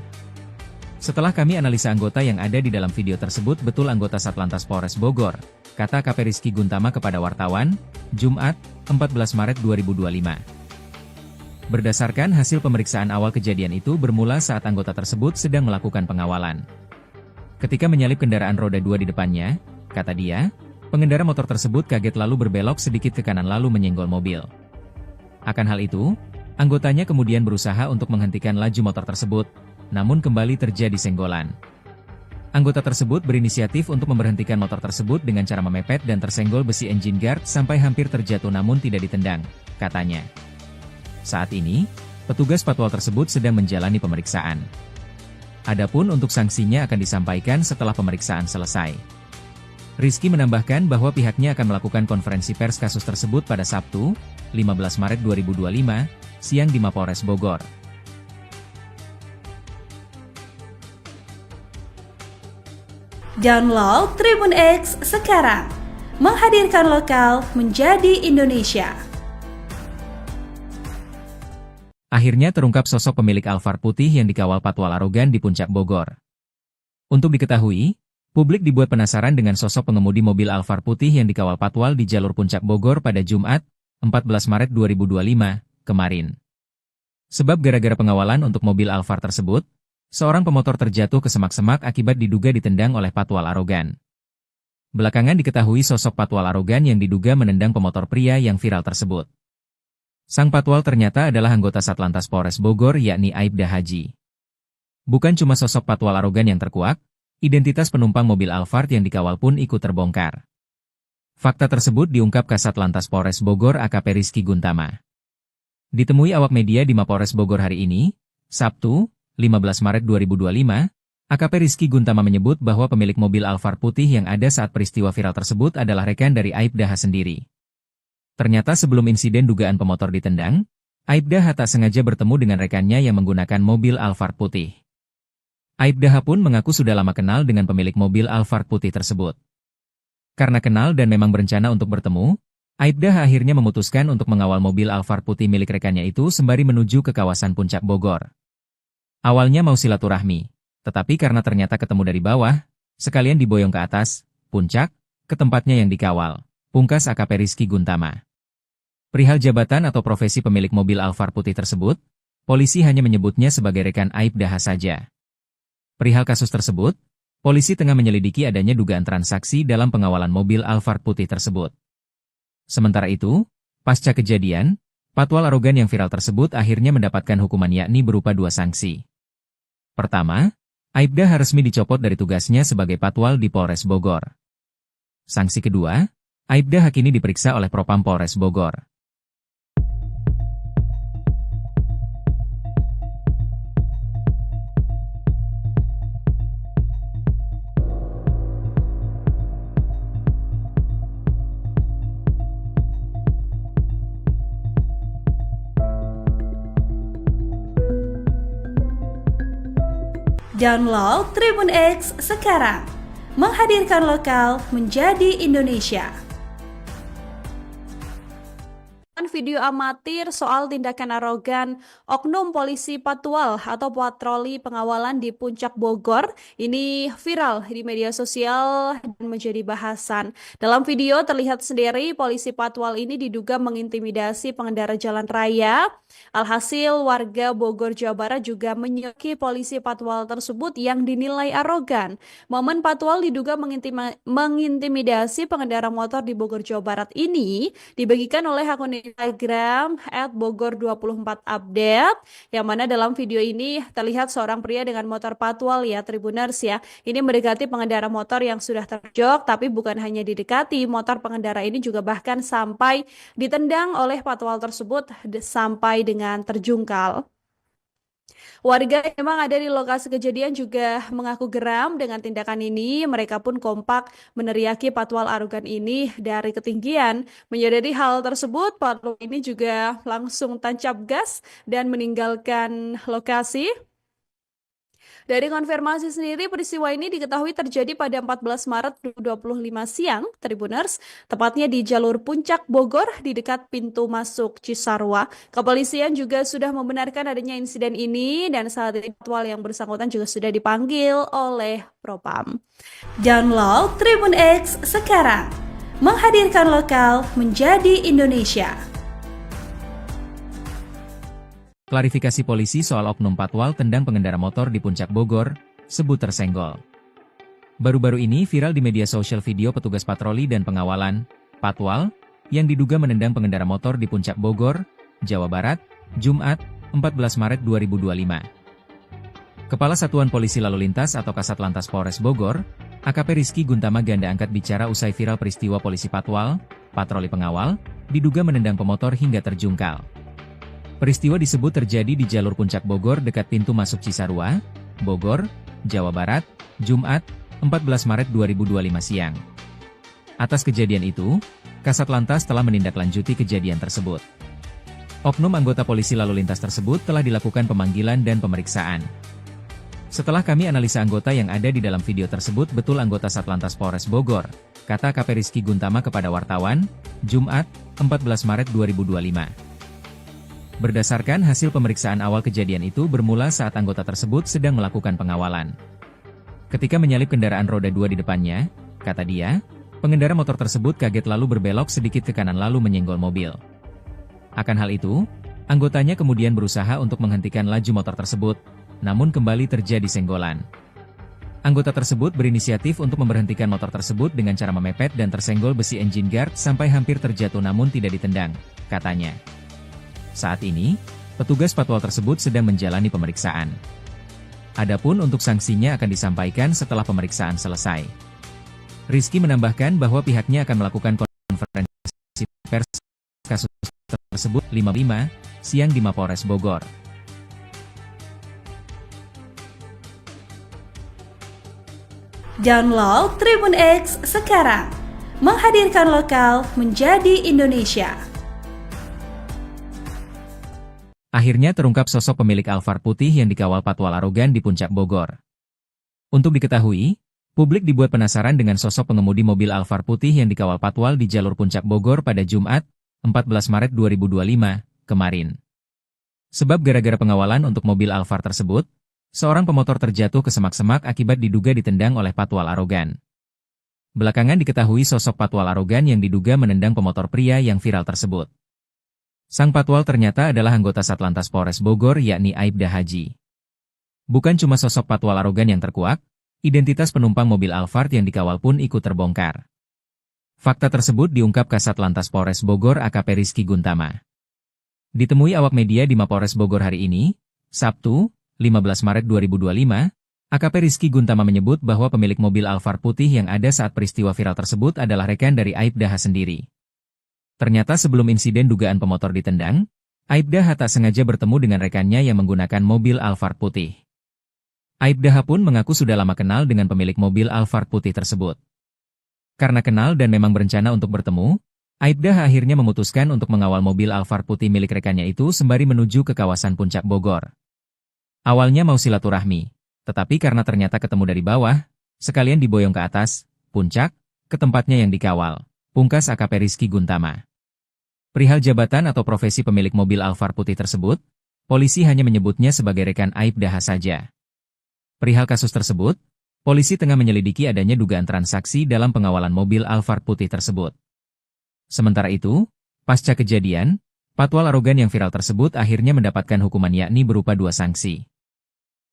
Setelah kami analisa anggota yang ada di dalam video tersebut betul anggota Satlantas Polres Bogor, kata AKP Rizky Guntama kepada wartawan, Jumat, 14 Maret 2025. Berdasarkan hasil pemeriksaan awal kejadian itu bermula saat anggota tersebut sedang melakukan pengawalan. Ketika menyalip kendaraan roda 2 di depannya, kata dia, pengendara motor tersebut kaget lalu berbelok sedikit ke kanan lalu menyenggol mobil. Akan hal itu, anggotanya kemudian berusaha untuk menghentikan laju motor tersebut, namun kembali terjadi senggolan. Anggota tersebut berinisiatif untuk memberhentikan motor tersebut dengan cara memepet dan tersenggol besi engine guard sampai hampir terjatuh namun tidak ditendang, katanya. Saat ini, petugas patwal tersebut sedang menjalani pemeriksaan. Adapun untuk sanksinya akan disampaikan setelah pemeriksaan selesai. Rizky menambahkan bahwa pihaknya akan melakukan konferensi pers kasus tersebut pada Sabtu, 15 Maret 2025, siang di Mapolres Bogor. Download Tribun X sekarang, menghadirkan lokal menjadi Indonesia. Akhirnya terungkap sosok pemilik Alphard putih yang dikawal patwal arogan di Puncak Bogor. Untuk diketahui, publik dibuat penasaran dengan sosok pengemudi mobil Alphard putih yang dikawal patwal di jalur Puncak Bogor pada Jumat, 14 Maret 2025, kemarin. Sebab gara-gara pengawalan untuk mobil Alphard tersebut, Seorang pemotor terjatuh ke semak-semak akibat diduga ditendang oleh patwal arogan. Belakangan diketahui sosok patwal arogan yang diduga menendang pemotor pria yang viral tersebut. Sang patwal ternyata adalah anggota Satlantas Polres Bogor yakni Aibda Haji. Bukan cuma sosok patwal arogan yang terkuak, identitas penumpang mobil Alphard yang dikawal pun ikut terbongkar. Fakta tersebut diungkap Kasat Lantas Polres Bogor AKP Rizky Guntama. Ditemui awak media di Mapolres Bogor hari ini, Sabtu, 15 Maret 2025, AKP Rizky Guntama menyebut bahwa pemilik mobil Alphard putih yang ada saat peristiwa viral tersebut adalah rekan dari Aibda H sendiri. Ternyata sebelum insiden dugaan pemotor ditendang, Aibda H tak sengaja bertemu dengan rekannya yang menggunakan mobil Alphard putih. Aibda H pun mengaku sudah lama kenal dengan pemilik mobil Alphard putih tersebut. Karena kenal dan memang berencana untuk bertemu, Aibda H akhirnya memutuskan untuk mengawal mobil Alphard putih milik rekannya itu sembari menuju ke kawasan Puncak Bogor. Awalnya mau silaturahmi, tetapi karena ternyata ketemu dari bawah, sekalian diboyong ke atas, puncak, ke tempatnya yang dikawal, pungkas AKP Rizky Guntama. Perihal jabatan atau profesi pemilik mobil Alphard putih tersebut, polisi hanya menyebutnya sebagai rekan Aibda H saja. Perihal kasus tersebut, polisi tengah menyelidiki adanya dugaan transaksi dalam pengawalan mobil Alphard putih tersebut. Sementara itu, pasca kejadian, patwal arogan yang viral tersebut akhirnya mendapatkan hukuman yakni berupa 2 sanksi. Pertama, Aibda H resmi dicopot dari tugasnya sebagai patwal di Polres Bogor. Sanksi kedua, Aibda H kini diperiksa oleh Propam Polres Bogor. Download Tribun X sekarang, menghadirkan lokal menjadi Indonesia. Video amatir soal tindakan arogan oknum polisi patwal atau patroli pengawalan di Puncak Bogor ini viral di media sosial dan menjadi bahasan. Dalam video terlihat sendiri polisi patwal ini diduga mengintimidasi pengendara jalan raya. Alhasil warga Bogor, Jawa Barat juga menyoki polisi patwal tersebut yang dinilai arogan. Momen patwal diduga mengintimidasi pengendara motor di Bogor, Jawa Barat ini dibagikan oleh akun Instagram @bogor24update, yang mana dalam video ini terlihat seorang pria dengan motor patwal ya Tribuners ya. Ini mendekati pengendara motor yang sudah terjok, tapi bukan hanya didekati, motor pengendara ini juga bahkan sampai ditendang oleh patwal tersebut sampai dengan terjungkal. Warga yang memang ada di lokasi kejadian juga mengaku geram dengan tindakan ini. Mereka pun kompak meneriaki patwal arogan ini dari ketinggian. Menyadari hal tersebut, patwal ini juga langsung tancap gas dan meninggalkan lokasi. Dari konfirmasi sendiri, peristiwa ini diketahui terjadi pada 14 Maret 2025 siang, Tribuners, tepatnya di jalur Puncak Bogor di dekat pintu masuk Cisarua. Kepolisian juga sudah membenarkan adanya insiden ini dan saat ini patwal yang bersangkutan juga sudah dipanggil oleh Propam. Download Tribun X sekarang, menghadirkan lokal menjadi Indonesia. Klarifikasi polisi soal oknum patwal tendang pengendara motor di Puncak Bogor, sebut tersenggol. Baru-baru ini viral di media sosial video petugas patroli dan pengawalan, patwal, yang diduga menendang pengendara motor di Puncak Bogor, Jawa Barat, Jumat, 14 Maret 2025. Kepala Satuan Polisi Lalu Lintas atau Kasat Lantas Polres Bogor, AKP Rizky Guntama ganda angkat bicara usai viral peristiwa polisi patwal, patroli pengawal, diduga menendang pemotor hingga terjungkal. Peristiwa disebut terjadi di jalur Puncak Bogor dekat pintu masuk Cisarua, Bogor, Jawa Barat, Jumat, 14 Maret 2025 siang. Atas kejadian itu, Kasat Lantas telah menindaklanjuti kejadian tersebut. Oknum anggota polisi lalu lintas tersebut telah dilakukan pemanggilan dan pemeriksaan. Setelah kami analisa anggota yang ada di dalam video tersebut betul anggota Satlantas Polres Bogor, kata AKP Rizky Guntama kepada wartawan, Jumat, 14 Maret 2025. Berdasarkan hasil pemeriksaan awal kejadian itu bermula saat anggota tersebut sedang melakukan pengawalan. Ketika menyalip kendaraan roda 2 di depannya, kata dia, pengendara motor tersebut kaget lalu berbelok sedikit ke kanan lalu menyenggol mobil. Akan hal itu, anggotanya kemudian berusaha untuk menghentikan laju motor tersebut, namun kembali terjadi senggolan. Anggota tersebut berinisiatif untuk memberhentikan motor tersebut dengan cara memepet dan tersenggol besi engine guard sampai hampir terjatuh namun tidak ditendang, katanya. Saat ini, petugas patwal tersebut sedang menjalani pemeriksaan. Adapun untuk sanksinya akan disampaikan setelah pemeriksaan selesai. Rizky menambahkan bahwa pihaknya akan melakukan konferensi pers kasus tersebut 5 siang di Mapolres Bogor. Download Tribun X sekarang, menghadirkan lokal menjadi Indonesia. Akhirnya terungkap sosok pemilik Alphard putih yang dikawal patwal arogan di Puncak Bogor. Untuk diketahui, publik dibuat penasaran dengan sosok pengemudi mobil Alphard putih yang dikawal patwal di jalur Puncak Bogor pada Jumat, 14 Maret 2025, kemarin. Sebab gara-gara pengawalan untuk mobil Alphard tersebut, seorang pemotor terjatuh ke semak-semak akibat diduga ditendang oleh patwal arogan. Belakangan diketahui sosok patwal arogan yang diduga menendang pemotor pria yang viral tersebut. Sang patwal ternyata adalah anggota Satlantas Polres Bogor yakni Aibda Haji. Bukan cuma sosok patwal arogan yang terkuak, identitas penumpang mobil Alphard yang dikawal pun ikut terbongkar. Fakta tersebut diungkap Kasat Lantas Polres Bogor AKP Rizky Guntama. Ditemui awak media di Mapolres Bogor hari ini, Sabtu, 15 Maret 2025, AKP Rizky Guntama menyebut bahwa pemilik mobil Alphard putih yang ada saat peristiwa viral tersebut adalah rekan dari Aibda H sendiri. Ternyata sebelum insiden dugaan pemotor ditendang, Aibda H tak sengaja bertemu dengan rekannya yang menggunakan mobil Alphard putih. Aibda H pun mengaku sudah lama kenal dengan pemilik mobil Alphard putih tersebut. Karena kenal dan memang berencana untuk bertemu, Aibda H akhirnya memutuskan untuk mengawal mobil Alphard putih milik rekannya itu sembari menuju ke kawasan Puncak Bogor. Awalnya mau silaturahmi, tetapi karena ternyata ketemu dari bawah, sekalian diboyong ke atas, puncak, ke tempatnya yang dikawal, pungkas AKP Rizky Guntama. Perihal jabatan atau profesi pemilik mobil Alphard putih tersebut, polisi hanya menyebutnya sebagai rekan Aibda H saja. Perihal kasus tersebut, polisi tengah menyelidiki adanya dugaan transaksi dalam pengawalan mobil Alphard putih tersebut. Sementara itu, pasca kejadian, patwal arogan yang viral tersebut akhirnya mendapatkan hukuman yakni berupa 2 sanksi.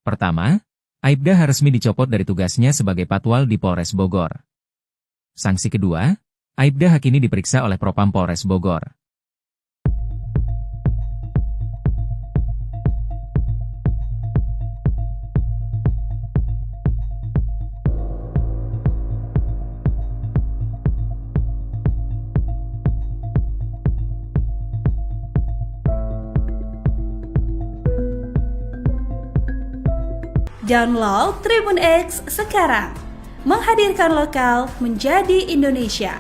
Pertama, Aibda H resmi dicopot dari tugasnya sebagai patwal di Polres Bogor. Sanksi kedua, Aibda H kini diperiksa oleh Propam Polres Bogor. Download Tribun X sekarang, menghadirkan lokal menjadi Indonesia.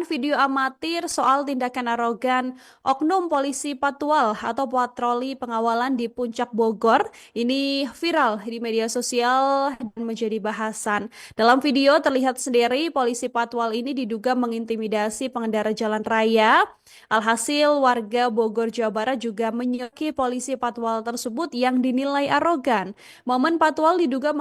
Video amatir soal tindakan arogan oknum polisi patwal atau patroli pengawalan di Puncak Bogor ini viral di media sosial dan menjadi bahasan. Dalam video terlihat sendiri polisi patwal ini diduga mengintimidasi pengendara jalan raya. Alhasil warga Bogor, Jawa Barat juga menyoki polisi patwal tersebut yang dinilai arogan. Momen patwal diduga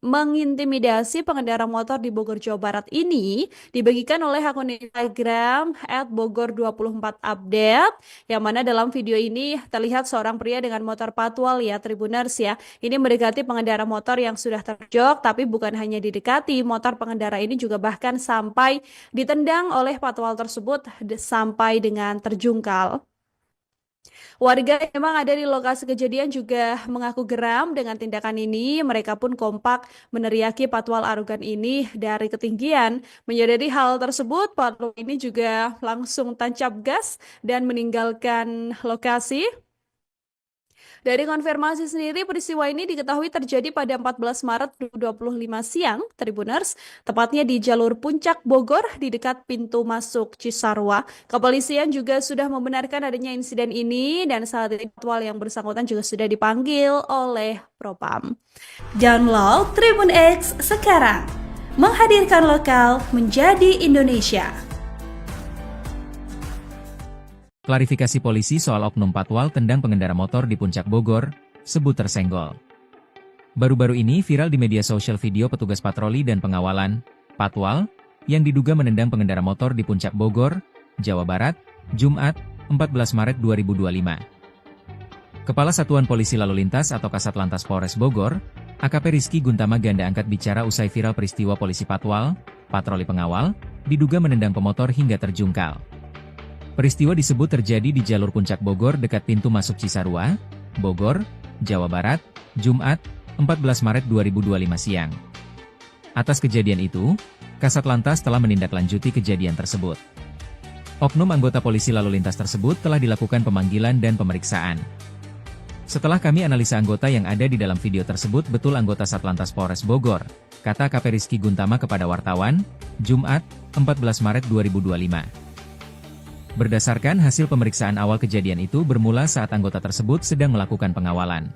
mengintimidasi pengendara motor di Bogor, Jawa Barat ini dibagikan oleh akun Instagram @bogor24update, yang mana dalam video ini terlihat seorang pria dengan motor patwal ya Tribuners ya. Ini mendekati pengendara motor yang sudah terjok, tapi bukan hanya didekati, motor pengendara ini juga bahkan sampai ditendang oleh patwal tersebut sampai dengan terjungkal. Warga yang memang ada di lokasi kejadian juga mengaku geram dengan tindakan ini. Mereka pun kompak meneriaki patwal arogan ini dari ketinggian. Menyadari hal tersebut, patwal ini juga langsung tancap gas dan meninggalkan lokasi. Dari konfirmasi sendiri, peristiwa ini diketahui terjadi pada 14 Maret 2025 siang, Tribuners, tepatnya di jalur Puncak Bogor di dekat pintu masuk Cisarua. Kepolisian juga sudah membenarkan adanya insiden ini dan saat ini patwal yang bersangkutan juga sudah dipanggil oleh Propam. Download Tribun X sekarang, menghadirkan lokal menjadi Indonesia. Klarifikasi polisi soal oknum patwal tendang pengendara motor di Puncak Bogor, sebut tersenggol. Baru-baru ini viral di media sosial video petugas patroli dan pengawalan, patwal, yang diduga menendang pengendara motor di Puncak Bogor, Jawa Barat, Jumat, 14 Maret 2025. Kepala Satuan Polisi Lalu Lintas atau Kasat Lantas Polres Bogor, AKP Rizky Guntama Ganda angkat bicara usai viral peristiwa polisi patwal, patroli pengawal, diduga menendang pemotor hingga terjungkal. Peristiwa disebut terjadi di jalur Puncak Bogor dekat pintu masuk Cisarua, Bogor, Jawa Barat, Jumat, 14 Maret 2025 siang. Atas kejadian itu, Kasat Lantas telah menindaklanjuti kejadian tersebut. Oknum anggota polisi lalu lintas tersebut telah dilakukan pemanggilan dan pemeriksaan. Setelah kami analisa anggota yang ada di dalam video tersebut betul anggota Satlantas Polres Bogor, kata AKP Rizky Guntama kepada wartawan, Jumat, 14 Maret 2025. Berdasarkan hasil pemeriksaan awal kejadian itu bermula saat anggota tersebut sedang melakukan pengawalan.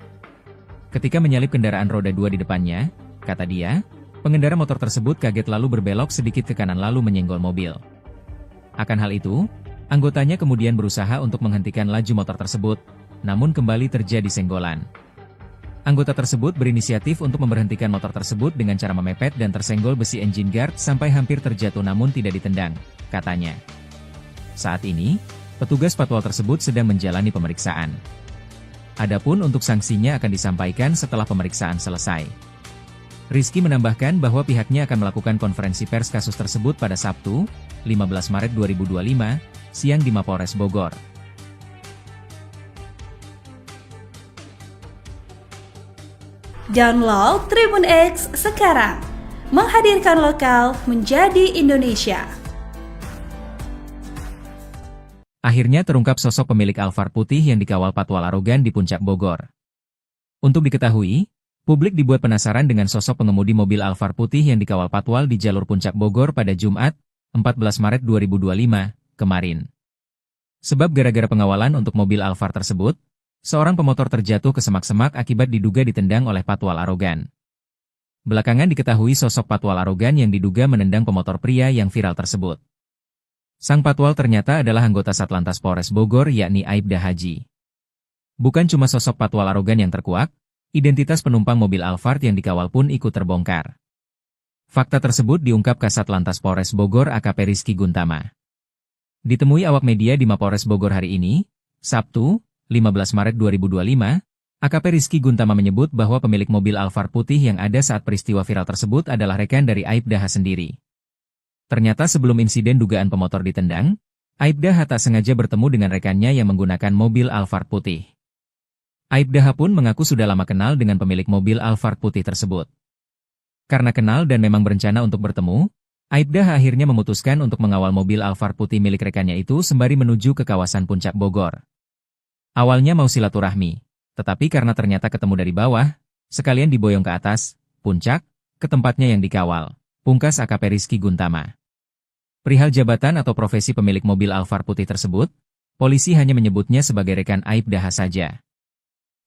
Ketika menyalip kendaraan roda 2 di depannya, kata dia, pengendara motor tersebut kaget lalu berbelok sedikit ke kanan lalu menyenggol mobil. Akan hal itu, anggotanya kemudian berusaha untuk menghentikan laju motor tersebut, namun kembali terjadi senggolan. Anggota tersebut berinisiatif untuk memberhentikan motor tersebut dengan cara memepet dan tersenggol besi engine guard sampai hampir terjatuh namun tidak ditendang, katanya. Saat ini, petugas patwal tersebut sedang menjalani pemeriksaan. Adapun untuk sanksinya akan disampaikan setelah pemeriksaan selesai. Rizky menambahkan bahwa pihaknya akan melakukan konferensi pers kasus tersebut pada Sabtu, 15 Maret 2025, siang di Mapolres Bogor. Download Tribun X sekarang, menghadirkan lokal menjadi Indonesia. Akhirnya terungkap sosok pemilik Alphard putih yang dikawal patwal arogan di Puncak Bogor. Untuk diketahui, publik dibuat penasaran dengan sosok pengemudi mobil Alphard putih yang dikawal patwal di jalur Puncak Bogor pada Jumat, 14 Maret 2025, kemarin. Sebab gara-gara pengawalan untuk mobil Alphard tersebut, seorang pemotor terjatuh ke semak-semak akibat diduga ditendang oleh patwal arogan. Belakangan diketahui sosok patwal arogan yang diduga menendang pemotor pria yang viral tersebut. Sang patwal ternyata adalah anggota Satlantas Polres Bogor yakni Aibda Haji. Bukan cuma sosok patwal arogan yang terkuak, identitas penumpang mobil Alphard yang dikawal pun ikut terbongkar. Fakta tersebut diungkap Kasat Lantas Polres Bogor AKP Rizky Guntama. Ditemui awak media di Mapolres Bogor hari ini, Sabtu, 15 Maret 2025, AKP Rizky Guntama menyebut bahwa pemilik mobil Alphard putih yang ada saat peristiwa viral tersebut adalah rekan dari Aibda H sendiri. Ternyata sebelum insiden dugaan pemotor ditendang, Aibda H tak sengaja bertemu dengan rekannya yang menggunakan mobil Alphard putih. Aibda H pun mengaku sudah lama kenal dengan pemilik mobil Alphard putih tersebut. Karena kenal dan memang berencana untuk bertemu, Aibda H akhirnya memutuskan untuk mengawal mobil Alphard putih milik rekannya itu sembari menuju ke kawasan Puncak Bogor. Awalnya mau silaturahmi, tetapi karena ternyata ketemu dari bawah, sekalian diboyong ke atas, puncak, ke tempatnya yang dikawal, pungkas AKP Rizky Guntama. Perihal jabatan atau profesi pemilik mobil Alphard putih tersebut, polisi hanya menyebutnya sebagai rekan Aibda H saja.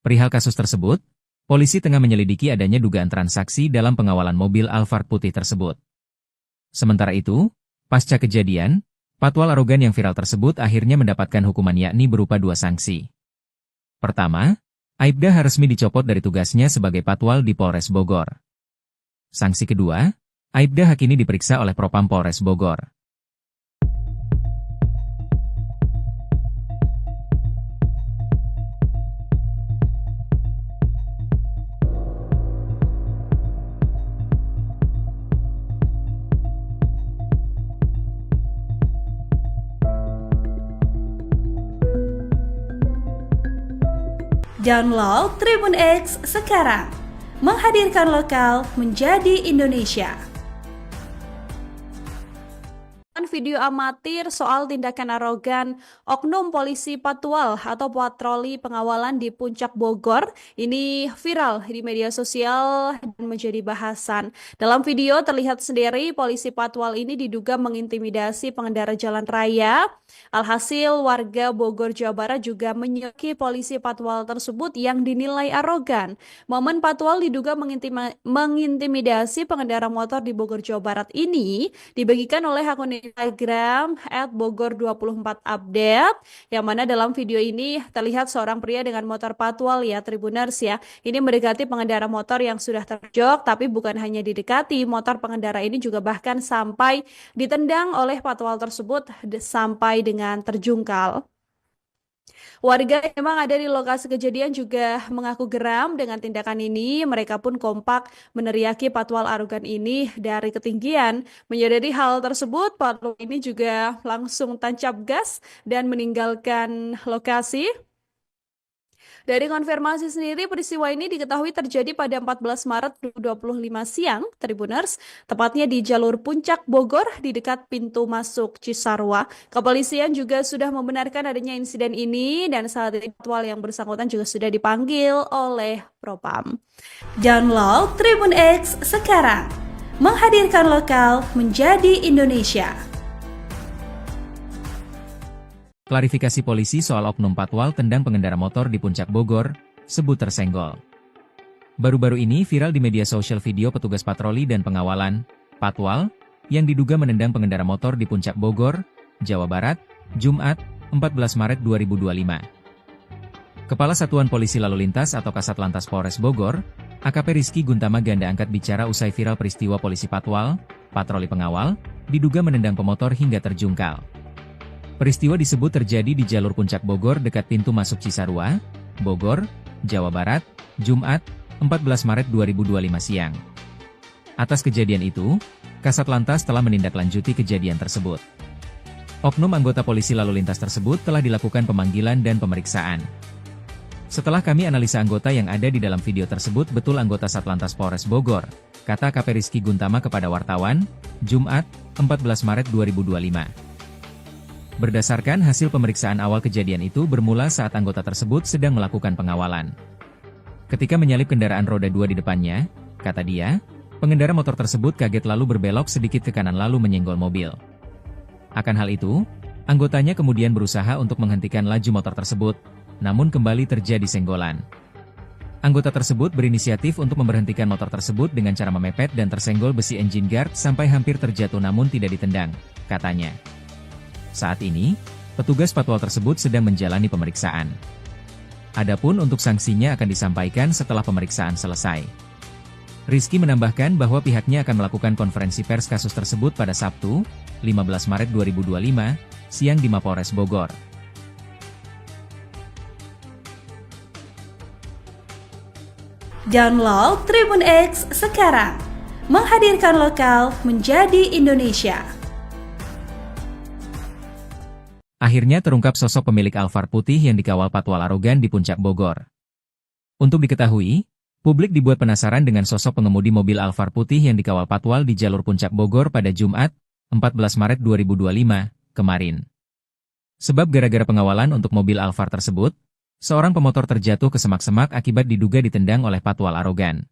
Perihal kasus tersebut, polisi tengah menyelidiki adanya dugaan transaksi dalam pengawalan mobil Alphard putih tersebut. Sementara itu, pasca kejadian, patwal arogan yang viral tersebut akhirnya mendapatkan hukuman yakni berupa 2 sanksi. Pertama, Aibda H resmi dicopot dari tugasnya sebagai patwal di Polres Bogor. Sanksi kedua, Aibda H kini diperiksa oleh Propam Polres Bogor. Download Tribun X sekarang, menghadirkan lokal menjadi Indonesia. Video amatir soal tindakan arogan oknum polisi patwal atau patroli pengawalan di Puncak Bogor ini viral di media sosial dan menjadi bahasan. Dalam video terlihat sendiri polisi patwal ini diduga mengintimidasi pengendara jalan raya. Alhasil warga Bogor Jawa Barat juga menyoki polisi patwal tersebut yang dinilai arogan. Momen patwal diduga mengintimidasi pengendara motor di Bogor Jawa Barat ini dibagikan oleh akun Instagram @bogor24update, yang mana dalam video ini terlihat seorang pria dengan motor patwal ya Tribuners ya. Ini mendekati pengendara motor yang sudah terjok, tapi bukan hanya didekati, motor pengendara ini juga bahkan sampai ditendang oleh patwal tersebut sampai dengan terjungkal. Warga yang memang ada di lokasi kejadian juga mengaku geram dengan tindakan ini. Mereka pun kompak meneriaki patwal arogan ini dari ketinggian. Menyadari hal tersebut, patwal ini juga langsung tancap gas dan meninggalkan lokasi. Dari konfirmasi sendiri, peristiwa ini diketahui terjadi pada 14 Maret 2025 siang, Tribuners, tepatnya di jalur Puncak Bogor di dekat pintu masuk Cisarua. Kepolisian juga sudah membenarkan adanya insiden ini dan saat ini patwal yang bersangkutan juga sudah dipanggil oleh Propam. Download Tribun X sekarang, menghadirkan lokal menjadi Indonesia. Klarifikasi polisi soal oknum patwal tendang pengendara motor di Puncak Bogor, sebut tersenggol. Baru-baru ini viral di media sosial video petugas patroli dan pengawalan, patwal, yang diduga menendang pengendara motor di Puncak Bogor, Jawa Barat, Jumat, 14 Maret 2025. Kepala Satuan Polisi Lalu Lintas atau Kasatlantas Polres Bogor, AKP Rizky Guntama Ganda angkat bicara usai viral peristiwa polisi patwal, patroli pengawal, diduga menendang pemotor hingga terjungkal. Peristiwa disebut terjadi di jalur Puncak Bogor dekat pintu masuk Cisarua, Bogor, Jawa Barat, Jumat, 14 Maret 2025 siang. Atas kejadian itu, Kasatlantas telah menindaklanjuti kejadian tersebut. Oknum anggota polisi lalu lintas tersebut telah dilakukan pemanggilan dan pemeriksaan. Setelah kami analisa anggota yang ada di dalam video tersebut betul anggota Satlantas Polres Bogor, kata AKP Rizky Guntama kepada wartawan, Jumat, 14 Maret 2025. Berdasarkan hasil pemeriksaan awal kejadian itu bermula saat anggota tersebut sedang melakukan pengawalan. Ketika menyalip kendaraan roda 2 di depannya, kata dia, pengendara motor tersebut kaget lalu berbelok sedikit ke kanan lalu menyenggol mobil. Akan hal itu, anggotanya kemudian berusaha untuk menghentikan laju motor tersebut, namun kembali terjadi senggolan. Anggota tersebut berinisiatif untuk memberhentikan motor tersebut dengan cara memepet dan tersenggol besi engine guard sampai hampir terjatuh namun tidak ditendang, katanya. Saat ini, petugas patwal tersebut sedang menjalani pemeriksaan. Adapun untuk sanksinya akan disampaikan setelah pemeriksaan selesai. Rizky menambahkan bahwa pihaknya akan melakukan konferensi pers kasus tersebut pada Sabtu, 15 Maret 2025, siang di Mapolres Bogor. Download Tribun X sekarang, menghadirkan lokal menjadi Indonesia. Akhirnya terungkap sosok pemilik Alphard putih yang dikawal patwal arogan di Puncak Bogor. Untuk diketahui, publik dibuat penasaran dengan sosok pengemudi mobil Alphard putih yang dikawal patwal di jalur Puncak Bogor pada Jumat, 14 Maret 2025, kemarin. Sebab gara-gara pengawalan untuk mobil Alphard tersebut, seorang pemotor terjatuh ke semak-semak akibat diduga ditendang oleh patwal arogan.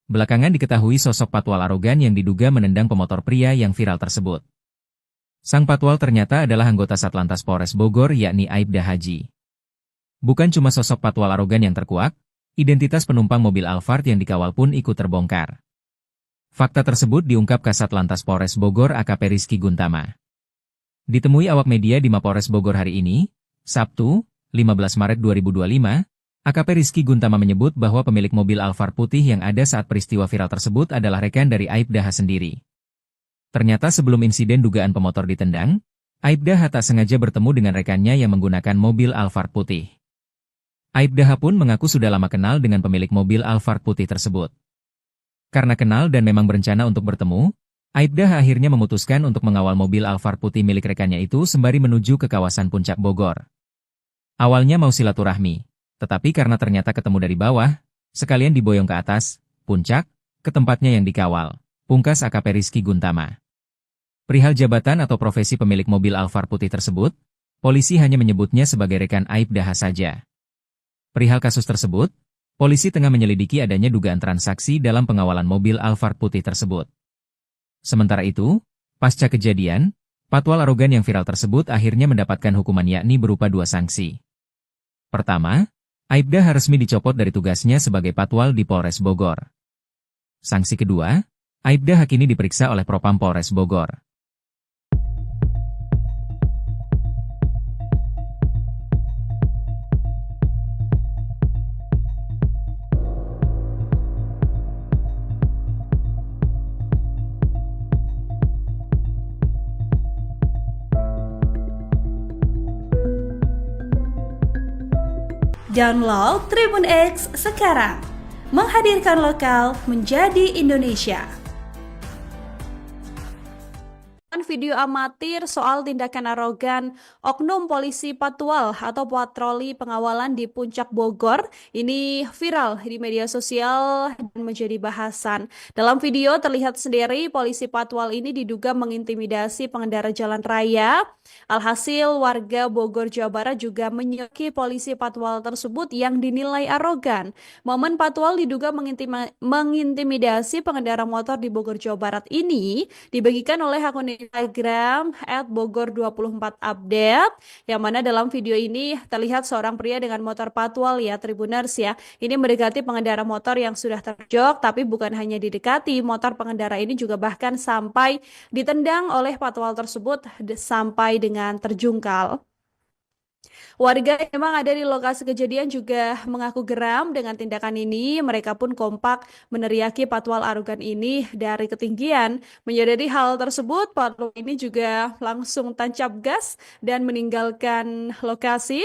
Belakangan diketahui sosok patwal arogan yang diduga menendang pemotor pria yang viral tersebut. Sang patwal ternyata adalah anggota Satlantas Polres Bogor yakni Aibda Haji. Bukan cuma sosok patwal arogan yang terkuak, identitas penumpang mobil Alphard yang dikawal pun ikut terbongkar. Fakta tersebut diungkap Kasatlantas Polres Bogor AKP Rizky Guntama. Ditemui awak media di Mapolres Bogor hari ini, Sabtu, 15 Maret 2025, AKP Rizky Guntama menyebut bahwa pemilik mobil Alphard putih yang ada saat peristiwa viral tersebut adalah rekan dari Aibda H sendiri. Ternyata sebelum insiden dugaan pemotor ditendang, Aibda H tak sengaja bertemu dengan rekannya yang menggunakan mobil Alphard putih. Aibda H pun mengaku sudah lama kenal dengan pemilik mobil Alphard putih tersebut. Karena kenal dan memang berencana untuk bertemu, Aibda H akhirnya memutuskan untuk mengawal mobil Alphard putih milik rekannya itu sembari menuju ke kawasan Puncak Bogor. Awalnya mau silaturahmi, tetapi karena ternyata ketemu dari bawah, sekalian diboyong ke atas, puncak, ke tempatnya yang dikawal. Pungkas AKP Rizky Guntama. Perihal jabatan atau profesi pemilik mobil Alphard putih tersebut, polisi hanya menyebutnya sebagai rekan Aibda H saja. Perihal kasus tersebut, polisi tengah menyelidiki adanya dugaan transaksi dalam pengawalan mobil Alphard putih tersebut. Sementara itu, pasca kejadian, patwal arogan yang viral tersebut akhirnya mendapatkan hukuman yakni berupa 2 sanksi. Pertama, Aibda H resmi dicopot dari tugasnya sebagai patwal di Polres Bogor. Sanksi kedua, Aibda H kini diperiksa oleh Propam Polres Bogor. Download Tribun X sekarang. Menghadirkan lokal menjadi Indonesia. Video amatir soal tindakan arogan oknum polisi Patwal atau patroli pengawalan di Puncak Bogor ini viral di media sosial dan menjadi bahasan. Dalam video terlihat sendiri polisi Patwal ini diduga mengintimidasi pengendara jalan raya. Alhasil warga Bogor, Jawa Barat juga menyoki polisi Patwal tersebut yang dinilai arogan. Momen Patwal diduga mengintimidasi pengendara motor di Bogor, Jawa Barat ini dibagikan oleh akun Instagram @bogor24update, yang mana dalam video ini terlihat seorang pria dengan motor Patwal ya Tribuners ya. Ini mendekati pengendara motor yang sudah terjok, tapi bukan hanya didekati, motor pengendara ini juga bahkan sampai ditendang oleh Patwal tersebut sampai dengan terjungkal. Warga yang memang ada di lokasi kejadian juga mengaku geram dengan tindakan ini. Mereka pun kompak meneriaki Patwal arogan ini dari ketinggian. Menyadari hal tersebut, Patwal ini juga langsung tancap gas dan meninggalkan lokasi.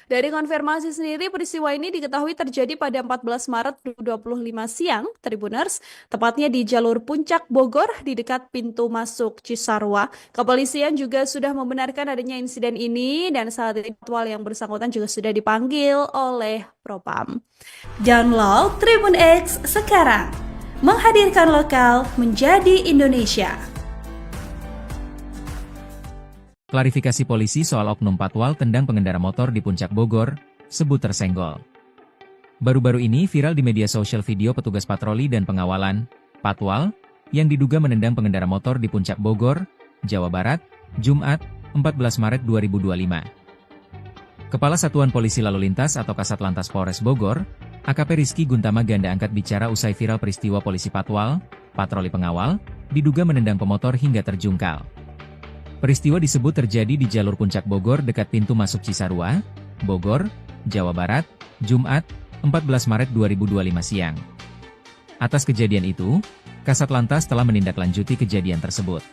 Dari konfirmasi sendiri, peristiwa ini diketahui terjadi pada 14 Maret 2025 siang, Tribuners, tepatnya di jalur Puncak Bogor di dekat pintu masuk Cisarua. Kepolisian juga sudah membenarkan adanya insiden ini dan saat ini Patwal yang bersangkutan juga sudah dipanggil oleh Propam. Download Tribun X sekarang. Menghadirkan lokal menjadi Indonesia. Klarifikasi polisi soal oknum Patwal tendang pengendara motor di Puncak Bogor, sebut tersenggol. Baru-baru ini viral di media sosial video petugas patroli dan pengawalan, Patwal, yang diduga menendang pengendara motor di Puncak Bogor, Jawa Barat, Jumat, 14 Maret 2025. Kepala Satuan Polisi Lalu Lintas atau Kasatlantas Polres Bogor, AKP Rizky Guntama Ganda angkat bicara usai viral peristiwa polisi Patwal, patroli pengawal, diduga menendang pemotor hingga terjungkal. Peristiwa disebut terjadi di jalur Puncak Bogor dekat pintu masuk Cisarua, Bogor, Jawa Barat, Jumat, 14 Maret 2025 siang. Atas kejadian itu, Kasatlantas telah menindaklanjuti kejadian tersebut.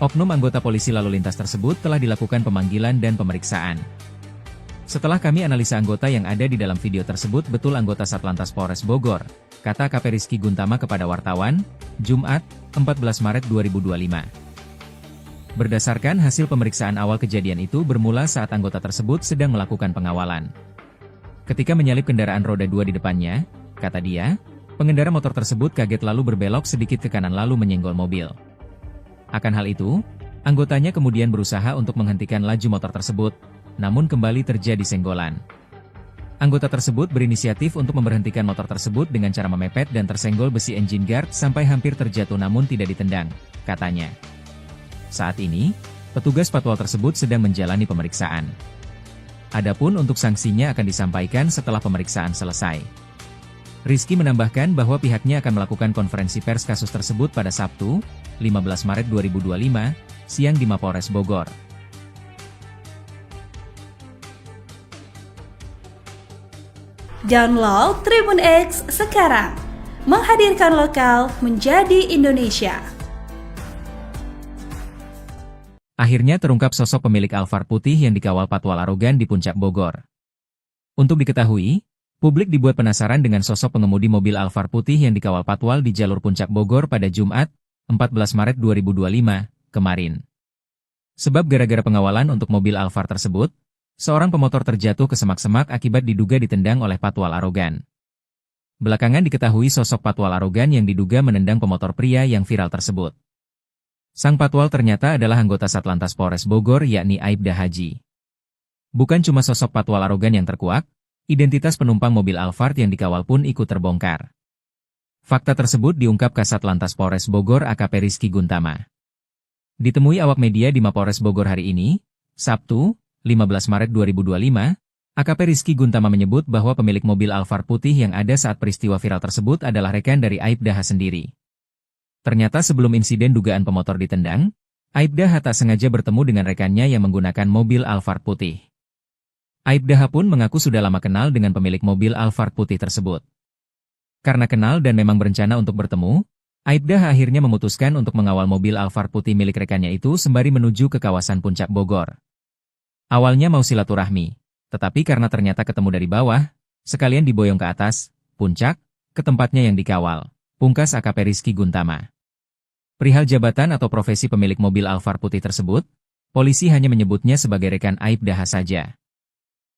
Oknum anggota polisi lalu lintas tersebut telah dilakukan pemanggilan dan pemeriksaan. Setelah kami analisa anggota yang ada di dalam video tersebut betul anggota Satlantas Polres Bogor, kata AKP Rizky Guntama kepada wartawan, Jumat, 14 Maret 2025. Berdasarkan hasil pemeriksaan awal kejadian itu bermula saat anggota tersebut sedang melakukan pengawalan. Ketika menyalip kendaraan roda 2 di depannya, kata dia, pengendara motor tersebut kaget lalu berbelok sedikit ke kanan lalu menyenggol mobil. Akan hal itu, anggotanya kemudian berusaha untuk menghentikan laju motor tersebut, namun kembali terjadi senggolan. Anggota tersebut berinisiatif untuk memberhentikan motor tersebut dengan cara memepet dan tersenggol besi engine guard sampai hampir terjatuh namun tidak ditendang, katanya. Saat ini, petugas Patwal tersebut sedang menjalani pemeriksaan. Adapun untuk sanksinya akan disampaikan setelah pemeriksaan selesai. Rizky menambahkan bahwa pihaknya akan melakukan konferensi pers kasus tersebut pada Sabtu, 15 Maret 2025, siang di Mapolres Bogor. Download Tribun X sekarang. Menghadirkan lokal menjadi Indonesia. Akhirnya terungkap sosok pemilik Alphard putih yang dikawal Patwal arogan di Puncak Bogor. Untuk diketahui, publik dibuat penasaran dengan sosok pengemudi mobil Alphard putih yang dikawal Patwal di jalur Puncak Bogor pada Jumat, 14 Maret 2025, kemarin. Sebab gara-gara pengawalan untuk mobil Alphard tersebut, seorang pemotor terjatuh ke semak-semak akibat diduga ditendang oleh Patwal arogan. Belakangan diketahui sosok Patwal arogan yang diduga menendang pemotor pria yang viral tersebut. Sang Patwal ternyata adalah anggota Satlantas Polres Bogor yakni Aibda Haji. Bukan cuma sosok Patwal arogan yang terkuak, identitas penumpang mobil Alphard yang dikawal pun ikut terbongkar. Fakta tersebut diungkap Kasatlantas Polres Bogor AKP Rizky Guntama. Ditemui awak media di Mapolres Bogor hari ini, Sabtu, 15 Maret 2025, AKP Rizky Guntama menyebut bahwa pemilik mobil Alphard putih yang ada saat peristiwa viral tersebut adalah rekan dari Aibda H sendiri. Ternyata sebelum insiden dugaan pemotor ditendang, Aibda H tak sengaja bertemu dengan rekannya yang menggunakan mobil Alphard putih. Aibda H pun mengaku sudah lama kenal dengan pemilik mobil Alphard putih tersebut. Karena kenal dan memang berencana untuk bertemu, Aibda H akhirnya memutuskan untuk mengawal mobil Alphard putih milik rekannya itu sembari menuju ke kawasan Puncak Bogor. Awalnya mau silaturahmi, Tetapi karena ternyata ketemu dari bawah, sekalian diboyong ke atas, puncak, ke tempatnya yang dikawal. Pungkas AKP Rizky Guntama. Perihal jabatan atau profesi pemilik mobil Alphard putih tersebut, polisi hanya menyebutnya sebagai rekan Aibda saja.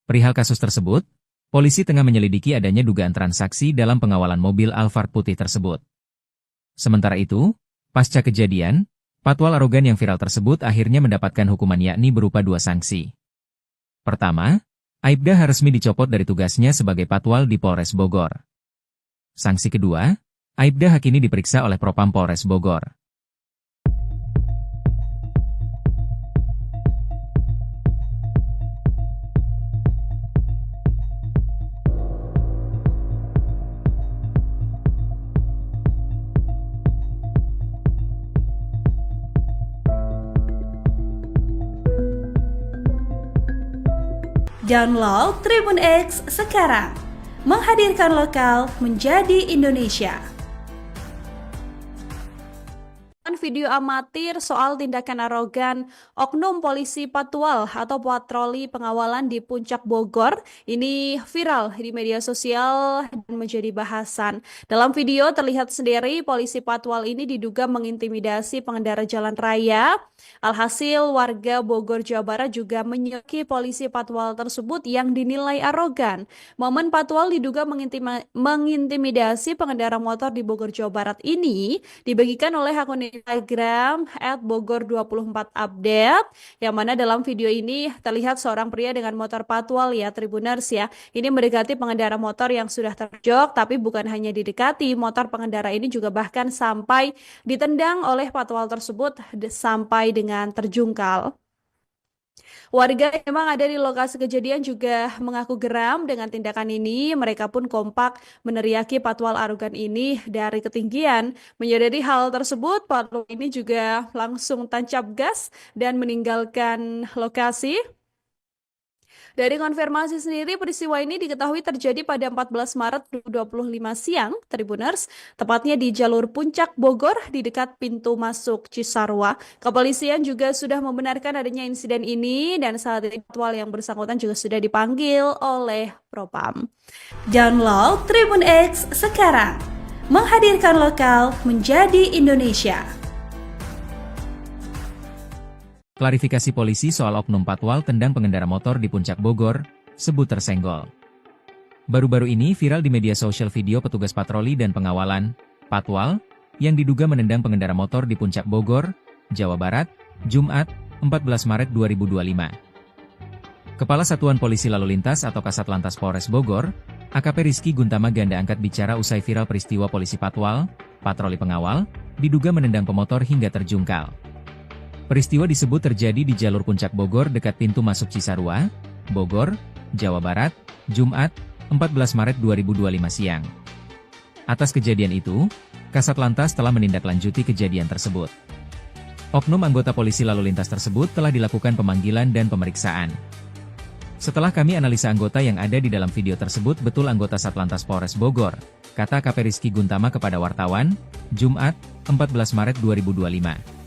Perihal kasus tersebut, polisi tengah menyelidiki adanya dugaan transaksi dalam pengawalan mobil Alphard putih tersebut. Sementara itu, pasca kejadian, patwal arogan yang viral tersebut akhirnya mendapatkan hukuman yakni berupa 2 sanksi. Pertama, Aibda resmi dicopot dari tugasnya sebagai patwal di Polres Bogor. Sanksi kedua, Aibda kini diperiksa oleh Propam Polres Bogor. Download Tribun X sekarang, menghadirkan lokal menjadi Indonesia. Video amatir soal tindakan arogan oknum polisi patwal atau patroli pengawalan di Puncak Bogor ini viral di media sosial dan menjadi bahasan. Dalam video terlihat sendiri polisi patwal ini diduga mengintimidasi pengendara jalan raya. Alhasil warga Bogor, Jawa Barat juga menyoki polisi patwal tersebut yang dinilai arogan. Momen patwal diduga mengintimidasi pengendara motor di Bogor, Jawa Barat ini dibagikan oleh akun Instagram @bogor24update, yang mana dalam video ini terlihat seorang pria dengan motor patwal ya Tribuners ya. Ini mendekati pengendara motor yang sudah terjok, tapi bukan hanya didekati, motor pengendara ini juga bahkan sampai ditendang oleh patwal tersebut sampai dengan terjungkal. Warga yang memang ada di lokasi kejadian juga mengaku geram dengan tindakan ini. Mereka pun kompak meneriaki patwal arogan ini dari ketinggian. Menyadari hal tersebut, patwal ini juga langsung tancap gas dan meninggalkan lokasi. Dari konfirmasi sendiri, peristiwa ini diketahui terjadi pada 14 Maret 2025 siang, Tribuners, tepatnya di jalur Puncak Bogor di dekat pintu masuk Cisarua. Kepolisian juga sudah membenarkan adanya insiden ini dan saat ini patwal yang bersangkutan juga sudah dipanggil oleh Propam. Download Tribun X sekarang, menghadirkan lokal menjadi Indonesia. Klarifikasi polisi soal oknum patwal tendang pengendara motor di Puncak Bogor, sebut tersenggol. Baru-baru ini viral di media sosial video petugas patroli dan pengawalan, patwal, yang diduga menendang pengendara motor di Puncak Bogor, Jawa Barat, Jumat, 14 Maret 2025. Kepala Satuan Polisi Lalu Lintas atau Kasatlantas Polres Bogor, AKP Rizky Guntama ganda angkat bicara usai viral peristiwa polisi patwal, patroli pengawal, diduga menendang pemotor hingga terjungkal. Peristiwa disebut terjadi di jalur Puncak Bogor dekat pintu masuk Cisarua, Bogor, Jawa Barat, Jumat, 14 Maret 2025 siang. Atas kejadian itu, Kasatlantas telah menindaklanjuti kejadian tersebut. Oknum anggota polisi lalu lintas tersebut telah dilakukan pemanggilan dan pemeriksaan. Setelah kami analisa anggota yang ada di dalam video tersebut betul anggota Satlantas Polres Bogor, kata AKP Rizky Guntama kepada wartawan, Jumat, 14 Maret 2025.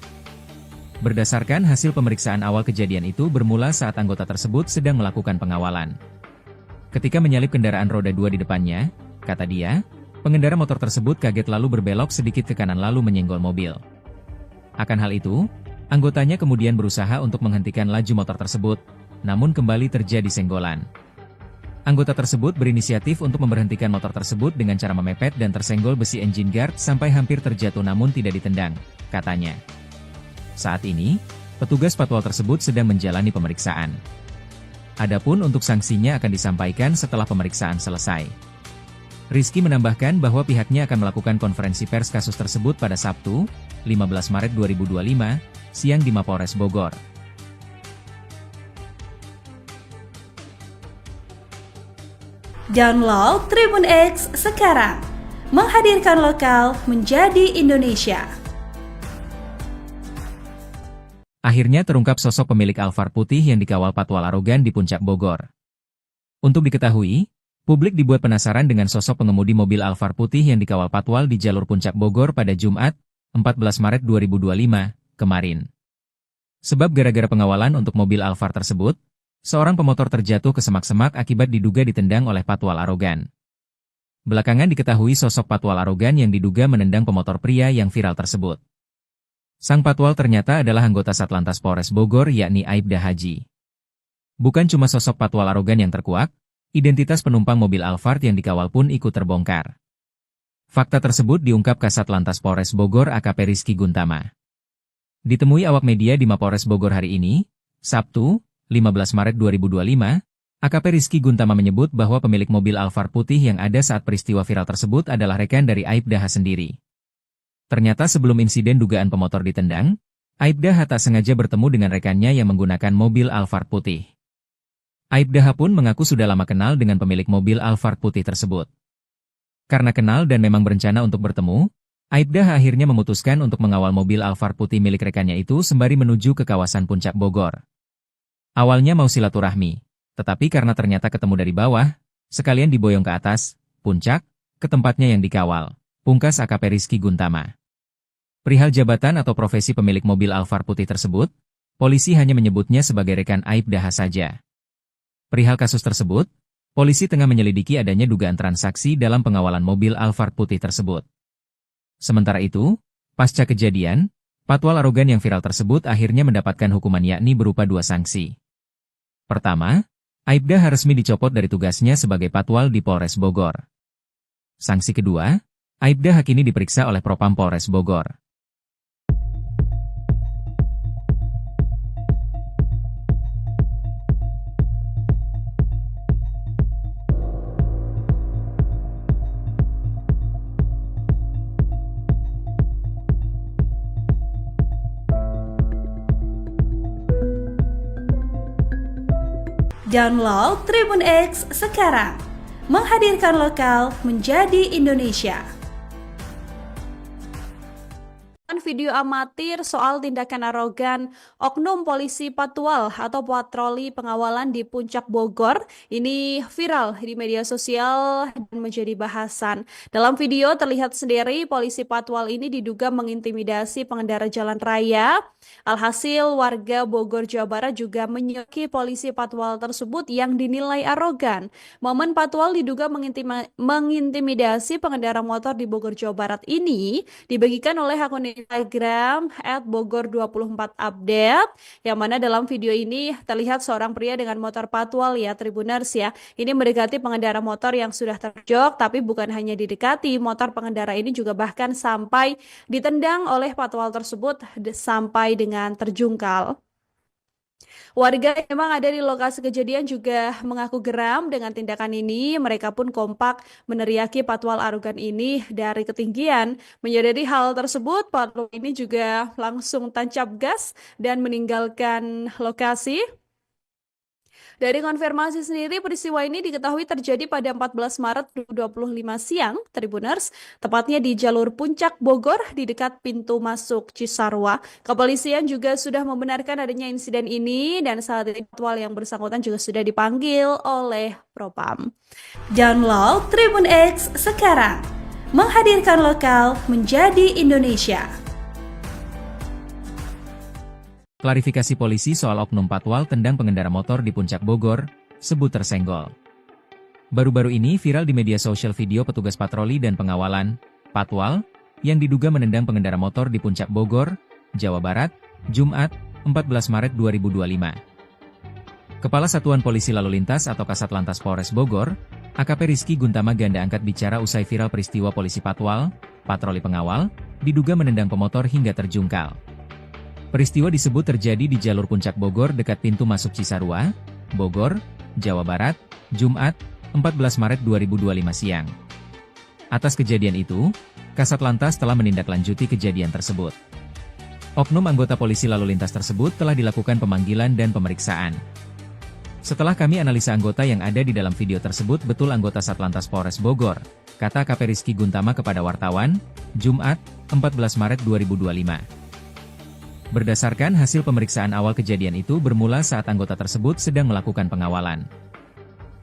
Berdasarkan hasil pemeriksaan awal kejadian itu bermula saat anggota tersebut sedang melakukan pengawalan. Ketika menyalip kendaraan roda 2 di depannya, kata dia, pengendara motor tersebut kaget lalu berbelok sedikit ke kanan lalu menyenggol mobil. Akan hal itu, anggotanya kemudian berusaha untuk menghentikan laju motor tersebut, namun kembali terjadi senggolan. Anggota tersebut berinisiatif untuk memberhentikan motor tersebut dengan cara memepet dan tersenggol besi engine guard sampai hampir terjatuh namun tidak ditendang, katanya. Saat ini, petugas patwal tersebut sedang menjalani pemeriksaan. Adapun untuk sanksinya akan disampaikan setelah pemeriksaan selesai. Rizky menambahkan bahwa pihaknya akan melakukan konferensi pers kasus tersebut pada Sabtu, 15 Maret 2025, siang di Mapolres Bogor. Download Tribun X sekarang, menghadirkan lokal menjadi Indonesia. Akhirnya terungkap sosok pemilik Alphard putih yang dikawal patwal arogan di Puncak Bogor. Untuk diketahui, publik dibuat penasaran dengan sosok pengemudi mobil Alphard putih yang dikawal patwal di jalur Puncak Bogor pada Jumat, 14 Maret 2025, kemarin. Sebab gara-gara pengawalan untuk mobil Alphard tersebut, Seorang pemotor terjatuh ke semak-semak akibat diduga ditendang oleh patwal arogan. Belakangan diketahui sosok patwal arogan yang diduga menendang pemotor pria yang viral tersebut. Sang patwal ternyata adalah anggota Satlantas Polres Bogor yakni Aibda Haji. Bukan cuma sosok patwal arogan yang terkuak, identitas penumpang mobil Alphard yang dikawal pun ikut terbongkar. Fakta tersebut diungkap Kasat Lantas Polres Bogor AKP Rizky Guntama. Ditemui awak media di Mapolres Bogor hari ini, Sabtu, 15 Maret 2025, AKP Rizky Guntama menyebut bahwa pemilik mobil Alphard putih yang ada saat peristiwa viral tersebut adalah rekan dari Aibda H sendiri. Ternyata sebelum insiden dugaan pemotor ditendang, Aibda H tak sengaja bertemu dengan rekannya yang menggunakan mobil Alphard putih. Aibda H pun mengaku sudah lama kenal dengan pemilik mobil Alphard putih tersebut. Karena kenal dan memang berencana untuk bertemu, Aibda H akhirnya memutuskan untuk mengawal mobil Alphard putih milik rekannya itu sembari menuju ke kawasan Puncak Bogor. Awalnya mau silaturahmi, tetapi karena ternyata ketemu dari bawah, sekalian diboyong ke atas, puncak, ke tempatnya yang dikawal, pungkas AKP Rizky Guntama. Perihal jabatan atau profesi pemilik mobil Alphard putih tersebut, polisi hanya menyebutnya sebagai rekan Aibda H saja. Perihal kasus tersebut, polisi tengah menyelidiki adanya dugaan transaksi dalam pengawalan mobil Alphard putih tersebut. Sementara itu, pasca kejadian, patwal arogan yang viral tersebut akhirnya mendapatkan hukuman yakni berupa 2 sanksi. Pertama, Aibda H resmi dicopot dari tugasnya sebagai patwal di Polres Bogor. Sanksi kedua, Aibda H kini diperiksa oleh Propam Polres Bogor. Download Tribun X sekarang, menghadirkan lokal menjadi Indonesia. Video amatir soal tindakan arogan oknum polisi patwal atau patroli pengawalan di Puncak Bogor ini viral di media sosial dan menjadi bahasan. Dalam video terlihat sendiri polisi patwal ini diduga mengintimidasi pengendara jalan raya. Alhasil warga Bogor, Jawa Barat juga menyoki polisi patwal tersebut yang dinilai arogan. Momen patwal diduga mengintimidasi pengendara motor di Bogor, Jawa Barat ini dibagikan oleh akun Instagram @bogor24update, yang mana dalam video ini terlihat seorang pria dengan motor patwal ya Tribuners ya. Ini mendekati pengendara motor yang sudah terjok, tapi bukan hanya didekati, motor pengendara ini juga bahkan sampai ditendang oleh patwal tersebut sampai dengan terjungkal. Warga yang memang ada di lokasi kejadian juga mengaku geram dengan tindakan ini. Mereka pun kompak meneriaki patwal arogan ini dari ketinggian. Menyadari hal tersebut, patwal ini juga langsung tancap gas dan meninggalkan lokasi. Dari konfirmasi sendiri, peristiwa ini diketahui terjadi pada 14 Maret 2025 siang, Tribuners, tepatnya di jalur Puncak Bogor di dekat pintu masuk Cisarua. Kepolisian juga sudah membenarkan adanya insiden ini dan saat ini patwal yang bersangkutan juga sudah dipanggil oleh Propam. Download Tribun X sekarang, menghadirkan lokal menjadi Indonesia. Klarifikasi polisi soal oknum patwal tendang pengendara motor di Puncak Bogor, sebut tersenggol. Baru-baru ini viral di media sosial video petugas patroli dan pengawalan, patwal, yang diduga menendang pengendara motor di Puncak Bogor, Jawa Barat, Jumat, 14 Maret 2025. Kepala Satuan Polisi Lalu Lintas atau Kasat Lantas Polres Bogor, AKP Rizky Guntama ganda angkat bicara usai viral peristiwa polisi patwal, patroli pengawal, diduga menendang pemotor hingga terjungkal. Peristiwa disebut terjadi di jalur Puncak Bogor dekat pintu masuk Cisarua, Bogor, Jawa Barat, Jumat, 14 Maret 2025 siang. Atas kejadian itu, Kasat Lantas telah menindaklanjuti kejadian tersebut. Oknum anggota polisi lalu lintas tersebut telah dilakukan pemanggilan dan pemeriksaan. Setelah kami analisa anggota yang ada di dalam video tersebut betul anggota Satlantas Polres Bogor, kata AKP Rizky Guntama kepada wartawan, Jumat, 14 Maret 2025. Berdasarkan hasil pemeriksaan awal kejadian itu bermula saat anggota tersebut sedang melakukan pengawalan.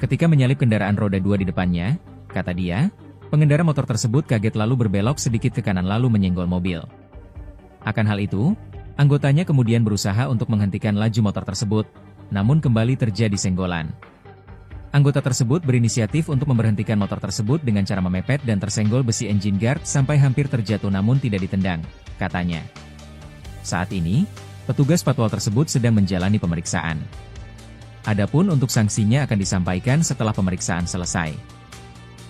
Ketika menyalip kendaraan roda 2 di depannya, kata dia, pengendara motor tersebut kaget lalu berbelok sedikit ke kanan lalu menyenggol mobil. Akan hal itu, anggotanya kemudian berusaha untuk menghentikan laju motor tersebut, namun kembali terjadi senggolan. Anggota tersebut berinisiatif untuk memberhentikan motor tersebut dengan cara memepet dan tersenggol besi engine guard sampai hampir terjatuh namun tidak ditendang, katanya. Saat ini, petugas patwal tersebut sedang menjalani pemeriksaan. Adapun untuk sanksinya akan disampaikan setelah pemeriksaan selesai.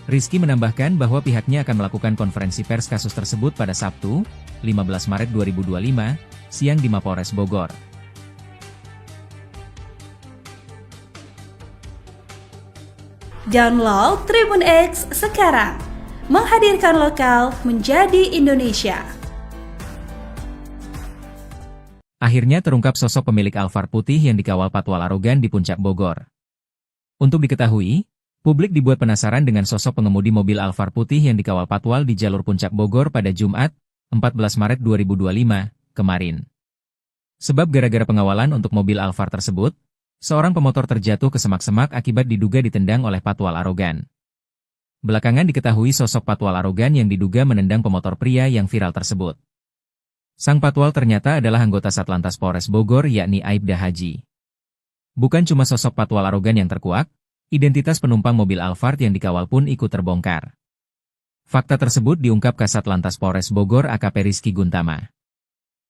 Rizky menambahkan bahwa pihaknya akan melakukan konferensi pers kasus tersebut pada Sabtu, 15 Maret 2025, siang di Mapolres Bogor. Download Tribun X sekarang, menghadirkan lokal menjadi Indonesia. Akhirnya terungkap sosok pemilik Alphard putih yang dikawal patwal arogan di Puncak Bogor. Untuk diketahui, publik dibuat penasaran dengan sosok pengemudi mobil Alphard putih yang dikawal patwal di jalur Puncak Bogor pada Jumat, 14 Maret 2025, kemarin. Sebab gara-gara pengawalan untuk mobil Alphard tersebut, seorang pemotor terjatuh ke semak-semak akibat diduga ditendang oleh patwal arogan. Belakangan diketahui sosok patwal arogan yang diduga menendang pemotor pria yang viral tersebut. Sang patwal ternyata adalah anggota Satlantas Polres Bogor yakni Aibda Haji. Bukan cuma sosok patwal arogan yang terkuak, identitas penumpang mobil Alphard yang dikawal pun ikut terbongkar. Fakta tersebut diungkap Kasat Lantas Polres Bogor AKP Rizky Guntama.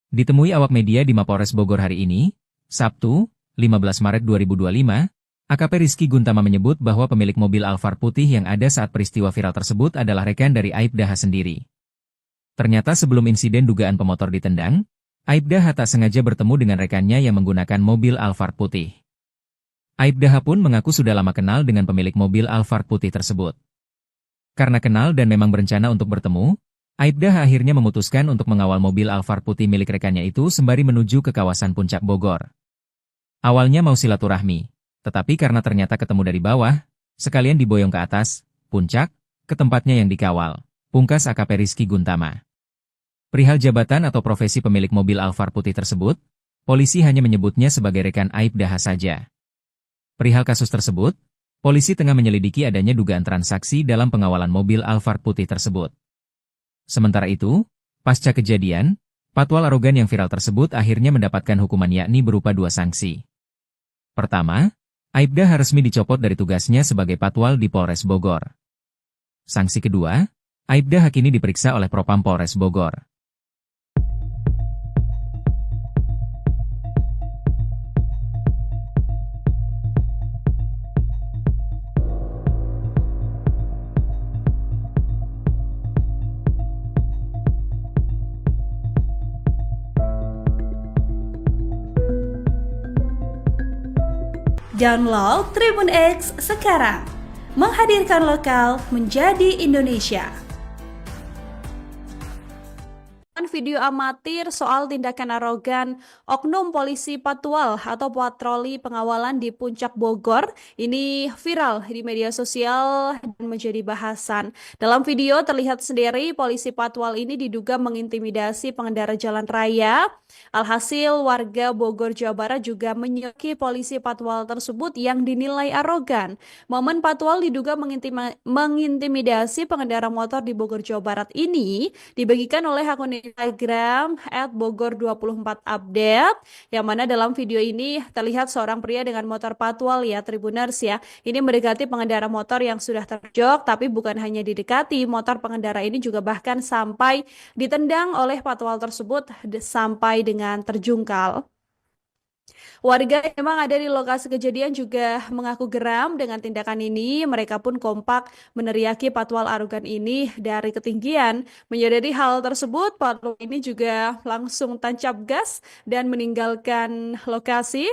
Ditemui awak media di Mapolres Bogor hari ini, Sabtu, 15 Maret 2025, AKP Rizky Guntama menyebut bahwa pemilik mobil Alphard putih yang ada saat peristiwa viral tersebut adalah rekan dari Aibda H sendiri. Ternyata sebelum insiden dugaan pemotor ditendang, Aibda H tak sengaja bertemu dengan rekannya yang menggunakan mobil Alphard putih. Aibda H pun mengaku sudah lama kenal dengan pemilik mobil Alphard putih tersebut. Karena kenal dan memang berencana untuk bertemu, Aibda H akhirnya memutuskan untuk mengawal mobil Alphard putih milik rekannya itu sembari menuju ke kawasan Puncak Bogor. Awalnya mau silaturahmi, tetapi karena ternyata ketemu dari bawah, sekalian diboyong ke atas, puncak, ke tempatnya yang dikawal, pungkas AKP Rizky Guntama. Perihal jabatan atau profesi pemilik mobil Alphard putih tersebut, polisi hanya menyebutnya sebagai rekan Aibda H saja. Perihal kasus tersebut, polisi tengah menyelidiki adanya dugaan transaksi dalam pengawalan mobil Alphard putih tersebut. Sementara itu, pasca kejadian, patwal arogan yang viral tersebut akhirnya mendapatkan hukuman yakni berupa 2 sanksi. Pertama, Aibda H resmi dicopot dari tugasnya sebagai patwal di Polres Bogor. Sanksi kedua, Aibda H kini diperiksa oleh Propam Polres Bogor. Download Tribun X sekarang, menghadirkan lokal menjadi Indonesia. Video amatir soal tindakan arogan oknum polisi patwal atau patroli pengawalan di Puncak Bogor ini viral di media sosial dan menjadi bahasan. Dalam video terlihat sendiri polisi patwal ini diduga mengintimidasi pengendara jalan raya. Alhasil warga Bogor, Jawa Barat juga menyoki polisi patwal tersebut yang dinilai arogan. Momen patwal diduga mengintimidasi pengendara motor di Bogor, Jawa Barat ini dibagikan oleh akun Instagram @bogor24update, yang mana dalam video ini terlihat seorang pria dengan motor patwal ya Tribuners ya. Ini mendekati pengendara motor yang sudah terjok, tapi bukan hanya didekati, motor pengendara ini juga bahkan sampai ditendang oleh patwal tersebut sampai dengan terjungkal. Warga yang memang ada di lokasi kejadian juga mengaku geram dengan tindakan ini. Mereka pun kompak meneriaki patwal arogan ini dari ketinggian. Menyadari hal tersebut, patwal ini juga langsung tancap gas dan meninggalkan lokasi.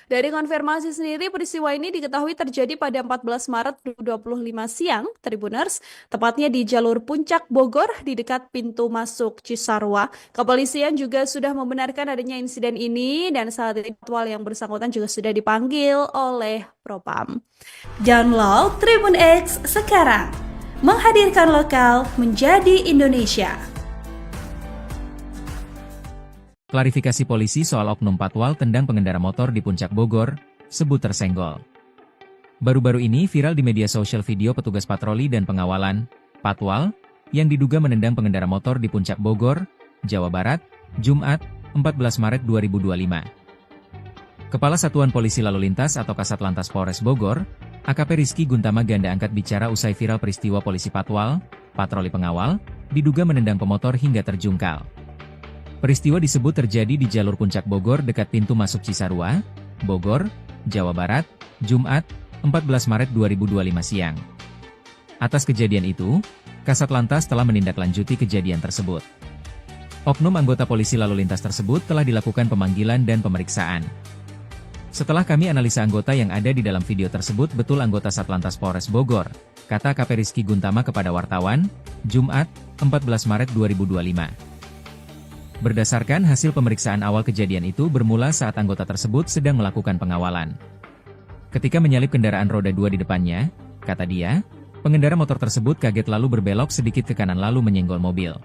Dari konfirmasi sendiri, peristiwa ini diketahui terjadi pada 14 Maret 2025 siang, Tribuners, tepatnya di jalur Puncak Bogor di dekat pintu masuk Cisarua. Kepolisian juga sudah membenarkan adanya insiden ini dan saat ini patwal yang bersangkutan juga sudah dipanggil oleh Propam. Download Tribun X sekarang, menghadirkan lokal menjadi Indonesia. Klarifikasi polisi soal oknum patwal tendang pengendara motor di Puncak Bogor, sebut tersenggol. Baru-baru ini viral di media sosial video petugas patroli dan pengawalan, patwal, yang diduga menendang pengendara motor di Puncak Bogor, Jawa Barat, Jumat, 14 Maret 2025. Kepala Satuan Polisi Lalu Lintas atau Kasatlantas Polres Bogor, AKP Rizky Guntama ganda angkat bicara usai viral peristiwa polisi patwal, patroli pengawal, diduga menendang pemotor hingga terjungkal. Peristiwa disebut terjadi di jalur Puncak Bogor dekat pintu masuk Cisarua, Bogor, Jawa Barat, Jumat, 14 Maret 2025 siang. Atas kejadian itu, Kasatlantas telah menindaklanjuti kejadian tersebut. Oknum anggota polisi lalu lintas tersebut telah dilakukan pemanggilan dan pemeriksaan. Setelah kami analisa anggota yang ada di dalam video tersebut betul anggota Satlantas Polres Bogor, kata AKP Rizky Guntama kepada wartawan, Jumat, 14 Maret 2025. Berdasarkan hasil pemeriksaan awal kejadian itu bermula saat anggota tersebut sedang melakukan pengawalan. Ketika menyalip kendaraan roda 2 di depannya, kata dia, pengendara motor tersebut kaget lalu berbelok sedikit ke kanan lalu menyenggol mobil.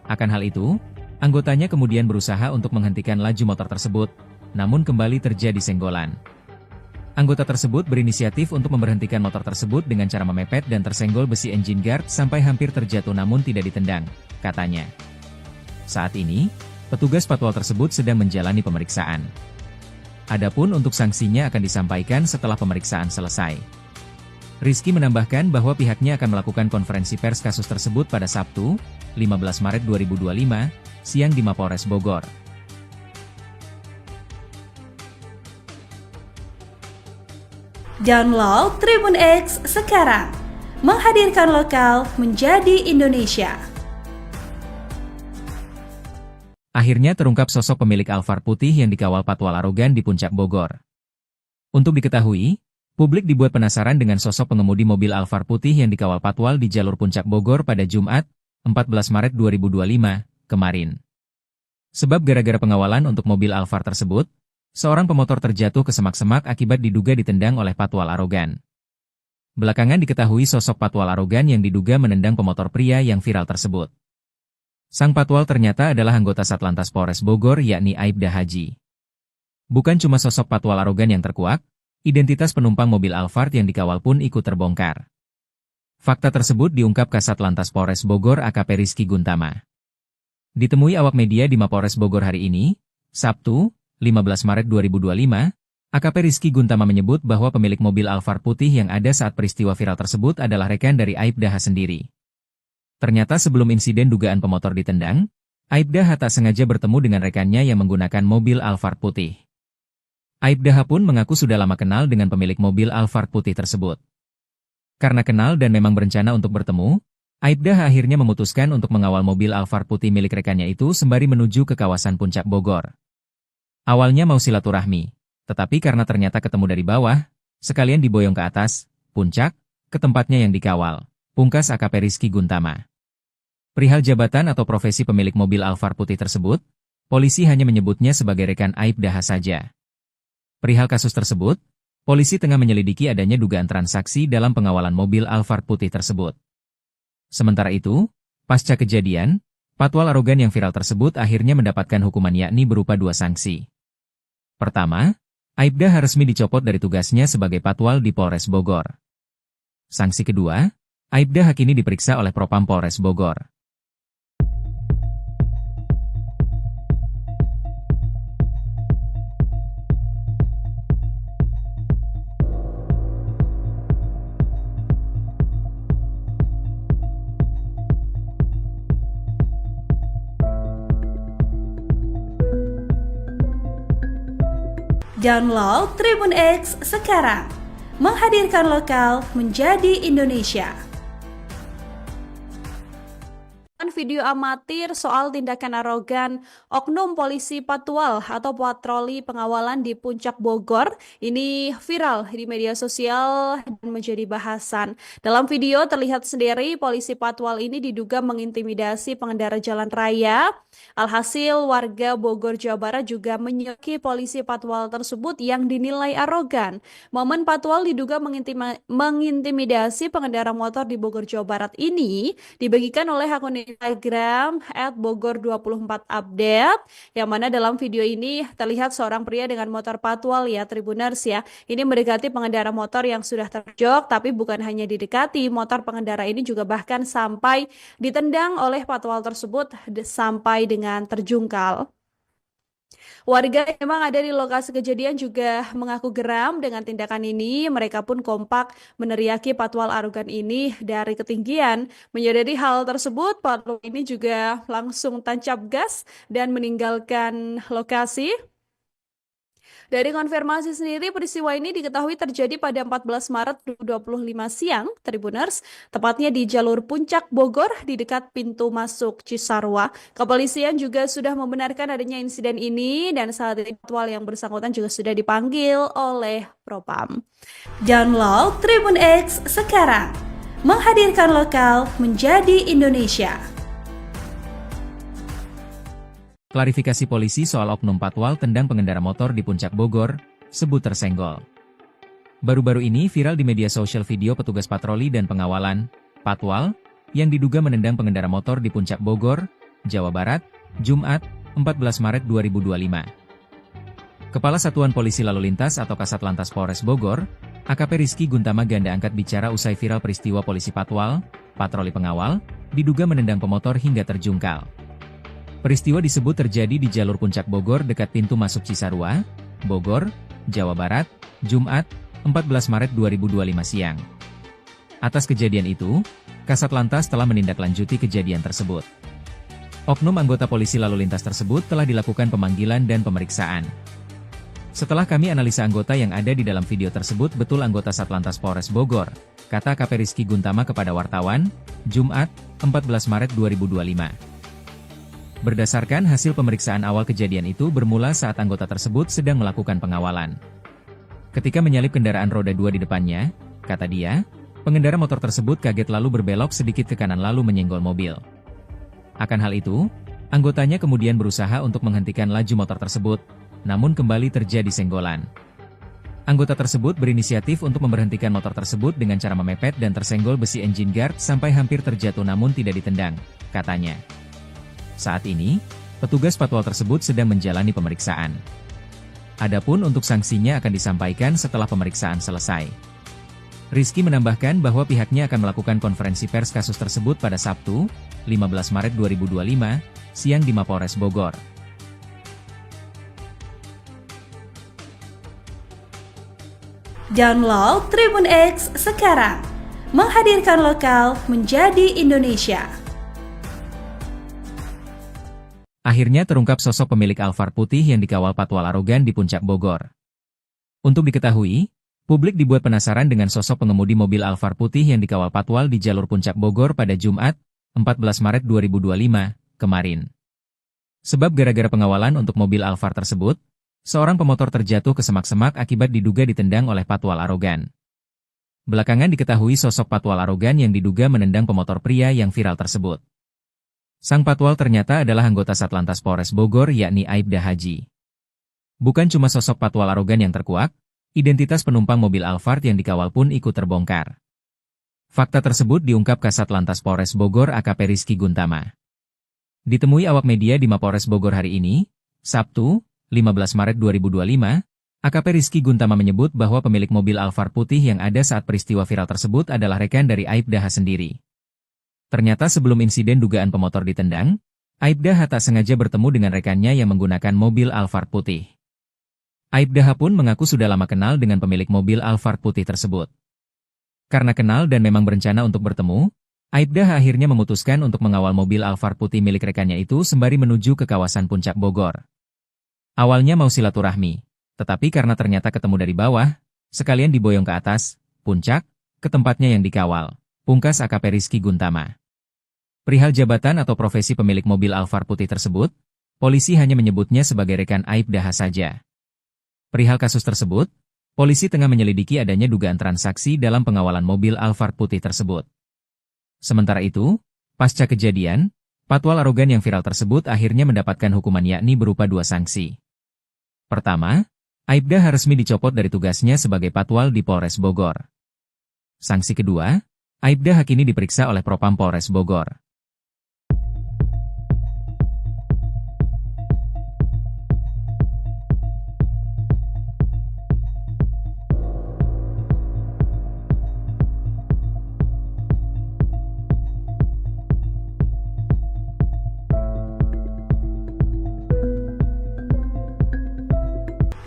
Akan hal itu, anggotanya kemudian berusaha untuk menghentikan laju motor tersebut, namun kembali terjadi senggolan. Anggota tersebut berinisiatif untuk memberhentikan motor tersebut dengan cara memepet dan tersenggol besi engine guard sampai hampir terjatuh namun tidak ditendang, katanya. Saat ini, petugas patwal tersebut sedang menjalani pemeriksaan. Adapun untuk sanksinya akan disampaikan setelah pemeriksaan selesai. Rizky menambahkan bahwa pihaknya akan melakukan konferensi pers kasus tersebut pada Sabtu, 15 Maret 2025, siang di Mapolres Bogor. Download Tribun X sekarang, menghadirkan lokal menjadi Indonesia. Akhirnya terungkap sosok pemilik Alphard putih yang dikawal patwal arogan di Puncak Bogor. Untuk diketahui, publik dibuat penasaran dengan sosok pengemudi mobil Alphard putih yang dikawal patwal di jalur Puncak Bogor pada Jumat, 14 Maret 2025, kemarin. Sebab gara-gara pengawalan untuk mobil Alphard tersebut, seorang pemotor terjatuh ke semak-semak akibat diduga ditendang oleh patwal arogan. Belakangan diketahui sosok patwal arogan yang diduga menendang pemotor pria yang viral tersebut. Sang patwal ternyata adalah anggota Satlantas Polres Bogor yakni Aibda Haji. Bukan cuma sosok patwal arogan yang terkuak, identitas penumpang mobil Alphard yang dikawal pun ikut terbongkar. Fakta tersebut diungkap Kasatlantas Polres Bogor AKP Rizky Guntama. Ditemui awak media di Mapolres Bogor hari ini, Sabtu, 15 Maret 2025, AKP Rizky Guntama menyebut bahwa pemilik mobil Alphard putih yang ada saat peristiwa viral tersebut adalah rekan dari Aibda H sendiri. Ternyata sebelum insiden dugaan pemotor ditendang, Aibda H tak sengaja bertemu dengan rekannya yang menggunakan mobil Alphard putih. Aibda H pun mengaku sudah lama kenal dengan pemilik mobil Alphard putih tersebut. Karena kenal dan memang berencana untuk bertemu, Aibda H akhirnya memutuskan untuk mengawal mobil Alphard putih milik rekannya itu sembari menuju ke kawasan Puncak Bogor. Awalnya mau silaturahmi, tetapi karena ternyata ketemu dari bawah, sekalian diboyong ke atas, puncak, ke tempatnya yang dikawal, pungkas AKP Rizky Guntama. Perihal jabatan atau profesi pemilik mobil Alphard putih tersebut, polisi hanya menyebutnya sebagai rekan Aibda H saja. Perihal kasus tersebut, polisi tengah menyelidiki adanya dugaan transaksi dalam pengawalan mobil Alphard putih tersebut. Sementara itu, pasca kejadian, patwal arogan yang viral tersebut akhirnya mendapatkan hukuman yakni berupa 2 sanksi. Pertama, Aibda H resmi dicopot dari tugasnya sebagai patwal di Polres Bogor. Sanksi kedua, Aibda H kini diperiksa oleh Propam Polres Bogor. Download Tribun X sekarang, menghadirkan lokal menjadi Indonesia. Video amatir soal tindakan arogan oknum polisi patwal atau patroli pengawalan di Puncak Bogor ini viral di media sosial dan menjadi bahasan. Dalam video terlihat sendiri polisi patwal ini diduga mengintimidasi pengendara jalan raya. Alhasil warga Bogor Jawa Barat juga menyoki polisi patwal tersebut yang dinilai arogan. Momen patwal diduga mengintimidasi pengendara motor di Bogor Jawa Barat ini dibagikan oleh akun Instagram @bogor24update, yang mana dalam video ini terlihat seorang pria dengan motor patwal ya Tribuners ya. Ini mendekati pengendara motor yang sudah terjok, tapi bukan hanya didekati, motor pengendara ini juga bahkan sampai ditendang oleh patwal tersebut sampai dengan terjungkal. Warga yang memang ada di lokasi kejadian juga mengaku geram dengan tindakan ini. Mereka pun kompak meneriaki patwal arogan ini dari ketinggian. Menyadari hal tersebut, patwal ini juga langsung tancap gas dan meninggalkan lokasi. Dari konfirmasi sendiri, peristiwa ini diketahui terjadi pada 14 Maret 2025 siang, Tribuners, tepatnya di jalur Puncak Bogor di dekat pintu masuk Cisarua. Kepolisian juga sudah membenarkan adanya insiden ini dan saat ini patwal yang bersangkutan juga sudah dipanggil oleh Propam. Download Tribun X sekarang, menghadirkan lokal menjadi Indonesia. Klarifikasi polisi soal oknum patwal tendang pengendara motor di Puncak Bogor, sebut tersenggol. Baru-baru ini viral di media sosial video petugas patroli dan pengawalan, patwal, yang diduga menendang pengendara motor di Puncak Bogor, Jawa Barat, Jumat, 14 Maret 2025. Kepala Satuan Polisi Lalu Lintas atau Kasatlantas Polres Bogor, AKP Rizky Guntama Ganda angkat bicara usai viral peristiwa polisi patwal, patroli pengawal, diduga menendang pemotor hingga terjungkal. Peristiwa disebut terjadi di jalur Puncak Bogor dekat pintu masuk Cisarua, Bogor, Jawa Barat, Jumat, 14 Maret 2025 siang. Atas kejadian itu, Kasatlantas telah menindaklanjuti kejadian tersebut. Oknum anggota polisi lalu lintas tersebut telah dilakukan pemanggilan dan pemeriksaan. Setelah kami analisa anggota yang ada di dalam video tersebut betul anggota Satlantas Polres Bogor, kata AKP Rizky Guntama kepada wartawan, Jumat, 14 Maret 2025. Berdasarkan hasil pemeriksaan awal kejadian itu bermula saat anggota tersebut sedang melakukan pengawalan. Ketika menyalip kendaraan roda 2 di depannya, kata dia, pengendara motor tersebut kaget lalu berbelok sedikit ke kanan lalu menyenggol mobil. Akan hal itu, anggotanya kemudian berusaha untuk menghentikan laju motor tersebut, namun kembali terjadi senggolan. Anggota tersebut berinisiatif untuk memberhentikan motor tersebut dengan cara memepet dan tersenggol besi engine guard sampai hampir terjatuh namun tidak ditendang, katanya. Saat ini, petugas patwal tersebut sedang menjalani pemeriksaan. Adapun untuk sanksinya akan disampaikan setelah pemeriksaan selesai. Rizky menambahkan bahwa pihaknya akan melakukan konferensi pers kasus tersebut pada Sabtu, 15 Maret 2025, siang di Mapolres Bogor. Download Tribun X sekarang, menghadirkan lokal menjadi Indonesia. Akhirnya terungkap sosok pemilik Alphard putih yang dikawal patwal arogan di Puncak Bogor. Untuk diketahui, publik dibuat penasaran dengan sosok pengemudi mobil Alphard putih yang dikawal patwal di jalur Puncak Bogor pada Jumat, 14 Maret 2025, kemarin. Sebab gara-gara pengawalan untuk mobil Alphard tersebut, seorang pemotor terjatuh ke semak-semak akibat diduga ditendang oleh patwal arogan. Belakangan diketahui sosok patwal arogan yang diduga menendang pemotor pria yang viral tersebut. Sang patwal ternyata adalah anggota Satlantas Polres Bogor yakni Aibda Haji. Bukan cuma sosok patwal arogan yang terkuak, identitas penumpang mobil Alphard yang dikawal pun ikut terbongkar. Fakta tersebut diungkap Kasatlantas Polres Bogor AKP Rizky Guntama. Ditemui awak media di Mapolres Bogor hari ini, Sabtu, 15 Maret 2025, AKP Rizky Guntama menyebut bahwa pemilik mobil Alphard putih yang ada saat peristiwa viral tersebut adalah rekan dari Aibda H sendiri. Ternyata sebelum insiden dugaan pemotor ditendang, Aibda H tak sengaja bertemu dengan rekannya yang menggunakan mobil Alphard putih. Aibda H pun mengaku sudah lama kenal dengan pemilik mobil Alphard putih tersebut. Karena kenal dan memang berencana untuk bertemu, Aibda H akhirnya memutuskan untuk mengawal mobil Alphard putih milik rekannya itu sembari menuju ke kawasan Puncak Bogor. Awalnya mau silaturahmi, tetapi karena ternyata ketemu dari bawah, sekalian diboyong ke atas, puncak, ke tempatnya yang dikawal. Pungkas AKP Rizky Guntama. Perihal jabatan atau profesi pemilik mobil Alphard putih tersebut, polisi hanya menyebutnya sebagai rekan Aibda H saja. Perihal kasus tersebut, polisi tengah menyelidiki adanya dugaan transaksi dalam pengawalan mobil Alphard putih tersebut. Sementara itu, pasca kejadian, patwal arogan yang viral tersebut akhirnya mendapatkan hukuman yakni berupa 2 sanksi. Pertama, Aibda H resmi dicopot dari tugasnya sebagai patwal di Polres Bogor. Sanksi kedua, Aibda H kini diperiksa oleh Propam Polres Bogor.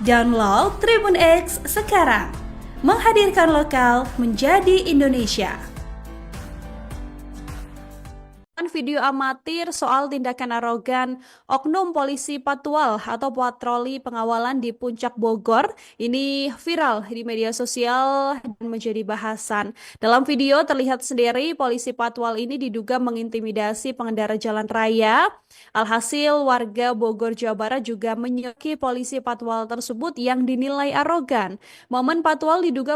Download Tribun X sekarang, menghadirkan lokal menjadi Indonesia. Video amatir soal tindakan arogan oknum polisi Patwal atau patroli pengawalan di Puncak Bogor ini viral di media sosial dan menjadi bahasan. Dalam video terlihat sendiri polisi Patwal ini diduga mengintimidasi pengendara jalan raya. Alhasil warga Bogor, Jawa Barat juga menyoki polisi Patwal tersebut yang dinilai arogan. Momen Patwal diduga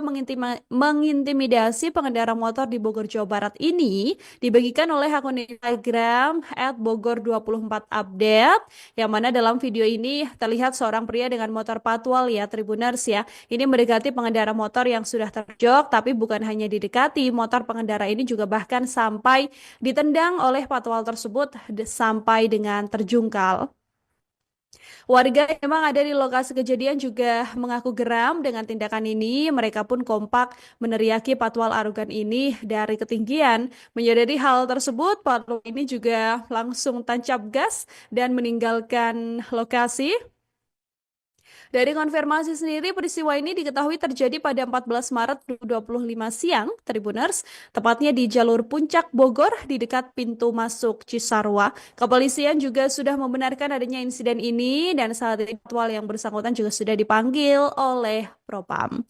mengintimidasi pengendara motor di Bogor, Jawa Barat ini dibagikan oleh akun Instagram @bogor24update, yang mana dalam video ini terlihat seorang pria dengan motor Patwal ya Tribuners ya. Ini mendekati pengendara motor yang sudah terjok, tapi bukan hanya didekati, motor pengendara ini juga bahkan sampai ditendang oleh Patwal tersebut sampai dengan terjungkal. Warga yang memang ada di lokasi kejadian juga mengaku geram dengan tindakan ini. Mereka pun kompak meneriaki Patwal arogan ini dari ketinggian. Menyadari hal tersebut, Patwal ini juga langsung tancap gas dan meninggalkan lokasi. Dari konfirmasi sendiri, peristiwa ini diketahui terjadi pada 14 Maret 2025 siang, Tribuners, tepatnya di jalur Puncak Bogor di dekat pintu masuk Cisarua. Kepolisian juga sudah membenarkan adanya insiden ini dan saat ini Patwal yang bersangkutan juga sudah dipanggil oleh Propam.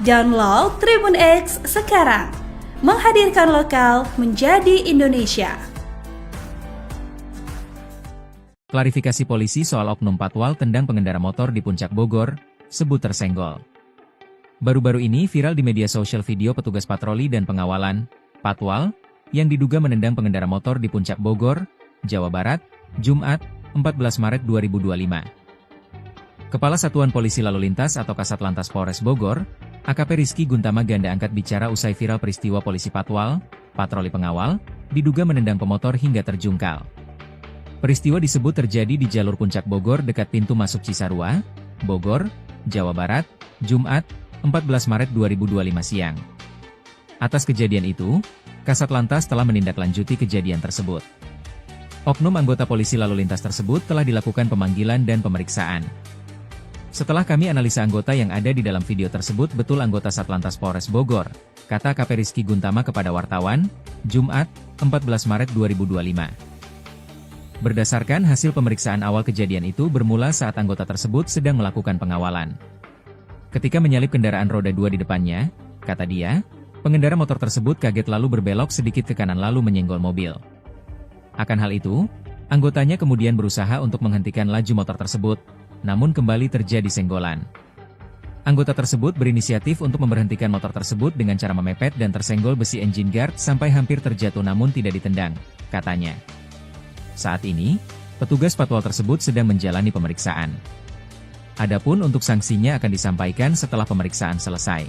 Download Tribun X sekarang, menghadirkan lokal menjadi Indonesia. Klarifikasi polisi soal oknum Patwal tendang pengendara motor di Puncak Bogor, sebut tersenggol. Baru-baru ini viral di media sosial video petugas patroli dan pengawalan, Patwal, yang diduga menendang pengendara motor di Puncak Bogor, Jawa Barat, Jumat, 14 Maret 2025. Kepala Satuan Polisi Lalu Lintas atau Kasat Lantas Polres Bogor, AKP Rizky Guntama Ganda angkat bicara usai viral peristiwa polisi Patwal, patroli pengawal, diduga menendang pemotor hingga terjungkal. Peristiwa disebut terjadi di jalur Puncak Bogor dekat pintu masuk Cisarua, Bogor, Jawa Barat, Jumat, 14 Maret 2025 siang. Atas kejadian itu, Kasat Lantas telah menindaklanjuti kejadian tersebut. Oknum anggota polisi lalu lintas tersebut telah dilakukan pemanggilan dan pemeriksaan. Setelah kami analisa anggota yang ada di dalam video tersebut betul anggota Satlantas Polres Bogor, kata AKP Rizky Guntama kepada wartawan, Jumat, 14 Maret 2025. Berdasarkan hasil pemeriksaan awal kejadian itu bermula saat anggota tersebut sedang melakukan pengawalan. Ketika menyalip kendaraan roda 2 di depannya, kata dia, pengendara motor tersebut kaget lalu berbelok sedikit ke kanan lalu menyenggol mobil. Akan hal itu, anggotanya kemudian berusaha untuk menghentikan laju motor tersebut, namun kembali terjadi senggolan. Anggota tersebut berinisiatif untuk memberhentikan motor tersebut dengan cara memepet dan tersenggol besi engine guard sampai hampir terjatuh namun tidak ditendang, katanya. Saat ini, petugas Patwal tersebut sedang menjalani pemeriksaan. Adapun untuk sanksinya akan disampaikan setelah pemeriksaan selesai.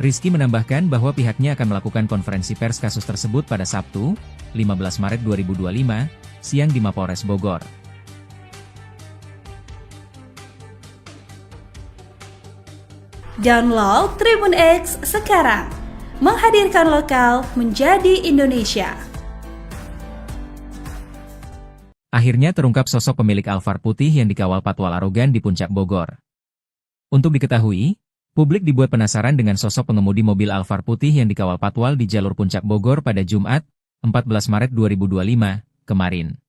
Rizky menambahkan bahwa pihaknya akan melakukan konferensi pers kasus tersebut pada Sabtu, 15 Maret 2025, siang di Mapolres Bogor. Download Tribun X sekarang, menghadirkan lokal menjadi Indonesia. Akhirnya terungkap sosok pemilik Alphard putih yang dikawal Patwal arogan di Puncak Bogor. Untuk diketahui, publik dibuat penasaran dengan sosok pengemudi mobil Alphard putih yang dikawal Patwal di jalur Puncak Bogor pada Jumat, 14 Maret 2025, kemarin.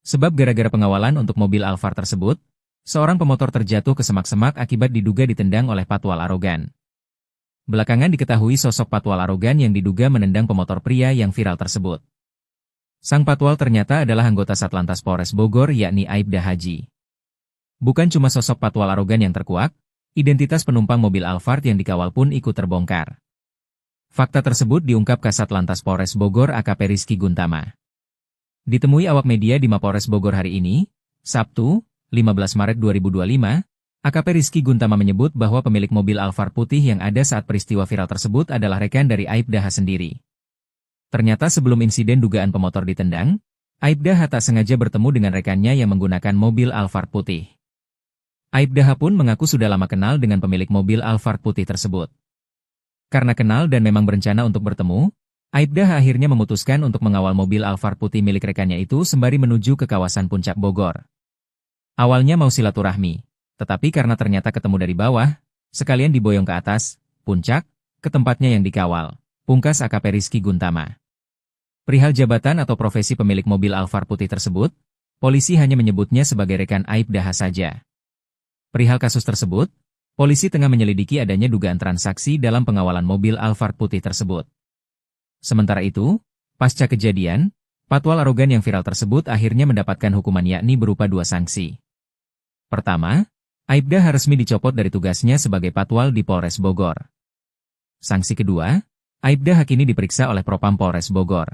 Sebab gara-gara pengawalan untuk mobil Alphard tersebut, seorang pemotor terjatuh ke semak-semak akibat diduga ditendang oleh Patwal arogan. Belakangan diketahui sosok Patwal arogan yang diduga menendang pemotor pria yang viral tersebut. Sang Patwal ternyata adalah anggota Satlantas Polres Bogor yakni Aibda Haji. Bukan cuma sosok Patwal arogan yang terkuak, identitas penumpang mobil Alphard yang dikawal pun ikut terbongkar. Fakta tersebut diungkap Kasat Lantas Polres Bogor AKP Rizky Guntama. Ditemui awak media di Mapolres Bogor hari ini, Sabtu, 15 Maret 2025, AKP Rizky Guntama menyebut bahwa pemilik mobil Alphard putih yang ada saat peristiwa viral tersebut adalah rekan dari Aibda H sendiri. Ternyata sebelum insiden dugaan pemotor ditendang, Aibda H tak sengaja bertemu dengan rekannya yang menggunakan mobil Alphard putih. Aibda H pun mengaku sudah lama kenal dengan pemilik mobil Alphard putih tersebut. Karena kenal dan memang berencana untuk bertemu, Aibda H akhirnya memutuskan untuk mengawal mobil Alphard putih milik rekannya itu sembari menuju ke kawasan Puncak Bogor. Awalnya mau silaturahmi, Tetapi karena ternyata ketemu dari bawah, sekalian diboyong ke atas, puncak, ke tempatnya yang dikawal. Pungkas AKP Rizky Guntama. Perihal jabatan atau profesi pemilik mobil Alphard putih tersebut, polisi hanya menyebutnya sebagai rekan Aibda H saja. Perihal kasus tersebut, polisi tengah menyelidiki adanya dugaan transaksi dalam pengawalan mobil Alphard putih tersebut. Sementara itu, pasca kejadian, patwal arogan yang viral tersebut akhirnya mendapatkan hukuman yakni berupa 2 sanksi. Pertama, Aibda H resmi dicopot dari tugasnya sebagai patwal di Polres Bogor. Sanksi kedua, Aibda H kini diperiksa oleh Propam Polres Bogor.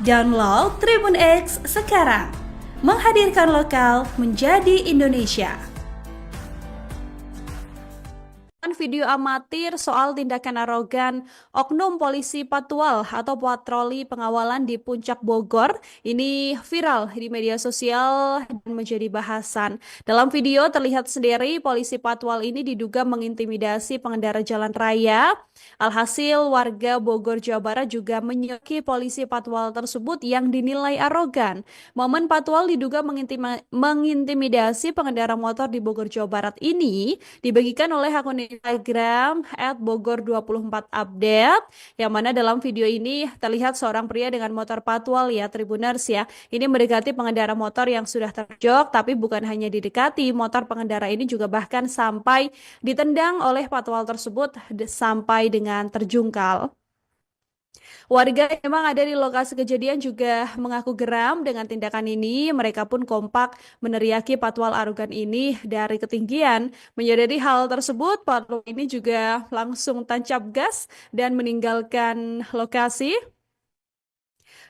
Download Tribun X sekarang, menghadirkan lokal menjadi Indonesia. Video amatir soal tindakan arogan oknum polisi patwal atau patroli pengawalan di Puncak Bogor ini viral di media sosial dan menjadi bahasan. Dalam video terlihat sendiri polisi patwal ini diduga mengintimidasi pengendara jalan raya. Alhasil warga Bogor, Jawa Barat juga menyoki polisi patwal tersebut yang dinilai arogan. Momen patwal diduga mengintimidasi pengendara motor di Bogor, Jawa Barat ini dibagikan oleh akun Instagram @bogor24update, yang mana dalam video ini terlihat seorang pria dengan motor patwal ya Tribuners ya. Ini mendekati pengendara motor yang sudah terjok, tapi bukan hanya didekati, motor pengendara ini juga bahkan sampai ditendang oleh patwal tersebut sampai dengan terjungkal. Warga yang memang ada di lokasi kejadian juga mengaku geram dengan tindakan ini. Mereka pun kompak meneriaki patwal arogan ini dari ketinggian. Menyadari hal tersebut, patwal ini juga langsung tancap gas dan meninggalkan lokasi.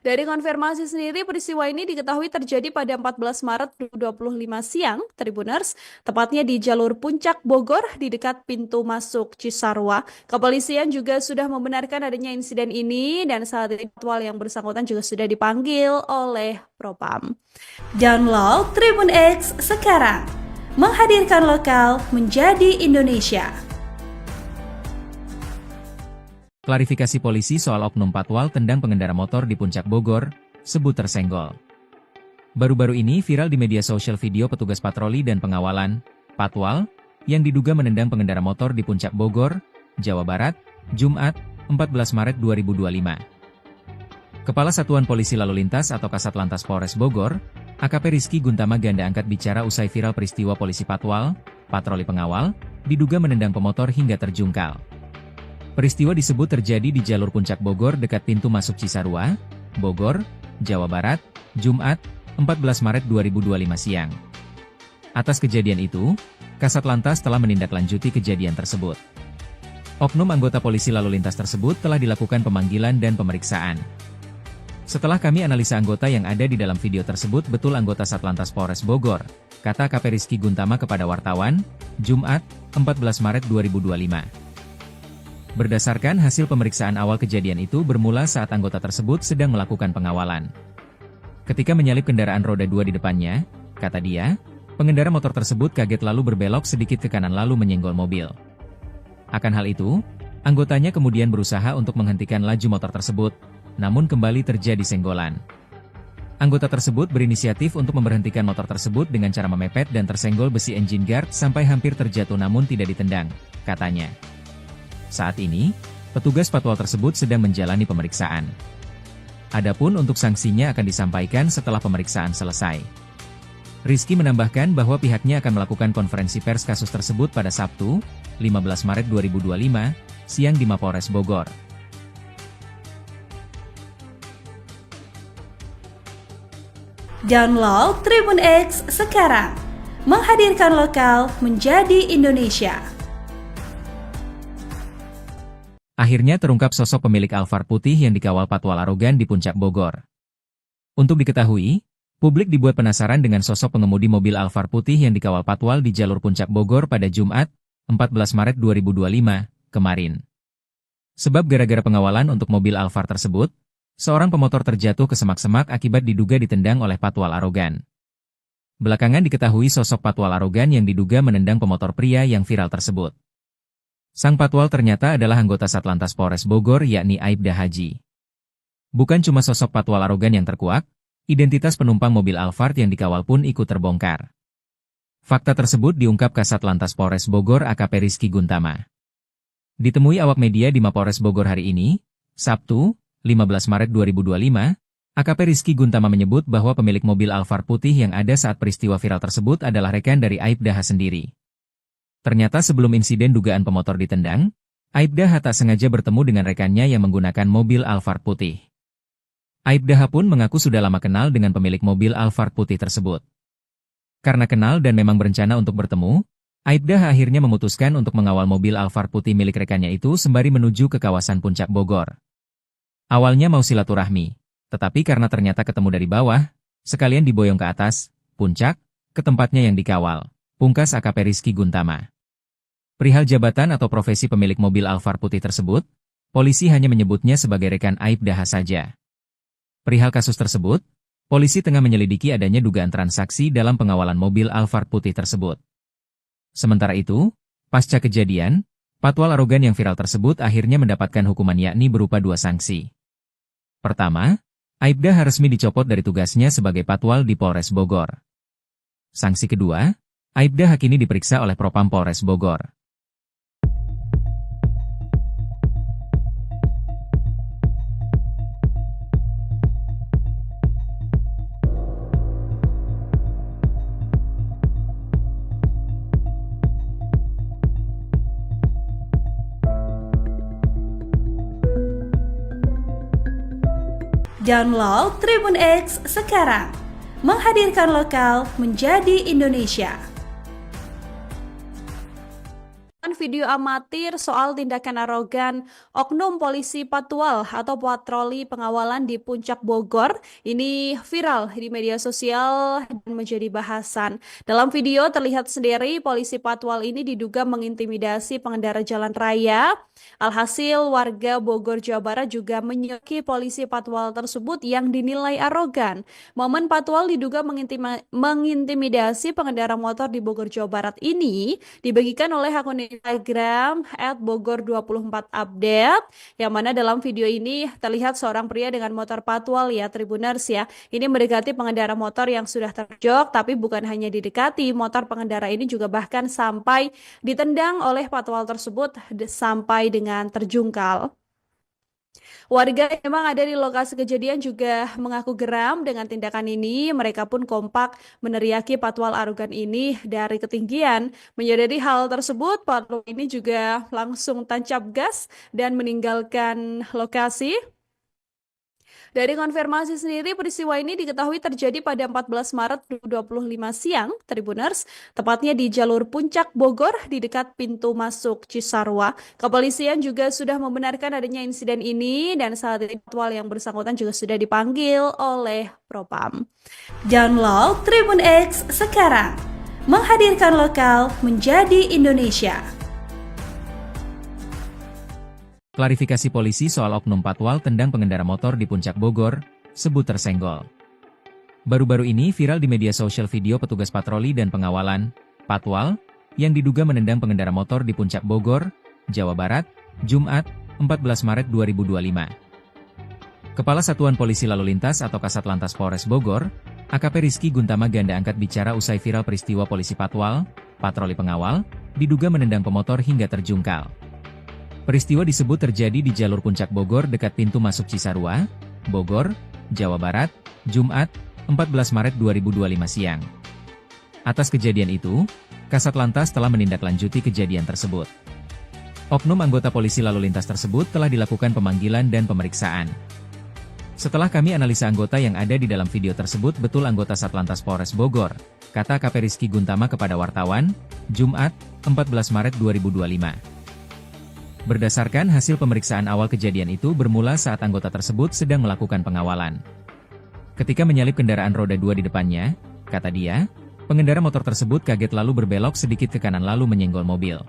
Dari konfirmasi sendiri, peristiwa ini diketahui terjadi pada 14 Maret 2025 siang, Tribuners, tepatnya di jalur Puncak Bogor di dekat pintu masuk Cisarua. Kepolisian juga sudah membenarkan adanya insiden ini dan saat ini patwal yang bersangkutan juga sudah dipanggil oleh Propam. Download Tribun X sekarang, menghadirkan lokal menjadi Indonesia. Klarifikasi polisi soal oknum patwal tendang pengendara motor di Puncak Bogor, sebut tersenggol. Baru-baru ini viral di media sosial video petugas patroli dan pengawalan, patwal, yang diduga menendang pengendara motor di Puncak Bogor, Jawa Barat, Jumat, 14 Maret 2025. Kepala Satuan Polisi Lalu Lintas atau Kasat Lantas Polres Bogor, AKP Rizky Guntama ganda angkat bicara usai viral peristiwa polisi patwal, patroli pengawal, diduga menendang pemotor hingga terjungkal. Peristiwa disebut terjadi di jalur Puncak Bogor dekat pintu masuk Cisarua, Bogor, Jawa Barat, Jumat, 14 Maret 2025 siang. Atas kejadian itu, Kasat Lantas telah menindaklanjuti kejadian tersebut. Oknum anggota polisi lalu lintas tersebut telah dilakukan pemanggilan dan pemeriksaan. Setelah kami analisa anggota yang ada di dalam video tersebut betul anggota Satlantas Polres Bogor, kata AKP Rizky Guntama kepada wartawan, Jumat, 14 Maret 2025. Berdasarkan hasil pemeriksaan awal kejadian itu bermula saat anggota tersebut sedang melakukan pengawalan. Ketika menyalip kendaraan roda 2 di depannya, kata dia, pengendara motor tersebut kaget lalu berbelok sedikit ke kanan lalu menyenggol mobil. Akan hal itu, anggotanya kemudian berusaha untuk menghentikan laju motor tersebut, namun kembali terjadi senggolan. Anggota tersebut berinisiatif untuk memberhentikan motor tersebut dengan cara memepet dan tersenggol besi engine guard sampai hampir terjatuh namun tidak ditendang, katanya. Saat ini, petugas patwal tersebut sedang menjalani pemeriksaan. Adapun untuk sanksinya akan disampaikan setelah pemeriksaan selesai. Rizky menambahkan bahwa pihaknya akan melakukan konferensi pers kasus tersebut pada Sabtu, 15 Maret 2025, siang di Mapolres Bogor. Download Tribun X sekarang, menghadirkan lokal menjadi Indonesia. Akhirnya terungkap sosok pemilik Alphard putih yang dikawal patwal arogan di Puncak Bogor. Untuk diketahui, publik dibuat penasaran dengan sosok pengemudi mobil Alphard putih yang dikawal patwal di jalur Puncak Bogor pada Jumat, 14 Maret 2025, kemarin. Sebab gara-gara pengawalan untuk mobil Alphard tersebut, Seorang pemotor terjatuh ke semak-semak akibat diduga ditendang oleh patwal arogan. Belakangan diketahui sosok patwal arogan yang diduga menendang pemotor pria yang viral tersebut. Sang patwal ternyata adalah anggota Satlantas Polres Bogor yakni Aibda Haji. Bukan cuma sosok patwal arogan yang terkuak, identitas penumpang mobil Alphard yang dikawal pun ikut terbongkar. Fakta tersebut diungkap Kasat Lantas Polres Bogor AKP Rizky Guntama. Ditemui awak media di Mapolres Bogor hari ini, Sabtu, 15 Maret 2025, AKP Rizky Guntama menyebut bahwa pemilik mobil Alphard putih yang ada saat peristiwa viral tersebut adalah rekan dari Aibda H sendiri. Ternyata sebelum insiden dugaan pemotor ditendang, Aibda H tak sengaja bertemu dengan rekannya yang menggunakan mobil Alphard putih. Aibda H pun mengaku sudah lama kenal dengan pemilik mobil Alphard putih tersebut. Karena kenal dan memang berencana untuk bertemu, Aibda H akhirnya memutuskan untuk mengawal mobil Alphard putih milik rekannya itu sembari menuju ke kawasan Puncak Bogor. Awalnya mau silaturahmi, tetapi karena ternyata ketemu dari bawah, sekalian diboyong ke atas, puncak, ke tempatnya yang dikawal, pungkas AKP Rizky Guntama. Perihal jabatan atau profesi pemilik mobil Alphard putih tersebut, polisi hanya menyebutnya sebagai rekan Aibda H saja. Perihal kasus tersebut, polisi tengah menyelidiki adanya dugaan transaksi dalam pengawalan mobil Alphard putih tersebut. Sementara itu, pasca kejadian, patwal arogan yang viral tersebut akhirnya mendapatkan hukuman yakni berupa 2 sanksi. Pertama, Aibda H resmi dicopot dari tugasnya sebagai patwal di Polres Bogor. Sanksi kedua, Aibda H kini diperiksa oleh Propam Polres Bogor. Download Tribun X sekarang, menghadirkan lokal menjadi Indonesia. Video amatir soal tindakan arogan oknum polisi patwal atau patroli pengawalan di Puncak Bogor ini viral di media sosial dan menjadi bahasan. Dalam video terlihat sendiri polisi patwal ini diduga mengintimidasi pengendara jalan raya. Alhasil warga Bogor, Jawa Barat juga menyoki polisi patwal tersebut yang dinilai arogan. Momen patwal diduga mengintimidasi pengendara motor di Bogor, Jawa Barat ini dibagikan oleh akun Instagram @bogor24update, yang mana dalam video ini terlihat seorang pria dengan motor patwal ya Tribuners ya. Ini mendekati pengendara motor yang sudah terjok, tapi bukan hanya didekati, motor pengendara ini juga bahkan sampai ditendang oleh patwal tersebut sampai dengan terjungkal. Warga yang memang ada di lokasi kejadian juga mengaku geram dengan tindakan ini. Mereka pun kompak meneriaki patwal arogan ini dari ketinggian. Menyadari hal tersebut, patwal ini juga langsung tancap gas dan meninggalkan lokasi. Dari konfirmasi sendiri, peristiwa ini diketahui terjadi pada 14 Maret 2025 siang, Tribuners, tepatnya di jalur Puncak Bogor di dekat pintu masuk Cisarua. Kepolisian juga sudah membenarkan adanya insiden ini dan saat ini patwal yang bersangkutan juga sudah dipanggil oleh Propam. Download Tribun X sekarang, menghadirkan lokal menjadi Indonesia. Klarifikasi polisi soal oknum patwal tendang pengendara motor di Puncak Bogor, sebut tersenggol. Baru-baru ini viral di media sosial video petugas patroli dan pengawalan, patwal, yang diduga menendang pengendara motor di Puncak Bogor, Jawa Barat, Jumat, 14 Maret 2025. Kepala Satuan Polisi Lalu Lintas atau Kasat Lantas Polres Bogor, AKP Rizky Guntama ganda angkat bicara usai viral peristiwa polisi patwal, patroli pengawal, diduga menendang pemotor hingga terjungkal. Peristiwa disebut terjadi di jalur Puncak Bogor dekat pintu masuk Cisarua, Bogor, Jawa Barat, Jumat, 14 Maret 2025 siang. Atas kejadian itu, Kasat Lantas telah menindaklanjuti kejadian tersebut. Oknum anggota polisi lalu lintas tersebut telah dilakukan pemanggilan dan pemeriksaan. Setelah kami analisa anggota yang ada di dalam video tersebut betul anggota Satlantas Polres Bogor, kata AKP Rizky Guntama kepada wartawan, Jumat, 14 Maret 2025. Berdasarkan hasil pemeriksaan awal kejadian itu bermula saat anggota tersebut sedang melakukan pengawalan. Ketika menyalip kendaraan roda 2 di depannya, kata dia, pengendara motor tersebut kaget lalu berbelok sedikit ke kanan lalu menyenggol mobil.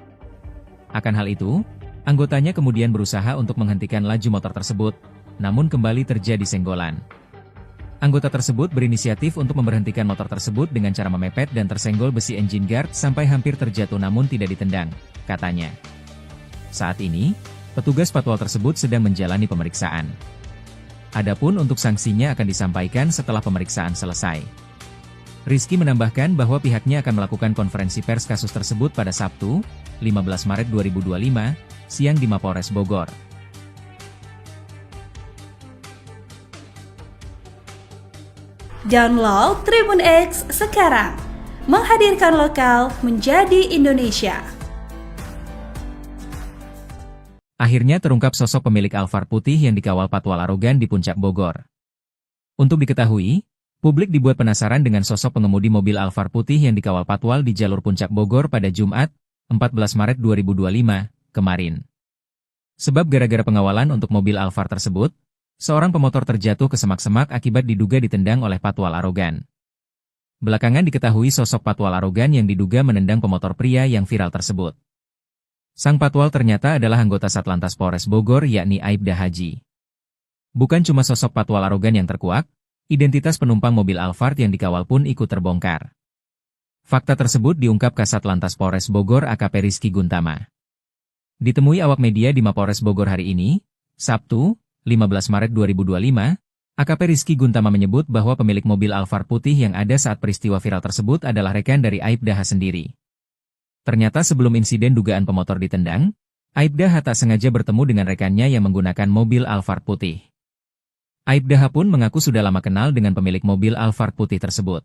Akan hal itu, anggotanya kemudian berusaha untuk menghentikan laju motor tersebut, namun kembali terjadi senggolan. Anggota tersebut berinisiatif untuk memberhentikan motor tersebut dengan cara memepet dan tersenggol besi engine guard sampai hampir terjatuh namun tidak ditendang, katanya. Saat ini, petugas patwal tersebut sedang menjalani pemeriksaan. Adapun untuk sanksinya akan disampaikan setelah pemeriksaan selesai. Rizky menambahkan bahwa pihaknya akan melakukan konferensi pers kasus tersebut pada Sabtu, 15 Maret 2025, siang di Mapolres Bogor. Download Tribun X sekarang, menghadirkan lokal menjadi Indonesia. Akhirnya terungkap sosok pemilik Alphard putih yang dikawal patwal arogan di Puncak Bogor. Untuk diketahui, publik dibuat penasaran dengan sosok pengemudi mobil Alphard putih yang dikawal patwal di jalur Puncak Bogor pada Jumat, 14 Maret 2025, kemarin. Sebab gara-gara pengawalan untuk mobil Alphard tersebut, seorang pemotor terjatuh ke semak-semak akibat diduga ditendang oleh patwal arogan. Belakangan diketahui sosok patwal arogan yang diduga menendang pemotor pria yang viral tersebut. Sang patwal ternyata adalah anggota Satlantas Polres Bogor yakni Aibda Haji. Bukan cuma sosok patwal arogan yang terkuak, identitas penumpang mobil Alphard yang dikawal pun ikut terbongkar. Fakta tersebut diungkap Kasat Lantas Polres Bogor AKP Rizky Guntama. Ditemui awak media di Mapolres Bogor hari ini, Sabtu, 15 Maret 2025, AKP Rizky Guntama menyebut bahwa pemilik mobil Alphard putih yang ada saat peristiwa viral tersebut adalah rekan dari Aibda H sendiri. Ternyata sebelum insiden dugaan pemotor ditendang, Aibda H tak sengaja bertemu dengan rekannya yang menggunakan mobil Alphard putih. Aibda H pun mengaku sudah lama kenal dengan pemilik mobil Alphard putih tersebut.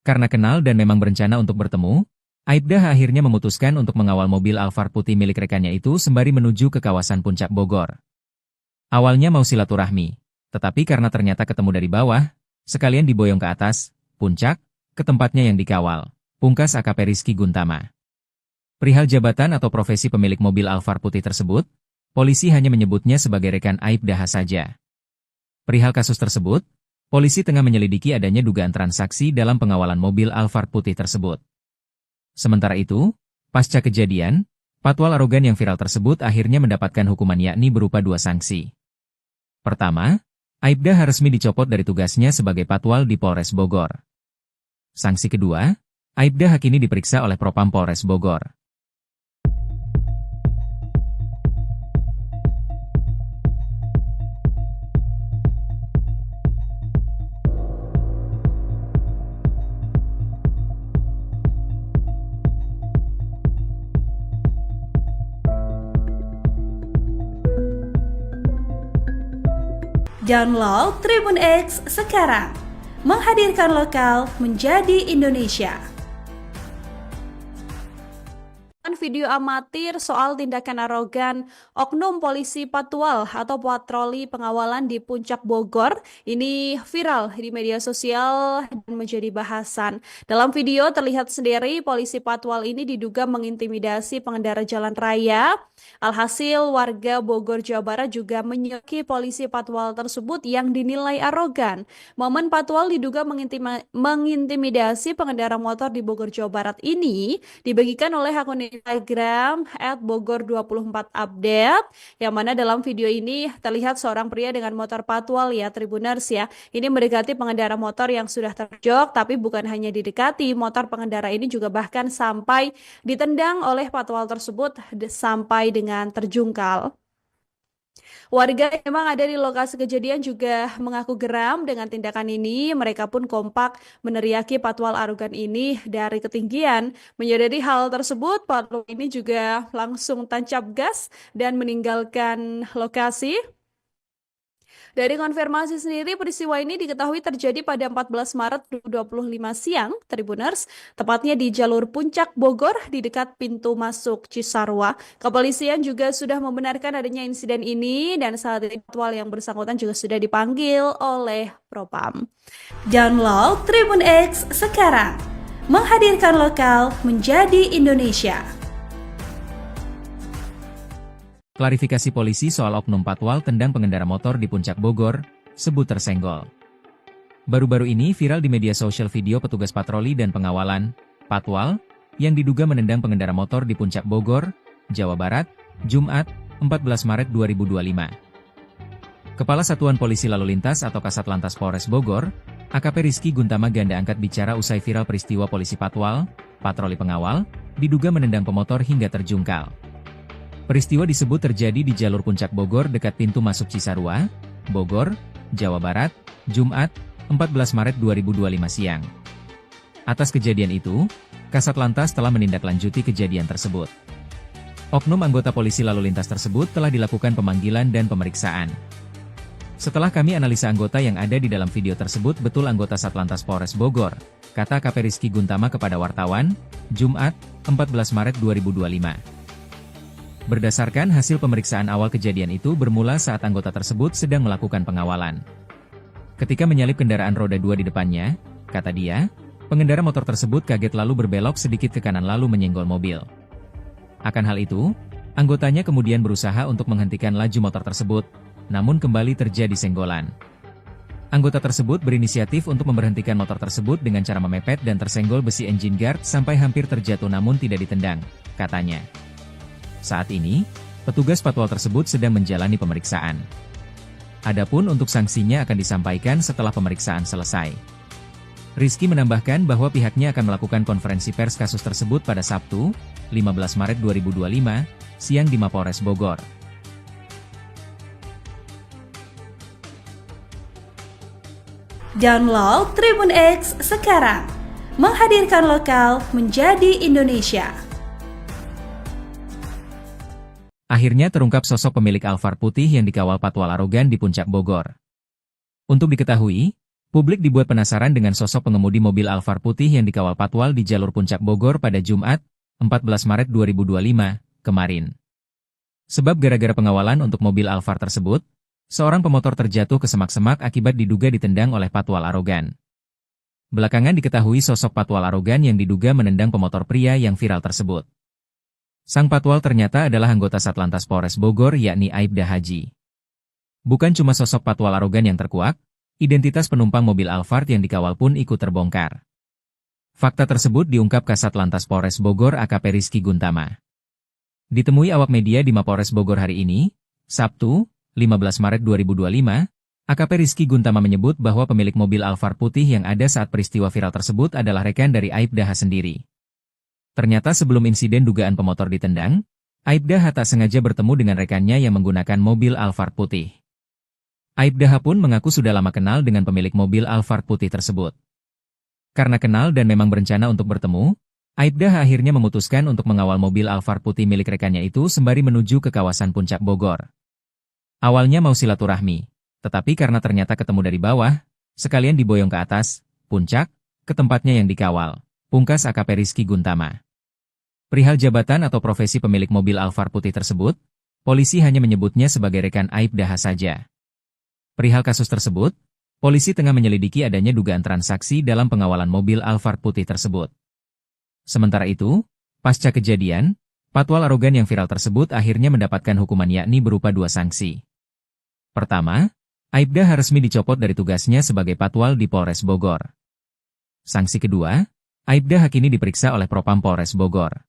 Karena kenal dan memang berencana untuk bertemu, Aibda H akhirnya memutuskan untuk mengawal mobil Alphard putih milik rekannya itu sembari menuju ke kawasan Puncak Bogor. Awalnya mau silaturahmi, tetapi karena ternyata ketemu dari bawah, sekalian diboyong ke atas, puncak, ke tempatnya yang dikawal, pungkas AKP Rizky Guntama. Perihal jabatan atau profesi pemilik mobil Alphard putih tersebut, polisi hanya menyebutnya sebagai rekan Aibda H saja. Perihal kasus tersebut, polisi tengah menyelidiki adanya dugaan transaksi dalam pengawalan mobil Alphard putih tersebut. Sementara itu, pasca kejadian, patwal arogan yang viral tersebut akhirnya mendapatkan hukuman yakni berupa 2 sanksi. Pertama, Aibda H resmi dicopot dari tugasnya sebagai patwal di Polres Bogor. Sanksi kedua, Aibda H kini diperiksa oleh Propam Polres Bogor. Download Tribun X sekarang, menghadirkan lokal menjadi Indonesia. Video amatir soal tindakan arogan oknum polisi patwal atau patroli pengawalan di Puncak Bogor ini viral di media sosial dan menjadi bahasan. Dalam video terlihat sendiri polisi patwal ini diduga mengintimidasi pengendara jalan raya. Alhasil warga Bogor Jawa Barat juga menyoki polisi patwal tersebut yang dinilai arogan. Momen patwal diduga mengintimidasi pengendara motor di Bogor Jawa Barat ini dibagikan oleh akun Instagram @bogor24update, yang mana dalam video ini terlihat seorang pria dengan motor patwal ya Tribuners ya. Ini mendekati pengendara motor yang sudah terjok, tapi bukan hanya didekati, motor pengendara ini juga bahkan sampai ditendang oleh patwal tersebut sampai dengan terjungkal. Warga yang memang ada di lokasi kejadian juga mengaku geram dengan tindakan ini. Mereka pun kompak meneriaki patwal arogan ini dari ketinggian. Menyadari hal tersebut, patwal ini juga langsung tancap gas dan meninggalkan lokasi. Dari konfirmasi sendiri, peristiwa ini diketahui terjadi pada 14 Maret 2025 siang, Tribuners, tepatnya di jalur Puncak Bogor di dekat pintu masuk Cisarua. Kepolisian juga sudah membenarkan adanya insiden ini dan saat ini patwal yang bersangkutan juga sudah dipanggil oleh Propam. Download Tribun X sekarang, menghadirkan lokal menjadi Indonesia. Klarifikasi polisi soal oknum patwal tendang pengendara motor di Puncak Bogor, sebut tersenggol. Baru-baru ini viral di media sosial video petugas patroli dan pengawalan, patwal, yang diduga menendang pengendara motor di Puncak Bogor, Jawa Barat, Jumat, 14 Maret 2025. Kepala Satuan Polisi Lalu Lintas atau Kasat Lantas Polres Bogor, AKP Rizky Guntama Ganda angkat bicara usai viral peristiwa polisi patwal, patroli pengawal, diduga menendang pemotor hingga terjungkal. Peristiwa disebut terjadi di jalur Puncak Bogor dekat pintu masuk Cisarua, Bogor, Jawa Barat, Jumat, 14 Maret 2025 siang. Atas kejadian itu, Kasat Lantas telah menindaklanjuti kejadian tersebut. Oknum anggota polisi lalu lintas tersebut telah dilakukan pemanggilan dan pemeriksaan. Setelah kami analisa anggota yang ada di dalam video tersebut betul anggota Satlantas Polres Bogor, kata AKP Rizky Guntama kepada wartawan, Jumat, 14 Maret 2025. Berdasarkan hasil pemeriksaan awal kejadian itu bermula saat anggota tersebut sedang melakukan pengawalan. Ketika menyalip kendaraan roda 2 di depannya, kata dia, pengendara motor tersebut kaget lalu berbelok sedikit ke kanan lalu menyenggol mobil. Akan hal itu, anggotanya kemudian berusaha untuk menghentikan laju motor tersebut, namun kembali terjadi senggolan. Anggota tersebut berinisiatif untuk memberhentikan motor tersebut dengan cara memepet dan tersenggol besi engine guard sampai hampir terjatuh namun tidak ditendang, katanya. Saat ini, petugas patwal tersebut sedang menjalani pemeriksaan. Adapun untuk sanksinya akan disampaikan setelah pemeriksaan selesai. Rizky menambahkan bahwa pihaknya akan melakukan konferensi pers kasus tersebut pada Sabtu, 15 Maret 2025, siang di Mapolres Bogor. Download Tribun X sekarang, menghadirkan lokal menjadi Indonesia. Akhirnya terungkap sosok pemilik Alphard putih yang dikawal patwal arogan di Puncak Bogor. Untuk diketahui, publik dibuat penasaran dengan sosok pengemudi mobil Alphard putih yang dikawal patwal di jalur Puncak Bogor pada Jumat, 14 Maret 2025, kemarin. Sebab gara-gara pengawalan untuk mobil Alphard tersebut, seorang pemotor terjatuh ke semak-semak akibat diduga ditendang oleh patwal arogan. Belakangan diketahui sosok patwal arogan yang diduga menendang pemotor pria yang viral tersebut. Sang patwal ternyata adalah anggota Satlantas Polres Bogor yakni Aibda Haji. Bukan cuma sosok patwal arogan yang terkuak, identitas penumpang mobil Alphard yang dikawal pun ikut terbongkar. Fakta tersebut diungkap Kasat Lantas Polres Bogor AKP Rizky Guntama. Ditemui awak media di Mapolres Bogor hari ini, Sabtu, 15 Maret 2025, AKP Rizky Guntama menyebut bahwa pemilik mobil Alphard putih yang ada saat peristiwa viral tersebut adalah rekan dari Aibda H sendiri. Ternyata sebelum insiden dugaan pemotor ditendang, Aibda H tak sengaja bertemu dengan rekannya yang menggunakan mobil Alphard putih. Aibda H pun mengaku sudah lama kenal dengan pemilik mobil Alphard putih tersebut. Karena kenal dan memang berencana untuk bertemu, Aibda H akhirnya memutuskan untuk mengawal mobil Alphard putih milik rekannya itu sembari menuju ke kawasan Puncak Bogor. Awalnya mau silaturahmi, tetapi karena ternyata ketemu dari bawah, sekalian diboyong ke atas, puncak, ke tempatnya yang dikawal, pungkas AKP Rizky Guntama. Perihal jabatan atau profesi pemilik mobil Alphard putih tersebut, polisi hanya menyebutnya sebagai rekan Aibda H saja. Perihal kasus tersebut, polisi tengah menyelidiki adanya dugaan transaksi dalam pengawalan mobil Alphard putih tersebut. Sementara itu, pasca kejadian, patwal arogan yang viral tersebut akhirnya mendapatkan hukuman yakni berupa 2 sanksi. Pertama, Aibda H resmi dicopot dari tugasnya sebagai patwal di Polres Bogor. Sanksi kedua, Aibda H kini diperiksa oleh Propam Polres Bogor.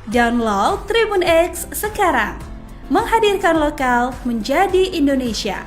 Download Tribun X sekarang, menghadirkan lokal menjadi Indonesia.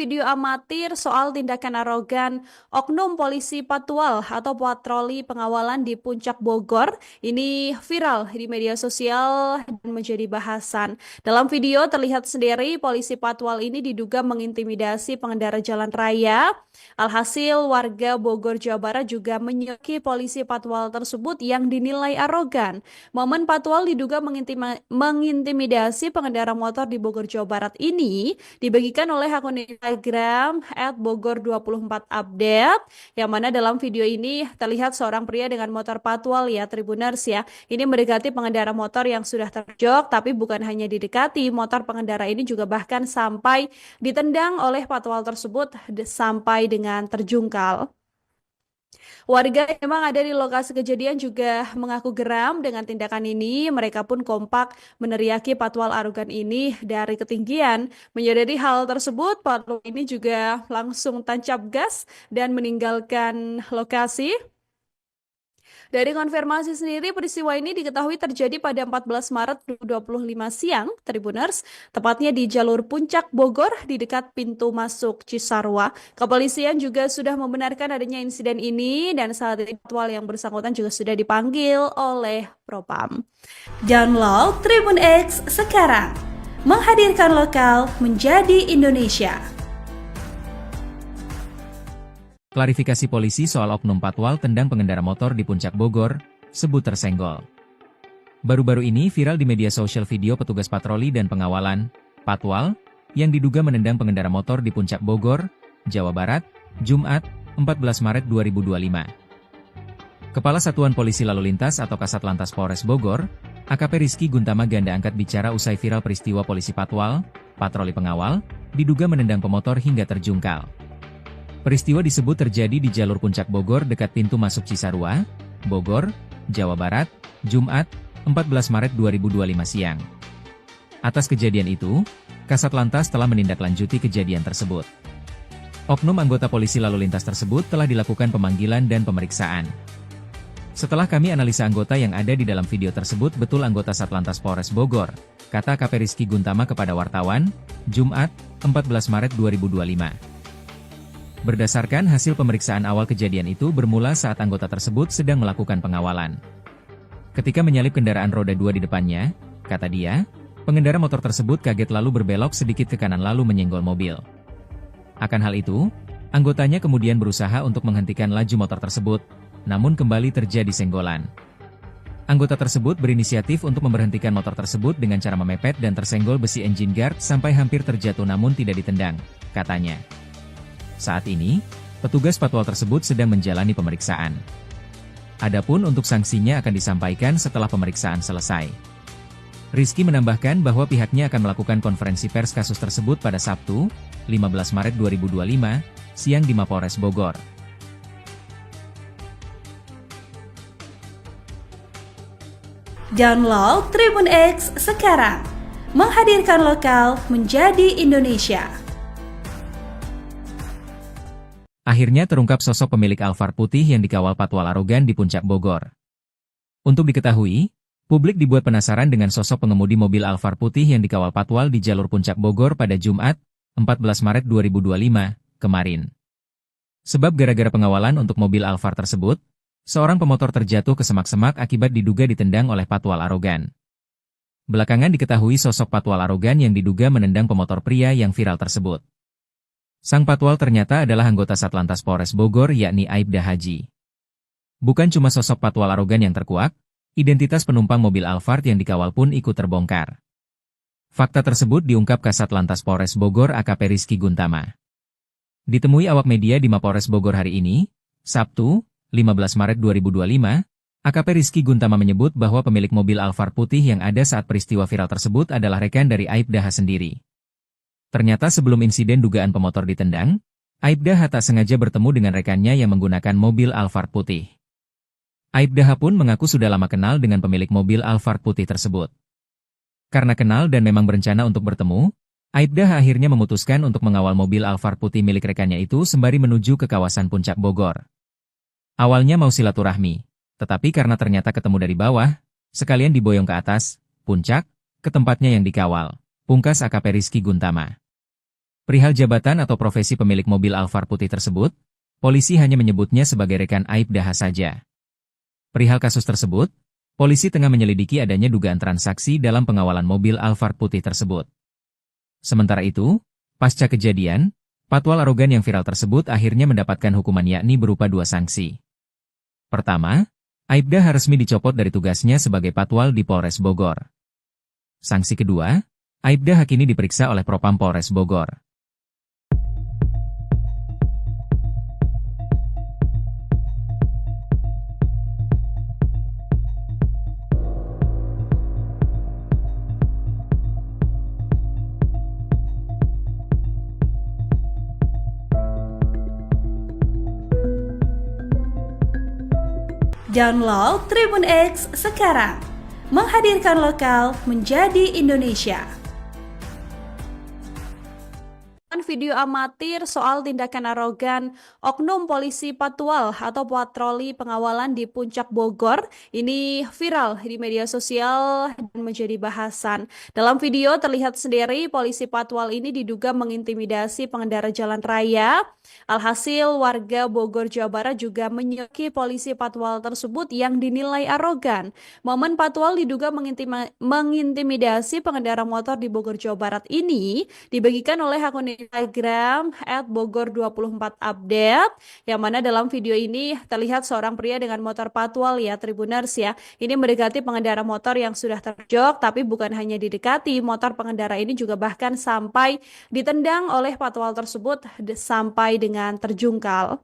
Video amatir soal tindakan arogan oknum polisi patwal atau patroli pengawalan di Puncak Bogor ini viral di media sosial dan menjadi bahasan. Dalam video terlihat sendiri polisi patwal ini diduga mengintimidasi pengendara jalan raya. Alhasil warga Bogor Jawa Barat juga menyoki polisi patwal tersebut yang dinilai arogan. Momen patwal diduga mengintimidasi pengendara motor di Bogor Jawa Barat ini dibagikan oleh akun Instagram @bogor24update, yang mana dalam video ini terlihat seorang pria dengan motor patwal ya Tribuners ya. Ini mendekati pengendara motor yang sudah terjok, tapi bukan hanya didekati, motor pengendara ini juga bahkan sampai ditendang oleh patwal tersebut sampai dengan terjungkal. Warga yang memang ada di lokasi kejadian juga mengaku geram dengan tindakan ini. Mereka pun kompak meneriaki patwal arogan ini dari ketinggian. Menyadari hal tersebut, patwal ini juga langsung tancap gas dan meninggalkan lokasi. Dari konfirmasi sendiri, peristiwa ini diketahui terjadi pada 14 Maret 2025 siang, Tribuners, tepatnya di jalur Puncak Bogor di dekat pintu masuk Cisarua. Kepolisian juga sudah membenarkan adanya insiden ini dan saat ini patwal yang bersangkutan juga sudah dipanggil oleh Propam. Download Tribun X sekarang, menghadirkan lokal menjadi Indonesia. Klarifikasi polisi soal oknum patwal tendang pengendara motor di Puncak Bogor, sebut tersenggol. Baru-baru ini viral di media sosial video petugas patroli dan pengawalan, patwal, yang diduga menendang pengendara motor di Puncak Bogor, Jawa Barat, Jumat, 14 Maret 2025. Kepala Satuan Polisi Lalu Lintas atau Kasat Lantas Polres Bogor, AKP Rizky Guntama Ganda angkat bicara usai viral peristiwa polisi patwal, patroli pengawal, diduga menendang pemotor hingga terjungkal. Peristiwa disebut terjadi di jalur Puncak Bogor dekat pintu masuk Cisarua, Bogor, Jawa Barat, Jumat, 14 Maret 2025 siang. Atas kejadian itu, Kasat Lantas telah menindaklanjuti kejadian tersebut. Oknum anggota polisi lalu lintas tersebut telah dilakukan pemanggilan dan pemeriksaan. Setelah kami analisa anggota yang ada di dalam video tersebut betul anggota Satlantas Polres Bogor, kata AKP Rizky Guntama kepada wartawan, Jumat, 14 Maret 2025. Berdasarkan hasil pemeriksaan awal kejadian itu bermula saat anggota tersebut sedang melakukan pengawalan. Ketika menyalip kendaraan roda 2 di depannya, kata dia, pengendara motor tersebut kaget lalu berbelok sedikit ke kanan lalu menyenggol mobil. Akan hal itu, anggotanya kemudian berusaha untuk menghentikan laju motor tersebut, namun kembali terjadi senggolan. Anggota tersebut berinisiatif untuk memberhentikan motor tersebut dengan cara memepet dan tersenggol besi engine guard sampai hampir terjatuh namun tidak ditendang, katanya. Saat ini, petugas patwal tersebut sedang menjalani pemeriksaan. Adapun untuk sanksinya akan disampaikan setelah pemeriksaan selesai. Rizky menambahkan bahwa pihaknya akan melakukan konferensi pers kasus tersebut pada Sabtu, 15 Maret 2025, siang di Mapolres Bogor. Download Tribun X sekarang, menghadirkan lokal menjadi Indonesia. Akhirnya terungkap sosok pemilik Alphard putih yang dikawal patwal arogan di Puncak Bogor. Untuk diketahui, publik dibuat penasaran dengan sosok pengemudi mobil Alphard putih yang dikawal patwal di jalur Puncak Bogor pada Jumat, 14 Maret 2025, kemarin. Sebab gara-gara pengawalan untuk mobil Alphard tersebut, seorang pemotor terjatuh ke semak-semak akibat diduga ditendang oleh patwal arogan. Belakangan diketahui sosok patwal arogan yang diduga menendang pemotor pria yang viral tersebut. Sang patwal ternyata adalah anggota Satlantas Polres Bogor yakni Aibda Haji. Bukan cuma sosok patwal arogan yang terkuak, identitas penumpang mobil Alphard yang dikawal pun ikut terbongkar. Fakta tersebut diungkap Kasat Lantas Polres Bogor AKP Rizky Guntama. Ditemui awak media di Mapolres Bogor hari ini, Sabtu, 15 Maret 2025, AKP Rizky Guntama menyebut bahwa pemilik mobil Alphard putih yang ada saat peristiwa viral tersebut adalah rekan dari Aibda H sendiri. Ternyata sebelum insiden dugaan pemotor ditendang, Aibda H tak sengaja bertemu dengan rekannya yang menggunakan mobil Alphard putih. Aibda H pun mengaku sudah lama kenal dengan pemilik mobil Alphard putih tersebut. Karena kenal dan memang berencana untuk bertemu, Aibda H akhirnya memutuskan untuk mengawal mobil Alphard putih milik rekannya itu sembari menuju ke kawasan Puncak Bogor. Awalnya mau silaturahmi, tetapi karena ternyata ketemu dari bawah, sekalian diboyong ke atas, puncak, ke tempatnya yang dikawal, pungkas AKP Rizky Guntama. Perihal jabatan atau profesi pemilik mobil Alphard putih tersebut, polisi hanya menyebutnya sebagai rekan Aibda H saja. Perihal kasus tersebut, polisi tengah menyelidiki adanya dugaan transaksi dalam pengawalan mobil Alphard putih tersebut. Sementara itu, pasca kejadian, patwal arogan yang viral tersebut akhirnya mendapatkan hukuman yakni berupa 2 sanksi. Pertama, Aibda H resmi dicopot dari tugasnya sebagai patwal di Polres Bogor. Sanksi kedua, Aibda H kini diperiksa oleh Propam Polres Bogor. Download Tribun X sekarang. Menghadirkan lokal menjadi Indonesia. Video amatir soal tindakan arogan oknum polisi Patwal atau patroli pengawalan di Puncak Bogor ini viral di media sosial dan menjadi bahasan. Dalam video terlihat sendiri polisi Patwal ini diduga mengintimidasi pengendara jalan raya. Alhasil warga Bogor, Jawa Barat juga menyoki polisi Patwal tersebut yang dinilai arogan. Momen Patwal diduga mengintimidasi pengendara motor di Bogor, Jawa Barat ini dibagikan oleh akun Instagram @bogor24update, yang mana dalam video ini terlihat seorang pria dengan motor Patwal ya Tribuners ya. Ini mendekati pengendara motor yang sudah terjok, tapi bukan hanya didekati, motor pengendara ini juga bahkan sampai ditendang oleh Patwal tersebut sampai dengan terjungkal.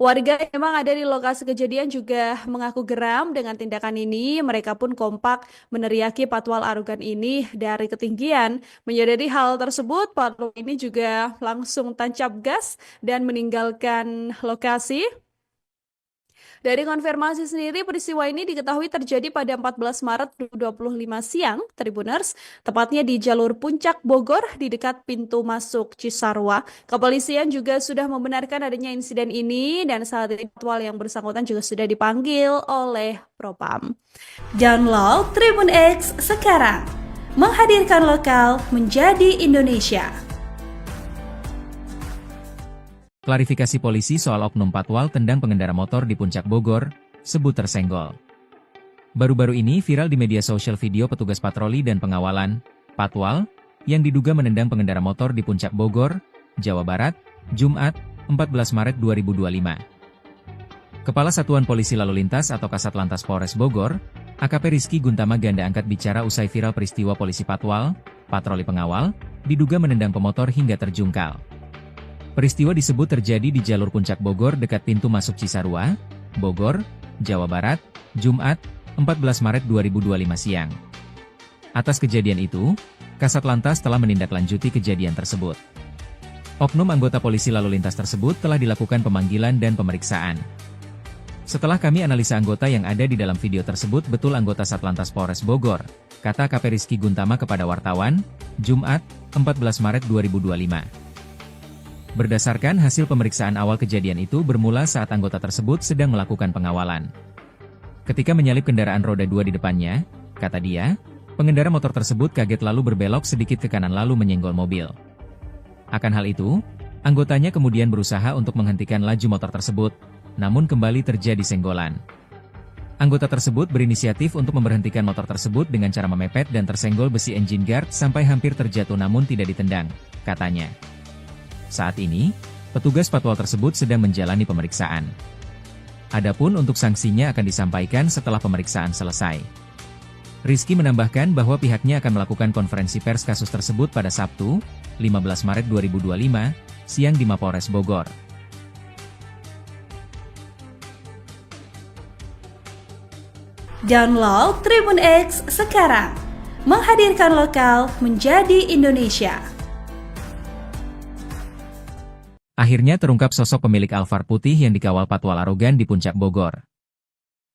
Warga yang memang ada di lokasi kejadian juga mengaku geram dengan tindakan ini. Mereka pun kompak meneriaki Patwal arogan ini dari ketinggian. Menyadari hal tersebut, Patwal ini juga langsung tancap gas dan meninggalkan lokasi. Dari konfirmasi sendiri, peristiwa ini diketahui terjadi pada 14 Maret 2025 siang, Tribuners, tepatnya di jalur Puncak Bogor di dekat pintu masuk Cisarua. Kepolisian juga sudah membenarkan adanya insiden ini dan saat ini Patwal yang bersangkutan juga sudah dipanggil oleh Propam. Download Tribun X sekarang. Menghadirkan lokal menjadi Indonesia. Klarifikasi polisi soal oknum Patwal tendang pengendara motor di Puncak Bogor, sebut tersenggol. Baru-baru ini viral di media sosial video petugas patroli dan pengawalan, Patwal, yang diduga menendang pengendara motor di Puncak Bogor, Jawa Barat, Jumat, 14 Maret 2025. Kepala Satuan Polisi Lalu Lintas atau Kasat Lantas Polres Bogor, AKP Rizky Guntama Ganda angkat bicara usai viral peristiwa polisi Patwal, patroli pengawal, diduga menendang pemotor hingga terjungkal. Peristiwa disebut terjadi di jalur Puncak Bogor dekat pintu masuk Cisarua, Bogor, Jawa Barat, Jumat, 14 Maret 2025 siang. Atas kejadian itu, Kasat Lantas telah menindaklanjuti kejadian tersebut. Oknum anggota polisi lalu lintas tersebut telah dilakukan pemanggilan dan pemeriksaan. Setelah kami analisa anggota yang ada di dalam video tersebut betul anggota Satlantas Polres Bogor, kata AKP Rizky Guntama kepada wartawan, Jumat, 14 Maret 2025. Berdasarkan hasil pemeriksaan awal kejadian itu bermula saat anggota tersebut sedang melakukan pengawalan. Ketika menyalip kendaraan roda 2 di depannya, kata dia, pengendara motor tersebut kaget lalu berbelok sedikit ke kanan lalu menyenggol mobil. Akan hal itu, anggotanya kemudian berusaha untuk menghentikan laju motor tersebut, namun kembali terjadi senggolan. Anggota tersebut berinisiatif untuk memberhentikan motor tersebut dengan cara memepet dan tersenggol besi engine guard sampai hampir terjatuh namun tidak ditendang, katanya. Saat ini, petugas Patwal tersebut sedang menjalani pemeriksaan. Adapun untuk sanksinya akan disampaikan setelah pemeriksaan selesai. Rizky menambahkan bahwa pihaknya akan melakukan konferensi pers kasus tersebut pada Sabtu, 15 Maret 2025, siang di Mapolres Bogor. Download Tribun X sekarang. Menghadirkan lokal menjadi Indonesia. Akhirnya terungkap sosok pemilik Alphard putih yang dikawal Patwal arogan di Puncak Bogor.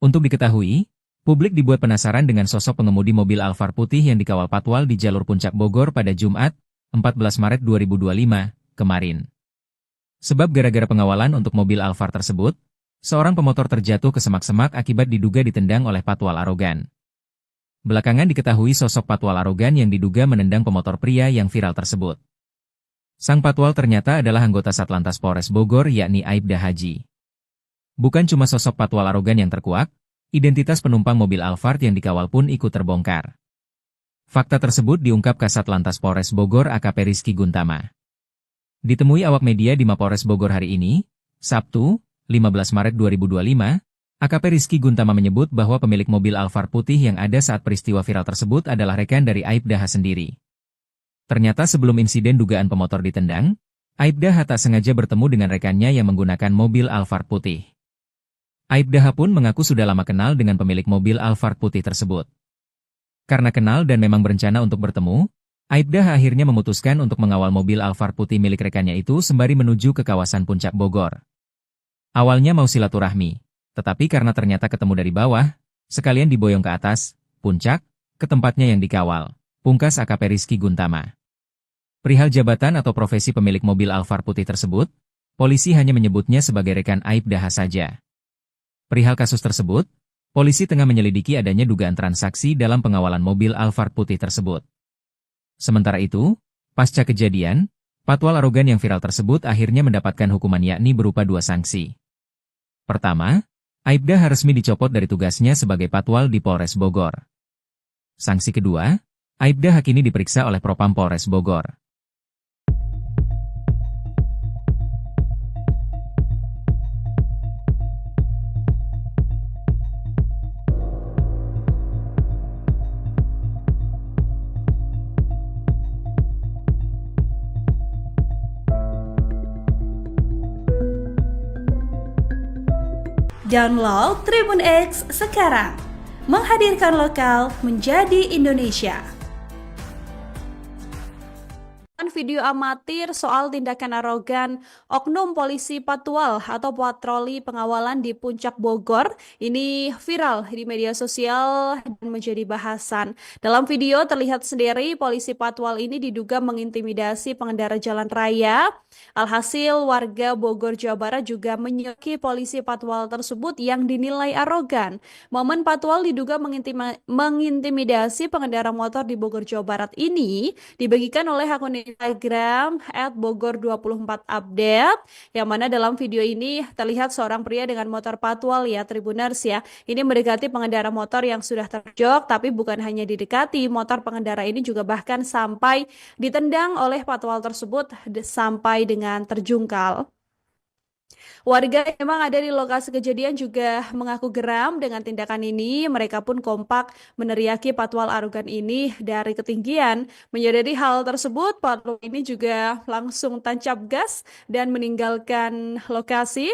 Untuk diketahui, publik dibuat penasaran dengan sosok pengemudi mobil Alphard putih yang dikawal Patwal di jalur Puncak Bogor pada Jumat, 14 Maret 2025, kemarin. Sebab gara-gara pengawalan untuk mobil Alphard tersebut, seorang pemotor terjatuh ke semak-semak akibat diduga ditendang oleh Patwal arogan. Belakangan diketahui sosok Patwal arogan yang diduga menendang pemotor pria yang viral tersebut. Sang Patwal ternyata adalah anggota Satlantas Polres Bogor yakni Aibda Haji. Bukan cuma sosok Patwal arogan yang terkuak, identitas penumpang mobil Alphard yang dikawal pun ikut terbongkar. Fakta tersebut diungkap Kasat Lantas Polres Bogor AKP Rizky Guntama. Ditemui awak media di Mapolres Bogor hari ini, Sabtu, 15 Maret 2025, AKP Rizky Guntama menyebut bahwa pemilik mobil Alphard putih yang ada saat peristiwa viral tersebut adalah rekan dari Aibda H sendiri. Ternyata sebelum insiden dugaan pemotor ditendang, Aibda H tak sengaja bertemu dengan rekannya yang menggunakan mobil Alphard putih. Aibda H pun mengaku sudah lama kenal dengan pemilik mobil Alphard putih tersebut. Karena kenal dan memang berencana untuk bertemu, Aibda H akhirnya memutuskan untuk mengawal mobil Alphard putih milik rekannya itu sembari menuju ke kawasan Puncak Bogor. Awalnya mau silaturahmi, Tetapi karena ternyata ketemu dari bawah, sekalian diboyong ke atas, puncak, ke tempatnya yang dikawal. Pungkas AKP Rizky Guntama. Perihal jabatan atau profesi pemilik mobil Alphard putih tersebut, polisi hanya menyebutnya sebagai rekan Aibda saja. Perihal kasus tersebut, polisi tengah menyelidiki adanya dugaan transaksi dalam pengawalan mobil Alphard putih tersebut. Sementara itu, pasca kejadian, patwal arogan yang viral tersebut akhirnya mendapatkan hukuman yakni berupa 2 sanksi. Pertama, Aibda resmi dicopot dari tugasnya sebagai patwal di Polres Bogor. Sanksi kedua, Aibda kini diperiksa oleh Propam Polres Bogor. Download Tribun X sekarang, menghadirkan lokal menjadi Indonesia. Video amatir soal tindakan arogan oknum polisi patwal atau patroli pengawalan di Puncak Bogor ini viral di media sosial dan menjadi bahasan. Dalam video terlihat sendiri polisi patwal ini diduga mengintimidasi pengendara jalan raya. Alhasil warga Bogor, Jawa Barat juga menyoki polisi patwal tersebut yang dinilai arogan. Momen patwal diduga mengintimidasi pengendara motor di Bogor, Jawa Barat ini dibagikan oleh akun Instagram @bogor24update, yang mana dalam video ini terlihat seorang pria dengan motor patwal ya Tribuners ya. Ini mendekati pengendara motor yang sudah terjok, tapi bukan hanya didekati, motor pengendara ini juga bahkan sampai ditendang oleh patwal tersebut sampai dengan terjungkal. Warga yang memang ada di lokasi kejadian juga mengaku geram dengan tindakan ini. Mereka pun kompak meneriaki patwal arogan ini dari ketinggian. Menyadari hal tersebut, patwal ini juga langsung tancap gas dan meninggalkan lokasi.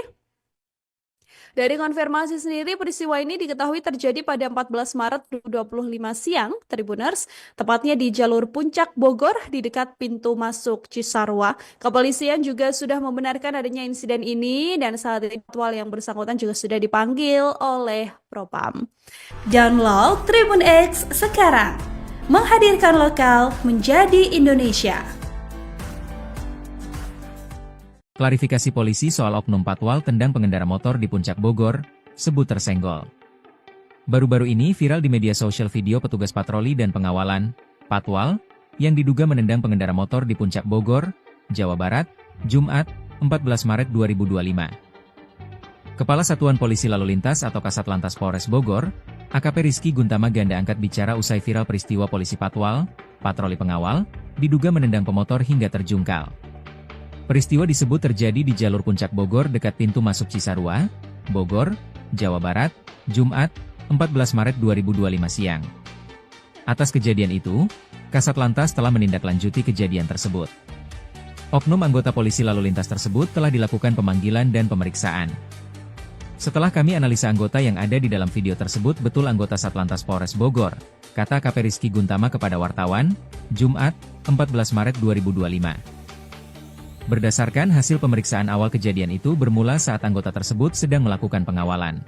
Dari konfirmasi sendiri, peristiwa ini diketahui terjadi pada 14 Maret 2025 siang, Tribuners, tepatnya di jalur Puncak Bogor di dekat pintu masuk Cisarua. Kepolisian juga sudah membenarkan adanya insiden ini dan saat ini patwal yang bersangkutan juga sudah dipanggil oleh Propam. Download Tribun X sekarang, menghadirkan lokal menjadi Indonesia. Klarifikasi polisi soal oknum patwal tendang pengendara motor di Puncak Bogor, sebut tersenggol. Baru-baru ini viral di media sosial video petugas patroli dan pengawalan, patwal, yang diduga menendang pengendara motor di Puncak Bogor, Jawa Barat, Jumat, 14 Maret 2025. Kepala Satuan Polisi Lalu Lintas atau Kasatlantas Polres Bogor, AKP Rizky Guntama Ganda angkat bicara usai viral peristiwa polisi patwal, patroli pengawal, diduga menendang pemotor hingga terjungkal. Peristiwa disebut terjadi di jalur Puncak Bogor dekat pintu masuk Cisarua, Bogor, Jawa Barat, Jumat, 14 Maret 2025 siang. Atas kejadian itu, Kasatlantas telah menindaklanjuti kejadian tersebut. Oknum anggota polisi lalu lintas tersebut telah dilakukan pemanggilan dan pemeriksaan. Setelah kami analisa anggota yang ada di dalam video tersebut betul anggota Satlantas Polres Bogor, kata AKP Rizky Guntama kepada wartawan, Jumat, 14 Maret 2025. Berdasarkan hasil pemeriksaan awal kejadian itu bermula saat anggota tersebut sedang melakukan pengawalan.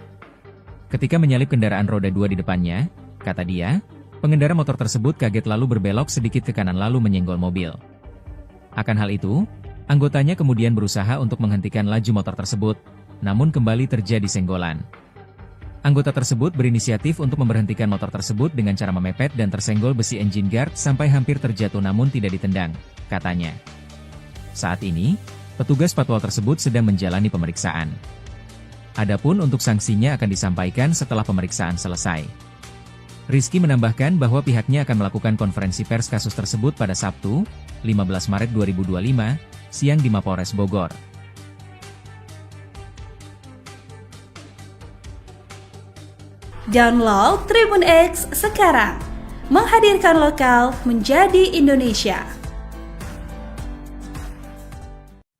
Ketika menyalip kendaraan roda 2 di depannya, kata dia, pengendara motor tersebut kaget lalu berbelok sedikit ke kanan lalu menyenggol mobil. Akan hal itu, anggotanya kemudian berusaha untuk menghentikan laju motor tersebut, namun kembali terjadi senggolan. Anggota tersebut berinisiatif untuk memberhentikan motor tersebut dengan cara memepet dan tersenggol besi engine guard sampai hampir terjatuh namun tidak ditendang, katanya. Saat ini, petugas patwal tersebut sedang menjalani pemeriksaan. Adapun untuk sanksinya akan disampaikan setelah pemeriksaan selesai. Rizky menambahkan bahwa pihaknya akan melakukan konferensi pers kasus tersebut pada Sabtu, 15 Maret 2025, siang di Mapolres Bogor. Download Tribun X sekarang, menghadirkan lokal menjadi Indonesia.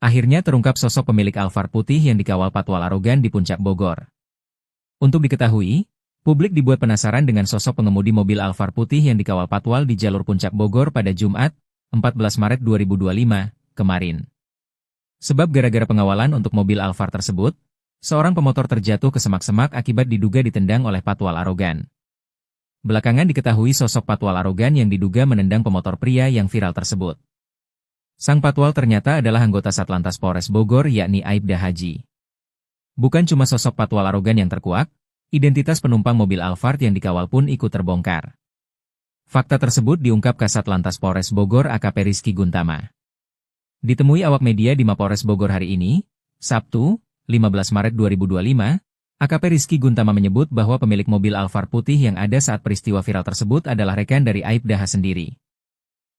Akhirnya terungkap sosok pemilik Alphard putih yang dikawal patwal arogan di Puncak Bogor. Untuk diketahui, publik dibuat penasaran dengan sosok pengemudi mobil Alphard putih yang dikawal patwal di jalur Puncak Bogor pada Jumat, 14 Maret 2025, kemarin. Sebab gara-gara pengawalan untuk mobil Alphard tersebut, Seorang pemotor terjatuh ke semak-semak akibat diduga ditendang oleh patwal arogan. Belakangan diketahui sosok patwal arogan yang diduga menendang pemotor pria yang viral tersebut. Sang patwal ternyata adalah anggota Satlantas Polres Bogor yakni Aibda Haji. Bukan cuma sosok patwal arogan yang terkuak, identitas penumpang mobil Alphard yang dikawal pun ikut terbongkar. Fakta tersebut diungkap Kasat Lantas Polres Bogor AKP Rizky Guntama. Ditemui awak media di Mapolres Bogor hari ini, Sabtu, 15 Maret 2025, AKP Rizky Guntama menyebut bahwa pemilik mobil Alphard putih yang ada saat peristiwa viral tersebut adalah rekan dari Aibda H sendiri.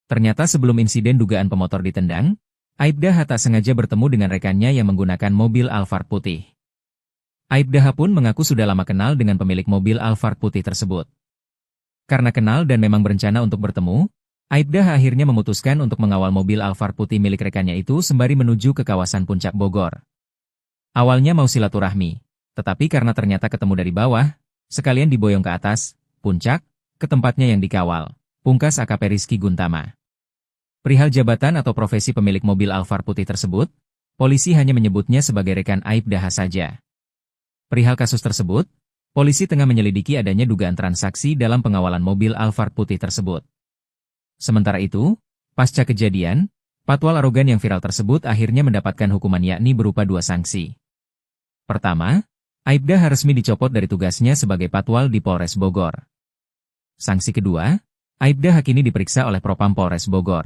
Ternyata sebelum insiden dugaan pemotor ditendang, Aibda H tak sengaja bertemu dengan rekannya yang menggunakan mobil Alphard putih. Aibda H pun mengaku sudah lama kenal dengan pemilik mobil Alphard putih tersebut. Karena kenal dan memang berencana untuk bertemu, Aibda H akhirnya memutuskan untuk mengawal mobil Alphard putih milik rekannya itu sembari menuju ke kawasan Puncak Bogor. Awalnya mau silaturahmi, tetapi karena ternyata ketemu dari bawah, sekalian diboyong ke atas, puncak, ke tempatnya yang dikawal, pungkas AKP Rizky Guntama. Perihal jabatan atau profesi pemilik mobil Alphard putih tersebut, polisi hanya menyebutnya sebagai rekan Aibda H saja. Perihal kasus tersebut, polisi tengah menyelidiki adanya dugaan transaksi dalam pengawalan mobil Alphard putih tersebut. Sementara itu, pasca kejadian, patwal arogan yang viral tersebut akhirnya mendapatkan hukuman yakni berupa 2 sanksi. Pertama, Aibda H resmi dicopot dari tugasnya sebagai patwal di Polres Bogor. Sanksi kedua, Aibda H kini diperiksa oleh Propam Polres Bogor.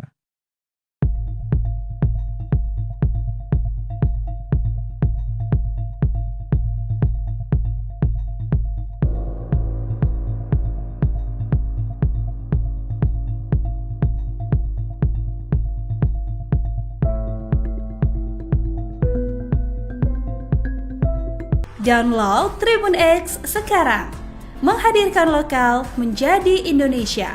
Download Tribun X sekarang, menghadirkan lokal menjadi Indonesia.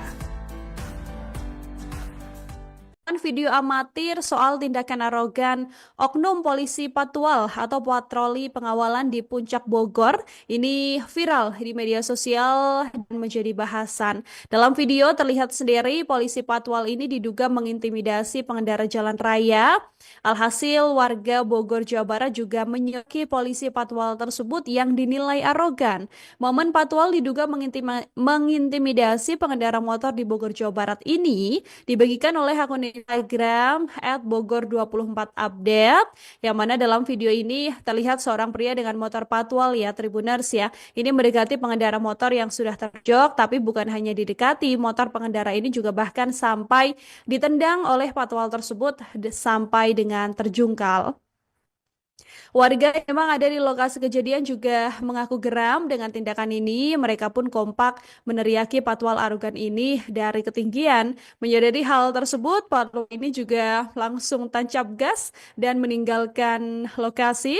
Video amatir soal tindakan arogan oknum polisi patwal atau patroli pengawalan di Puncak Bogor ini viral di media sosial dan menjadi bahasan. Dalam video terlihat sendiri polisi patwal ini diduga mengintimidasi pengendara jalan raya. Alhasil warga Bogor, Jawa Barat juga menyoki polisi patwal tersebut yang dinilai arogan. Momen patwal diduga mengintimidasi pengendara motor di Bogor, Jawa Barat ini dibagikan oleh akun Instagram @bogor24update, yang mana dalam video ini terlihat seorang pria dengan motor patwal ya Tribuners ya. Ini mendekati pengendara motor yang sudah terjok, tapi bukan hanya didekati, motor pengendara ini juga bahkan sampai ditendang oleh patwal tersebut sampai dengan terjungkal. Warga yang memang ada di lokasi kejadian juga mengaku geram dengan tindakan ini. Mereka pun kompak meneriaki patwal arogan ini dari ketinggian. Menyadari hal tersebut, patwal ini juga langsung tancap gas dan meninggalkan lokasi.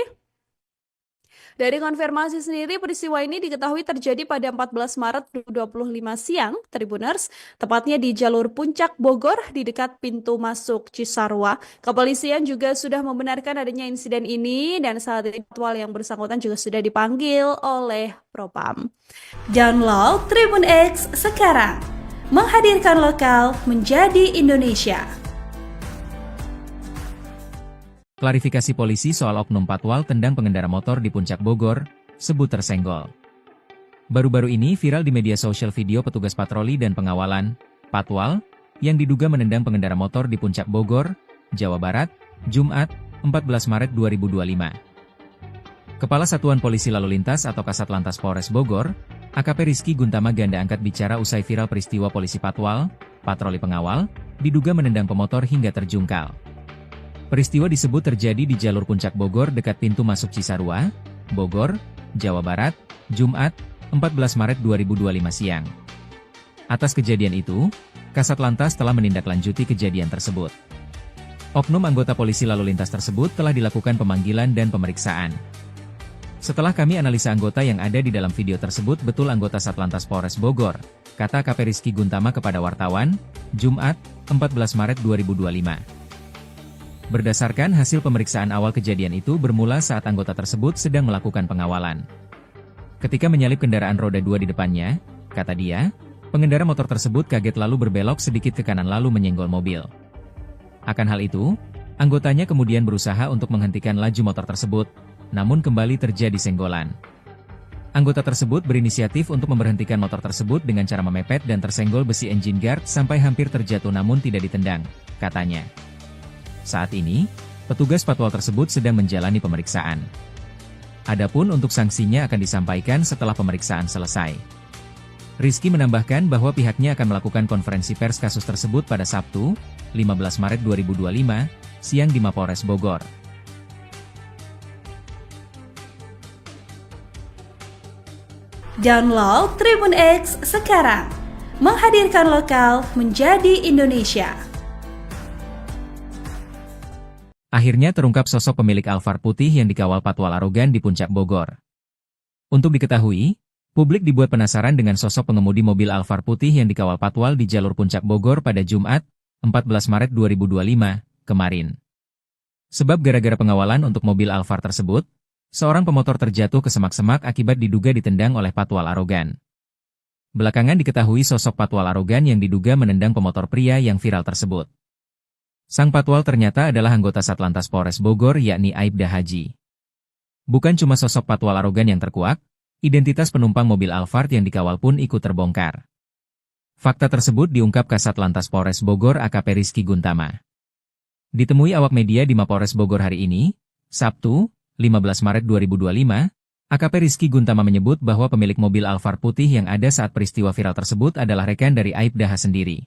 Dari konfirmasi sendiri, peristiwa ini diketahui terjadi pada 14 Maret 2025 siang, Tribuners, tepatnya di jalur Puncak Bogor di dekat pintu masuk Cisarua. Kepolisian juga sudah membenarkan adanya insiden ini dan saat ini patwal yang bersangkutan juga sudah dipanggil oleh Propam. Download Tribun X sekarang, menghadirkan lokal menjadi Indonesia. Klarifikasi polisi soal oknum patwal tendang pengendara motor di Puncak Bogor, sebut tersenggol. Baru-baru ini viral di media sosial video petugas patroli dan pengawalan, patwal, yang diduga menendang pengendara motor di Puncak Bogor, Jawa Barat, Jumat, 14 Maret 2025. Kepala Satuan Polisi Lalu Lintas atau Kasat Lantas Polres Bogor, AKP Rizky Guntama ganda angkat bicara usai viral peristiwa polisi patwal, patroli pengawal, diduga menendang pemotor hingga terjungkal. Peristiwa disebut terjadi di jalur Puncak Bogor dekat pintu masuk Cisarua, Bogor, Jawa Barat, Jumat, 14 Maret 2025 siang. Atas kejadian itu, Kasat Lantas telah menindaklanjuti kejadian tersebut. Oknum anggota polisi lalu lintas tersebut telah dilakukan pemanggilan dan pemeriksaan. Setelah kami analisa anggota yang ada di dalam video tersebut betul anggota Satlantas Polres Bogor, kata AKP Rizky Guntama kepada wartawan, Jumat, 14 Maret 2025. Berdasarkan hasil pemeriksaan awal kejadian itu bermula saat anggota tersebut sedang melakukan pengawalan. Ketika menyalip kendaraan roda 2 di depannya, kata dia, pengendara motor tersebut kaget lalu berbelok sedikit ke kanan lalu menyenggol mobil. Akan hal itu, anggotanya kemudian berusaha untuk menghentikan laju motor tersebut, namun kembali terjadi senggolan. Anggota tersebut berinisiatif untuk memberhentikan motor tersebut dengan cara memepet dan tersenggol besi engine guard sampai hampir terjatuh namun tidak ditendang, katanya. Saat ini, petugas patwal tersebut sedang menjalani pemeriksaan. Adapun untuk sanksinya akan disampaikan setelah pemeriksaan selesai. Rizky menambahkan bahwa pihaknya akan melakukan konferensi pers kasus tersebut pada Sabtu, 15 Maret 2025, siang di Mapolres Bogor. Download Tribun X sekarang, menghadirkan lokal menjadi Indonesia. Akhirnya terungkap sosok pemilik Alphard putih yang dikawal patwal arogan di Puncak Bogor. Untuk diketahui, publik dibuat penasaran dengan sosok pengemudi mobil Alphard putih yang dikawal patwal di jalur Puncak Bogor pada Jumat, 14 Maret 2025, kemarin. Sebab gara-gara pengawalan untuk mobil Alphard tersebut, seorang pemotor terjatuh ke semak-semak akibat diduga ditendang oleh patwal arogan. Belakangan diketahui sosok patwal arogan yang diduga menendang pemotor pria yang viral tersebut. Sang patwal ternyata adalah anggota Satlantas Polres Bogor yakni Aibda Haji. Bukan cuma sosok patwal arogan yang terkuak, identitas penumpang mobil Alphard yang dikawal pun ikut terbongkar. Fakta tersebut diungkap Kasat Lantas Polres Bogor AKP Rizky Guntama. Ditemui awak media di Mapolres Bogor hari ini, Sabtu, 15 Maret 2025, AKP Rizky Guntama menyebut bahwa pemilik mobil Alphard putih yang ada saat peristiwa viral tersebut adalah rekan dari Aibda H sendiri.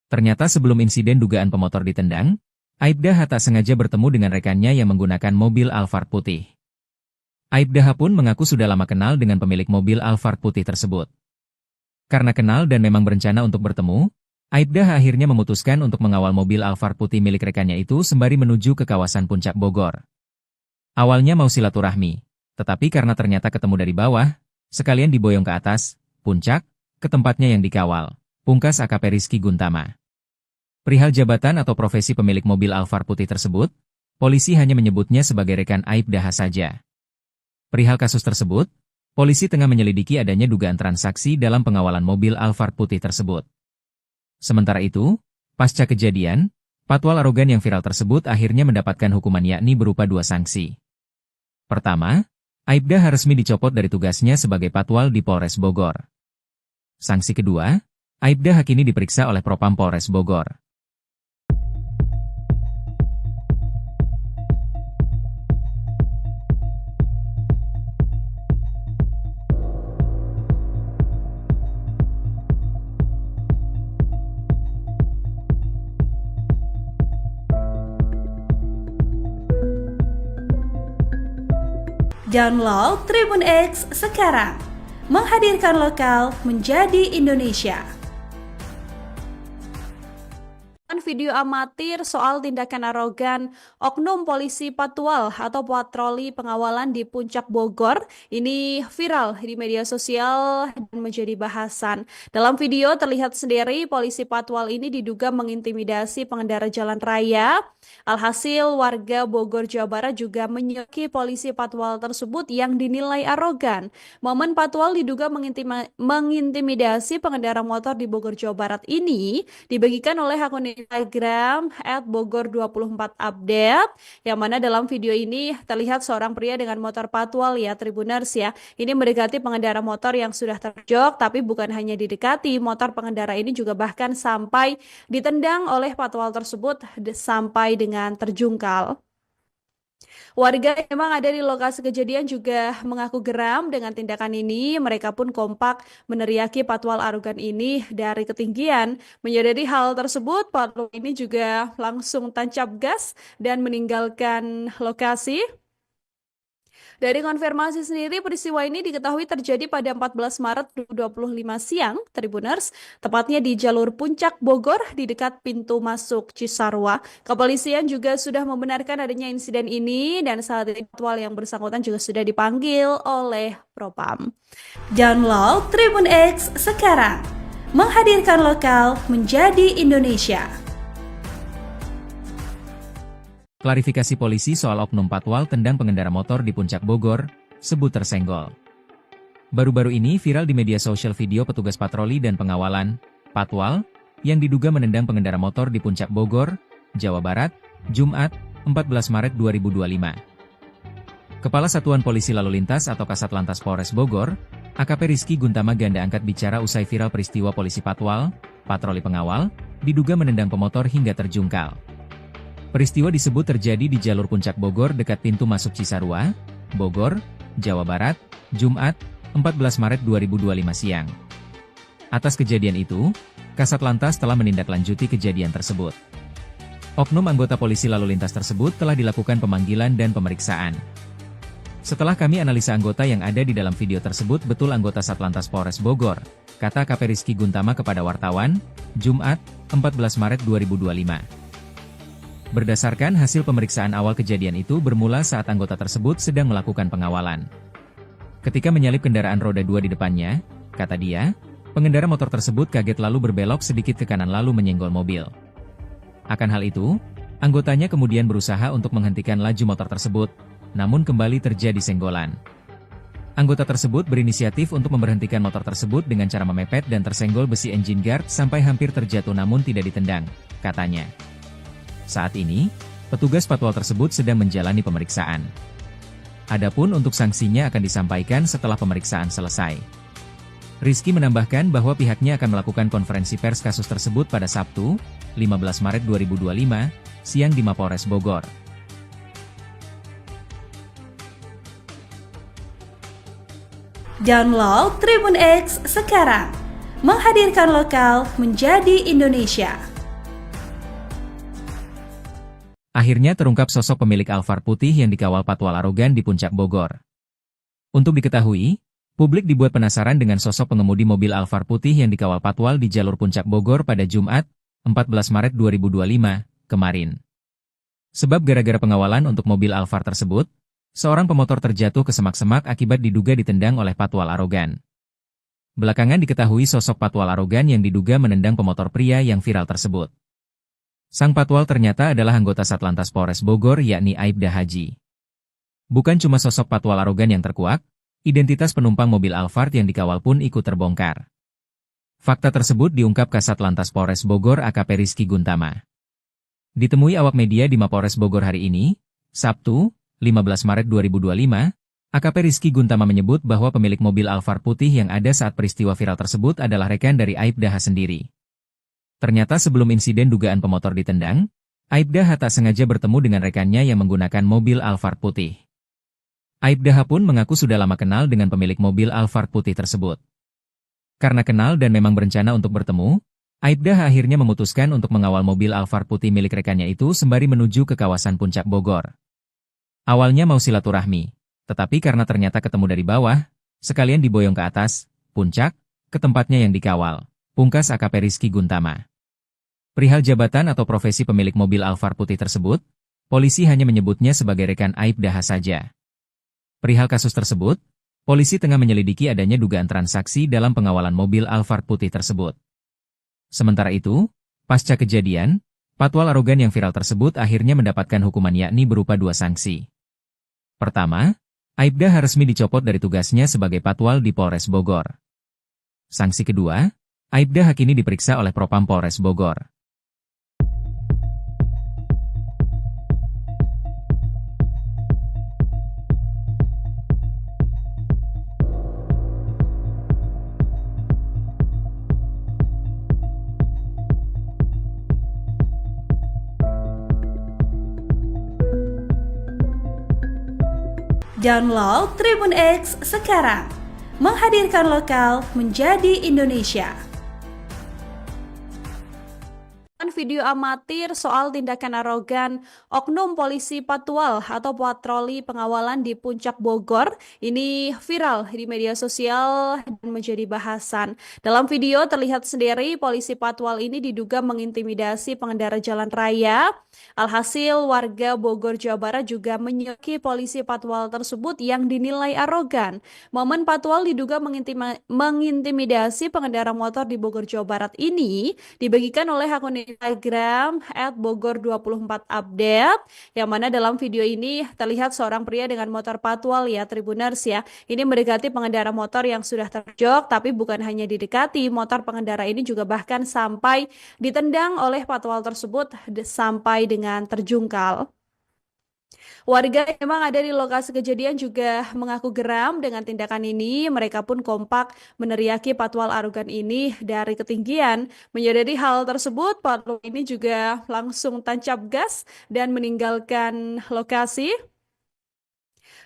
Ternyata sebelum insiden dugaan pemotor ditendang, Aibda H tak sengaja bertemu dengan rekannya yang menggunakan mobil Alphard putih. Aibda H pun mengaku sudah lama kenal dengan pemilik mobil Alphard putih tersebut. Karena kenal dan memang berencana untuk bertemu, Aibda H akhirnya memutuskan untuk mengawal mobil Alphard putih milik rekannya itu sembari menuju ke kawasan Puncak Bogor. Awalnya mau silaturahmi, tetapi karena ternyata ketemu dari bawah, sekalian diboyong ke atas, puncak, ke tempatnya yang dikawal, pungkas AKP Rizky Guntama. Perihal jabatan atau profesi pemilik mobil Alphard putih tersebut, polisi hanya menyebutnya sebagai rekan Aibda H saja. Perihal kasus tersebut, polisi tengah menyelidiki adanya dugaan transaksi dalam pengawalan mobil Alphard putih tersebut. Sementara itu, pasca kejadian, patwal arogan yang viral tersebut akhirnya mendapatkan hukuman yakni berupa 2 sanksi. Pertama, Aibda H resmi dicopot dari tugasnya sebagai patwal di Polres Bogor. Sanksi kedua, Aibda H kini diperiksa oleh Propam Polres Bogor. Download Tribun X sekarang, menghadirkan lokal menjadi Indonesia. Video amatir soal tindakan arogan oknum polisi patwal atau patroli pengawalan di Puncak Bogor ini viral di media sosial dan menjadi bahasan. Dalam video terlihat sendiri polisi patwal ini diduga mengintimidasi pengendara jalan raya. Alhasil warga Bogor, Jawa Barat juga menyoki polisi patwal tersebut yang dinilai arogan. Momen patwal diduga mengintimidasi pengendara motor di Bogor, Jawa Barat ini dibagikan oleh akun Instagram @bogor24update, yang mana dalam video ini terlihat seorang pria dengan motor patwal ya Tribuners ya. Ini mendekati pengendara motor yang sudah terjok, tapi bukan hanya didekati, motor pengendara ini juga bahkan sampai ditendang oleh patwal tersebut sampai dengan terjungkal. Warga yang memang ada di lokasi kejadian juga mengaku geram dengan tindakan ini. Mereka pun kompak meneriaki patwal arogan ini dari ketinggian. Menyadari hal tersebut, patwal ini juga langsung tancap gas dan meninggalkan lokasi. Dari konfirmasi sendiri, peristiwa ini diketahui terjadi pada 14 Maret 2025 siang, Tribuners, tepatnya di jalur Puncak Bogor di dekat pintu masuk Cisarua. Kepolisian juga sudah membenarkan adanya insiden ini dan saat ini patwal yang bersangkutan juga sudah dipanggil oleh Propam. Download Tribun X sekarang, menghadirkan lokal menjadi Indonesia. Klarifikasi polisi soal oknum patwal tendang pengendara motor di Puncak Bogor, sebut tersenggol. Baru-baru ini viral di media sosial video petugas patroli dan pengawalan, patwal, yang diduga menendang pengendara motor di Puncak Bogor, Jawa Barat, Jumat, 14 Maret 2025. Kepala Satuan Polisi Lalu Lintas atau Kasatlantas Polres Bogor, AKP Rizky Guntama ganda angkat bicara usai viral peristiwa polisi patwal, patroli pengawal, diduga menendang pemotor hingga terjungkal. Peristiwa disebut terjadi di jalur Puncak Bogor dekat pintu masuk Cisarua, Bogor, Jawa Barat, Jumat, 14 Maret 2025 siang. Atas kejadian itu, Kasatlantas telah menindaklanjuti kejadian tersebut. Oknum anggota polisi lalu lintas tersebut telah dilakukan pemanggilan dan pemeriksaan. Setelah kami analisa anggota yang ada di dalam video tersebut betul anggota Satlantas Polres Bogor, kata AKP Rizky Guntama kepada wartawan, Jumat, 14 Maret 2025. Berdasarkan hasil pemeriksaan awal kejadian itu bermula saat anggota tersebut sedang melakukan pengawalan. Ketika menyalip kendaraan roda 2 di depannya, kata dia, pengendara motor tersebut kaget lalu berbelok sedikit ke kanan lalu menyenggol mobil. Akan hal itu, anggotanya kemudian berusaha untuk menghentikan laju motor tersebut, namun kembali terjadi senggolan. Anggota tersebut berinisiatif untuk memberhentikan motor tersebut dengan cara memepet dan tersenggol besi engine guard sampai hampir terjatuh namun tidak ditendang, katanya. Saat ini, petugas patwal tersebut sedang menjalani pemeriksaan. Adapun untuk sanksinya akan disampaikan setelah pemeriksaan selesai. Rizky menambahkan bahwa pihaknya akan melakukan konferensi pers kasus tersebut pada Sabtu, 15 Maret 2025, siang di Mapolres Bogor. Download Tribun X sekarang, menghadirkan lokal menjadi Indonesia. Akhirnya terungkap sosok pemilik Alphard putih yang dikawal patwal arogan di Puncak Bogor. Untuk diketahui, publik dibuat penasaran dengan sosok pengemudi mobil Alphard putih yang dikawal patwal di jalur Puncak Bogor pada Jumat, 14 Maret 2025, kemarin. Sebab gara-gara pengawalan untuk mobil Alphard tersebut, seorang pemotor terjatuh ke semak-semak akibat diduga ditendang oleh patwal arogan. Belakangan diketahui sosok patwal arogan yang diduga menendang pemotor pria yang viral tersebut. Sang patwal ternyata adalah anggota Satlantas Polres Bogor yakni Aibda Haji. Bukan cuma sosok patwal arogan yang terkuak, identitas penumpang mobil Alphard yang dikawal pun ikut terbongkar. Fakta tersebut diungkap Kasatlantas Polres Bogor AKP Rizky Guntama. Ditemui awak media di Mapolres Bogor hari ini, Sabtu, 15 Maret 2025, AKP Rizky Guntama menyebut bahwa pemilik mobil Alphard putih yang ada saat peristiwa viral tersebut adalah rekan dari Aibda H sendiri. Ternyata sebelum insiden dugaan pemotor ditendang, Aibda H tak sengaja bertemu dengan rekannya yang menggunakan mobil Alphard putih. Aibda H pun mengaku sudah lama kenal dengan pemilik mobil Alphard putih tersebut. Karena kenal dan memang berencana untuk bertemu, Aibda H akhirnya memutuskan untuk mengawal mobil Alphard putih milik rekannya itu sembari menuju ke kawasan Puncak Bogor. Awalnya mau silaturahmi, tetapi karena ternyata ketemu dari bawah, sekalian diboyong ke atas, puncak, ke tempatnya yang dikawal, pungkas AKP Rizky Guntama. Perihal jabatan atau profesi pemilik mobil Alphard putih tersebut, polisi hanya menyebutnya sebagai rekan Aibda H saja. Perihal kasus tersebut, polisi tengah menyelidiki adanya dugaan transaksi dalam pengawalan mobil Alphard putih tersebut. Sementara itu, pasca kejadian, patwal arogan yang viral tersebut akhirnya mendapatkan hukuman yakni berupa 2 sanksi. Pertama, Aibda H resmi dicopot dari tugasnya sebagai patwal di Polres Bogor. Sanksi kedua, Aibda H kini diperiksa oleh Propam Polres Bogor. Download Tribun X sekarang, menghadirkan lokal menjadi Indonesia. Video amatir soal tindakan arogan oknum polisi patwal atau patroli pengawalan di Puncak Bogor ini viral di media sosial dan menjadi bahasan. Dalam video terlihat sendiri polisi patwal ini diduga mengintimidasi pengendara jalan raya. Alhasil warga Bogor, Jawa Barat juga menyoki polisi patwal tersebut yang dinilai arogan. Momen patwal diduga mengintimidasi pengendara motor di Bogor, Jawa Barat ini dibagikan oleh akun Instagram @bogor24update, yang mana dalam video ini terlihat seorang pria dengan motor patwal ya Tribuners ya. Ini mendekati pengendara motor yang sudah terjok, tapi bukan hanya didekati, motor pengendara ini juga bahkan sampai ditendang oleh patwal tersebut sampai dengan terjungkal. Warga yang memang ada di lokasi kejadian juga mengaku geram dengan tindakan ini. Mereka pun kompak meneriaki patwal arogan ini dari ketinggian. Menyadari hal tersebut, patwal ini juga langsung tancap gas dan meninggalkan lokasi.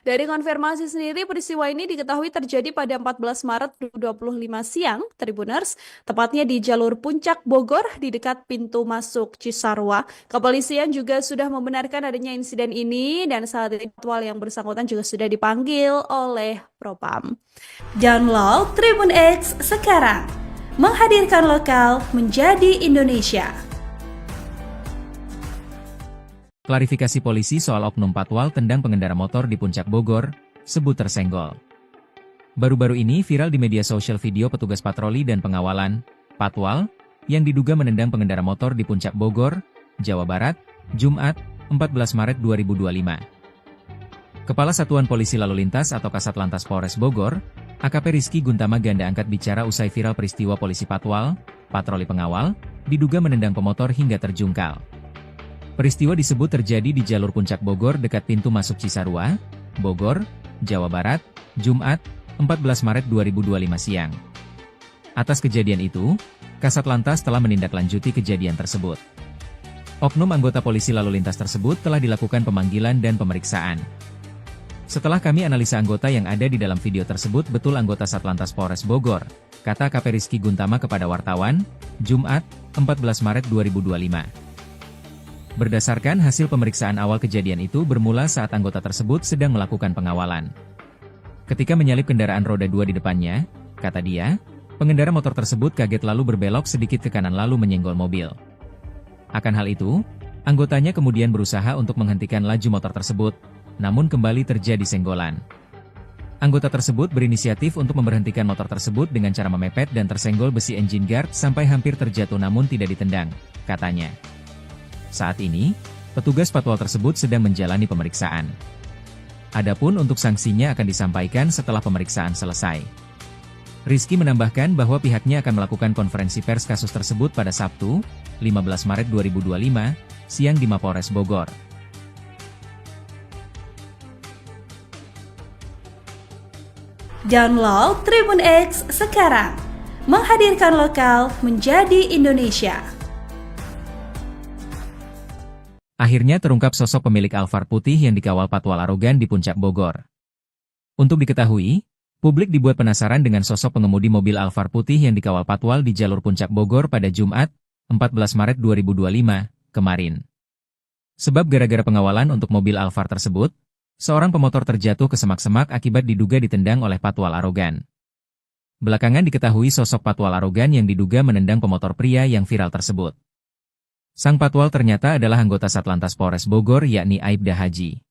Dari konfirmasi sendiri, peristiwa ini diketahui terjadi pada 14 Maret 2025 siang, Tribuners, tepatnya di jalur Puncak Bogor di dekat pintu masuk Cisarua. Kepolisian juga sudah membenarkan adanya insiden ini dan saat ini patwal yang bersangkutan juga sudah dipanggil oleh Propam. Download Tribun X sekarang, menghadirkan lokal menjadi Indonesia. Klarifikasi polisi soal oknum patwal tendang pengendara motor di Puncak Bogor, sebut tersenggol. Baru-baru ini viral di media sosial video petugas patroli dan pengawalan, patwal, yang diduga menendang pengendara motor di Puncak Bogor, Jawa Barat, Jumat, 14 Maret 2025. Kepala Satuan Polisi Lalu Lintas atau Kasatlantas Polres Bogor, AKP Rizky Guntama ganda angkat bicara usai viral peristiwa polisi patwal, patroli pengawal, diduga menendang pemotor hingga terjungkal. Peristiwa disebut terjadi di jalur Puncak Bogor dekat pintu masuk Cisarua, Bogor, Jawa Barat, Jumat, 14 Maret 2025 siang. Atas kejadian itu, Kasatlantas telah menindaklanjuti kejadian tersebut. Oknum anggota polisi lalu lintas tersebut telah dilakukan pemanggilan dan pemeriksaan. Setelah kami analisa anggota yang ada di dalam video tersebut betul anggota Satlantas Polres Bogor, kata AKP Rizky Guntama kepada wartawan, Jumat, 14 Maret 2025. Berdasarkan hasil pemeriksaan awal kejadian itu bermula saat anggota tersebut sedang melakukan pengawalan. Ketika menyalip kendaraan roda 2 di depannya, kata dia, pengendara motor tersebut kaget lalu berbelok sedikit ke kanan lalu menyenggol mobil. Akan hal itu, anggotanya kemudian berusaha untuk menghentikan laju motor tersebut, namun kembali terjadi senggolan. Anggota tersebut berinisiatif untuk memberhentikan motor tersebut dengan cara memepet dan tersenggol besi engine guard sampai hampir terjatuh namun tidak ditendang, katanya. Saat ini, petugas patwal tersebut sedang menjalani pemeriksaan. Adapun untuk sanksinya akan disampaikan setelah pemeriksaan selesai. Rizky menambahkan bahwa pihaknya akan melakukan konferensi pers kasus tersebut pada Sabtu, 15 Maret 2025, siang di Mapolres Bogor. Download Tribun X sekarang, menghadirkan lokal menjadi Indonesia. Akhirnya terungkap sosok pemilik Alphard putih yang dikawal patwal arogan di Puncak Bogor. Untuk diketahui, publik dibuat penasaran dengan sosok pengemudi mobil Alphard putih yang dikawal patwal di jalur Puncak Bogor pada Jumat, 14 Maret 2025, kemarin. Sebab gara-gara pengawalan untuk mobil Alphard tersebut, seorang pemotor terjatuh ke semak-semak akibat diduga ditendang oleh patwal arogan. Belakangan diketahui sosok patwal arogan yang diduga menendang pemotor pria yang viral tersebut. Sang patwal ternyata adalah anggota Satlantas Polres Bogor yakni Aibda Haji.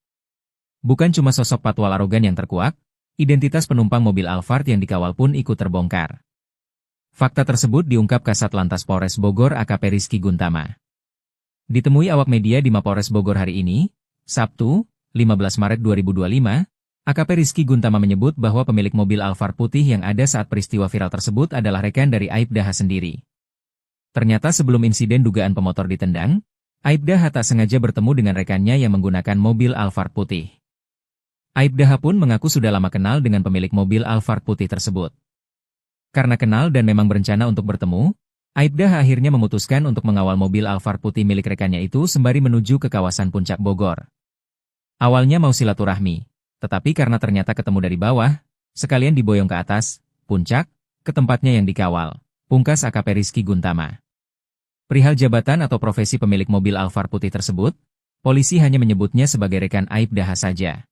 Bukan cuma sosok patwal arogan yang terkuak, identitas penumpang mobil Alphard yang dikawal pun ikut terbongkar. Fakta tersebut diungkap Kasatlantas Polres Bogor AKP Rizky Guntama. Ditemui awak media di Mapolres Bogor hari ini, Sabtu, 15 Maret 2025, AKP Rizky Guntama menyebut bahwa pemilik mobil Alphard putih yang ada saat peristiwa viral tersebut adalah rekan dari Aibda H sendiri. Ternyata sebelum insiden dugaan pemotor ditendang, Aibda H tak sengaja bertemu dengan rekannya yang menggunakan mobil Alphard putih. Aibda H pun mengaku sudah lama kenal dengan pemilik mobil Alphard putih tersebut. Karena kenal dan memang berencana untuk bertemu, Aibda H akhirnya memutuskan untuk mengawal mobil Alphard putih milik rekannya itu sembari menuju ke kawasan Puncak Bogor. Awalnya mau silaturahmi, tetapi karena ternyata ketemu dari bawah, sekalian diboyong ke atas, puncak, ke tempatnya yang dikawal. Pungkas AKP Rizky Guntama. Perihal jabatan atau profesi pemilik mobil Alphard putih tersebut, polisi hanya menyebutnya sebagai rekan Aibda H saja.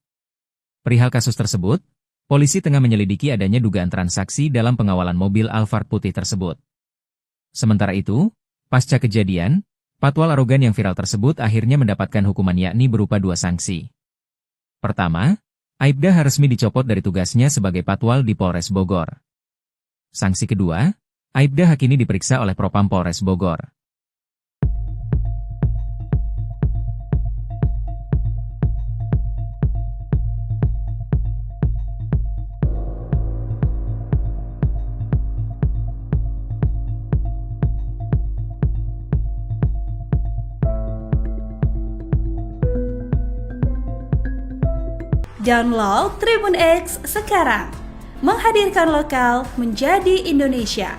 Perihal kasus tersebut, polisi tengah menyelidiki adanya dugaan transaksi dalam pengawalan mobil Alphard putih tersebut. Sementara itu, pasca kejadian, patwal arogan yang viral tersebut akhirnya mendapatkan hukuman yakni berupa 2 sanksi. Pertama, Aibda H resmi dicopot dari tugasnya sebagai patwal di Polres Bogor. Sanksi kedua, Aibda H kini diperiksa oleh Propam Polres Bogor. Download Tribun X sekarang, menghadirkan lokal menjadi Indonesia.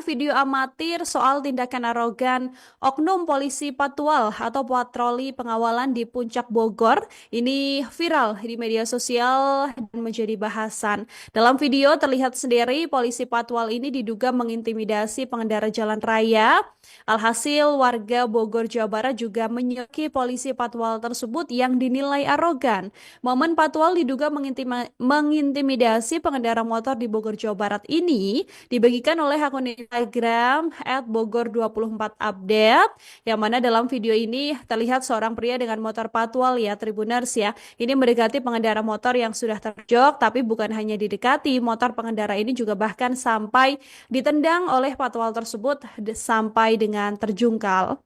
Video amatir soal tindakan arogan oknum polisi Patwal atau patroli pengawalan di Puncak Bogor ini viral di media sosial dan menjadi bahasan. Dalam video terlihat sendiri polisi Patwal ini diduga mengintimidasi pengendara jalan raya. Alhasil warga Bogor, Jawa Barat juga menyoki polisi Patwal tersebut yang dinilai arogan. Momen Patwal diduga mengintimidasi pengendara motor di Bogor, Jawa Barat ini dibagikan oleh akun Instagram @bogor24update, yang mana dalam video ini terlihat seorang pria dengan motor Patwal ya Tribuners ya. Ini mendekati pengendara motor yang sudah terjok, tapi bukan hanya didekati, motor pengendara ini juga bahkan sampai ditendang oleh Patwal tersebut sampai dengan terjungkal.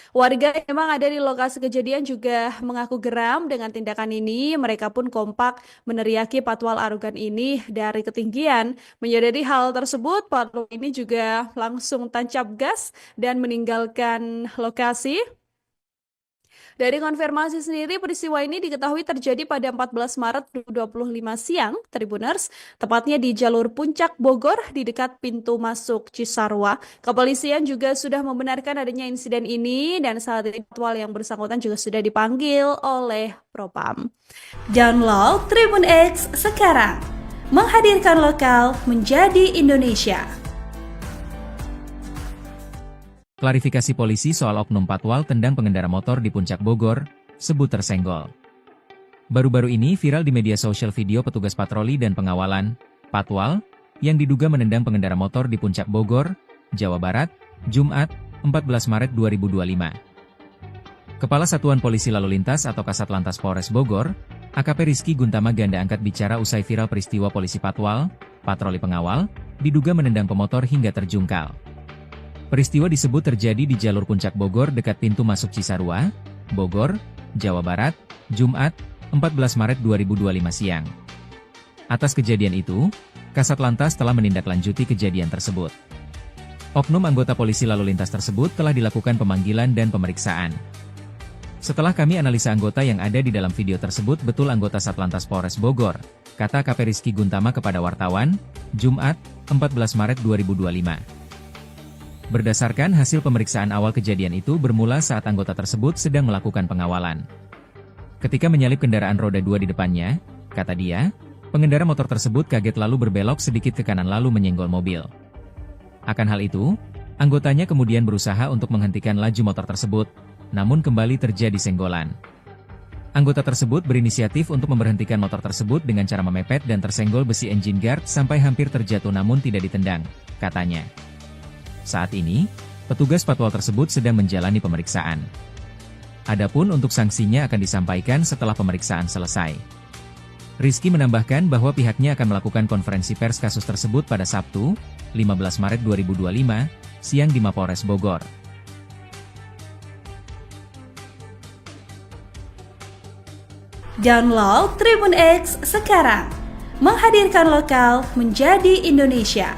Warga yang memang ada di lokasi kejadian juga mengaku geram dengan tindakan ini. Mereka pun kompak meneriaki Patwal arogan ini dari ketinggian. Menyadari hal tersebut, Patwal ini juga langsung tancap gas dan meninggalkan lokasi. Dari konfirmasi sendiri, peristiwa ini diketahui terjadi pada 14 Maret 2025 siang, Tribuners, tepatnya di jalur Puncak Bogor di dekat pintu masuk Cisarua. Kepolisian juga sudah membenarkan adanya insiden ini dan saat ini Patwal yang bersangkutan juga sudah dipanggil oleh Propam. Download Tribun X sekarang, menghadirkan lokal menjadi Indonesia. Klarifikasi polisi soal oknum Patwal tendang pengendara motor di Puncak Bogor, sebut tersenggol. Baru-baru ini viral di media sosial video petugas patroli dan pengawalan, Patwal, yang diduga menendang pengendara motor di Puncak Bogor, Jawa Barat, Jumat, 14 Maret 2025. Kepala Satuan Polisi Lalu Lintas atau Kasatlantas Polres Bogor, AKP Rizky Guntama Ganda angkat bicara usai viral peristiwa polisi Patwal, patroli pengawal, diduga menendang pemotor hingga terjungkal. Peristiwa disebut terjadi di jalur Puncak Bogor dekat pintu masuk Cisarua, Bogor, Jawa Barat, Jumat, 14 Maret 2025 siang. Atas kejadian itu, Kasatlantas telah menindaklanjuti kejadian tersebut. Oknum anggota polisi lalu lintas tersebut telah dilakukan pemanggilan dan pemeriksaan. Setelah kami analisa anggota yang ada di dalam video tersebut betul anggota Satlantas Polres Bogor, kata AKP Rizky Guntama kepada wartawan, Jumat, 14 Maret 2025. Berdasarkan hasil pemeriksaan awal kejadian itu bermula saat anggota tersebut sedang melakukan pengawalan. Ketika menyalip kendaraan roda 2 di depannya, kata dia, pengendara motor tersebut kaget lalu berbelok sedikit ke kanan lalu menyenggol mobil. Akan hal itu, anggotanya kemudian berusaha untuk menghentikan laju motor tersebut, namun kembali terjadi senggolan. Anggota tersebut berinisiatif untuk memberhentikan motor tersebut dengan cara memepet dan tersenggol besi engine guard sampai hampir terjatuh namun tidak ditendang, katanya. Saat ini, petugas Patwal tersebut sedang menjalani pemeriksaan. Adapun untuk sanksinya akan disampaikan setelah pemeriksaan selesai. Rizky menambahkan bahwa pihaknya akan melakukan konferensi pers kasus tersebut pada Sabtu, 15 Maret 2025, siang di Mapolres Bogor. Download Tribun X sekarang, menghadirkan lokal menjadi Indonesia.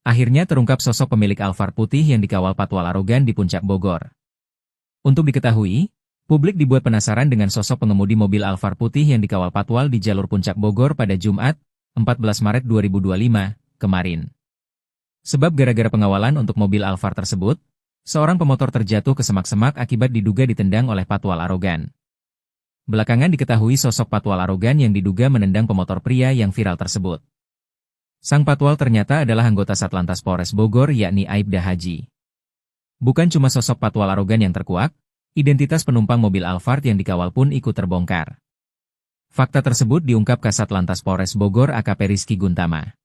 Akhirnya terungkap sosok pemilik Alphard putih yang dikawal Patwal arogan di Puncak Bogor. Untuk diketahui, publik dibuat penasaran dengan sosok pengemudi mobil Alphard putih yang dikawal Patwal di jalur Puncak Bogor pada Jumat, 14 Maret 2025, kemarin. Sebab gara-gara pengawalan untuk mobil Alphard tersebut, seorang pemotor terjatuh ke semak-semak akibat diduga ditendang oleh Patwal arogan. Belakangan diketahui sosok Patwal arogan yang diduga menendang pemotor pria yang viral tersebut. Sang Patwal ternyata adalah anggota Satlantas Polres Bogor yakni Aibda Haji. Bukan cuma sosok Patwal arogan yang terkuak, identitas penumpang mobil Alphard yang dikawal pun ikut terbongkar. Fakta tersebut diungkap Kasatlantas Polres Bogor AKP Rizky Guntama.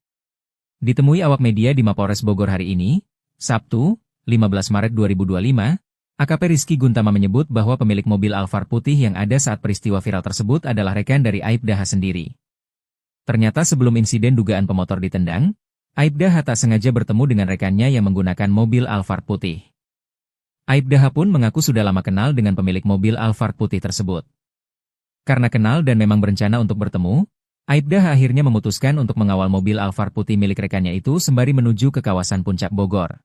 Ditemui awak media di Mapolres Bogor hari ini, Sabtu, 15 Maret 2025, AKP Rizky Guntama menyebut bahwa pemilik mobil Alphard putih yang ada saat peristiwa viral tersebut adalah rekan dari Aibda H sendiri. Ternyata sebelum insiden dugaan pemotor ditendang, Aibda H tak sengaja bertemu dengan rekannya yang menggunakan mobil Alphard putih. Aibda H pun mengaku sudah lama kenal dengan pemilik mobil Alphard putih tersebut. Karena kenal dan memang berencana untuk bertemu, Aibda H akhirnya memutuskan untuk mengawal mobil Alphard putih milik rekannya itu sembari menuju ke kawasan Puncak Bogor.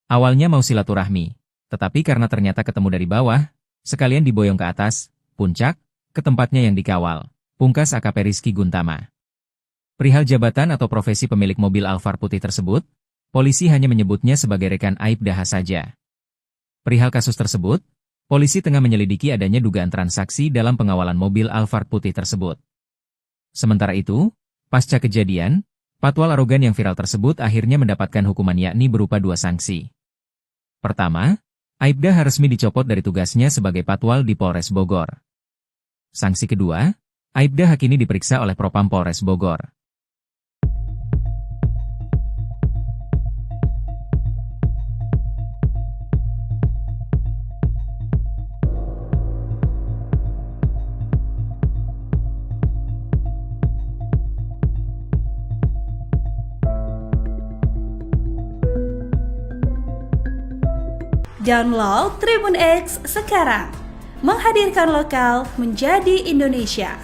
Awalnya mau silaturahmi, Tetapi karena ternyata ketemu dari bawah, sekalian diboyong ke atas, puncak, ke tempatnya yang dikawal. Pungkas AKP Rizky Guntama. Perihal jabatan atau profesi pemilik mobil Alphard putih tersebut, polisi hanya menyebutnya sebagai rekan Aibda saja. Perihal kasus tersebut, polisi tengah menyelidiki adanya dugaan transaksi dalam pengawalan mobil Alphard putih tersebut. Sementara itu, pasca kejadian, patwal arogan yang viral tersebut akhirnya mendapatkan hukuman yakni berupa 2 sanksi. Pertama, Aibda resmi dicopot dari tugasnya sebagai patwal di Polres Bogor. Sanksi kedua, Aibda kini diperiksa oleh Propam Polres Bogor. Download Tribun X sekarang, menghadirkan lokal menjadi Indonesia.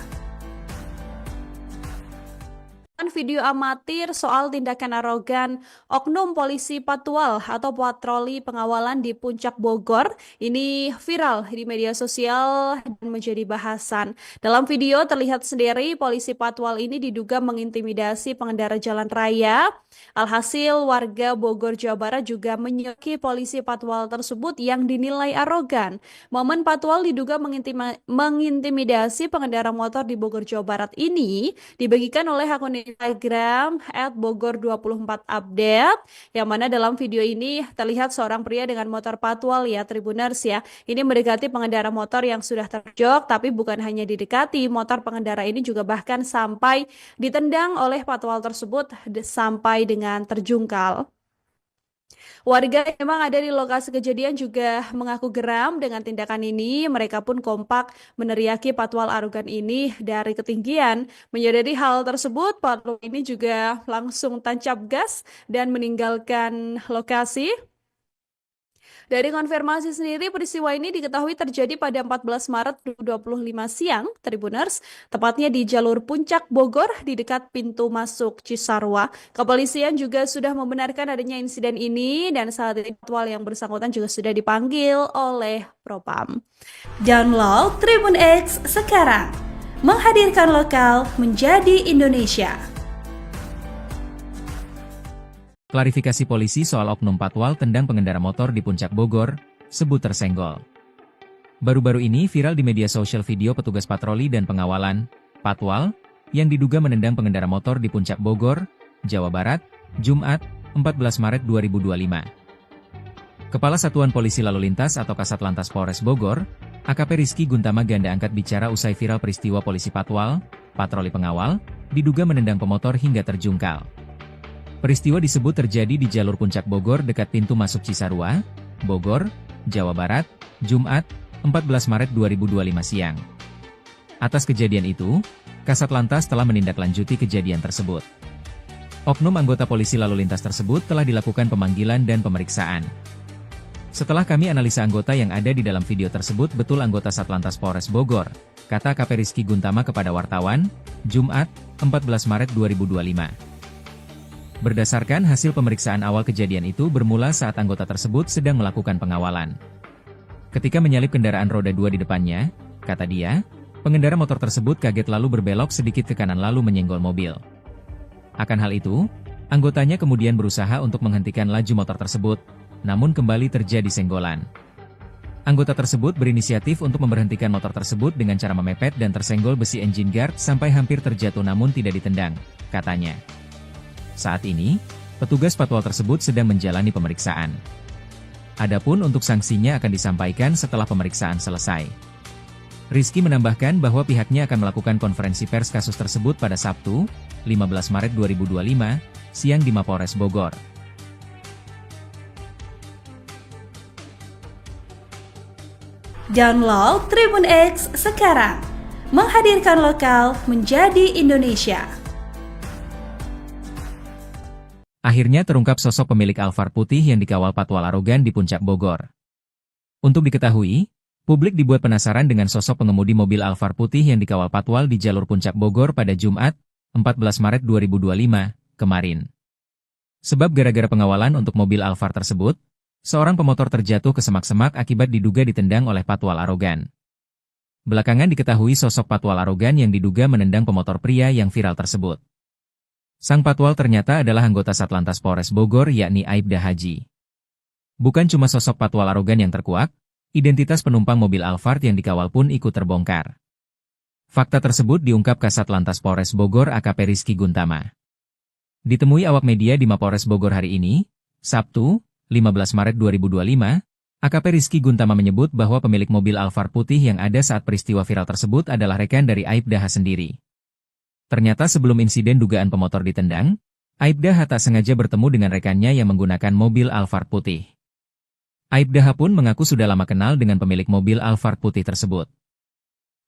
Video amatir soal tindakan arogan oknum polisi patwal atau patroli pengawalan di Puncak Bogor ini viral di media sosial dan menjadi bahasan. Dalam video terlihat sendiri polisi patwal ini diduga mengintimidasi pengendara jalan raya. Alhasil warga Bogor, Jawa Barat juga menyoki polisi patwal tersebut yang dinilai arogan. Momen patwal diduga mengintimidasi pengendara motor di Bogor, Jawa Barat ini dibagikan oleh akun Instagram @bogor24update, yang mana dalam video ini terlihat seorang pria dengan motor patwal ya Tribuners ya. Ini mendekati pengendara motor yang sudah terjok, tapi bukan hanya didekati, motor pengendara ini juga bahkan sampai ditendang oleh patwal tersebut sampai dengan terjungkal. Warga yang memang ada di lokasi kejadian juga mengaku geram dengan tindakan ini. Mereka pun kompak meneriaki patwal arogan ini dari ketinggian. Menyadari hal tersebut, patwal ini juga langsung tancap gas dan meninggalkan lokasi. Dari konfirmasi sendiri, peristiwa ini diketahui terjadi pada 14 Maret 2025 siang, Tribuners, tepatnya di jalur Puncak Bogor di dekat pintu masuk Cisarua. Kepolisian juga sudah membenarkan adanya insiden ini dan saat ini patwal yang bersangkutan juga sudah dipanggil oleh Propam. Download Tribun X sekarang, menghadirkan lokal menjadi Indonesia. Klarifikasi polisi soal oknum patwal tendang pengendara motor di Puncak Bogor, sebut tersenggol. Baru-baru ini viral di media sosial video petugas patroli dan pengawalan, patwal, yang diduga menendang pengendara motor di Puncak Bogor, Jawa Barat, Jumat, 14 Maret 2025. Kepala Satuan Polisi Lalu Lintas atau Kasatlantas Polres Bogor, AKP Rizky Guntama ganda angkat bicara usai viral peristiwa polisi patwal, patroli pengawal, diduga menendang pemotor hingga terjungkal. Peristiwa disebut terjadi di jalur Puncak Bogor dekat pintu masuk Cisarua, Bogor, Jawa Barat, Jumat, 14 Maret 2025 siang. Atas kejadian itu, Kasatlantas telah menindaklanjuti kejadian tersebut. Oknum anggota polisi lalu lintas tersebut telah dilakukan pemanggilan dan pemeriksaan. Setelah kami analisa anggota yang ada di dalam video tersebut betul anggota Satlantas Polres Bogor, kata AKP Rizky Guntama kepada wartawan, Jumat, 14 Maret 2025. Berdasarkan hasil pemeriksaan awal kejadian itu bermula saat anggota tersebut sedang melakukan pengawalan. Ketika menyalip kendaraan roda 2 di depannya, kata dia, pengendara motor tersebut kaget lalu berbelok sedikit ke kanan lalu menyenggol mobil. Akan hal itu, anggotanya kemudian berusaha untuk menghentikan laju motor tersebut, namun kembali terjadi senggolan. Anggota tersebut berinisiatif untuk memberhentikan motor tersebut dengan cara memepet dan tersenggol besi engine guard sampai hampir terjatuh namun tidak ditendang, katanya. Saat ini, petugas patwal tersebut sedang menjalani pemeriksaan. Adapun untuk sanksinya akan disampaikan setelah pemeriksaan selesai. Rizky menambahkan bahwa pihaknya akan melakukan konferensi pers kasus tersebut pada Sabtu, 15 Maret 2025, siang di Mapolres Bogor. Download Tribun X sekarang, menghadirkan lokal menjadi Indonesia. Akhirnya terungkap sosok pemilik Alphard putih yang dikawal patwal arogan di Puncak Bogor. Untuk diketahui, publik dibuat penasaran dengan sosok pengemudi mobil Alphard putih yang dikawal patwal di jalur Puncak Bogor pada Jumat, 14 Maret 2025, kemarin. Sebab gara-gara pengawalan untuk mobil Alphard tersebut, Seorang pemotor terjatuh ke semak-semak akibat diduga ditendang oleh patwal arogan. Belakangan diketahui sosok patwal arogan yang diduga menendang pemotor pria yang viral tersebut. Sang patwal ternyata adalah anggota Satlantas Polres Bogor yakni Aibda Haji. Bukan cuma sosok patwal arogan yang terkuak, identitas penumpang mobil Alphard yang dikawal pun ikut terbongkar. Fakta tersebut diungkap Kasat Lantas Polres Bogor AKP Rizky Guntama. Ditemui awak media di Mapolres Bogor hari ini, Sabtu, 15 Maret 2025, AKP Rizky Guntama menyebut bahwa pemilik mobil Alphard putih yang ada saat peristiwa viral tersebut adalah rekan dari Aibda H sendiri. Ternyata sebelum insiden dugaan pemotor ditendang, Aibda H tak sengaja bertemu dengan rekannya yang menggunakan mobil Alphard putih. Aibda H pun mengaku sudah lama kenal dengan pemilik mobil Alphard putih tersebut.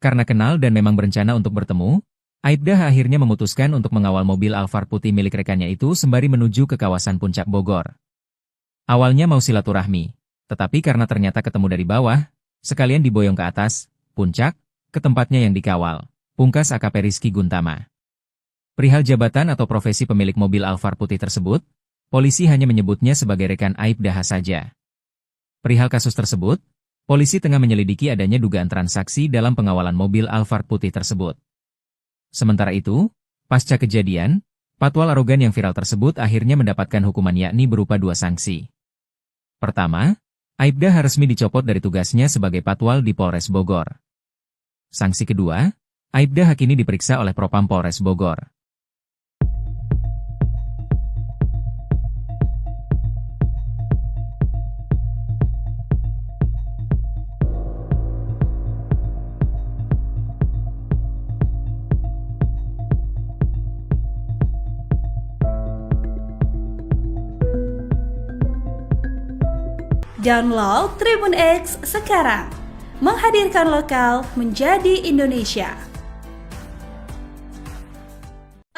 Karena kenal dan memang berencana untuk bertemu, Aibda H akhirnya memutuskan untuk mengawal mobil Alphard putih milik rekannya itu sembari menuju ke kawasan Puncak Bogor. Awalnya mau silaturahmi, tetapi karena ternyata ketemu dari bawah, sekalian diboyong ke atas, puncak, ke tempatnya yang dikawal, pungkas AKP Rizky Guntama. Perihal jabatan atau profesi pemilik mobil Alphard putih tersebut, polisi hanya menyebutnya sebagai rekan Aibda H saja. Perihal kasus tersebut, polisi tengah menyelidiki adanya dugaan transaksi dalam pengawalan mobil Alphard putih tersebut. Sementara itu, pasca kejadian, patwal arogan yang viral tersebut akhirnya mendapatkan hukuman yakni berupa 2 sanksi. Pertama, Aibda H resmi dicopot dari tugasnya sebagai patwal di Polres Bogor. Sanksi kedua, Aibda H kini diperiksa oleh Propam Polres Bogor. Download Tribun X sekarang, menghadirkan lokal menjadi Indonesia.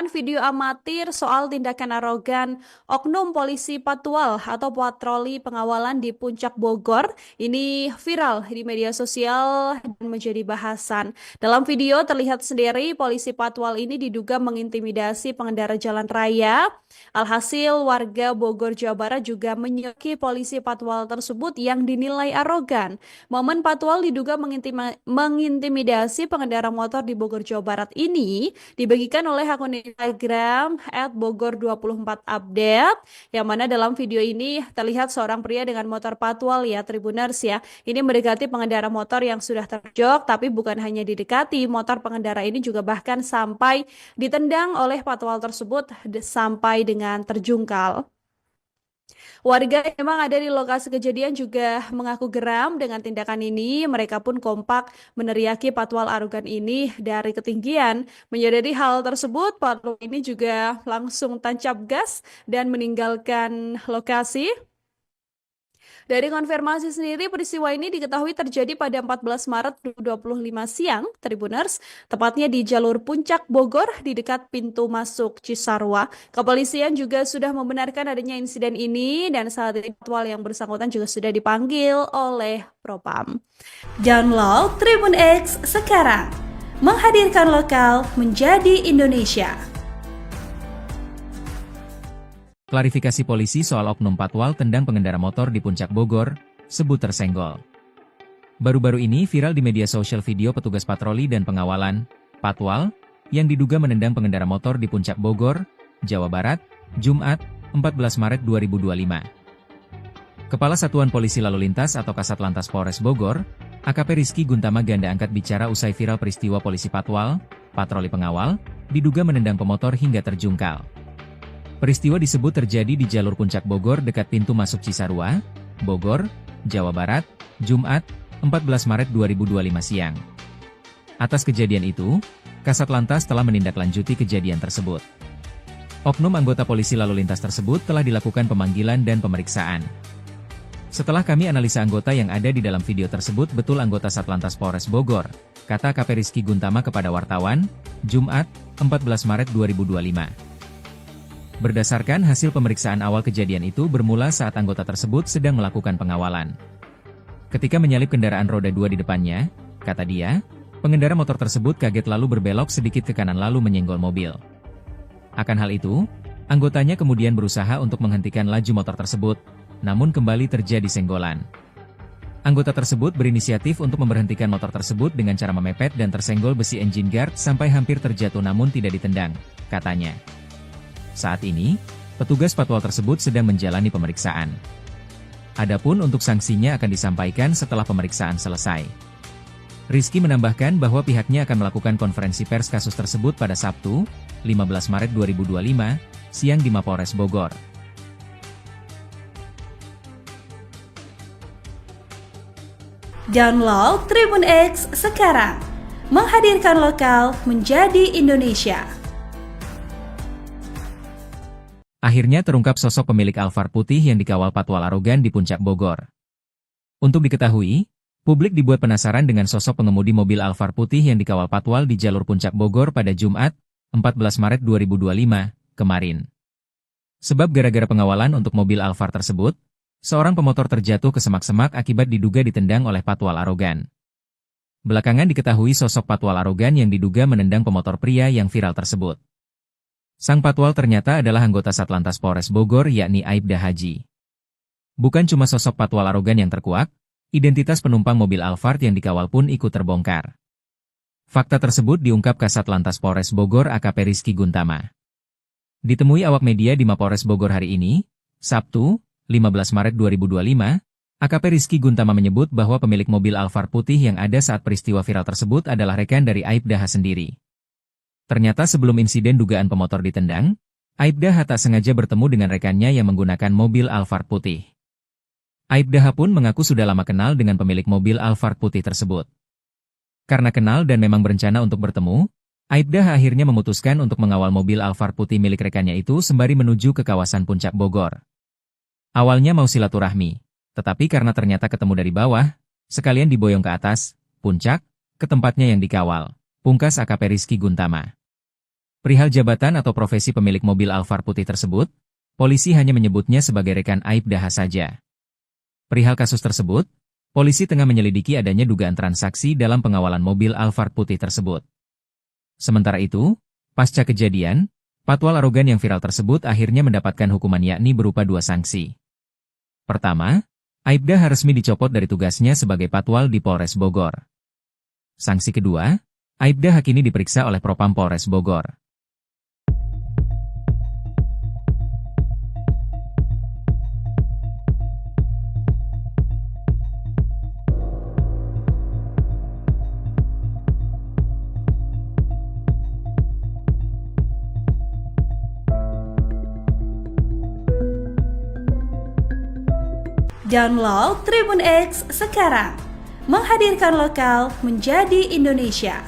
Video amatir soal tindakan arogan oknum polisi patwal atau patroli pengawalan di Puncak Bogor ini viral di media sosial dan menjadi bahasan. Dalam video terlihat sendiri polisi patwal ini diduga mengintimidasi pengendara jalan raya. Alhasil warga Bogor, Jawa Barat juga menyoki polisi patwal tersebut yang dinilai arogan. Momen patwal diduga mengintimidasi pengendara motor di Bogor, Jawa Barat ini dibagikan oleh akun Instagram @bogor24update, yang mana dalam video ini terlihat seorang pria dengan motor patwal ya Tribuners ya. Ini mendekati pengendara motor yang sudah terjok, tapi bukan hanya didekati, motor pengendara ini juga bahkan sampai ditendang oleh patwal tersebut sampai dengan terjungkal. Warga yang memang ada di lokasi kejadian juga mengaku geram dengan tindakan ini. Mereka pun kompak meneriaki patwal arogan ini dari ketinggian. Menyadari hal tersebut, patwal ini juga langsung tancap gas dan meninggalkan lokasi. Dari konfirmasi sendiri, peristiwa ini diketahui terjadi pada 14 Maret 2025 siang, Tribuners, tepatnya di jalur Puncak Bogor di dekat pintu masuk Cisarua. Kepolisian juga sudah membenarkan adanya insiden ini dan saat ini patwal yang bersangkutan juga sudah dipanggil oleh Propam. Download Tribun X sekarang, menghadirkan lokal menjadi Indonesia. Klarifikasi polisi soal oknum patwal tendang pengendara motor di Puncak Bogor, sebut tersenggol. Baru-baru ini viral di media sosial video petugas patroli dan pengawalan, patwal, yang diduga menendang pengendara motor di Puncak Bogor, Jawa Barat, Jumat, 14 Maret 2025. Kepala Satuan Polisi Lalu Lintas atau Kasat Lantas Polres Bogor, AKP Rizky Guntama ganda angkat bicara usai viral peristiwa polisi patwal, patroli pengawal, diduga menendang pemotor hingga terjungkal. Peristiwa disebut terjadi di jalur Puncak Bogor dekat pintu masuk Cisarua, Bogor, Jawa Barat, Jumat, 14 Maret 2025 siang. Atas kejadian itu, Kasat Lantas telah menindaklanjuti kejadian tersebut. Oknum anggota polisi lalu lintas tersebut telah dilakukan pemanggilan dan pemeriksaan. Setelah kami analisa anggota yang ada di dalam video tersebut betul anggota Satlantas Polres Bogor, kata AKP Rizky Guntama kepada wartawan, Jumat, 14 Maret 2025. Berdasarkan hasil pemeriksaan awal kejadian itu bermula saat anggota tersebut sedang melakukan pengawalan. Ketika menyalip kendaraan roda 2 di depannya, kata dia, pengendara motor tersebut kaget lalu berbelok sedikit ke kanan lalu menyenggol mobil. Akan hal itu, anggotanya kemudian berusaha untuk menghentikan laju motor tersebut, namun kembali terjadi senggolan. Anggota tersebut berinisiatif untuk memberhentikan motor tersebut dengan cara memepet dan tersenggol besi engine guard sampai hampir terjatuh namun tidak ditendang, katanya. Saat ini, petugas patwal tersebut sedang menjalani pemeriksaan. Adapun untuk sanksinya akan disampaikan setelah pemeriksaan selesai. Rizky menambahkan bahwa pihaknya akan melakukan konferensi pers kasus tersebut pada Sabtu, 15 Maret 2025, siang di Mapolres Bogor. Download Tribun X sekarang, menghadirkan lokal menjadi Indonesia. Akhirnya terungkap sosok pemilik Alphard putih yang dikawal patwal arogan di Puncak Bogor. Untuk diketahui, publik dibuat penasaran dengan sosok pengemudi mobil Alphard putih yang dikawal patwal di jalur Puncak Bogor pada Jumat, 14 Maret 2025, kemarin. Sebab gara-gara pengawalan untuk mobil Alphard tersebut, seorang pemotor terjatuh ke semak-semak akibat diduga ditendang oleh patwal arogan. Belakangan diketahui sosok patwal arogan yang diduga menendang pemotor pria yang viral tersebut. Sang patwal ternyata adalah anggota Satlantas Polres Bogor yakni Aibda Haji. Bukan cuma sosok patwal arogan yang terkuak, identitas penumpang mobil Alphard yang dikawal pun ikut terbongkar. Fakta tersebut diungkap Kasat Lantas Polres Bogor AKP Rizky Guntama. Ditemui awak media di Mapolres Bogor hari ini, Sabtu, 15 Maret 2025, AKP Rizky Guntama menyebut bahwa pemilik mobil Alphard putih yang ada saat peristiwa viral tersebut adalah rekan dari Aibda H sendiri. Ternyata sebelum insiden dugaan pemotor ditendang, Aibda H tak sengaja bertemu dengan rekannya yang menggunakan mobil Alphard putih. Aibda H pun mengaku sudah lama kenal dengan pemilik mobil Alphard putih tersebut. Karena kenal dan memang berencana untuk bertemu, Aibda H akhirnya memutuskan untuk mengawal mobil Alphard putih milik rekannya itu sembari menuju ke kawasan Puncak Bogor. Awalnya mau silaturahmi, tetapi karena ternyata ketemu dari bawah, sekalian diboyong ke atas, puncak, ke tempatnya yang dikawal, pungkas AKP Rizky Guntama. Perihal jabatan atau profesi pemilik mobil Alphard putih tersebut, polisi hanya menyebutnya sebagai rekan Aibda H saja. Perihal kasus tersebut, polisi tengah menyelidiki adanya dugaan transaksi dalam pengawalan mobil Alphard putih tersebut. Sementara itu, pasca kejadian, patwal arogan yang viral tersebut akhirnya mendapatkan hukuman yakni berupa 2 sanksi. Pertama, Aibda H resmi dicopot dari tugasnya sebagai patwal di Polres Bogor. Sanksi kedua, Aibda H kini diperiksa oleh Propam Polres Bogor. Download Tribun X sekarang, menghadirkan lokal menjadi Indonesia.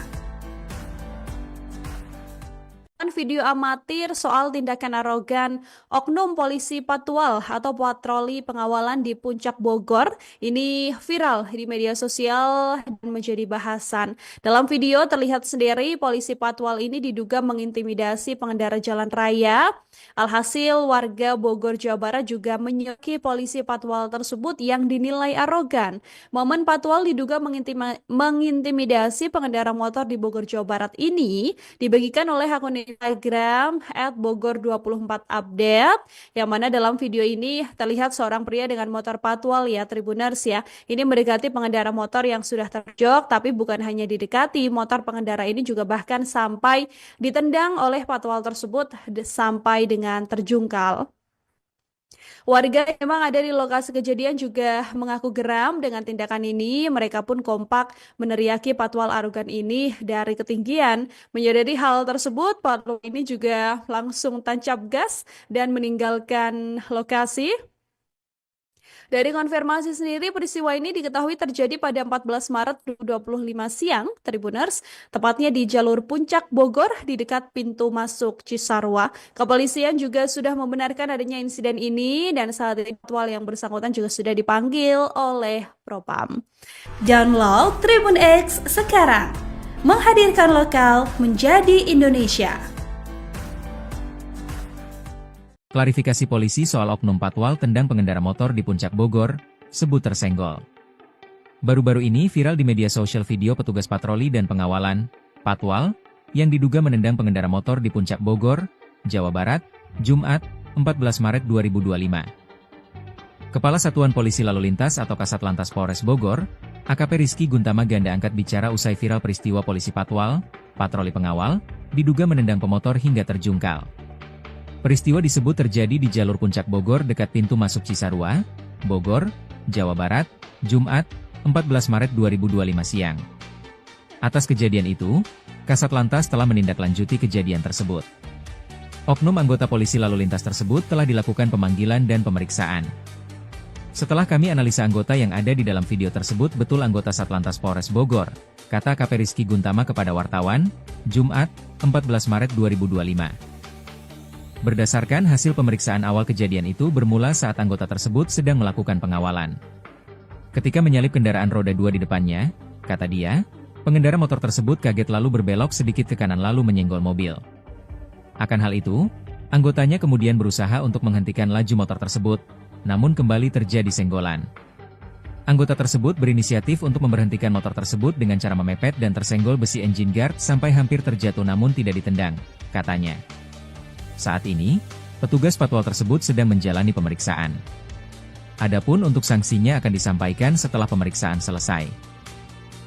Video amatir soal tindakan arogan oknum polisi patwal atau patroli pengawalan di Puncak Bogor ini viral di media sosial dan menjadi bahasan. Dalam video terlihat sendiri polisi patwal ini diduga mengintimidasi pengendara jalan raya. Alhasil warga Bogor, Jawa Barat juga menyoki polisi patwal tersebut yang dinilai arogan. Momen patwal diduga mengintimidasi pengendara motor di Bogor, Jawa Barat ini dibagikan oleh akun Instagram @bogor24update, yang mana dalam video ini terlihat seorang pria dengan motor patwal ya Tribuners ya. Ini mendekati pengendara motor yang sudah terjok, tapi bukan hanya didekati, motor pengendara ini juga bahkan sampai ditendang oleh patwal tersebut sampai dengan terjungkal. Warga yang memang ada di lokasi kejadian juga mengaku geram dengan tindakan ini. Mereka pun kompak meneriaki patwal arogan ini dari ketinggian. Menyadari hal tersebut, patwal ini juga langsung tancap gas dan meninggalkan lokasi. Dari konfirmasi sendiri, peristiwa ini diketahui terjadi pada 14 Maret 2025 siang, Tribuners, tepatnya di jalur Puncak Bogor di dekat pintu masuk Cisarua. Kepolisian juga sudah membenarkan adanya insiden ini dan saat ini patwal yang bersangkutan juga sudah dipanggil oleh Propam. Download Tribun X sekarang, menghadirkan lokal menjadi Indonesia. Klarifikasi polisi soal oknum patwal tendang pengendara motor di Puncak Bogor, sebut tersenggol. Baru-baru ini viral di media sosial video petugas patroli dan pengawalan, patwal, yang diduga menendang pengendara motor di Puncak Bogor, Jawa Barat, Jumat, 14 Maret 2025. Kepala Satuan Polisi Lalu Lintas atau Kasat Lantas Polres Bogor, AKP Rizky Guntama Ganda angkat bicara usai viral peristiwa polisi patwal, patroli pengawal, diduga menendang pemotor hingga terjungkal. Peristiwa disebut terjadi di jalur Puncak Bogor dekat pintu masuk Cisarua, Bogor, Jawa Barat, Jumat, 14 Maret 2025 siang. Atas kejadian itu, Kasat Lantas telah menindaklanjuti kejadian tersebut. Oknum anggota polisi lalu lintas tersebut telah dilakukan pemanggilan dan pemeriksaan. Setelah kami analisa anggota yang ada di dalam video tersebut betul anggota Satlantas Polres Bogor, kata AKP Rizky Guntama kepada wartawan, Jumat, 14 Maret 2025. Berdasarkan hasil pemeriksaan awal kejadian itu bermula saat anggota tersebut sedang melakukan pengawalan. Ketika menyalip kendaraan roda 2 di depannya, kata dia, pengendara motor tersebut kaget lalu berbelok sedikit ke kanan lalu menyenggol mobil. Akan hal itu, anggotanya kemudian berusaha untuk menghentikan laju motor tersebut, namun kembali terjadi senggolan. Anggota tersebut berinisiatif untuk memberhentikan motor tersebut dengan cara memepet dan tersenggol besi engine guard sampai hampir terjatuh namun tidak ditendang, katanya. Saat ini, petugas patwal tersebut sedang menjalani pemeriksaan. Adapun untuk sanksinya akan disampaikan setelah pemeriksaan selesai.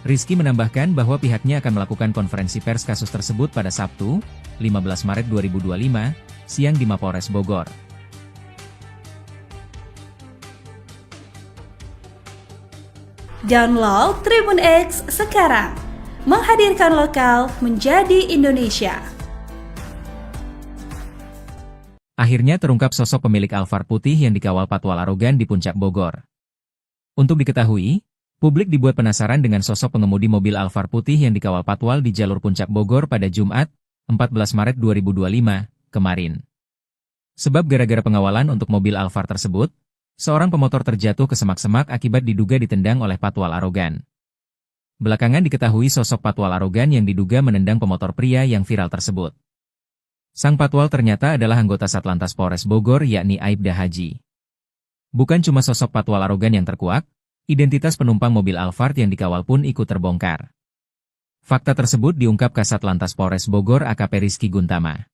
Rizky menambahkan bahwa pihaknya akan melakukan konferensi pers kasus tersebut pada Sabtu, 15 Maret 2025, siang di Mapolres Bogor. Download Tribun X sekarang, menghadirkan lokal menjadi Indonesia. Akhirnya terungkap sosok pemilik Alphard putih yang dikawal patwal arogan di Puncak Bogor. Untuk diketahui, publik dibuat penasaran dengan sosok pengemudi mobil Alphard putih yang dikawal patwal di jalur Puncak Bogor pada Jumat, 14 Maret 2025, kemarin. Sebab gara-gara pengawalan untuk mobil Alphard tersebut, seorang pemotor terjatuh ke semak-semak akibat diduga ditendang oleh patwal arogan. Belakangan diketahui sosok patwal arogan yang diduga menendang pemotor pria yang viral tersebut. Sang patwal ternyata adalah anggota Satlantas Polres Bogor yakni Aibda Haji. Bukan cuma sosok patwal arogan yang terkuak, identitas penumpang mobil Alphard yang dikawal pun ikut terbongkar. Fakta tersebut diungkap Kasat Lantas Polres Bogor AKP Rizky Guntama.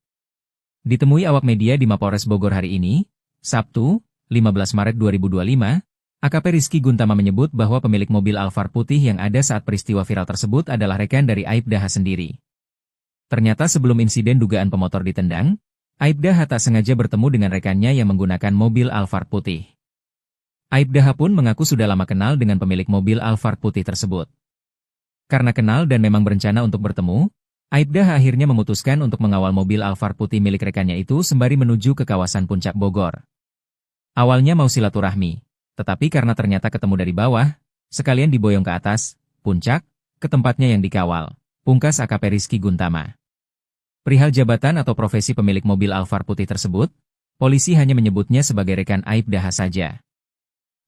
Ditemui awak media di Mapolres Bogor hari ini, Sabtu, 15 Maret 2025, AKP Rizky Guntama menyebut bahwa pemilik mobil Alphard putih yang ada saat peristiwa viral tersebut adalah rekan dari Aibda H sendiri. Ternyata sebelum insiden dugaan pemotor ditendang, Aibda H tak sengaja bertemu dengan rekannya yang menggunakan mobil Alphard putih. Aibda H pun mengaku sudah lama kenal dengan pemilik mobil Alphard putih tersebut. Karena kenal dan memang berencana untuk bertemu, Aibda H akhirnya memutuskan untuk mengawal mobil Alphard putih milik rekannya itu sembari menuju ke kawasan Puncak Bogor. Awalnya mau silaturahmi, tetapi karena ternyata ketemu dari bawah, sekalian diboyong ke atas, puncak, ke tempatnya yang dikawal, pungkas AKP Rizky Guntama. Perihal jabatan atau profesi pemilik mobil Alphard putih tersebut, polisi hanya menyebutnya sebagai rekan Aibda H saja.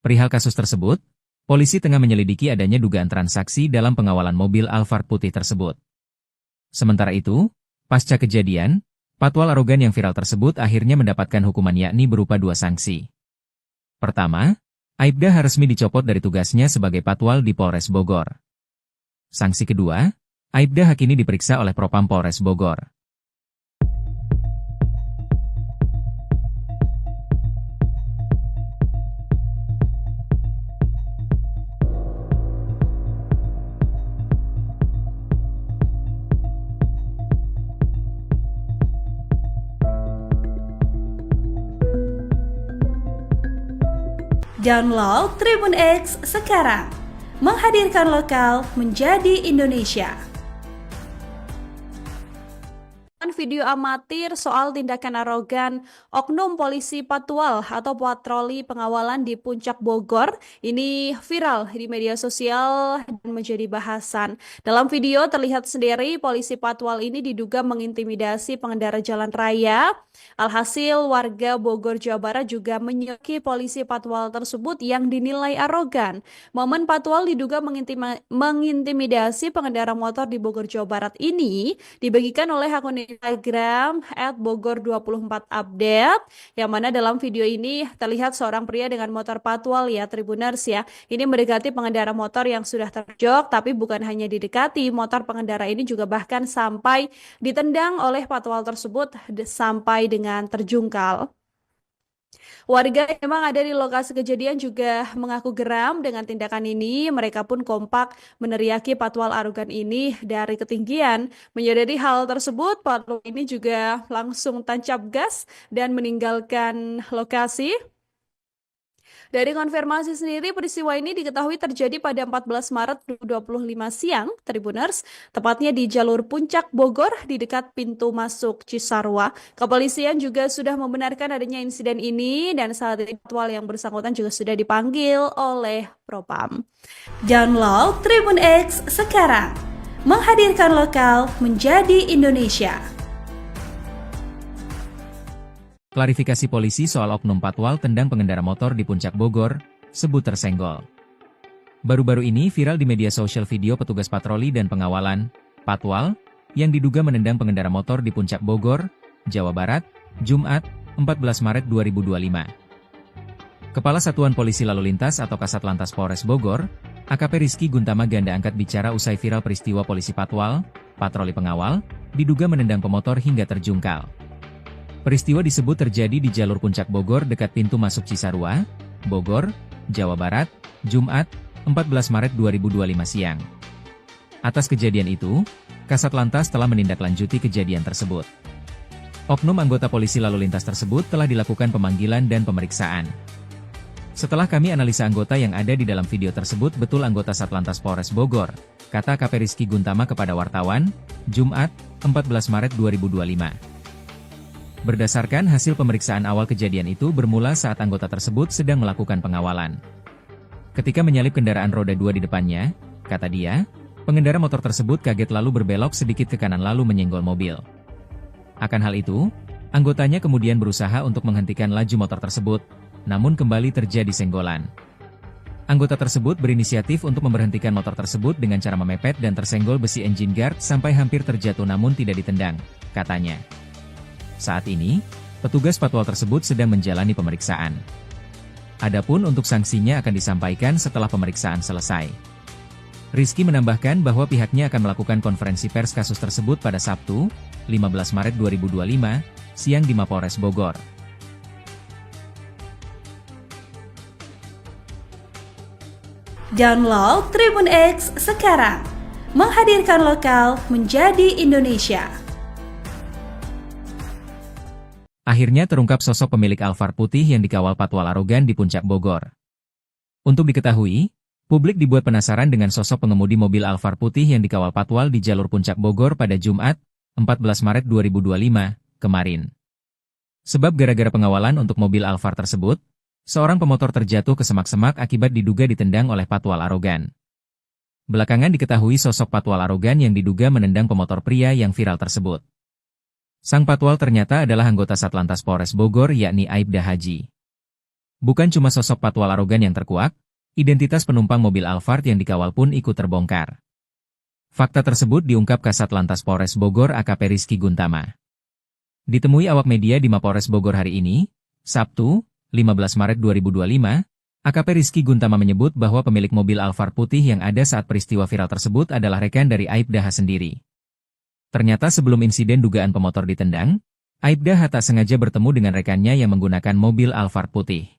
Perihal kasus tersebut, polisi tengah menyelidiki adanya dugaan transaksi dalam pengawalan mobil Alphard putih tersebut. Sementara itu, pasca kejadian, patwal arogan yang viral tersebut akhirnya mendapatkan hukuman yakni berupa 2 sanksi. Pertama, Aibda H resmi dicopot dari tugasnya sebagai patwal di Polres Bogor. Sanksi kedua, Aibda H kini diperiksa oleh Propam Polres Bogor. Download Tribun X sekarang, menghadirkan lokal menjadi Indonesia. Video amatir soal tindakan arogan oknum polisi patwal atau patroli pengawalan di Puncak Bogor ini viral di media sosial dan menjadi bahasan. Dalam video terlihat sendiri polisi patwal ini diduga mengintimidasi pengendara jalan raya. Alhasil warga Bogor Jawa Barat juga menyoki polisi patwal tersebut yang dinilai arogan. Momen patwal diduga mengintimidasi pengendara motor di Bogor Jawa Barat ini dibagikan oleh akun Instagram @bogor24update, yang mana dalam video ini terlihat seorang pria dengan motor patwal ya Tribuners ya. Ini mendekati pengendara motor yang sudah terjok, tapi bukan hanya didekati, motor pengendara ini juga bahkan sampai ditendang oleh patwal tersebut sampai dengan terjungkal. Warga yang memang ada di lokasi kejadian juga mengaku geram dengan tindakan ini. Mereka pun kompak meneriaki patwal arogan ini dari ketinggian. Menyadari hal tersebut, patwal ini juga langsung tancap gas dan meninggalkan lokasi. Dari konfirmasi sendiri, peristiwa ini diketahui terjadi pada 14 Maret 2025 siang, Tribuners, tepatnya di jalur Puncak Bogor di dekat pintu masuk Cisarua. Kepolisian juga sudah membenarkan adanya insiden ini dan saat ini patwal yang bersangkutan juga sudah dipanggil oleh Propam. Download Tribun X sekarang, menghadirkan lokal menjadi Indonesia. Klarifikasi polisi soal oknum patwal tendang pengendara motor di Puncak Bogor, sebut tersenggol. Baru-baru ini viral di media sosial video petugas patroli dan pengawalan, patwal, yang diduga menendang pengendara motor di Puncak Bogor, Jawa Barat, Jumat, 14 Maret 2025. Kepala Satuan Polisi Lalu Lintas atau Kasat Lantas Polres Bogor, AKP Rizky Guntama Ganda angkat bicara usai viral peristiwa polisi patwal, patroli pengawal, diduga menendang pemotor hingga terjungkal. Peristiwa disebut terjadi di jalur Puncak Bogor dekat pintu masuk Cisarua, Bogor, Jawa Barat, Jumat, 14 Maret 2025 siang. Atas kejadian itu, Kasat Lantas telah menindaklanjuti kejadian tersebut. Oknum anggota polisi lalu lintas tersebut telah dilakukan pemanggilan dan pemeriksaan. Setelah kami analisa anggota yang ada di dalam video tersebut betul anggota Satlantas Polres Bogor, kata AKP Rizky Guntama kepada wartawan, Jumat, 14 Maret 2025. Berdasarkan hasil pemeriksaan awal kejadian itu bermula saat anggota tersebut sedang melakukan pengawalan. Ketika menyalip kendaraan roda 2 di depannya, kata dia, pengendara motor tersebut kaget lalu berbelok sedikit ke kanan lalu menyenggol mobil. Akan hal itu, anggotanya kemudian berusaha untuk menghentikan laju motor tersebut, namun kembali terjadi senggolan. Anggota tersebut berinisiatif untuk memberhentikan motor tersebut dengan cara memepet dan tersenggol besi engine guard sampai hampir terjatuh namun tidak ditendang, katanya. Saat ini, petugas patwal tersebut sedang menjalani pemeriksaan. Adapun untuk sanksinya akan disampaikan setelah pemeriksaan selesai. Rizky menambahkan bahwa pihaknya akan melakukan konferensi pers kasus tersebut pada Sabtu, 15 Maret 2025, siang di Mapolres Bogor. Download Tribun X sekarang, menghadirkan lokal menjadi Indonesia. Akhirnya terungkap sosok pemilik Alphard putih yang dikawal patwal arogan di Puncak Bogor. Untuk diketahui, publik dibuat penasaran dengan sosok pengemudi mobil Alphard putih yang dikawal patwal di jalur Puncak Bogor pada Jumat, 14 Maret 2025, kemarin. Sebab gara-gara pengawalan untuk mobil Alphard tersebut, seorang pemotor terjatuh ke semak-semak akibat diduga ditendang oleh patwal arogan. Belakangan diketahui sosok patwal arogan yang diduga menendang pemotor pria yang viral tersebut. Sang patwal ternyata adalah anggota Satlantas Polres Bogor yakni Aibda Haji. Bukan cuma sosok patwal arogan yang terkuak, identitas penumpang mobil Alphard yang dikawal pun ikut terbongkar. Fakta tersebut diungkap Kasat Lantas Polres Bogor AKP Rizky Guntama. Ditemui awak media di Mapolres Bogor hari ini, Sabtu, 15 Maret 2025, AKP Rizky Guntama menyebut bahwa pemilik mobil Alphard putih yang ada saat peristiwa viral tersebut adalah rekan dari Aibda H sendiri. Ternyata sebelum insiden dugaan pemotor ditendang, Aibda H tak sengaja bertemu dengan rekannya yang menggunakan mobil Alphard putih.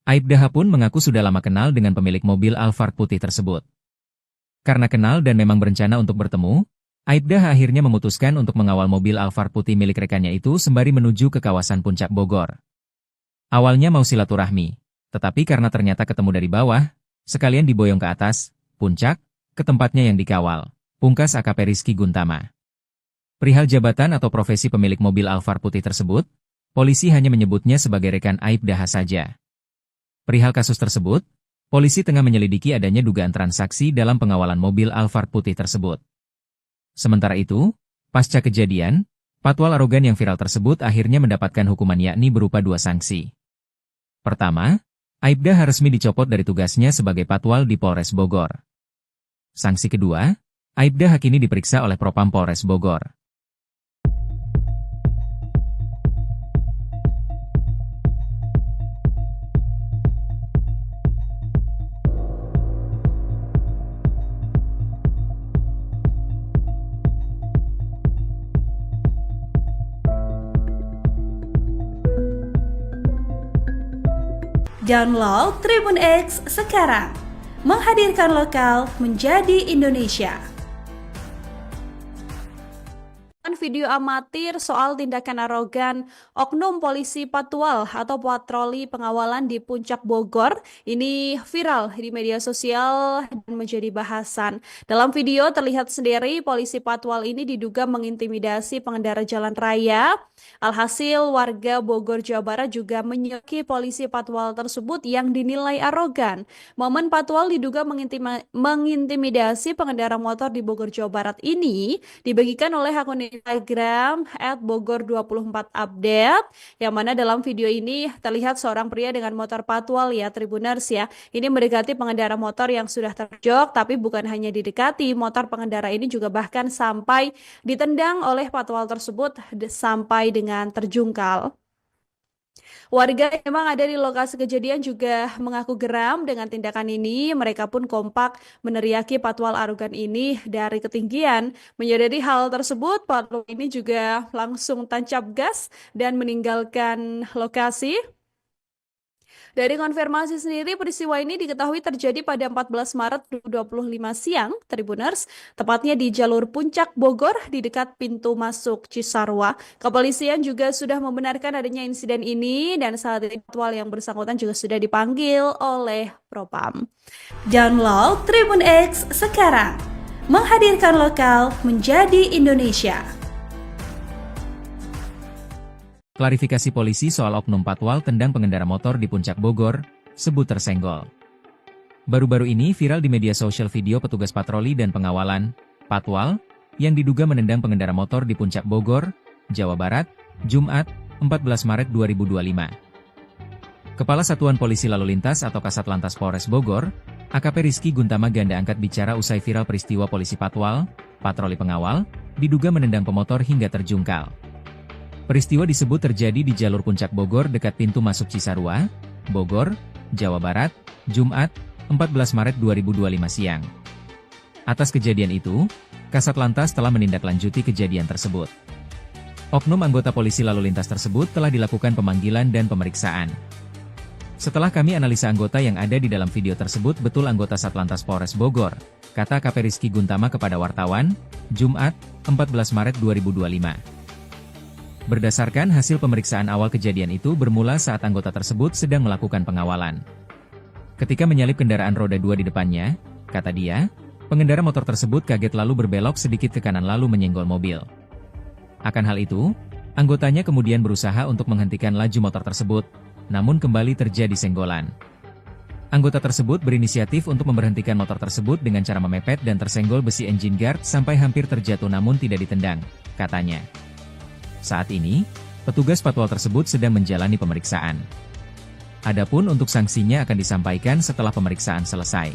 Aibda H pun mengaku sudah lama kenal dengan pemilik mobil Alphard putih tersebut. Karena kenal dan memang berencana untuk bertemu, Aibda H akhirnya memutuskan untuk mengawal mobil Alphard putih milik rekannya itu sembari menuju ke kawasan Puncak Bogor. Awalnya mau silaturahmi, tetapi karena ternyata ketemu dari bawah, sekalian diboyong ke atas, puncak, ke tempatnya yang dikawal, pungkas AKP Rizky Guntama. Perihal jabatan atau profesi pemilik mobil Alphard putih tersebut, polisi hanya menyebutnya sebagai rekan Aibda H saja. Perihal kasus tersebut, polisi tengah menyelidiki adanya dugaan transaksi dalam pengawalan mobil Alphard putih tersebut. Sementara itu, pasca kejadian, patwal arogan yang viral tersebut akhirnya mendapatkan hukuman yakni berupa 2 sanksi. Pertama, Aibda H resmi dicopot dari tugasnya sebagai patwal di Polres Bogor. Sanksi kedua, Aibda H kini diperiksa oleh Propam Polres Bogor. Download Tribun X sekarang. Menghadirkan lokal menjadi Indonesia. Video amatir soal tindakan arogan oknum polisi Patwal atau patroli pengawalan di Puncak Bogor ini viral di media sosial dan menjadi bahasan. Dalam video terlihat sendiri polisi Patwal ini diduga mengintimidasi pengendara jalan raya. Alhasil warga Bogor, Jawa Barat juga menyoki polisi Patwal tersebut yang dinilai arogan. Momen Patwal diduga mengintimidasi pengendara motor di Bogor, Jawa Barat ini dibagikan oleh akun Instagram @bogor24update, yang mana dalam video ini terlihat seorang pria dengan motor Patwal ya Tribuners ya. Ini mendekati pengendara motor yang sudah terjok, tapi bukan hanya didekati, motor pengendara ini juga bahkan sampai ditendang oleh Patwal tersebut sampai dengan terjungkal. Warga yang memang ada di lokasi kejadian juga mengaku geram dengan tindakan ini. Mereka pun kompak meneriaki Patwal arogan ini dari ketinggian. Menyadari hal tersebut, Patwal ini juga langsung tancap gas dan meninggalkan lokasi. Dari konfirmasi sendiri, peristiwa ini diketahui terjadi pada 14 Maret 2025 siang, Tribuners, tepatnya di jalur Puncak Bogor di dekat pintu masuk Cisarua. Kepolisian juga sudah membenarkan adanya insiden ini dan saat ini Patwal yang bersangkutan juga sudah dipanggil oleh Propam. Download Tribun X sekarang. Menghadirkan lokal menjadi Indonesia. Klarifikasi polisi soal oknum Patwal tendang pengendara motor di Puncak Bogor, sebut tersenggol. Baru-baru ini viral di media sosial video petugas patroli dan pengawalan, Patwal, yang diduga menendang pengendara motor di Puncak Bogor, Jawa Barat, Jumat, 14 Maret 2025. Kepala Satuan Polisi Lalu Lintas atau Kasat Lantas Polres Bogor, AKP Rizky Guntama Ganda angkat bicara usai viral peristiwa polisi Patwal, patroli pengawal, diduga menendang pemotor hingga terjungkal. Peristiwa disebut terjadi di jalur Puncak Bogor dekat pintu masuk Cisarua, Bogor, Jawa Barat, Jumat, 14 Maret 2025 siang. Atas kejadian itu, Kasat Lantas telah menindaklanjuti kejadian tersebut. Oknum anggota polisi lalu lintas tersebut telah dilakukan pemanggilan dan pemeriksaan. Setelah kami analisa anggota yang ada di dalam video tersebut betul anggota Satlantas Polres Bogor, kata AKP Rizky Guntama kepada wartawan, Jumat, 14 Maret 2025. Berdasarkan hasil pemeriksaan awal kejadian itu bermula saat anggota tersebut sedang melakukan pengawalan. Ketika menyalip kendaraan roda 2 di depannya, kata dia, pengendara motor tersebut kaget lalu berbelok sedikit ke kanan lalu menyenggol mobil. Akan hal itu, anggotanya kemudian berusaha untuk menghentikan laju motor tersebut, namun kembali terjadi senggolan. Anggota tersebut berinisiatif untuk memberhentikan motor tersebut dengan cara memepet dan tersenggol besi engine guard sampai hampir terjatuh namun tidak ditendang, katanya. Saat ini, petugas Patwal tersebut sedang menjalani pemeriksaan. Adapun untuk sanksinya akan disampaikan setelah pemeriksaan selesai.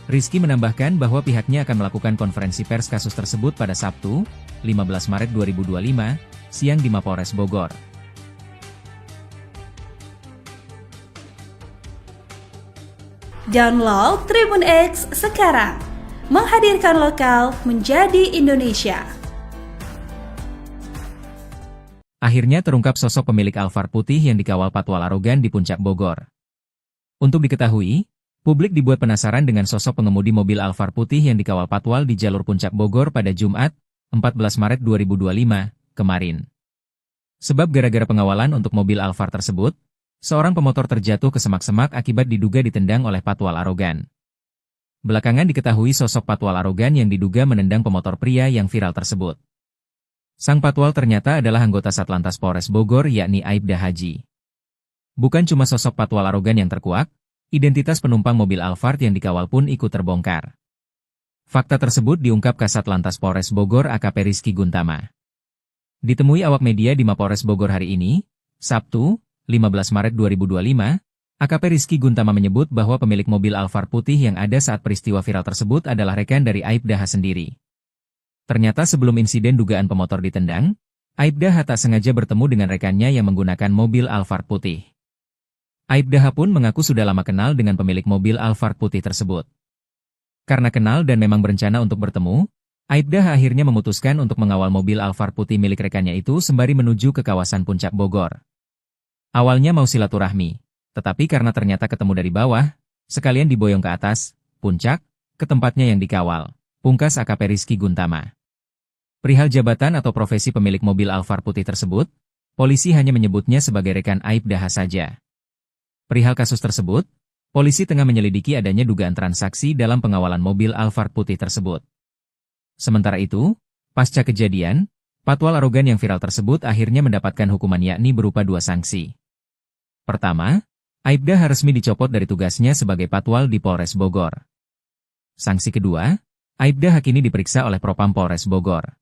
Rizky menambahkan bahwa pihaknya akan melakukan konferensi pers kasus tersebut pada Sabtu, 15 Maret 2025, siang di Mapolres Bogor. Download Tribun X sekarang. Menghadirkan lokal menjadi Indonesia. Akhirnya terungkap sosok pemilik Alphard putih yang dikawal Patwal arogan di Puncak Bogor. Untuk diketahui, publik dibuat penasaran dengan sosok pengemudi mobil Alphard putih yang dikawal Patwal di jalur Puncak Bogor pada Jumat, 14 Maret 2025, kemarin. Sebab gara-gara pengawalan untuk mobil Alphard tersebut, seorang pemotor terjatuh ke semak-semak akibat diduga ditendang oleh Patwal arogan. Belakangan diketahui sosok Patwal arogan yang diduga menendang pemotor pria yang viral tersebut. Sang Patwal ternyata adalah anggota Satlantas Polres Bogor yakni Aibda Haji. Bukan cuma sosok Patwal arogan yang terkuak, identitas penumpang mobil Alphard yang dikawal pun ikut terbongkar. Fakta tersebut diungkap Kasat Lantas Polres Bogor AKP Rizky Guntama. Ditemui awak media di Mapolres Bogor hari ini, Sabtu, 15 Maret 2025, AKP Rizky Guntama menyebut bahwa pemilik mobil Alphard putih yang ada saat peristiwa viral tersebut adalah rekan dari Aibda H sendiri. Ternyata sebelum insiden dugaan pemotor ditendang, Aibda H tak sengaja bertemu dengan rekannya yang menggunakan mobil Alphard putih. Aibda H pun mengaku sudah lama kenal dengan pemilik mobil Alphard putih tersebut. Karena kenal dan memang berencana untuk bertemu, Aibda H akhirnya memutuskan untuk mengawal mobil Alphard putih milik rekannya itu sembari menuju ke kawasan Puncak Bogor. Awalnya mau silaturahmi, Tetapi karena ternyata ketemu dari bawah, sekalian diboyong ke atas, puncak, ke tempatnya yang dikawal. Pungkas AKP Rizky Guntama. Perihal jabatan atau profesi pemilik mobil Alphard putih tersebut, polisi hanya menyebutnya sebagai rekan Aibda saja. Perihal kasus tersebut, polisi tengah menyelidiki adanya dugaan transaksi dalam pengawalan mobil Alphard putih tersebut. Sementara itu, pasca kejadian, patwal arogan yang viral tersebut akhirnya mendapatkan hukuman yakni berupa 2 sanksi. Pertama, Aibda resmi dicopot dari tugasnya sebagai patwal di Polres Bogor. Sanksi kedua, Aibda kini diperiksa oleh Propam Polres Bogor.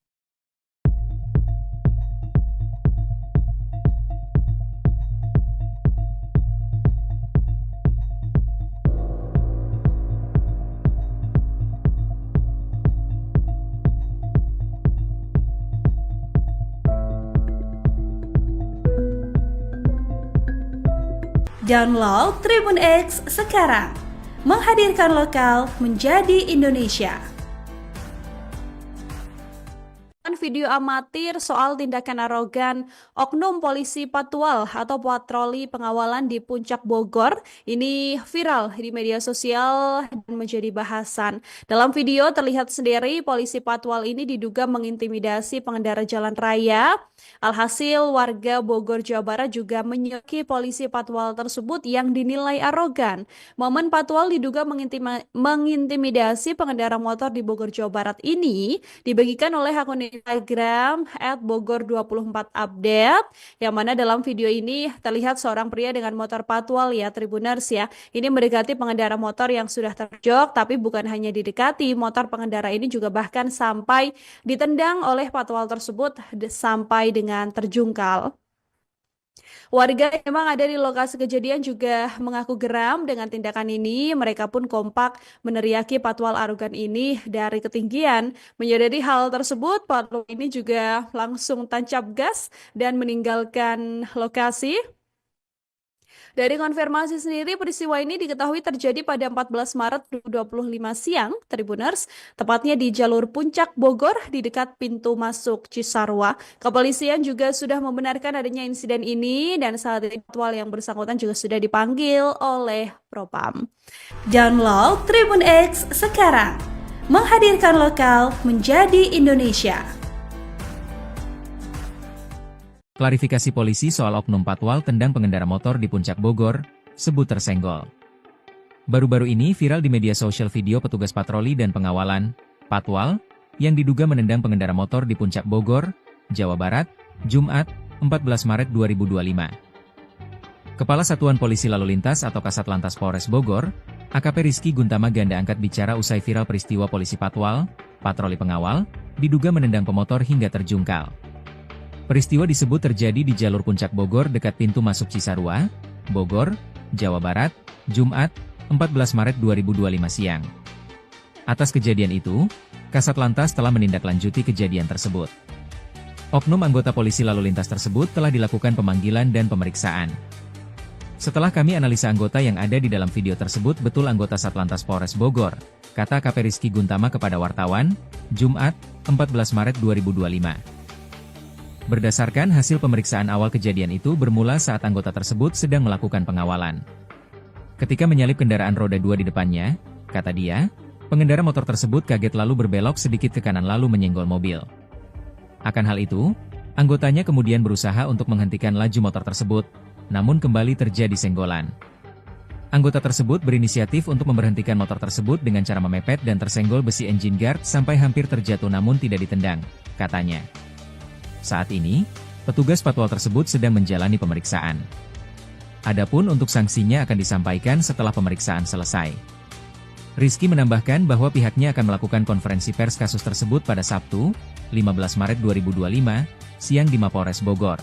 Download Tribun X sekarang, menghadirkan lokal menjadi Indonesia. Video amatir soal tindakan arogan oknum polisi patwal atau patroli pengawalan di Puncak Bogor ini viral di media sosial dan menjadi bahasan. Dalam video terlihat sendiri polisi patwal ini diduga mengintimidasi pengendara jalan raya. Alhasil warga Bogor, Jawa Barat juga menyoki polisi patwal tersebut yang dinilai arogan. Momen patwal diduga mengintimidasi pengendara motor di Bogor, Jawa Barat ini dibagikan oleh akun Instagram @bogor24update, yang mana dalam video ini terlihat seorang pria dengan motor patwal ya Tribuners ya. Ini mendekati pengendara motor yang sudah terjok, tapi bukan hanya didekati, motor pengendara ini juga bahkan sampai ditendang oleh patwal tersebut sampai dengan terjungkal. Warga yang memang ada di lokasi kejadian juga mengaku geram dengan tindakan ini. Mereka pun kompak meneriaki patwal arogan ini dari ketinggian. Menyadari hal tersebut, patwal ini juga langsung tancap gas dan meninggalkan lokasi. Dari konfirmasi sendiri, peristiwa ini diketahui terjadi pada 14 Maret 2025 siang, Tribuners, tepatnya di jalur Puncak Bogor di dekat pintu masuk Cisarua. Kepolisian juga sudah membenarkan adanya insiden ini dan saat ini patwal yang bersangkutan juga sudah dipanggil oleh Propam. Download Tribun X sekarang, menghadirkan lokal menjadi Indonesia. Klarifikasi polisi soal oknum patwal tendang pengendara motor di Puncak Bogor, sebut tersenggol. Baru-baru ini viral di media sosial video petugas patroli dan pengawalan, patwal, yang diduga menendang pengendara motor di Puncak Bogor, Jawa Barat, Jumat, 14 Maret 2025. Kepala Satuan Polisi Lalu Lintas atau Kasat Lantas Polres Bogor, AKP Rizky Guntama ganda angkat bicara usai viral peristiwa polisi patwal, patroli pengawal, diduga menendang pemotor hingga terjungkal. Peristiwa disebut terjadi di jalur Puncak Bogor dekat pintu masuk Cisarua, Bogor, Jawa Barat, Jumat, 14 Maret 2025 siang. Atas kejadian itu, Kasat Lantas telah menindaklanjuti kejadian tersebut. Oknum anggota polisi lalu lintas tersebut telah dilakukan pemanggilan dan pemeriksaan. Setelah kami analisa anggota yang ada di dalam video tersebut betul anggota Satlantas Polres Bogor, kata AKP Rizky Guntama kepada wartawan, Jumat, 14 Maret 2025. Berdasarkan hasil pemeriksaan awal kejadian itu bermula saat anggota tersebut sedang melakukan pengawalan. Ketika menyalip kendaraan roda 2 di depannya, kata dia, pengendara motor tersebut kaget lalu berbelok sedikit ke kanan lalu menyenggol mobil. Akan hal itu, anggotanya kemudian berusaha untuk menghentikan laju motor tersebut, namun kembali terjadi senggolan. Anggota tersebut berinisiatif untuk memberhentikan motor tersebut dengan cara memepet dan tersenggol besi engine guard sampai hampir terjatuh namun tidak ditendang, katanya. Saat ini, petugas patwal tersebut sedang menjalani pemeriksaan. Adapun untuk sanksinya akan disampaikan setelah pemeriksaan selesai. Rizky menambahkan bahwa pihaknya akan melakukan konferensi pers kasus tersebut pada Sabtu, 15 Maret 2025, siang di Mapolres Bogor.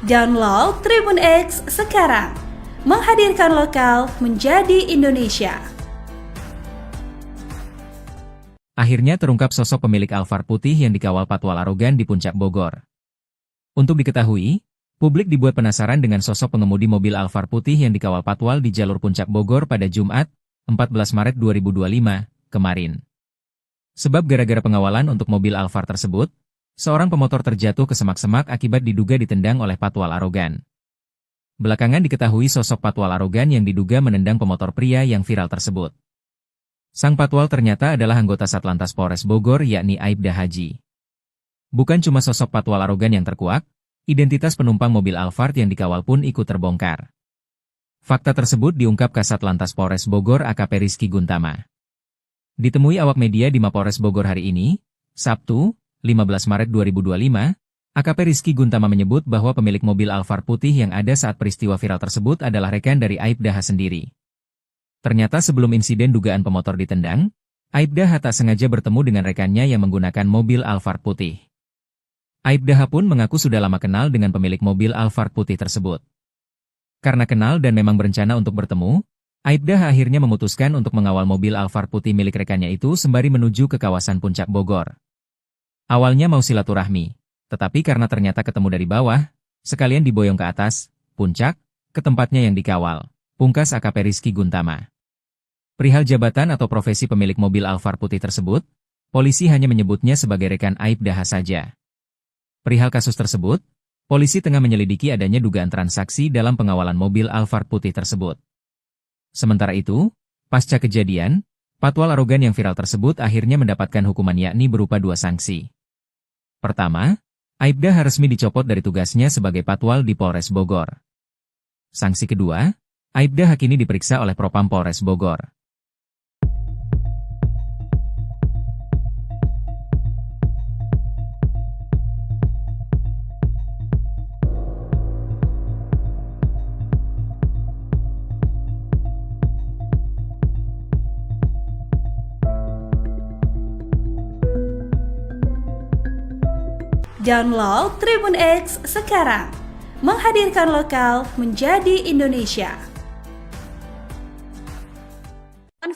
Download Tribun X sekarang, menghadirkan lokal menjadi Indonesia. Akhirnya terungkap sosok pemilik Alphard putih yang dikawal patwal arogan di Puncak Bogor. Untuk diketahui, publik dibuat penasaran dengan sosok pengemudi mobil Alphard putih yang dikawal patwal di jalur Puncak Bogor pada Jumat, 14 Maret 2025, kemarin. Sebab gara-gara pengawalan untuk mobil Alphard tersebut, Seorang pemotor terjatuh ke semak-semak akibat diduga ditendang oleh patwal arogan. Belakangan diketahui sosok patwal arogan yang diduga menendang pemotor pria yang viral tersebut. Sang patwal ternyata adalah anggota Satlantas Polres Bogor yakni Aibda Haji. Bukan cuma sosok patwal arogan yang terkuak, identitas penumpang mobil Alphard yang dikawal pun ikut terbongkar. Fakta tersebut diungkap Kasat Lantas Polres Bogor AKP Rizky Guntama. Ditemui awak media di Mapolres Bogor hari ini, Sabtu, 15 Maret 2025, AKP Rizky Guntama menyebut bahwa pemilik mobil Alphard putih yang ada saat peristiwa viral tersebut adalah rekan dari Aibda H sendiri. Ternyata sebelum insiden dugaan pemotor ditendang, Aibda H tak sengaja bertemu dengan rekannya yang menggunakan mobil Alphard putih. Aibda H pun mengaku sudah lama kenal dengan pemilik mobil Alphard putih tersebut. Karena kenal dan memang berencana untuk bertemu, Aibda H akhirnya memutuskan untuk mengawal mobil Alphard putih milik rekannya itu sembari menuju ke kawasan Puncak Bogor. Awalnya mau silaturahmi. Tetapi karena ternyata ketemu dari bawah, sekalian diboyong ke atas, puncak, ke tempatnya yang dikawal, pungkas AKP Rizky Guntama. Perihal jabatan atau profesi pemilik mobil Alphard putih tersebut, polisi hanya menyebutnya sebagai rekan Aibda H saja. Perihal kasus tersebut, polisi tengah menyelidiki adanya dugaan transaksi dalam pengawalan mobil Alphard putih tersebut. Sementara itu, pasca kejadian, patwal arogan yang viral tersebut akhirnya mendapatkan hukuman yakni berupa 2 sanksi. Pertama, Aibda H resmi dicopot dari tugasnya sebagai patwal di Polres Bogor. Sanksi kedua, Aibda H kini diperiksa oleh Propam Polres Bogor. Download Tribun X sekarang, menghadirkan lokal menjadi Indonesia.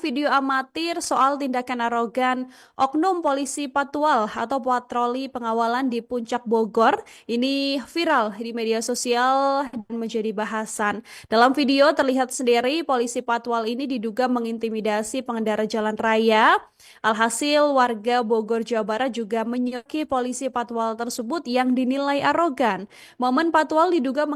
Video amatir soal tindakan arogan oknum polisi patwal atau patroli pengawalan di Puncak Bogor ini viral di media sosial dan menjadi bahasan. Dalam video terlihat sendiri polisi patwal ini diduga mengintimidasi pengendara jalan raya. Alhasil warga Bogor, Jawa Barat juga menyoki polisi patwal tersebut yang dinilai arogan. Momen patwal diduga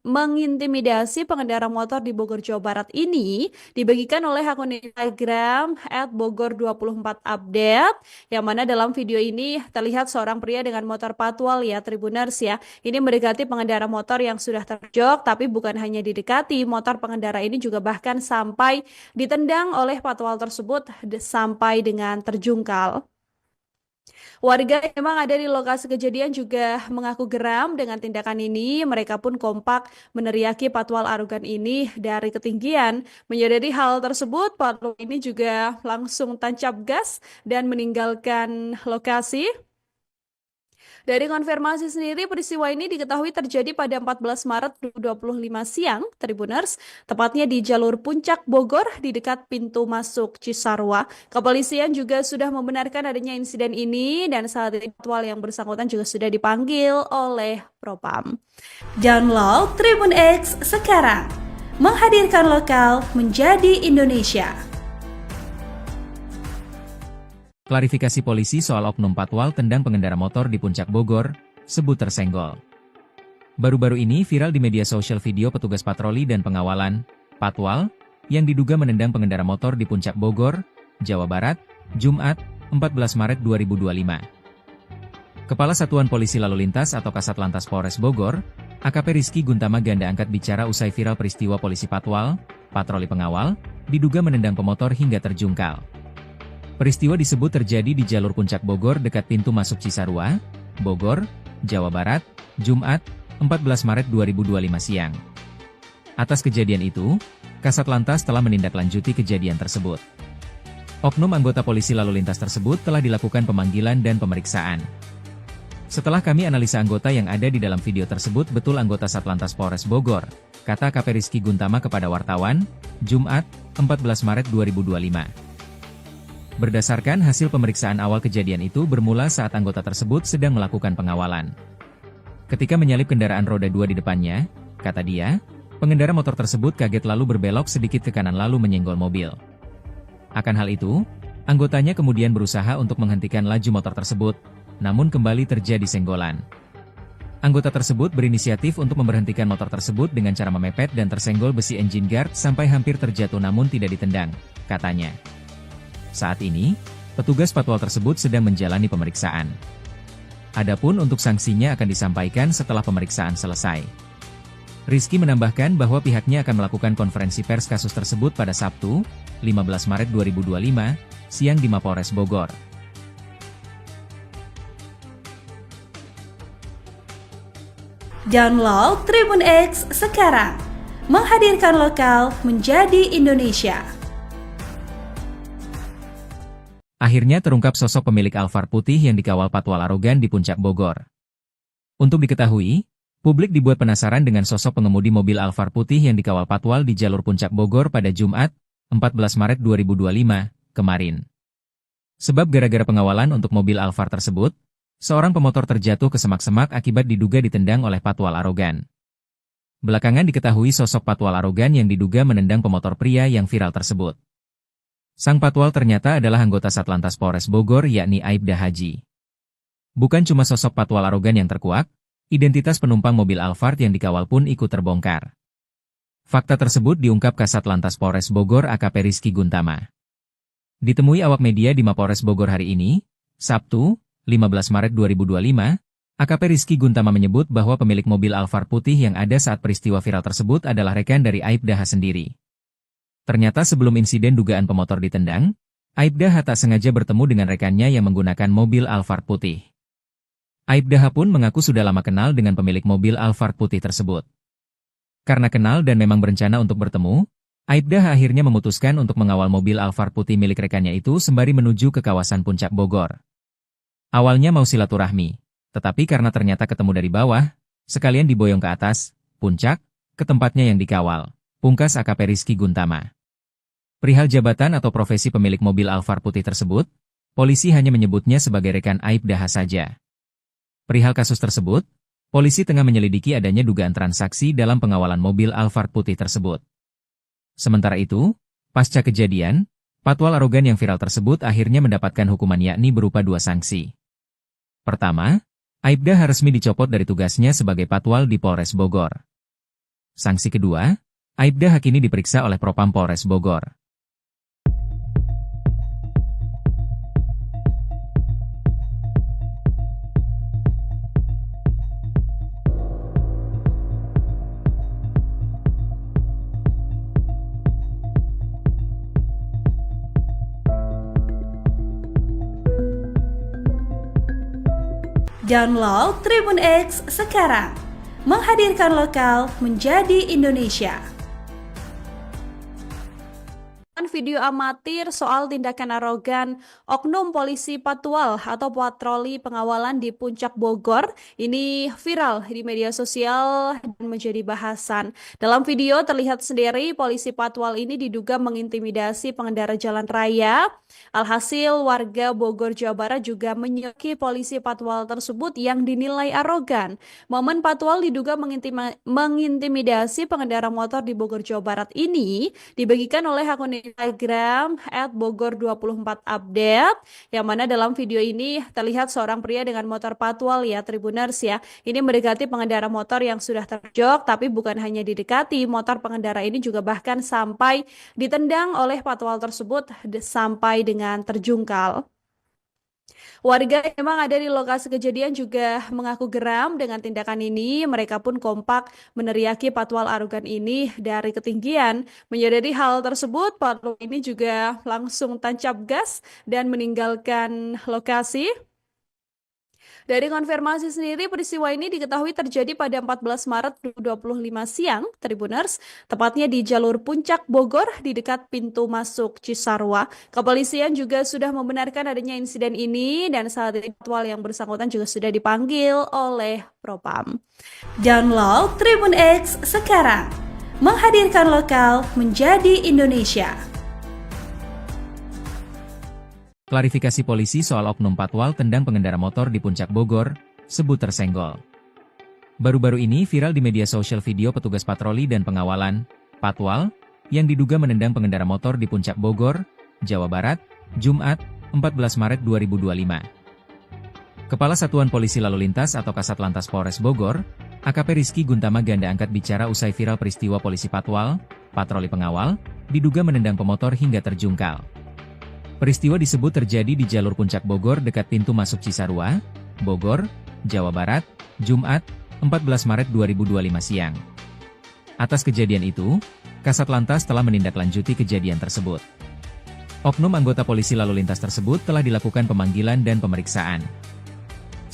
mengintimidasi pengendara motor di Bogor, Jawa Barat ini dibagikan oleh akun Instagram @bogor24update, yang mana dalam video ini terlihat seorang pria dengan motor patwal ya Tribuners ya. Ini mendekati pengendara motor yang sudah terjok, tapi bukan hanya didekati, motor pengendara ini juga bahkan sampai ditendang oleh patwal tersebut sampai dengan terjungkal. Warga yang memang ada di lokasi kejadian juga mengaku geram dengan tindakan ini. Mereka pun kompak meneriaki patwal arogan ini dari ketinggian. Menyadari hal tersebut, patwal ini juga langsung tancap gas dan meninggalkan lokasi. Dari konfirmasi sendiri, peristiwa ini diketahui terjadi pada 14 Maret 2025 siang, Tribuners, tepatnya di jalur Puncak Bogor di dekat pintu masuk Cisarua. Kepolisian juga sudah membenarkan adanya insiden ini dan saat ini patwal yang bersangkutan juga sudah dipanggil oleh Propam. Download Tribun X sekarang, menghadirkan lokal menjadi Indonesia. Klarifikasi polisi soal oknum patwal tendang pengendara motor di Puncak Bogor, sebut tersenggol. Baru-baru ini viral di media sosial video petugas patroli dan pengawalan, patwal, yang diduga menendang pengendara motor di Puncak Bogor, Jawa Barat, Jumat, 14 Maret 2025. Kepala Satuan Polisi Lalu Lintas atau Kasat Lantas Polres Bogor, AKP Rizky Guntama ganda angkat bicara usai viral peristiwa polisi patwal, patroli pengawal, diduga menendang pemotor hingga terjungkal. Peristiwa disebut terjadi di jalur Puncak Bogor dekat pintu masuk Cisarua, Bogor, Jawa Barat, Jumat, 14 Maret 2025 siang. Atas kejadian itu, Kasat Lantas telah menindaklanjuti kejadian tersebut. Oknum anggota polisi lalu lintas tersebut telah dilakukan pemanggilan dan pemeriksaan. Setelah kami analisa anggota yang ada di dalam video tersebut betul anggota Satlantas Polres Bogor, kata AKP Rizky Guntama kepada wartawan, Jumat, 14 Maret 2025. Berdasarkan hasil pemeriksaan awal kejadian itu bermula saat anggota tersebut sedang melakukan pengawalan. Ketika menyalip kendaraan roda 2 di depannya, kata dia, pengendara motor tersebut kaget lalu berbelok sedikit ke kanan lalu menyenggol mobil. Akan hal itu, anggotanya kemudian berusaha untuk menghentikan laju motor tersebut, namun kembali terjadi senggolan. Anggota tersebut berinisiatif untuk memberhentikan motor tersebut dengan cara memepet dan tersenggol besi engine guard sampai hampir terjatuh namun tidak ditendang, katanya. Saat ini, petugas patwal tersebut sedang menjalani pemeriksaan. Adapun untuk sanksinya akan disampaikan setelah pemeriksaan selesai. Rizky menambahkan bahwa pihaknya akan melakukan konferensi pers kasus tersebut pada Sabtu, 15 Maret 2025, siang di Mapolres Bogor. Download Tribun X sekarang, menghadirkan lokal menjadi Indonesia. Akhirnya terungkap sosok pemilik Alphard putih yang dikawal patwal arogan di Puncak Bogor. Untuk diketahui, publik dibuat penasaran dengan sosok pengemudi mobil Alphard putih yang dikawal patwal di jalur Puncak Bogor pada Jumat, 14 Maret 2025, kemarin. Sebab gara-gara pengawalan untuk mobil Alphard tersebut, seorang pemotor terjatuh ke semak-semak akibat diduga ditendang oleh patwal arogan. Belakangan diketahui sosok patwal arogan yang diduga menendang pemotor pria yang viral tersebut. Sang patwal ternyata adalah anggota Satlantas Polres Bogor yakni Aibda Haji. Bukan cuma sosok patwal arogan yang terkuak, identitas penumpang mobil Alphard yang dikawal pun ikut terbongkar. Fakta tersebut diungkap Kasat Lantas Polres Bogor AKP Rizky Guntama. Ditemui awak media di Mapolres Bogor hari ini, Sabtu, 15 Maret 2025, AKP Rizky Guntama menyebut bahwa pemilik mobil Alphard putih yang ada saat peristiwa viral tersebut adalah rekan dari Aibda H sendiri. Ternyata sebelum insiden dugaan pemotor ditendang, Aibda H tak sengaja bertemu dengan rekannya yang menggunakan mobil Alphard putih. Aibda H pun mengaku sudah lama kenal dengan pemilik mobil Alphard putih tersebut. Karena kenal dan memang berencana untuk bertemu, Aibda H akhirnya memutuskan untuk mengawal mobil Alphard putih milik rekannya itu sembari menuju ke kawasan Puncak Bogor. Awalnya mau silaturahmi, tetapi karena ternyata ketemu dari bawah, sekalian diboyong ke atas, puncak, ke tempatnya yang dikawal, pungkas AKP Rizky Guntama. Perihal jabatan atau profesi pemilik mobil Alphard putih tersebut, polisi hanya menyebutnya sebagai rekan Aibda H saja. Perihal kasus tersebut, polisi tengah menyelidiki adanya dugaan transaksi dalam pengawalan mobil Alphard putih tersebut. Sementara itu, pasca kejadian, patwal arogan yang viral tersebut akhirnya mendapatkan hukuman yakni berupa 2 sanksi. Pertama, Aibda H resmi dicopot dari tugasnya sebagai patwal di Polres Bogor. Sanksi kedua, Aibda H kini diperiksa oleh Propam Polres Bogor. Download Tribun X sekarang, menghadirkan lokal menjadi Indonesia. Video amatir soal tindakan arogan oknum polisi patwal atau patroli pengawalan di Puncak Bogor ini viral di media sosial dan menjadi bahasan. Dalam video terlihat sendiri polisi patwal ini diduga mengintimidasi pengendara jalan raya. Alhasil warga Bogor Jawa Barat juga menyoki polisi patwal tersebut yang dinilai arogan. Momen patwal diduga mengintimidasi pengendara motor di Bogor Jawa Barat ini dibagikan oleh akun Instagram @bogor24update, yang mana dalam video ini terlihat seorang pria dengan motor patwal ya Tribuners ya. Ini mendekati pengendara motor yang sudah terjok, tapi bukan hanya didekati, motor pengendara ini juga bahkan sampai ditendang oleh patwal tersebut sampai dengan terjungkal. Warga yang memang ada di lokasi kejadian juga mengaku geram dengan tindakan ini. Mereka pun kompak meneriaki patwal arogan ini dari ketinggian. Menyadari hal tersebut, patwal ini juga langsung tancap gas dan meninggalkan lokasi. Dari konfirmasi sendiri, peristiwa ini diketahui terjadi pada 14 Maret 2025 siang, Tribuners, tepatnya di jalur Puncak Bogor di dekat pintu masuk Cisarua. Kepolisian juga sudah membenarkan adanya insiden ini dan saat ini patwal yang bersangkutan juga sudah dipanggil oleh Propam. Download Tribun X sekarang, menghadirkan lokal menjadi Indonesia. Klarifikasi polisi soal oknum patwal tendang pengendara motor di Puncak Bogor, sebut tersenggol. Baru-baru ini viral di media sosial video petugas patroli dan pengawalan, patwal, yang diduga menendang pengendara motor di Puncak Bogor, Jawa Barat, Jumat, 14 Maret 2025. Kepala Satuan Polisi Lalu Lintas atau Kasat Lantas Polres Bogor, AKP Rizky Guntama Ganda angkat bicara usai viral peristiwa polisi patwal, patroli pengawal, diduga menendang pemotor hingga terjungkal. Peristiwa disebut terjadi di jalur Puncak Bogor dekat pintu masuk Cisarua, Bogor, Jawa Barat, Jumat, 14 Maret 2025 siang. Atas kejadian itu, Kasat Lantas telah menindaklanjuti kejadian tersebut. Oknum anggota polisi lalu lintas tersebut telah dilakukan pemanggilan dan pemeriksaan.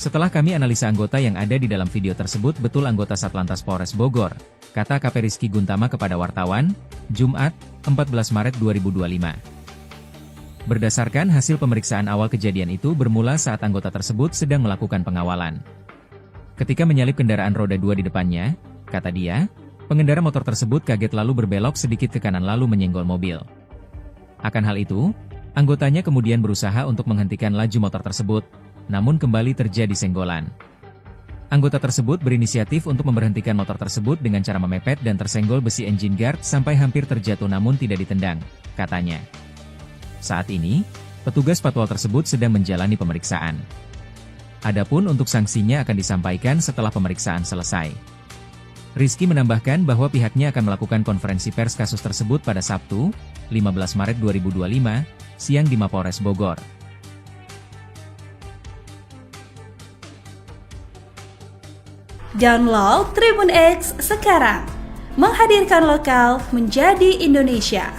Setelah kami analisa anggota yang ada di dalam video tersebut betul anggota Satlantas Polres Bogor, kata AKP Rizky Guntama kepada wartawan, Jumat, 14 Maret 2025. Berdasarkan hasil pemeriksaan awal kejadian itu bermula saat anggota tersebut sedang melakukan pengawalan. Ketika menyalip kendaraan roda 2 di depannya, kata dia, pengendara motor tersebut kaget lalu berbelok sedikit ke kanan lalu menyenggol mobil. Akan hal itu, anggotanya kemudian berusaha untuk menghentikan laju motor tersebut, namun kembali terjadi senggolan. Anggota tersebut berinisiatif untuk memberhentikan motor tersebut dengan cara memepet dan tersenggol besi engine guard sampai hampir terjatuh namun tidak ditendang, katanya. Saat ini, petugas patwal tersebut sedang menjalani pemeriksaan. Adapun untuk sanksinya akan disampaikan setelah pemeriksaan selesai. Rizky menambahkan bahwa pihaknya akan melakukan konferensi pers kasus tersebut pada Sabtu, 15 Maret 2025, siang di Mapolres Bogor. Download Tribun X sekarang, menghadirkan lokal menjadi Indonesia.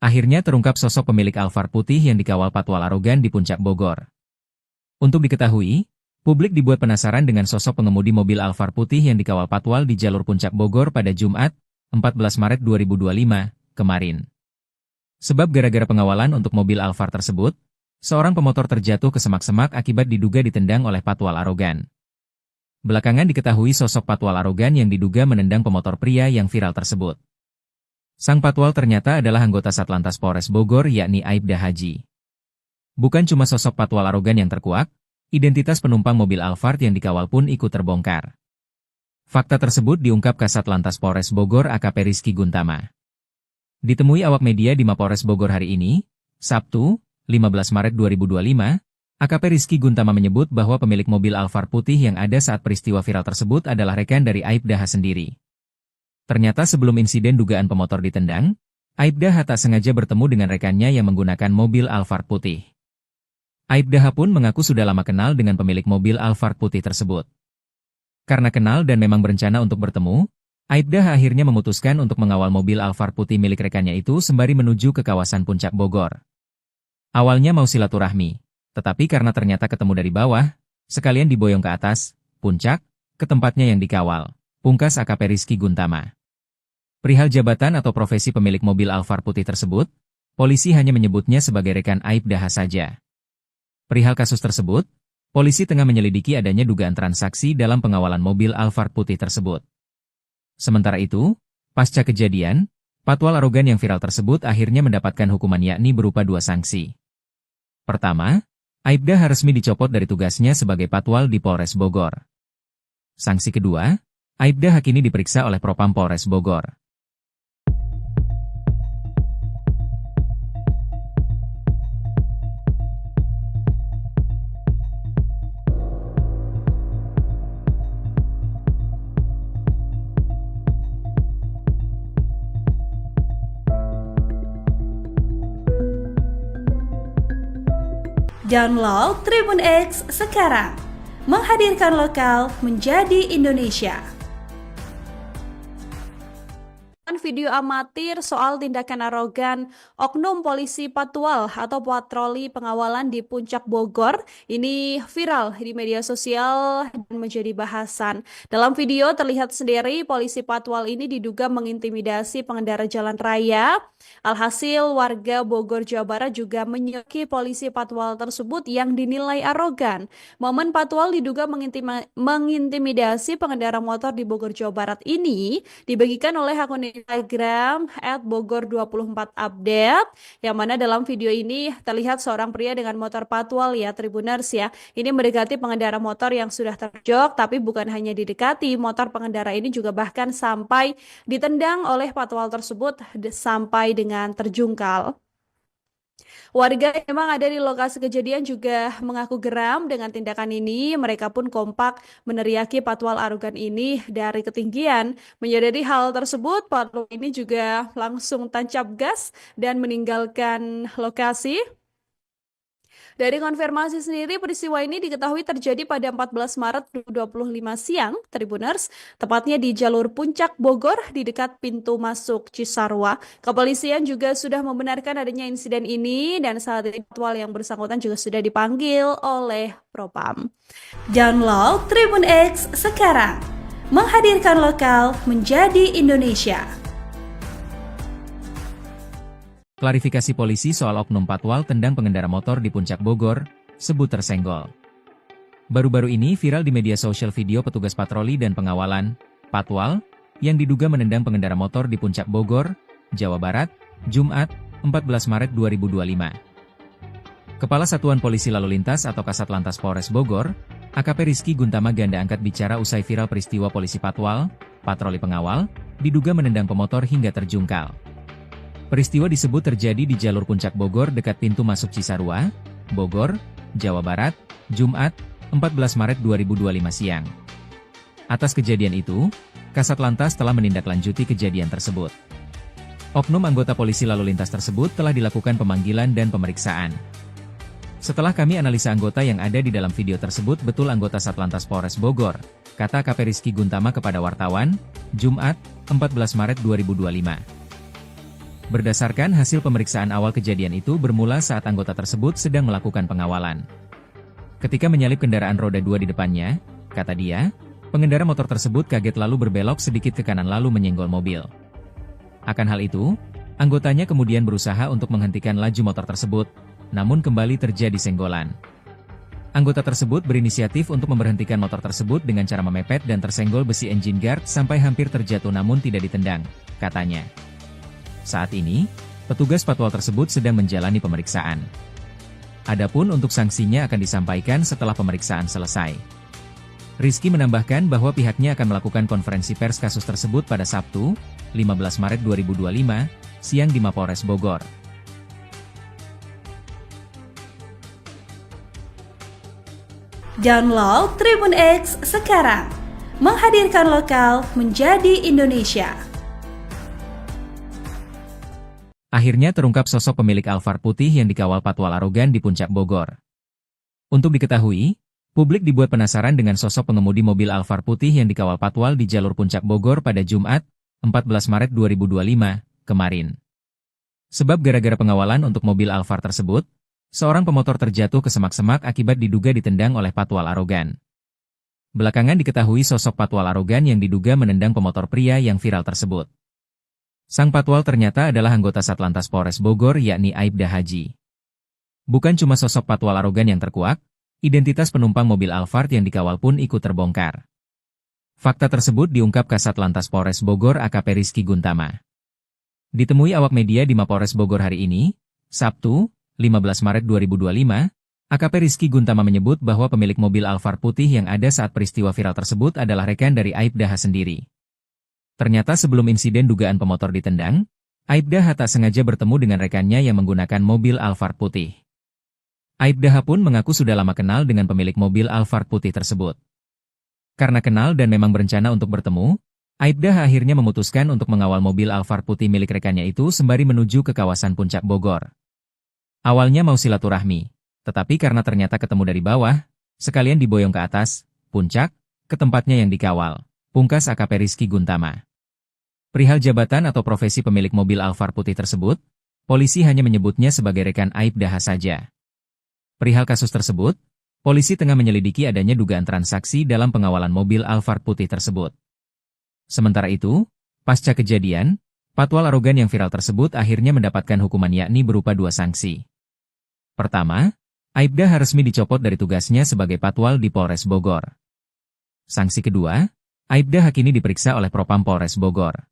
Akhirnya terungkap sosok pemilik Alphard putih yang dikawal patwal arogan di Puncak Bogor. Untuk diketahui, publik dibuat penasaran dengan sosok pengemudi mobil Alphard putih yang dikawal patwal di jalur Puncak Bogor pada Jumat, 14 Maret 2025, kemarin. Sebab gara-gara pengawalan untuk mobil Alphard tersebut, seorang pemotor terjatuh ke semak-semak akibat diduga ditendang oleh patwal arogan. Belakangan diketahui sosok patwal arogan yang diduga menendang pemotor pria yang viral tersebut. Sang patwal ternyata adalah anggota Satlantas Polres Bogor yakni Aibda Haji. Bukan cuma sosok patwal arogan yang terkuak, identitas penumpang mobil Alphard yang dikawal pun ikut terbongkar. Fakta tersebut diungkap Kasat Lantas Polres Bogor AKP Rizky Guntama. Ditemui awak media di Mapolres Bogor hari ini, Sabtu, 15 Maret 2025, AKP Rizky Guntama menyebut bahwa pemilik mobil Alphard putih yang ada saat peristiwa viral tersebut adalah rekan dari Aibda H sendiri. Ternyata sebelum insiden dugaan pemotor ditendang, Aibda H tak sengaja bertemu dengan rekannya yang menggunakan mobil Alphard putih. Aibda H pun mengaku sudah lama kenal dengan pemilik mobil Alphard putih tersebut. Karena kenal dan memang berencana untuk bertemu, Aibda H akhirnya memutuskan untuk mengawal mobil Alphard putih milik rekannya itu sembari menuju ke kawasan Puncak Bogor. Awalnya mau silaturahmi, tetapi karena ternyata ketemu dari bawah, sekalian diboyong ke atas, puncak, ke tempatnya yang dikawal, pungkas AKP Rizky Guntama. Perihal jabatan atau profesi pemilik mobil Alphard putih tersebut, polisi hanya menyebutnya sebagai rekan Aibda H saja. Perihal kasus tersebut, polisi tengah menyelidiki adanya dugaan transaksi dalam pengawalan mobil Alphard putih tersebut. Sementara itu, pasca kejadian, patwal arogan yang viral tersebut akhirnya mendapatkan hukuman yakni berupa 2 sanksi. Pertama, Aibda H resmi dicopot dari tugasnya sebagai patwal di Polres Bogor. Sanksi kedua, Aibda H kini diperiksa oleh Propam Polres Bogor. Download Tribun X sekarang, menghadirkan lokal menjadi Indonesia. Video amatir soal tindakan arogan oknum polisi patwal atau patroli pengawalan di Puncak Bogor ini viral di media sosial dan menjadi bahasan. Dalam video terlihat sendiri polisi patwal ini diduga mengintimidasi pengendara jalan raya. Alhasil warga Bogor Jawa Barat juga menyoki polisi patwal tersebut yang dinilai arogan. Momen patwal diduga mengintimidasi pengendara motor di Bogor Jawa Barat ini dibagikan oleh akun Instagram @bogor24update, yang mana dalam video ini terlihat seorang pria dengan motor patwal ya Tribuners ya. Ini mendekati pengendara motor yang sudah terjok, tapi bukan hanya didekati, motor pengendara ini juga bahkan sampai ditendang oleh patwal tersebut sampai dengan terjungkal. Warga yang memang ada di lokasi kejadian juga mengaku geram dengan tindakan ini. Mereka pun kompak meneriaki patwal arogan ini dari ketinggian. Menyadari hal tersebut, patwal ini juga langsung tancap gas dan meninggalkan lokasi. Dari konfirmasi sendiri, peristiwa ini diketahui terjadi pada 14 Maret 2025 siang, Tribuners, tepatnya di jalur Puncak Bogor di dekat pintu masuk Cisarua. Kepolisian juga sudah membenarkan adanya insiden ini dan saat ini patwal yang bersangkutan juga sudah dipanggil oleh Propam. Download Tribun X sekarang, menghadirkan lokal menjadi Indonesia. Klarifikasi polisi soal oknum patwal tendang pengendara motor di Puncak Bogor, sebut tersenggol. Baru-baru ini viral di media sosial video petugas patroli dan pengawalan, patwal, yang diduga menendang pengendara motor di Puncak Bogor, Jawa Barat, Jumat, 14 Maret 2025. Kepala Satuan Polisi Lalu Lintas atau Kasatlantas Polres Bogor, AKP Rizky Guntama Ganda angkat bicara usai viral peristiwa polisi patwal, patroli pengawal, diduga menendang pemotor hingga terjungkal. Peristiwa disebut terjadi di jalur Puncak Bogor dekat pintu masuk Cisarua, Bogor, Jawa Barat, Jumat, 14 Maret 2025 siang. Atas kejadian itu, Kasatlantas telah menindaklanjuti kejadian tersebut. Oknum anggota polisi lalu lintas tersebut telah dilakukan pemanggilan dan pemeriksaan. Setelah kami analisa anggota yang ada di dalam video tersebut betul anggota Satlantas Polres Bogor, kata AKP Rizky Guntama kepada wartawan, Jumat, 14 Maret 2025. Berdasarkan hasil pemeriksaan awal kejadian itu bermula saat anggota tersebut sedang melakukan pengawalan. Ketika menyalip kendaraan roda 2 di depannya, kata dia, pengendara motor tersebut kaget lalu berbelok sedikit ke kanan lalu menyenggol mobil. Akan hal itu, anggotanya kemudian berusaha untuk menghentikan laju motor tersebut, namun kembali terjadi senggolan. Anggota tersebut berinisiatif untuk memberhentikan motor tersebut dengan cara memepet dan tersenggol besi engine guard sampai hampir terjatuh namun tidak ditendang, katanya. Saat ini, petugas patwal tersebut sedang menjalani pemeriksaan. Adapun untuk sanksinya akan disampaikan setelah pemeriksaan selesai. Rizky menambahkan bahwa pihaknya akan melakukan konferensi pers kasus tersebut pada Sabtu, 15 Maret 2025, siang di Mapolres Bogor. Download Tribun X sekarang, menghadirkan lokal menjadi Indonesia. Akhirnya terungkap sosok pemilik Alphard putih yang dikawal patwal arogan di Puncak Bogor. Untuk diketahui, publik dibuat penasaran dengan sosok pengemudi mobil Alphard putih yang dikawal patwal di jalur Puncak Bogor pada Jumat, 14 Maret 2025, kemarin. Sebab gara-gara pengawalan untuk mobil Alphard tersebut, seorang pemotor terjatuh ke semak-semak akibat diduga ditendang oleh patwal arogan. Belakangan diketahui sosok patwal arogan yang diduga menendang pemotor pria yang viral tersebut. Sang patwal ternyata adalah anggota Satlantas Polres Bogor yakni Aibda Haji. Bukan cuma sosok patwal arogan yang terkuak, identitas penumpang mobil Alphard yang dikawal pun ikut terbongkar. Fakta tersebut diungkap Kasatlantas Polres Bogor AKP Rizky Guntama. Ditemui awak media di Mapolres Bogor hari ini, Sabtu, 15 Maret 2025, AKP Rizky Guntama menyebut bahwa pemilik mobil Alphard putih yang ada saat peristiwa viral tersebut adalah rekan dari Aibda H sendiri. Ternyata sebelum insiden dugaan pemotor ditendang, Aibda H tak sengaja bertemu dengan rekannya yang menggunakan mobil Alphard putih. Aibda H pun mengaku sudah lama kenal dengan pemilik mobil Alphard putih tersebut. Karena kenal dan memang berencana untuk bertemu, Aibda H akhirnya memutuskan untuk mengawal mobil Alphard putih milik rekannya itu sembari menuju ke kawasan Puncak Bogor. Awalnya mau silaturahmi, tetapi karena ternyata ketemu dari bawah, sekalian diboyong ke atas, puncak, ke tempatnya yang dikawal. Pungkas AKP Rizky Guntama. Perihal jabatan atau profesi pemilik mobil Alphard putih tersebut, polisi hanya menyebutnya sebagai rekan Aibda H saja. Perihal kasus tersebut, polisi tengah menyelidiki adanya dugaan transaksi dalam pengawalan mobil Alphard putih tersebut. Sementara itu, pasca kejadian, patwal arogan yang viral tersebut akhirnya mendapatkan hukuman yakni berupa 2 sanksi. Pertama, Aibda H resmi dicopot dari tugasnya sebagai patwal di Polres Bogor. Sanksi kedua, Aibda H kini diperiksa oleh Propam Polres Bogor.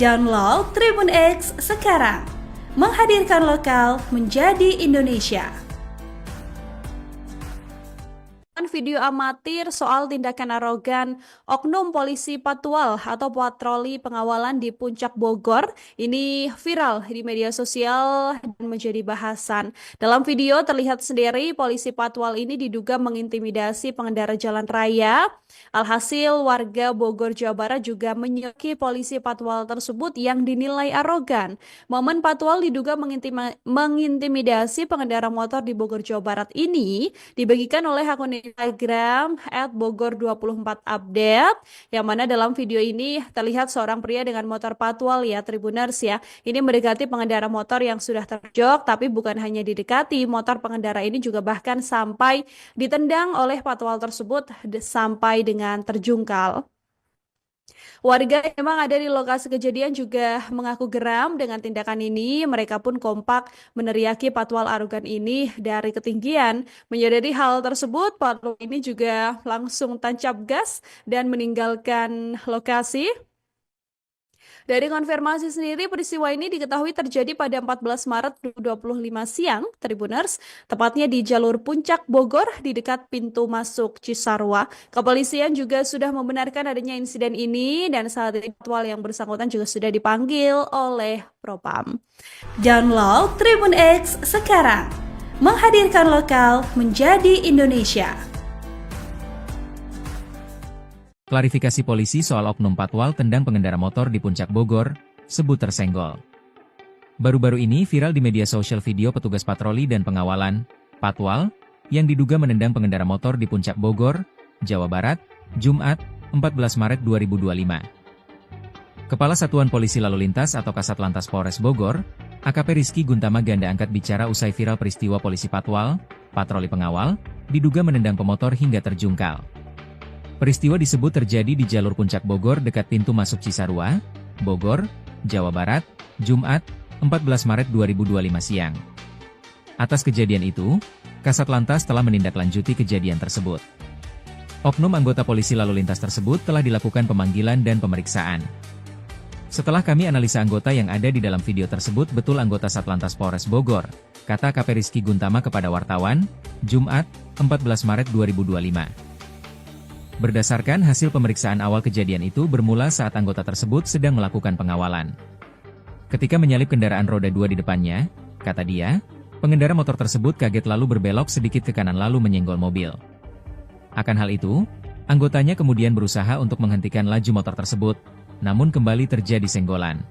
Download Tribun X sekarang, menghadirkan lokal menjadi Indonesia. Video amatir soal tindakan arogan oknum polisi Patwal atau patroli pengawalan di Puncak Bogor ini viral di media sosial dan menjadi bahasan. Dalam video terlihat sendiri polisi Patwal ini diduga mengintimidasi pengendara jalan raya. Alhasil warga Bogor, Jawa Barat juga menyoki polisi Patwal tersebut yang dinilai arogan. Momen Patwal diduga mengintimidasi pengendara motor di Bogor, Jawa Barat ini dibagikan oleh akun Instagram @bogor24update, yang mana dalam video ini terlihat seorang pria dengan motor Patwal ya Tribuners ya. Ini mendekati pengendara motor yang sudah terjok, tapi bukan hanya didekati, motor pengendara ini juga bahkan sampai ditendang oleh Patwal tersebut sampai dengan terjungkal. Warga yang memang ada di lokasi kejadian juga mengaku geram dengan tindakan ini. Mereka pun kompak meneriaki Patwal arogan ini dari ketinggian. Menyadari hal tersebut, Patwal ini juga langsung tancap gas dan meninggalkan lokasi. Dari konfirmasi sendiri, peristiwa ini diketahui terjadi pada 14 Maret 2025 siang, Tribuners, tepatnya di jalur Puncak Bogor di dekat pintu masuk Cisarua. Kepolisian juga sudah membenarkan adanya insiden ini dan saat ini Patwal yang bersangkutan juga sudah dipanggil oleh Propam. Download Tribun X sekarang, menghadirkan lokal menjadi Indonesia. Klarifikasi polisi soal oknum Patwal tendang pengendara motor di Puncak Bogor, sebut tersenggol. Baru-baru ini viral di media sosial video petugas patroli dan pengawalan, Patwal, yang diduga menendang pengendara motor di Puncak Bogor, Jawa Barat, Jumat, 14 Maret 2025. Kepala Satuan Polisi Lalu Lintas atau Kasatlantas Polres Bogor, AKP Rizky Guntama ganda angkat bicara usai viral peristiwa polisi Patwal, patroli pengawal, diduga menendang pemotor hingga terjungkal. Peristiwa disebut terjadi di jalur Puncak Bogor dekat pintu masuk Cisarua, Bogor, Jawa Barat, Jumat, 14 Maret 2025 siang. Atas kejadian itu, Kasatlantas telah menindaklanjuti kejadian tersebut. Oknum anggota polisi lalu lintas tersebut telah dilakukan pemanggilan dan pemeriksaan. Setelah kami analisa anggota yang ada di dalam video tersebut betul anggota Satlantas Polres Bogor, kata AKP Rizky Guntama kepada wartawan, Jumat, 14 Maret 2025. Berdasarkan hasil pemeriksaan awal kejadian itu bermula saat anggota tersebut sedang melakukan pengawalan. Ketika menyalip kendaraan roda 2 di depannya, kata dia, pengendara motor tersebut kaget lalu berbelok sedikit ke kanan lalu menyenggol mobil. Akan hal itu, anggotanya kemudian berusaha untuk menghentikan laju motor tersebut, namun kembali terjadi senggolan.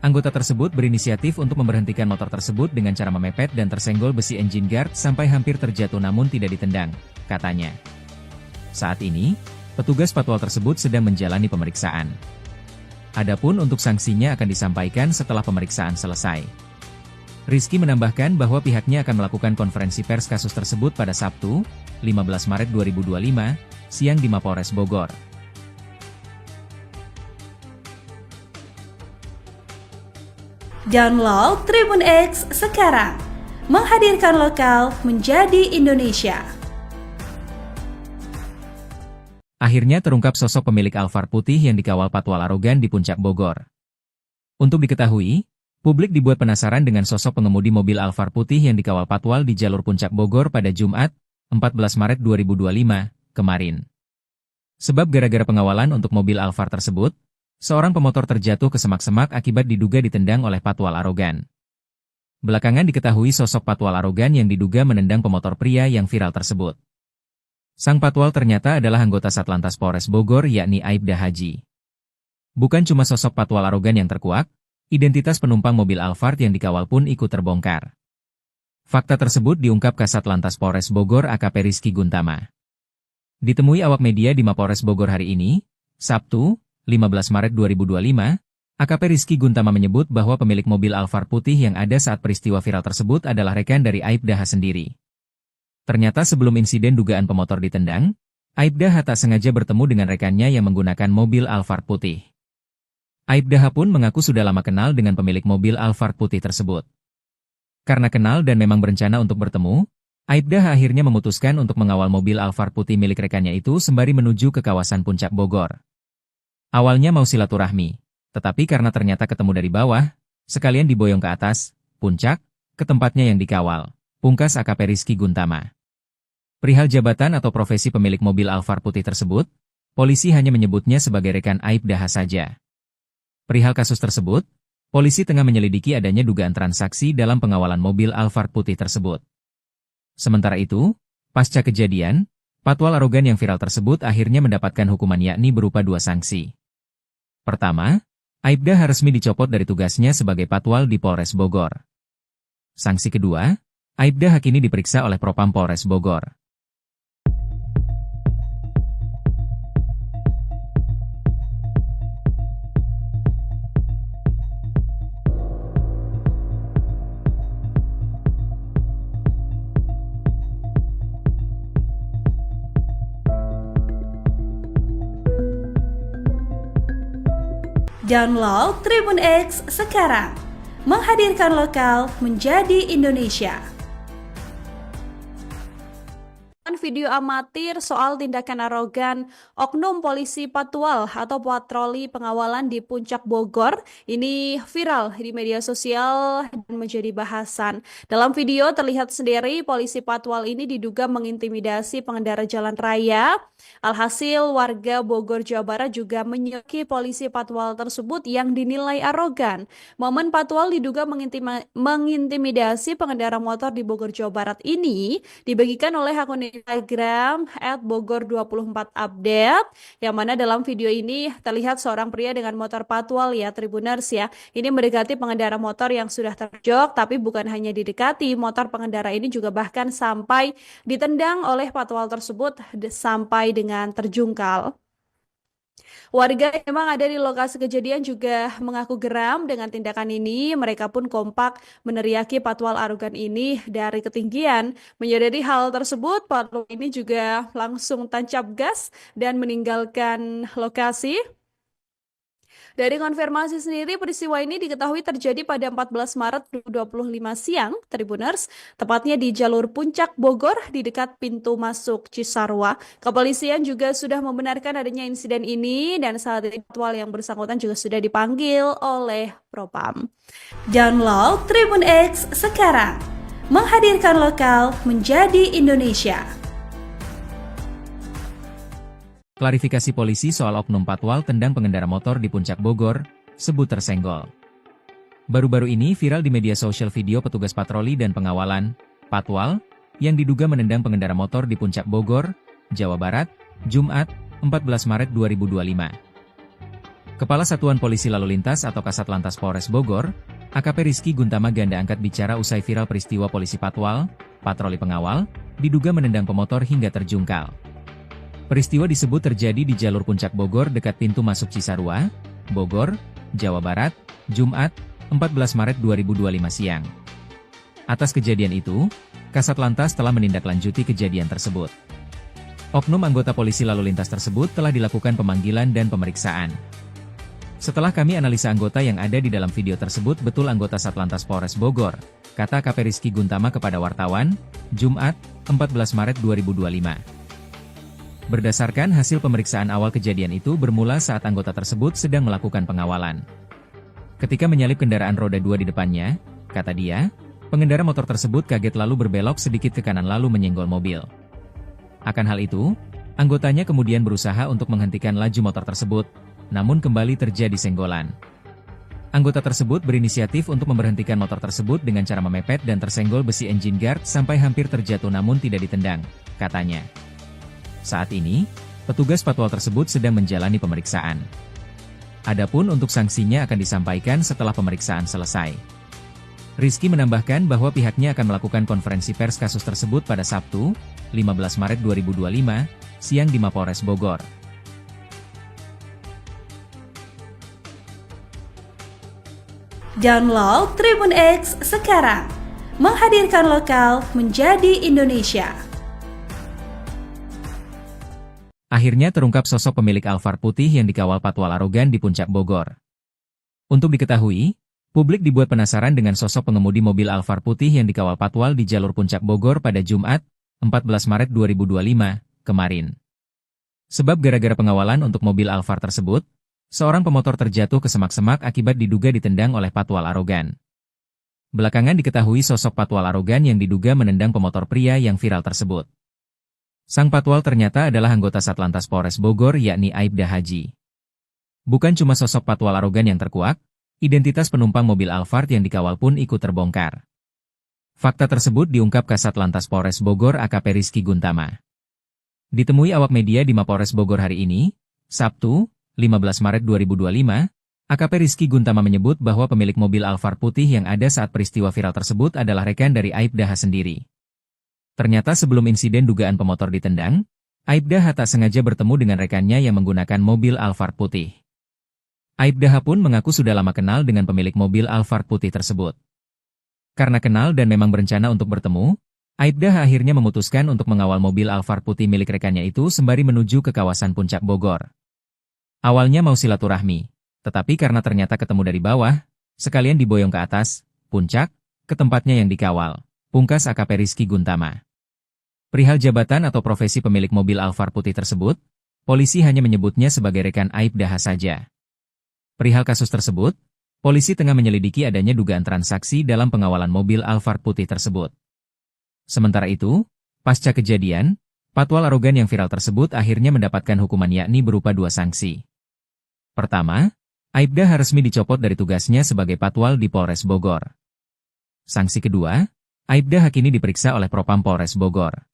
Anggota tersebut berinisiatif untuk memberhentikan motor tersebut dengan cara memepet dan tersenggol besi engine guard sampai hampir terjatuh namun tidak ditendang, katanya. Saat ini, petugas Patwal tersebut sedang menjalani pemeriksaan. Adapun untuk sanksinya akan disampaikan setelah pemeriksaan selesai. Rizky menambahkan bahwa pihaknya akan melakukan konferensi pers kasus tersebut pada Sabtu, 15 Maret 2025, siang di Mapolres Bogor. Download Tribun X sekarang, menghadirkan lokal menjadi Indonesia. Akhirnya terungkap sosok pemilik Alphard putih yang dikawal Patwal arogan di Puncak Bogor. Untuk diketahui, publik dibuat penasaran dengan sosok pengemudi mobil Alphard putih yang dikawal Patwal di jalur Puncak Bogor pada Jumat, 14 Maret 2025, kemarin. Sebab gara-gara pengawalan untuk mobil Alphard tersebut, seorang pemotor terjatuh ke semak-semak akibat diduga ditendang oleh Patwal arogan. Belakangan diketahui sosok Patwal arogan yang diduga menendang pemotor pria yang viral tersebut. Sang Patwal ternyata adalah anggota Satlantas Polres Bogor yakni Aibda Haji. Bukan cuma sosok Patwal arogan yang terkuak, identitas penumpang mobil Alphard yang dikawal pun ikut terbongkar. Fakta tersebut diungkap Kasatlantas Polres Bogor AKP Rizky Guntama. Ditemui awak media di Mapolres Bogor hari ini, Sabtu, 15 Maret 2025, AKP Rizky Guntama menyebut bahwa pemilik mobil Alphard putih yang ada saat peristiwa viral tersebut adalah rekan dari Aibda H sendiri. Ternyata sebelum insiden dugaan pemotor ditendang, Aibda H tak sengaja bertemu dengan rekannya yang menggunakan mobil Alphard putih. Aibda H pun mengaku sudah lama kenal dengan pemilik mobil Alphard putih tersebut. Karena kenal dan memang berencana untuk bertemu, Aibda H akhirnya memutuskan untuk mengawal mobil Alphard putih milik rekannya itu sembari menuju ke kawasan Puncak Bogor. Awalnya mau silaturahmi, Tetapi karena ternyata ketemu dari bawah, sekalian diboyong ke atas, puncak, ke tempatnya yang dikawal. Pungkas AKP Rizky Guntama. Perihal jabatan atau profesi pemilik mobil Alphard putih tersebut, polisi hanya menyebutnya sebagai rekan Aibda saja. Perihal kasus tersebut, polisi tengah menyelidiki adanya dugaan transaksi dalam pengawalan mobil Alphard putih tersebut. Sementara itu, pasca kejadian, patwal arogan yang viral tersebut akhirnya mendapatkan hukuman yakni berupa 2 sanksi. Pertama, Aibda resmi dicopot dari tugasnya sebagai patwal di Polres Bogor. Sanksi kedua, Aibda kini diperiksa oleh Propam Polres Bogor. Download Tribun X sekarang, menghadirkan lokal menjadi Indonesia. Video amatir soal tindakan arogan oknum polisi patwal atau patroli pengawalan di Puncak Bogor ini viral di media sosial dan menjadi bahasan. Dalam video terlihat sendiri polisi patwal ini diduga mengintimidasi pengendara jalan raya. Alhasil warga Bogor, Jawa Barat juga menyoki polisi patwal tersebut yang dinilai arogan. Momen patwal diduga mengintimidasi pengendara motor di Bogor, Jawa Barat ini dibagikan oleh akun Instagram @bogor24update, yang mana dalam video ini terlihat seorang pria dengan motor patwal ya Tribuners ya. Ini mendekati pengendara motor yang sudah terjok, tapi bukan hanya didekati, motor pengendara ini juga bahkan sampai ditendang oleh patwal tersebut sampai dengan terjungkal. Warga yang memang ada di lokasi kejadian juga mengaku geram dengan tindakan ini. Mereka pun kompak meneriaki patwal arogan ini dari ketinggian. Menyadari hal tersebut, patwal ini juga langsung tancap gas dan meninggalkan lokasi. Dari konfirmasi sendiri, peristiwa ini diketahui terjadi pada 14 Maret 2025 siang, Tribuners, tepatnya di jalur Puncak Bogor di dekat pintu masuk Cisarua. Kepolisian juga sudah membenarkan adanya insiden ini dan saat ini patwal yang bersangkutan juga sudah dipanggil oleh Propam. Download Tribun X sekarang, menghadirkan lokal menjadi Indonesia. Klarifikasi polisi soal oknum patwal tendang pengendara motor di Puncak Bogor, sebut tersenggol. Baru-baru ini viral di media sosial video petugas patroli dan pengawalan, patwal, yang diduga menendang pengendara motor di Puncak Bogor, Jawa Barat, Jumat, 14 Maret 2025. Kepala Satuan Polisi Lalu Lintas atau Kasatlantas Polres Bogor, AKP Rizky Guntama ganda angkat bicara usai viral peristiwa polisi patwal, patroli pengawal, diduga menendang pemotor hingga terjungkal. Peristiwa disebut terjadi di jalur Puncak Bogor dekat pintu masuk Cisarua, Bogor, Jawa Barat, Jumat, 14 Maret 2025 siang. Atas kejadian itu, Kasatlantas telah menindaklanjuti kejadian tersebut. Oknum anggota polisi lalu lintas tersebut telah dilakukan pemanggilan dan pemeriksaan. Setelah kami analisa anggota yang ada di dalam video tersebut betul anggota Satlantas Polres Bogor, kata AKP Rizky Guntama kepada wartawan, Jumat, 14 Maret 2025. Berdasarkan hasil pemeriksaan awal kejadian itu bermula saat anggota tersebut sedang melakukan pengawalan. Ketika menyalip kendaraan roda 2 di depannya, kata dia, pengendara motor tersebut kaget lalu berbelok sedikit ke kanan lalu menyenggol mobil. Akan hal itu, anggotanya kemudian berusaha untuk menghentikan laju motor tersebut, namun kembali terjadi senggolan. Anggota tersebut berinisiatif untuk memberhentikan motor tersebut dengan cara memepet dan tersenggol besi engine guard sampai hampir terjatuh namun tidak ditendang, katanya. Saat ini, petugas patwal tersebut sedang menjalani pemeriksaan. Adapun untuk sanksinya akan disampaikan setelah pemeriksaan selesai. Rizky menambahkan bahwa pihaknya akan melakukan konferensi pers kasus tersebut pada Sabtu, 15 Maret 2025, siang di Mapolres Bogor. Download Tribun X sekarang, menghadirkan lokal menjadi Indonesia. Akhirnya terungkap sosok pemilik Alphard putih yang dikawal patwal arogan di Puncak Bogor. Untuk diketahui, publik dibuat penasaran dengan sosok pengemudi mobil Alphard putih yang dikawal patwal di jalur Puncak Bogor pada Jumat, 14 Maret 2025, kemarin. Sebab gara-gara pengawalan untuk mobil Alphard tersebut, Seorang pemotor terjatuh ke semak-semak akibat diduga ditendang oleh patwal arogan. Belakangan diketahui sosok patwal arogan yang diduga menendang pemotor pria yang viral tersebut. Sang patwal ternyata adalah anggota Satlantas Polres Bogor yakni Aibda Haji. Bukan cuma sosok patwal arogan yang terkuak, identitas penumpang mobil Alphard yang dikawal pun ikut terbongkar. Fakta tersebut diungkap Kasat Lantas Polres Bogor AKP Rizky Guntama. Ditemui awak media di Mapolres Bogor hari ini, Sabtu, 15 Maret 2025, AKP Rizky Guntama menyebut bahwa pemilik mobil Alphard putih yang ada saat peristiwa viral tersebut adalah rekan dari Aibda H sendiri. Ternyata sebelum insiden dugaan pemotor ditendang, Aibda H tak sengaja bertemu dengan rekannya yang menggunakan mobil Alphard putih. Aibda H pun mengaku sudah lama kenal dengan pemilik mobil Alphard putih tersebut. Karena kenal dan memang berencana untuk bertemu, Aibda H akhirnya memutuskan untuk mengawal mobil Alphard putih milik rekannya itu sembari menuju ke kawasan Puncak Bogor. Awalnya mau silaturahmi, tetapi karena ternyata ketemu dari bawah, sekalian diboyong ke atas, puncak, ke tempatnya yang dikawal, pungkas AKP Rizky Guntama. Perihal jabatan atau profesi pemilik mobil Alphard putih tersebut, polisi hanya menyebutnya sebagai rekan Aibda H saja. Perihal kasus tersebut, polisi tengah menyelidiki adanya dugaan transaksi dalam pengawalan mobil Alphard putih tersebut. Sementara itu, pasca kejadian, patwal arogan yang viral tersebut akhirnya mendapatkan hukuman yakni berupa 2 sanksi. Pertama, Aibda H resmi dicopot dari tugasnya sebagai patwal di Polres Bogor. Sanksi kedua, Aibda H kini diperiksa oleh Propam Polres Bogor.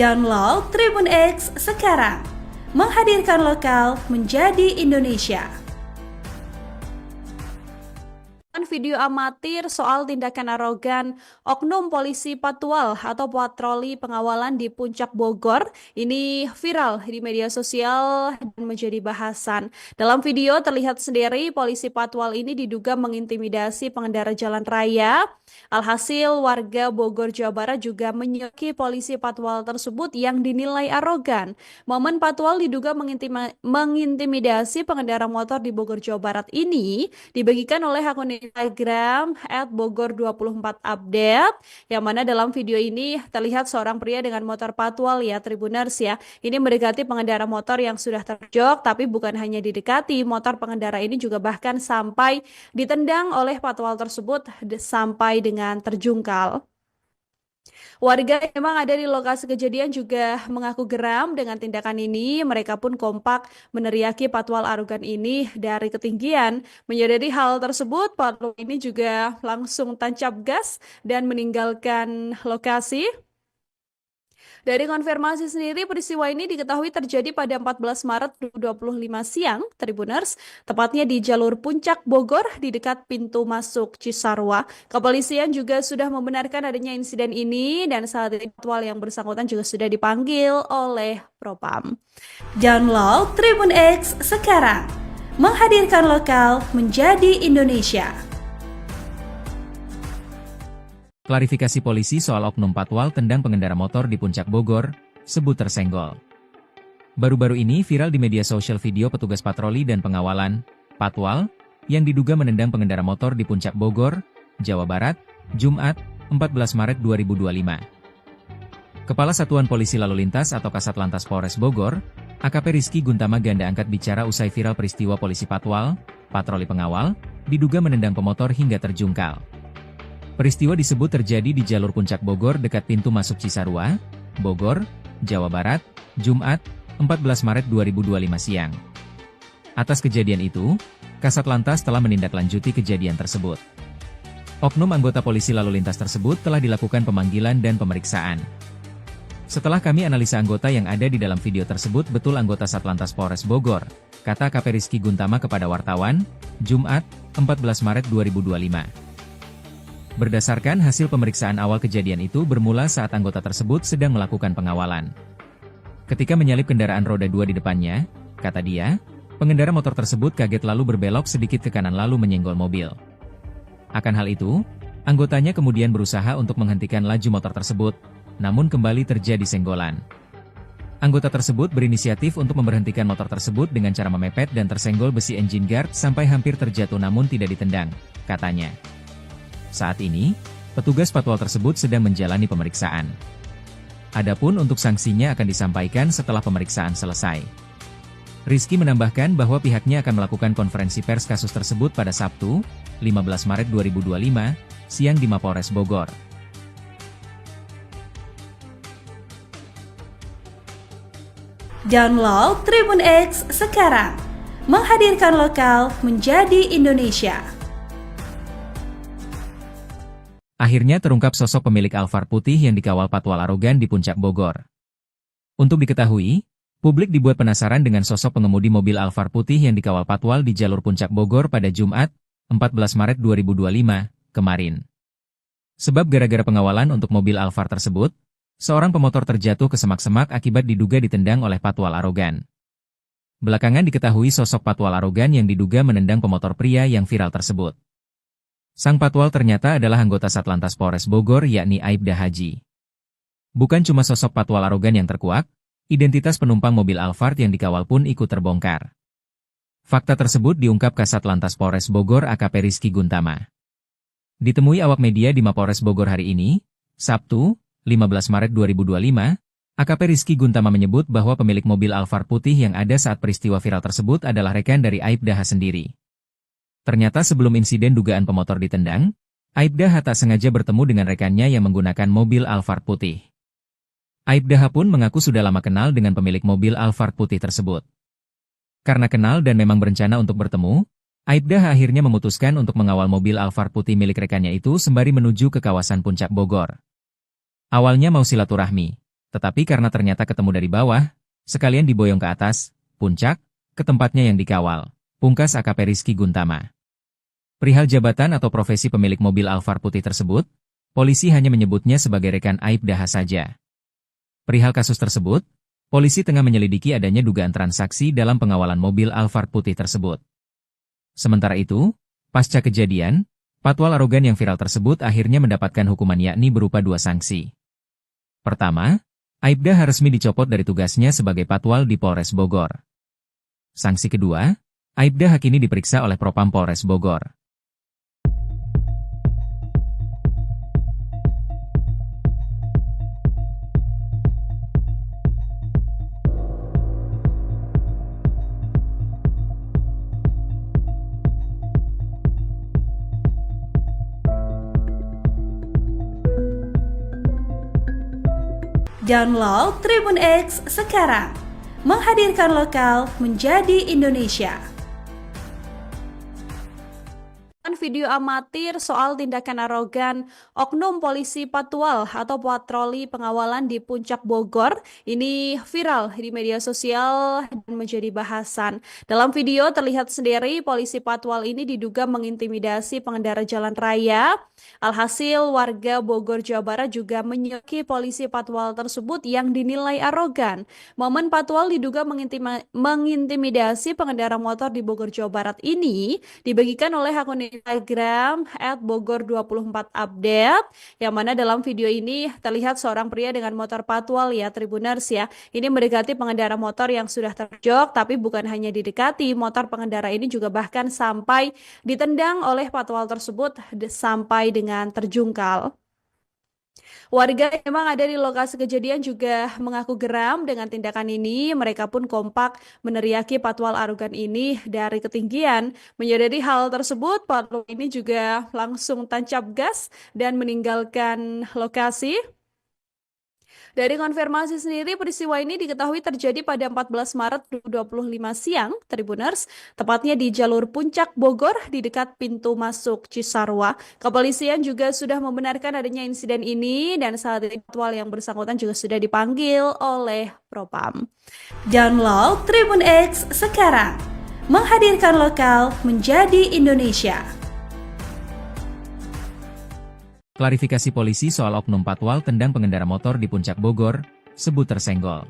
Download Tribun X sekarang, menghadirkan lokal menjadi Indonesia. Video amatir soal tindakan arogan oknum polisi patwal atau patroli pengawalan di Puncak Bogor ini viral di media sosial dan menjadi bahasan. Dalam video terlihat sendiri polisi patwal ini diduga mengintimidasi pengendara jalan raya. Alhasil warga Bogor, Jawa Barat juga menyoki polisi patwal tersebut yang dinilai arogan. Momen patwal diduga mengintimidasi pengendara motor di Bogor, Jawa Barat ini dibagikan oleh akun Instagram @bogor24update, yang mana dalam video ini terlihat seorang pria dengan motor patwal ya Tribuners ya. Ini mendekati pengendara motor yang sudah terjok, tapi bukan hanya didekati, motor pengendara ini juga bahkan sampai ditendang oleh patwal tersebut sampai dengan terjungkal. Warga yang memang ada di lokasi kejadian juga mengaku geram dengan tindakan ini. Mereka pun kompak meneriaki patwal arogan ini dari ketinggian. Menyadari hal tersebut, patwal ini juga langsung tancap gas dan meninggalkan lokasi. Dari konfirmasi sendiri, peristiwa ini diketahui terjadi pada 14 Maret 2025 siang, Tribuners, tepatnya di jalur Puncak Bogor di dekat pintu masuk Cisarua. Kepolisian juga sudah membenarkan adanya insiden ini dan saat ini patwal yang bersangkutan juga sudah dipanggil oleh Propam. Download Tribun X sekarang, menghadirkan lokal menjadi Indonesia. Klarifikasi polisi soal oknum patwal tendang pengendara motor di Puncak Bogor, sebut tersenggol. Baru-baru ini viral di media sosial video petugas patroli dan pengawalan, patwal, yang diduga menendang pengendara motor di Puncak Bogor, Jawa Barat, Jumat, 14 Maret 2025. Kepala Satuan Polisi Lalu Lintas atau Kasat Lantas Polres Bogor, AKP Rizky Guntama ganda angkat bicara usai viral peristiwa polisi patwal, patroli pengawal, diduga menendang pemotor hingga terjungkal. Peristiwa disebut terjadi di jalur Puncak Bogor dekat pintu masuk Cisarua, Bogor, Jawa Barat, Jumat, 14 Maret 2025 siang. Atas kejadian itu, Kasat Lantas telah menindaklanjuti kejadian tersebut. Oknum anggota polisi lalu lintas tersebut telah dilakukan pemanggilan dan pemeriksaan. Setelah kami analisa anggota yang ada di dalam video tersebut betul anggota Satlantas Polres Bogor, kata AKP Rizky Guntama kepada wartawan, Jumat, 14 Maret 2025. Berdasarkan hasil pemeriksaan awal kejadian itu bermula saat anggota tersebut sedang melakukan pengawalan. Ketika menyalip kendaraan roda 2 di depannya, kata dia, pengendara motor tersebut kaget lalu berbelok sedikit ke kanan lalu menyenggol mobil. Akan hal itu, anggotanya kemudian berusaha untuk menghentikan laju motor tersebut, namun kembali terjadi senggolan. Anggota tersebut berinisiatif untuk memberhentikan motor tersebut dengan cara memepet dan tersenggol besi engine guard sampai hampir terjatuh namun tidak ditendang, katanya. Saat ini, petugas patwal tersebut sedang menjalani pemeriksaan. Adapun untuk sanksinya akan disampaikan setelah pemeriksaan selesai. Rizky menambahkan bahwa pihaknya akan melakukan konferensi pers kasus tersebut pada Sabtu, 15 Maret 2025, siang di Mapolres Bogor. Download Tribun X sekarang, menghadirkan lokal menjadi Indonesia. Akhirnya terungkap sosok pemilik Alphard putih yang dikawal patwal arogan di Puncak Bogor. Untuk diketahui, publik dibuat penasaran dengan sosok pengemudi mobil Alphard putih yang dikawal patwal di jalur Puncak Bogor pada Jumat, 14 Maret 2025, kemarin. Sebab gara-gara pengawalan untuk mobil Alphard tersebut, seorang pemotor terjatuh ke semak-semak akibat diduga ditendang oleh patwal arogan. Belakangan diketahui sosok patwal arogan yang diduga menendang pemotor pria yang viral tersebut. Sang patwal ternyata adalah anggota Satlantas Polres Bogor yakni Aibda Haji. Bukan cuma sosok patwal arogan yang terkuak, identitas penumpang mobil Alphard yang dikawal pun ikut terbongkar. Fakta tersebut diungkap Kasat Lantas Polres Bogor AKP Rizky Guntama. Ditemui awak media di Mapolres Bogor hari ini, Sabtu, 15 Maret 2025, AKP Rizky Guntama menyebut bahwa pemilik mobil Alphard putih yang ada saat peristiwa viral tersebut adalah rekan dari Aibda H sendiri. Ternyata sebelum insiden dugaan pemotor ditendang, Aibda H tak sengaja bertemu dengan rekannya yang menggunakan mobil Alphard putih. Aibda H pun mengaku sudah lama kenal dengan pemilik mobil Alphard putih tersebut. Karena kenal dan memang berencana untuk bertemu, Aibda H akhirnya memutuskan untuk mengawal mobil Alphard putih milik rekannya itu sembari menuju ke kawasan Puncak Bogor. Awalnya mau silaturahmi, tetapi karena ternyata ketemu dari bawah, sekalian diboyong ke atas, puncak, ke tempatnya yang dikawal, pungkas AKP Rizky Guntama. Perihal jabatan atau profesi pemilik mobil Alphard putih tersebut, polisi hanya menyebutnya sebagai rekan Aibda H saja. Perihal kasus tersebut, polisi tengah menyelidiki adanya dugaan transaksi dalam pengawalan mobil Alphard putih tersebut. Sementara itu, pasca kejadian, patwal arogan yang viral tersebut akhirnya mendapatkan hukuman yakni berupa 2 sanksi. Pertama, Aibda H resmi dicopot dari tugasnya sebagai patwal di Polres Bogor. Sanksi kedua, Aibda H kini diperiksa oleh Propam Polres Bogor. Download Tribun X sekarang, menghadirkan lokal menjadi Indonesia. Video amatir soal tindakan arogan oknum polisi patwal atau patroli pengawalan di Puncak Bogor ini viral di media sosial dan menjadi bahasan. Dalam video terlihat sendiri polisi patwal ini diduga mengintimidasi pengendara jalan raya. Alhasil warga Bogor, Jawa Barat juga menyoki polisi patwal tersebut yang dinilai arogan. Momen patwal diduga mengintimidasi pengendara motor di Bogor, Jawa Barat ini dibagikan oleh akun Instagram @bogor24update, yang mana dalam video ini terlihat seorang pria dengan motor patwal ya Tribuners ya. Ini mendekati pengendara motor yang sudah terjok, tapi bukan hanya didekati, motor pengendara ini juga bahkan sampai ditendang oleh patwal tersebut sampai dengan terjungkal. Warga yang memang ada di lokasi kejadian juga mengaku geram dengan tindakan ini. Mereka pun kompak meneriaki patwal arogan ini dari ketinggian. Menyadari hal tersebut, patwal ini juga langsung tancap gas dan meninggalkan lokasi. Dari konfirmasi sendiri, peristiwa ini diketahui terjadi pada 14 Maret 2025 siang, Tribuners, tepatnya di jalur Puncak Bogor di dekat pintu masuk Cisarua. Kepolisian juga sudah membenarkan adanya insiden ini dan saat ini patwal yang bersangkutan juga sudah dipanggil oleh Propam. Download Tribun X sekarang, menghadirkan lokal menjadi Indonesia. Klarifikasi polisi soal oknum patwal tendang pengendara motor di Puncak Bogor, sebut tersenggol.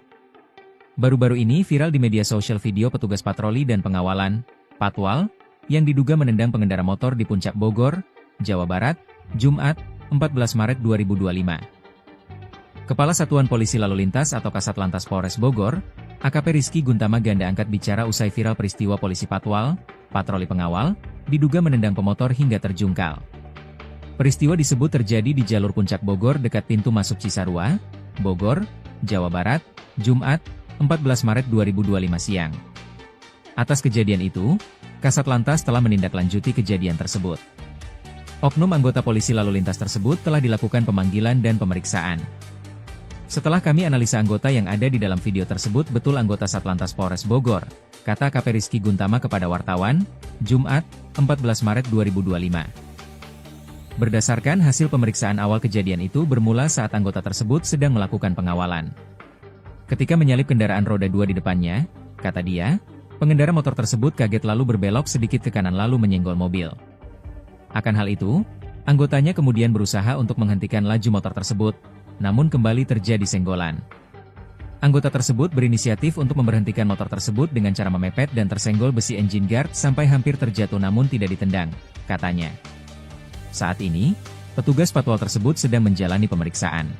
Baru-baru ini viral di media sosial video petugas patroli dan pengawalan, patwal, yang diduga menendang pengendara motor di Puncak Bogor, Jawa Barat, Jumat, 14 Maret 2025. Kepala Satuan Polisi Lalu Lintas atau Kasat Lantas Polres Bogor, AKP Rizky Guntama Ganda angkat bicara usai viral peristiwa polisi patwal, patroli pengawal, diduga menendang pemotor hingga terjungkal. Peristiwa disebut terjadi di jalur Puncak Bogor dekat pintu masuk Cisarua, Bogor, Jawa Barat, Jumat, 14 Maret 2025 siang. Atas kejadian itu, Kasat Lantas telah menindaklanjuti kejadian tersebut. Oknum anggota polisi lalu lintas tersebut telah dilakukan pemanggilan dan pemeriksaan. Setelah kami analisa anggota yang ada di dalam video tersebut betul anggota Satlantas Polres Bogor, kata AKP Rizky Guntama kepada wartawan, Jumat, 14 Maret 2025. Berdasarkan hasil pemeriksaan awal kejadian itu bermula saat anggota tersebut sedang melakukan pengawalan. Ketika menyalip kendaraan roda 2 di depannya, kata dia, pengendara motor tersebut kaget lalu berbelok sedikit ke kanan lalu menyenggol mobil. Akan hal itu, anggotanya kemudian berusaha untuk menghentikan laju motor tersebut, namun kembali terjadi senggolan. Anggota tersebut berinisiatif untuk memberhentikan motor tersebut dengan cara memepet dan tersenggol besi engine guard sampai hampir terjatuh namun tidak ditendang, katanya. Saat ini, petugas patwal tersebut sedang menjalani pemeriksaan.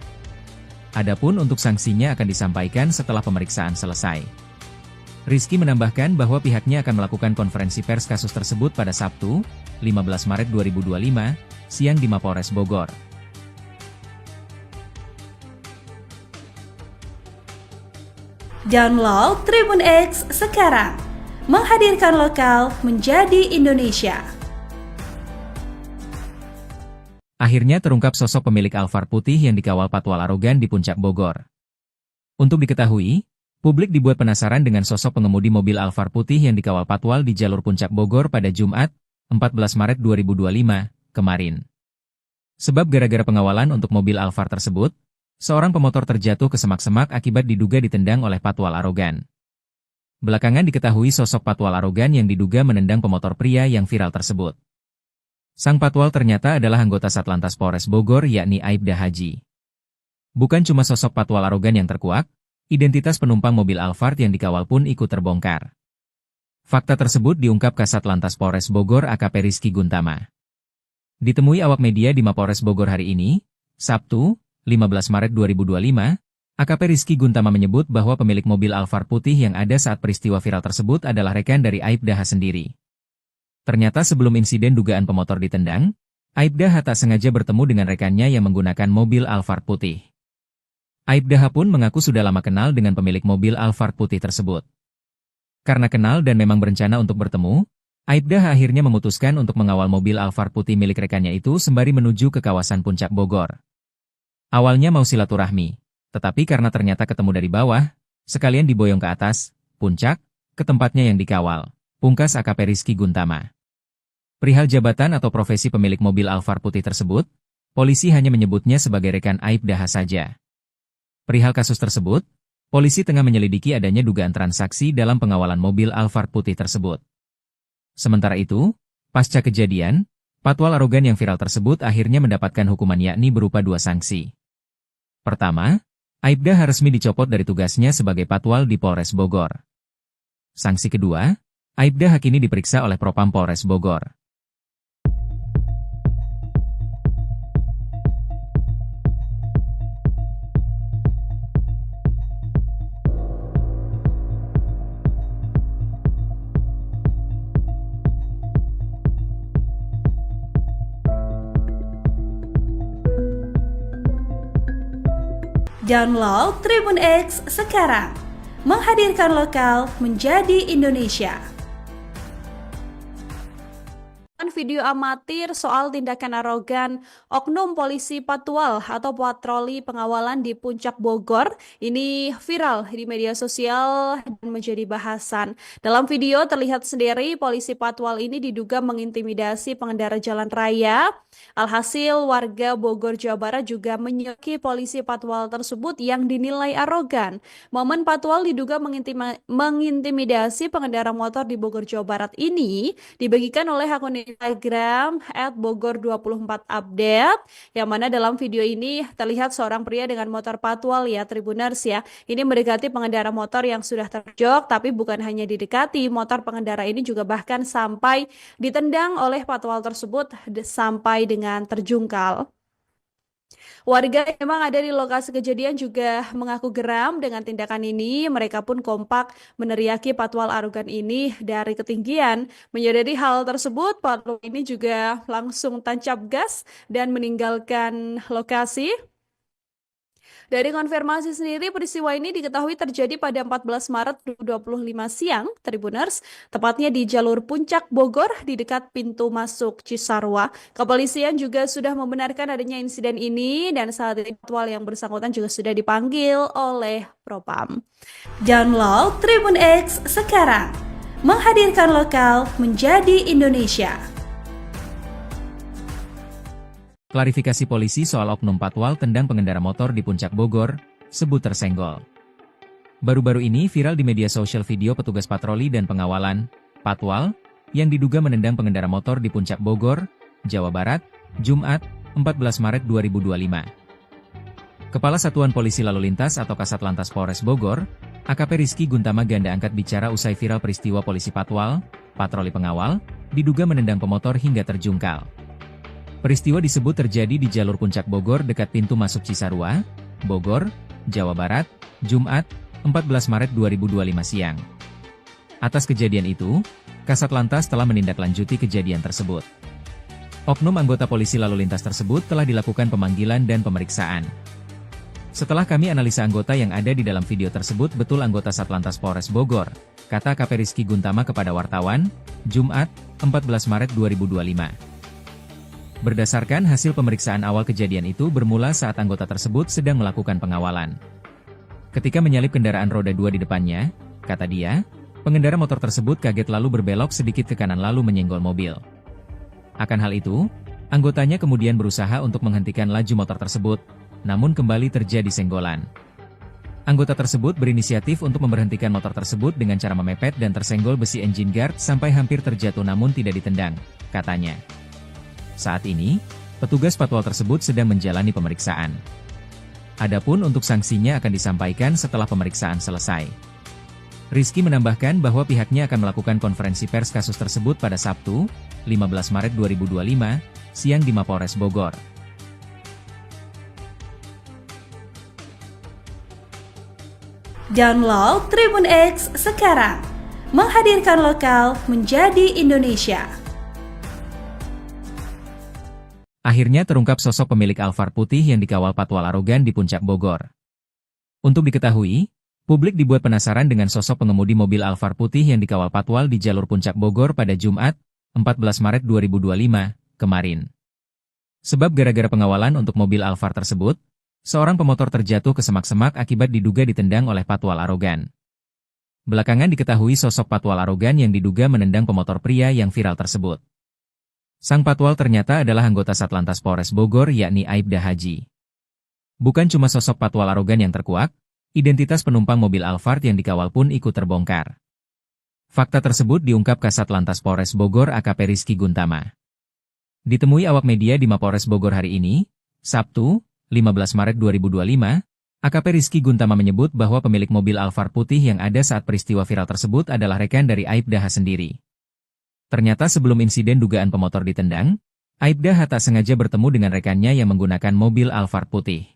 Adapun untuk sanksinya akan disampaikan setelah pemeriksaan selesai. Rizky menambahkan bahwa pihaknya akan melakukan konferensi pers kasus tersebut pada Sabtu, 15 Maret 2025, siang di Mapolres Bogor. Download Tribun X sekarang, menghadirkan lokal menjadi Indonesia. Akhirnya terungkap sosok pemilik Alphard putih yang dikawal patwal arogan di Puncak Bogor. Untuk diketahui, publik dibuat penasaran dengan sosok pengemudi mobil Alphard putih yang dikawal patwal di jalur Puncak Bogor pada Jumat, 14 Maret 2025, kemarin. Sebab gara-gara pengawalan untuk mobil Alphard tersebut, seorang pemotor terjatuh ke semak-semak akibat diduga ditendang oleh patwal arogan. Belakangan diketahui sosok patwal arogan yang diduga menendang pemotor pria yang viral tersebut. Sang patwal ternyata adalah anggota Satlantas Polres Bogor yakni Aibda Haji. Bukan cuma sosok patwal arogan yang terkuak, identitas penumpang mobil Alphard yang dikawal pun ikut terbongkar. Fakta tersebut diungkap Kasat Lantas Polres Bogor AKP Rizky Guntama. Ditemui awak media di Mapolres Bogor hari ini, Sabtu, 15 Maret 2025, AKP Rizky Guntama menyebut bahwa pemilik mobil Alphard putih yang ada saat peristiwa viral tersebut adalah rekan dari Aibda H sendiri. Ternyata sebelum insiden dugaan pemotor ditendang, Aibda H tak sengaja bertemu dengan rekannya yang menggunakan mobil Alphard putih. Aibda H pun mengaku sudah lama kenal dengan pemilik mobil Alphard putih tersebut. Karena kenal dan memang berencana untuk bertemu, Aibda H akhirnya memutuskan untuk mengawal mobil Alphard putih milik rekannya itu sembari menuju ke kawasan Puncak Bogor. Awalnya mau silaturahmi, tetapi karena ternyata ketemu dari bawah, sekalian diboyong ke atas, puncak, ke tempatnya yang dikawal, pungkas AKP Rizky Guntama. Perihal jabatan atau profesi pemilik mobil Alphard putih tersebut, polisi hanya menyebutnya sebagai rekan Aibda H saja. Perihal kasus tersebut, polisi tengah menyelidiki adanya dugaan transaksi dalam pengawalan mobil Alphard putih tersebut. Sementara itu, pasca kejadian, patwal arogan yang viral tersebut akhirnya mendapatkan hukuman yakni berupa 2 sanksi. Pertama, Aibda H resmi dicopot dari tugasnya sebagai patwal di Polres Bogor. Sanksi kedua, Aibda H kini diperiksa oleh Propam Polres Bogor. Download Tribun X sekarang, menghadirkan lokal menjadi Indonesia. Video amatir soal tindakan arogan oknum polisi patwal atau patroli pengawalan di Puncak Bogor ini viral di media sosial dan menjadi bahasan. Dalam video terlihat sendiri polisi patwal ini diduga mengintimidasi pengendara jalan raya. Alhasil warga Bogor Jawa Barat juga menyoki polisi patwal tersebut yang dinilai arogan. Momen patwal diduga mengintimidasi pengendara motor di Bogor Jawa Barat ini dibagikan oleh akun Instagram @bogor24update, yang mana dalam video ini terlihat seorang pria dengan motor patwal ya Tribuners ya. Ini mendekati pengendara motor yang sudah terjok, tapi bukan hanya didekati, motor pengendara ini juga bahkan sampai ditendang oleh patwal tersebut sampai dengan terjungkal. Warga yang memang ada di lokasi kejadian juga mengaku geram dengan tindakan ini. Mereka pun kompak meneriaki patwal arogan ini dari ketinggian. Menyadari hal tersebut, patwal ini juga langsung tancap gas dan meninggalkan lokasi. Dari konfirmasi sendiri, peristiwa ini diketahui terjadi pada 14 Maret 2025 siang, Tribuners, tepatnya di jalur Puncak Bogor di dekat pintu masuk Cisarua. Kepolisian juga sudah membenarkan adanya insiden ini dan saat ini patwal yang bersangkutan juga sudah dipanggil oleh Propam. Download Tribun X sekarang, menghadirkan lokal menjadi Indonesia. Klarifikasi polisi soal oknum patwal tendang pengendara motor di Puncak Bogor, sebut tersenggol. Baru-baru ini viral di media sosial video petugas patroli dan pengawalan, patwal, yang diduga menendang pengendara motor di Puncak Bogor, Jawa Barat, Jumat, 14 Maret 2025. Kepala Satuan Polisi Lalu Lintas atau Kasat Lantas Polres Bogor, AKP Rizky Guntama Ganda angkat bicara usai viral peristiwa polisi patwal, patroli pengawal, diduga menendang pemotor hingga terjungkal. Peristiwa disebut terjadi di jalur Puncak Bogor dekat pintu masuk Cisarua, Bogor, Jawa Barat, Jumat, 14 Maret 2025 siang. Atas kejadian itu, Kasat Lantas telah menindaklanjuti kejadian tersebut. Oknum anggota polisi lalu lintas tersebut telah dilakukan pemanggilan dan pemeriksaan. Setelah kami analisa anggota yang ada di dalam video tersebut betul anggota Satlantas Polres Bogor, kata AKP Rizky Guntama kepada wartawan, Jumat, 14 Maret 2025. Berdasarkan hasil pemeriksaan awal kejadian itu bermula saat anggota tersebut sedang melakukan pengawalan. Ketika menyalip kendaraan roda 2 di depannya, kata dia, pengendara motor tersebut kaget lalu berbelok sedikit ke kanan lalu menyenggol mobil. Akan hal itu, anggotanya kemudian berusaha untuk menghentikan laju motor tersebut, namun kembali terjadi senggolan. Anggota tersebut berinisiatif untuk memberhentikan motor tersebut dengan cara memepet dan tersenggol besi engine guard sampai hampir terjatuh namun tidak ditendang, katanya. Saat ini, petugas patwal tersebut sedang menjalani pemeriksaan. Adapun untuk sanksinya akan disampaikan setelah pemeriksaan selesai. Rizky menambahkan bahwa pihaknya akan melakukan konferensi pers kasus tersebut pada Sabtu, 15 Maret 2025, siang di Mapolres Bogor. Download Tribun X sekarang, menghadirkan lokal menjadi Indonesia. Akhirnya terungkap sosok pemilik Alphard putih yang dikawal patwal arogan di Puncak Bogor. Untuk diketahui, publik dibuat penasaran dengan sosok pengemudi mobil Alphard putih yang dikawal patwal di jalur Puncak Bogor pada Jumat, 14 Maret 2025, kemarin. Sebab gara-gara pengawalan untuk mobil Alphard tersebut, seorang pemotor terjatuh ke semak-semak akibat diduga ditendang oleh patwal arogan. Belakangan diketahui sosok patwal arogan yang diduga menendang pemotor pria yang viral tersebut. Sang patwal ternyata adalah anggota Satlantas Polres Bogor yakni Aibda Haji. Bukan cuma sosok patwal arogan yang terkuak, identitas penumpang mobil Alphard yang dikawal pun ikut terbongkar. Fakta tersebut diungkap Kasat Lantas Polres Bogor AKP Rizky Guntama. Ditemui awak media di Mapolres Bogor hari ini, Sabtu, 15 Maret 2025, AKP Rizky Guntama menyebut bahwa pemilik mobil Alphard putih yang ada saat peristiwa viral tersebut adalah rekan dari Aibda H sendiri. Ternyata sebelum insiden dugaan pemotor ditendang, Aibda H tak sengaja bertemu dengan rekannya yang menggunakan mobil Alphard putih.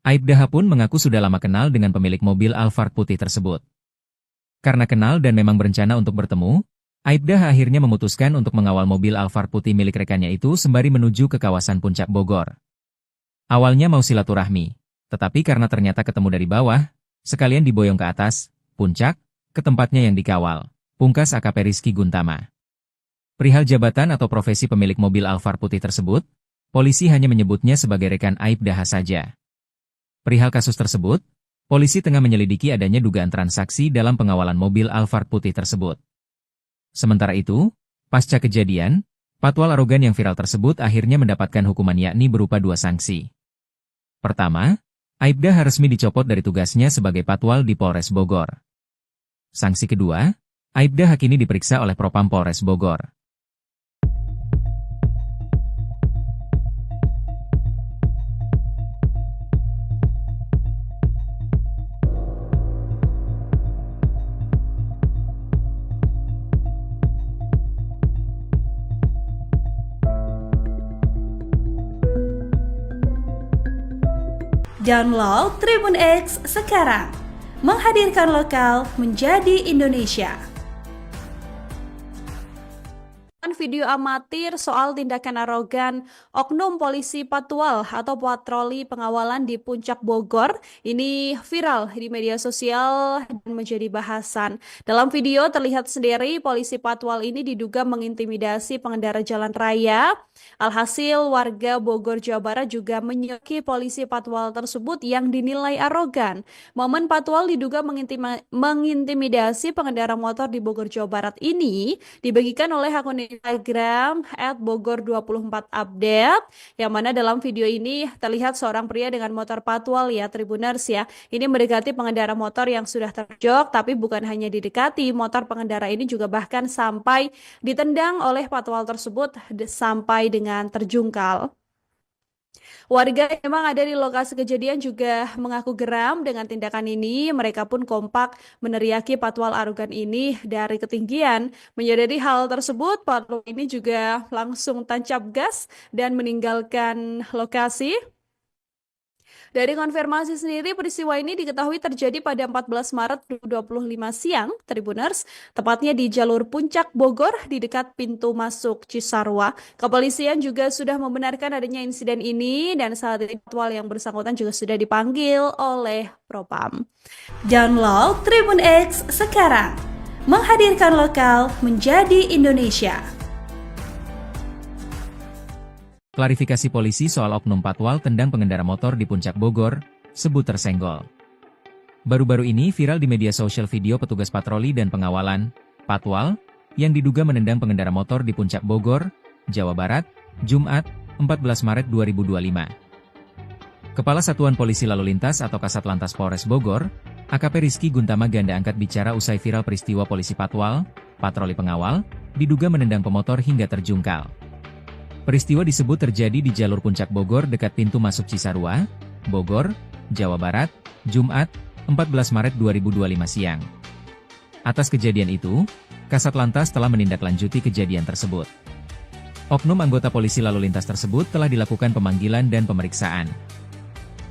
Aibda H pun mengaku sudah lama kenal dengan pemilik mobil Alphard putih tersebut. Karena kenal dan memang berencana untuk bertemu, Aibda H akhirnya memutuskan untuk mengawal mobil Alphard putih milik rekannya itu sembari menuju ke kawasan Puncak Bogor. Awalnya mau silaturahmi, tetapi karena ternyata ketemu dari bawah, sekalian diboyong ke atas, puncak, ke tempatnya yang dikawal, pungkas AKP Rizky Guntama. Perihal jabatan atau profesi pemilik mobil Alphard putih tersebut, polisi hanya menyebutnya sebagai rekan Aibda H saja. Perihal kasus tersebut, polisi tengah menyelidiki adanya dugaan transaksi dalam pengawalan mobil Alphard putih tersebut. Sementara itu, pasca kejadian, patwal arogan yang viral tersebut akhirnya mendapatkan hukuman yakni berupa 2 sanksi. Pertama, Aibda H resmi dicopot dari tugasnya sebagai patwal di Polres Bogor. Sanksi kedua, Aibda H kini diperiksa oleh Propam Polres Bogor. Download Tribun X sekarang. Menghadirkan lokal menjadi Indonesia. Video amatir soal tindakan arogan oknum polisi Patwal atau patroli pengawalan di Puncak Bogor ini viral di media sosial dan menjadi bahasan. Dalam video terlihat sendiri polisi Patwal ini diduga mengintimidasi pengendara jalan raya. Alhasil warga Bogor, Jawa Barat juga menyoki polisi Patwal tersebut yang dinilai arogan. Momen Patwal diduga mengintimidasi pengendara motor di Bogor, Jawa Barat ini dibagikan oleh akun Instagram @bogor24update, yang mana dalam video ini terlihat seorang pria dengan motor Patwal ya Tribuners ya. Ini mendekati pengendara motor yang sudah terjok, tapi bukan hanya didekati, motor pengendara ini juga bahkan sampai ditendang oleh Patwal tersebut sampai dengan terjungkal. Warga yang memang ada di lokasi kejadian juga mengaku geram dengan tindakan ini. Mereka pun kompak meneriaki Patwal arogan ini dari ketinggian. Menyadari hal tersebut, Patwal ini juga langsung tancap gas dan meninggalkan lokasi. Dari konfirmasi sendiri, peristiwa ini diketahui terjadi pada 14 Maret 2025 siang, Tribuners, tepatnya di jalur Puncak Bogor di dekat pintu masuk Cisarua. Kepolisian juga sudah membenarkan adanya insiden ini dan saat ini Patwal yang bersangkutan juga sudah dipanggil oleh Propam. Download Tribun X sekarang. Menghadirkan lokal menjadi Indonesia. Klarifikasi polisi soal oknum Patwal tendang pengendara motor di Puncak Bogor, sebut tersenggol. Baru-baru ini viral di media sosial video petugas patroli dan pengawalan, Patwal, yang diduga menendang pengendara motor di Puncak Bogor, Jawa Barat, Jumat, 14 Maret 2025. Kepala Satuan Polisi Lalu Lintas atau Kasat Lantas Polres Bogor, AKP Rizky Guntama Ganda angkat bicara usai viral peristiwa polisi Patwal, patroli pengawal, diduga menendang pemotor hingga terjungkal. Peristiwa disebut terjadi di jalur Puncak Bogor dekat pintu masuk Cisarua, Bogor, Jawa Barat, Jumat, 14 Maret 2025 siang. Atas kejadian itu, Kasat Lantas telah menindaklanjuti kejadian tersebut. Oknum anggota polisi lalu lintas tersebut telah dilakukan pemanggilan dan pemeriksaan.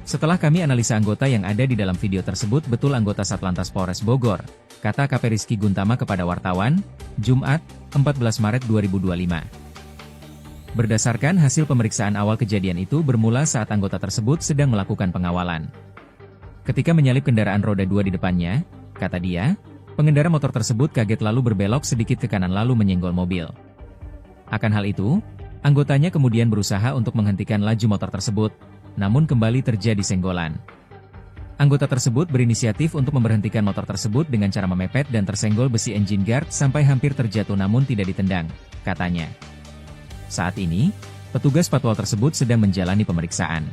Setelah kami analisa anggota yang ada di dalam video tersebut betul anggota Satlantas Polres Bogor, kata AKP Rizky Guntama kepada wartawan, Jumat, 14 Maret 2025. Berdasarkan hasil pemeriksaan awal kejadian itu bermula saat anggota tersebut sedang melakukan pengawalan. Ketika menyalip kendaraan roda 2 di depannya, kata dia, pengendara motor tersebut kaget lalu berbelok sedikit ke kanan lalu menyenggol mobil. Akan hal itu, anggotanya kemudian berusaha untuk menghentikan laju motor tersebut, namun kembali terjadi senggolan. Anggota tersebut berinisiatif untuk memberhentikan motor tersebut dengan cara memepet dan tersenggol besi engine guard sampai hampir terjatuh namun tidak ditendang, katanya. Saat ini, petugas Patwal tersebut sedang menjalani pemeriksaan.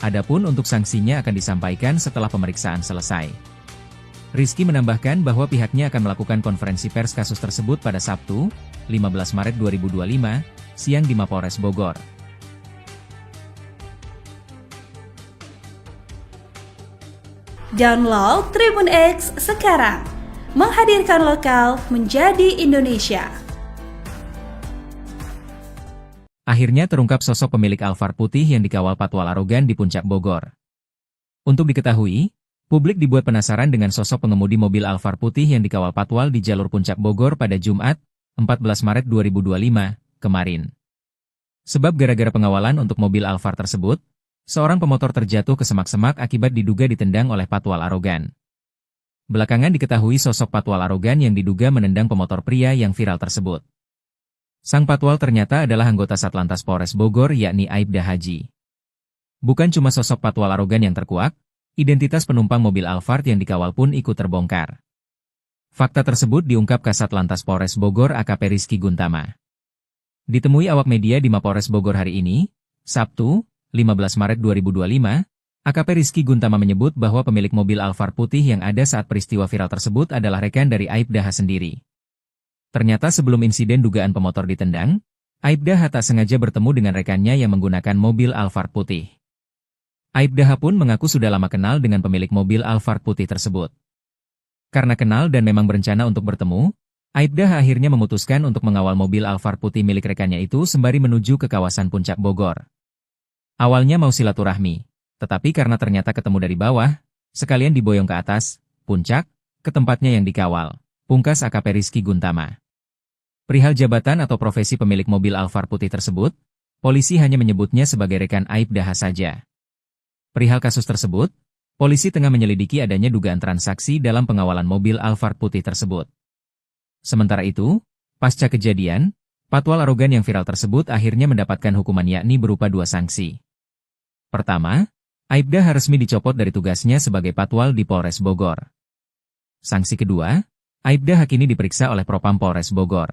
Adapun untuk sanksinya akan disampaikan setelah pemeriksaan selesai. Rizky menambahkan bahwa pihaknya akan melakukan konferensi pers kasus tersebut pada Sabtu, 15 Maret 2025, siang di Mapolres Bogor. Download Tribun X sekarang. Menghadirkan lokal menjadi Indonesia. Akhirnya terungkap sosok pemilik Alphard putih yang dikawal Patwal arogan di Puncak Bogor. Untuk diketahui, publik dibuat penasaran dengan sosok pengemudi mobil Alphard putih yang dikawal Patwal di jalur Puncak Bogor pada Jumat, 14 Maret 2025, kemarin. Sebab gara-gara pengawalan untuk mobil Alphard tersebut, seorang pemotor terjatuh ke semak-semak akibat diduga ditendang oleh Patwal arogan. Belakangan diketahui sosok Patwal arogan yang diduga menendang pemotor pria yang viral tersebut. Sang Patwal ternyata adalah anggota Satlantas Polres Bogor yakni Aibda Haji. Bukan cuma sosok Patwal arogan yang terkuak, identitas penumpang mobil Alphard yang dikawal pun ikut terbongkar. Fakta tersebut diungkap Kasat Lantas Polres Bogor AKP Rizky Guntama. Ditemui awak media di Mapolres Bogor hari ini, Sabtu, 15 Maret 2025, AKP Rizky Guntama menyebut bahwa pemilik mobil Alphard putih yang ada saat peristiwa viral tersebut adalah rekan dari Aibda H sendiri. Ternyata sebelum insiden dugaan pemotor ditendang, Aibda H tak sengaja bertemu dengan rekannya yang menggunakan mobil Alphard putih. Aibda H pun mengaku sudah lama kenal dengan pemilik mobil Alphard putih tersebut. Karena kenal dan memang berencana untuk bertemu, Aibda H akhirnya memutuskan untuk mengawal mobil Alphard putih milik rekannya itu sembari menuju ke kawasan Puncak Bogor. Awalnya mau silaturahmi, Tetapi karena ternyata ketemu dari bawah, sekalian diboyong ke atas, puncak, ke tempatnya yang dikawal. Pungkas AKP Rizky Guntama. Perihal jabatan atau profesi pemilik mobil Alphard putih tersebut, polisi hanya menyebutnya sebagai rekan Aibda H saja. Perihal kasus tersebut, polisi tengah menyelidiki adanya dugaan transaksi dalam pengawalan mobil Alphard putih tersebut. Sementara itu, pasca kejadian, patwal arogan yang viral tersebut akhirnya mendapatkan hukuman yakni berupa 2 sanksi. Pertama, Aibda H resmi dicopot dari tugasnya sebagai patwal di Polres Bogor. Sanksi kedua, Aibda H kini diperiksa oleh Propam Polres Bogor.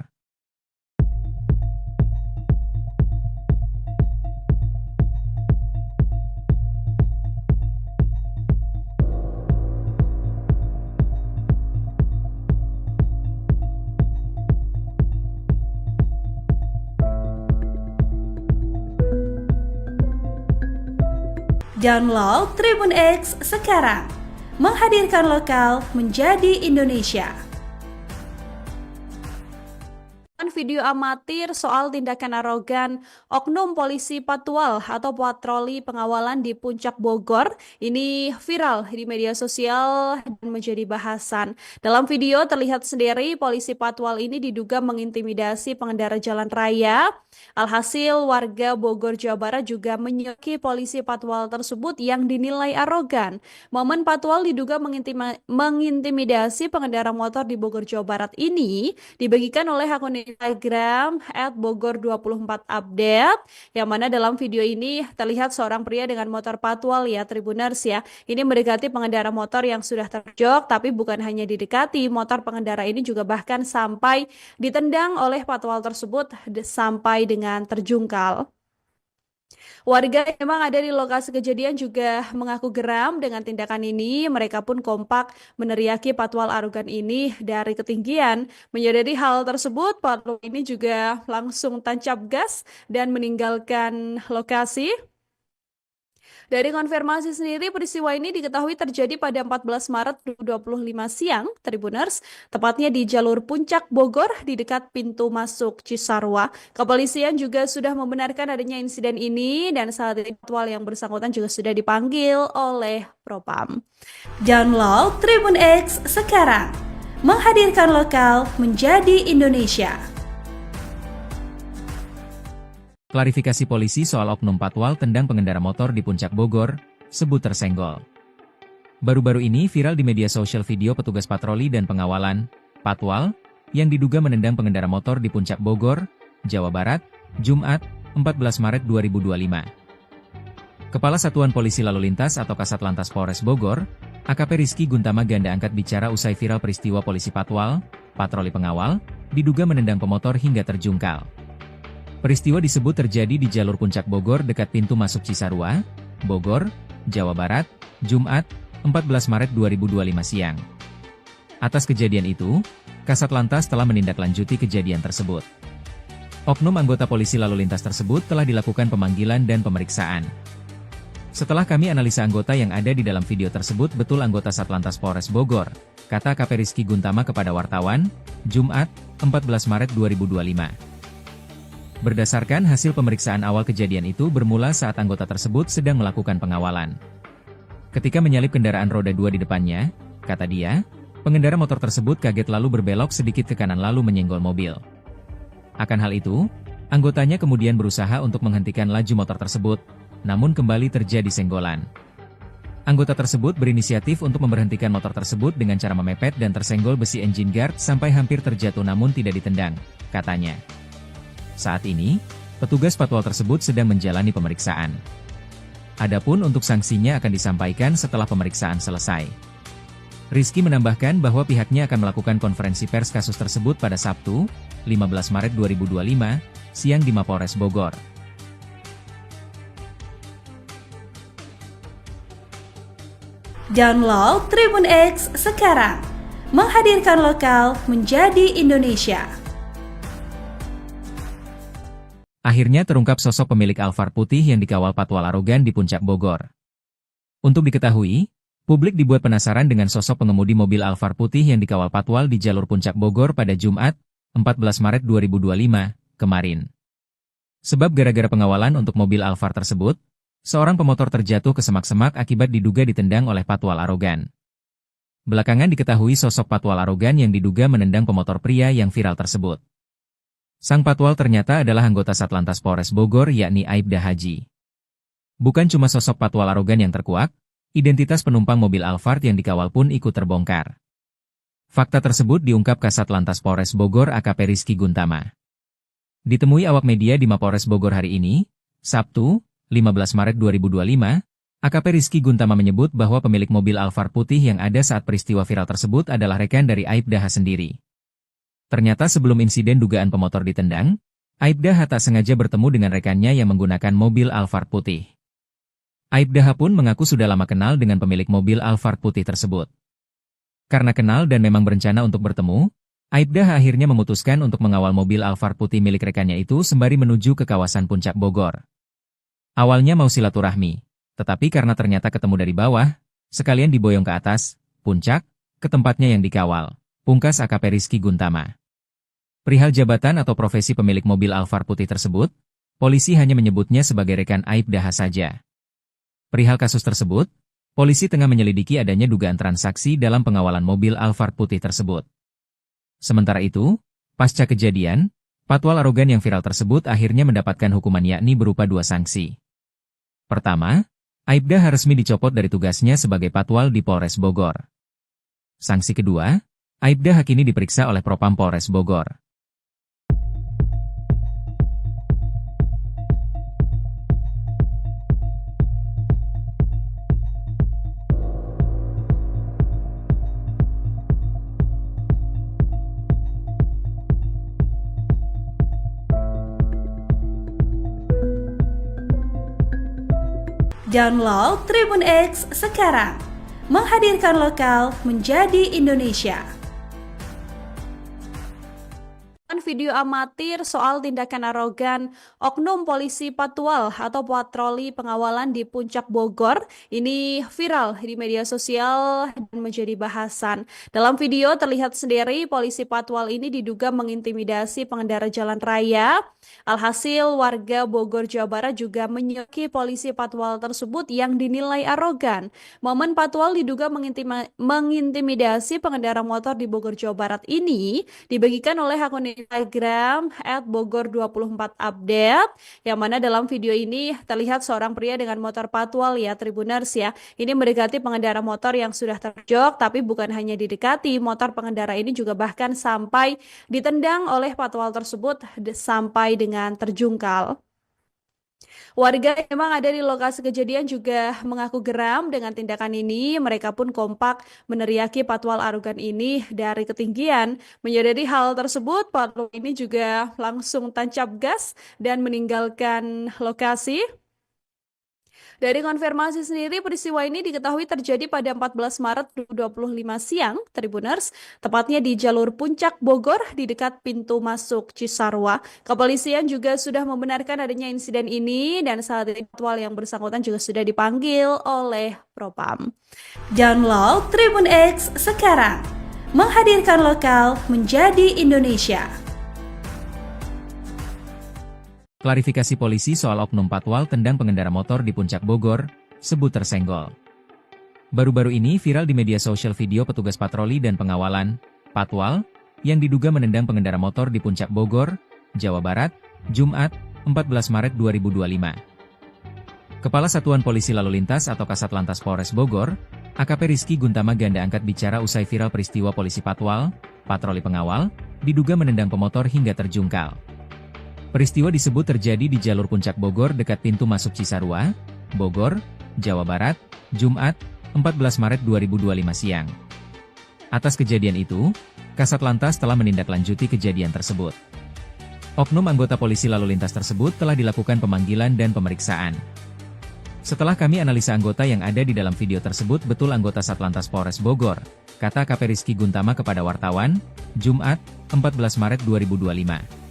Download Tribun X sekarang, menghadirkan lokal menjadi Indonesia. Video amatir soal tindakan arogan oknum polisi patwal atau patroli pengawalan di Puncak Bogor ini viral di media sosial dan menjadi bahasan. Dalam video terlihat sendiri polisi patwal ini diduga mengintimidasi pengendara jalan raya. Alhasil warga Bogor, Jawa Barat juga menyoki polisi patwal tersebut yang dinilai arogan. Momen patwal diduga mengintimidasi pengendara motor di Bogor, Jawa Barat ini dibagikan oleh akun Instagram @bogor24update, yang mana dalam video ini terlihat seorang pria dengan motor patwal ya Tribuners ya. Ini mendekati pengendara motor yang sudah terjok, tapi bukan hanya didekati, motor pengendara ini juga bahkan sampai ditendang oleh patwal tersebut sampai dengan terjungkal. Warga yang memang ada di lokasi kejadian juga mengaku geram dengan tindakan ini. Mereka pun kompak meneriaki patwal arogan ini dari ketinggian. Menyadari hal tersebut, patwal ini juga langsung tancap gas dan meninggalkan lokasi. Dari konfirmasi sendiri, peristiwa ini diketahui terjadi pada 14 Maret 2025 siang, Tribuners, tepatnya di jalur Puncak Bogor di dekat pintu masuk Cisarua. Kepolisian juga sudah membenarkan adanya insiden ini dan saat ini patwal yang bersangkutan juga sudah dipanggil oleh Propam. Download Tribun X sekarang, menghadirkan lokal menjadi Indonesia. Klarifikasi polisi soal oknum patwal tendang pengendara motor di Puncak Bogor, sebut tersenggol. Baru-baru ini viral di media sosial video petugas patroli dan pengawalan, patwal, yang diduga menendang pengendara motor di Puncak Bogor, Jawa Barat, Jumat, 14 Maret 2025. Kepala Satuan Polisi Lalu Lintas atau Kasat Lantas Polres Bogor, AKP Rizky Guntama Ganda angkat bicara usai viral peristiwa polisi patwal, patroli pengawal, diduga menendang pemotor hingga terjungkal. Peristiwa disebut terjadi di jalur Puncak Bogor dekat pintu masuk Cisarua, Bogor, Jawa Barat, Jumat, 14 Maret 2025 siang. Atas kejadian itu, Kasat Lantas telah menindaklanjuti kejadian tersebut. Oknum anggota polisi lalu lintas tersebut telah dilakukan pemanggilan dan pemeriksaan. Setelah kami analisa anggota yang ada di dalam video tersebut betul anggota Satlantas Polres Bogor, kata AKP Rizky Guntama kepada wartawan, Jumat, 14 Maret 2025. Berdasarkan hasil pemeriksaan awal kejadian itu bermula saat anggota tersebut sedang melakukan pengawalan. Ketika menyalip kendaraan roda 2 di depannya, kata dia, pengendara motor tersebut kaget lalu berbelok sedikit ke kanan lalu menyenggol mobil. Akan hal itu, anggotanya kemudian berusaha untuk menghentikan laju motor tersebut, namun kembali terjadi senggolan. Anggota tersebut berinisiatif untuk memberhentikan motor tersebut dengan cara memepet dan tersenggol besi engine guard sampai hampir terjatuh namun tidak ditendang, katanya. Saat ini, petugas patwal tersebut sedang menjalani pemeriksaan. Adapun untuk sanksinya akan disampaikan setelah pemeriksaan selesai. Rizky menambahkan bahwa pihaknya akan melakukan konferensi pers kasus tersebut pada Sabtu, 15 Maret 2025, siang di Mapolres Bogor. Download Tribun X sekarang, menghadirkan lokal menjadi Indonesia. Akhirnya terungkap sosok pemilik Alphard putih yang dikawal patwal arogan di Puncak Bogor. Untuk diketahui, publik dibuat penasaran dengan sosok pengemudi mobil Alphard putih yang dikawal patwal di jalur Puncak Bogor pada Jumat, 14 Maret 2025, kemarin. Sebab gara-gara pengawalan untuk mobil Alphard tersebut, Seorang pemotor terjatuh ke semak-semak akibat diduga ditendang oleh patwal arogan. Belakangan diketahui sosok patwal arogan yang diduga menendang pemotor pria yang viral tersebut. Sang patwal ternyata adalah anggota Satlantas Polres Bogor yakni Aibda Haji. Bukan cuma sosok patwal arogan yang terkuak, identitas penumpang mobil Alphard yang dikawal pun ikut terbongkar. Fakta tersebut diungkap Kasat Lantas Polres Bogor AKP Rizky Guntama. Ditemui awak media di Mapolres Bogor hari ini, Sabtu, 15 Maret 2025, AKP Rizky Guntama menyebut bahwa pemilik mobil Alphard putih yang ada saat peristiwa viral tersebut adalah rekan dari Aibda H sendiri. Ternyata sebelum insiden dugaan pemotor ditendang, Aibda H tak sengaja bertemu dengan rekannya yang menggunakan mobil Alphard putih. Aibda H pun mengaku sudah lama kenal dengan pemilik mobil Alphard putih tersebut. Karena kenal dan memang berencana untuk bertemu, Aibda H akhirnya memutuskan untuk mengawal mobil Alphard putih milik rekannya itu sembari menuju ke kawasan Puncak Bogor. Awalnya mau silaturahmi, tetapi karena ternyata ketemu dari bawah, sekalian diboyong ke atas, puncak, ke tempatnya yang dikawal, pungkas AKP Rizky Guntama. Perihal jabatan atau profesi pemilik mobil Alphard putih tersebut, polisi hanya menyebutnya sebagai rekan Aibda H saja. Perihal kasus tersebut, polisi tengah menyelidiki adanya dugaan transaksi dalam pengawalan mobil Alphard putih tersebut. Sementara itu, pasca kejadian, patwal arogan yang viral tersebut akhirnya mendapatkan hukuman yakni berupa 2 sanksi. Pertama, Aibda H resmi dicopot dari tugasnya sebagai patwal di Polres Bogor. Sanksi kedua, Aibda H kini diperiksa oleh Propam Polres Bogor. Download Tribun X sekarang, menghadirkan lokal menjadi Indonesia. Video amatir soal tindakan arogan oknum polisi patwal atau patroli pengawalan di Puncak Bogor ini viral di media sosial dan menjadi bahasan. Dalam video terlihat sendiri polisi patwal ini diduga mengintimidasi pengendara jalan raya. Alhasil warga Bogor, Jawa Barat juga menyoki polisi patwal tersebut yang dinilai arogan. Momen patwal diduga mengintimidasi pengendara motor di Bogor, Jawa Barat ini dibagikan oleh akun Instagram @bogor24update, yang mana dalam video ini terlihat seorang pria dengan motor patwal ya Tribuners ya. Ini mendekati pengendara motor yang sudah terjok, tapi bukan hanya didekati, motor pengendara ini juga bahkan sampai ditendang oleh patwal tersebut sampai dengan terjungkal. Warga yang memang ada di lokasi kejadian juga mengaku geram dengan tindakan ini. Mereka pun kompak meneriaki patwal arogan ini dari ketinggian. Menyadari hal tersebut, patwal ini juga langsung tancap gas dan meninggalkan lokasi. Dari konfirmasi sendiri, peristiwa ini diketahui terjadi pada 14 Maret 2025 siang, Tribuners, tepatnya di jalur Puncak Bogor di dekat pintu masuk Cisarua. Kepolisian juga sudah membenarkan adanya insiden ini dan saat ini patwal yang bersangkutan juga sudah dipanggil oleh Propam. Download Tribun X sekarang, menghadirkan lokal menjadi Indonesia. Klarifikasi polisi soal oknum patwal tendang pengendara motor di Puncak Bogor, sebut tersenggol. Baru-baru ini viral di media sosial video petugas patroli dan pengawalan, patwal, yang diduga menendang pengendara motor di Puncak Bogor, Jawa Barat, Jumat, 14 Maret 2025. Kepala Satuan Polisi Lalu Lintas atau Kasat Lantas Polres Bogor, AKP Rizky Guntama ganda angkat bicara usai viral peristiwa polisi patwal, patroli pengawal, diduga menendang pemotor hingga terjungkal. Peristiwa disebut terjadi di jalur Puncak Bogor dekat pintu masuk Cisarua, Bogor, Jawa Barat, Jumat, 14 Maret 2025 siang. Atas kejadian itu, Kasat Lantas telah menindaklanjuti kejadian tersebut. Oknum anggota polisi lalu lintas tersebut telah dilakukan pemanggilan dan pemeriksaan. Setelah kami analisa anggota yang ada di dalam video tersebut betul anggota Satlantas Polres Bogor, kata AKP Rizky Guntama kepada wartawan, Jumat, 14 Maret 2025.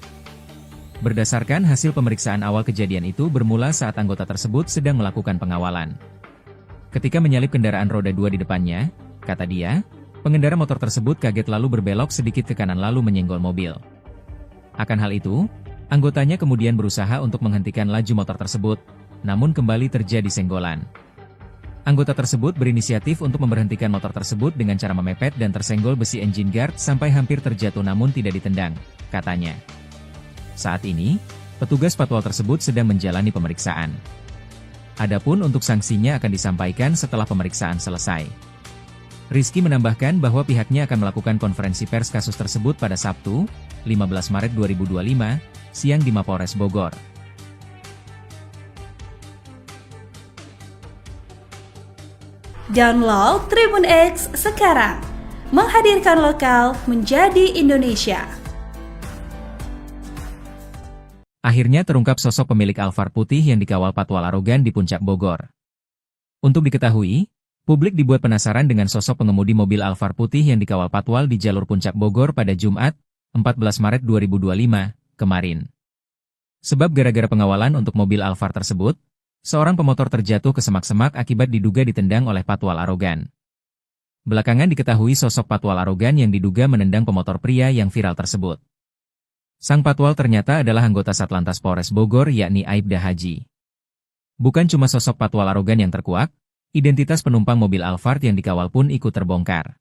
Berdasarkan hasil pemeriksaan awal kejadian itu bermula saat anggota tersebut sedang melakukan pengawalan. Ketika menyalip kendaraan roda 2 di depannya, kata dia, pengendara motor tersebut kaget lalu berbelok sedikit ke kanan lalu menyenggol mobil. Akan hal itu, anggotanya kemudian berusaha untuk menghentikan laju motor tersebut, namun kembali terjadi senggolan. Anggota tersebut berinisiatif untuk memberhentikan motor tersebut dengan cara memepet dan tersenggol besi engine guard sampai hampir terjatuh namun tidak ditendang, katanya. Saat ini, petugas patwal tersebut sedang menjalani pemeriksaan. Adapun untuk sanksinya akan disampaikan setelah pemeriksaan selesai. Rizky menambahkan bahwa pihaknya akan melakukan konferensi pers kasus tersebut pada Sabtu, 15 Maret 2025, siang di Mapolres Bogor. Download Tribun X sekarang, menghadirkan lokal menjadi Indonesia. Akhirnya terungkap sosok pemilik Alphard putih yang dikawal patwal arogan di Puncak Bogor. Untuk diketahui, publik dibuat penasaran dengan sosok pengemudi mobil Alphard putih yang dikawal patwal di jalur Puncak Bogor pada Jumat, 14 Maret 2025, kemarin. Sebab gara-gara pengawalan untuk mobil Alphard tersebut, seorang pemotor terjatuh ke semak-semak akibat diduga ditendang oleh patwal arogan. Belakangan diketahui sosok patwal arogan yang diduga menendang pemotor pria yang viral tersebut. Sang patwal ternyata adalah anggota Satlantas Polres Bogor yakni Aibda Haji. Bukan cuma sosok patwal arogan yang terkuak, identitas penumpang mobil Alphard yang dikawal pun ikut terbongkar.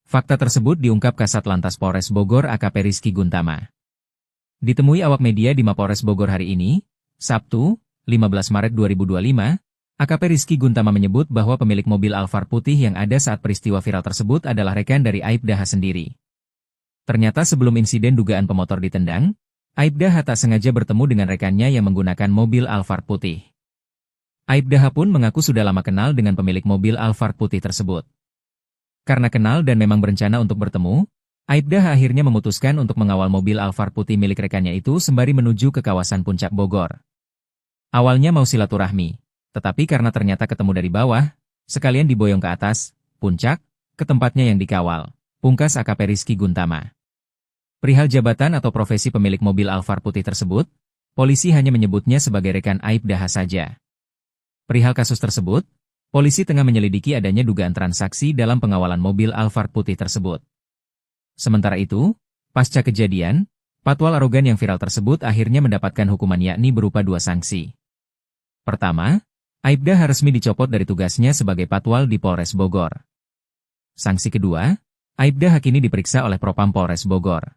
Fakta tersebut diungkap Kasat Lantas Polres Bogor AKP Rizky Guntama. Ditemui awak media di Mapolres Bogor hari ini, Sabtu, 15 Maret 2025, AKP Rizky Guntama menyebut bahwa pemilik mobil Alphard putih yang ada saat peristiwa viral tersebut adalah rekan dari Aibda H sendiri. Ternyata sebelum insiden dugaan pemotor ditendang, Aibda H tak sengaja bertemu dengan rekannya yang menggunakan mobil Alphard putih. Aibda H pun mengaku sudah lama kenal dengan pemilik mobil Alphard putih tersebut. Karena kenal dan memang berencana untuk bertemu, Aibda H akhirnya memutuskan untuk mengawal mobil Alphard putih milik rekannya itu sembari menuju ke kawasan Puncak Bogor. Awalnya mau silaturahmi, tetapi karena ternyata ketemu dari bawah, sekalian diboyong ke atas, puncak, ke tempatnya yang dikawal, pungkas AKP Rizky Guntama. Perihal jabatan atau profesi pemilik mobil Alphard putih tersebut, polisi hanya menyebutnya sebagai rekan Aibda H saja. Perihal kasus tersebut, polisi tengah menyelidiki adanya dugaan transaksi dalam pengawalan mobil Alphard putih tersebut. Sementara itu, pasca kejadian, patwal arogan yang viral tersebut akhirnya mendapatkan hukuman yakni berupa 2 sanksi. Pertama, Aibda H resmi dicopot dari tugasnya sebagai patwal di Polres Bogor. Sanksi kedua, Aibda H kini diperiksa oleh Propam Polres Bogor.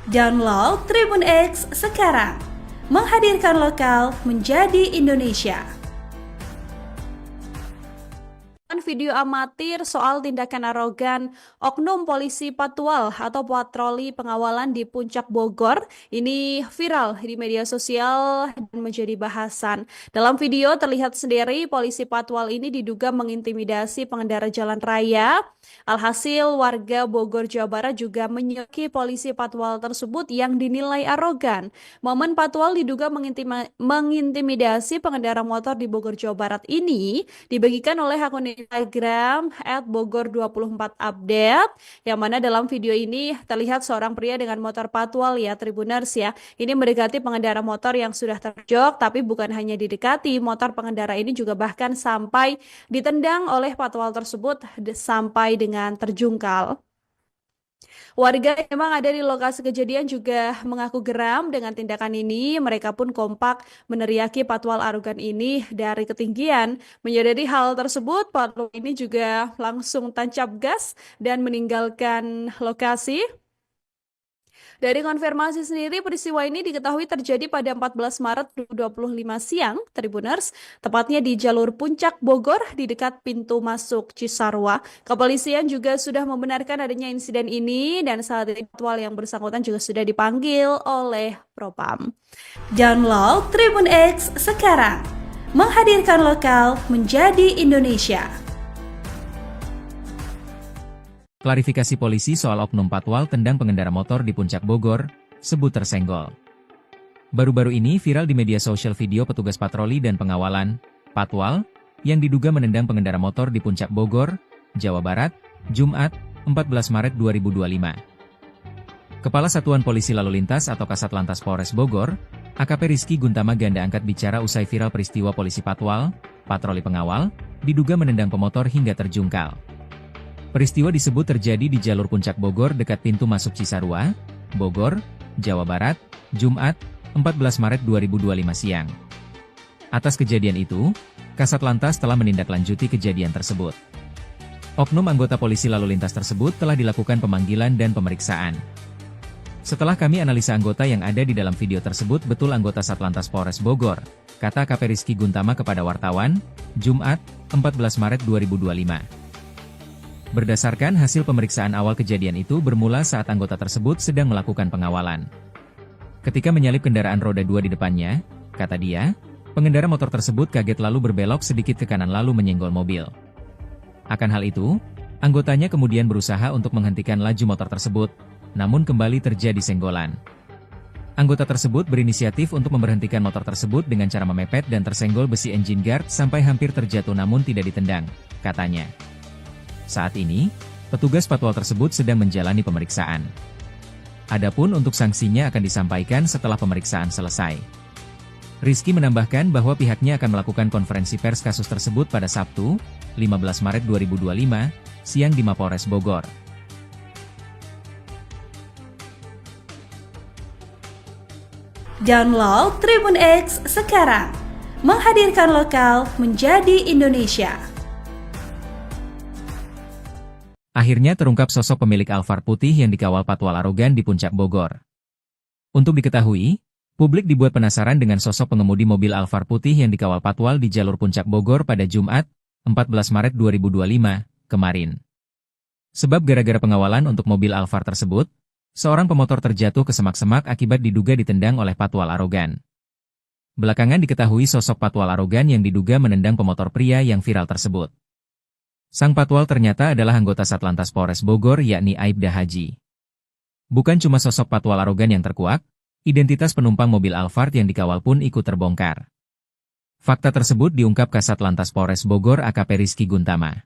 Download Tribun X sekarang, menghadirkan lokal menjadi Indonesia. Video amatir soal tindakan arogan oknum polisi patwal atau patroli pengawalan di Puncak Bogor ini viral di media sosial dan menjadi bahasan. Dalam video terlihat sendiri polisi patwal ini diduga mengintimidasi pengendara jalan raya. Alhasil warga Bogor Jawa Barat juga menyoki polisi patwal tersebut yang dinilai arogan. Momen patwal diduga mengintimidasi pengendara motor di Bogor Jawa Barat ini dibagikan oleh akun Instagram @bogor24update, yang mana dalam video ini terlihat seorang pria dengan motor patwal ya Tribuners ya. Ini mendekati pengendara motor yang sudah terjok, tapi bukan hanya didekati, motor pengendara ini juga bahkan sampai ditendang oleh patwal tersebut sampai dengan terjungkal. Warga yang memang ada di lokasi kejadian juga mengaku geram dengan tindakan ini. Mereka pun kompak meneriaki patwal arogan ini dari ketinggian. Menyadari hal tersebut, patwal ini juga langsung tancap gas dan meninggalkan lokasi. Dari konfirmasi sendiri, peristiwa ini diketahui terjadi pada 14 Maret 2025 siang, Tribuners, tepatnya di jalur Puncak Bogor di dekat pintu masuk Cisarua. Kepolisian juga sudah membenarkan adanya insiden ini dan saat ini patwal yang bersangkutan juga sudah dipanggil oleh Propam. Download Tribun X sekarang, menghadirkan lokal menjadi Indonesia. Klarifikasi polisi soal oknum patwal tendang pengendara motor di Puncak Bogor, sebut tersenggol. Baru-baru ini viral di media sosial video petugas patroli dan pengawalan, patwal, yang diduga menendang pengendara motor di Puncak Bogor, Jawa Barat, Jumat, 14 Maret 2025. Kepala Satuan Polisi Lalu Lintas atau Kasat Lantas Polres Bogor, AKP Rizky Guntama Ganda angkat bicara usai viral peristiwa polisi patwal, patroli pengawal, diduga menendang pemotor hingga terjungkal. Peristiwa disebut terjadi di jalur Puncak Bogor dekat pintu masuk Cisarua, Bogor, Jawa Barat, Jumat, 14 Maret 2025 siang. Atas kejadian itu, Kasat Lantas telah menindaklanjuti kejadian tersebut. Oknum anggota polisi lalu lintas tersebut telah dilakukan pemanggilan dan pemeriksaan. Setelah kami analisa anggota yang ada di dalam video tersebut betul anggota Satlantas Polres Bogor, kata AKP Rizky Guntama kepada wartawan, Jumat, 14 Maret 2025. Berdasarkan hasil pemeriksaan awal kejadian itu bermula saat anggota tersebut sedang melakukan pengawalan. Ketika menyalip kendaraan roda 2 di depannya, kata dia, pengendara motor tersebut kaget lalu berbelok sedikit ke kanan lalu menyenggol mobil. Akan hal itu, anggotanya kemudian berusaha untuk menghentikan laju motor tersebut, namun kembali terjadi senggolan. Anggota tersebut berinisiatif untuk memberhentikan motor tersebut dengan cara memepet dan tersenggol besi engine guard sampai hampir terjatuh namun tidak ditendang, katanya. Saat ini, petugas patwal tersebut sedang menjalani pemeriksaan. Adapun untuk sanksinya akan disampaikan setelah pemeriksaan selesai. Rizky menambahkan bahwa pihaknya akan melakukan konferensi pers kasus tersebut pada Sabtu, 15 Maret 2025, siang di Mapolres Bogor. Download Tribun X sekarang, menghadirkan lokal menjadi Indonesia. Akhirnya terungkap sosok pemilik Alphard putih yang dikawal patwal arogan di Puncak Bogor. Untuk diketahui, publik dibuat penasaran dengan sosok pengemudi mobil Alphard putih yang dikawal patwal di jalur Puncak Bogor pada Jumat, 14 Maret 2025, kemarin. Sebab gara-gara pengawalan untuk mobil Alphard tersebut, seorang pemotor terjatuh ke semak-semak akibat diduga ditendang oleh patwal arogan. Belakangan diketahui sosok patwal arogan yang diduga menendang pemotor pria yang viral tersebut. Sang patwal ternyata adalah anggota Satlantas Polres Bogor yakni Aibda Haji. Bukan cuma sosok patwal arogan yang terkuak, identitas penumpang mobil Alphard yang dikawal pun ikut terbongkar. Fakta tersebut diungkap Kasat Lantas Polres Bogor AKP Rizky Guntama.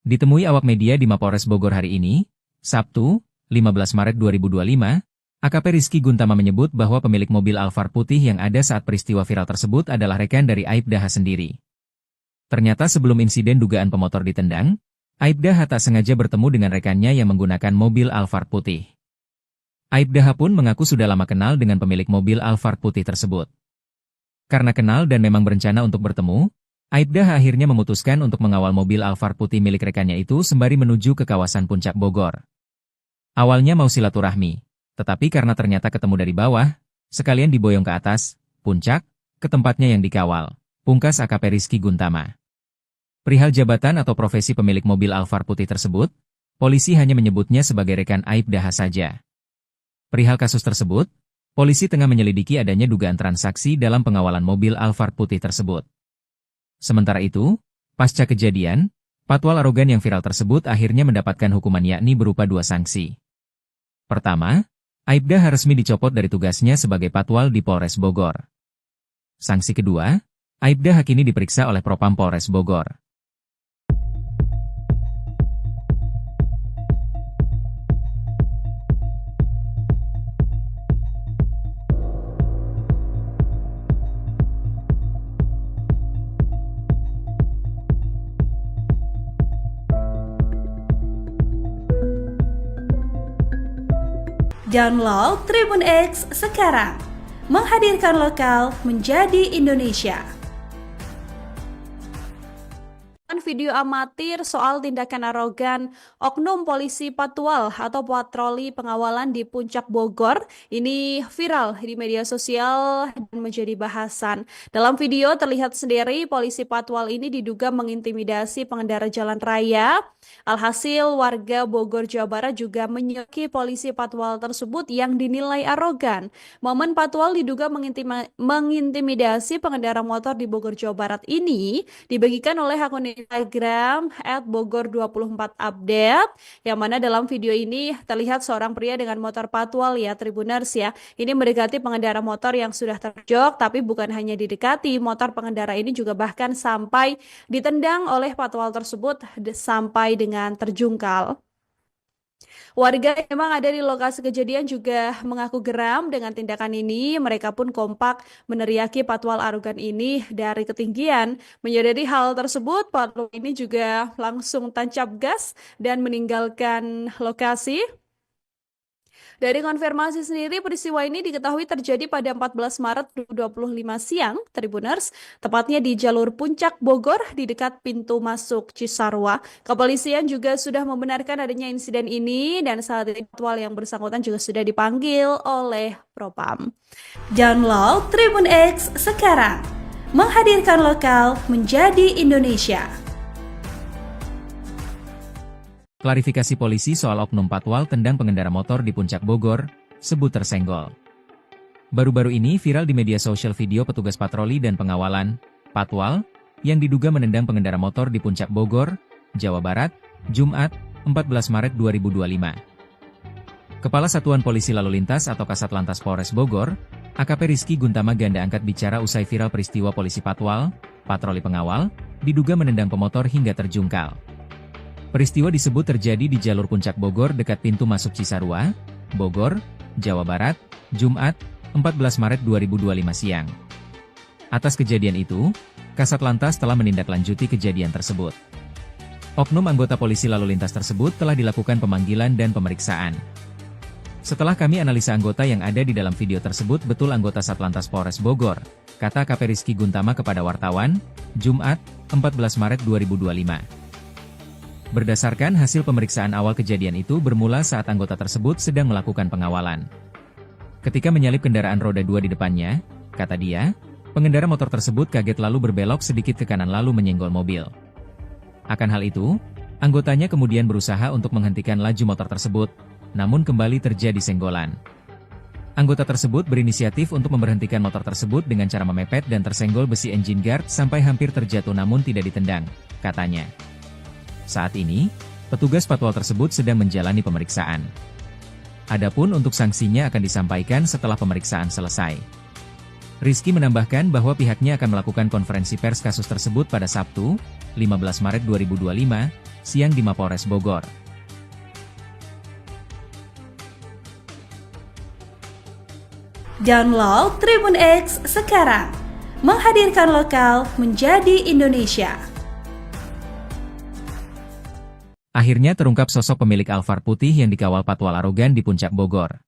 Ditemui awak media di Mapolres Bogor hari ini, Sabtu, 15 Maret 2025, AKP Rizky Guntama menyebut bahwa pemilik mobil Alphard putih yang ada saat peristiwa viral tersebut adalah rekan dari Aibda H sendiri. Ternyata sebelum insiden dugaan pemotor ditendang, Aibda H tak sengaja bertemu dengan rekannya yang menggunakan mobil Alphard putih. Aibda H pun mengaku sudah lama kenal dengan pemilik mobil Alphard putih tersebut. Karena kenal dan memang berencana untuk bertemu, Aibda H akhirnya memutuskan untuk mengawal mobil Alphard putih milik rekannya itu sembari menuju ke kawasan Puncak Bogor. Awalnya mau silaturahmi, tetapi karena ternyata ketemu dari bawah, sekalian diboyong ke atas, puncak, ke tempatnya yang dikawal, pungkas AKP Rizky Guntama. Perihal jabatan atau profesi pemilik mobil Alphard putih tersebut, polisi hanya menyebutnya sebagai rekan Aibda H saja. Perihal kasus tersebut, polisi tengah menyelidiki adanya dugaan transaksi dalam pengawalan mobil Alphard putih tersebut. Sementara itu, pasca kejadian, patwal arogan yang viral tersebut akhirnya mendapatkan hukuman yakni berupa 2 sanksi. Pertama, Aibda H resmi dicopot dari tugasnya sebagai patwal di Polres Bogor. Sanksi kedua, Aibda H kini diperiksa oleh Propam Polres Bogor. Download Tribun X sekarang, menghadirkan lokal menjadi Indonesia. Video amatir soal tindakan arogan oknum polisi patwal atau patroli pengawalan di Puncak Bogor ini viral di media sosial dan menjadi bahasan. Dalam video terlihat sendiri polisi patwal ini diduga mengintimidasi pengendara jalan raya. Alhasil warga Bogor Jawa Barat juga menyoki polisi patwal tersebut yang dinilai arogan. Momen patwal diduga mengintimidasi pengendara motor di Bogor Jawa Barat ini dibagikan oleh akun Instagram @bogor24update, yang mana dalam video ini terlihat seorang pria dengan motor patwal ya Tribuners ya. Ini mendekati pengendara motor yang sudah terjok, tapi bukan hanya didekati, motor pengendara ini juga bahkan sampai ditendang oleh patwal tersebut sampai dengan terjungkal. Warga yang memang ada di lokasi kejadian juga mengaku geram dengan tindakan ini. Mereka pun kompak meneriaki patwal arogan ini dari ketinggian. Menyadari hal tersebut, patwal ini juga langsung tancap gas dan meninggalkan lokasi. Dari konfirmasi sendiri, peristiwa ini diketahui terjadi pada 14 Maret 2025 siang, Tribuners, tepatnya di jalur Puncak Bogor di dekat pintu masuk Cisarua. Kepolisian juga sudah membenarkan adanya insiden ini dan saat ini patwal yang bersangkutan juga sudah dipanggil oleh Propam. Download Tribun X sekarang, menghadirkan lokal menjadi Indonesia. Klarifikasi polisi soal oknum patwal tendang pengendara motor di Puncak Bogor, sebut tersenggol. Baru-baru ini viral di media sosial video petugas patroli dan pengawalan, patwal, yang diduga menendang pengendara motor di Puncak Bogor, Jawa Barat, Jumat, 14 Maret 2025. Kepala Satuan Polisi Lalu Lintas atau Kasat Lantas Polres Bogor, AKP Rizky Guntama Ganda angkat bicara usai viral peristiwa polisi patwal, patroli pengawal, diduga menendang pemotor hingga terjungkal. Peristiwa disebut terjadi di jalur Puncak Bogor dekat pintu masuk Cisarua, Bogor, Jawa Barat, Jumat, 14 Maret 2025 siang. Atas kejadian itu, Kasat Lantas telah menindaklanjuti kejadian tersebut. Oknum anggota polisi lalu lintas tersebut telah dilakukan pemanggilan dan pemeriksaan. Setelah kami analisa anggota yang ada di dalam video tersebut betul anggota Satlantas Polres Bogor, kata AKP Rizky Guntama kepada wartawan, Jumat, 14 Maret 2025. Berdasarkan hasil pemeriksaan awal kejadian itu bermula saat anggota tersebut sedang melakukan pengawalan. Ketika menyalip kendaraan roda 2 di depannya, kata dia, pengendara motor tersebut kaget lalu berbelok sedikit ke kanan lalu menyenggol mobil. Akan hal itu, anggotanya kemudian berusaha untuk menghentikan laju motor tersebut, namun kembali terjadi senggolan. Anggota tersebut berinisiatif untuk memberhentikan motor tersebut dengan cara memepet dan tersenggol besi engine guard sampai hampir terjatuh namun tidak ditendang, katanya. Saat ini, petugas patwal tersebut sedang menjalani pemeriksaan. Adapun untuk sanksinya akan disampaikan setelah pemeriksaan selesai. Rizky menambahkan bahwa pihaknya akan melakukan konferensi pers kasus tersebut pada Sabtu, 15 Maret 2025, siang di Mapolres Bogor. Download Tribun X sekarang, menghadirkan lokal menjadi Indonesia. Akhirnya terungkap sosok pemilik Alphard putih yang dikawal patwal arogan di Puncak Bogor.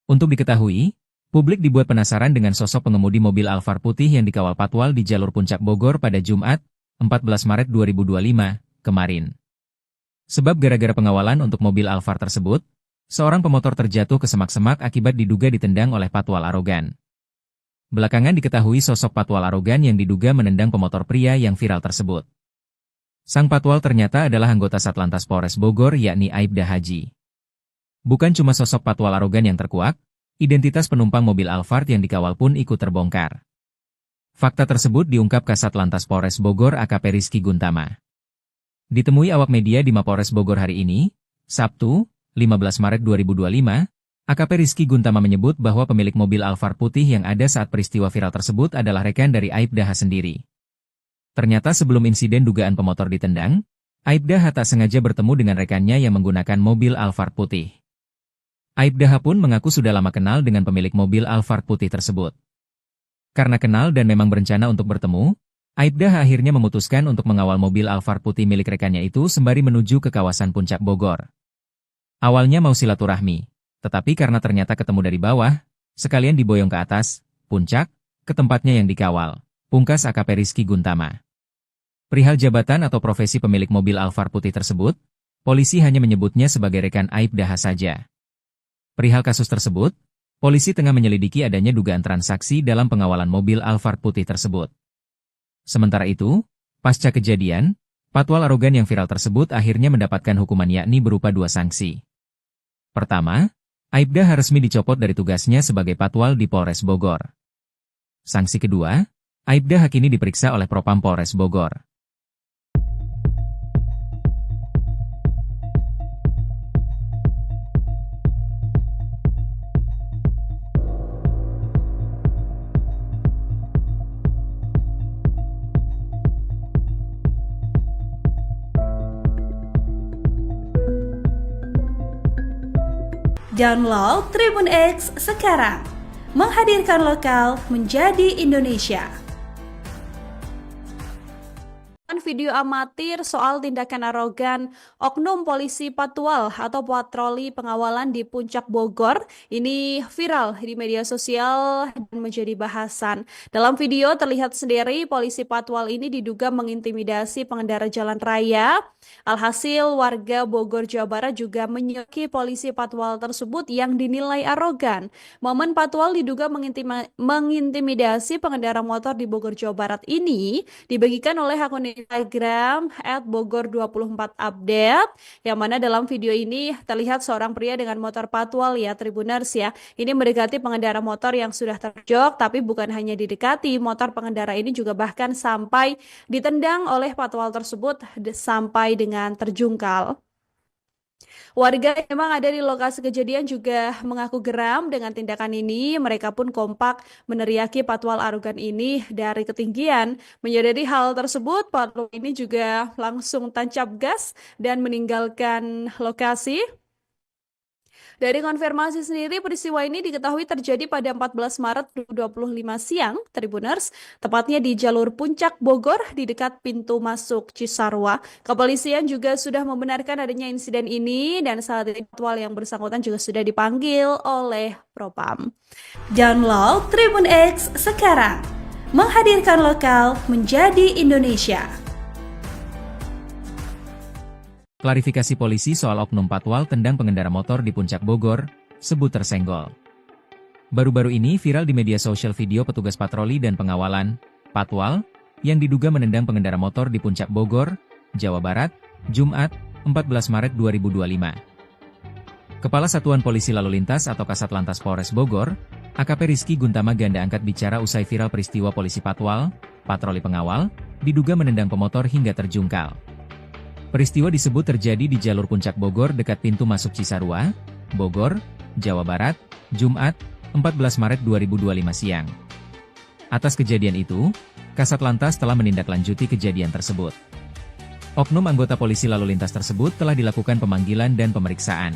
Untuk diketahui, publik dibuat penasaran dengan sosok pengemudi mobil Alphard putih yang dikawal patwal di jalur Puncak Bogor pada Jumat, 14 Maret 2025, kemarin. Sebab gara-gara pengawalan untuk mobil Alphard tersebut, seorang pemotor terjatuh ke semak-semak akibat diduga ditendang oleh patwal arogan. Belakangan diketahui sosok patwal arogan yang diduga menendang pemotor pria yang viral tersebut. Sang patwal ternyata adalah anggota Satlantas Polres Bogor yakni Aibda Haji. Bukan cuma sosok patwal arogan yang terkuak, identitas penumpang mobil Alphard yang dikawal pun ikut terbongkar. Fakta tersebut diungkap Kasat Lantas Polres Bogor AKP Rizky Guntama. Ditemui awak media di Mapolres Bogor hari ini, Sabtu, 15 Maret 2025, AKP Rizky Guntama menyebut bahwa pemilik mobil Alphard putih yang ada saat peristiwa viral tersebut adalah rekan dari Aibda H sendiri. Ternyata sebelum insiden dugaan pemotor ditendang, Aibda H tak sengaja bertemu dengan rekannya yang menggunakan mobil Alphard putih. Aibda H pun mengaku sudah lama kenal dengan pemilik mobil Alphard putih tersebut. Karena kenal dan memang berencana untuk bertemu, Aibda H akhirnya memutuskan untuk mengawal mobil Alphard putih milik rekannya itu sembari menuju ke kawasan Puncak Bogor. Awalnya mau silaturahmi, tetapi karena ternyata ketemu dari bawah, sekalian diboyong ke atas, puncak, ke tempatnya yang dikawal, pungkas AKP Rizky Guntama. Perihal jabatan atau profesi pemilik mobil Alphard putih tersebut, polisi hanya menyebutnya sebagai rekan Aibda H saja. Perihal kasus tersebut, polisi tengah menyelidiki adanya dugaan transaksi dalam pengawalan mobil Alphard putih tersebut. Sementara itu, pasca kejadian, patwal arogan yang viral tersebut akhirnya mendapatkan hukuman yakni berupa 2 sanksi. Pertama, Aibda H resmi dicopot dari tugasnya sebagai patwal di Polres Bogor. Sanksi kedua, Aibda H kini diperiksa oleh Propam Polres Bogor. Download Tribun X sekarang. Menghadirkan lokal menjadi Indonesia. Video amatir soal tindakan arogan oknum polisi Patwal atau patroli pengawalan di Puncak Bogor ini viral di media sosial dan menjadi bahasan. Dalam video terlihat sendiri polisi Patwal ini diduga mengintimidasi pengendara jalan raya. Alhasil warga Bogor, Jawa Barat juga menyoki polisi Patwal tersebut yang dinilai arogan. Momen Patwal diduga mengintimidasi pengendara motor di Bogor, Jawa Barat ini dibagikan oleh akun Instagram @bogor24update, yang mana dalam video ini terlihat seorang pria dengan motor Patwal ya Tribuners ya. Ini mendekati pengendara motor yang sudah terjok, tapi bukan hanya didekati, motor pengendara ini juga bahkan sampai ditendang oleh Patwal tersebut sampai dengan terjungkal. Warga yang memang ada di lokasi kejadian juga mengaku geram dengan tindakan ini. Mereka pun kompak meneriaki Patwal arogan ini dari ketinggian. Menyadari hal tersebut, Patwal ini juga langsung tancap gas dan meninggalkan lokasi. Dari konfirmasi sendiri, peristiwa ini diketahui terjadi pada 14 Maret 2025 siang, Tribuners, tepatnya di jalur Puncak Bogor di dekat pintu masuk Cisarua. Kepolisian juga sudah membenarkan adanya insiden ini dan saat ini Patwal yang bersangkutan juga sudah dipanggil oleh Propam. Download Tribun X sekarang. Menghadirkan lokal menjadi Indonesia. Klarifikasi polisi soal oknum Patwal tendang pengendara motor di Puncak Bogor, sebut tersenggol. Baru-baru ini viral di media sosial video petugas patroli dan pengawalan, Patwal, yang diduga menendang pengendara motor di Puncak Bogor, Jawa Barat, Jumat, 14 Maret 2025. Kepala Satuan Polisi Lalu Lintas atau Kasat Lantas Polres Bogor, AKP Rizky Guntama Ganda angkat bicara usai viral peristiwa polisi Patwal, patroli pengawal, diduga menendang pemotor hingga terjungkal. Peristiwa disebut terjadi di jalur Puncak Bogor dekat pintu masuk Cisarua, Bogor, Jawa Barat, Jumat, 14 Maret 2025 siang. Atas kejadian itu, Kasat Lantas telah menindaklanjuti kejadian tersebut. Oknum anggota polisi lalu lintas tersebut telah dilakukan pemanggilan dan pemeriksaan.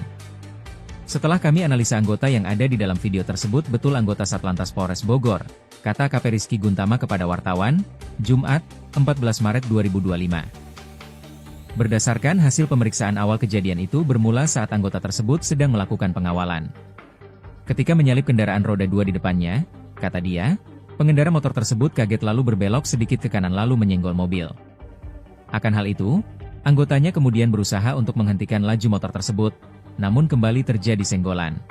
Setelah kami analisa anggota yang ada di dalam video tersebut betul anggota Satlantas Polres Bogor, kata AKP Rizky Guntama kepada wartawan, Jumat, 14 Maret 2025. Berdasarkan hasil pemeriksaan awal kejadian itu bermula saat anggota tersebut sedang melakukan pengawalan. Ketika menyalip kendaraan roda 2 di depannya, kata dia, pengendara motor tersebut kaget lalu berbelok sedikit ke kanan lalu menyenggol mobil. Akan hal itu, anggotanya kemudian berusaha untuk menghentikan laju motor tersebut, namun kembali terjadi senggolan.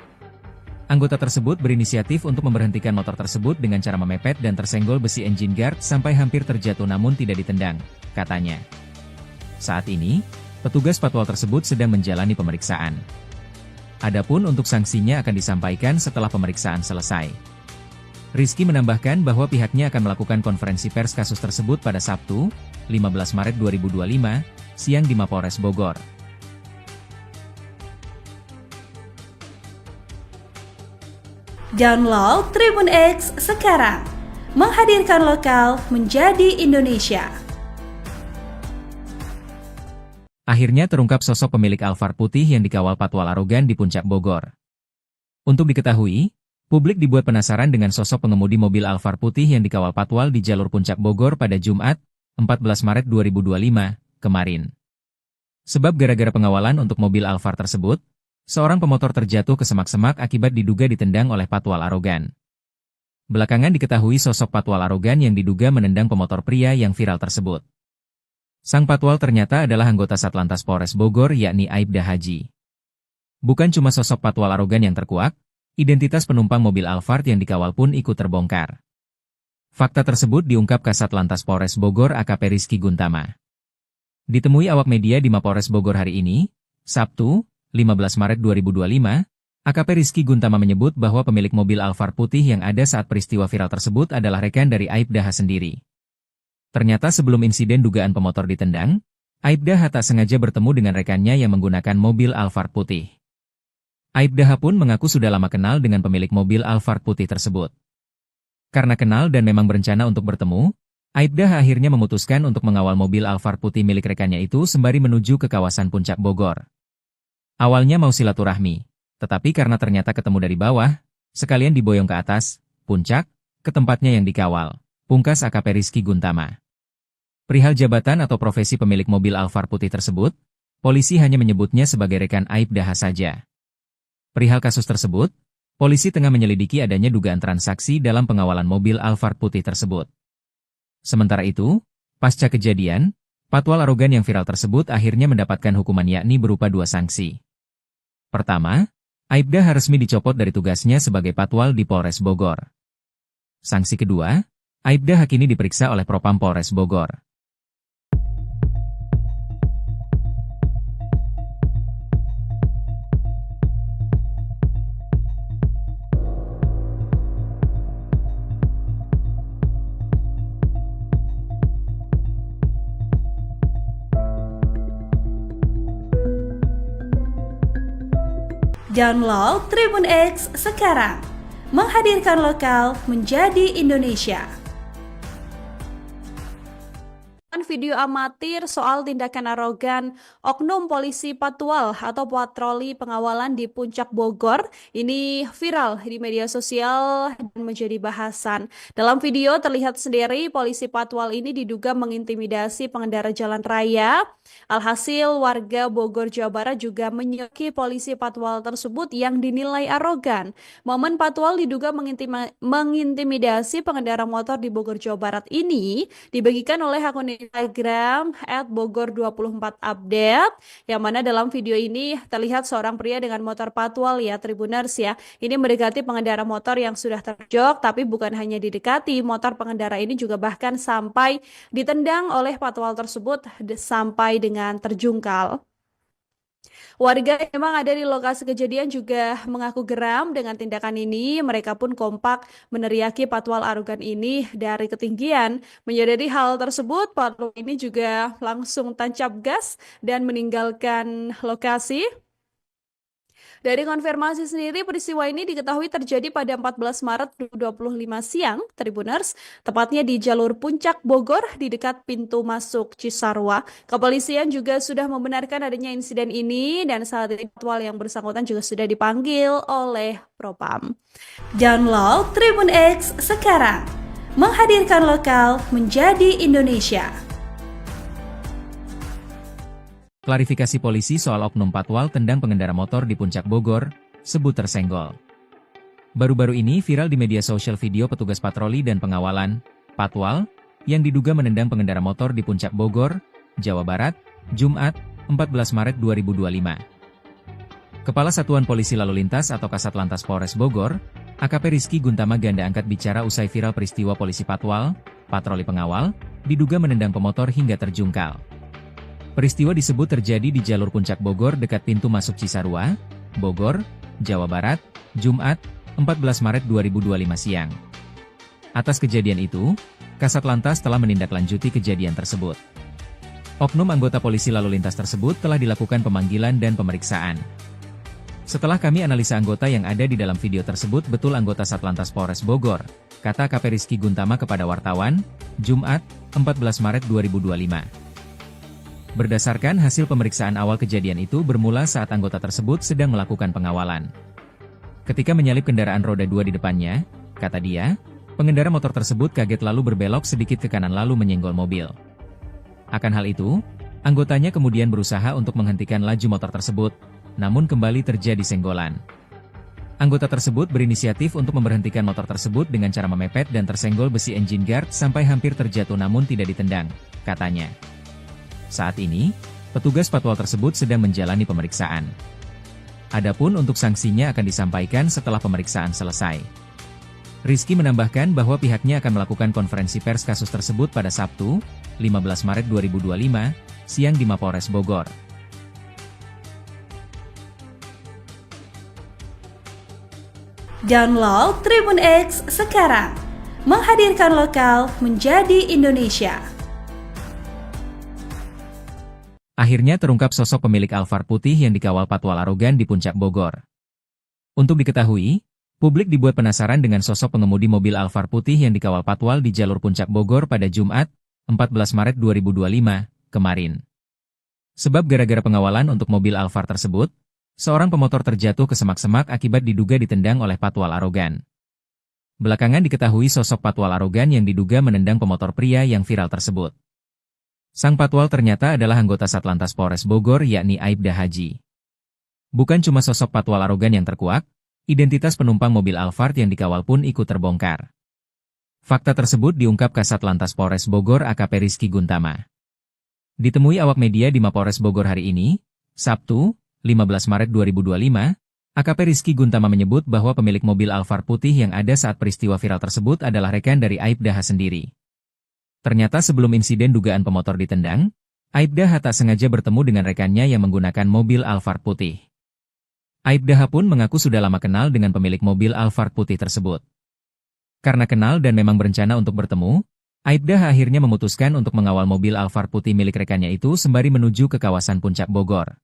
Anggota tersebut berinisiatif untuk memberhentikan motor tersebut dengan cara memepet dan tersenggol besi engine guard sampai hampir terjatuh namun tidak ditendang, katanya. Saat ini, petugas Patwal tersebut sedang menjalani pemeriksaan. Adapun untuk sanksinya akan disampaikan setelah pemeriksaan selesai. Rizky menambahkan bahwa pihaknya akan melakukan konferensi pers kasus tersebut pada Sabtu, 15 Maret 2025, siang di Mapolres Bogor. Download Tribun X sekarang. Menghadirkan lokal menjadi Indonesia. Akhirnya terungkap sosok pemilik Alphard putih yang dikawal Patwal arogan di Puncak Bogor. Untuk diketahui, publik dibuat penasaran dengan sosok pengemudi mobil Alphard putih yang dikawal Patwal di jalur Puncak Bogor pada Jumat, 14 Maret 2025, kemarin. Sebab gara-gara pengawalan untuk mobil Alphard tersebut, seorang pemotor terjatuh ke semak-semak akibat diduga ditendang oleh Patwal arogan. Belakangan diketahui sosok Patwal arogan yang diduga menendang pemotor pria yang viral tersebut. Sang Patwal ternyata adalah anggota Satlantas Polres Bogor yakni Aibda Haji. Bukan cuma sosok Patwal arogan yang terkuak, identitas penumpang mobil Alphard yang dikawal pun ikut terbongkar. Fakta tersebut diungkap Kasat Lantas Polres Bogor AKP Rizky Guntama. Ditemui awak media di Mapolres Bogor hari ini, Sabtu, 15 Maret 2025, AKP Rizky Guntama menyebut bahwa pemilik mobil Alphard putih yang ada saat peristiwa viral tersebut adalah rekan dari Aibda H sendiri. Ternyata sebelum insiden dugaan pemotor ditendang, Aibda H tak sengaja bertemu dengan rekannya yang menggunakan mobil Alphard putih. Aibda H pun mengaku sudah lama kenal dengan pemilik mobil Alphard putih tersebut. Karena kenal dan memang berencana untuk bertemu, Aibda H akhirnya memutuskan untuk mengawal mobil Alphard putih milik rekannya itu sembari menuju ke kawasan Puncak Bogor. Awalnya mau silaturahmi, Tetapi karena ternyata ketemu dari bawah, sekalian diboyong ke atas, puncak, ke tempatnya yang dikawal. Pungkas AKP Rizky Guntama. Perihal jabatan atau profesi pemilik mobil Alphard putih tersebut, polisi hanya menyebutnya sebagai rekan Aibda saja. Perihal kasus tersebut, polisi tengah menyelidiki adanya dugaan transaksi dalam pengawalan mobil Alphard putih tersebut. Sementara itu, pasca kejadian, patwal arogan yang viral tersebut akhirnya mendapatkan hukuman yakni berupa 2 sanksi. Pertama, Aibda resmi dicopot dari tugasnya sebagai patwal di Polres Bogor. Sanksi kedua, Aibda kini diperiksa oleh Propam Polres Bogor. Download Tribun X sekarang, menghadirkan lokal menjadi Indonesia. Video amatir soal tindakan arogan oknum polisi patwal atau patroli pengawalan di Puncak Bogor ini viral di media sosial dan menjadi bahasan. Dalam video terlihat sendiri polisi patwal ini diduga mengintimidasi pengendara jalan raya. Alhasil warga Bogor, Jawa Barat juga menyoki polisi patwal tersebut yang dinilai arogan. Momen patwal diduga mengintimidasi pengendara motor di Bogor, Jawa Barat ini dibagikan oleh akun Instagram @bogor24update, yang mana dalam video ini terlihat seorang pria dengan motor patwal ya Tribuners ya. Ini mendekati pengendara motor yang sudah terjok, tapi bukan hanya didekati, motor pengendara ini juga bahkan sampai ditendang oleh patwal tersebut sampai dengan terjungkal. Warga yang memang ada di lokasi kejadian juga mengaku geram dengan tindakan ini. Mereka pun kompak meneriaki patwal arogan ini dari ketinggian. Menyadari hal tersebut, patwal ini juga langsung tancap gas dan meninggalkan lokasi. Dari konfirmasi sendiri, peristiwa ini diketahui terjadi pada 14 Maret 2025 siang, Tribuners, tepatnya di jalur Puncak Bogor di dekat pintu masuk Cisarua. Kepolisian juga sudah membenarkan adanya insiden ini dan saat ini patwal yang bersangkutan juga sudah dipanggil oleh Propam. Download Tribun X sekarang, menghadirkan lokal menjadi Indonesia. Klarifikasi polisi soal oknum patwal tendang pengendara motor di Puncak Bogor, sebut tersenggol. Baru-baru ini viral di media sosial video petugas patroli dan pengawalan, patwal, yang diduga menendang pengendara motor di Puncak Bogor, Jawa Barat, Jumat, 14 Maret 2025. Kepala Satuan Polisi Lalu Lintas atau Kasat Lantas Polres Bogor, AKP Rizky Guntama Ganda angkat bicara usai viral peristiwa polisi patwal, patroli pengawal, diduga menendang pemotor hingga terjungkal. Peristiwa disebut terjadi di jalur Puncak Bogor dekat pintu masuk Cisarua, Bogor, Jawa Barat, Jumat, 14 Maret 2025 siang. Atas kejadian itu, Kasat Lantas telah menindaklanjuti kejadian tersebut. Oknum anggota polisi lalu lintas tersebut telah dilakukan pemanggilan dan pemeriksaan. Setelah kami analisa anggota yang ada di dalam video tersebut betul anggota Satlantas Polres Bogor, kata AKP Rizky Guntama kepada wartawan, Jumat, 14 Maret 2025. Berdasarkan hasil pemeriksaan awal kejadian itu bermula saat anggota tersebut sedang melakukan pengawalan. Ketika menyalip kendaraan roda 2 di depannya, kata dia, pengendara motor tersebut kaget lalu berbelok sedikit ke kanan lalu menyenggol mobil. Akan hal itu, anggotanya kemudian berusaha untuk menghentikan laju motor tersebut, namun kembali terjadi senggolan. Anggota tersebut berinisiatif untuk memberhentikan motor tersebut dengan cara memepet dan tersenggol besi engine guard sampai hampir terjatuh namun tidak ditendang, katanya. Saat ini, petugas patwal tersebut sedang menjalani pemeriksaan. Adapun untuk sanksinya akan disampaikan setelah pemeriksaan selesai. Rizky menambahkan bahwa pihaknya akan melakukan konferensi pers kasus tersebut pada Sabtu, 15 Maret 2025, siang di Mapolres Bogor. Download Tribun X sekarang, menghadirkan lokal menjadi Indonesia. Akhirnya terungkap sosok pemilik Alphard putih yang dikawal patwal arogan di Puncak Bogor. Untuk diketahui, publik dibuat penasaran dengan sosok pengemudi mobil Alphard putih yang dikawal patwal di jalur Puncak Bogor pada Jumat, 14 Maret 2025, kemarin. Sebab gara-gara pengawalan untuk mobil Alphard tersebut, Seorang pemotor terjatuh ke semak-semak akibat diduga ditendang oleh patwal arogan. Belakangan diketahui sosok patwal arogan yang diduga menendang pemotor pria yang viral tersebut. Sang patwal ternyata adalah anggota Satlantas Polres Bogor yakni Aibda Haji. Bukan cuma sosok patwal arogan yang terkuak, identitas penumpang mobil Alphard yang dikawal pun ikut terbongkar. Fakta tersebut diungkap Kasat Lantas Polres Bogor AKP Rizky Guntama. Ditemui awak media di Mapolres Bogor hari ini, Sabtu, 15 Maret 2025, AKP Rizky Guntama menyebut bahwa pemilik mobil Alphard putih yang ada saat peristiwa viral tersebut adalah rekan dari Aibda H sendiri. Ternyata sebelum insiden dugaan pemotor ditendang, Aibda H tak sengaja bertemu dengan rekannya yang menggunakan mobil Alphard putih. Aibda H pun mengaku sudah lama kenal dengan pemilik mobil Alphard putih tersebut. Karena kenal dan memang berencana untuk bertemu, Aibda H akhirnya memutuskan untuk mengawal mobil Alphard putih milik rekannya itu sembari menuju ke kawasan Puncak Bogor.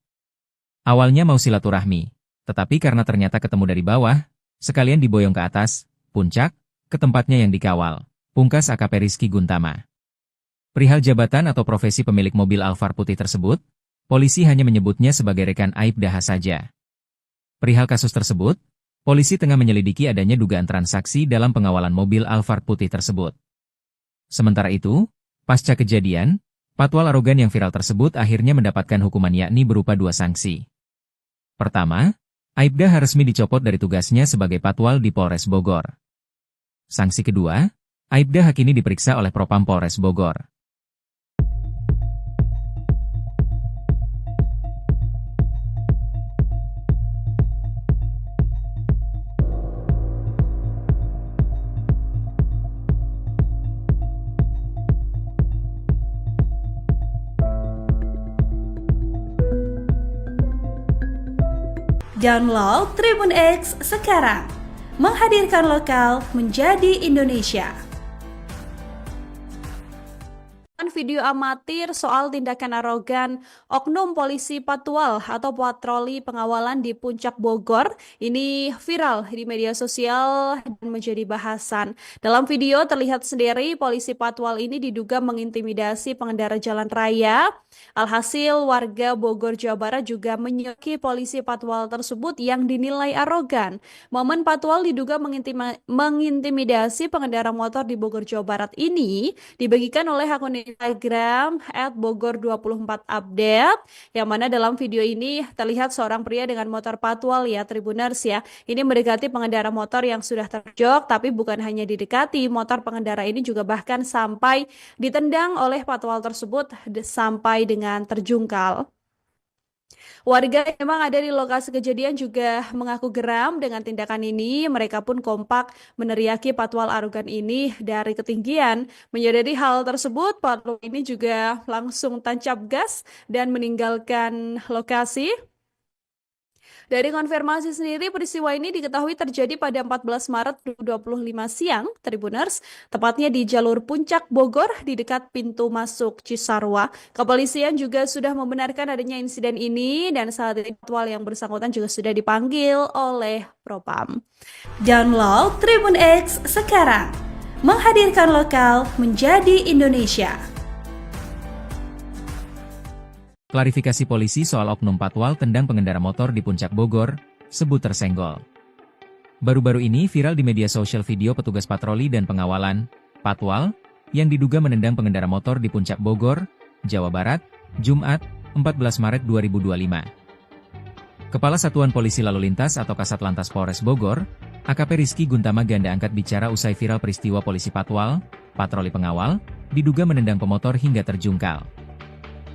Awalnya mau silaturahmi, tetapi karena ternyata ketemu dari bawah, sekalian diboyong ke atas, puncak, ke tempatnya yang dikawal, pungkas AKP Rizky Guntama. Perihal jabatan atau profesi pemilik mobil Alphard putih tersebut, polisi hanya menyebutnya sebagai rekan Aibda H saja. Perihal kasus tersebut, polisi tengah menyelidiki adanya dugaan transaksi dalam pengawalan mobil Alphard putih tersebut. Sementara itu, pasca kejadian, patwal arogan yang viral tersebut akhirnya mendapatkan hukuman yakni berupa 2 sanksi. Pertama, Aibda H resmi dicopot dari tugasnya sebagai patwal di Polres Bogor. Sanksi kedua, Aibda H kini diperiksa oleh Propam Polres Bogor. Download Tribun X sekarang, menghadirkan lokal menjadi Indonesia. Video amatir soal tindakan arogan oknum polisi patwal atau patroli pengawalan di Puncak Bogor ini viral di media sosial dan menjadi bahasan. Dalam video terlihat sendiri polisi patwal ini diduga mengintimidasi pengendara jalan raya. Alhasil warga Bogor, Jawa Barat juga menyoki polisi patwal tersebut yang dinilai arogan. Momen patwal diduga mengintimidasi pengendara motor di Bogor, Jawa Barat ini dibagikan oleh akun Instagram @bogor24update, yang mana dalam video ini terlihat seorang pria dengan motor patwal ya Tribuners ya. Ini mendekati pengendara motor yang sudah terjok, tapi bukan hanya didekati, motor pengendara ini juga bahkan sampai ditendang oleh patwal tersebut sampai dengan terjungkal. Warga yang memang ada di lokasi kejadian juga mengaku geram dengan tindakan ini. Mereka pun kompak meneriaki patwal arogan ini dari ketinggian. Menyadari hal tersebut, patwal ini juga langsung tancap gas dan meninggalkan lokasi. Dari konfirmasi sendiri, peristiwa ini diketahui terjadi pada 14 Maret 2025 siang, Tribuners, tepatnya di jalur Puncak Bogor di dekat pintu masuk Cisarua. Kepolisian juga sudah membenarkan adanya insiden ini dan saat ini patwal yang bersangkutan juga sudah dipanggil oleh Propam. Download Tribun X sekarang, menghadirkan lokal menjadi Indonesia. Klarifikasi polisi soal oknum patwal tendang pengendara motor di Puncak Bogor, sebut tersenggol. Baru-baru ini viral di media sosial video petugas patroli dan pengawalan, patwal, yang diduga menendang pengendara motor di Puncak Bogor, Jawa Barat, Jumat, 14 Maret 2025. Kepala Satuan Polisi Lalu Lintas atau Kasat Lantas Polres Bogor, AKP Rizky Guntama ganda angkat bicara usai viral peristiwa polisi patwal, patroli pengawal, diduga menendang pemotor hingga terjungkal.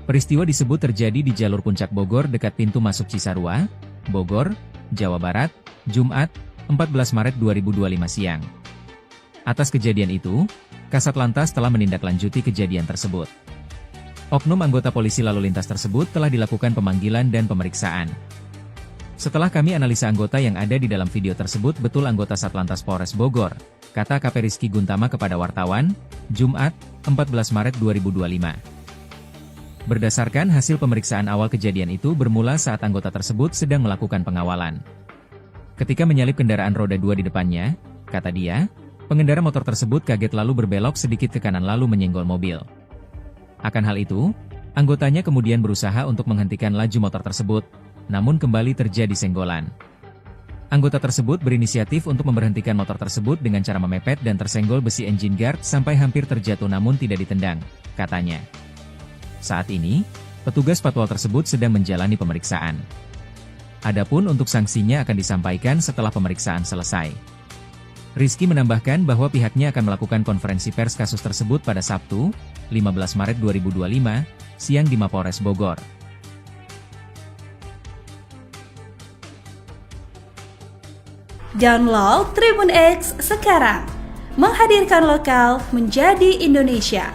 Peristiwa disebut terjadi di jalur Puncak Bogor dekat pintu masuk Cisarua, Bogor, Jawa Barat, Jumat, 14 Maret 2025 siang. Atas kejadian itu, Kasat Lantas telah menindaklanjuti kejadian tersebut. Oknum anggota polisi lalu lintas tersebut telah dilakukan pemanggilan dan pemeriksaan. Setelah kami analisa anggota yang ada di dalam video tersebut betul anggota Satlantas Polres Bogor, kata AKP Rizky Guntama kepada wartawan, Jumat, 14 Maret 2025. Berdasarkan hasil pemeriksaan awal kejadian itu bermula saat anggota tersebut sedang melakukan pengawalan. Ketika menyalip kendaraan roda 2 di depannya, kata dia, pengendara motor tersebut kaget lalu berbelok sedikit ke kanan lalu menyenggol mobil. Akan hal itu, anggotanya kemudian berusaha untuk menghentikan laju motor tersebut, namun kembali terjadi senggolan. Anggota tersebut berinisiatif untuk memberhentikan motor tersebut dengan cara memepet dan tersenggol besi engine guard sampai hampir terjatuh namun tidak ditendang, katanya. Saat ini, petugas patwal tersebut sedang menjalani pemeriksaan. Adapun untuk sanksinya akan disampaikan setelah pemeriksaan selesai. Rizky menambahkan bahwa pihaknya akan melakukan konferensi pers kasus tersebut pada Sabtu, 15 Maret 2025, siang di Mapolres Bogor. Download Tribun X sekarang, menghadirkan lokal menjadi Indonesia.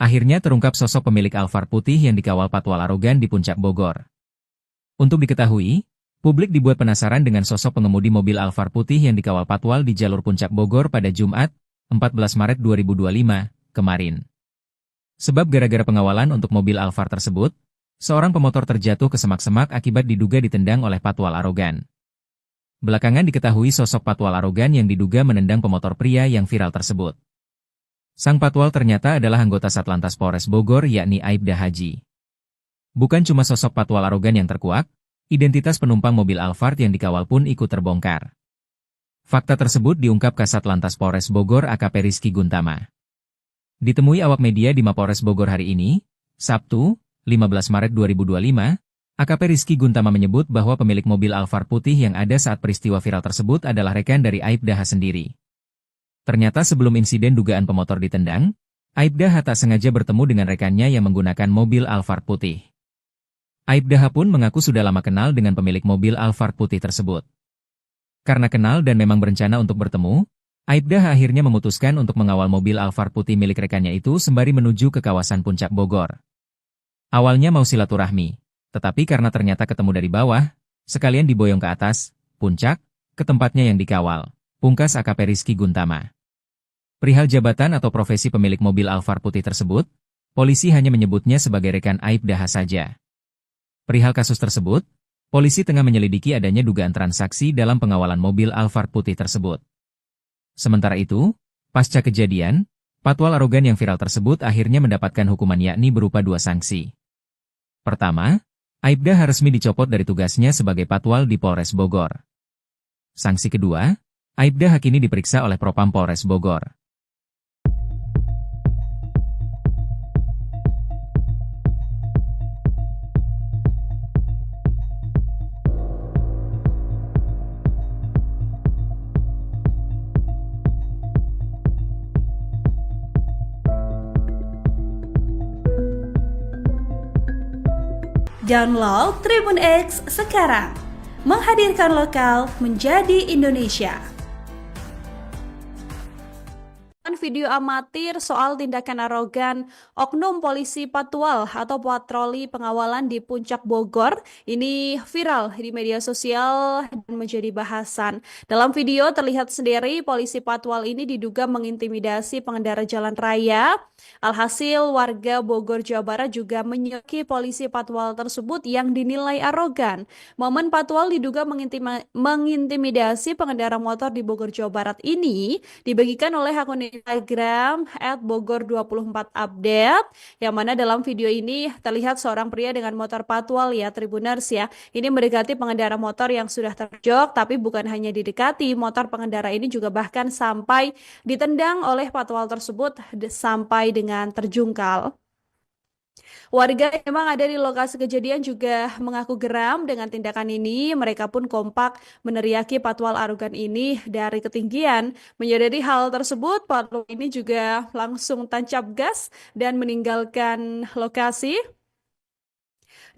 Akhirnya terungkap sosok pemilik Alphard putih yang dikawal patwal arogan di Puncak Bogor. Untuk diketahui, publik dibuat penasaran dengan sosok pengemudi mobil Alphard putih yang dikawal patwal di jalur Puncak Bogor pada Jumat, 14 Maret 2025, kemarin. Sebab gara-gara pengawalan untuk mobil Alphard tersebut, seorang pemotor terjatuh ke semak-semak akibat diduga ditendang oleh patwal arogan. Belakangan diketahui sosok patwal arogan yang diduga menendang pemotor pria yang viral tersebut. Sang patwal ternyata adalah anggota Satlantas Polres Bogor yakni Aibda Haji. Bukan cuma sosok patwal arogan yang terkuak, identitas penumpang mobil Alphard yang dikawal pun ikut terbongkar. Fakta tersebut diungkap Kasat Lantas Polres Bogor AKP Rizky Guntama. Ditemui awak media di Mapolres Bogor hari ini, Sabtu, 15 Maret 2025, AKP Rizky Guntama menyebut bahwa pemilik mobil Alphard putih yang ada saat peristiwa viral tersebut adalah rekan dari Aibda H sendiri. Ternyata sebelum insiden dugaan pemotor ditendang, Aibda H tak sengaja bertemu dengan rekannya yang menggunakan mobil Alphard putih. Aibda H pun mengaku sudah lama kenal dengan pemilik mobil Alphard putih tersebut. Karena kenal dan memang berencana untuk bertemu, Aibda H akhirnya memutuskan untuk mengawal mobil Alphard putih milik rekannya itu sembari menuju ke kawasan Puncak Bogor. Awalnya mau silaturahmi, tetapi karena ternyata ketemu dari bawah, sekalian diboyong ke atas, puncak, ke tempatnya yang dikawal, pungkas AKP Rizky Guntama. Perihal jabatan atau profesi pemilik mobil Alphard putih tersebut, polisi hanya menyebutnya sebagai rekan Aibda H saja. Perihal kasus tersebut, polisi tengah menyelidiki adanya dugaan transaksi dalam pengawalan mobil Alphard putih tersebut. Sementara itu, pasca kejadian, patwal arogan yang viral tersebut akhirnya mendapatkan hukuman yakni berupa 2 sanksi. Pertama, Aibda H resmi dicopot dari tugasnya sebagai patwal di Polres Bogor. Sanksi kedua, Aibda H kini diperiksa oleh Propam Polres Bogor. Download Tribun X sekarang, menghadirkan lokal menjadi Indonesia. Video amatir soal tindakan arogan oknum polisi patwal atau patroli pengawalan di Puncak Bogor ini viral di media sosial dan menjadi bahasan. Dalam video terlihat sendiri polisi patwal ini diduga mengintimidasi pengendara jalan raya. Alhasil warga Bogor, Jawa Barat juga menyoki polisi patwal tersebut yang dinilai arogan. Momen patwal diduga mengintimidasi pengendara motor di Bogor, Jawa Barat ini dibagikan oleh akun Instagram @bogor24update, yang mana dalam video ini terlihat seorang pria dengan motor patwal ya Tribuners ya. Ini mendekati pengendara motor yang sudah terjok, tapi bukan hanya didekati, motor pengendara ini juga bahkan sampai ditendang oleh patwal tersebut sampai dengan terjungkal. Warga yang memang ada di lokasi kejadian juga mengaku geram dengan tindakan ini. Mereka pun kompak meneriaki patwal arogan ini dari ketinggian. Menyadari hal tersebut, patwal ini juga langsung tancap gas dan meninggalkan lokasi.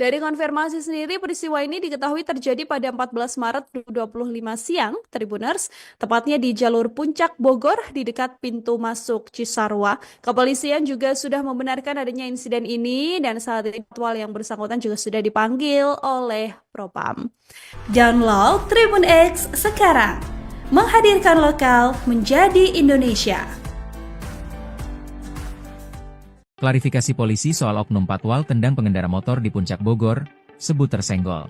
Dari konfirmasi sendiri, peristiwa ini diketahui terjadi pada 14 Maret 2025 siang, Tribuners, tepatnya di jalur Puncak Bogor di dekat pintu masuk Cisarua. Kepolisian juga sudah membenarkan adanya insiden ini dan saat ini patwal yang bersangkutan juga sudah dipanggil oleh Propam. Download Tribun X sekarang, menghadirkan lokal menjadi Indonesia. Klarifikasi polisi soal oknum patwal tendang pengendara motor di Puncak Bogor, sebut tersenggol.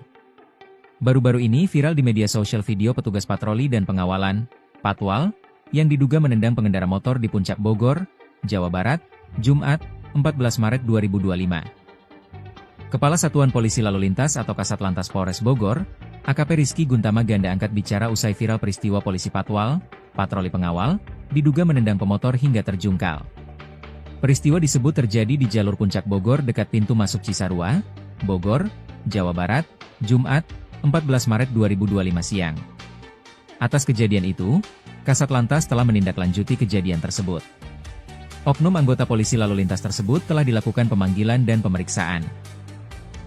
Baru-baru ini viral di media sosial video petugas patroli dan pengawalan, patwal, yang diduga menendang pengendara motor di Puncak Bogor, Jawa Barat, Jumat, 14 Maret 2025. Kepala Satuan Polisi Lalu Lintas atau Kasat Lantas Polres Bogor, AKP Rizky Guntama Ganda angkat bicara usai viral peristiwa polisi patwal, patroli pengawal, diduga menendang pemotor hingga terjungkal. Peristiwa disebut terjadi di jalur Puncak Bogor dekat pintu masuk Cisarua, Bogor, Jawa Barat, Jumat, 14 Maret 2025 siang. Atas kejadian itu, Kasat Lantas telah menindaklanjuti kejadian tersebut. Oknum anggota polisi lalu lintas tersebut telah dilakukan pemanggilan dan pemeriksaan.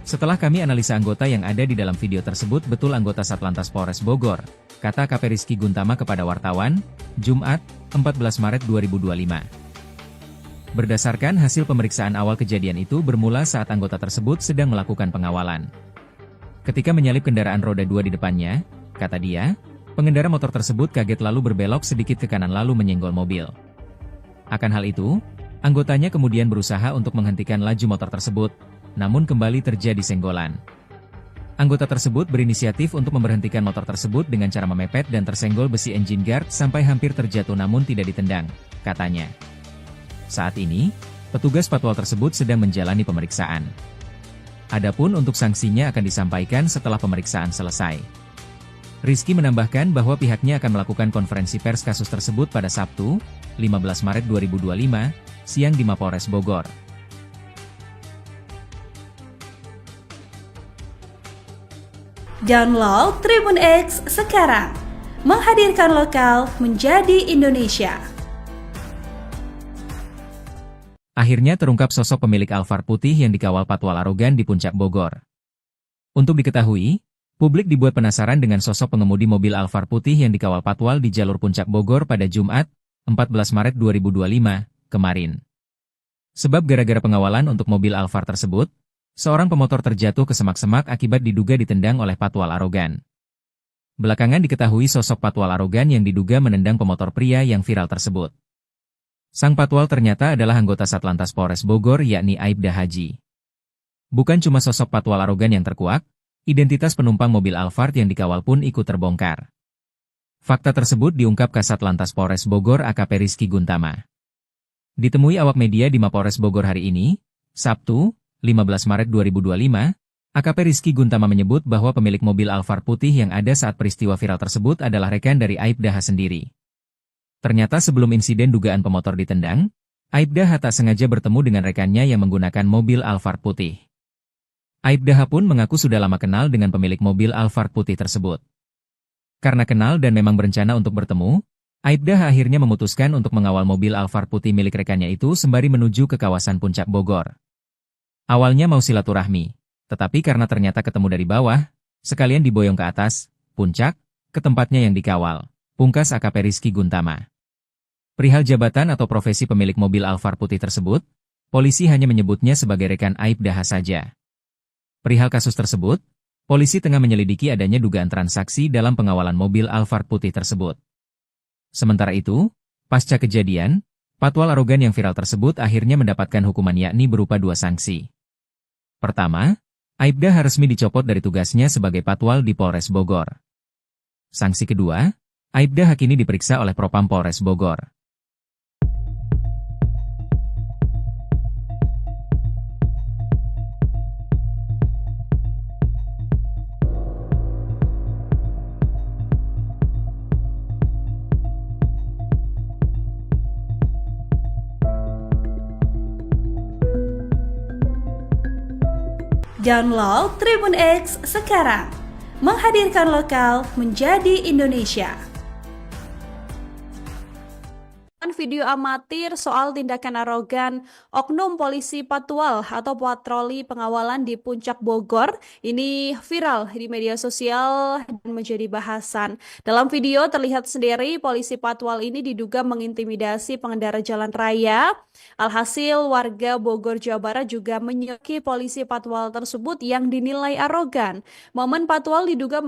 Setelah kami analisa anggota yang ada di dalam video tersebut betul anggota Satlantas Polres Bogor, kata AKP Rizky Guntama kepada wartawan, Jumat, 14 Maret 2025. Berdasarkan hasil pemeriksaan awal kejadian itu bermula saat anggota tersebut sedang melakukan pengawalan. Ketika menyalip kendaraan roda 2 di depannya, kata dia, pengendara motor tersebut kaget lalu berbelok sedikit ke kanan lalu menyenggol mobil. Akan hal itu, anggotanya kemudian berusaha untuk menghentikan laju motor tersebut, namun kembali terjadi senggolan. Anggota tersebut berinisiatif untuk memberhentikan motor tersebut dengan cara memepet dan tersenggol besi engine guard sampai hampir terjatuh namun tidak ditendang, katanya. Saat ini, petugas patwal tersebut sedang menjalani pemeriksaan. Adapun untuk sanksinya akan disampaikan setelah pemeriksaan selesai. Rizky menambahkan bahwa pihaknya akan melakukan konferensi pers kasus tersebut pada Sabtu, 15 Maret 2025, siang di Mapolres Bogor. Download Tribun X sekarang, menghadirkan lokal menjadi Indonesia. Akhirnya terungkap sosok pemilik Alphard putih yang dikawal patwal arogan di Puncak Bogor. Untuk diketahui, publik dibuat penasaran dengan sosok pengemudi mobil Alphard putih yang dikawal patwal di jalur Puncak Bogor pada Jumat, 14 Maret 2025, kemarin. Sebab gara-gara pengawalan untuk mobil Alphard tersebut, seorang pemotor terjatuh ke semak-semak akibat diduga ditendang oleh patwal arogan. Belakangan diketahui sosok patwal arogan yang diduga menendang pemotor pria yang viral tersebut. Sang patwal ternyata adalah anggota Satlantas Polres Bogor yakni Aibda Haji. Bukan cuma sosok patwal arogan yang terkuak, identitas penumpang mobil Alphard yang dikawal pun ikut terbongkar. Fakta tersebut diungkap Kasat Lantas Polres Bogor AKP Rizky Guntama. Ditemui awak media di Mapolres Bogor hari ini, Sabtu, 15 Maret 2025, AKP Rizky Guntama menyebut bahwa pemilik mobil Alphard putih yang ada saat peristiwa viral tersebut adalah rekan dari Aibda H sendiri. Ternyata sebelum insiden dugaan pemotor ditendang, Aibda H tak sengaja bertemu dengan rekannya yang menggunakan mobil Alphard putih. Aibda H pun mengaku sudah lama kenal dengan pemilik mobil Alphard putih tersebut. Karena kenal dan memang berencana untuk bertemu, Aibda H akhirnya memutuskan untuk mengawal mobil Alphard putih milik rekannya itu sembari menuju ke kawasan Puncak Bogor. Awalnya mau silaturahmi, tetapi karena ternyata ketemu dari bawah, sekalian diboyong ke atas, puncak, ke tempatnya yang dikawal, pungkas AKP Rizky Guntama. Perihal jabatan atau profesi pemilik mobil Alphard putih tersebut, polisi hanya menyebutnya sebagai rekan Aibda H saja. Perihal kasus tersebut, polisi tengah menyelidiki adanya dugaan transaksi dalam pengawalan mobil Alphard putih tersebut. Sementara itu, pasca kejadian, patwal arogan yang viral tersebut akhirnya mendapatkan hukuman yakni berupa 2 sanksi. Pertama, Aibda H resmi dicopot dari tugasnya sebagai patwal di Polres Bogor. Sanksi kedua, Aibda H kini diperiksa oleh Propam Polres Bogor. Download Tribun X sekarang, menghadirkan lokal menjadi Indonesia. Video amatir soal tindakan arogan oknum polisi patwal atau patroli pengawalan di Puncak Bogor ini viral di media sosial dan menjadi bahasan. Dalam video terlihat sendiri polisi patwal ini diduga mengintimidasi pengendara jalan raya. Alhasil warga Bogor, Jawa Barat juga menyoki polisi patwal tersebut yang dinilai arogan. Momen patwal diduga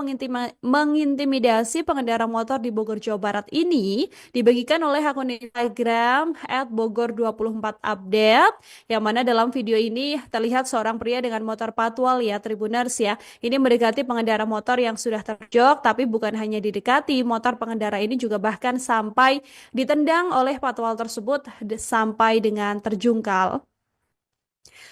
mengintimidasi pengendara motor di Bogor, Jawa Barat ini dibagikan oleh akun Instagram @bogor24update, yang mana dalam video ini terlihat seorang pria dengan motor patwal ya Tribuners ya. Ini mendekati pengendara motor yang sudah terjok, tapi bukan hanya didekati, motor pengendara ini juga bahkan sampai ditendang oleh patwal tersebut sampai dengan terjungkal.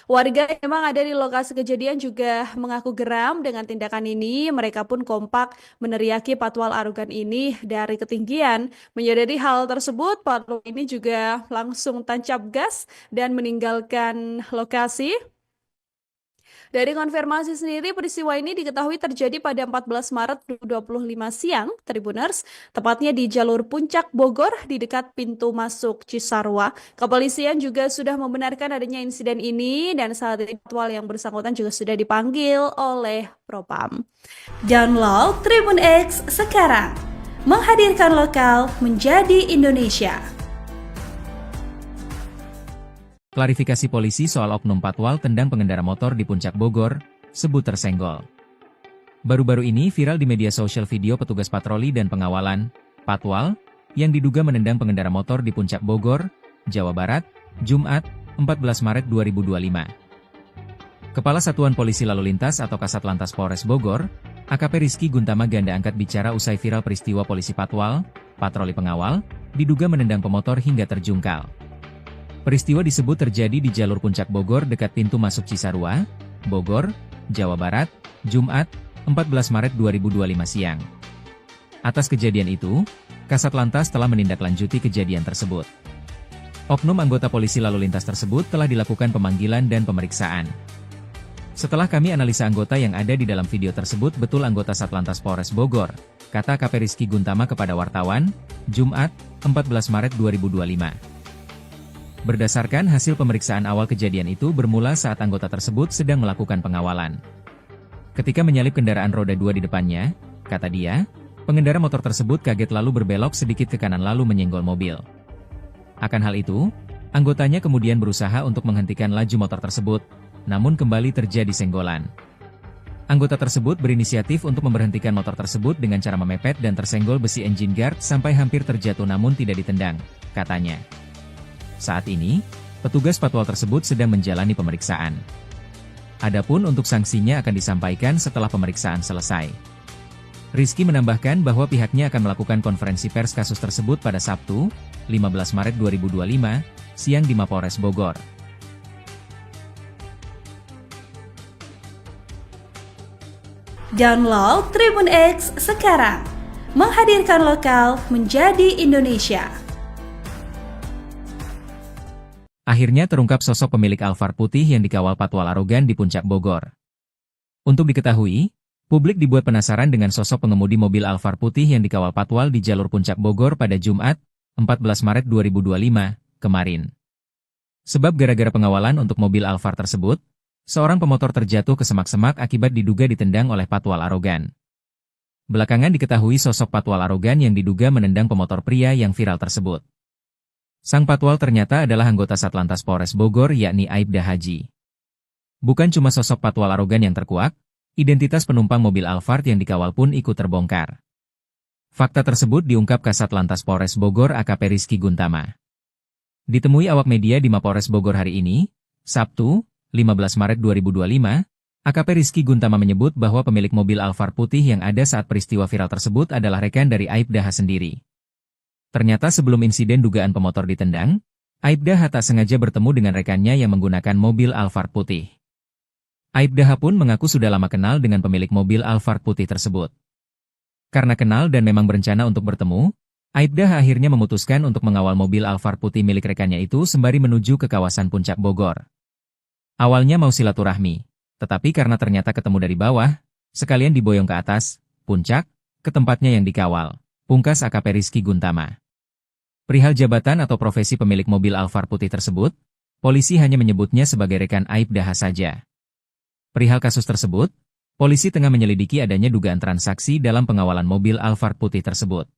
Warga yang memang ada di lokasi kejadian juga mengaku geram dengan tindakan ini. Mereka pun kompak meneriaki patwal arogan ini dari ketinggian. Menyadari hal tersebut, patwal ini juga langsung tancap gas dan meninggalkan lokasi. Dari konfirmasi sendiri, peristiwa ini diketahui terjadi pada 14 Maret 2025 siang, Tribuners, tepatnya di jalur Puncak Bogor di dekat pintu masuk Cisarua. Kepolisian juga sudah membenarkan adanya insiden ini dan saat ini patwal yang bersangkutan juga sudah dipanggil oleh Propam. Download Tribun X sekarang, menghadirkan lokal menjadi Indonesia. Klarifikasi polisi soal oknum patwal tendang pengendara motor di Puncak Bogor, sebut tersenggol. Baru-baru ini viral di media sosial video petugas patroli dan pengawalan, patwal, yang diduga menendang pengendara motor di Puncak Bogor, Jawa Barat, Jumat, 14 Maret 2025. Kepala Satuan Polisi Lalu Lintas atau Kasat Lantas Polres Bogor, AKP Rizky Guntama Ganda angkat bicara usai viral peristiwa polisi patwal, patroli pengawal, diduga menendang pemotor hingga terjungkal. Peristiwa disebut terjadi di jalur Puncak Bogor dekat pintu masuk Cisarua, Bogor, Jawa Barat, Jumat, 14 Maret 2025 siang. Atas kejadian itu, Kasat Lantas telah menindaklanjuti kejadian tersebut. Oknum anggota polisi lalu lintas tersebut telah dilakukan pemanggilan dan pemeriksaan. Setelah kami analisa anggota yang ada di dalam video tersebut betul anggota Satlantas Polres Bogor, kata AKP Rizky Guntama kepada wartawan, Jumat, 14 Maret 2025. Berdasarkan hasil pemeriksaan awal kejadian itu bermula saat anggota tersebut sedang melakukan pengawalan. Ketika menyalip kendaraan roda 2 di depannya, kata dia, pengendara motor tersebut kaget lalu berbelok sedikit ke kanan lalu menyenggol mobil. Akan hal itu, anggotanya kemudian berusaha untuk menghentikan laju motor tersebut, namun kembali terjadi senggolan. Anggota tersebut berinisiatif untuk memberhentikan motor tersebut dengan cara memepet dan tersenggol besi engine guard sampai hampir terjatuh namun tidak ditendang, katanya. Saat ini, petugas patwal tersebut sedang menjalani pemeriksaan. Adapun untuk sanksinya akan disampaikan setelah pemeriksaan selesai. Rizky menambahkan bahwa pihaknya akan melakukan konferensi pers kasus tersebut pada Sabtu, 15 Maret 2025, siang di Mapolres Bogor. Download Tribun X sekarang, menghadirkan lokal menjadi Indonesia. Akhirnya terungkap sosok pemilik Alphard putih yang dikawal patwal arogan di Puncak Bogor. Untuk diketahui, publik dibuat penasaran dengan sosok pengemudi mobil Alphard putih yang dikawal patwal di jalur Puncak Bogor pada Jumat, 14 Maret 2025, kemarin. Sebab gara-gara pengawalan untuk mobil Alphard tersebut, seorang pemotor terjatuh ke semak-semak akibat diduga ditendang oleh patwal arogan. Belakangan diketahui sosok patwal arogan yang diduga menendang pemotor pria yang viral tersebut. Sang patwal ternyata adalah anggota Satlantas Polres Bogor yakni Aibda Haji. Bukan cuma sosok patwal arogan yang terkuak, identitas penumpang mobil Alphard yang dikawal pun ikut terbongkar. Fakta tersebut diungkap Kasat Lantas Polres Bogor AKP Rizky Guntama. Ditemui awak media di Mapolres Bogor hari ini, Sabtu, 15 Maret 2025, AKP Rizky Guntama menyebut bahwa pemilik mobil Alphard putih yang ada saat peristiwa viral tersebut adalah rekan dari Aibda H sendiri. Ternyata sebelum insiden dugaan pemotor ditendang, Aibda H tak sengaja bertemu dengan rekannya yang menggunakan mobil Alphard putih. Aibda H pun mengaku sudah lama kenal dengan pemilik mobil Alphard putih tersebut. Karena kenal dan memang berencana untuk bertemu, Aibda H akhirnya memutuskan untuk mengawal mobil Alphard putih milik rekannya itu sembari menuju ke kawasan Puncak Bogor. Awalnya mau silaturahmi, tetapi karena ternyata ketemu dari bawah, sekalian diboyong ke atas, puncak, ke tempatnya yang dikawal, pungkas AKP Rizky Guntama. Perihal jabatan atau profesi pemilik mobil Alphard putih tersebut, polisi hanya menyebutnya sebagai rekan Aibda H saja. Perihal kasus tersebut, polisi tengah menyelidiki adanya dugaan transaksi dalam pengawalan mobil Alphard putih tersebut.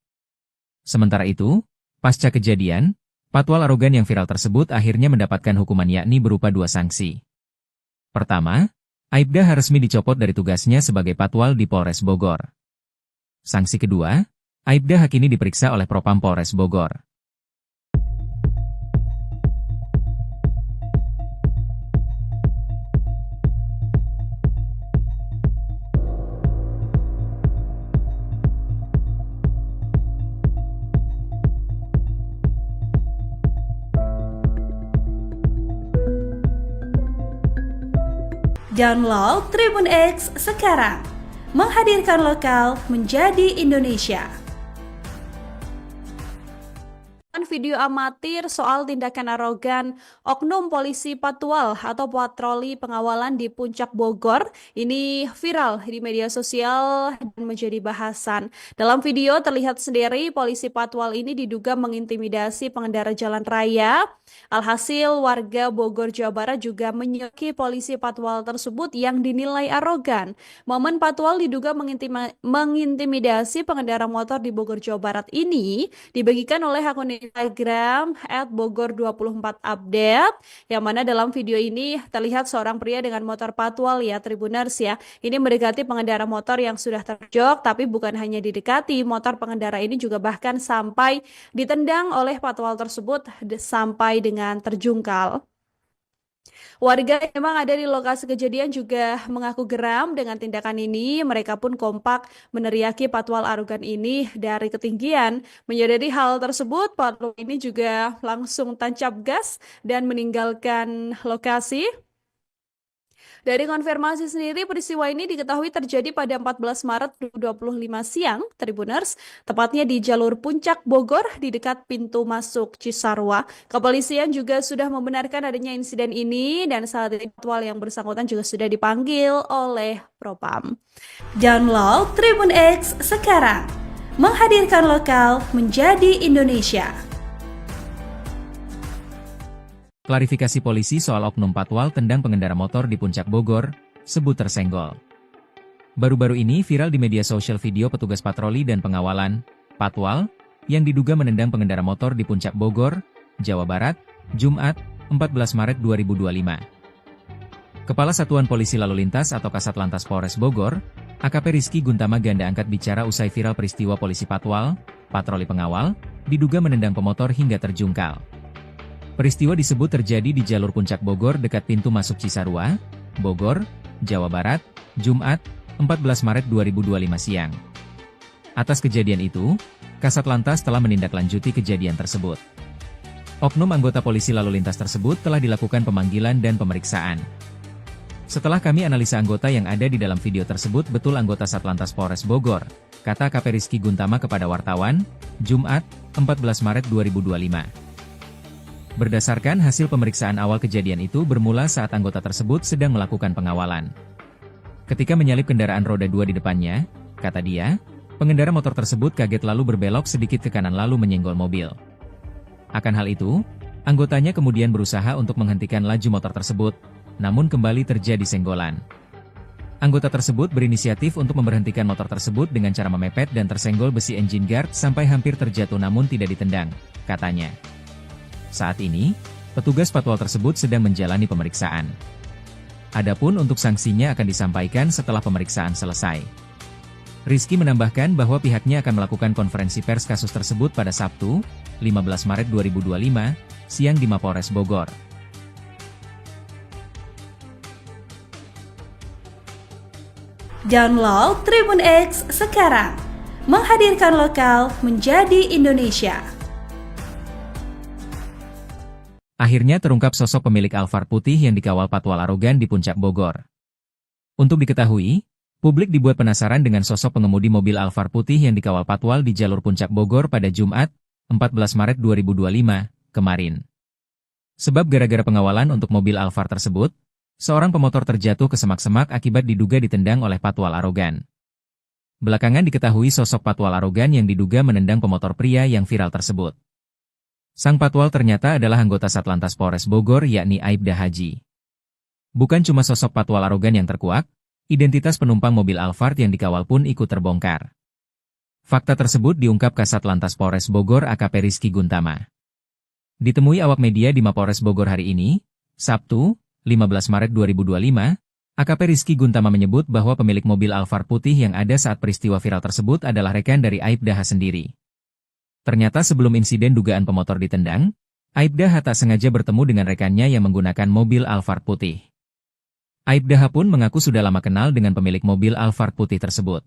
Sementara itu, pasca kejadian, patwal arogan yang viral tersebut akhirnya mendapatkan hukuman yakni berupa 2 sanksi. Pertama, Aibda H resmi dicopot dari tugasnya sebagai patwal di Polres Bogor. Sanksi kedua, Aibda H kini diperiksa oleh Propam Polres Bogor. Download Tribun X sekarang. Menghadirkan lokal menjadi Indonesia. Video amatir soal tindakan arogan oknum polisi Patwal atau patroli pengawalan di Puncak Bogor ini viral di media sosial dan menjadi bahasan. Dalam video terlihat sendiri polisi Patwal ini diduga mengintimidasi pengendara jalan raya. Alhasil warga Bogor, Jawa Barat juga menyoki polisi Patwal tersebut yang dinilai arogan. Momen Patwal diduga mengintimidasi pengendara motor di Bogor, Jawa Barat ini dibagikan oleh akun Instagram @bogor24update, yang mana dalam video ini terlihat seorang pria dengan motor Patwal ya Tribuners ya. Ini mendekati pengendara motor yang sudah terjok, tapi bukan hanya didekati, motor pengendara ini juga bahkan sampai ditendang oleh Patwal tersebut sampai dengan terjungkal. Warga yang memang ada di lokasi kejadian juga mengaku geram dengan tindakan ini. Mereka pun kompak meneriaki Patwal arogan ini dari ketinggian. Menyadari hal tersebut, Patwal ini juga langsung tancap gas dan meninggalkan lokasi. Dari konfirmasi sendiri, peristiwa ini diketahui terjadi pada 14 Maret 2025 siang, Tribuners, tepatnya di jalur Puncak Bogor di dekat pintu masuk Cisarua. Kepolisian juga sudah membenarkan adanya insiden ini dan saat ini Patwal yang bersangkutan juga sudah dipanggil oleh Propam. Download Tribun X sekarang. Menghadirkan lokal menjadi Indonesia. Klarifikasi polisi soal oknum Patwal tendang pengendara motor di Puncak Bogor, sebut tersenggol. Baru-baru ini viral di media sosial video petugas patroli dan pengawalan, Patwal, yang diduga menendang pengendara motor di Puncak Bogor, Jawa Barat, Jumat, 14 Maret 2025. Kepala Satuan Polisi Lalu Lintas atau Kasat Lantas Polres Bogor, AKP Rizky Guntama Ganda angkat bicara usai viral peristiwa polisi Patwal, patroli pengawal, diduga menendang pemotor hingga terjungkal. Peristiwa disebut terjadi di jalur Puncak Bogor dekat pintu masuk Cisarua, Bogor, Jawa Barat, Jumat, 14 Maret 2025 siang. Atas kejadian itu, Kasat Lantas telah menindaklanjuti kejadian tersebut. Oknum anggota polisi lalu lintas tersebut telah dilakukan pemanggilan dan pemeriksaan. Setelah kami analisa anggota yang ada di dalam video tersebut betul anggota Satlantas Polres Bogor, kata AKP Rizky Guntama kepada wartawan, Jumat, 14 Maret 2025. Berdasarkan hasil pemeriksaan awal kejadian itu bermula saat anggota tersebut sedang melakukan pengawalan. Ketika menyalip kendaraan roda 2 di depannya, kata dia, pengendara motor tersebut kaget lalu berbelok sedikit ke kanan lalu menyenggol mobil. Akan hal itu, anggotanya kemudian berusaha untuk menghentikan laju motor tersebut, namun kembali terjadi senggolan. Anggota tersebut berinisiatif untuk memberhentikan motor tersebut dengan cara memepet dan tersenggol besi engine guard sampai hampir terjatuh namun tidak ditendang, katanya. Saat ini, petugas Patwal tersebut sedang menjalani pemeriksaan. Adapun untuk sanksinya akan disampaikan setelah pemeriksaan selesai. Rizky menambahkan bahwa pihaknya akan melakukan konferensi pers kasus tersebut pada Sabtu, 15 Maret 2025, siang di Mapolres Bogor. Download Tribun X sekarang. Menghadirkan lokal menjadi Indonesia. Akhirnya terungkap sosok pemilik Alphard putih yang dikawal Patwal arogan di Puncak Bogor. Untuk diketahui, publik dibuat penasaran dengan sosok pengemudi mobil Alphard putih yang dikawal Patwal di jalur Puncak Bogor pada Jumat, 14 Maret 2025, kemarin. Sebab gara-gara pengawalan untuk mobil Alphard tersebut, seorang pemotor terjatuh ke semak-semak akibat diduga ditendang oleh Patwal arogan. Belakangan diketahui sosok Patwal arogan yang diduga menendang pemotor pria yang viral tersebut. Sang Patwal ternyata adalah anggota Satlantas Polres Bogor yakni Aibda Haji. Bukan cuma sosok Patwal arogan yang terkuak, identitas penumpang mobil Alphard yang dikawal pun ikut terbongkar. Fakta tersebut diungkap Kasat Lantas Polres Bogor AKP Rizky Guntama. Ditemui awak media di Mapolres Bogor hari ini, Sabtu, 15 Maret 2025, AKP Rizky Guntama menyebut bahwa pemilik mobil Alphard putih yang ada saat peristiwa viral tersebut adalah rekan dari Aibda H sendiri. Ternyata sebelum insiden dugaan pemotor ditendang, Aibda H tak sengaja bertemu dengan rekannya yang menggunakan mobil Alphard putih. Aibda H pun mengaku sudah lama kenal dengan pemilik mobil Alphard putih tersebut.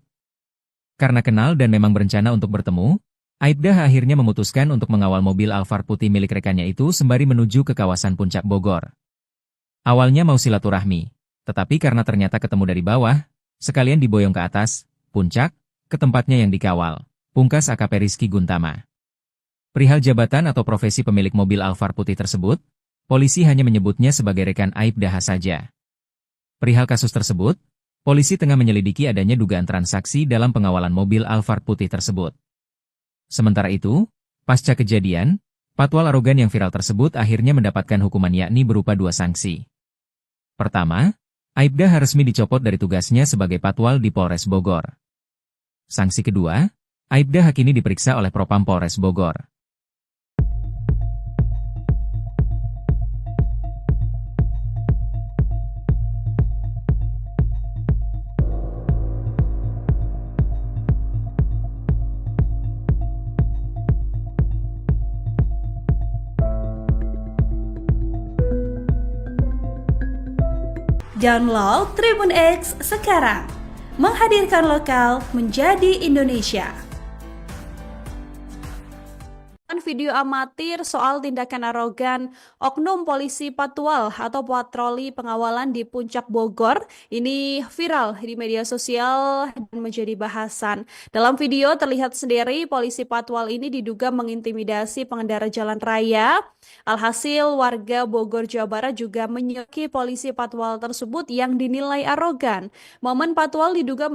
Karena kenal dan memang berencana untuk bertemu, Aibda H akhirnya memutuskan untuk mengawal mobil Alphard putih milik rekannya itu sembari menuju ke kawasan Puncak Bogor. Awalnya mau silaturahmi, Tetapi karena ternyata ketemu dari bawah, sekalian diboyong ke atas, puncak, ke tempatnya yang dikawal. Pungkas AKP Rizky Guntama. Perihal jabatan atau profesi pemilik mobil Alphard putih tersebut, polisi hanya menyebutnya sebagai rekan Aibda saja. Perihal kasus tersebut, polisi tengah menyelidiki adanya dugaan transaksi dalam pengawalan mobil Alphard putih tersebut. Sementara itu, pasca kejadian, patwal arogan yang viral tersebut akhirnya mendapatkan hukuman yakni berupa 2 sanksi. Pertama, Aibda resmi dicopot dari tugasnya sebagai patwal di Polres Bogor. Sanksi kedua, Aibda kini diperiksa oleh Propam Polres Bogor. Download Tribun X sekarang, menghadirkan lokal menjadi Indonesia. Video amatir soal tindakan arogan oknum polisi patwal atau patroli pengawalan di Puncak Bogor ini viral di media sosial dan menjadi bahasan. Dalam video terlihat sendiri polisi patwal ini diduga mengintimidasi pengendara jalan raya. Alhasil warga Bogor, Jawa Barat juga menyoki polisi patwal tersebut yang dinilai arogan. Momen patwal diduga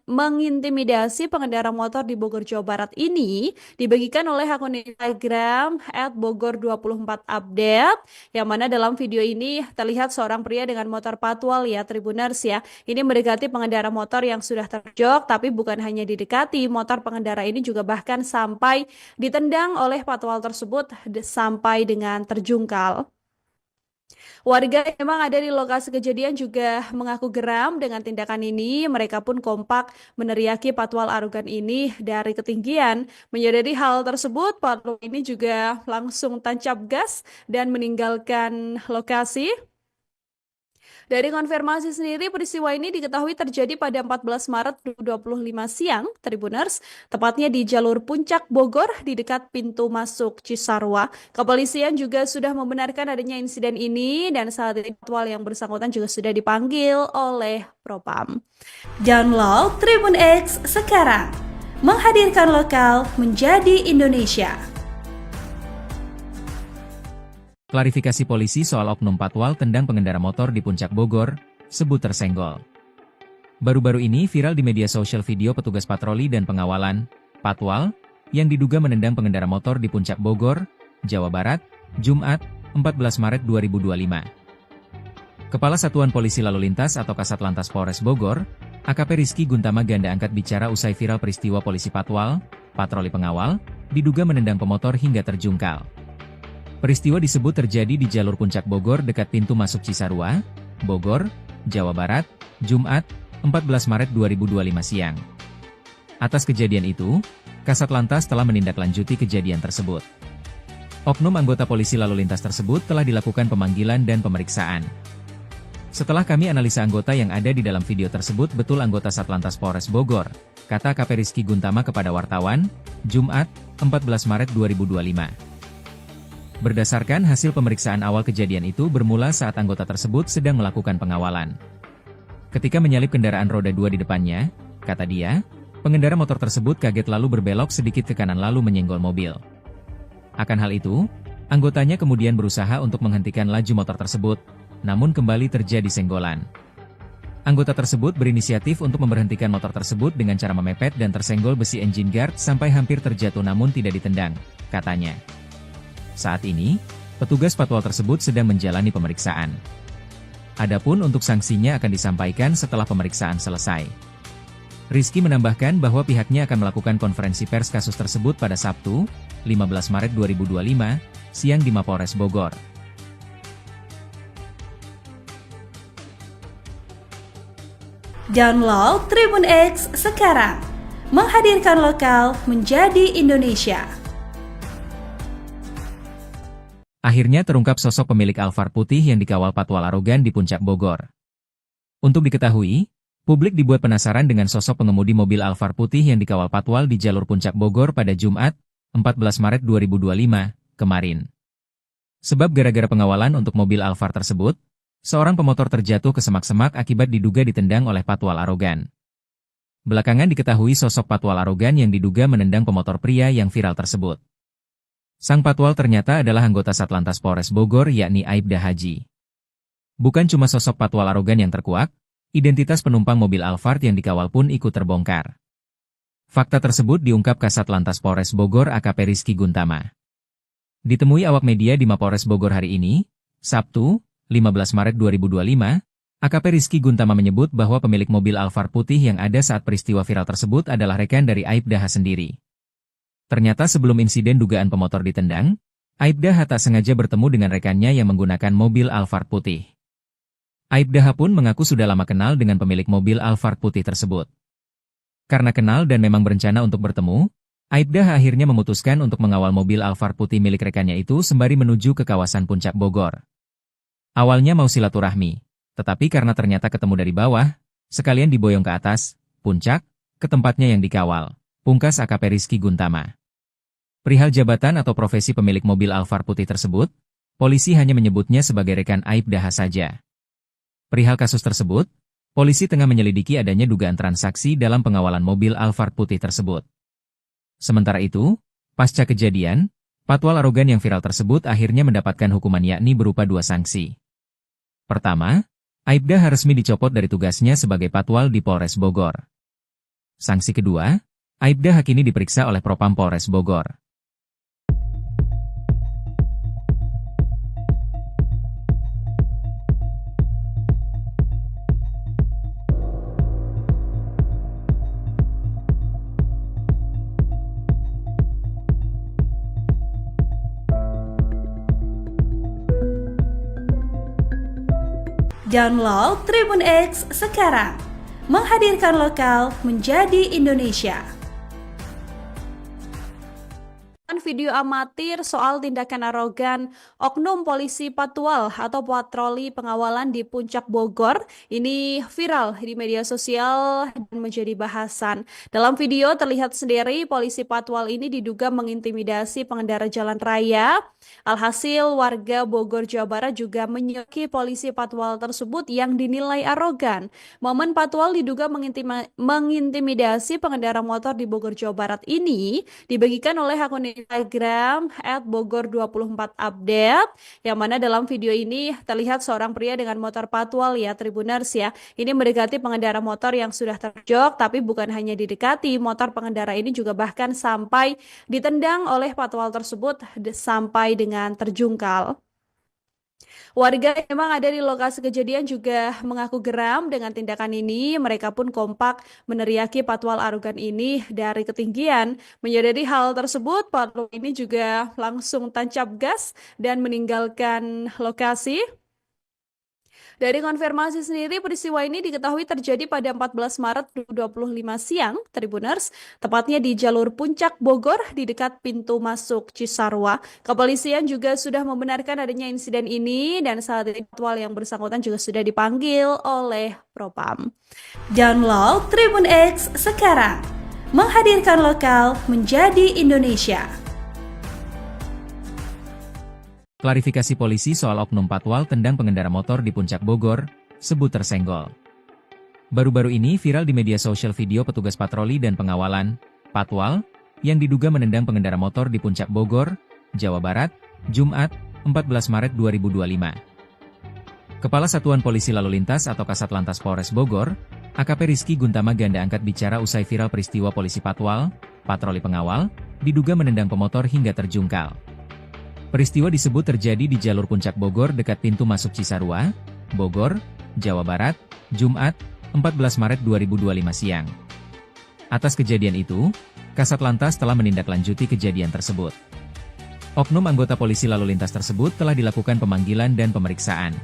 mengintimidasi pengendara motor di Bogor, Jawa Barat ini dibagikan oleh akun Instagram @bogor24update, yang mana dalam video ini terlihat seorang pria dengan motor patwal ya Tribuners ya. Ini mendekati pengendara motor yang sudah terjok, tapi bukan hanya didekati, motor pengendara ini juga bahkan sampai ditendang oleh patwal tersebut sampai dengan terjungkal. Warga yang memang ada di lokasi kejadian juga mengaku geram dengan tindakan ini. Mereka pun kompak meneriaki patwal arogan ini dari ketinggian. Menyadari hal tersebut, patwal ini juga langsung tancap gas dan meninggalkan lokasi. Dari konfirmasi sendiri, peristiwa ini diketahui terjadi pada 14 Maret 2025 siang, Tribuners, tepatnya di jalur Puncak Bogor di dekat pintu masuk Cisarua. Kepolisian juga sudah membenarkan adanya insiden ini dan saat ini patwal yang bersangkutan juga sudah dipanggil oleh Propam. Download Tribun X sekarang, menghadirkan lokal menjadi Indonesia. Klarifikasi polisi soal oknum patwal tendang pengendara motor di Puncak Bogor, sebut tersenggol. Baru-baru ini viral di media sosial video petugas patroli dan pengawalan, patwal, yang diduga menendang pengendara motor di Puncak Bogor, Jawa Barat, Jumat, 14 Maret 2025. Kepala Satuan Polisi Lalu Lintas atau Kasat Lantas Polres Bogor, AKP Rizky Guntama ganda angkat bicara usai viral peristiwa polisi patwal, patroli pengawal, diduga menendang pemotor hingga terjungkal. Peristiwa disebut terjadi di jalur Puncak Bogor dekat pintu masuk Cisarua, Bogor, Jawa Barat, Jumat, 14 Maret 2025 siang. Atas kejadian itu, Kasat Lantas telah menindaklanjuti kejadian tersebut. Oknum anggota polisi lalu lintas tersebut telah dilakukan pemanggilan dan pemeriksaan. Setelah kami analisa anggota yang ada di dalam video tersebut betul anggota Satlantas Polres Bogor, kata AKP Rizky Guntama kepada wartawan, Jumat, 14 Maret 2025. Berdasarkan hasil pemeriksaan awal kejadian itu bermula saat anggota tersebut sedang melakukan pengawalan. Ketika menyalip kendaraan roda 2 di depannya, kata dia, pengendara motor tersebut kaget lalu berbelok sedikit ke kanan lalu menyenggol mobil. Akan hal itu, anggotanya kemudian berusaha untuk menghentikan laju motor tersebut, namun kembali terjadi senggolan. Anggota tersebut berinisiatif untuk memberhentikan motor tersebut dengan cara memepet dan tersenggol besi engine guard sampai hampir terjatuh namun tidak ditendang, katanya. Saat ini, petugas patwal tersebut sedang menjalani pemeriksaan. Adapun untuk sanksinya akan disampaikan setelah pemeriksaan selesai. Rizky menambahkan bahwa pihaknya akan melakukan konferensi pers kasus tersebut pada Sabtu, 15 Maret 2025, siang di Mapolres Bogor. Download Tribun X sekarang, menghadirkan lokal menjadi Indonesia. Akhirnya terungkap sosok pemilik Alphard putih yang dikawal patwal arogan di Puncak Bogor. Untuk diketahui, publik dibuat penasaran dengan sosok pengemudi mobil Alphard putih yang dikawal patwal di jalur Puncak Bogor pada Jumat, 14 Maret 2025, kemarin. Sebab gara-gara pengawalan untuk mobil Alphard tersebut, Seorang pemotor terjatuh ke semak-semak akibat diduga ditendang oleh patwal arogan. Belakangan diketahui sosok patwal arogan yang diduga menendang pemotor pria yang viral tersebut. Sang patwal ternyata adalah anggota Satlantas Polres Bogor yakni Aibda Haji. Bukan cuma sosok patwal arogan yang terkuak, identitas penumpang mobil Alphard yang dikawal pun ikut terbongkar. Fakta tersebut diungkap Kasat Lantas Polres Bogor AKP Rizky Guntama. Ditemui awak media di Mapolres Bogor hari ini, Sabtu, 15 Maret 2025, AKP Rizky Guntama menyebut bahwa pemilik mobil Alphard putih yang ada saat peristiwa viral tersebut adalah rekan dari Aibda H sendiri. Ternyata sebelum insiden dugaan pemotor ditendang, Aibda H tak sengaja bertemu dengan rekannya yang menggunakan mobil Alphard putih. Aibda H pun mengaku sudah lama kenal dengan pemilik mobil Alphard putih tersebut. Karena kenal dan memang berencana untuk bertemu, Aibda H akhirnya memutuskan untuk mengawal mobil Alphard putih milik rekannya itu sembari menuju ke kawasan Puncak Bogor. Awalnya mau silaturahmi, tetapi karena ternyata ketemu dari bawah, sekalian diboyong ke atas, puncak, ke tempatnya yang dikawal, pungkas AKP Rizky Guntama. Perihal jabatan atau profesi pemilik mobil Alphard putih tersebut, polisi hanya menyebutnya sebagai rekan Aibda H saja. Perihal kasus tersebut, polisi tengah menyelidiki adanya dugaan transaksi dalam pengawalan mobil Alphard putih tersebut. Sementara itu, pasca kejadian, patwal arogan yang viral tersebut akhirnya mendapatkan hukuman yakni berupa 2 sanksi. Pertama, Aibda H resmi dicopot dari tugasnya sebagai patwal di Polres Bogor. Sanksi kedua, Aibda H kini diperiksa oleh Propam Polres Bogor. Download Tribun X sekarang, menghadirkan lokal menjadi Indonesia. Video amatir soal tindakan arogan oknum polisi patwal atau patroli pengawalan di Puncak Bogor ini viral di media sosial dan menjadi bahasan. Dalam video terlihat sendiri polisi patwal ini diduga mengintimidasi pengendara jalan raya. Alhasil warga Bogor, Jawa Barat juga menyoki polisi patwal tersebut yang dinilai arogan. Momen patwal diduga mengintimidasi pengendara motor di Bogor, Jawa Barat ini dibagikan oleh akun Instagram @bogor24update, yang mana dalam video ini terlihat seorang pria dengan motor patwal ya Tribuners ya. Ini mendekati pengendara motor yang sudah terjok, tapi bukan hanya didekati, motor pengendara ini juga bahkan sampai ditendang oleh patwal tersebut sampai dengan terjungkal. Warga yang memang ada di lokasi kejadian juga mengaku geram dengan tindakan ini. Mereka pun kompak meneriaki patwal arogan ini dari ketinggian. Menyadari hal tersebut, patwal ini juga langsung tancap gas dan meninggalkan lokasi. Dari konfirmasi sendiri, peristiwa ini diketahui terjadi pada 14 Maret 2025 siang, Tribuners, tepatnya di jalur Puncak Bogor di dekat pintu masuk Cisarua. Kepolisian juga sudah membenarkan adanya insiden ini dan saat ini patwal yang bersangkutan juga sudah dipanggil oleh Propam. Download Tribun X sekarang, menghadirkan lokal menjadi Indonesia. Klarifikasi polisi soal oknum patwal tendang pengendara motor di Puncak Bogor, sebut tersenggol. Baru-baru ini viral di media sosial video petugas patroli dan pengawalan, patwal, yang diduga menendang pengendara motor di Puncak Bogor, Jawa Barat, Jumat, 14 Maret 2025. Kepala Satuan Polisi Lalu Lintas atau Kasat Lantas Polres Bogor, AKP Rizky Guntama ganda angkat bicara usai viral peristiwa polisi patwal, patroli pengawal, diduga menendang pemotor hingga terjungkal. Peristiwa disebut terjadi di jalur Puncak Bogor dekat pintu masuk Cisarua, Bogor, Jawa Barat, Jumat, 14 Maret 2025 siang. Atas kejadian itu, Kasat Lantas telah menindaklanjuti kejadian tersebut. Oknum anggota polisi lalu lintas tersebut telah dilakukan pemanggilan dan pemeriksaan.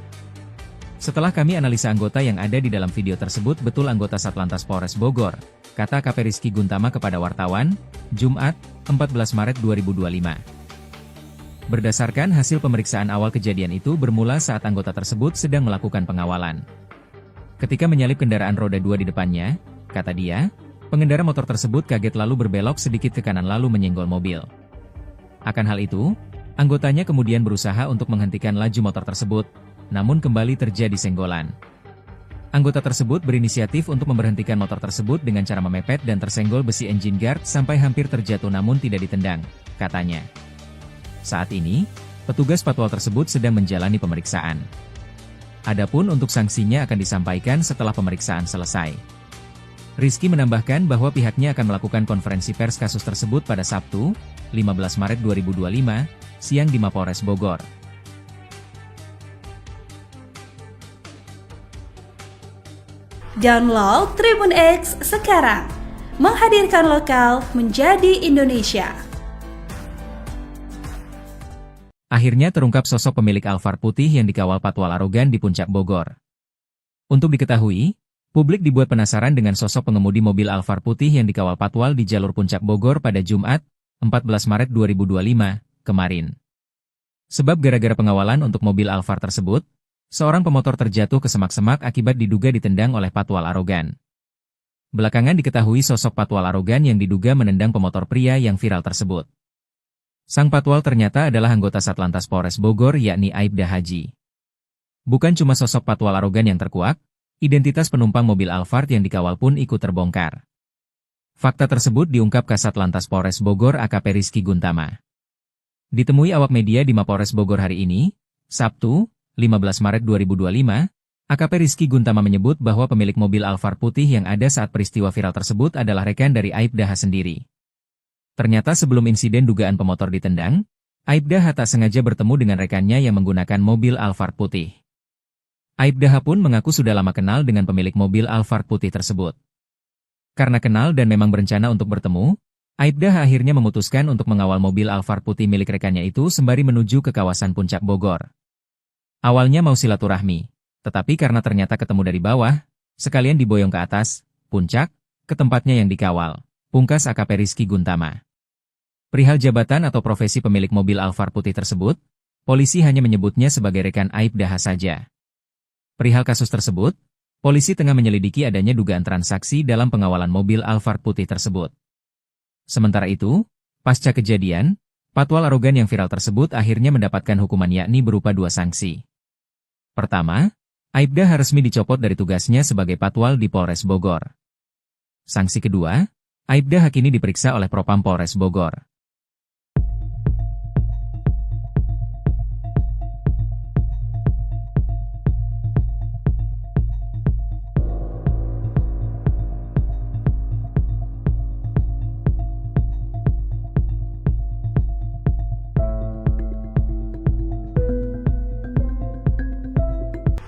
Setelah kami analisa anggota yang ada di dalam video tersebut betul anggota Satlantas Polres Bogor, kata AKP Rizky Guntama kepada wartawan, Jumat, 14 Maret 2025. Berdasarkan hasil pemeriksaan awal kejadian itu bermula saat anggota tersebut sedang melakukan pengawalan. Ketika menyalip kendaraan roda 2 di depannya, kata dia, pengendara motor tersebut kaget lalu berbelok sedikit ke kanan lalu menyenggol mobil. Akan hal itu, anggotanya kemudian berusaha untuk menghentikan laju motor tersebut, namun kembali terjadi senggolan. Anggota tersebut berinisiatif untuk memberhentikan motor tersebut dengan cara memepet dan tersenggol besi engine guard sampai hampir terjatuh namun tidak ditendang, katanya. Saat ini, petugas patwal tersebut sedang menjalani pemeriksaan. Adapun untuk sanksinya akan disampaikan setelah pemeriksaan selesai. Rizky menambahkan bahwa pihaknya akan melakukan konferensi pers kasus tersebut pada Sabtu, 15 Maret 2025, siang di Mapolres Bogor. Download Tribun X sekarang, menghadirkan lokal menjadi Indonesia. Akhirnya terungkap sosok pemilik Alphard putih yang dikawal patwal arogan di Puncak Bogor. Untuk diketahui, publik dibuat penasaran dengan sosok pengemudi mobil Alphard putih yang dikawal patwal di jalur Puncak Bogor pada Jumat, 14 Maret 2025, kemarin. Sebab gara-gara pengawalan untuk mobil Alphard tersebut, seorang pemotor terjatuh ke semak-semak akibat diduga ditendang oleh patwal arogan. Belakangan diketahui sosok patwal arogan yang diduga menendang pemotor pria yang viral tersebut. Sang patwal ternyata adalah anggota Satlantas Polres Bogor yakni Aibda Haji. Bukan cuma sosok patwal arogan yang terkuak, identitas penumpang mobil Alphard yang dikawal pun ikut terbongkar. Fakta tersebut diungkap Kasat Lantas Polres Bogor AKP Rizky Guntama. Ditemui awak media di Mapolres Bogor hari ini, Sabtu, 15 Maret 2025, AKP Rizky Guntama menyebut bahwa pemilik mobil Alphard putih yang ada saat peristiwa viral tersebut adalah rekan dari Aibda H sendiri. Ternyata sebelum insiden dugaan pemotor ditendang, Aibda H tak sengaja bertemu dengan rekannya yang menggunakan mobil Alphard putih. Aibda H pun mengaku sudah lama kenal dengan pemilik mobil Alphard putih tersebut. Karena kenal dan memang berencana untuk bertemu, Aibda H akhirnya memutuskan untuk mengawal mobil Alphard putih milik rekannya itu sembari menuju ke kawasan Puncak Bogor. Awalnya mau silaturahmi, tetapi karena ternyata ketemu dari bawah, sekalian diboyong ke atas, puncak, ke tempatnya yang dikawal, pungkas AKP Rizky Guntama. Perihal jabatan atau profesi pemilik mobil Alphard putih tersebut, polisi hanya menyebutnya sebagai rekan Aibda H saja. Perihal kasus tersebut, polisi tengah menyelidiki adanya dugaan transaksi dalam pengawalan mobil Alphard putih tersebut. Sementara itu, pasca kejadian, patwal arogan yang viral tersebut akhirnya mendapatkan hukuman yakni berupa 2 sanksi. Pertama, Aibda H resmi dicopot dari tugasnya sebagai patwal di Polres Bogor. Sanksi kedua, Aibda H kini diperiksa oleh Propam Polres Bogor.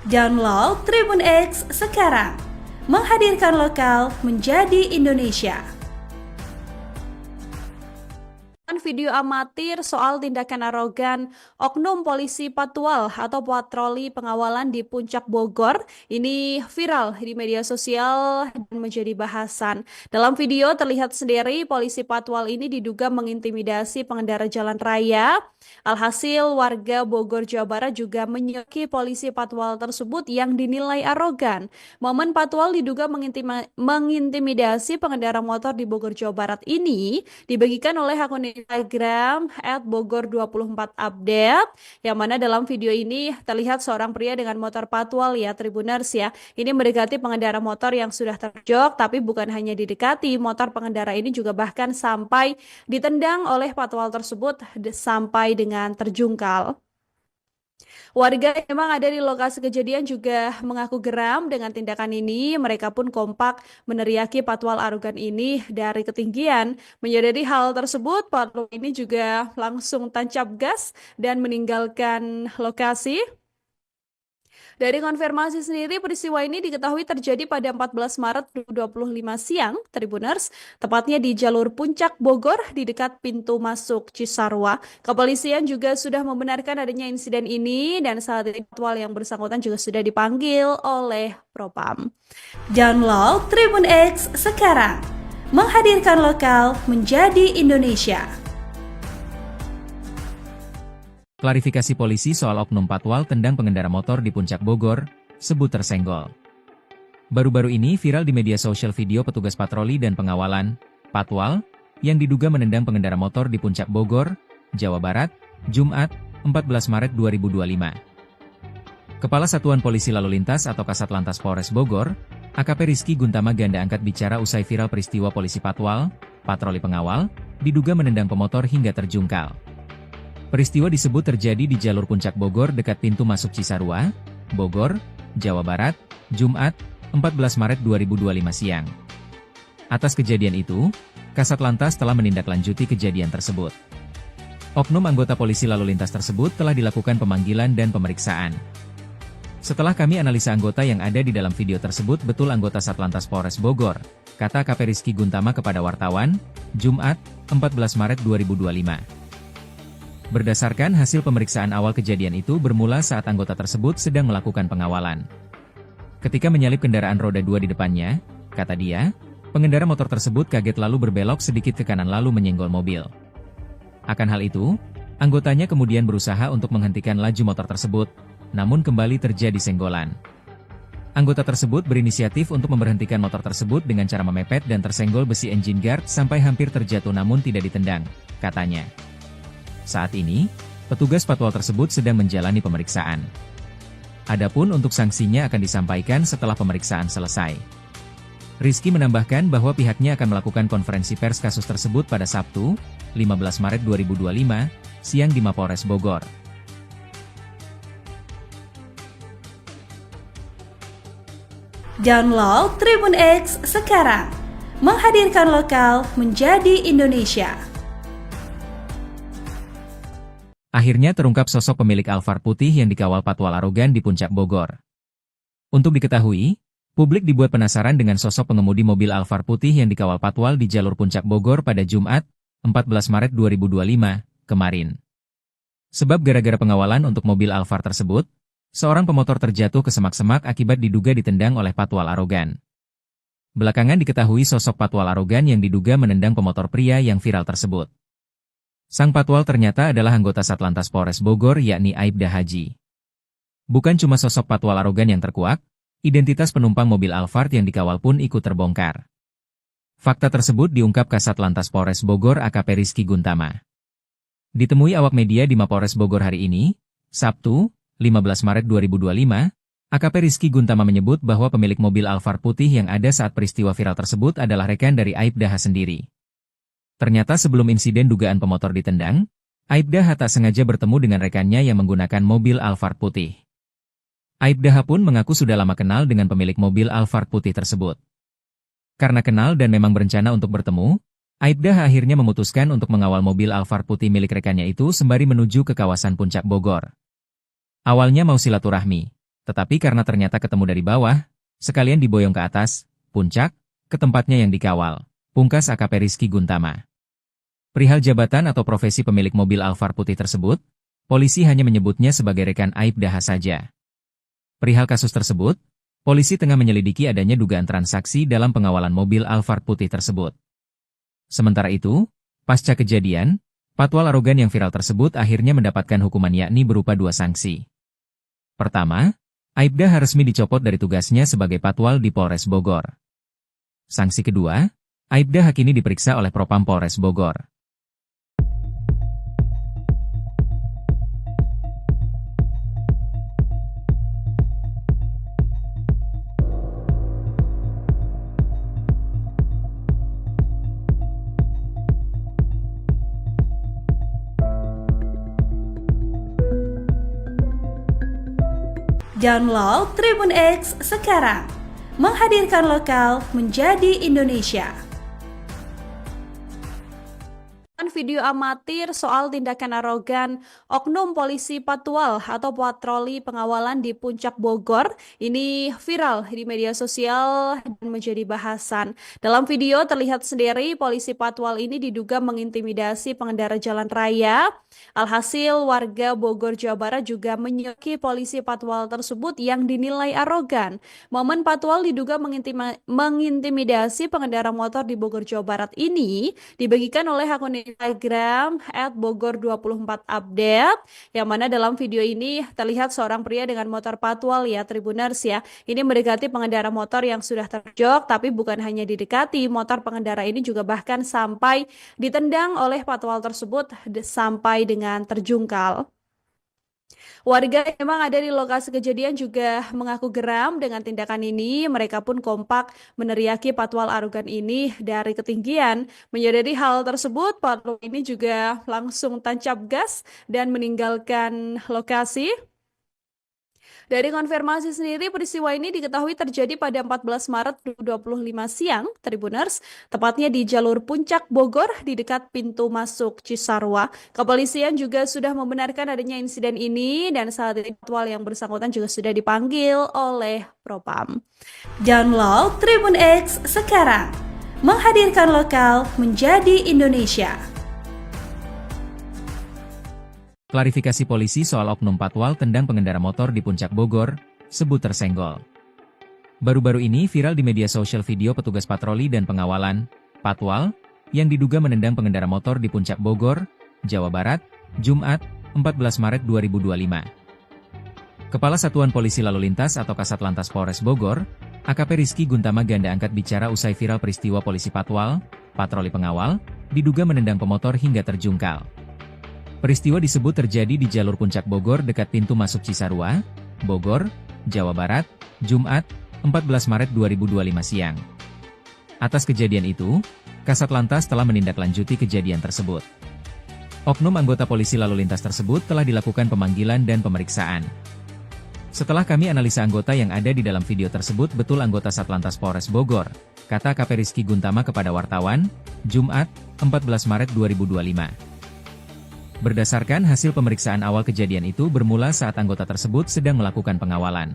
Download Tribun X sekarang, menghadirkan lokal menjadi Indonesia. Video amatir soal tindakan arogan oknum polisi patwal atau patroli pengawalan di Puncak Bogor ini viral di media sosial dan menjadi bahasan. Dalam video terlihat sendiri polisi patwal ini diduga mengintimidasi pengendara jalan raya. Alhasil warga Bogor, Jawa Barat juga menyoki polisi patwal tersebut yang dinilai arogan. Momen patwal diduga mengintimidasi pengendara motor di Bogor, Jawa Barat ini dibagikan oleh akun Instagram @bogor24update, yang mana dalam video ini terlihat seorang pria dengan motor patwal ya Tribuners ya. Ini mendekati pengendara motor yang sudah terjok, tapi bukan hanya didekati, motor pengendara ini juga bahkan sampai ditendang oleh patwal tersebut sampai dengan terjungkal. Warga yang memang ada di lokasi kejadian juga mengaku geram dengan tindakan ini. Mereka pun kompak meneriaki patwal arogan ini dari ketinggian. Menyadari hal tersebut, patwal ini juga langsung tancap gas dan meninggalkan lokasi. Dari konfirmasi sendiri, peristiwa ini diketahui terjadi pada 14 Maret 2025 siang, Tribuners, tepatnya di jalur Puncak Bogor di dekat pintu masuk Cisarua. Kepolisian juga sudah membenarkan adanya insiden ini dan saat ini patwal yang bersangkutan juga sudah dipanggil oleh Propam. Download Tribun X sekarang, menghadirkan lokal menjadi Indonesia. Klarifikasi polisi soal oknum patwal tendang pengendara motor di Puncak Bogor, sebut tersenggol. Baru-baru ini viral di media sosial video petugas patroli dan pengawalan, patwal, yang diduga menendang pengendara motor di Puncak Bogor, Jawa Barat, Jumat, 14 Maret 2025. Kepala Satuan Polisi Lalu Lintas atau Kasat Lantas Polres Bogor, AKP Rizky Guntama Ganda angkat bicara usai viral peristiwa polisi patwal, patroli pengawal, diduga menendang pemotor hingga terjungkal. Peristiwa disebut terjadi di jalur Puncak Bogor dekat pintu masuk Cisarua, Bogor, Jawa Barat, Jumat, 14 Maret 2025 siang. Atas kejadian itu, Kasat Lantas telah menindaklanjuti kejadian tersebut. Oknum anggota polisi lalu lintas tersebut telah dilakukan pemanggilan dan pemeriksaan. Setelah kami analisa anggota yang ada di dalam video tersebut betul anggota Satlantas Polres Bogor, kata AKP Rizky Guntama kepada wartawan, Jumat, 14 Maret 2025. Berdasarkan hasil pemeriksaan awal kejadian itu bermula saat anggota tersebut sedang melakukan pengawalan. Ketika menyalip kendaraan roda 2 di depannya, kata dia, pengendara motor tersebut kaget lalu berbelok sedikit ke kanan lalu menyenggol mobil. Akan hal itu, anggotanya kemudian berusaha untuk menghentikan laju motor tersebut, namun kembali terjadi senggolan. Anggota tersebut berinisiatif untuk memberhentikan motor tersebut dengan cara memepet dan tersenggol besi engine guard sampai hampir terjatuh namun tidak ditendang, katanya. Saat ini, petugas patwal tersebut sedang menjalani pemeriksaan. Adapun untuk sanksinya akan disampaikan setelah pemeriksaan selesai. Rizky menambahkan bahwa pihaknya akan melakukan konferensi pers kasus tersebut pada Sabtu, 15 Maret 2025, siang di Mapolres Bogor. Download Tribun X sekarang, menghadirkan lokal menjadi Indonesia. Akhirnya terungkap sosok pemilik Alphard putih yang dikawal patwal arogan di Puncak Bogor. Untuk diketahui, publik dibuat penasaran dengan sosok pengemudi mobil Alphard putih yang dikawal patwal di jalur Puncak Bogor pada Jumat, 14 Maret 2025, kemarin. Sebab gara-gara pengawalan untuk mobil Alphard tersebut, seorang pemotor terjatuh ke semak-semak akibat diduga ditendang oleh patwal arogan. Belakangan diketahui sosok patwal arogan yang diduga menendang pemotor pria yang viral tersebut. Sang patwal ternyata adalah anggota Satlantas Polres Bogor yakni Aibda Haji. Bukan cuma sosok patwal arogan yang terkuak, identitas penumpang mobil Alphard yang dikawal pun ikut terbongkar. Fakta tersebut diungkap Kasat Lantas Polres Bogor AKP Rizky Guntama. Ditemui awak media di Mapolres Bogor hari ini, Sabtu, 15 Maret 2025, AKP Rizky Guntama menyebut bahwa pemilik mobil Alphard putih yang ada saat peristiwa viral tersebut adalah rekan dari Aibda H sendiri. Ternyata sebelum insiden dugaan pemotor ditendang, Aibda H tak sengaja bertemu dengan rekannya yang menggunakan mobil Alphard putih. Aibda H pun mengaku sudah lama kenal dengan pemilik mobil Alphard putih tersebut. Karena kenal dan memang berencana untuk bertemu, Aibda H akhirnya memutuskan untuk mengawal mobil Alphard putih milik rekannya itu sembari menuju ke kawasan Puncak Bogor. Awalnya mau silaturahmi, tetapi karena ternyata ketemu dari bawah, sekalian diboyong ke atas, puncak, ke tempatnya yang dikawal, pungkas AKP Rizky Guntama. Perihal jabatan atau profesi pemilik mobil Alphard putih tersebut, polisi hanya menyebutnya sebagai rekan Aibda H saja. Perihal kasus tersebut, polisi tengah menyelidiki adanya dugaan transaksi dalam pengawalan mobil Alphard putih tersebut. Sementara itu, pasca kejadian, patwal arogan yang viral tersebut akhirnya mendapatkan hukuman yakni berupa 2 sanksi. Pertama, Aibda H resmi dicopot dari tugasnya sebagai patwal di Polres Bogor. Sanksi kedua, Aibda H kini diperiksa oleh Propam Polres Bogor. Download Tribun X sekarang, menghadirkan lokal menjadi Indonesia. Video amatir soal tindakan arogan oknum polisi patwal atau patroli pengawalan di Puncak Bogor ini viral di media sosial dan menjadi bahasan. Dalam video terlihat sendiri polisi patwal ini diduga mengintimidasi pengendara jalan raya. Alhasil warga Bogor Jawa Barat juga menyoki polisi patwal tersebut yang dinilai arogan. Momen patwal diduga mengintimidasi pengendara motor di Bogor Jawa Barat ini dibagikan oleh akun Instagram @bogor24update, yang mana dalam video ini terlihat seorang pria dengan motor patwal ya Tribuners ya. Ini mendekati pengendara motor yang sudah terjok, tapi bukan hanya didekati, motor pengendara ini juga bahkan sampai ditendang oleh patwal tersebut sampai dengan terjungkal. Warga yang memang ada di lokasi kejadian juga mengaku geram dengan tindakan ini. Mereka pun kompak meneriaki patwal arogan ini dari ketinggian. Menyadari hal tersebut, patwal ini juga langsung tancap gas dan meninggalkan lokasi. Dari konfirmasi sendiri, peristiwa ini diketahui terjadi pada 14 Maret 2025 siang, Tribuners, tepatnya di jalur Puncak Bogor di dekat pintu masuk Cisarua. Kepolisian juga sudah membenarkan adanya insiden ini dan saat ini patwal yang bersangkutan juga sudah dipanggil oleh Propam. Download Tribun X sekarang, menghadirkan lokal menjadi Indonesia. Klarifikasi polisi soal oknum patwal tendang pengendara motor di Puncak Bogor, sebut tersenggol. Baru-baru ini viral di media sosial video petugas patroli dan pengawalan, patwal, yang diduga menendang pengendara motor di Puncak Bogor, Jawa Barat, Jumat, 14 Maret 2025. Kepala Satuan Polisi Lalu Lintas atau Kasat Lantas Polres Bogor, AKP Rizky Guntama Ganda angkat bicara usai viral peristiwa polisi patwal, patroli pengawal, diduga menendang pemotor hingga terjungkal. Peristiwa disebut terjadi di jalur Puncak Bogor dekat pintu masuk Cisarua, Bogor, Jawa Barat, Jumat, 14 Maret 2025 siang. Atas kejadian itu, Kasat Lantas telah menindaklanjuti kejadian tersebut. Oknum anggota polisi lalu lintas tersebut telah dilakukan pemanggilan dan pemeriksaan. Setelah kami analisa anggota yang ada di dalam video tersebut betul anggota Satlantas Polres Bogor, kata AKP Rizky Guntama kepada wartawan, Jumat, 14 Maret 2025. Berdasarkan hasil pemeriksaan awal kejadian itu bermula saat anggota tersebut sedang melakukan pengawalan.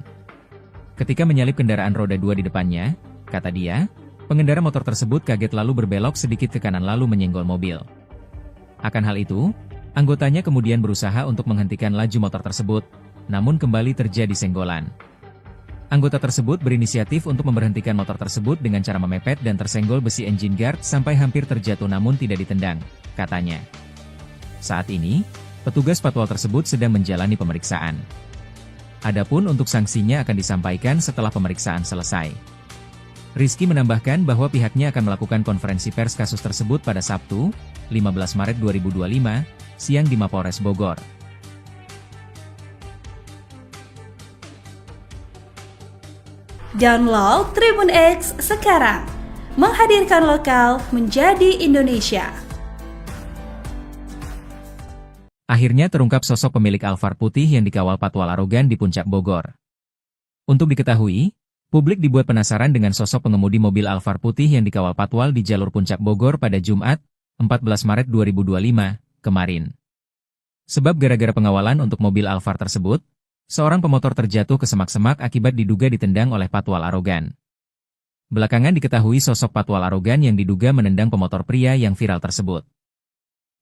Ketika menyalip kendaraan roda 2 di depannya, kata dia, pengendara motor tersebut kaget lalu berbelok sedikit ke kanan lalu menyenggol mobil. Akan hal itu, anggotanya kemudian berusaha untuk menghentikan laju motor tersebut, namun kembali terjadi senggolan. Anggota tersebut berinisiatif untuk memberhentikan motor tersebut dengan cara memepet dan tersenggol besi engine guard sampai hampir terjatuh namun tidak ditendang, katanya. Saat ini, petugas patwal tersebut sedang menjalani pemeriksaan. Adapun untuk sanksinya akan disampaikan setelah pemeriksaan selesai. Rizky menambahkan bahwa pihaknya akan melakukan konferensi pers kasus tersebut pada Sabtu, 15 Maret 2025, siang di Mapolres Bogor. Download Tribun X sekarang, menghadirkan lokal menjadi Indonesia. Akhirnya terungkap sosok pemilik Alphard putih yang dikawal patwal arogan di Puncak Bogor. Untuk diketahui, publik dibuat penasaran dengan sosok pengemudi mobil Alphard putih yang dikawal patwal di jalur Puncak Bogor pada Jumat, 14 Maret 2025, kemarin. Sebab gara-gara pengawalan untuk mobil Alphard tersebut, seorang pemotor terjatuh ke semak-semak akibat diduga ditendang oleh patwal arogan. Belakangan diketahui sosok patwal arogan yang diduga menendang pemotor pria yang viral tersebut.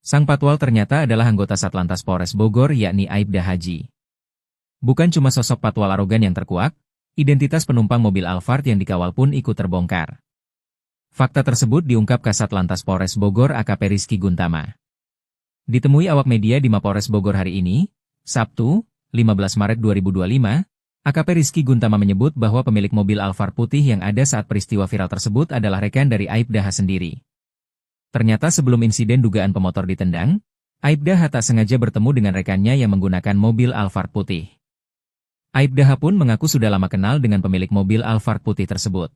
Sang patwal ternyata adalah anggota Satlantas Polres Bogor yakni Aibda Haji. Bukan cuma sosok patwal arogan yang terkuak, identitas penumpang mobil Alphard yang dikawal pun ikut terbongkar. Fakta tersebut diungkap Kasat Lantas Polres Bogor AKP Rizky Guntama. Ditemui awak media di Mapolres Bogor hari ini, Sabtu, 15 Maret 2025, AKP Rizky Guntama menyebut bahwa pemilik mobil Alphard putih yang ada saat peristiwa viral tersebut adalah rekan dari Aibda H sendiri. Ternyata sebelum insiden dugaan pemotor ditendang, Aibda H tak sengaja bertemu dengan rekannya yang menggunakan mobil Alphard putih. Aibda H pun mengaku sudah lama kenal dengan pemilik mobil Alphard putih tersebut.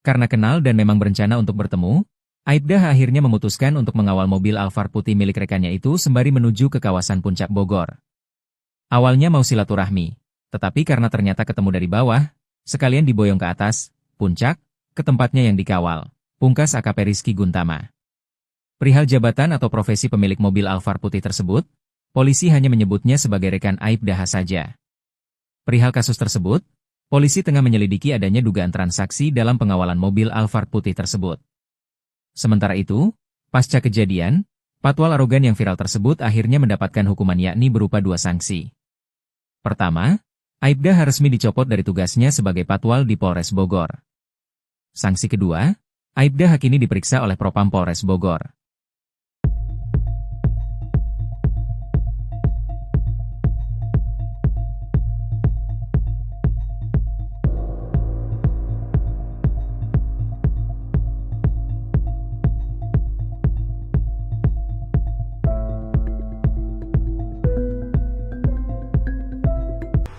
Karena kenal dan memang berencana untuk bertemu, Aibda H akhirnya memutuskan untuk mengawal mobil Alphard putih milik rekannya itu sembari menuju ke kawasan Puncak Bogor. Awalnya mau silaturahmi, tetapi karena ternyata ketemu dari bawah, sekalian diboyong ke atas, puncak, ke tempatnya yang dikawal, pungkas AKP Rizky Guntama. Perihal jabatan atau profesi pemilik mobil Alphard putih tersebut, polisi hanya menyebutnya sebagai rekan Aibda H saja. Perihal kasus tersebut, polisi tengah menyelidiki adanya dugaan transaksi dalam pengawalan mobil Alphard putih tersebut. Sementara itu, pasca kejadian, patwal arogan yang viral tersebut akhirnya mendapatkan hukuman yakni berupa 2 sanksi. Pertama, Aibda H resmi dicopot dari tugasnya sebagai patwal di Polres Bogor. Sanksi kedua, Aibda H kini diperiksa oleh Propam Polres Bogor.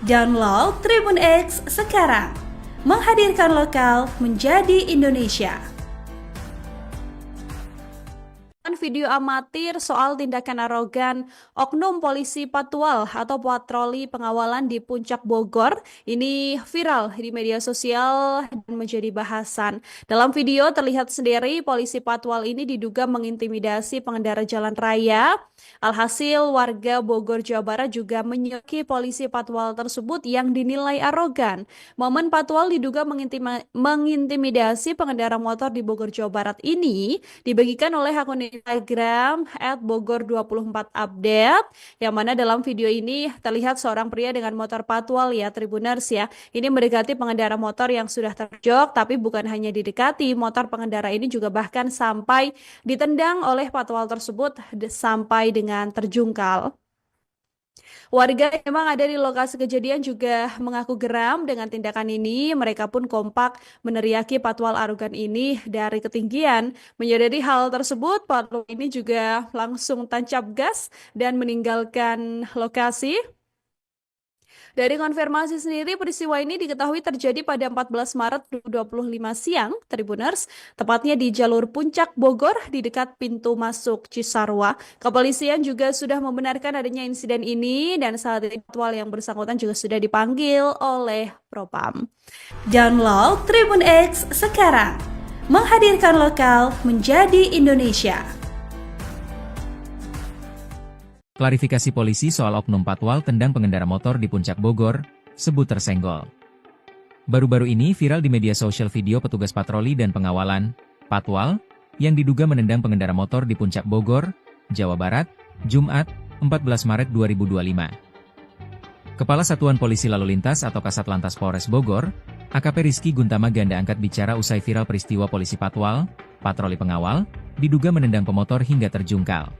Download Tribun X sekarang. Menghadirkan lokal menjadi Indonesia. Video amatir soal tindakan arogan oknum polisi Patwal atau patroli pengawalan di Puncak Bogor ini viral di media sosial dan menjadi bahasan. Dalam video terlihat sendiri polisi Patwal ini diduga mengintimidasi pengendara jalan raya. Alhasil warga Bogor, Jawa Barat juga menyoki polisi Patwal tersebut yang dinilai arogan. Momen Patwal diduga mengintimidasi pengendara motor di Bogor, Jawa Barat ini dibagikan oleh akun Instagram @bogor24update, yang mana dalam video ini terlihat seorang pria dengan motor Patwal ya Tribuners ya. Ini mendekati pengendara motor yang sudah terjok, tapi bukan hanya didekati, motor pengendara ini juga bahkan sampai ditendang oleh Patwal tersebut sampai dengan terjungkal. Warga yang memang ada di lokasi kejadian juga mengaku geram dengan tindakan ini. Mereka pun kompak meneriaki Patwal arogan ini dari ketinggian. Menyadari hal tersebut, Patwal ini juga langsung tancap gas dan meninggalkan lokasi. Dari konfirmasi sendiri, peristiwa ini diketahui terjadi pada 14 Maret 2025 siang, Tribuners, tepatnya di jalur Puncak Bogor di dekat pintu masuk Cisarua. Kepolisian juga sudah membenarkan adanya insiden ini dan saat ini Patwal yang bersangkutan juga sudah dipanggil oleh Propam. Download Tribun X sekarang. Menghadirkan lokal menjadi Indonesia. Klarifikasi polisi soal oknum Patwal tendang pengendara motor di Puncak Bogor, sebut tersenggol. Baru-baru ini viral di media sosial video petugas patroli dan pengawalan, Patwal, yang diduga menendang pengendara motor di Puncak Bogor, Jawa Barat, Jumat, 14 Maret 2025. Kepala Satuan Polisi Lalu Lintas atau Kasat Lantas Polres Bogor, AKP Rizky Guntama Ganda angkat bicara usai viral peristiwa polisi Patwal, patroli pengawal, diduga menendang pemotor hingga terjungkal.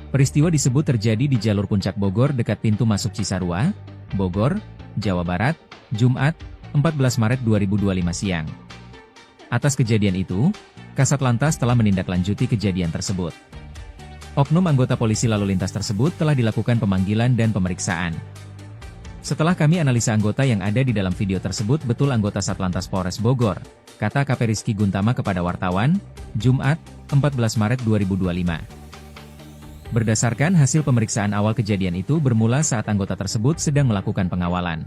Peristiwa disebut terjadi di jalur Puncak Bogor dekat pintu masuk Cisarua, Bogor, Jawa Barat, Jumat, 14 Maret 2025 siang. Atas kejadian itu, Kasat Lantas telah menindaklanjuti kejadian tersebut. Oknum anggota polisi lalu lintas tersebut telah dilakukan pemanggilan dan pemeriksaan. Setelah kami analisa anggota yang ada di dalam video tersebut betul anggota Satlantas Polres Bogor, kata AKP Rizky Guntama kepada wartawan, Jumat, 14 Maret 2025. Berdasarkan hasil pemeriksaan awal kejadian itu bermula saat anggota tersebut sedang melakukan pengawalan.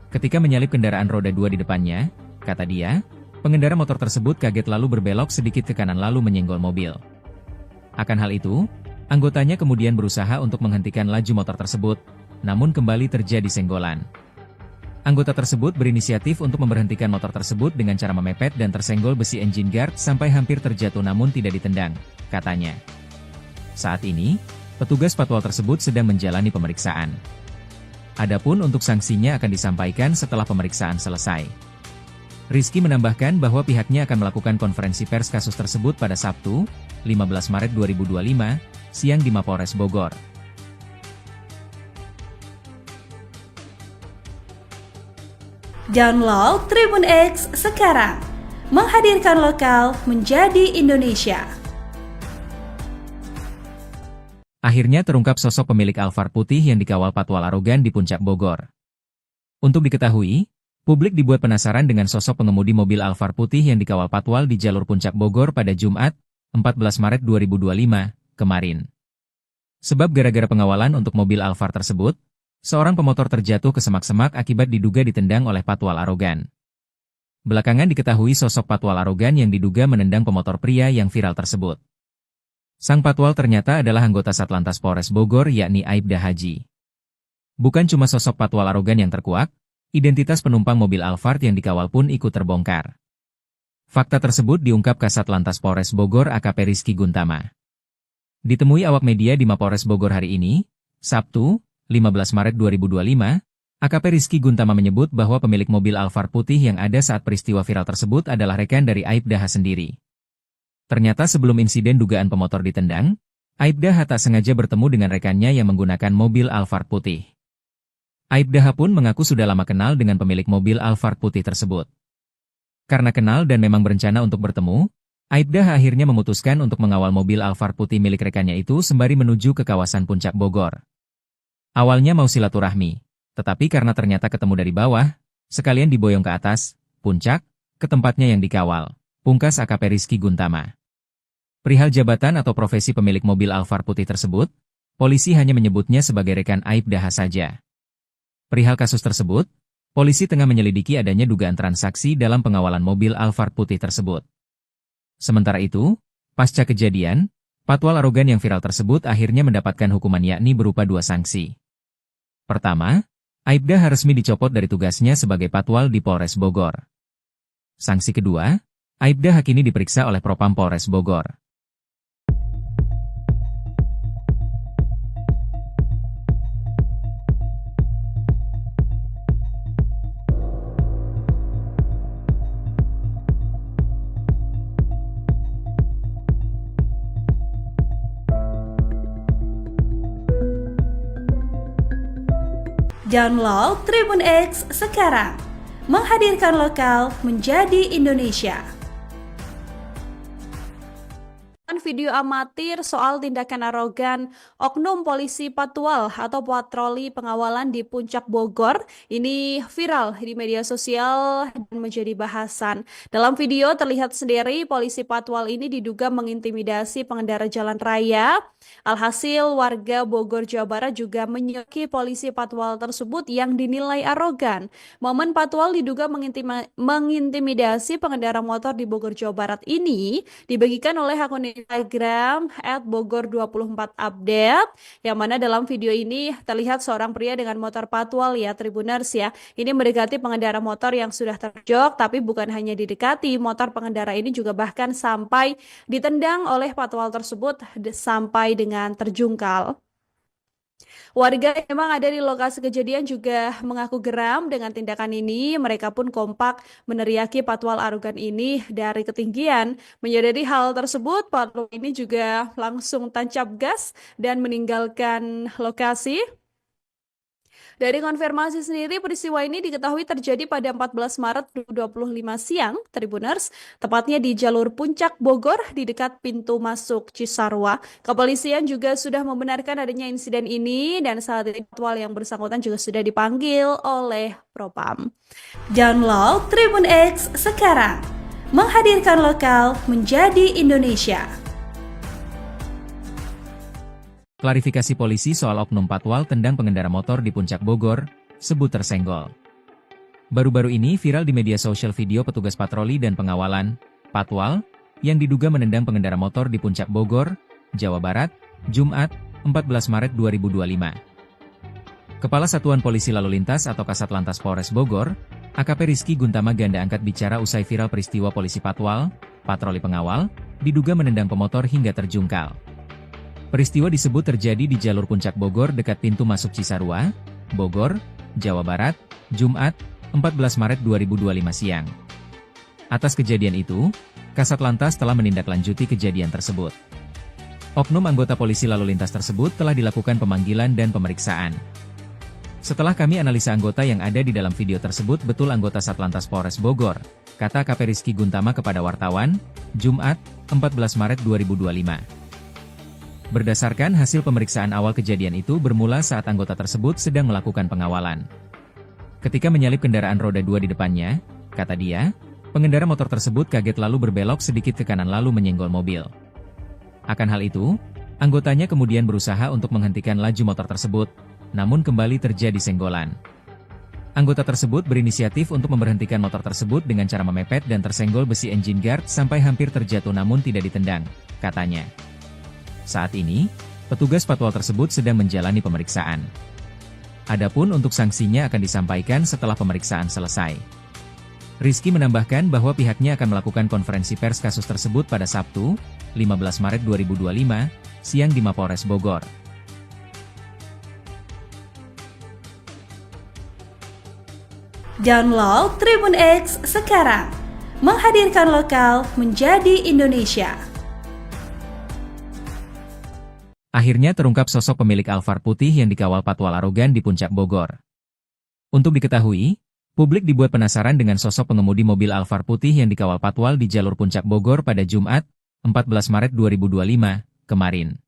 Ketika menyalip kendaraan roda 2 di depannya, kata dia, pengendara motor tersebut kaget lalu berbelok sedikit ke kanan lalu menyenggol mobil. Akan hal itu, anggotanya kemudian berusaha untuk menghentikan laju motor tersebut, namun kembali terjadi senggolan. Anggota tersebut berinisiatif untuk memberhentikan motor tersebut dengan cara memepet dan tersenggol besi engine guard sampai hampir terjatuh namun tidak ditendang, katanya. Saat ini, petugas Patwal tersebut sedang menjalani pemeriksaan. Adapun untuk sanksinya akan disampaikan setelah pemeriksaan selesai. Rizky menambahkan bahwa pihaknya akan melakukan konferensi pers kasus tersebut pada Sabtu, 15 Maret 2025, siang di Mapolres Bogor. Download Tribun X sekarang. Menghadirkan lokal menjadi Indonesia. Akhirnya terungkap sosok pemilik Alphard putih yang dikawal Patwal arogan di Puncak Bogor. Untuk diketahui, publik dibuat penasaran dengan sosok pengemudi mobil Alphard putih yang dikawal Patwal di jalur Puncak Bogor pada Jumat, 14 Maret 2025, kemarin. Sebab gara-gara pengawalan untuk mobil Alphard tersebut, seorang pemotor terjatuh ke semak-semak akibat diduga ditendang oleh Patwal arogan. Belakangan diketahui sosok Patwal arogan yang diduga menendang pemotor pria yang viral tersebut. Sang Patwal ternyata adalah anggota Satlantas Polres Bogor yakni Aibda Haji. Bukan cuma sosok Patwal arogan yang terkuak, identitas penumpang mobil Alphard yang dikawal pun ikut terbongkar. Fakta tersebut diungkap Kasat Lantas Polres Bogor AKP Rizky Guntama. Ditemui awak media di Mapolres Bogor hari ini, Sabtu, 15 Maret 2025, AKP Rizky Guntama menyebut bahwa pemilik mobil Alphard putih yang ada saat peristiwa viral tersebut adalah rekan dari Aibda H sendiri. Ternyata sebelum insiden dugaan pemotor ditendang, Aibda H tak sengaja bertemu dengan rekannya yang menggunakan mobil Alphard putih. Aibda H pun mengaku sudah lama kenal dengan pemilik mobil Alphard putih tersebut. Karena kenal dan memang berencana untuk bertemu, Aibda H akhirnya memutuskan untuk mengawal mobil Alphard putih milik rekannya itu sembari menuju ke kawasan Puncak Bogor. Awalnya mau silaturahmi, Tetapi karena ternyata ketemu dari bawah, sekalian diboyong ke atas, puncak, ke tempatnya yang dikawal. Pungkas AKP Rizky Guntama. Perihal jabatan atau profesi pemilik mobil Alphard putih tersebut, polisi hanya menyebutnya sebagai rekan Aibda saja. Perihal kasus tersebut, polisi tengah menyelidiki adanya dugaan transaksi dalam pengawalan mobil Alphard putih tersebut. Sementara itu, pasca kejadian, patwal arogan yang viral tersebut akhirnya mendapatkan hukuman yakni berupa 2 sanksi. Pertama, Aibda resmi dicopot dari tugasnya sebagai patwal di Polres Bogor. Sanksi kedua, Aibda kini diperiksa oleh Propam Polres Bogor. Download Tribun X sekarang, menghadirkan lokal menjadi Indonesia. Video amatir soal tindakan arogan oknum polisi patwal atau patroli pengawalan di Puncak Bogor ini viral di media sosial dan menjadi bahasan. Dalam video terlihat sendiri polisi patwal ini diduga mengintimidasi pengendara jalan raya. Alhasil warga Bogor, Jawa Barat juga menyoki polisi patwal tersebut yang dinilai arogan. Momen patwal diduga mengintimidasi pengendara motor di Bogor, Jawa Barat ini dibagikan oleh akun Instagram @bogor24update, yang mana dalam video ini terlihat seorang pria dengan motor patwal ya Tribuners ya. Ini mendekati pengendara motor yang sudah terjok, tapi bukan hanya didekati, motor pengendara ini juga bahkan sampai ditendang oleh patwal tersebut sampai dengan terjungkal. Warga yang memang ada di lokasi kejadian juga mengaku geram dengan tindakan ini. Mereka pun kompak meneriaki patwal arogan ini dari ketinggian. Menyadari hal tersebut, patwal ini juga langsung tancap gas dan meninggalkan lokasi. Dari konfirmasi sendiri, peristiwa ini diketahui terjadi pada 14 Maret 2025 siang, Tribuners, tepatnya di jalur Puncak Bogor di dekat pintu masuk Cisarua. Kepolisian juga sudah membenarkan adanya insiden ini dan saat ini patwal yang bersangkutan juga sudah dipanggil oleh Propam. Download Tribun X sekarang, menghadirkan lokal menjadi Indonesia. Klarifikasi polisi soal oknum patwal tendang pengendara motor di Puncak Bogor, sebut tersenggol. Baru-baru ini viral di media sosial video petugas patroli dan pengawalan, patwal, yang diduga menendang pengendara motor di Puncak Bogor, Jawa Barat, Jumat, 14 Maret 2025. Kepala Satuan Polisi Lalu Lintas atau Kasat Lantas Polres Bogor, AKP Rizky Guntama ganda angkat bicara usai viral peristiwa polisi patwal, patroli pengawal, diduga menendang pemotor hingga terjungkal. Peristiwa disebut terjadi di jalur Puncak Bogor dekat pintu masuk Cisarua, Bogor, Jawa Barat, Jumat, 14 Maret 2025 siang. Atas kejadian itu, Kasat Lantas telah menindaklanjuti kejadian tersebut. Oknum anggota polisi lalu lintas tersebut telah dilakukan pemanggilan dan pemeriksaan. Setelah kami analisa anggota yang ada di dalam video tersebut betul anggota Satlantas Polres Bogor, kata AKP Rizky Guntama kepada wartawan, Jumat, 14 Maret 2025. Berdasarkan hasil pemeriksaan awal kejadian itu bermula saat anggota tersebut sedang melakukan pengawalan. Ketika menyalip kendaraan roda 2 di depannya, kata dia, pengendara motor tersebut kaget lalu berbelok sedikit ke kanan lalu menyenggol mobil. Akan hal itu, anggotanya kemudian berusaha untuk menghentikan laju motor tersebut, namun kembali terjadi senggolan. Anggota tersebut berinisiatif untuk memberhentikan motor tersebut dengan cara memepet dan tersenggol besi engine guard sampai hampir terjatuh namun tidak ditendang, katanya. Saat ini, petugas patwal tersebut sedang menjalani pemeriksaan. Adapun untuk sanksinya akan disampaikan setelah pemeriksaan selesai. Rizky menambahkan bahwa pihaknya akan melakukan konferensi pers kasus tersebut pada Sabtu, 15 Maret 2025, siang di Mapolres Bogor. Download Tribun X sekarang, menghadirkan lokal menjadi Indonesia. Akhirnya terungkap sosok pemilik Alphard putih yang dikawal patwal arogan di Puncak Bogor. Untuk diketahui, publik dibuat penasaran dengan sosok pengemudi mobil Alphard putih yang dikawal patwal di jalur Puncak Bogor pada Jumat, 14 Maret 2025, kemarin.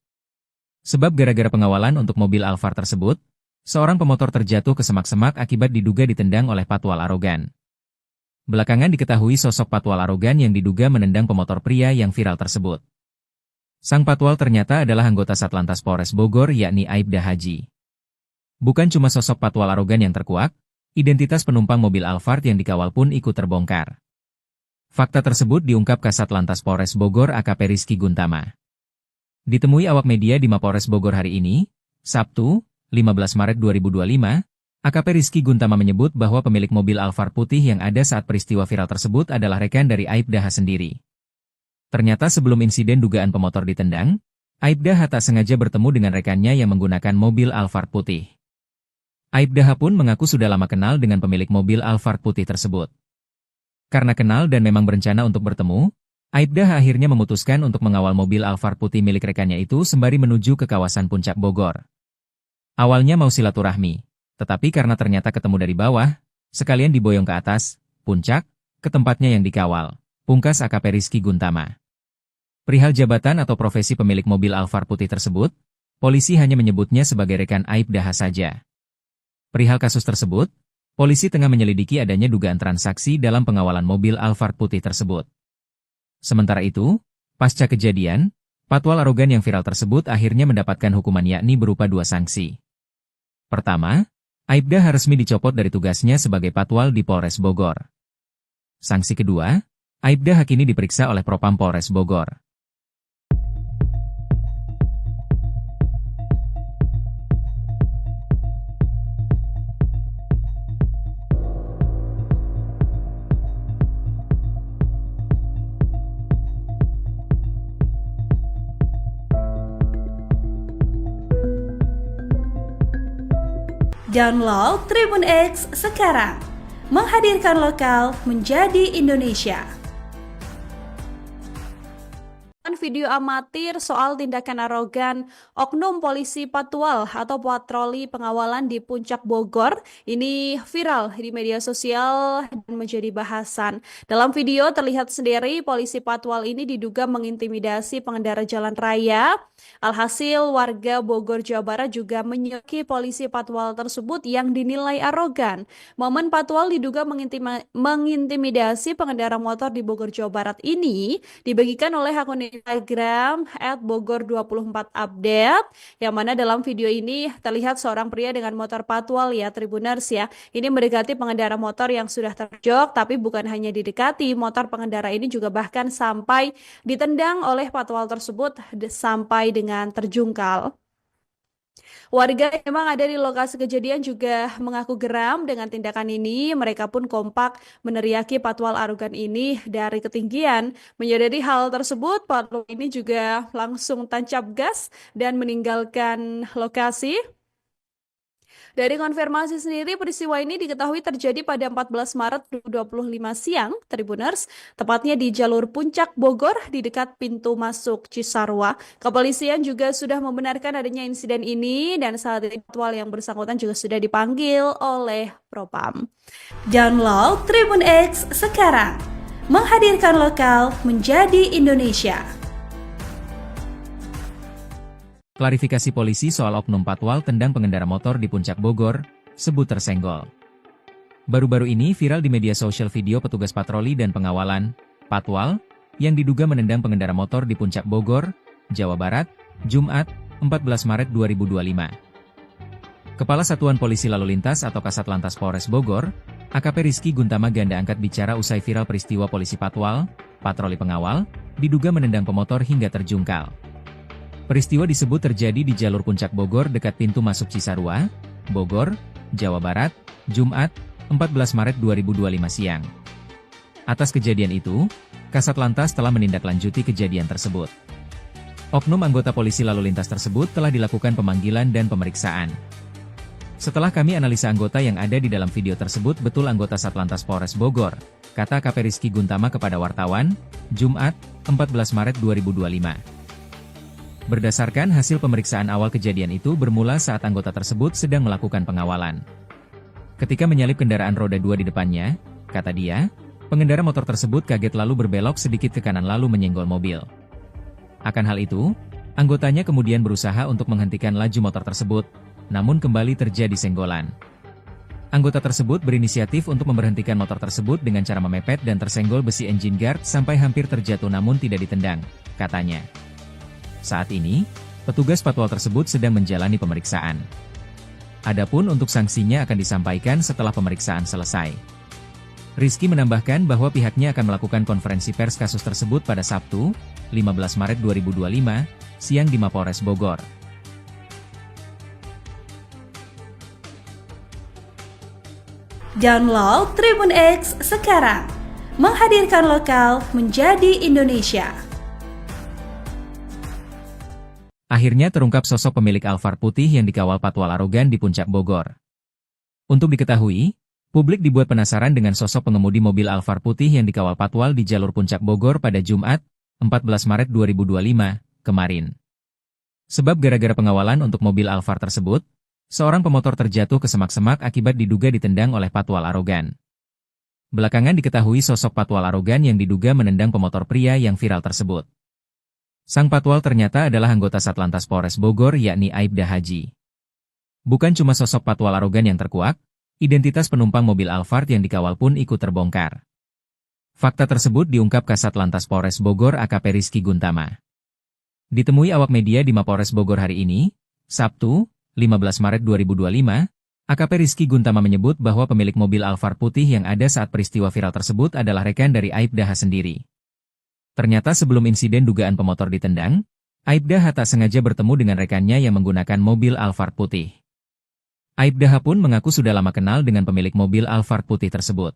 Sebab gara-gara pengawalan untuk mobil Alphard tersebut, Seorang pemotor terjatuh ke semak-semak akibat diduga ditendang oleh patwal arogan. Belakangan diketahui sosok patwal arogan yang diduga menendang pemotor pria yang viral tersebut. Sang patwal ternyata adalah anggota Satlantas Polres Bogor yakni Aibda Haji. Bukan cuma sosok patwal arogan yang terkuak, identitas penumpang mobil Alphard yang dikawal pun ikut terbongkar. Fakta tersebut diungkap Kasat Lantas Polres Bogor AKP Rizky Guntama. Ditemui awak media di Mapolres Bogor hari ini, Sabtu, 15 Maret 2025, AKP Rizky Guntama menyebut bahwa pemilik mobil Alphard putih yang ada saat peristiwa viral tersebut adalah rekan dari Aibda H sendiri. Ternyata sebelum insiden dugaan pemotor ditendang, Aibda H tak sengaja bertemu dengan rekannya yang menggunakan mobil Alphard putih. Aibda H pun mengaku sudah lama kenal dengan pemilik mobil Alphard putih tersebut. Karena kenal dan memang berencana untuk bertemu, Aibda H akhirnya memutuskan untuk mengawal mobil Alphard putih milik rekannya itu sembari menuju ke kawasan Puncak Bogor. Awalnya mau silaturahmi, tetapi karena ternyata ketemu dari bawah, sekalian diboyong ke atas, puncak, ke tempatnya yang dikawal, pungkas AKP Rizky Guntama. Perihal jabatan atau profesi pemilik mobil Alphard putih tersebut, polisi hanya menyebutnya sebagai rekan Aibda H saja. Perihal kasus tersebut, polisi tengah menyelidiki adanya dugaan transaksi dalam pengawalan mobil Alphard putih tersebut. Sementara itu, pasca kejadian, patwal arogan yang viral tersebut akhirnya mendapatkan hukuman yakni berupa 2 sanksi. Pertama, Aibda H resmi dicopot dari tugasnya sebagai patwal di Polres Bogor. Sanksi kedua, Aibda H kini diperiksa oleh Propam Polres Bogor. Download Tribun X sekarang, menghadirkan lokal menjadi Indonesia. Video amatir soal tindakan arogan oknum polisi patwal atau patroli pengawalan di Puncak Bogor ini viral di media sosial dan menjadi bahasan. Dalam video terlihat sendiri polisi patwal ini diduga mengintimidasi pengendara jalan raya. Alhasil warga Bogor, Jawa Barat juga menyoki polisi patwal tersebut yang dinilai arogan. Momen patwal diduga mengintimidasi pengendara motor di Bogor, Jawa Barat ini dibagikan oleh akun Instagram @bogor24update, yang mana dalam video ini terlihat seorang pria dengan motor patwal ya Tribuners ya. Ini mendekati pengendara motor yang sudah terjok, tapi bukan hanya didekati, motor pengendara ini juga bahkan sampai ditendang oleh patwal tersebut sampai dengan terjungkal. Warga yang memang ada di lokasi kejadian juga mengaku geram dengan tindakan ini. Mereka pun kompak meneriaki patwal arogan ini dari ketinggian. Menyadari hal tersebut, patwal ini juga langsung tancap gas dan meninggalkan lokasi. Dari konfirmasi sendiri, peristiwa ini diketahui terjadi pada 14 Maret 2025 siang, Tribuners, tepatnya di jalur Puncak Bogor di dekat pintu masuk Cisarua. Kepolisian juga sudah membenarkan adanya insiden ini dan saat ini patwal yang bersangkutan juga sudah dipanggil oleh Propam. Download Tribun X sekarang, menghadirkan lokal menjadi Indonesia. Klarifikasi polisi soal oknum patwal tendang pengendara motor di Puncak Bogor, sebut tersenggol. Baru-baru ini viral di media sosial video petugas patroli dan pengawalan, patwal, yang diduga menendang pengendara motor di Puncak Bogor, Jawa Barat, Jumat, 14 Maret 2025. Kepala Satuan Polisi Lalu Lintas atau Kasat Lantas Polres Bogor, AKP Rizky Guntama ganda angkat bicara usai viral peristiwa polisi patwal, patroli pengawal, diduga menendang pemotor hingga terjungkal. Peristiwa disebut terjadi di jalur Puncak Bogor dekat pintu masuk Cisarua, Bogor, Jawa Barat, Jumat, 14 Maret 2025 siang. Atas kejadian itu, Kasat Lantas telah menindaklanjuti kejadian tersebut. Oknum anggota polisi lalu lintas tersebut telah dilakukan pemanggilan dan pemeriksaan. Setelah kami analisa anggota yang ada di dalam video tersebut betul anggota Satlantas Polres Bogor, kata AKP Rizky Guntama kepada wartawan, Jumat, 14 Maret 2025. Berdasarkan hasil pemeriksaan awal kejadian itu bermula saat anggota tersebut sedang melakukan pengawalan. Ketika menyalip kendaraan roda 2 di depannya, kata dia, pengendara motor tersebut kaget lalu berbelok sedikit ke kanan lalu menyenggol mobil. Akan hal itu, anggotanya kemudian berusaha untuk menghentikan laju motor tersebut, namun kembali terjadi senggolan. Anggota tersebut berinisiatif untuk memberhentikan motor tersebut dengan cara memepet dan tersenggol besi engine guard sampai hampir terjatuh namun tidak ditendang, katanya. Saat ini, petugas patwal tersebut sedang menjalani pemeriksaan. Adapun untuk sanksinya akan disampaikan setelah pemeriksaan selesai. Rizky menambahkan bahwa pihaknya akan melakukan konferensi pers kasus tersebut pada Sabtu, 15 Maret 2025, siang di Mapolres Bogor. Download Tribun X sekarang, menghadirkan lokal menjadi Indonesia. Akhirnya terungkap sosok pemilik Alphard putih yang dikawal patwal arogan di Puncak Bogor. Untuk diketahui, publik dibuat penasaran dengan sosok pengemudi mobil Alphard putih yang dikawal patwal di jalur Puncak Bogor pada Jumat, 14 Maret 2025, kemarin. Sebab gara-gara pengawalan untuk mobil Alphard tersebut, seorang pemotor terjatuh ke semak-semak akibat diduga ditendang oleh patwal arogan. Belakangan diketahui sosok patwal arogan yang diduga menendang pemotor pria yang viral tersebut. Sang patwal ternyata adalah anggota Satlantas Polres Bogor yakni Aibda Haji. Bukan cuma sosok patwal arogan yang terkuak, identitas penumpang mobil Alphard yang dikawal pun ikut terbongkar. Fakta tersebut diungkap Kasat Lantas Polres Bogor AKP Rizky Guntama. Ditemui awak media di Mapolres Bogor hari ini, Sabtu, 15 Maret 2025, AKP Rizky Guntama menyebut bahwa pemilik mobil Alphard putih yang ada saat peristiwa viral tersebut adalah rekan dari Aibda H sendiri. Ternyata sebelum insiden dugaan pemotor ditendang, Aibda H tak sengaja bertemu dengan rekannya yang menggunakan mobil Alphard putih. Aibda H pun mengaku sudah lama kenal dengan pemilik mobil Alphard putih tersebut.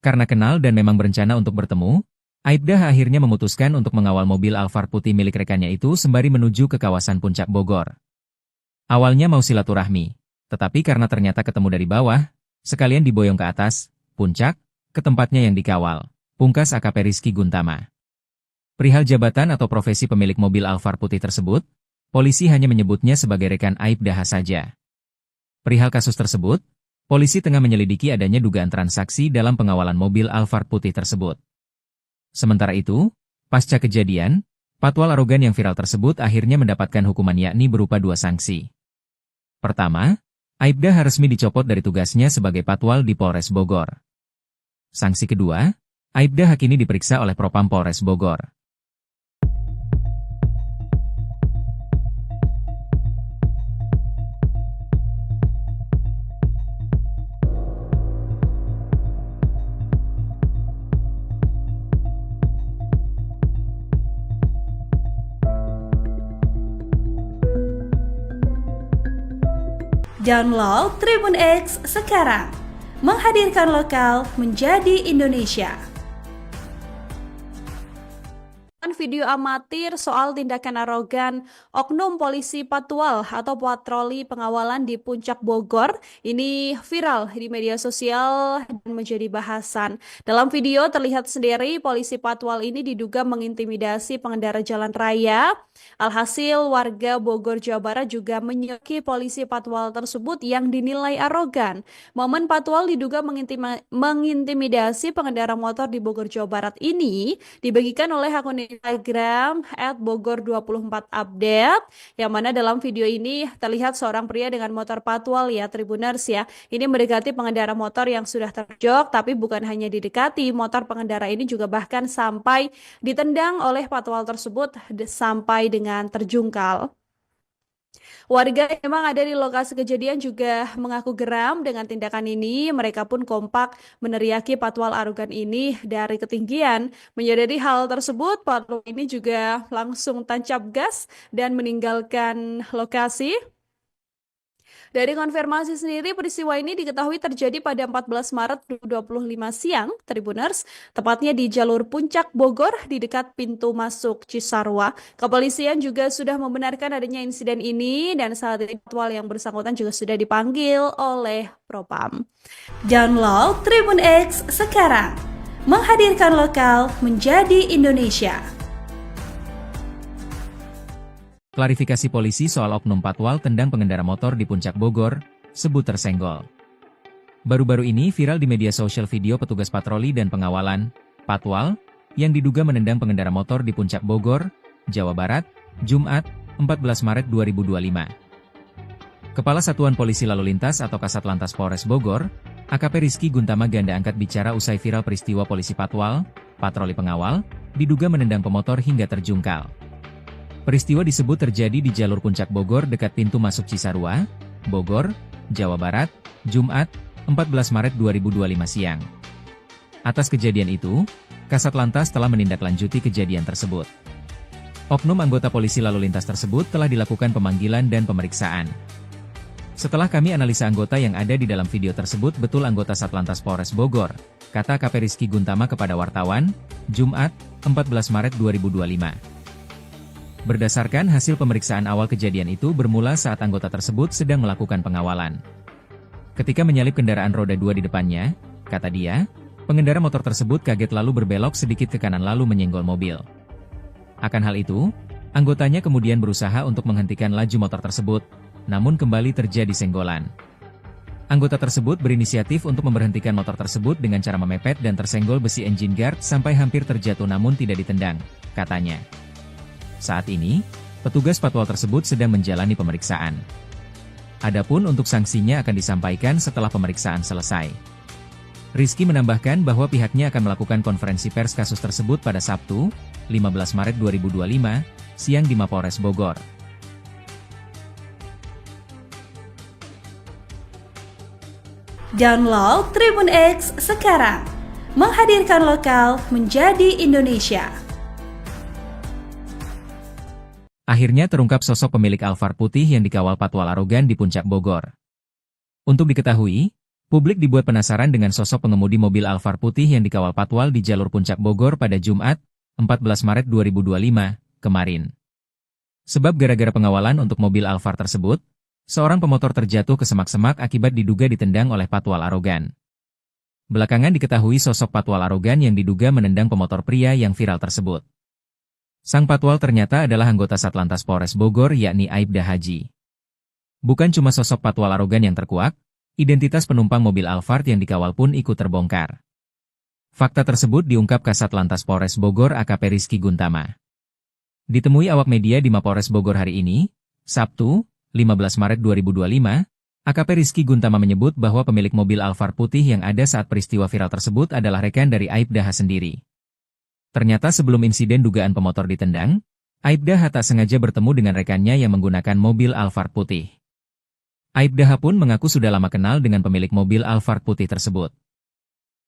Karena kenal dan memang berencana untuk bertemu, Aibda H akhirnya memutuskan untuk mengawal mobil Alphard putih milik rekannya itu sembari menuju ke kawasan Puncak Bogor. Awalnya mau silaturahmi, tetapi karena ternyata ketemu dari bawah, sekalian diboyong ke atas, puncak, ke tempatnya yang dikawal, pungkas AKP Rizky Guntama. Perihal jabatan atau profesi pemilik mobil Alphard putih tersebut, polisi hanya menyebutnya sebagai rekan Aibda H saja. Perihal kasus tersebut, polisi tengah menyelidiki adanya dugaan transaksi dalam pengawalan mobil Alphard putih tersebut. Sementara itu, pasca kejadian, patwal arogan yang viral tersebut akhirnya mendapatkan hukuman yakni berupa 2 sanksi. Pertama, Aibda H resmi dicopot dari tugasnya sebagai patwal di Polres Bogor. Sanksi kedua, Aibda H kini diperiksa oleh Propam Polres Bogor. Download Tribun X sekarang, menghadirkan lokal menjadi Indonesia. Video amatir soal tindakan arogan oknum polisi patwal atau patroli pengawalan di Puncak Bogor ini viral di media sosial dan menjadi bahasan. Dalam video terlihat sendiri polisi patwal ini diduga mengintimidasi pengendara jalan raya. Alhasil warga Bogor, Jawa Barat juga menyoki polisi patwal tersebut yang dinilai arogan. Momen patwal diduga mengintimidasi pengendara motor di Bogor, Jawa Barat ini dibagikan oleh akun Instagram @bogor24update, yang mana dalam video ini terlihat seorang pria dengan motor patwal ya Tribuners ya. Ini mendekati pengendara motor yang sudah terjok, tapi bukan hanya didekati, motor pengendara ini juga bahkan sampai ditendang oleh patwal tersebut sampai dengan terjungkal. Warga yang memang ada di lokasi kejadian juga mengaku geram dengan tindakan ini. Mereka pun kompak meneriaki patwal arogan ini dari ketinggian. Menyadari hal tersebut, patwal ini juga langsung tancap gas dan meninggalkan lokasi. Dari konfirmasi sendiri, peristiwa ini diketahui terjadi pada 14 Maret 2025 siang, Tribuners, tepatnya di jalur Puncak Bogor di dekat pintu masuk Cisarua. Kepolisian juga sudah membenarkan adanya insiden ini dan saat ini patwal yang bersangkutan juga sudah dipanggil oleh Propam. Download Tribun X sekarang, menghadirkan lokal menjadi Indonesia. Klarifikasi polisi soal oknum patwal tendang pengendara motor di Puncak Bogor, sebut tersenggol. Baru-baru ini viral di media sosial video petugas patroli dan pengawalan, patwal, yang diduga menendang pengendara motor di Puncak Bogor, Jawa Barat, Jumat, 14 Maret 2025. Kepala Satuan Polisi Lalu Lintas atau Kasat Lantas Polres Bogor, AKP Rizky Guntama Ganda angkat bicara usai viral peristiwa polisi patwal, patroli pengawal, diduga menendang pemotor hingga terjungkal. Peristiwa disebut terjadi di jalur Puncak Bogor dekat pintu masuk Cisarua, Bogor, Jawa Barat, Jumat, 14 Maret 2025 siang. Atas kejadian itu, Kasat Lantas telah menindaklanjuti kejadian tersebut. Oknum anggota polisi lalu lintas tersebut telah dilakukan pemanggilan dan pemeriksaan. Setelah kami analisa anggota yang ada di dalam video tersebut betul anggota Satlantas Polres Bogor, kata AKP Rizky Guntama kepada wartawan, Jumat, 14 Maret 2025. Berdasarkan hasil pemeriksaan awal kejadian itu bermula saat anggota tersebut sedang melakukan pengawalan. Ketika menyalip kendaraan roda 2 di depannya, kata dia, pengendara motor tersebut kaget lalu berbelok sedikit ke kanan lalu menyenggol mobil. Akan hal itu, anggotanya kemudian berusaha untuk menghentikan laju motor tersebut, namun kembali terjadi senggolan. Anggota tersebut berinisiatif untuk memberhentikan motor tersebut dengan cara memepet dan tersenggol besi engine guard sampai hampir terjatuh namun tidak ditendang, katanya. Saat ini, petugas patwal tersebut sedang menjalani pemeriksaan. Adapun untuk sanksinya akan disampaikan setelah pemeriksaan selesai. Rizky menambahkan bahwa pihaknya akan melakukan konferensi pers kasus tersebut pada Sabtu, 15 Maret 2025, siang di Mapolres Bogor. Download Tribun X sekarang, menghadirkan lokal menjadi Indonesia. Akhirnya terungkap sosok pemilik Alphard putih yang dikawal patwal arogan di Puncak Bogor. Untuk diketahui, publik dibuat penasaran dengan sosok pengemudi mobil Alphard putih yang dikawal patwal di jalur Puncak Bogor pada Jumat, 14 Maret 2025, kemarin. Sebab gara-gara pengawalan untuk mobil Alphard tersebut, seorang pemotor terjatuh ke semak-semak akibat diduga ditendang oleh patwal arogan. Belakangan diketahui sosok patwal arogan yang diduga menendang pemotor pria yang viral tersebut. Sang patwal ternyata adalah anggota Satlantas Polres Bogor yakni Aibda Haji. Bukan cuma sosok patwal arogan yang terkuak, identitas penumpang mobil Alphard yang dikawal pun ikut terbongkar. Fakta tersebut diungkap Kasat Lantas Polres Bogor AKP Rizky Guntama. Ditemui awak media di Mapolres Bogor hari ini, Sabtu, 15 Maret 2025, AKP Rizky Guntama menyebut bahwa pemilik mobil Alphard putih yang ada saat peristiwa viral tersebut adalah rekan dari Aibda H sendiri. Ternyata sebelum insiden dugaan pemotor ditendang, Aibda H tak sengaja bertemu dengan rekannya yang menggunakan mobil Alphard putih. Aibda H pun mengaku sudah lama kenal dengan pemilik mobil Alphard putih tersebut.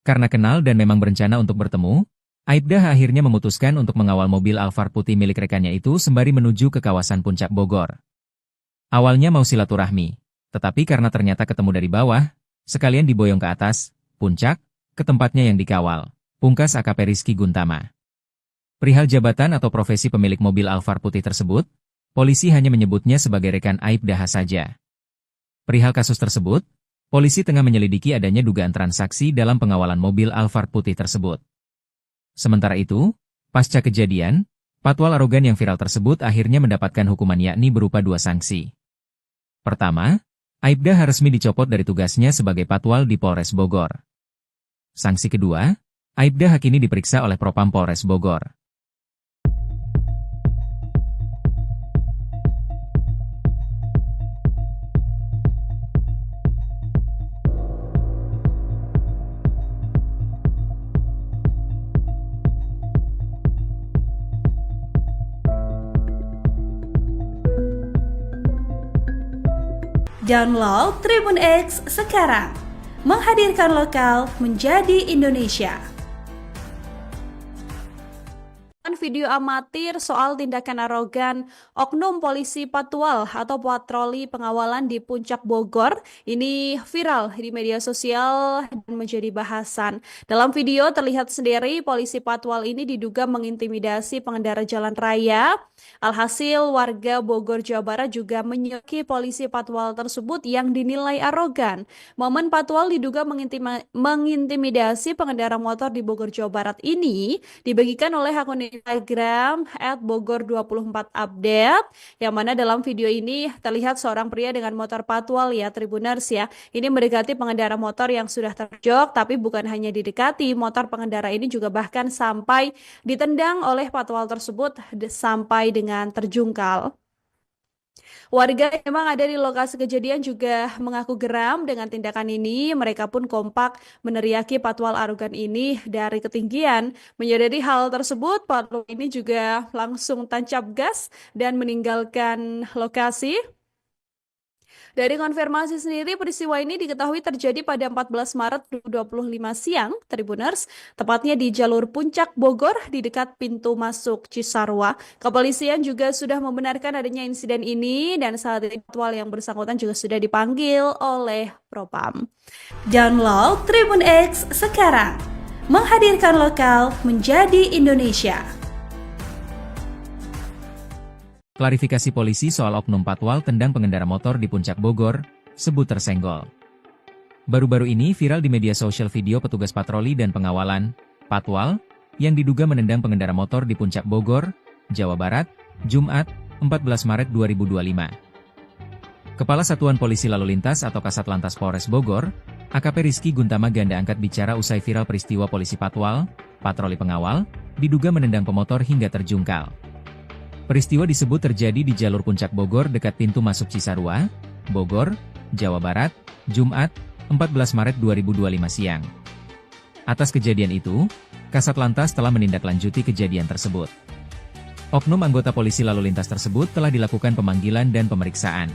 Karena kenal dan memang berencana untuk bertemu, Aibda H akhirnya memutuskan untuk mengawal mobil Alphard putih milik rekannya itu sembari menuju ke kawasan Puncak Bogor. Awalnya mau silaturahmi, tetapi karena ternyata ketemu dari bawah, sekalian diboyong ke atas, puncak, ke tempatnya yang dikawal, pungkas AKP Rizky Guntama. Perihal jabatan atau profesi pemilik mobil Alphard putih tersebut, polisi hanya menyebutnya sebagai rekan Aibda H saja. Perihal kasus tersebut, polisi tengah menyelidiki adanya dugaan transaksi dalam pengawalan mobil Alphard putih tersebut. Sementara itu, pasca kejadian, patwal arogan yang viral tersebut akhirnya mendapatkan hukuman yakni berupa 2 sanksi. Pertama, Aibda H resmi dicopot dari tugasnya sebagai patwal di Polres Bogor. Sanksi kedua, Aibda H kini diperiksa oleh Propam Polres Bogor. Download Tribun X sekarang, menghadirkan lokal menjadi Indonesia. Video amatir soal tindakan arogan oknum polisi patwal atau patroli pengawalan di Puncak Bogor ini viral di media sosial dan menjadi bahasan. Dalam video terlihat sendiri polisi patwal ini diduga mengintimidasi pengendara jalan raya. Alhasil warga Bogor, Jawa Barat juga menyoki polisi patwal tersebut yang dinilai arogan. Momen patwal diduga mengintimidasi pengendara motor di Bogor, Jawa Barat ini dibagikan oleh akun Instagram @bogor24update, yang mana dalam video ini terlihat seorang pria dengan motor patwal ya Tribuners ya. Ini mendekati pengendara motor yang sudah terjok, tapi bukan hanya didekati, motor pengendara ini juga bahkan sampai ditendang oleh patwal tersebut sampai dengan terjungkal. Warga yang memang ada di lokasi kejadian juga mengaku geram dengan tindakan ini. Mereka pun kompak meneriaki patwal arogan ini dari ketinggian. Menyadari hal tersebut, patwal ini juga langsung tancap gas dan meninggalkan lokasi. Dari konfirmasi sendiri, peristiwa ini diketahui terjadi pada 14 Maret 2025 siang, Tribuners, tepatnya di jalur Puncak Bogor di dekat pintu masuk Cisarua. Kepolisian juga sudah membenarkan adanya insiden ini dan saat ini patwal yang bersangkutan juga sudah dipanggil oleh Propam. Download Tribun X sekarang, menghadirkan lokal menjadi Indonesia. Klarifikasi polisi soal oknum patwal tendang pengendara motor di Puncak Bogor, sebut tersenggol. Baru-baru ini viral di media sosial video petugas patroli dan pengawalan, patwal, yang diduga menendang pengendara motor di Puncak Bogor, Jawa Barat, Jumat, 14 Maret 2025. Kepala Satuan Polisi Lalu Lintas atau Kasat Lantas Polres Bogor, AKP Rizky Guntama Ganda angkat bicara usai viral peristiwa polisi patwal, patroli pengawal, diduga menendang pemotor hingga terjungkal. Peristiwa disebut terjadi di jalur Puncak Bogor dekat pintu masuk Cisarua, Bogor, Jawa Barat, Jumat, 14 Maret 2025 siang. Atas kejadian itu, Kasat Lantas telah menindaklanjuti kejadian tersebut. Oknum anggota polisi lalu lintas tersebut telah dilakukan pemanggilan dan pemeriksaan.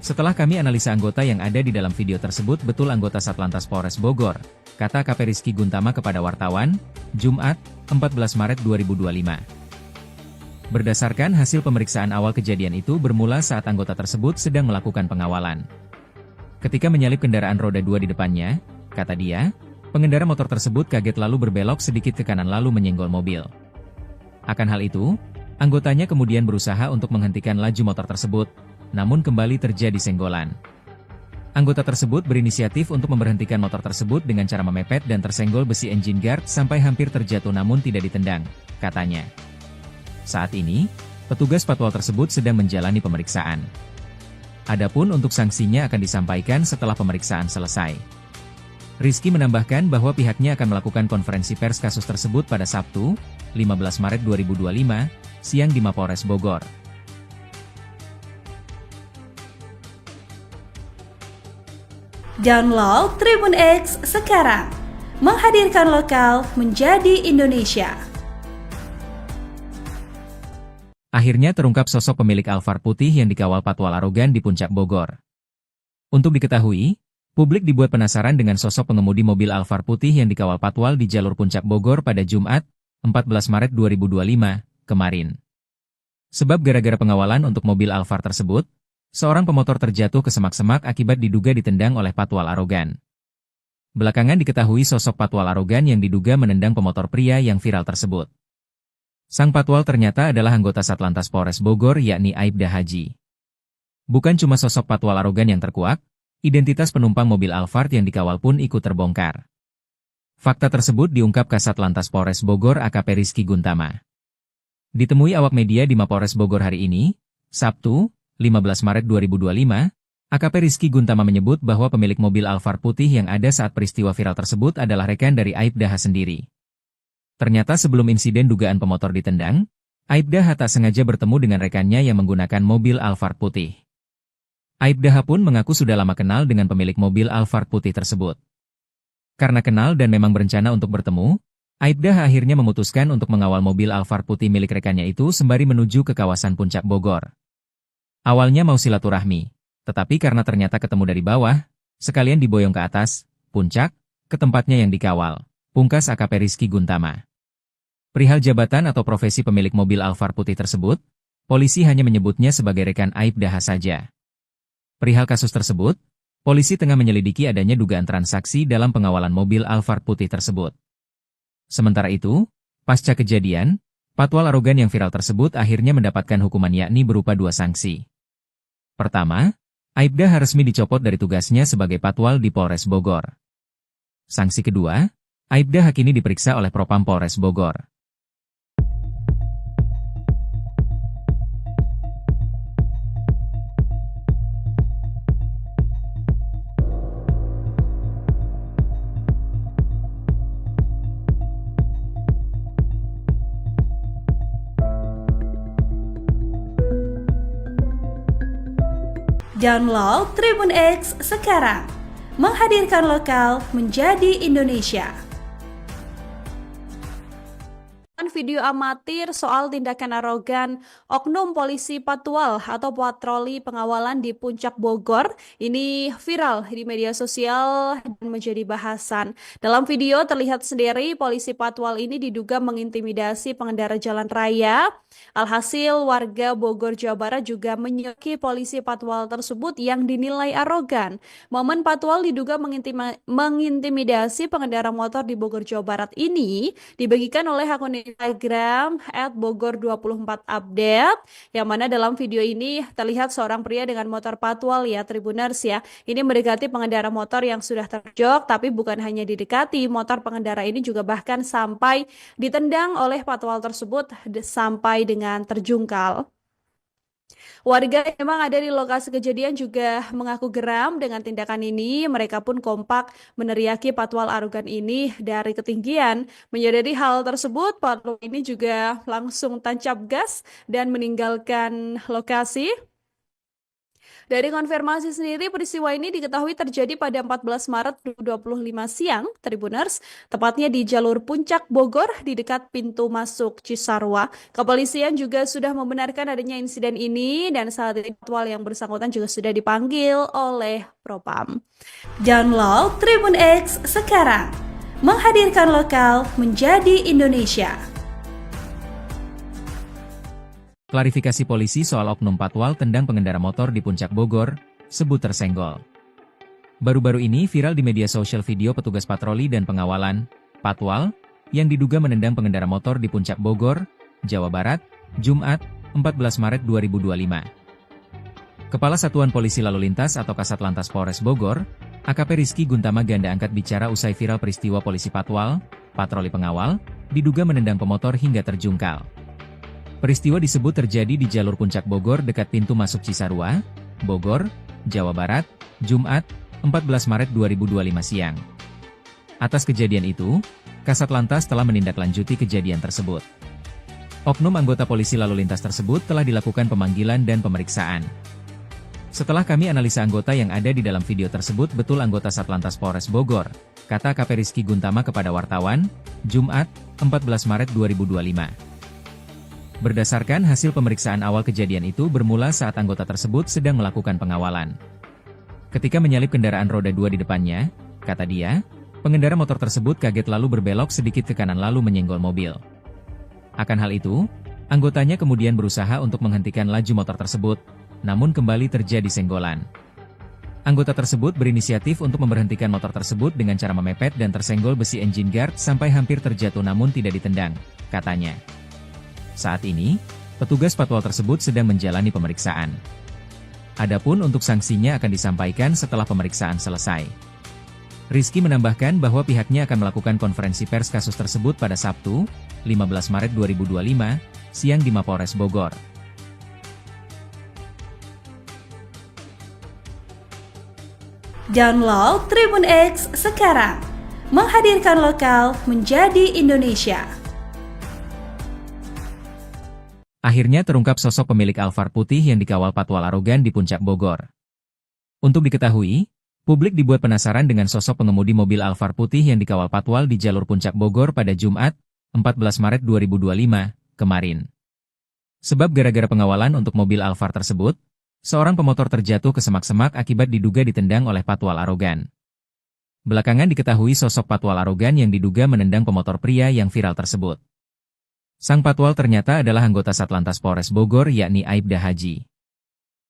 Setelah kami analisa anggota yang ada di dalam video tersebut betul anggota Satlantas Polres Bogor, kata AKP Rizky Guntama kepada wartawan, Jumat, 14 Maret 2025. Berdasarkan hasil pemeriksaan awal kejadian itu bermula saat anggota tersebut sedang melakukan pengawalan. Ketika menyalip kendaraan roda 2 di depannya, kata dia, pengendara motor tersebut kaget lalu berbelok sedikit ke kanan lalu menyenggol mobil. Akan hal itu, anggotanya kemudian berusaha untuk menghentikan laju motor tersebut, namun kembali terjadi senggolan. Anggota tersebut berinisiatif untuk memberhentikan motor tersebut dengan cara memepet dan tersenggol besi engine guard sampai hampir terjatuh namun tidak ditendang, katanya. Saat ini, petugas patwal tersebut sedang menjalani pemeriksaan. Adapun untuk sanksinya akan disampaikan setelah pemeriksaan selesai. Rizky menambahkan bahwa pihaknya akan melakukan konferensi pers kasus tersebut pada Sabtu, 15 Maret 2025, siang di Mapolres Bogor. Download Tribun X sekarang, menghadirkan lokal menjadi Indonesia. Akhirnya terungkap sosok pemilik Alphard putih yang dikawal patwal arogan di Puncak Bogor. Untuk diketahui, publik dibuat penasaran dengan sosok pengemudi mobil Alphard putih yang dikawal patwal di jalur Puncak Bogor pada Jumat, 14 Maret 2025, kemarin. Sebab gara-gara pengawalan untuk mobil Alphard tersebut, seorang pemotor terjatuh ke semak-semak akibat diduga ditendang oleh patwal arogan. Belakangan diketahui sosok patwal arogan yang diduga menendang pemotor pria yang viral tersebut. Sang patwal ternyata adalah anggota Satlantas Polres Bogor yakni Aibda Haji. Bukan cuma sosok patwal arogan yang terkuak, identitas penumpang mobil Alphard yang dikawal pun ikut terbongkar. Fakta tersebut diungkap Kasat Lantas Polres Bogor AKP Rizky Guntama. Ditemui awak media di Mapolres Bogor hari ini, Sabtu, 15 Maret 2025, AKP Rizky Guntama menyebut bahwa pemilik mobil Alphard putih yang ada saat peristiwa viral tersebut adalah rekan dari Aibda H sendiri. Ternyata sebelum insiden dugaan pemotor ditendang, Aibda H tak sengaja bertemu dengan rekannya yang menggunakan mobil Alphard putih. Aibda H pun mengaku sudah lama kenal dengan pemilik mobil Alphard putih tersebut. Karena kenal dan memang berencana untuk bertemu, Aibda H akhirnya memutuskan untuk mengawal mobil Alphard putih milik rekannya itu sembari menuju ke kawasan Puncak Bogor. Awalnya mau silaturahmi, tetapi karena ternyata ketemu dari bawah, sekalian diboyong ke atas, puncak, ke tempatnya yang dikawal, pungkas AKP Rizky Guntama. Perihal jabatan atau profesi pemilik mobil Alphard putih tersebut, polisi hanya menyebutnya sebagai rekan Aibda H saja. Perihal kasus tersebut, polisi tengah menyelidiki adanya dugaan transaksi dalam pengawalan mobil Alphard putih tersebut. Sementara itu, pasca kejadian, patwal arogan yang viral tersebut akhirnya mendapatkan hukuman yakni berupa 2 sanksi. Pertama, Aibda H resmi dicopot dari tugasnya sebagai patwal di Polres Bogor. Sanksi kedua, Aibda H kini diperiksa oleh Propam Polres Bogor. Download Tribun X sekarang. Menghadirkan lokal menjadi Indonesia. Video amatir soal tindakan arogan oknum polisi Patwal atau patroli pengawalan di Puncak Bogor ini viral di media sosial dan menjadi bahasan. Dalam video terlihat sendiri polisi Patwal ini diduga mengintimidasi pengendara jalan raya. Alhasil warga Bogor, Jawa Barat juga menyoki polisi Patwal tersebut yang dinilai arogan. Momen Patwal diduga mengintimidasi pengendara motor di Bogor, Jawa Barat ini dibagikan oleh akun Instagram @bogor24update, yang mana dalam video ini terlihat seorang pria dengan motor Patwal ya Tribuners ya. Ini mendekati pengendara motor yang sudah terjok, tapi bukan hanya didekati, motor pengendara ini juga bahkan sampai ditendang oleh Patwal tersebut sampai dengan terjungkal. Warga yang memang ada di lokasi kejadian juga mengaku geram dengan tindakan ini. Mereka pun kompak meneriaki Patwal arogan ini dari ketinggian. Menyadari hal tersebut, Patwal ini juga langsung tancap gas dan meninggalkan lokasi. Dari konfirmasi sendiri, peristiwa ini diketahui terjadi pada 14 Maret 2025 siang, Tribuners, tepatnya di jalur Puncak Bogor di dekat pintu masuk Cisarua. Kepolisian juga sudah membenarkan adanya insiden ini dan saat ini Patwal yang bersangkutan juga sudah dipanggil oleh Propam. Download Tribun X sekarang. Menghadirkan lokal menjadi Indonesia. Klarifikasi polisi soal oknum Patwal tendang pengendara motor di Puncak Bogor, sebut tersenggol. Baru-baru ini viral di media sosial video petugas patroli dan pengawalan, Patwal, yang diduga menendang pengendara motor di Puncak Bogor, Jawa Barat, Jumat, 14 Maret 2025. Kepala Satuan Polisi Lalu Lintas atau Kasat Lantas Polres Bogor, AKP Rizky Guntama Ganda angkat bicara usai viral peristiwa polisi Patwal, patroli pengawal, diduga menendang pemotor hingga terjungkal. Peristiwa disebut terjadi di jalur Puncak Bogor dekat pintu masuk Cisarua, Bogor, Jawa Barat, Jumat, 14 Maret 2025 siang. Atas kejadian itu, Kasat Lantas telah menindaklanjuti kejadian tersebut. Oknum anggota polisi lalu lintas tersebut telah dilakukan pemanggilan dan pemeriksaan. Setelah kami analisa anggota yang ada di dalam video tersebut betul anggota Satlantas Polres Bogor, kata AKP Rizky Guntama kepada wartawan, Jumat, 14 Maret 2025. Berdasarkan hasil pemeriksaan awal kejadian itu bermula saat anggota tersebut sedang melakukan pengawalan. Ketika menyalip kendaraan roda 2 di depannya, kata dia, pengendara motor tersebut kaget lalu berbelok sedikit ke kanan lalu menyenggol mobil. Akan hal itu, anggotanya kemudian berusaha untuk menghentikan laju motor tersebut, namun kembali terjadi senggolan. Anggota tersebut berinisiatif untuk memberhentikan motor tersebut dengan cara memepet dan tersenggol besi engine guard sampai hampir terjatuh namun tidak ditendang, katanya. Saat ini, petugas Patwal tersebut sedang menjalani pemeriksaan. Adapun untuk sanksinya akan disampaikan setelah pemeriksaan selesai. Rizky menambahkan bahwa pihaknya akan melakukan konferensi pers kasus tersebut pada Sabtu, 15 Maret 2025, siang di Mapolres Bogor. Download Tribun X sekarang. Menghadirkan lokal menjadi Indonesia. Akhirnya terungkap sosok pemilik Alphard putih yang dikawal Patwal arogan di Puncak Bogor. Untuk diketahui, publik dibuat penasaran dengan sosok pengemudi mobil Alphard putih yang dikawal Patwal di jalur Puncak Bogor pada Jumat, 14 Maret 2025, kemarin. Sebab gara-gara pengawalan untuk mobil Alphard tersebut, seorang pemotor terjatuh ke semak-semak akibat diduga ditendang oleh Patwal arogan. Belakangan diketahui sosok Patwal arogan yang diduga menendang pemotor pria yang viral tersebut. Sang Patwal ternyata adalah anggota Satlantas Polres Bogor yakni Aibda Haji.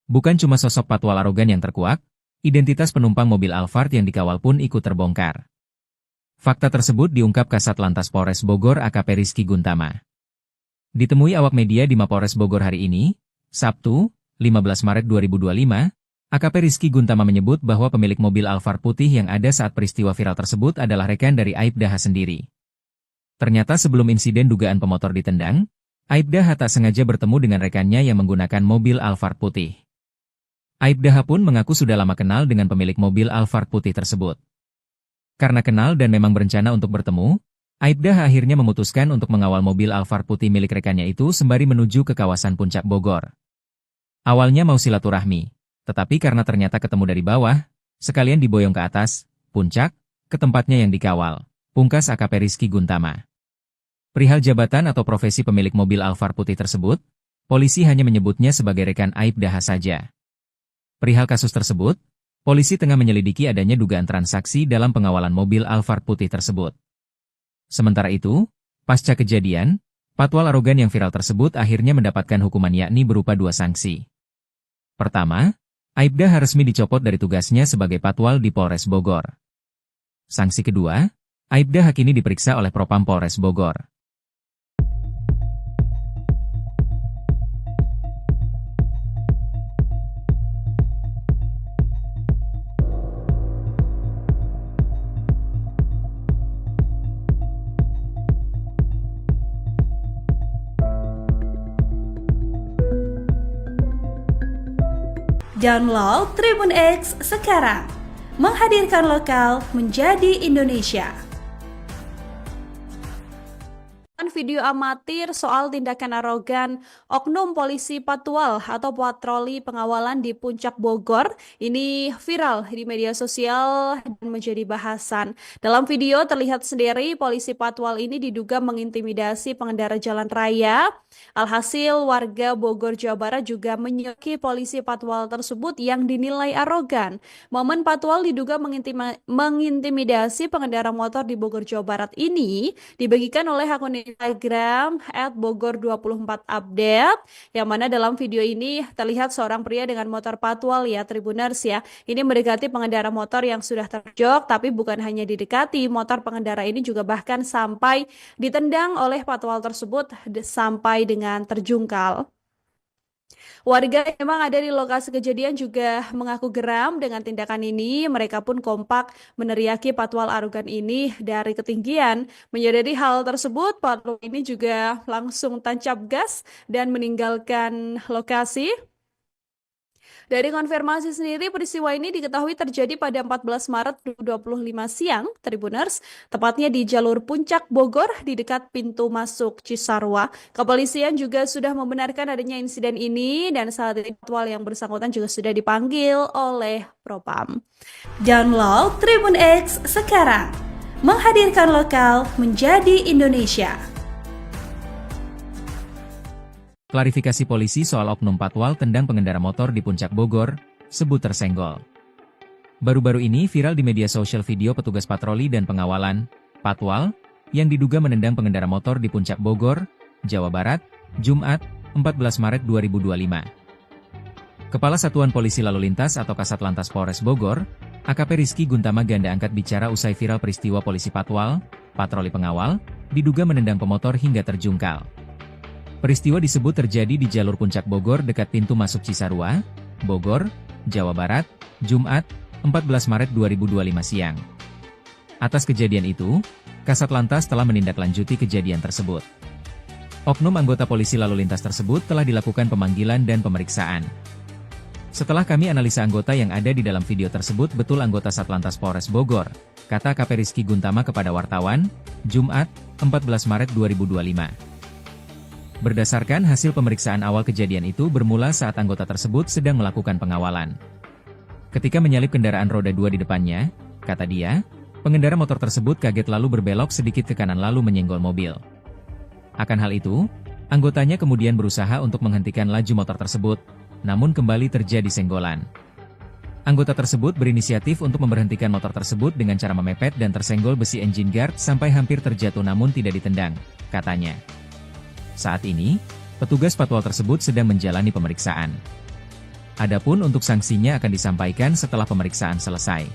Bukan cuma sosok Patwal arogan yang terkuak, identitas penumpang mobil Alphard yang dikawal pun ikut terbongkar. Fakta tersebut diungkap Kasat Lantas Polres Bogor AKP Rizky Guntama. Ditemui awak media di Mapolres Bogor hari ini, Sabtu, 15 Maret 2025, AKP Rizky Guntama menyebut bahwa pemilik mobil Alphard putih yang ada saat peristiwa viral tersebut adalah rekan dari Aibda H sendiri. Ternyata sebelum insiden dugaan pemotor ditendang, Aibda H tak sengaja bertemu dengan rekannya yang menggunakan mobil Alphard putih. Aibda H pun mengaku sudah lama kenal dengan pemilik mobil Alphard putih tersebut. Karena kenal dan memang berencana untuk bertemu, Aibda H akhirnya memutuskan untuk mengawal mobil Alphard putih milik rekannya itu sembari menuju ke kawasan Puncak Bogor. Awalnya mau silaturahmi, Tetapi karena ternyata ketemu dari bawah, sekalian diboyong ke atas, puncak, ke tempatnya yang dikawal. Pungkas AKP Rizky Guntama. Perihal jabatan atau profesi pemilik mobil Alphard putih tersebut, polisi hanya menyebutnya sebagai rekan Aibda saja. Perihal kasus tersebut, polisi tengah menyelidiki adanya dugaan transaksi dalam pengawalan mobil Alphard putih tersebut. Sementara itu, pasca kejadian, patwal arogan yang viral tersebut akhirnya mendapatkan hukuman yakni berupa 2 sanksi. Pertama, Aibda resmi dicopot dari tugasnya sebagai patwal di Polres Bogor. Sanksi kedua, Aibda kini diperiksa oleh Propam Polres Bogor. Download Tribun X sekarang, menghadirkan lokal menjadi Indonesia. Video amatir soal tindakan arogan oknum polisi patwal atau patroli pengawalan di Puncak Bogor ini viral di media sosial dan menjadi bahasan. Dalam video terlihat sendiri polisi patwal ini diduga mengintimidasi pengendara jalan raya. Alhasil warga Bogor, Jawa Barat juga menyoki polisi patwal tersebut yang dinilai arogan. Momen patwal diduga mengintimidasi pengendara motor di Bogor, Jawa Barat ini dibagikan oleh akun Instagram @bogor24update, yang mana dalam video ini terlihat seorang pria dengan motor patwal ya Tribuners ya. Ini mendekati pengendara motor yang sudah terjok, tapi bukan hanya didekati, motor pengendara ini juga bahkan sampai ditendang oleh patwal tersebut sampai dengan terjungkal. Warga yang memang ada di lokasi kejadian juga mengaku geram dengan tindakan ini. Mereka pun kompak meneriaki patwal arogan ini dari ketinggian. Menyadari hal tersebut, patwal ini juga langsung tancap gas dan meninggalkan lokasi. Dari konfirmasi sendiri, peristiwa ini diketahui terjadi pada 14 Maret 2025 siang, Tribuners, tepatnya di jalur Puncak Bogor di dekat pintu masuk Cisarua. Kepolisian juga sudah membenarkan adanya insiden ini dan saat ini patwal yang bersangkutan juga sudah dipanggil oleh Propam. Download Tribun X sekarang, menghadirkan lokal menjadi Indonesia. Klarifikasi polisi soal oknum patwal tendang pengendara motor di Puncak Bogor, sebut tersenggol. Baru-baru ini viral di media sosial video petugas patroli dan pengawalan, patwal, yang diduga menendang pengendara motor di Puncak Bogor, Jawa Barat, Jumat, 14 Maret 2025. Kepala Satuan Polisi Lalu Lintas atau Kasat Lantas Polres Bogor, AKP Rizky Guntama ganda angkat bicara usai viral peristiwa polisi patwal, patroli pengawal, diduga menendang pemotor hingga terjungkal. Peristiwa disebut terjadi di jalur Puncak Bogor dekat pintu masuk Cisarua, Bogor, Jawa Barat, Jumat, 14 Maret 2025 siang. Atas kejadian itu, Kasat Lantas telah menindaklanjuti kejadian tersebut. Oknum anggota polisi lalu lintas tersebut telah dilakukan pemanggilan dan pemeriksaan. Setelah kami analisa anggota yang ada di dalam video tersebut betul anggota Satlantas Polres Bogor, kata AKP Rizky Guntama kepada wartawan, Jumat, 14 Maret 2025. Berdasarkan hasil pemeriksaan awal kejadian itu bermula saat anggota tersebut sedang melakukan pengawalan. Ketika menyalip kendaraan roda 2 di depannya, kata dia, pengendara motor tersebut kaget lalu berbelok sedikit ke kanan lalu menyenggol mobil. Akan hal itu, anggotanya kemudian berusaha untuk menghentikan laju motor tersebut, namun kembali terjadi senggolan. Anggota tersebut berinisiatif untuk memberhentikan motor tersebut dengan cara memepet dan tersenggol besi engine guard sampai hampir terjatuh namun tidak ditendang, katanya. Saat ini, petugas patwal tersebut sedang menjalani pemeriksaan. Adapun untuk sanksinya akan disampaikan setelah pemeriksaan selesai.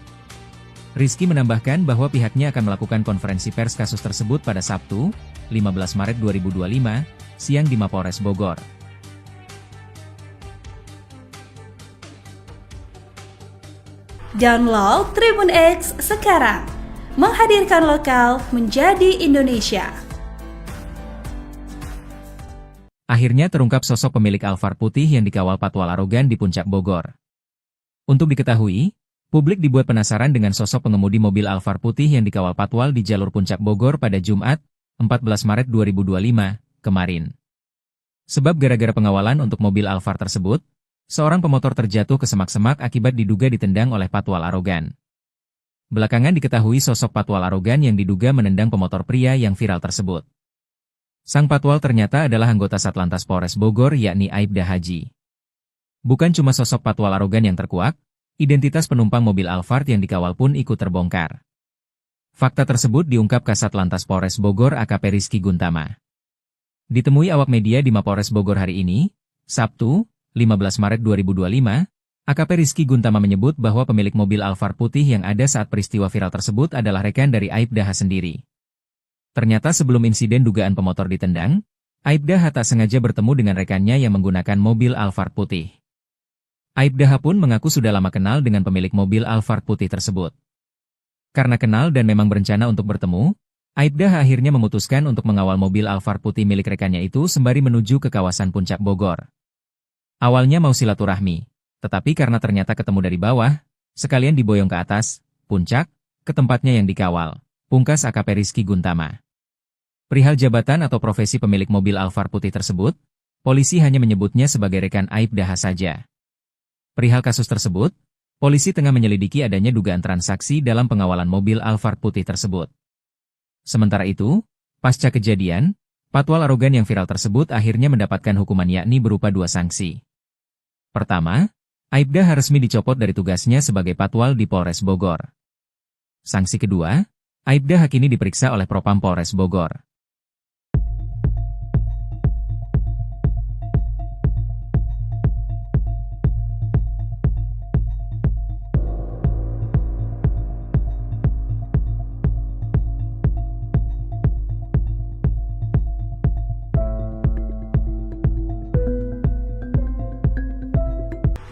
Rizky menambahkan bahwa pihaknya akan melakukan konferensi pers kasus tersebut pada Sabtu, 15 Maret 2025, siang di Mapolres Bogor. Download Tribun X sekarang, menghadirkan lokal menjadi Indonesia. Akhirnya terungkap sosok pemilik Alphard putih yang dikawal patwal arogan di Puncak Bogor. Untuk diketahui, publik dibuat penasaran dengan sosok pengemudi mobil Alphard putih yang dikawal patwal di jalur Puncak Bogor pada Jumat, 14 Maret 2025, kemarin. Sebab gara-gara pengawalan untuk mobil Alphard tersebut, Seorang pemotor terjatuh ke semak-semak akibat diduga ditendang oleh patwal arogan. Belakangan diketahui sosok patwal arogan yang diduga menendang pemotor pria yang viral tersebut. Sang patwal ternyata adalah anggota Satlantas Polres Bogor yakni Aibda Haji. Bukan cuma sosok patwal arogan yang terkuak, identitas penumpang mobil Alphard yang dikawal pun ikut terbongkar. Fakta tersebut diungkap Kasat Lantas Polres Bogor AKP Rizky Guntama. Ditemui awak media di Mapolres Bogor hari ini, Sabtu, 15 Maret 2025, AKP Rizky Guntama menyebut bahwa pemilik mobil Alphard putih yang ada saat peristiwa viral tersebut adalah rekan dari Aibda H sendiri. Ternyata sebelum insiden dugaan pemotor ditendang, Aibda H tak sengaja bertemu dengan rekannya yang menggunakan mobil Alphard putih. Aibda H pun mengaku sudah lama kenal dengan pemilik mobil Alphard putih tersebut. Karena kenal dan memang berencana untuk bertemu, Aibda H akhirnya memutuskan untuk mengawal mobil Alphard putih milik rekannya itu sembari menuju ke kawasan Puncak Bogor. Awalnya mau silaturahmi, tetapi karena ternyata ketemu dari bawah, sekalian diboyong ke atas, puncak, ke tempatnya yang dikawal, pungkas AKP Rizky Guntama. Perihal jabatan atau profesi pemilik mobil Alphard putih tersebut, polisi hanya menyebutnya sebagai rekan Aibda H saja. Perihal kasus tersebut, polisi tengah menyelidiki adanya dugaan transaksi dalam pengawalan mobil Alphard putih tersebut. Sementara itu, pasca kejadian, patwal arogan yang viral tersebut akhirnya mendapatkan hukuman yakni berupa 2 sanksi. Pertama, Aibda H resmi dicopot dari tugasnya sebagai patwal di Polres Bogor. Sanksi kedua, Aibda H kini diperiksa oleh Propam Polres Bogor.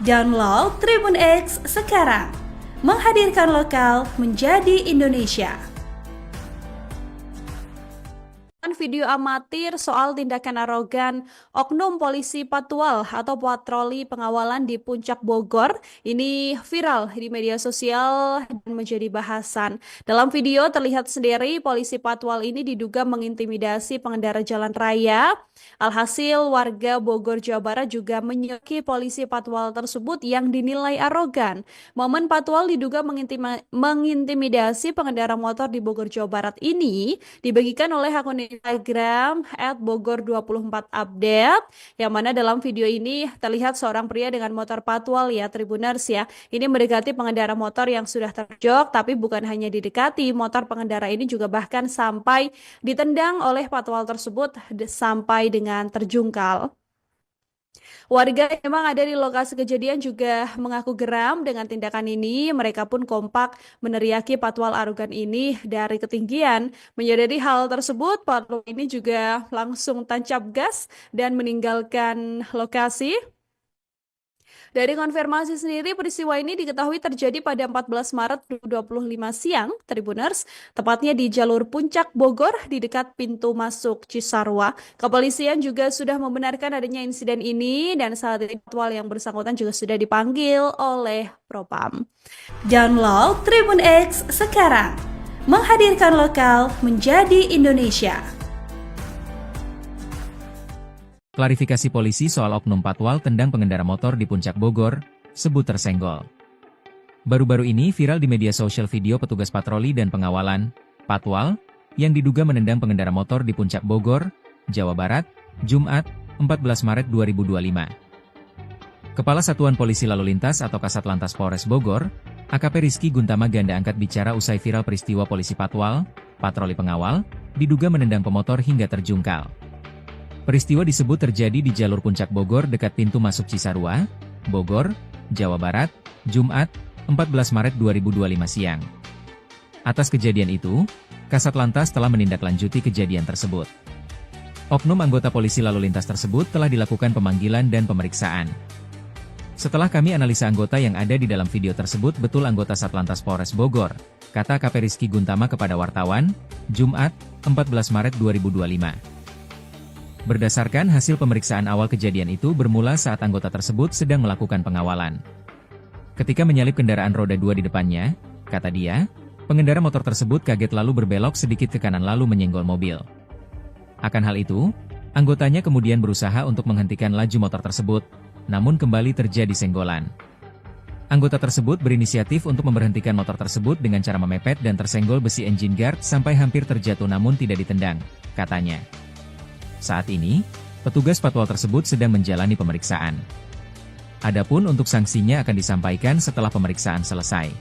Download Tribun X sekarang, menghadirkan lokal menjadi Indonesia. Video amatir soal tindakan arogan oknum polisi patwal atau patroli pengawalan di Puncak Bogor ini viral di media sosial dan menjadi bahasan. Dalam video terlihat sendiri polisi patwal ini diduga mengintimidasi pengendara jalan raya. Alhasil warga Bogor, Jawa Barat juga menyoki polisi patwal tersebut yang dinilai arogan. Momen patwal diduga mengintimidasi pengendara motor di Bogor, Jawa Barat ini dibagikan oleh akun Instagram @bogor24update, yang mana dalam video ini terlihat seorang pria dengan motor patwal ya Tribuners ya. Ini mendekati pengendara motor yang sudah terjok, tapi bukan hanya didekati, motor pengendara ini juga bahkan sampai ditendang oleh patwal tersebut sampai dengan terjungkal. Warga yang memang ada di lokasi kejadian juga mengaku geram dengan tindakan ini. Mereka pun kompak meneriaki patwal arogan ini dari ketinggian. Menyadari hal tersebut, patwal ini juga langsung tancap gas dan meninggalkan lokasi. Dari konfirmasi sendiri, peristiwa ini diketahui terjadi pada 14 Maret 2025 siang, Tribuners, tepatnya di jalur Puncak Bogor di dekat pintu masuk Cisarua. Kepolisian juga sudah membenarkan adanya insiden ini dan saat ini patwal yang bersangkutan juga sudah dipanggil oleh Propam. Download Tribun X sekarang, menghadirkan lokal menjadi Indonesia. Klarifikasi polisi soal oknum patwal tendang pengendara motor di Puncak Bogor, sebut tersenggol. Baru-baru ini viral di media sosial video petugas patroli dan pengawalan, patwal, yang diduga menendang pengendara motor di Puncak Bogor, Jawa Barat, Jumat, 14 Maret 2025. Kepala Satuan Polisi Lalu Lintas atau Kasat Lantas Polres Bogor, AKP Rizky Guntama ganda angkat bicara usai viral peristiwa polisi patwal, patroli pengawal, diduga menendang pemotor hingga terjungkal. Peristiwa disebut terjadi di jalur Puncak Bogor dekat pintu masuk Cisarua, Bogor, Jawa Barat, Jumat, 14 Maret 2025 siang. Atas kejadian itu, Kasat Lantas telah menindaklanjuti kejadian tersebut. Oknum anggota polisi lalu lintas tersebut telah dilakukan pemanggilan dan pemeriksaan. Setelah kami analisa anggota yang ada di dalam video tersebut betul anggota Satlantas Polres Bogor, kata AKP Rizky Guntama kepada wartawan, Jumat, 14 Maret 2025. Berdasarkan hasil pemeriksaan awal kejadian itu bermula saat anggota tersebut sedang melakukan pengawalan. Ketika menyalip kendaraan roda 2 di depannya, kata dia, pengendara motor tersebut kaget lalu berbelok sedikit ke kanan lalu menyenggol mobil. Akan hal itu, anggotanya kemudian berusaha untuk menghentikan laju motor tersebut, namun kembali terjadi senggolan. Anggota tersebut berinisiatif untuk memberhentikan motor tersebut dengan cara memepet dan tersenggol besi engine guard sampai hampir terjatuh namun tidak ditendang, katanya. Saat ini, petugas patwal tersebut sedang menjalani pemeriksaan. Adapun untuk sanksinya akan disampaikan setelah pemeriksaan selesai.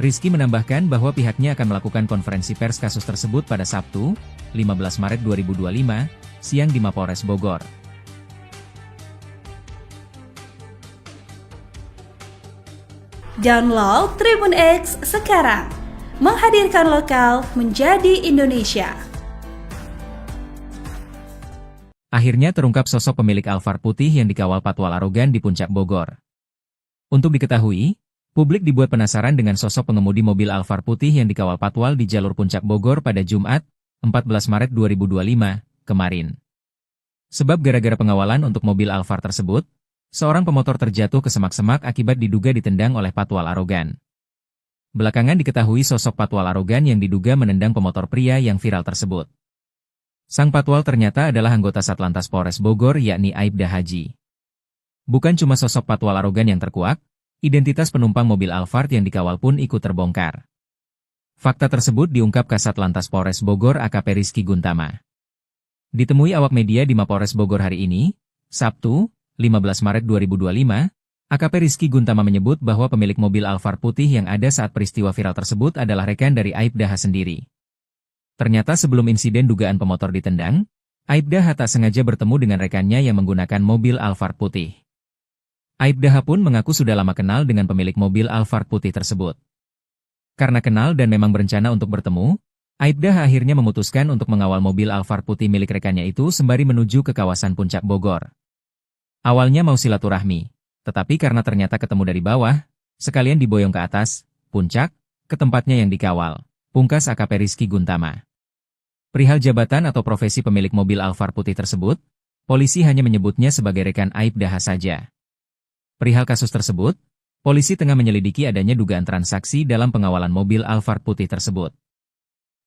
Rizky menambahkan bahwa pihaknya akan melakukan konferensi pers kasus tersebut pada Sabtu, 15 Maret 2025, siang di Mapolres Bogor. Download Tribun X sekarang, menghadirkan lokal menjadi Indonesia. Akhirnya terungkap sosok pemilik Alphard putih yang dikawal patwal arogan di Puncak Bogor. Untuk diketahui, publik dibuat penasaran dengan sosok pengemudi mobil Alphard putih yang dikawal patwal di jalur Puncak Bogor pada Jumat, 14 Maret 2025, kemarin. Sebab gara-gara pengawalan untuk mobil Alphard tersebut, seorang pemotor terjatuh ke semak-semak akibat diduga ditendang oleh patwal arogan. Belakangan diketahui sosok patwal arogan yang diduga menendang pemotor pria yang viral tersebut. Sang patwal ternyata adalah anggota Satlantas Polres Bogor yakni Aibda Haji. Bukan cuma sosok patwal arogan yang terkuak, identitas penumpang mobil Alphard yang dikawal pun ikut terbongkar. Fakta tersebut diungkap Kasat Lantas Polres Bogor AKP Rizky Guntama. Ditemui awak media di Mapolres Bogor hari ini, Sabtu, 15 Maret 2025, AKP Rizky Guntama menyebut bahwa pemilik mobil Alphard putih yang ada saat peristiwa viral tersebut adalah rekan dari Aibda H sendiri. Ternyata sebelum insiden dugaan pemotor ditendang, Aibda H tak sengaja bertemu dengan rekannya yang menggunakan mobil Alphard putih. Aibda H pun mengaku sudah lama kenal dengan pemilik mobil Alphard putih tersebut. Karena kenal dan memang berencana untuk bertemu, Aibda H akhirnya memutuskan untuk mengawal mobil Alphard putih milik rekannya itu sembari menuju ke kawasan Puncak Bogor. Awalnya mau silaturahmi, tetapi karena ternyata ketemu dari bawah, sekalian diboyong ke atas, puncak, ke tempatnya yang dikawal, pungkas AKP Rizky Guntama. Perihal jabatan atau profesi pemilik mobil Alphard putih tersebut, polisi hanya menyebutnya sebagai rekan Aibda H saja. Perihal kasus tersebut, polisi tengah menyelidiki adanya dugaan transaksi dalam pengawalan mobil Alphard putih tersebut.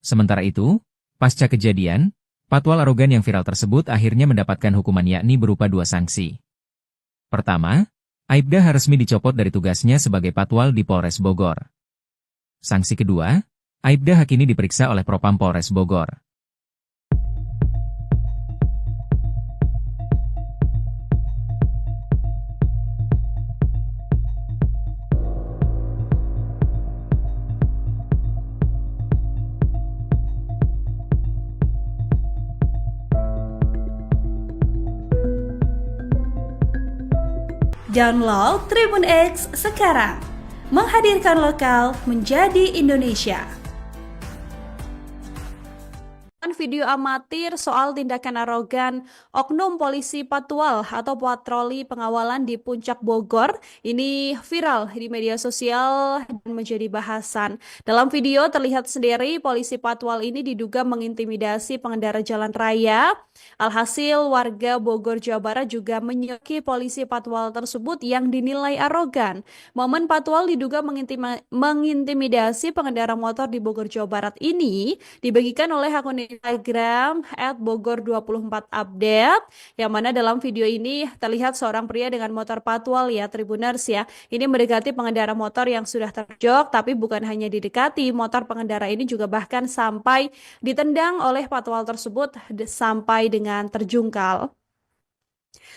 Sementara itu, pasca kejadian, patwal arogan yang viral tersebut akhirnya mendapatkan hukuman yakni berupa 2 sanksi. Pertama, Aibda H resmi dicopot dari tugasnya sebagai patwal di Polres Bogor. Sanksi kedua, Aibda H kini diperiksa oleh Propam Polres Bogor. Download Tribun X sekarang, menghadirkan lokal menjadi Indonesia. Video amatir soal tindakan arogan oknum polisi patwal atau patroli pengawalan di Puncak Bogor ini viral di media sosial dan menjadi bahasan. Dalam video terlihat sendiri polisi patwal ini diduga mengintimidasi pengendara jalan raya. Alhasil warga Bogor, Jawa Barat juga menyoki polisi patwal tersebut yang dinilai arogan. Momen patwal diduga mengintimidasi pengendara motor di Bogor, Jawa Barat ini dibagikan oleh akun Instagram @bogor24update, yang mana dalam video ini terlihat seorang pria dengan motor patwal ya Tribuners ya. Ini mendekati pengendara motor yang sudah terjok, tapi bukan hanya didekati, motor pengendara ini juga bahkan sampai ditendang oleh patwal tersebut sampai dengan terjungkal.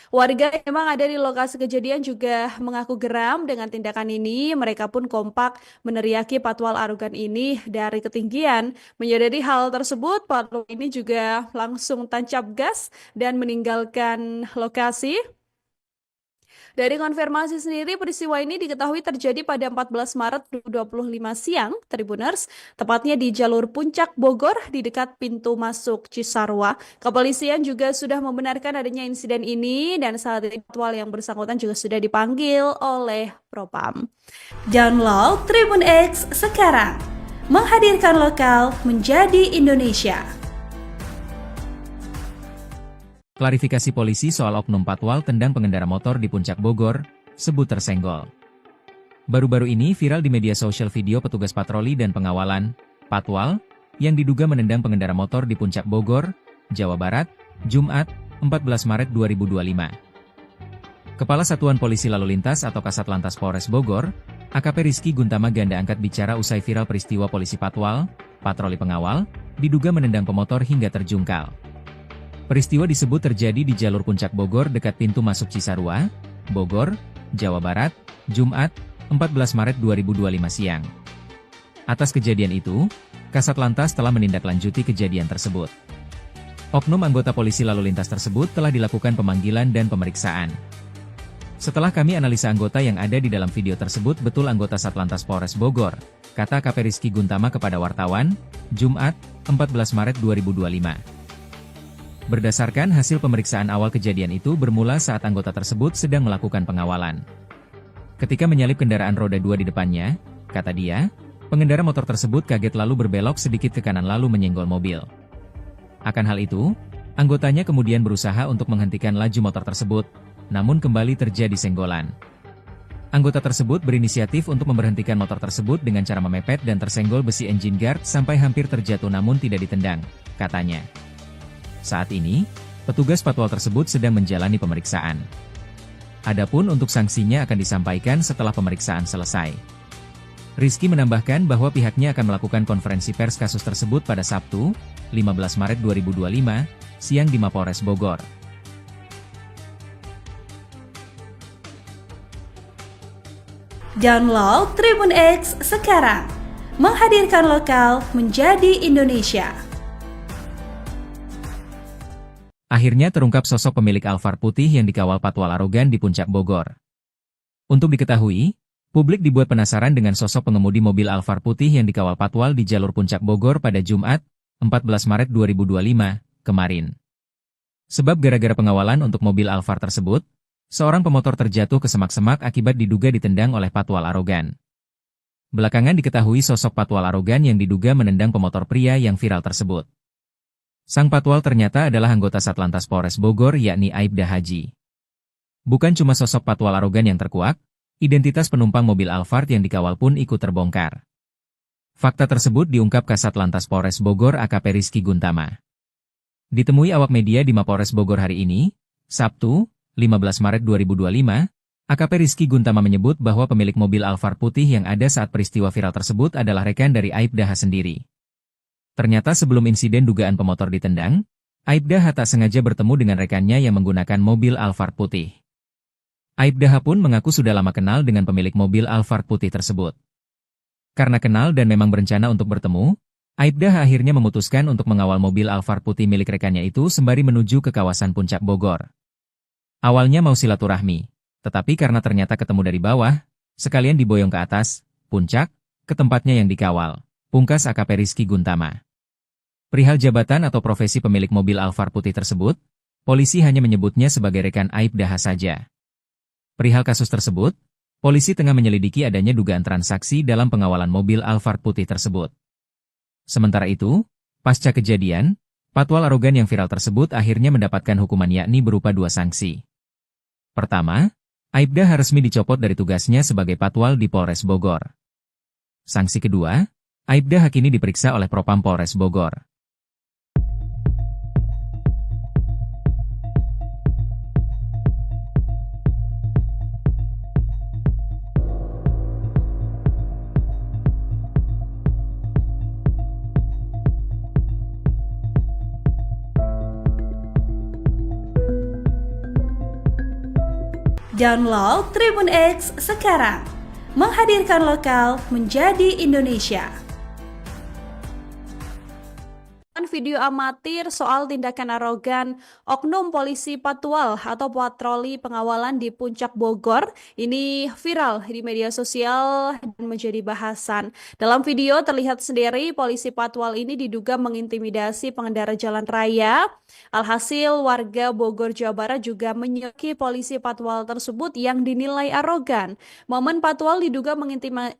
Warga yang memang ada di lokasi kejadian juga mengaku geram dengan tindakan ini. Mereka pun kompak meneriaki patwal arogan ini dari ketinggian. Menyadari hal tersebut, patwal ini juga langsung tancap gas dan meninggalkan lokasi. Dari konfirmasi sendiri, peristiwa ini diketahui terjadi pada 14 Maret 2025 siang, Tribuners, tepatnya di jalur Puncak Bogor di dekat pintu masuk Cisarua. Kepolisian juga sudah membenarkan adanya insiden ini dan saat ini patwal yang bersangkutan juga sudah dipanggil oleh Propam. Download Tribun X sekarang, menghadirkan lokal menjadi Indonesia. Klarifikasi polisi soal oknum patwal tendang pengendara motor di Puncak Bogor, sebut tersenggol. Baru-baru ini viral di media sosial video petugas patroli dan pengawalan, patwal, yang diduga menendang pengendara motor di Puncak Bogor, Jawa Barat, Jumat, 14 Maret 2025. Kepala Satuan Polisi Lalu Lintas atau Kasat Lantas Polres Bogor, AKP Rizky Guntama Ganda angkat bicara usai viral peristiwa polisi patwal, patroli pengawal, diduga menendang pemotor hingga terjungkal. Peristiwa disebut terjadi di jalur Puncak Bogor dekat pintu masuk Cisarua, Bogor, Jawa Barat, Jumat, 14 Maret 2025 siang. Atas kejadian itu, Kasat Lantas telah menindaklanjuti kejadian tersebut. Oknum anggota polisi lalu lintas tersebut telah dilakukan pemanggilan dan pemeriksaan. Setelah kami analisa anggota yang ada di dalam video tersebut betul anggota Satlantas Polres Bogor, kata AKP Rizky Guntama kepada wartawan, Jumat, 14 Maret 2025. Berdasarkan hasil pemeriksaan awal kejadian itu bermula saat anggota tersebut sedang melakukan pengawalan. Ketika menyalip kendaraan roda 2 di depannya, kata dia, pengendara motor tersebut kaget lalu berbelok sedikit ke kanan lalu menyenggol mobil. Akan hal itu, anggotanya kemudian berusaha untuk menghentikan laju motor tersebut, namun kembali terjadi senggolan. Anggota tersebut berinisiatif untuk memberhentikan motor tersebut dengan cara memepet dan tersenggol besi engine guard sampai hampir terjatuh namun tidak ditendang, katanya. Saat ini, petugas patwal tersebut sedang menjalani pemeriksaan. Adapun untuk sanksinya akan disampaikan setelah pemeriksaan selesai. Rizky menambahkan bahwa pihaknya akan melakukan konferensi pers kasus tersebut pada Sabtu, 15 Maret 2025, siang di Mapolres Bogor. Download Tribun X sekarang, menghadirkan lokal menjadi Indonesia. Akhirnya terungkap sosok pemilik Alphard putih yang dikawal patwal arogan di Puncak Bogor. Untuk diketahui, publik dibuat penasaran dengan sosok pengemudi mobil Alphard putih yang dikawal patwal di jalur Puncak Bogor pada Jumat, 14 Maret 2025, kemarin. Sebab gara-gara pengawalan untuk mobil Alphard tersebut, seorang pemotor terjatuh ke semak-semak akibat diduga ditendang oleh patwal arogan. Belakangan diketahui sosok patwal arogan yang diduga menendang pemotor pria yang viral tersebut. Sang patwal ternyata adalah anggota Satlantas Polres Bogor yakni Aibda Haji. Bukan cuma sosok patwal arogan yang terkuak, identitas penumpang mobil Alphard yang dikawal pun ikut terbongkar. Fakta tersebut diungkap Kasat Lantas Polres Bogor AKP Rizky Guntama. Ditemui awak media di Mapolres Bogor hari ini, Sabtu, 15 Maret 2025, AKP Rizky Guntama menyebut bahwa pemilik mobil Alphard putih yang ada saat peristiwa viral tersebut adalah rekan dari Aibda H sendiri. Ternyata sebelum insiden dugaan pemotor ditendang, Aibda H tak sengaja bertemu dengan rekannya yang menggunakan mobil Alphard putih. Aibda H pun mengaku sudah lama kenal dengan pemilik mobil Alphard putih tersebut. Karena kenal dan memang berencana untuk bertemu, Aibda H akhirnya memutuskan untuk mengawal mobil Alphard putih milik rekannya itu sembari menuju ke kawasan Puncak Bogor. Awalnya mau silaturahmi, tetapi karena ternyata ketemu dari bawah, sekalian diboyong ke atas, puncak, ke tempatnya yang dikawal, pungkas AKP Rizky Guntama. Perihal jabatan atau profesi pemilik mobil Alphard putih tersebut, polisi hanya menyebutnya sebagai rekan Aibda H saja. Perihal kasus tersebut, polisi tengah menyelidiki adanya dugaan transaksi dalam pengawalan mobil Alphard putih tersebut. Sementara itu, pasca kejadian, patwal arogan yang viral tersebut akhirnya mendapatkan hukuman yakni berupa 2 sanksi. Pertama, Aibda H resmi dicopot dari tugasnya sebagai patwal di Polres Bogor. Sanksi kedua, Aibda H kini diperiksa oleh Propam Polres Bogor. Download Tribun X sekarang, menghadirkan lokal menjadi Indonesia. Video amatir soal tindakan arogan oknum polisi patwal atau patroli pengawalan di Puncak Bogor ini viral di media sosial dan menjadi bahasan. Dalam video terlihat sendiri polisi patwal ini diduga mengintimidasi pengendara jalan raya. Alhasil warga Bogor Jawa Barat juga menyoki polisi patwal tersebut yang dinilai arogan. Momen patwal diduga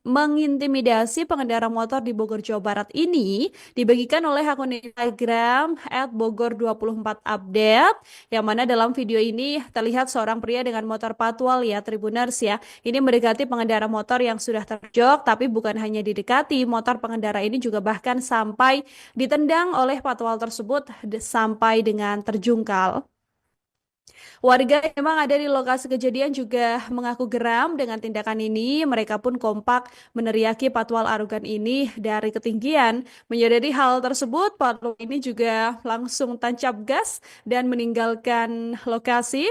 mengintimidasi pengendara motor di Bogor Jawa Barat ini dibagikan oleh akun Instagram @bogor24update, yang mana dalam video ini terlihat seorang pria dengan motor patwal ya Tribuners ya. Ini mendekati pengendara motor yang sudah terjok, tapi bukan hanya didekati, motor pengendara ini juga bahkan sampai ditendang oleh patwal tersebut sampai dengan terjungkal. Warga yang memang ada di lokasi kejadian juga mengaku geram dengan tindakan ini. Mereka pun kompak meneriaki patwal arogan ini dari ketinggian. Menyadari hal tersebut, patwal ini juga langsung tancap gas dan meninggalkan lokasi.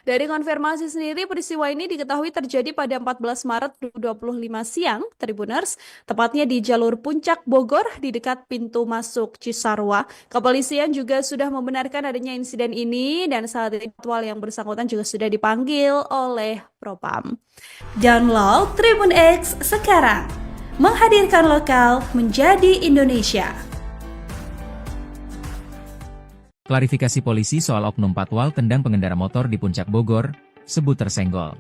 Dari konfirmasi sendiri, peristiwa ini diketahui terjadi pada 14 Maret 2025 siang, Tribuners, tepatnya di jalur Puncak Bogor di dekat pintu masuk Cisarua. Kepolisian juga sudah membenarkan adanya insiden ini dan saat ini patwal yang bersangkutan juga sudah dipanggil oleh Propam. Download Tribun X sekarang, menghadirkan lokal menjadi Indonesia. Klarifikasi polisi soal oknum patwal tendang pengendara motor di Puncak Bogor, sebut tersenggol.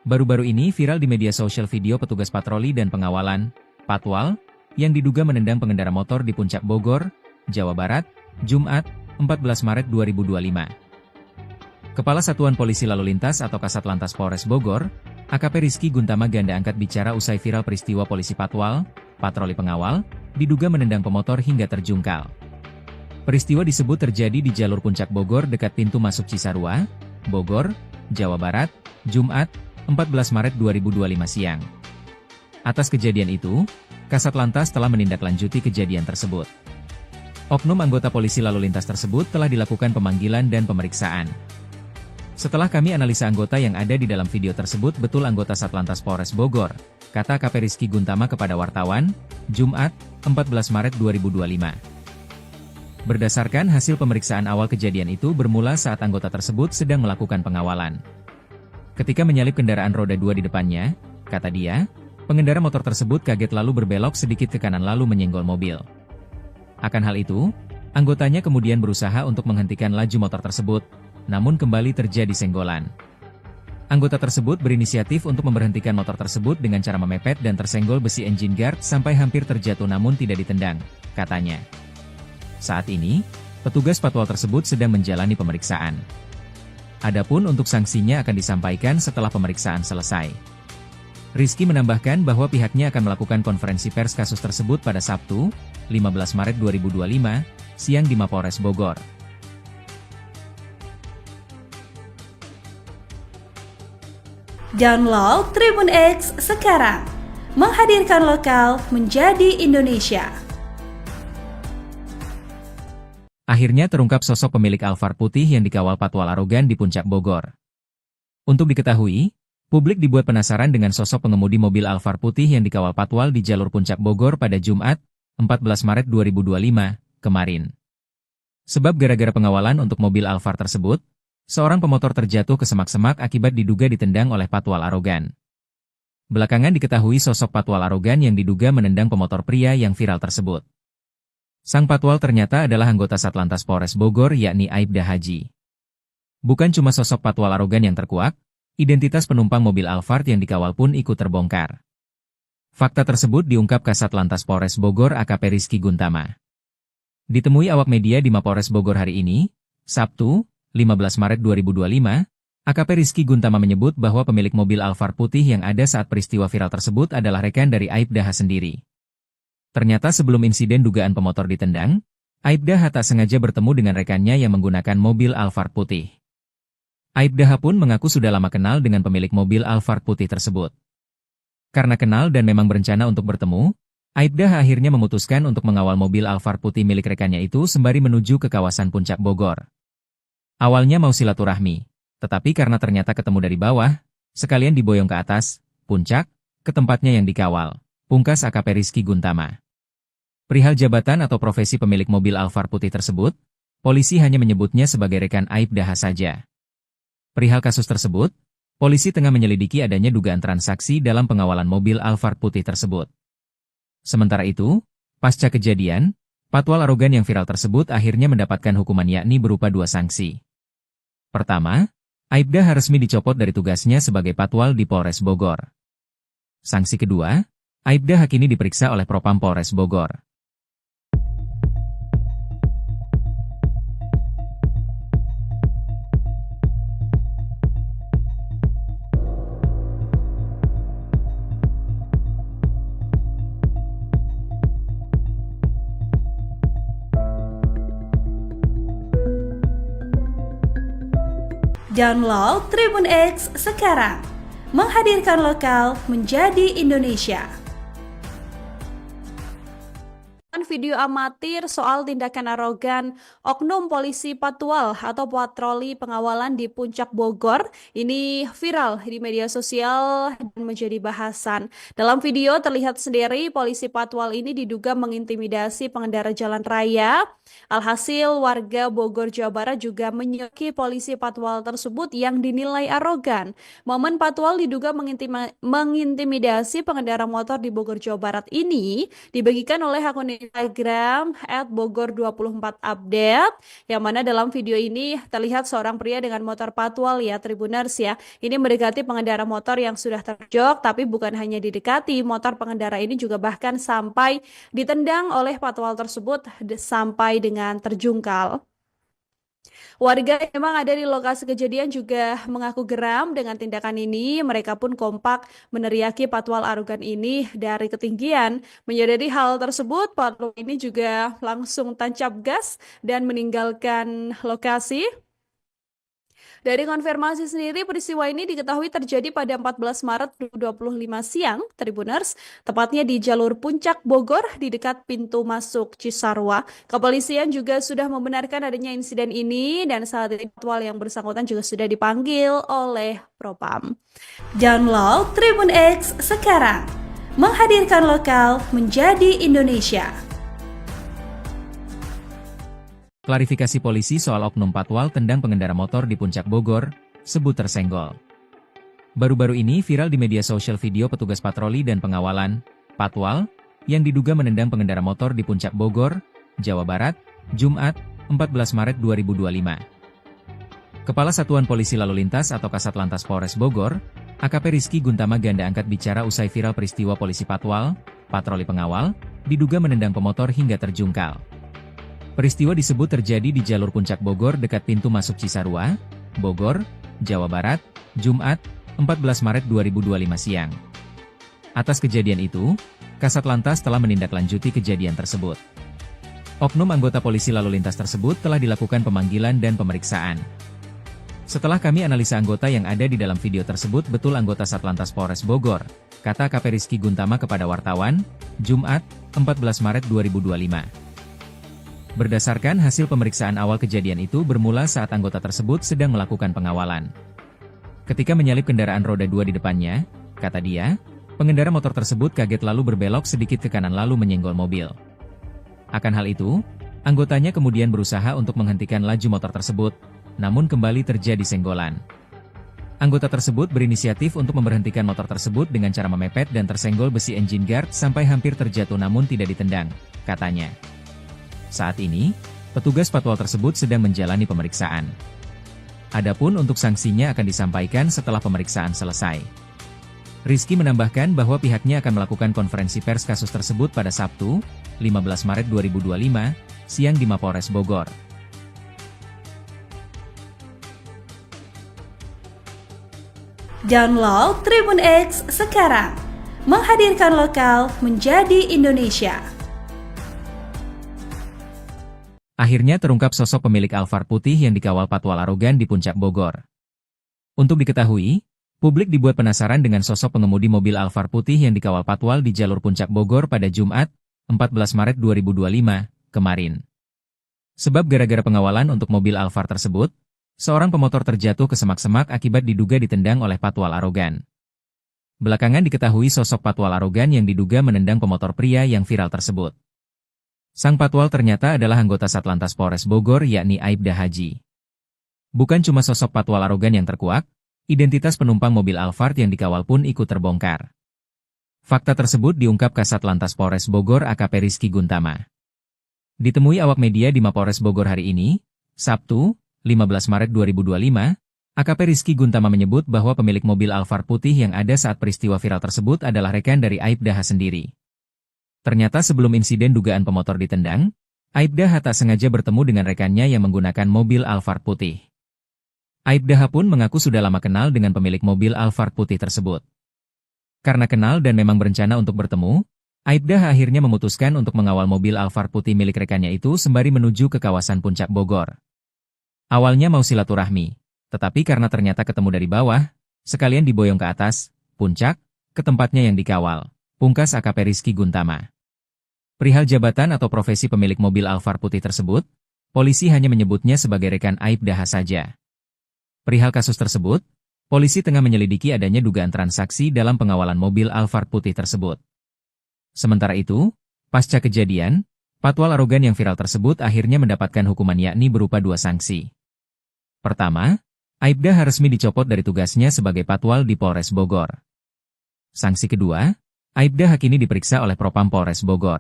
Baru-baru ini viral di media sosial video petugas patroli dan pengawalan, patwal, yang diduga menendang pengendara motor di Puncak Bogor, Jawa Barat, Jumat, 14 Maret 2025. Kepala Satuan Polisi Lalu Lintas atau Kasat Lantas Polres Bogor, AKP Rizky Guntama Ganda angkat bicara usai viral peristiwa polisi patwal, patroli pengawal, diduga menendang pemotor hingga terjungkal. Peristiwa disebut terjadi di jalur Puncak Bogor dekat pintu masuk Cisarua, Bogor, Jawa Barat, Jumat, 14 Maret 2025 siang. Atas kejadian itu, Kasat Lantas telah menindaklanjuti kejadian tersebut. Oknum anggota polisi lalu lintas tersebut telah dilakukan pemanggilan dan pemeriksaan. Setelah kami analisa anggota yang ada di dalam video tersebut betul anggota Satlantas Polres Bogor, kata AKP Rizky Guntama kepada wartawan, Jumat, 14 Maret 2025. Berdasarkan hasil pemeriksaan awal kejadian itu bermula saat anggota tersebut sedang melakukan pengawalan. Ketika menyalip kendaraan roda 2 di depannya, kata dia, pengendara motor tersebut kaget lalu berbelok sedikit ke kanan lalu menyenggol mobil. Akan hal itu, anggotanya kemudian berusaha untuk menghentikan laju motor tersebut, namun kembali terjadi senggolan. Anggota tersebut berinisiatif untuk memberhentikan motor tersebut dengan cara memepet dan tersenggol besi engine guard sampai hampir terjatuh namun tidak ditendang, katanya. Saat ini, petugas patwal tersebut sedang menjalani pemeriksaan. Adapun untuk sanksinya akan disampaikan setelah pemeriksaan selesai. Rizky menambahkan bahwa pihaknya akan melakukan konferensi pers kasus tersebut pada Sabtu, 15 Maret 2025, siang di Mapolres Bogor. Download Tribun X sekarang, menghadirkan lokal menjadi Indonesia. Akhirnya terungkap sosok pemilik Alphard putih yang dikawal patwal arogan di Puncak Bogor. Untuk diketahui, publik dibuat penasaran dengan sosok pengemudi mobil Alphard putih yang dikawal patwal di jalur Puncak Bogor pada Jumat, 14 Maret 2025, kemarin. Sebab gara-gara pengawalan untuk mobil Alphard tersebut, seorang pemotor terjatuh ke semak-semak akibat diduga ditendang oleh patwal arogan. Belakangan diketahui sosok patwal arogan yang diduga menendang pemotor pria yang viral tersebut. Sang patwal ternyata adalah anggota Satlantas Polres Bogor yakni Aibda Haji. Bukan cuma sosok patwal arogan yang terkuak, identitas penumpang mobil Alphard yang dikawal pun ikut terbongkar. Fakta tersebut diungkap Kasat Lantas Polres Bogor AKP Rizky Guntama. Ditemui awak media di Mapolres Bogor hari ini, Sabtu, 15 Maret 2025, AKP Rizky Guntama menyebut bahwa pemilik mobil Alphard putih yang ada saat peristiwa viral tersebut adalah rekan dari Aibda H sendiri. Ternyata sebelum insiden dugaan pemotor ditendang, Aibda H tak sengaja bertemu dengan rekannya yang menggunakan mobil Alphard putih. Aibda H pun mengaku sudah lama kenal dengan pemilik mobil Alphard putih tersebut. Karena kenal dan memang berencana untuk bertemu, Aibda H akhirnya memutuskan untuk mengawal mobil Alphard putih milik rekannya itu sembari menuju ke kawasan Puncak Bogor. Awalnya mau silaturahmi, tetapi karena ternyata ketemu dari bawah, sekalian diboyong ke atas, puncak, ke tempatnya yang dikawal, pungkas AKP Rizky Guntama. Perihal jabatan atau profesi pemilik mobil Alphard putih tersebut, polisi hanya menyebutnya sebagai rekan Aibda H saja. Perihal kasus tersebut, polisi tengah menyelidiki adanya dugaan transaksi dalam pengawalan mobil Alphard putih tersebut. Sementara itu, pasca kejadian, patwal arogan yang viral tersebut akhirnya mendapatkan hukuman yakni berupa 2 sanksi. Pertama, Aibda H resmi dicopot dari tugasnya sebagai patwal di Polres Bogor. Sanksi kedua, Aibda H kini diperiksa oleh Propam Polres Bogor. Download Tribun X sekarang. Menghadirkan lokal menjadi Indonesia. Video amatir soal tindakan arogan oknum polisi Patwal atau patroli pengawalan di Puncak Bogor ini viral di media sosial dan menjadi bahasan. Dalam video terlihat sendiri polisi Patwal ini diduga mengintimidasi pengendara jalan raya. Alhasil warga Bogor, Jawa Barat juga menyoki polisi Patwal tersebut yang dinilai arogan. Momen Patwal diduga mengintimidasi pengendara motor di Bogor, Jawa Barat ini dibagikan oleh akun Instagram @bogor24update, yang mana dalam video ini terlihat seorang pria dengan motor Patwal ya Tribuners ya. Ini mendekati pengendara motor yang sudah terjok, tapi bukan hanya didekati, motor pengendara ini juga bahkan sampai ditendang oleh Patwal tersebut sampai dengan terjungkal. Warga yang memang ada di lokasi kejadian juga mengaku geram dengan tindakan ini. Mereka pun kompak meneriaki Patwal arogan ini dari ketinggian. Menyadari hal tersebut, Patwal ini juga langsung tancap gas dan meninggalkan lokasi. Dari konfirmasi sendiri, peristiwa ini diketahui terjadi pada 14 Maret 2025 siang, Tribuners, tepatnya di jalur Puncak Bogor di dekat pintu masuk Cisarua. Kepolisian juga sudah membenarkan adanya insiden ini dan saat ini Patwal yang bersangkutan juga sudah dipanggil oleh Propam. Download Tribun X sekarang. Menghadirkan lokal menjadi Indonesia. Klarifikasi polisi soal oknum Patwal tendang pengendara motor di Puncak Bogor, sebut tersenggol. Baru-baru ini viral di media sosial video petugas patroli dan pengawalan, Patwal, yang diduga menendang pengendara motor di Puncak Bogor, Jawa Barat, Jumat, 14 Maret 2025. Kepala Satuan Polisi Lalu Lintas atau Kasat Lantas Polres Bogor, AKP Rizky Guntama Ganda angkat bicara usai viral peristiwa polisi Patwal, patroli pengawal, diduga menendang pemotor hingga terjungkal. Peristiwa disebut terjadi di jalur Puncak Bogor dekat pintu masuk Cisarua, Bogor, Jawa Barat, Jumat, 14 Maret 2025 siang. Atas kejadian itu, Kasat Lantas telah menindaklanjuti kejadian tersebut. Oknum anggota polisi lalu lintas tersebut telah dilakukan pemanggilan dan pemeriksaan. Setelah kami analisa anggota yang ada di dalam video tersebut betul anggota Satlantas Polres Bogor, kata AKP Rizky Guntama kepada wartawan, Jumat, 14 Maret 2025. Berdasarkan hasil pemeriksaan awal kejadian itu bermula saat anggota tersebut sedang melakukan pengawalan. Ketika menyalip kendaraan roda 2 di depannya, kata dia, pengendara motor tersebut kaget lalu berbelok sedikit ke kanan lalu menyenggol mobil. Akan hal itu, anggotanya kemudian berusaha untuk menghentikan laju motor tersebut, namun kembali terjadi senggolan. Anggota tersebut berinisiatif untuk memberhentikan motor tersebut dengan cara memepet dan tersenggol besi engine guard sampai hampir terjatuh namun tidak ditendang, katanya. Saat ini, petugas Patwal tersebut sedang menjalani pemeriksaan. Adapun untuk sanksinya akan disampaikan setelah pemeriksaan selesai. Rizky menambahkan bahwa pihaknya akan melakukan konferensi pers kasus tersebut pada Sabtu, 15 Maret 2025, siang di Mapolres Bogor. Download Tribun X sekarang. Menghadirkan lokal menjadi Indonesia. Akhirnya terungkap sosok pemilik Alphard putih yang dikawal Patwal arogan di Puncak Bogor. Untuk diketahui, publik dibuat penasaran dengan sosok pengemudi mobil Alphard putih yang dikawal Patwal di jalur Puncak Bogor pada Jumat, 14 Maret 2025, kemarin. Sebab gara-gara pengawalan untuk mobil Alphard tersebut, seorang pemotor terjatuh ke semak-semak akibat diduga ditendang oleh Patwal arogan. Belakangan diketahui sosok Patwal arogan yang diduga menendang pemotor pria yang viral tersebut. Sang Patwal ternyata adalah anggota Satlantas Polres Bogor yakni Aibda Haji. Bukan cuma sosok Patwal arogan yang terkuak, identitas penumpang mobil Alphard yang dikawal pun ikut terbongkar. Fakta tersebut diungkap Kasat Lantas Polres Bogor AKP Rizky Guntama. Ditemui awak media di Mapolres Bogor hari ini, Sabtu, 15 Maret 2025, AKP Rizky Guntama menyebut bahwa pemilik mobil Alphard putih yang ada saat peristiwa viral tersebut adalah rekan dari Aibda H sendiri. Ternyata sebelum insiden dugaan pemotor ditendang, Aibda H tak sengaja bertemu dengan rekannya yang menggunakan mobil Alphard putih. Aibda H pun mengaku sudah lama kenal dengan pemilik mobil Alphard putih tersebut. Karena kenal dan memang berencana untuk bertemu, Aibda H akhirnya memutuskan untuk mengawal mobil Alphard putih milik rekannya itu sembari menuju ke kawasan Puncak Bogor. Awalnya mau silaturahmi, Tetapi karena ternyata ketemu dari bawah, sekalian diboyong ke atas, puncak, ke tempatnya yang dikawal. Pungkas AKP Rizky Guntama. Perihal jabatan atau profesi pemilik mobil Alphard putih tersebut, polisi hanya menyebutnya sebagai rekan Aibda H saja. Perihal kasus tersebut, polisi tengah menyelidiki adanya dugaan transaksi dalam pengawalan mobil Alphard putih tersebut. Sementara itu, pasca kejadian, patwal arogan yang viral tersebut akhirnya mendapatkan hukuman yakni berupa 2 sanksi. Pertama, Aibda H resmi dicopot dari tugasnya sebagai patwal di Polres Bogor. Sanksi kedua, Aibda H kini diperiksa oleh Propam Polres Bogor.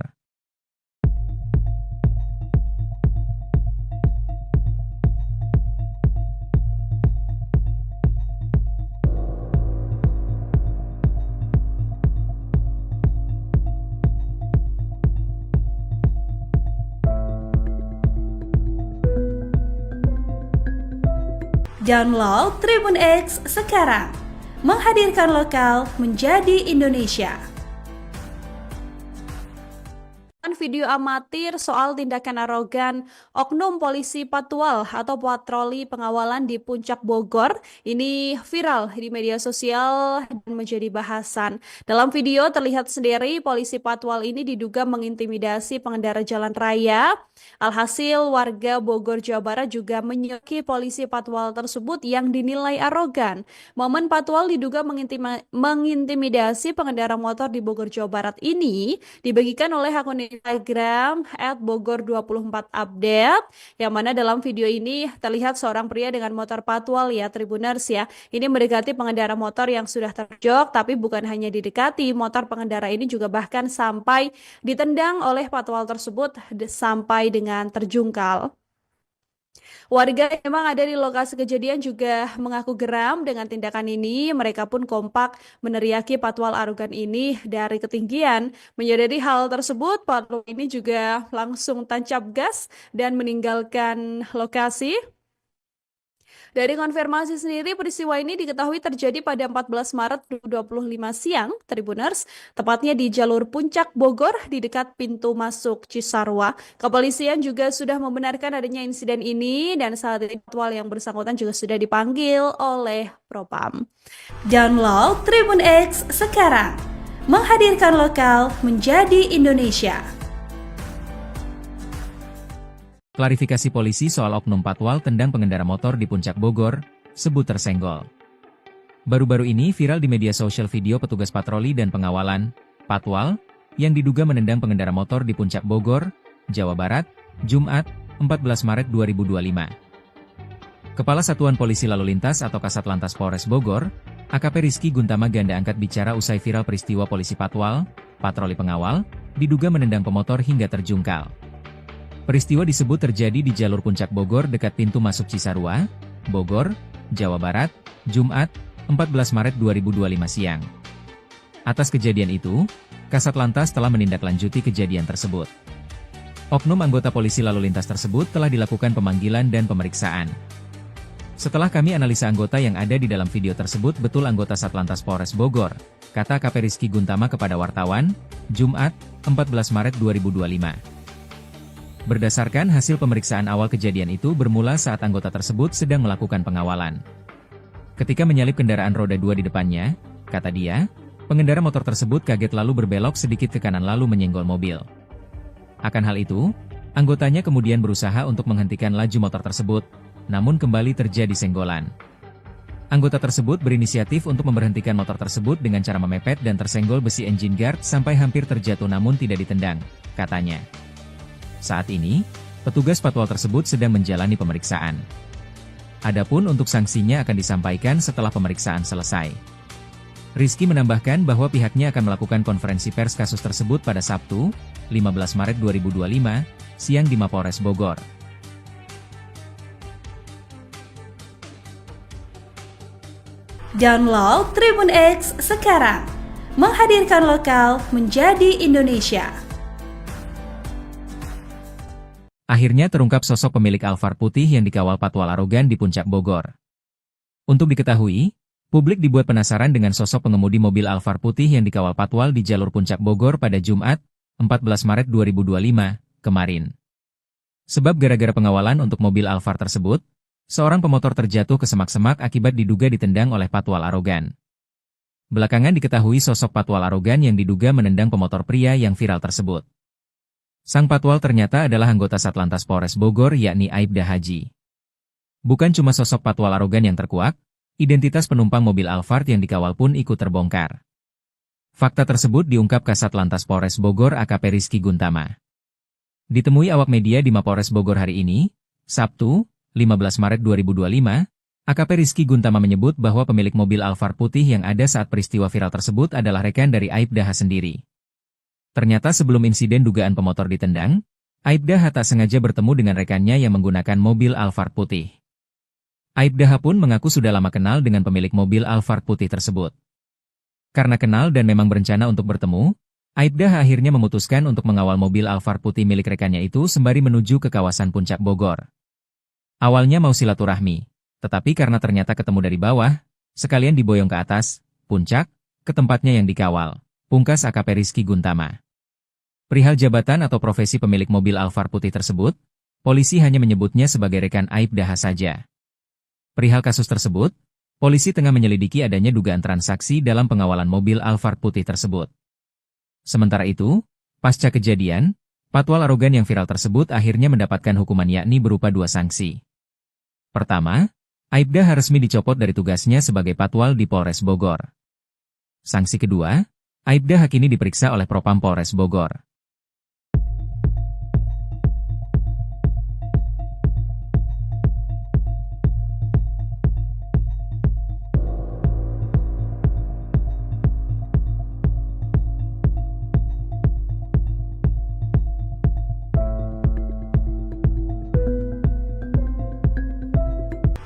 Download Tribun X sekarang, menghadirkan lokal menjadi Indonesia. Video amatir soal tindakan arogan oknum polisi patwal atau patroli pengawalan di Puncak Bogor ini viral di media sosial dan menjadi bahasan. Dalam video terlihat sendiri polisi patwal ini diduga mengintimidasi pengendara jalan raya. Alhasil warga Bogor, Jawa Barat juga menyoki polisi patwal tersebut yang dinilai arogan. Momen patwal diduga mengintimidasi pengendara motor di Bogor, Jawa Barat ini dibagikan oleh akun Instagram @bogor24update, yang mana dalam video ini terlihat seorang pria dengan motor patwal ya Tribuners ya. Ini mendekati pengendara motor yang sudah terjok, tapi bukan hanya didekati, motor pengendara ini juga bahkan sampai ditendang oleh patwal tersebut sampai dengan terjungkal. Warga yang memang ada di lokasi kejadian juga mengaku geram dengan tindakan ini. Mereka pun kompak meneriaki patwal arogan ini dari ketinggian. Menyadari hal tersebut, patwal ini juga langsung tancap gas dan meninggalkan lokasi. Dari konfirmasi sendiri, peristiwa ini diketahui terjadi pada 14 Maret 2025 siang, Tribuners, tepatnya di jalur Puncak Bogor di dekat pintu masuk Cisarua. Kepolisian juga sudah membenarkan adanya insiden ini dan saat ini patwal yang bersangkutan juga sudah dipanggil oleh Propam. Download Tribun X sekarang, menghadirkan lokal menjadi Indonesia. Klarifikasi polisi soal oknum patwal tendang pengendara motor di Puncak Bogor, sebut tersenggol. Baru-baru ini viral di media sosial video petugas patroli dan pengawalan, patwal, yang diduga menendang pengendara motor di Puncak Bogor, Jawa Barat, Jumat, 14 Maret 2025. Kepala Satuan Polisi Lalu Lintas atau Kasat Lantas Polres Bogor, AKP Rizky Guntama Ganda angkat bicara usai viral peristiwa polisi patwal, patroli pengawal, diduga menendang pemotor hingga terjungkal. Peristiwa disebut terjadi di jalur Puncak Bogor dekat pintu masuk Cisarua, Bogor, Jawa Barat, Jumat, 14 Maret 2025 siang. Atas kejadian itu, Kasat Lantas telah menindaklanjuti kejadian tersebut. Oknum anggota polisi lalu lintas tersebut telah dilakukan pemanggilan dan pemeriksaan. Setelah kami analisa anggota yang ada di dalam video tersebut betul anggota Satlantas Polres Bogor, kata AKP Rizky Guntama kepada wartawan, Jumat, 14 Maret 2025. Berdasarkan hasil pemeriksaan awal kejadian itu bermula saat anggota tersebut sedang melakukan pengawalan. Ketika menyalip kendaraan roda 2 di depannya, kata dia, pengendara motor tersebut kaget lalu berbelok sedikit ke kanan lalu menyenggol mobil. Akan hal itu, anggotanya kemudian berusaha untuk menghentikan laju motor tersebut, namun kembali terjadi senggolan. Anggota tersebut berinisiatif untuk memberhentikan motor tersebut dengan cara memepet dan tersenggol besi engine guard sampai hampir terjatuh namun tidak ditendang, katanya. Saat ini, petugas patwal tersebut sedang menjalani pemeriksaan. Adapun untuk sanksinya akan disampaikan setelah pemeriksaan selesai. Rizky menambahkan bahwa pihaknya akan melakukan konferensi pers kasus tersebut pada Sabtu, 15 Maret 2025, siang di Mapolres Bogor. Download Tribun X sekarang, menghadirkan lokal menjadi Indonesia. Akhirnya terungkap sosok pemilik Alphard putih yang dikawal patwal arogan di Puncak Bogor. Untuk diketahui, publik dibuat penasaran dengan sosok pengemudi mobil Alphard putih yang dikawal patwal di jalur Puncak Bogor pada Jumat, 14 Maret 2025, kemarin. Sebab gara-gara pengawalan untuk mobil Alphard tersebut, Seorang pemotor terjatuh ke semak-semak akibat diduga ditendang oleh patwal arogan. Belakangan diketahui sosok patwal arogan yang diduga menendang pemotor pria yang viral tersebut. Sang patwal ternyata adalah anggota Satlantas Polres Bogor yakni Aibda Haji. Bukan cuma sosok patwal arogan yang terkuak, identitas penumpang mobil Alphard yang dikawal pun ikut terbongkar. Fakta tersebut diungkap Kasat Lantas Polres Bogor AKP Rizky Guntama. Ditemui awak media di Mapolres Bogor hari ini, Sabtu, 15 Maret 2025, AKP Rizky Guntama menyebut bahwa pemilik mobil Alphard putih yang ada saat peristiwa viral tersebut adalah rekan dari Aibda H sendiri. Ternyata sebelum insiden dugaan pemotor ditendang, Aibda H tak sengaja bertemu dengan rekannya yang menggunakan mobil Alphard putih. Aibda H pun mengaku sudah lama kenal dengan pemilik mobil Alphard putih tersebut. Karena kenal dan memang berencana untuk bertemu, Aibda H akhirnya memutuskan untuk mengawal mobil Alphard putih milik rekannya itu sembari menuju ke kawasan Puncak Bogor. Awalnya mau silaturahmi, tetapi karena ternyata ketemu dari bawah, sekalian diboyong ke atas, puncak, ke tempatnya yang dikawal, pungkas AKP Rizky Guntama. Perihal jabatan atau profesi pemilik mobil Alphard putih tersebut, polisi hanya menyebutnya sebagai rekan Aibda H saja. Perihal kasus tersebut, polisi tengah menyelidiki adanya dugaan transaksi dalam pengawalan mobil Alphard putih tersebut. Sementara itu, pasca kejadian, patwal arogan yang viral tersebut akhirnya mendapatkan hukuman yakni berupa 2 sanksi. Pertama, Aibda H resmi dicopot dari tugasnya sebagai patwal di Polres Bogor. Sanksi kedua, Aibda H kini diperiksa oleh Propam Polres Bogor.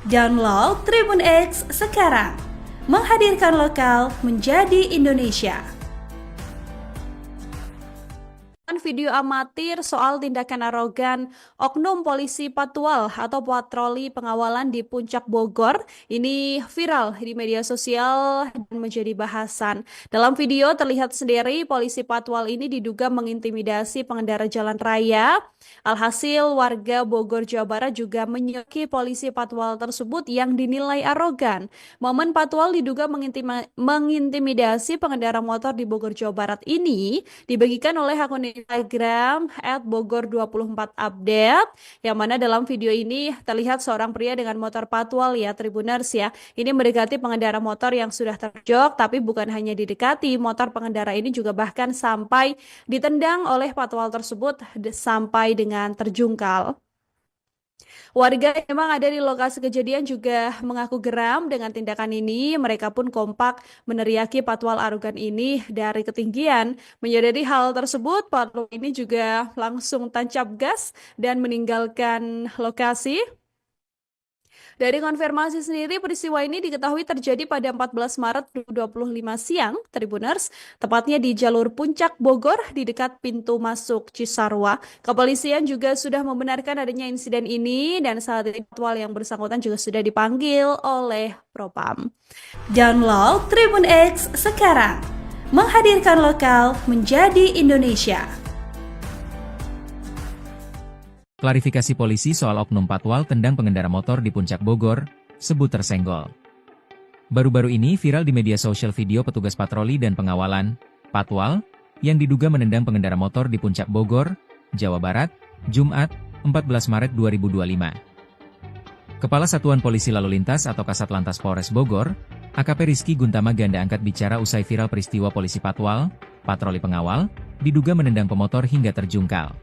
Download Tribun X sekarang, menghadirkan lokal menjadi Indonesia. Video amatir soal tindakan arogan oknum polisi patwal atau patroli pengawalan di Puncak Bogor ini viral di media sosial dan menjadi bahasan. Dalam video terlihat sendiri polisi patwal ini diduga mengintimidasi pengendara jalan raya. Alhasil warga Bogor, Jawa Barat juga menyoki polisi patwal tersebut yang dinilai arogan. Momen patwal diduga mengintimidasi pengendara motor di Bogor, Jawa Barat ini dibagikan oleh akun Instagram @bogor24update, yang mana dalam video ini terlihat seorang pria dengan motor patwal ya Tribuners ya. Ini mendekati pengendara motor yang sudah terjok, tapi bukan hanya didekati, motor pengendara ini juga bahkan sampai ditendang oleh patwal tersebut sampai dengan terjungkal. Warga yang memang ada di lokasi kejadian juga mengaku geram dengan tindakan ini. Mereka pun kompak meneriaki patwal arogan ini dari ketinggian. Menyadari hal tersebut, patwal ini juga langsung tancap gas dan meninggalkan lokasi. Dari konfirmasi sendiri, peristiwa ini diketahui terjadi pada 14 Maret 2025 siang, Tribuners, tepatnya di jalur Puncak Bogor di dekat pintu masuk Cisarua. Kepolisian juga sudah membenarkan adanya insiden ini dan saat ini patwal yang bersangkutan juga sudah dipanggil oleh Propam. Download Tribun X sekarang, menghadirkan lokal menjadi Indonesia. Klarifikasi polisi soal oknum patwal tendang pengendara motor di Puncak Bogor, sebut tersenggol. Baru-baru ini viral di media sosial video petugas patroli dan pengawalan, patwal, yang diduga menendang pengendara motor di Puncak Bogor, Jawa Barat, Jumat, 14 Maret 2025. Kepala Satuan Polisi Lalu Lintas atau Kasat Lantas Polres Bogor, AKP Rizky Guntama ganda angkat bicara usai viral peristiwa polisi patwal, patroli pengawal, diduga menendang pemotor hingga terjungkal.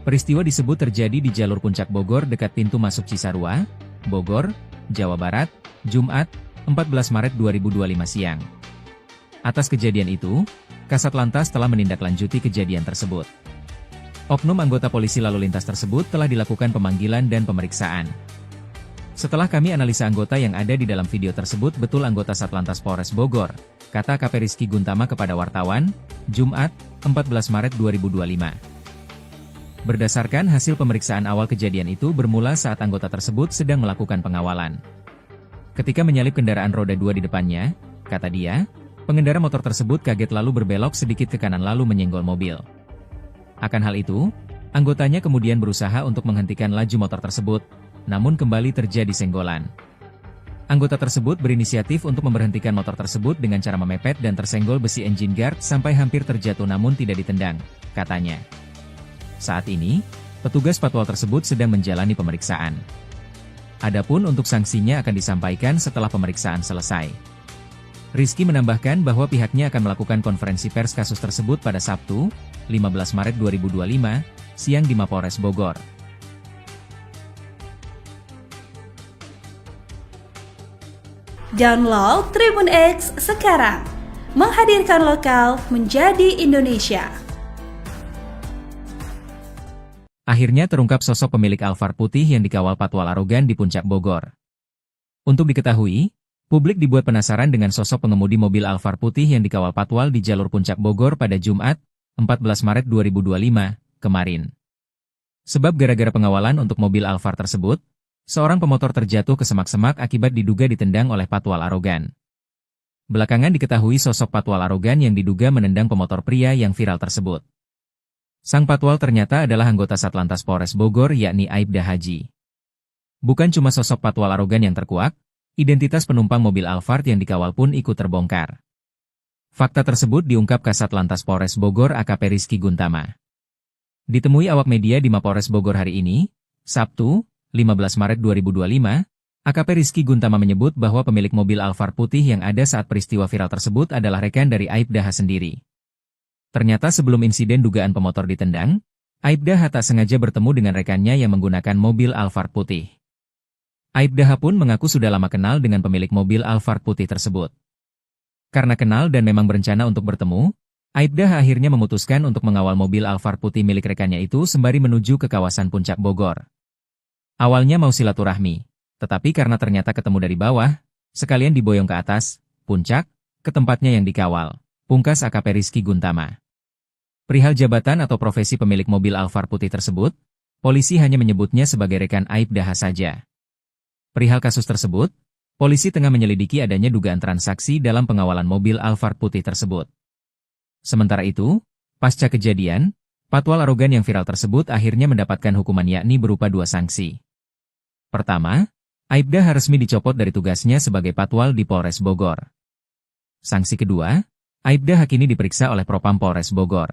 Peristiwa disebut terjadi di jalur Puncak Bogor dekat pintu masuk Cisarua, Bogor, Jawa Barat, Jumat, 14 Maret 2025 siang. Atas kejadian itu, Kasat Lantas telah menindaklanjuti kejadian tersebut. Oknum anggota polisi lalu lintas tersebut telah dilakukan pemanggilan dan pemeriksaan. Setelah kami analisa anggota yang ada di dalam video tersebut betul anggota Satlantas Polres Bogor, kata AKP Rizky Guntama kepada wartawan, Jumat, 14 Maret 2025. Berdasarkan hasil pemeriksaan awal kejadian itu bermula saat anggota tersebut sedang melakukan pengawalan. Ketika menyalip kendaraan roda 2 di depannya, kata dia, pengendara motor tersebut kaget lalu berbelok sedikit ke kanan lalu menyenggol mobil. Akan hal itu, anggotanya kemudian berusaha untuk menghentikan laju motor tersebut, namun kembali terjadi senggolan. Anggota tersebut berinisiatif untuk memberhentikan motor tersebut dengan cara memepet dan tersenggol besi engine guard sampai hampir terjatuh namun tidak ditendang, katanya. Saat ini, petugas patwal tersebut sedang menjalani pemeriksaan. Adapun untuk sanksinya akan disampaikan setelah pemeriksaan selesai. Rizky menambahkan bahwa pihaknya akan melakukan konferensi pers kasus tersebut pada Sabtu, 15 Maret 2025, siang di Mapolres Bogor. Download Tribun X sekarang, menghadirkan lokal menjadi Indonesia. Akhirnya terungkap sosok pemilik Alphard putih yang dikawal patwal arogan di Puncak Bogor. Untuk diketahui, publik dibuat penasaran dengan sosok pengemudi mobil Alphard putih yang dikawal patwal di jalur Puncak Bogor pada Jumat, 14 Maret 2025, kemarin. Sebab gara-gara pengawalan untuk mobil Alphard tersebut, seorang pemotor terjatuh ke semak-semak akibat diduga ditendang oleh patwal arogan. Belakangan diketahui sosok patwal arogan yang diduga menendang pemotor pria yang viral tersebut. Sang patwal ternyata adalah anggota Satlantas Polres Bogor yakni Aibda Haji. Bukan cuma sosok patwal arogan yang terkuak, identitas penumpang mobil Alphard yang dikawal pun ikut terbongkar. Fakta tersebut diungkap Kasat Lantas Polres Bogor AKP Rizky Guntama. Ditemui awak media di Mapolres Bogor hari ini, Sabtu, 15 Maret 2025, AKP Rizky Guntama menyebut bahwa pemilik mobil Alphard putih yang ada saat peristiwa viral tersebut adalah rekan dari Aibda H sendiri. Ternyata sebelum insiden dugaan pemotor ditendang, Aibda H tak sengaja bertemu dengan rekannya yang menggunakan mobil Alphard putih. Aibda H pun mengaku sudah lama kenal dengan pemilik mobil Alphard putih tersebut. Karena kenal dan memang berencana untuk bertemu, Aibda H akhirnya memutuskan untuk mengawal mobil Alphard putih milik rekannya itu sembari menuju ke kawasan Puncak Bogor. Awalnya mau silaturahmi, tetapi karena ternyata ketemu dari bawah, sekalian diboyong ke atas, puncak, ke tempatnya yang dikawal, pungkas AKP Rizky Guntama. Perihal jabatan atau profesi pemilik mobil Alphard putih tersebut, polisi hanya menyebutnya sebagai rekan Aibda H saja. Perihal kasus tersebut, polisi tengah menyelidiki adanya dugaan transaksi dalam pengawalan mobil Alphard putih tersebut. Sementara itu, pasca kejadian, patwal arogan yang viral tersebut akhirnya mendapatkan hukuman yakni berupa 2 sanksi. Pertama, Aibda H resmi dicopot dari tugasnya sebagai patwal di Polres Bogor. Sanksi kedua, Aibda H kini diperiksa oleh Propam Polres Bogor.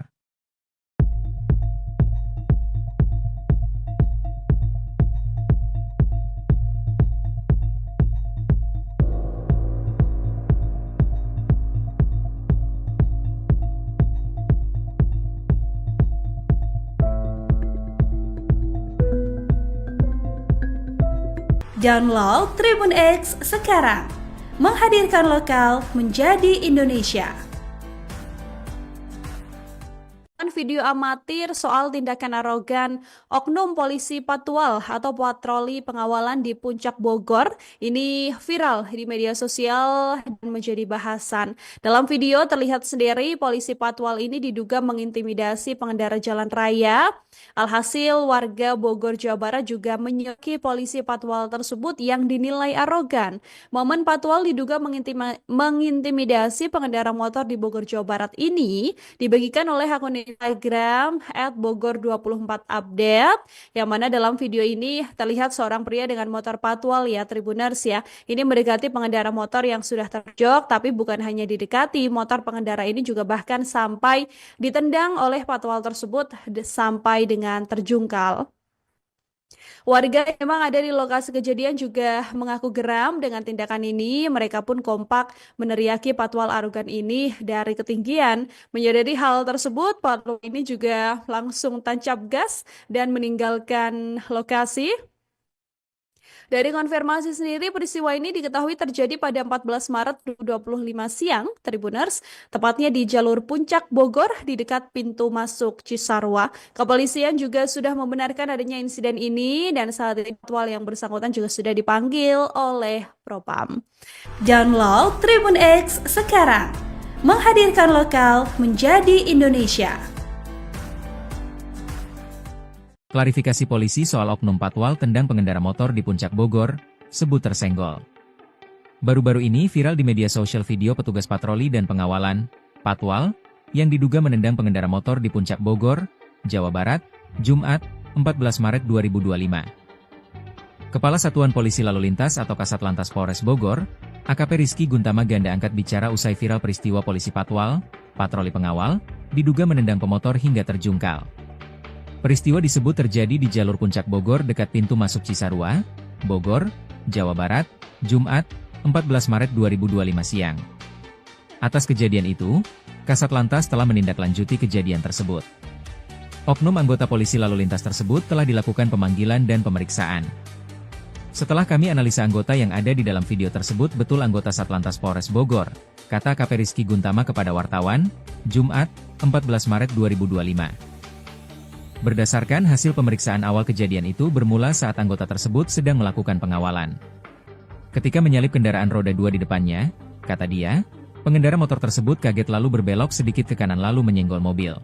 Download Tribun X sekarang, menghadirkan lokal menjadi Indonesia. Video amatir soal tindakan arogan oknum polisi patwal atau patroli pengawalan di Puncak Bogor ini viral di media sosial dan menjadi bahasan. Dalam video terlihat sendiri polisi patwal ini diduga mengintimidasi pengendara jalan raya. Alhasil warga Bogor Jawa Barat juga menyoki polisi patwal tersebut yang dinilai arogan. Momen patwal diduga mengintimidasi pengendara motor di Bogor Jawa Barat ini dibagikan oleh akun Instagram @bogor24update, yang mana dalam video ini terlihat seorang pria dengan motor patwal ya Tribuners ya. Ini mendekati pengendara motor yang sudah terjok, tapi bukan hanya didekati, motor pengendara ini juga bahkan sampai ditendang oleh patwal tersebut sampai dengan terjungkal. Warga yang memang ada di lokasi kejadian juga mengaku geram dengan tindakan ini. Mereka pun kompak meneriaki patwal arogan ini dari ketinggian. Menyadari hal tersebut, patwal ini juga langsung tancap gas dan meninggalkan lokasi. Dari konfirmasi sendiri, peristiwa ini diketahui terjadi pada 14 Maret 2025 siang, Tribuners, tepatnya di jalur Puncak Bogor di dekat pintu masuk Cisarua. Kepolisian juga sudah membenarkan adanya insiden ini dan saat ini patwal yang bersangkutan juga sudah dipanggil oleh Propam. Download Tribun X sekarang, menghadirkan lokal menjadi Indonesia. Klarifikasi polisi soal oknum patwal tendang pengendara motor di Puncak Bogor, sebut tersenggol. Baru-baru ini viral di media sosial video petugas patroli dan pengawalan, patwal, yang diduga menendang pengendara motor di Puncak Bogor, Jawa Barat, Jumat, 14 Maret 2025. Kepala Satuan Polisi Lalu Lintas atau Kasat Lantas Polres Bogor, AKP Rizky Guntama Ganda angkat bicara usai viral peristiwa polisi patwal, patroli pengawal, diduga menendang pemotor hingga terjungkal. Peristiwa disebut terjadi di jalur Puncak Bogor dekat pintu masuk Cisarua, Bogor, Jawa Barat, Jumat, 14 Maret 2025 siang. Atas kejadian itu, Kasat Lantas telah menindaklanjuti kejadian tersebut. Oknum anggota polisi lalu lintas tersebut telah dilakukan pemanggilan dan pemeriksaan. Setelah kami analisa anggota yang ada di dalam video tersebut betul anggota Satlantas Polres Bogor, kata AKP Rizky Guntama kepada wartawan, Jumat, 14 Maret 2025. Berdasarkan hasil pemeriksaan awal kejadian itu bermula saat anggota tersebut sedang melakukan pengawalan. Ketika menyalip kendaraan roda 2 di depannya, kata dia, pengendara motor tersebut kaget lalu berbelok sedikit ke kanan lalu menyenggol mobil.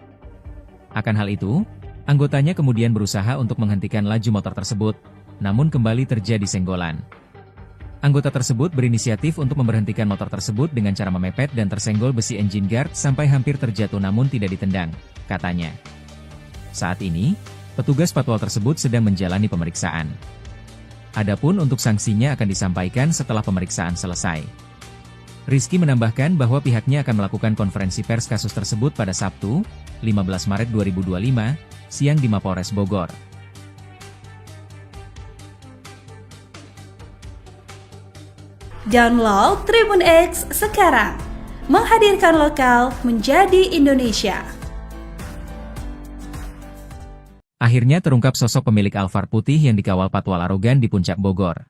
Akan hal itu, anggotanya kemudian berusaha untuk menghentikan laju motor tersebut, namun kembali terjadi senggolan. Anggota tersebut berinisiatif untuk memberhentikan motor tersebut dengan cara memepet dan tersenggol besi engine guard sampai hampir terjatuh namun tidak ditendang, katanya. Saat ini, petugas patwal tersebut sedang menjalani pemeriksaan. Adapun untuk sanksinya akan disampaikan setelah pemeriksaan selesai. Rizky menambahkan bahwa pihaknya akan melakukan konferensi pers kasus tersebut pada Sabtu, 15 Maret 2025, siang di Mapolres Bogor. Download Tribun X sekarang, menghadirkan lokal menjadi Indonesia. Akhirnya terungkap sosok pemilik Alphard putih yang dikawal patwal arogan di Puncak Bogor.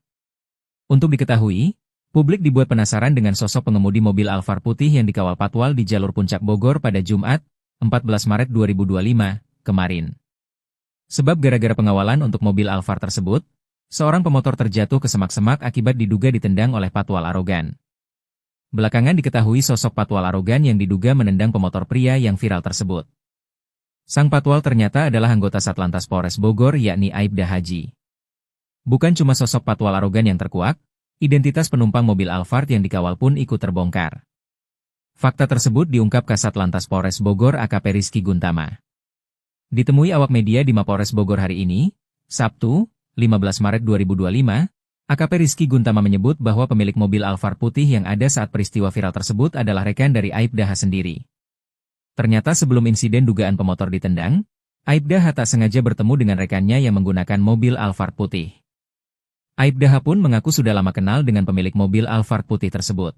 Untuk diketahui, publik dibuat penasaran dengan sosok pengemudi mobil Alphard putih yang dikawal patwal di jalur Puncak Bogor pada Jumat, 14 Maret 2025, kemarin. Sebab gara-gara pengawalan untuk mobil Alphard tersebut, seorang pemotor terjatuh ke semak-semak akibat diduga ditendang oleh patwal arogan. Belakangan diketahui sosok patwal arogan yang diduga menendang pemotor pria yang viral tersebut. Sang patwal ternyata adalah anggota Satlantas Polres Bogor yakni Aibda Haji. Bukan cuma sosok patwal arogan yang terkuak, identitas penumpang mobil Alphard yang dikawal pun ikut terbongkar. Fakta tersebut diungkap Kasat Lantas Polres Bogor AKP Rizky Guntama. Ditemui awak media di Mapolres Bogor hari ini, Sabtu, 15 Maret 2025, AKP Rizky Guntama menyebut bahwa pemilik mobil Alphard putih yang ada saat peristiwa viral tersebut adalah rekan dari Aibda H sendiri. Ternyata sebelum insiden dugaan pemotor ditendang, Aibda H tak sengaja bertemu dengan rekannya yang menggunakan mobil Alphard putih. Aibda H pun mengaku sudah lama kenal dengan pemilik mobil Alphard putih tersebut.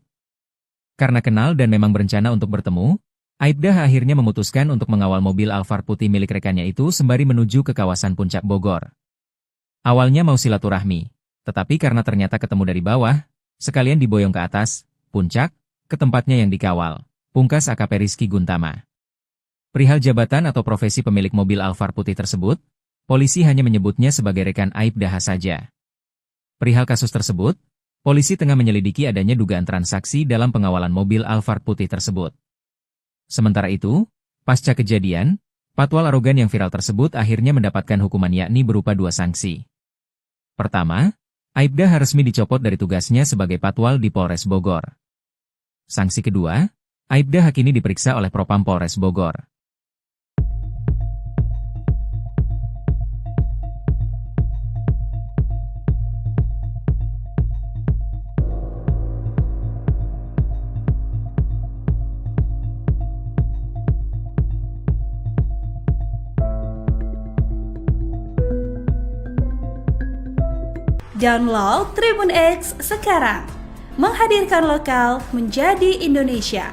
Karena kenal dan memang berencana untuk bertemu, Aibda H akhirnya memutuskan untuk mengawal mobil Alphard putih milik rekannya itu sembari menuju ke kawasan Puncak Bogor. Awalnya mau silaturahmi, tetapi karena ternyata ketemu dari bawah, sekalian diboyong ke atas, puncak, ke tempatnya yang dikawal, pungkas AKP Rizky Guntama. Perihal jabatan atau profesi pemilik mobil Alphard putih tersebut, polisi hanya menyebutnya sebagai rekan Aibda H saja. Perihal kasus tersebut, polisi tengah menyelidiki adanya dugaan transaksi dalam pengawalan mobil Alphard putih tersebut. Sementara itu, pasca kejadian, patwal arogan yang viral tersebut akhirnya mendapatkan hukuman yakni berupa 2 sanksi. Pertama, Aibda H resmi dicopot dari tugasnya sebagai patwal di Polres Bogor. Sanksi kedua, Aibda H kini diperiksa oleh Propam Polres Bogor. Download Tribun X sekarang, menghadirkan lokal menjadi Indonesia.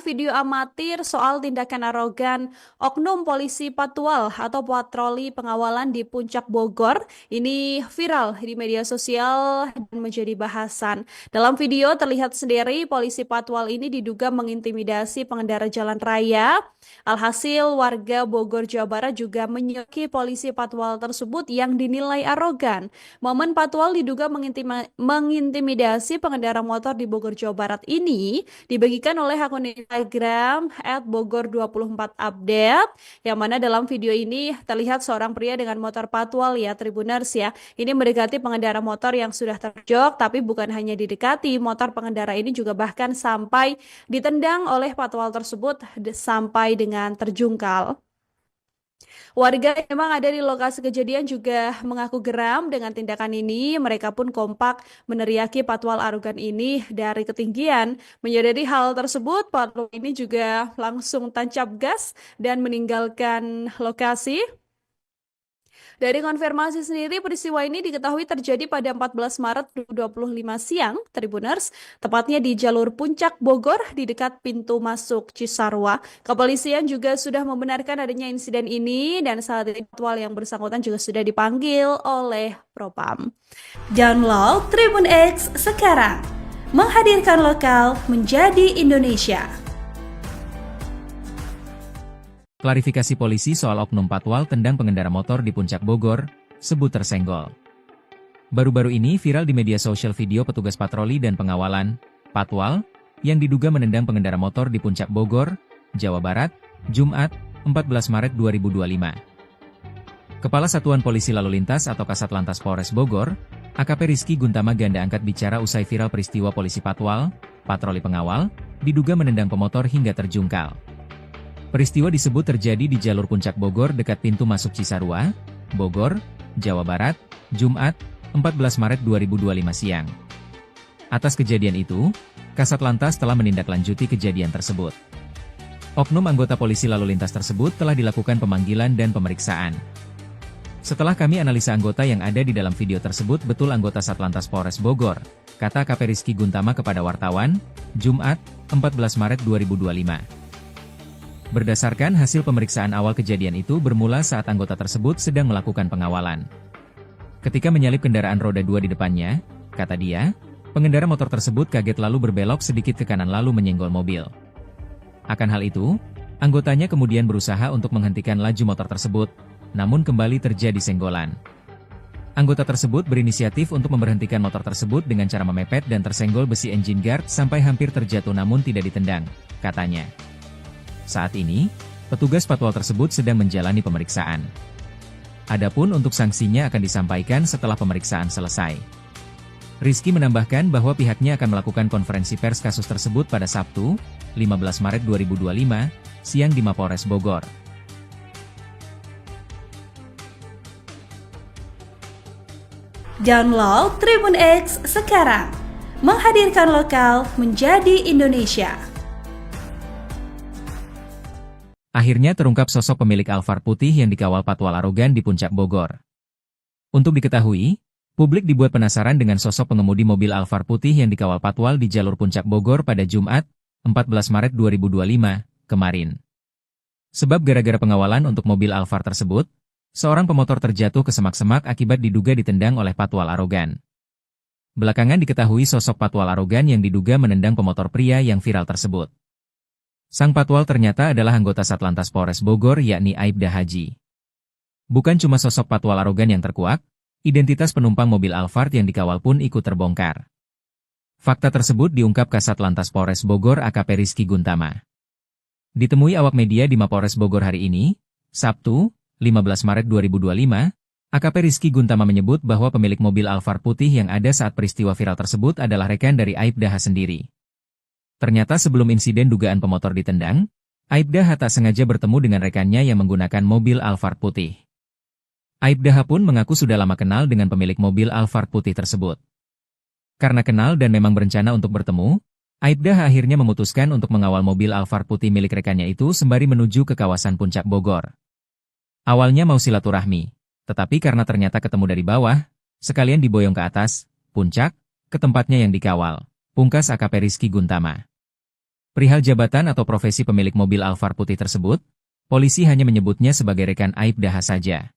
Video amatir soal tindakan arogan oknum polisi patwal atau patroli pengawalan di Puncak Bogor ini viral di media sosial dan menjadi bahasan. Dalam video terlihat sendiri polisi patwal ini diduga mengintimidasi pengendara jalan raya. Alhasil warga Bogor, Jawa Barat juga menyoki polisi patwal tersebut yang dinilai arogan. Momen patwal diduga mengintimidasi pengendara motor di Bogor, Jawa Barat ini dibagikan oleh akun Instagram @bogor24update, yang mana dalam video ini terlihat seorang pria dengan motor patwal ya Tribuners ya. Ini mendekati pengendara motor yang sudah terjok, tapi bukan hanya didekati, motor pengendara ini juga bahkan sampai ditendang oleh patwal tersebut sampai dengan terjungkal. Warga yang memang ada di lokasi kejadian juga mengaku geram dengan tindakan ini. Mereka pun kompak meneriaki patwal arogan ini dari ketinggian. Menyadari hal tersebut, patwal ini juga langsung tancap gas dan meninggalkan lokasi. Dari konfirmasi sendiri, peristiwa ini diketahui terjadi pada 14 Maret 2025 siang, Tribuners, tepatnya di jalur Puncak Bogor di dekat pintu masuk Cisarua. Kepolisian juga sudah membenarkan adanya insiden ini dan saat ini patwal yang bersangkutan juga sudah dipanggil oleh Propam. Download Tribun X sekarang, menghadirkan lokal menjadi Indonesia. Klarifikasi polisi soal oknum patwal tendang pengendara motor di Puncak Bogor, sebut tersenggol. Baru-baru ini viral di media sosial video petugas patroli dan pengawalan, patwal, yang diduga menendang pengendara motor di Puncak Bogor, Jawa Barat, Jumat, 14 Maret 2025. Kepala Satuan Polisi Lalu Lintas atau Kasat Lantas Polres Bogor, AKP Rizky Guntama Ganda angkat bicara usai viral peristiwa polisi patwal, patroli pengawal, diduga menendang pemotor hingga terjungkal. Peristiwa disebut terjadi di jalur Puncak Bogor dekat pintu masuk Cisarua, Bogor, Jawa Barat, Jumat, 14 Maret 2025 siang. Atas kejadian itu, Kasat Lantas telah menindaklanjuti kejadian tersebut. Oknum anggota polisi lalu lintas tersebut telah dilakukan pemanggilan dan pemeriksaan. Setelah kami analisa anggota yang ada di dalam video tersebut betul anggota Satlantas Polres Bogor, kata AKP Rizky Guntama kepada wartawan, Jumat, 14 Maret 2025. Berdasarkan hasil pemeriksaan awal kejadian itu bermula saat anggota tersebut sedang melakukan pengawalan. Ketika menyalip kendaraan roda 2 di depannya, kata dia, pengendara motor tersebut kaget lalu berbelok sedikit ke kanan lalu menyenggol mobil. Akan hal itu, anggotanya kemudian berusaha untuk menghentikan laju motor tersebut, namun kembali terjadi senggolan. Anggota tersebut berinisiatif untuk memberhentikan motor tersebut dengan cara memepet dan tersenggol besi engine guard sampai hampir terjatuh namun tidak ditendang, katanya. Saat ini, petugas patwal tersebut sedang menjalani pemeriksaan. Adapun untuk sanksinya akan disampaikan setelah pemeriksaan selesai. Rizky menambahkan bahwa pihaknya akan melakukan konferensi pers kasus tersebut pada Sabtu, 15 Maret 2025, siang di Mapolres Bogor. Download Tribun X sekarang, menghadirkan lokal menjadi Indonesia. Akhirnya terungkap sosok pemilik Alphard putih yang dikawal patwal arogan di Puncak Bogor. Untuk diketahui, publik dibuat penasaran dengan sosok pengemudi mobil Alphard putih yang dikawal patwal di jalur Puncak Bogor pada Jumat, 14 Maret 2025, kemarin. Sebab gara-gara pengawalan untuk mobil Alphard tersebut, seorang pemotor terjatuh ke semak-semak akibat diduga ditendang oleh patwal arogan. Belakangan diketahui sosok patwal arogan yang diduga menendang pemotor pria yang viral tersebut. Sang patwal ternyata adalah anggota Satlantas Polres Bogor yakni Aibda Haji. Bukan cuma sosok patwal arogan yang terkuak, identitas penumpang mobil Alphard yang dikawal pun ikut terbongkar. Fakta tersebut diungkap Kasat Lantas Polres Bogor AKP Rizky Guntama. Ditemui awak media di Mapolres Bogor hari ini, Sabtu, 15 Maret 2025, AKP Rizky Guntama menyebut bahwa pemilik mobil Alphard putih yang ada saat peristiwa viral tersebut adalah rekan dari Aibda H sendiri. Ternyata sebelum insiden dugaan pemotor ditendang, Aibda H tak sengaja bertemu dengan rekannya yang menggunakan mobil Alphard putih. Aibda H pun mengaku sudah lama kenal dengan pemilik mobil Alphard putih tersebut. Karena kenal dan memang berencana untuk bertemu, Aibda H akhirnya memutuskan untuk mengawal mobil Alphard putih milik rekannya itu sembari menuju ke kawasan Puncak Bogor. Awalnya mau silaturahmi, tetapi karena ternyata ketemu dari bawah, sekalian diboyong ke atas, puncak, ke tempatnya yang dikawal, pungkas AKP Rizky Guntama. Perihal jabatan atau profesi pemilik mobil Alphard putih tersebut, polisi hanya menyebutnya sebagai rekan Aibda H saja.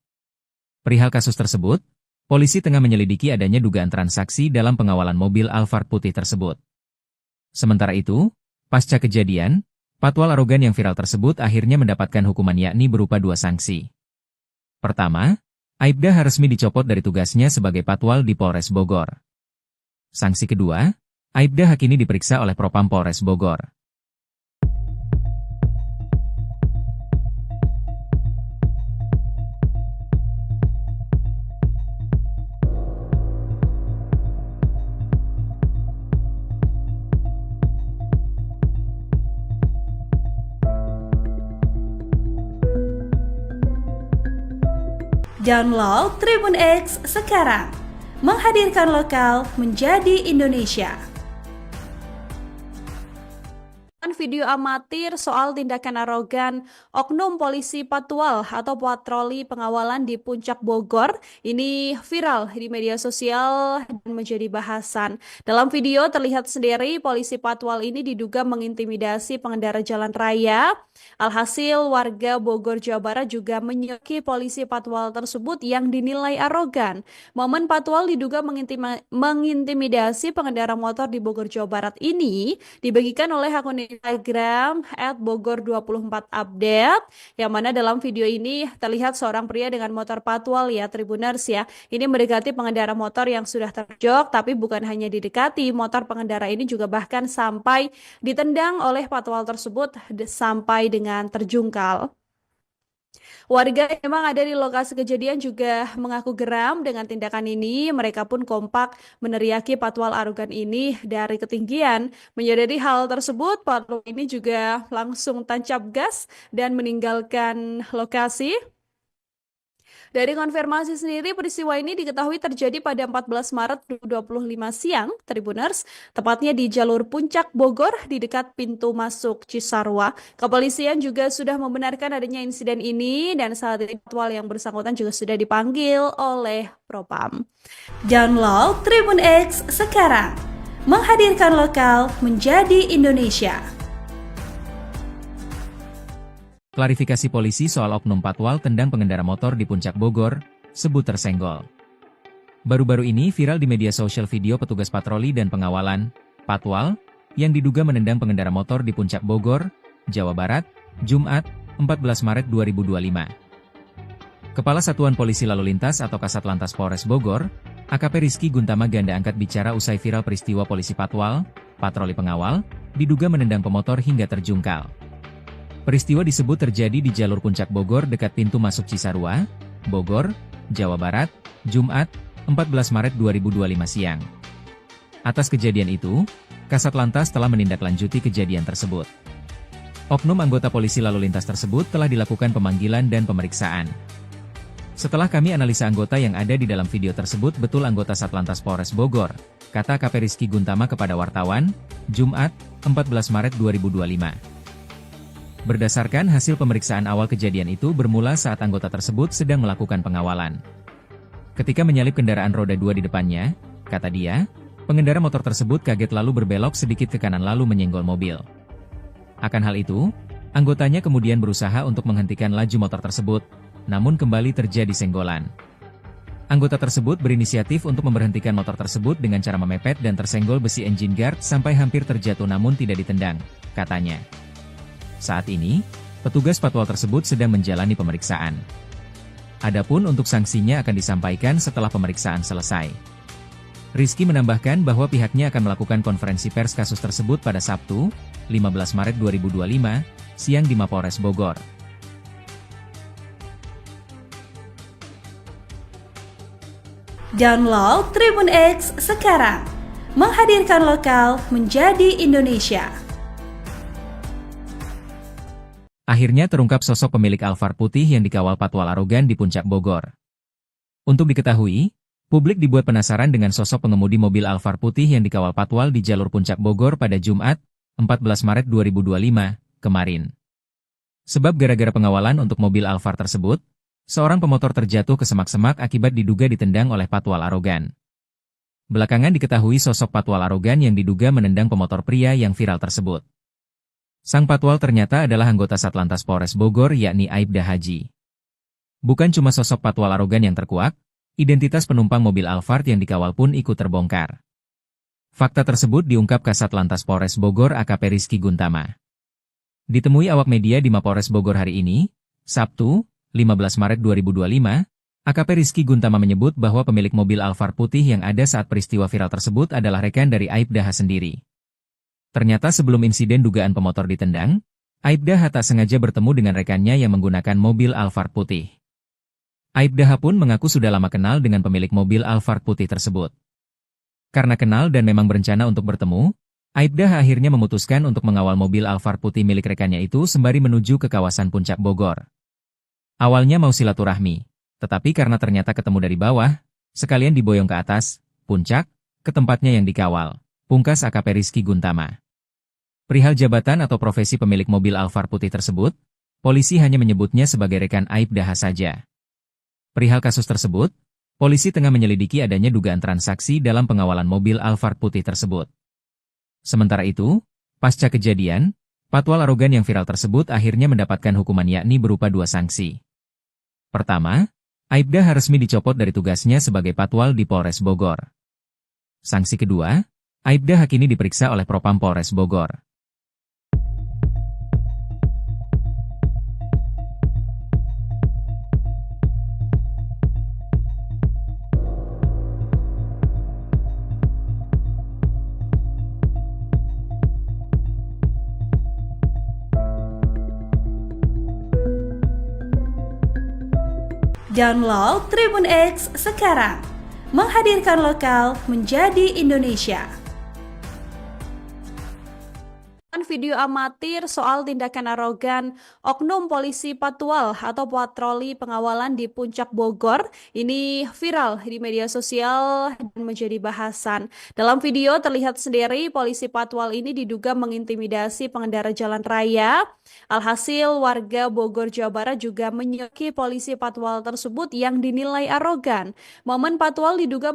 Perihal kasus tersebut, polisi tengah menyelidiki adanya dugaan transaksi dalam pengawalan mobil Alphard putih tersebut. Sementara itu, pasca kejadian, patwal arogan yang viral tersebut akhirnya mendapatkan hukuman yakni berupa 2 sanksi. Pertama, Aibda H resmi dicopot dari tugasnya sebagai patwal di Polres Bogor. Sanksi kedua, Aibda H kini diperiksa oleh Propam Polres Bogor. Download Tribun X sekarang. Menghadirkan lokal menjadi Indonesia. Video amatir soal tindakan arogan oknum polisi Patwal atau patroli pengawalan di Puncak Bogor ini viral di media sosial dan menjadi bahasan. Dalam video terlihat sendiri polisi Patwal ini diduga mengintimidasi pengendara jalan raya. Alhasil warga Bogor, Jawa Barat juga menyoki polisi Patwal tersebut yang dinilai arogan. Momen Patwal diduga mengintimidasi pengendara motor di Bogor, Jawa Barat ini dibagikan oleh akun Instagram @bogor24update, yang mana dalam video ini terlihat seorang pria dengan motor Patwal ya Tribuners ya. Ini mendekati pengendara motor yang sudah terjok, tapi bukan hanya didekati, motor pengendara ini juga bahkan sampai ditendang oleh Patwal tersebut sampai dengan terjungkal. Warga yang memang ada di lokasi kejadian juga mengaku geram dengan tindakan ini. Mereka pun kompak meneriaki Patwal arogan ini dari ketinggian. Menyadari hal tersebut, Patwal ini juga langsung tancap gas dan meninggalkan lokasi. Dari konfirmasi sendiri, peristiwa ini diketahui terjadi pada 14 Maret 2025 siang, Tribuners, tepatnya di jalur Puncak Bogor di dekat pintu masuk Cisarua. Kepolisian juga sudah membenarkan adanya insiden ini dan saat ini Patwal yang bersangkutan juga sudah dipanggil oleh Propam. Download Tribun X sekarang. Menghadirkan lokal menjadi Indonesia. Klarifikasi polisi soal oknum Patwal tendang pengendara motor di Puncak Bogor, sebut tersenggol. Baru-baru ini viral di media sosial video petugas patroli dan pengawalan, Patwal, yang diduga menendang pengendara motor di Puncak Bogor, Jawa Barat, Jumat, 14 Maret 2025. Kepala Satuan Polisi Lalu Lintas atau Kasat Lantas Polres Bogor, AKP Rizky Guntama Ganda angkat bicara usai viral peristiwa polisi Patwal, patroli pengawal, diduga menendang pemotor hingga terjungkal. Peristiwa disebut terjadi di jalur Puncak Bogor dekat pintu masuk Cisarua, Bogor, Jawa Barat, Jumat, 14 Maret 2025 siang. Atas kejadian itu, Kasat Lantas telah menindaklanjuti kejadian tersebut. Oknum anggota polisi lalu lintas tersebut telah dilakukan pemanggilan dan pemeriksaan. Setelah kami analisa anggota yang ada di dalam video tersebut betul anggota Satlantas Polres Bogor, kata AKP Rizky Guntama kepada wartawan, Jumat, 14 Maret 2025. Berdasarkan hasil pemeriksaan awal kejadian itu bermula saat anggota tersebut sedang melakukan pengawalan. Ketika menyalip kendaraan roda 2 di depannya, kata dia, pengendara motor tersebut kaget lalu berbelok sedikit ke kanan lalu menyenggol mobil. Akan hal itu, anggotanya kemudian berusaha untuk menghentikan laju motor tersebut, namun kembali terjadi senggolan. Anggota tersebut berinisiatif untuk memberhentikan motor tersebut dengan cara memepet dan tersenggol besi engine guard sampai hampir terjatuh namun tidak ditendang, katanya. Saat ini, petugas Patwal tersebut sedang menjalani pemeriksaan. Adapun untuk sanksinya akan disampaikan setelah pemeriksaan selesai. Rizky menambahkan bahwa pihaknya akan melakukan konferensi pers kasus tersebut pada Sabtu, 15 Maret 2025, siang di Mapolres Bogor. Download Tribun X sekarang. Menghadirkan lokal menjadi Indonesia. Akhirnya terungkap sosok pemilik Alphard putih yang dikawal Patwal arogan di Puncak Bogor. Untuk diketahui, publik dibuat penasaran dengan sosok pengemudi mobil Alphard putih yang dikawal Patwal di jalur Puncak Bogor pada Jumat, 14 Maret 2025, kemarin. Sebab gara-gara pengawalan untuk mobil Alphard tersebut, seorang pemotor terjatuh ke semak-semak akibat diduga ditendang oleh Patwal arogan. Belakangan diketahui sosok Patwal arogan yang diduga menendang pemotor pria yang viral tersebut. Sang Patwal ternyata adalah anggota Satlantas Polres Bogor yakni Aibda Haji. Bukan cuma sosok Patwal arogan yang terkuak, identitas penumpang mobil Alphard yang dikawal pun ikut terbongkar. Fakta tersebut diungkap Kasat Lantas Polres Bogor AKP Rizky Guntama. Ditemui awak media di Mapolres Bogor hari ini, Sabtu, 15 Maret 2025, AKP Rizky Guntama menyebut bahwa pemilik mobil Alphard putih yang ada saat peristiwa viral tersebut adalah rekan dari Aibda H sendiri. Ternyata sebelum insiden dugaan pemotor ditendang, Aibda H tak sengaja bertemu dengan rekannya yang menggunakan mobil Alphard putih. Aibda H pun mengaku sudah lama kenal dengan pemilik mobil Alphard putih tersebut. Karena kenal dan memang berencana untuk bertemu, Aibda H akhirnya memutuskan untuk mengawal mobil Alphard putih milik rekannya itu sembari menuju ke kawasan Puncak Bogor. Awalnya mau silaturahmi, Tetapi karena ternyata ketemu dari bawah, sekalian diboyong ke atas, puncak, ke tempatnya yang dikawal. Pungkas AKP Rizky Guntama. Perihal jabatan atau profesi pemilik mobil Alphard putih tersebut, polisi hanya menyebutnya sebagai rekan Aibda saja. Perihal kasus tersebut, polisi tengah menyelidiki adanya dugaan transaksi dalam pengawalan mobil Alphard putih tersebut. Sementara itu, pasca kejadian, patwal arogan yang viral tersebut akhirnya mendapatkan hukuman yakni berupa 2 sanksi. Pertama, Aibda resmi dicopot dari tugasnya sebagai patwal di Polres Bogor. Sanksi kedua, Aibda kini diperiksa oleh Propam Polres Bogor. Download Tribun X sekarang, menghadirkan lokal menjadi Indonesia. Video amatir soal tindakan arogan oknum polisi patwal atau patroli pengawalan di Puncak Bogor ini viral di media sosial dan menjadi bahasan. Dalam video terlihat sendiri polisi patwal ini diduga mengintimidasi pengendara jalan raya. Alhasil warga Bogor, Jawa Barat juga menyoki polisi patwal tersebut yang dinilai arogan. Momen patwal diduga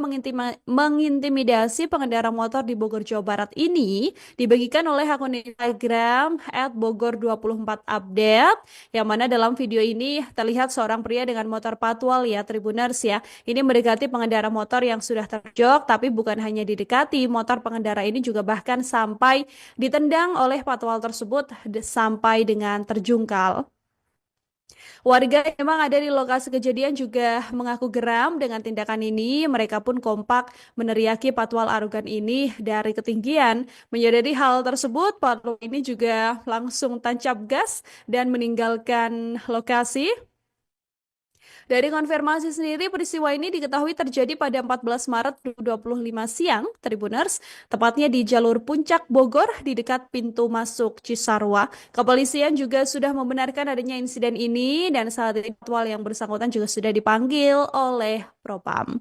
mengintimidasi pengendara motor di Bogor, Jawa Barat ini dibagikan oleh akun Instagram @bogor24update, yang mana dalam video ini terlihat seorang pria dengan motor patwal ya Tribuners ya. Ini mendekati pengendara motor yang sudah terjok, tapi bukan hanya didekati, motor pengendara ini juga bahkan sampai ditendang oleh patwal tersebut sampai dengan terjungkal. Warga yang memang ada di lokasi kejadian juga mengaku geram dengan tindakan ini. Mereka pun kompak meneriaki patwal arogan ini dari ketinggian. Menyadari hal tersebut, patwal ini juga langsung tancap gas dan meninggalkan lokasi. Dari konfirmasi sendiri, peristiwa ini diketahui terjadi pada 14 Maret 2025 siang, Tribuners, tepatnya di jalur Puncak Bogor di dekat pintu masuk Cisarua. Kepolisian juga sudah membenarkan adanya insiden ini dan saat ini patwal yang bersangkutan juga sudah dipanggil oleh Propam.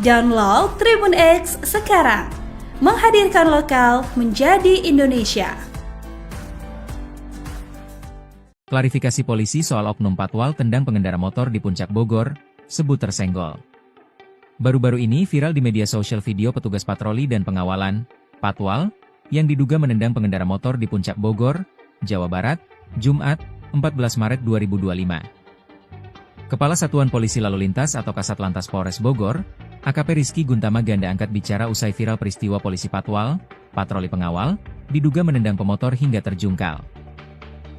Download Tribun X sekarang, menghadirkan lokal menjadi Indonesia. Klarifikasi polisi soal oknum patwal tendang pengendara motor di Puncak Bogor, sebut tersenggol. Baru-baru ini viral di media sosial video petugas patroli dan pengawalan, patwal, yang diduga menendang pengendara motor di Puncak Bogor, Jawa Barat, Jumat, 14 Maret 2025. Kepala Satuan Polisi Lalu Lintas atau Kasat Lantas Polres Bogor, AKP Rizky Guntama Ganda angkat bicara usai viral peristiwa polisi patwal, patroli pengawal, diduga menendang pemotor hingga terjungkal.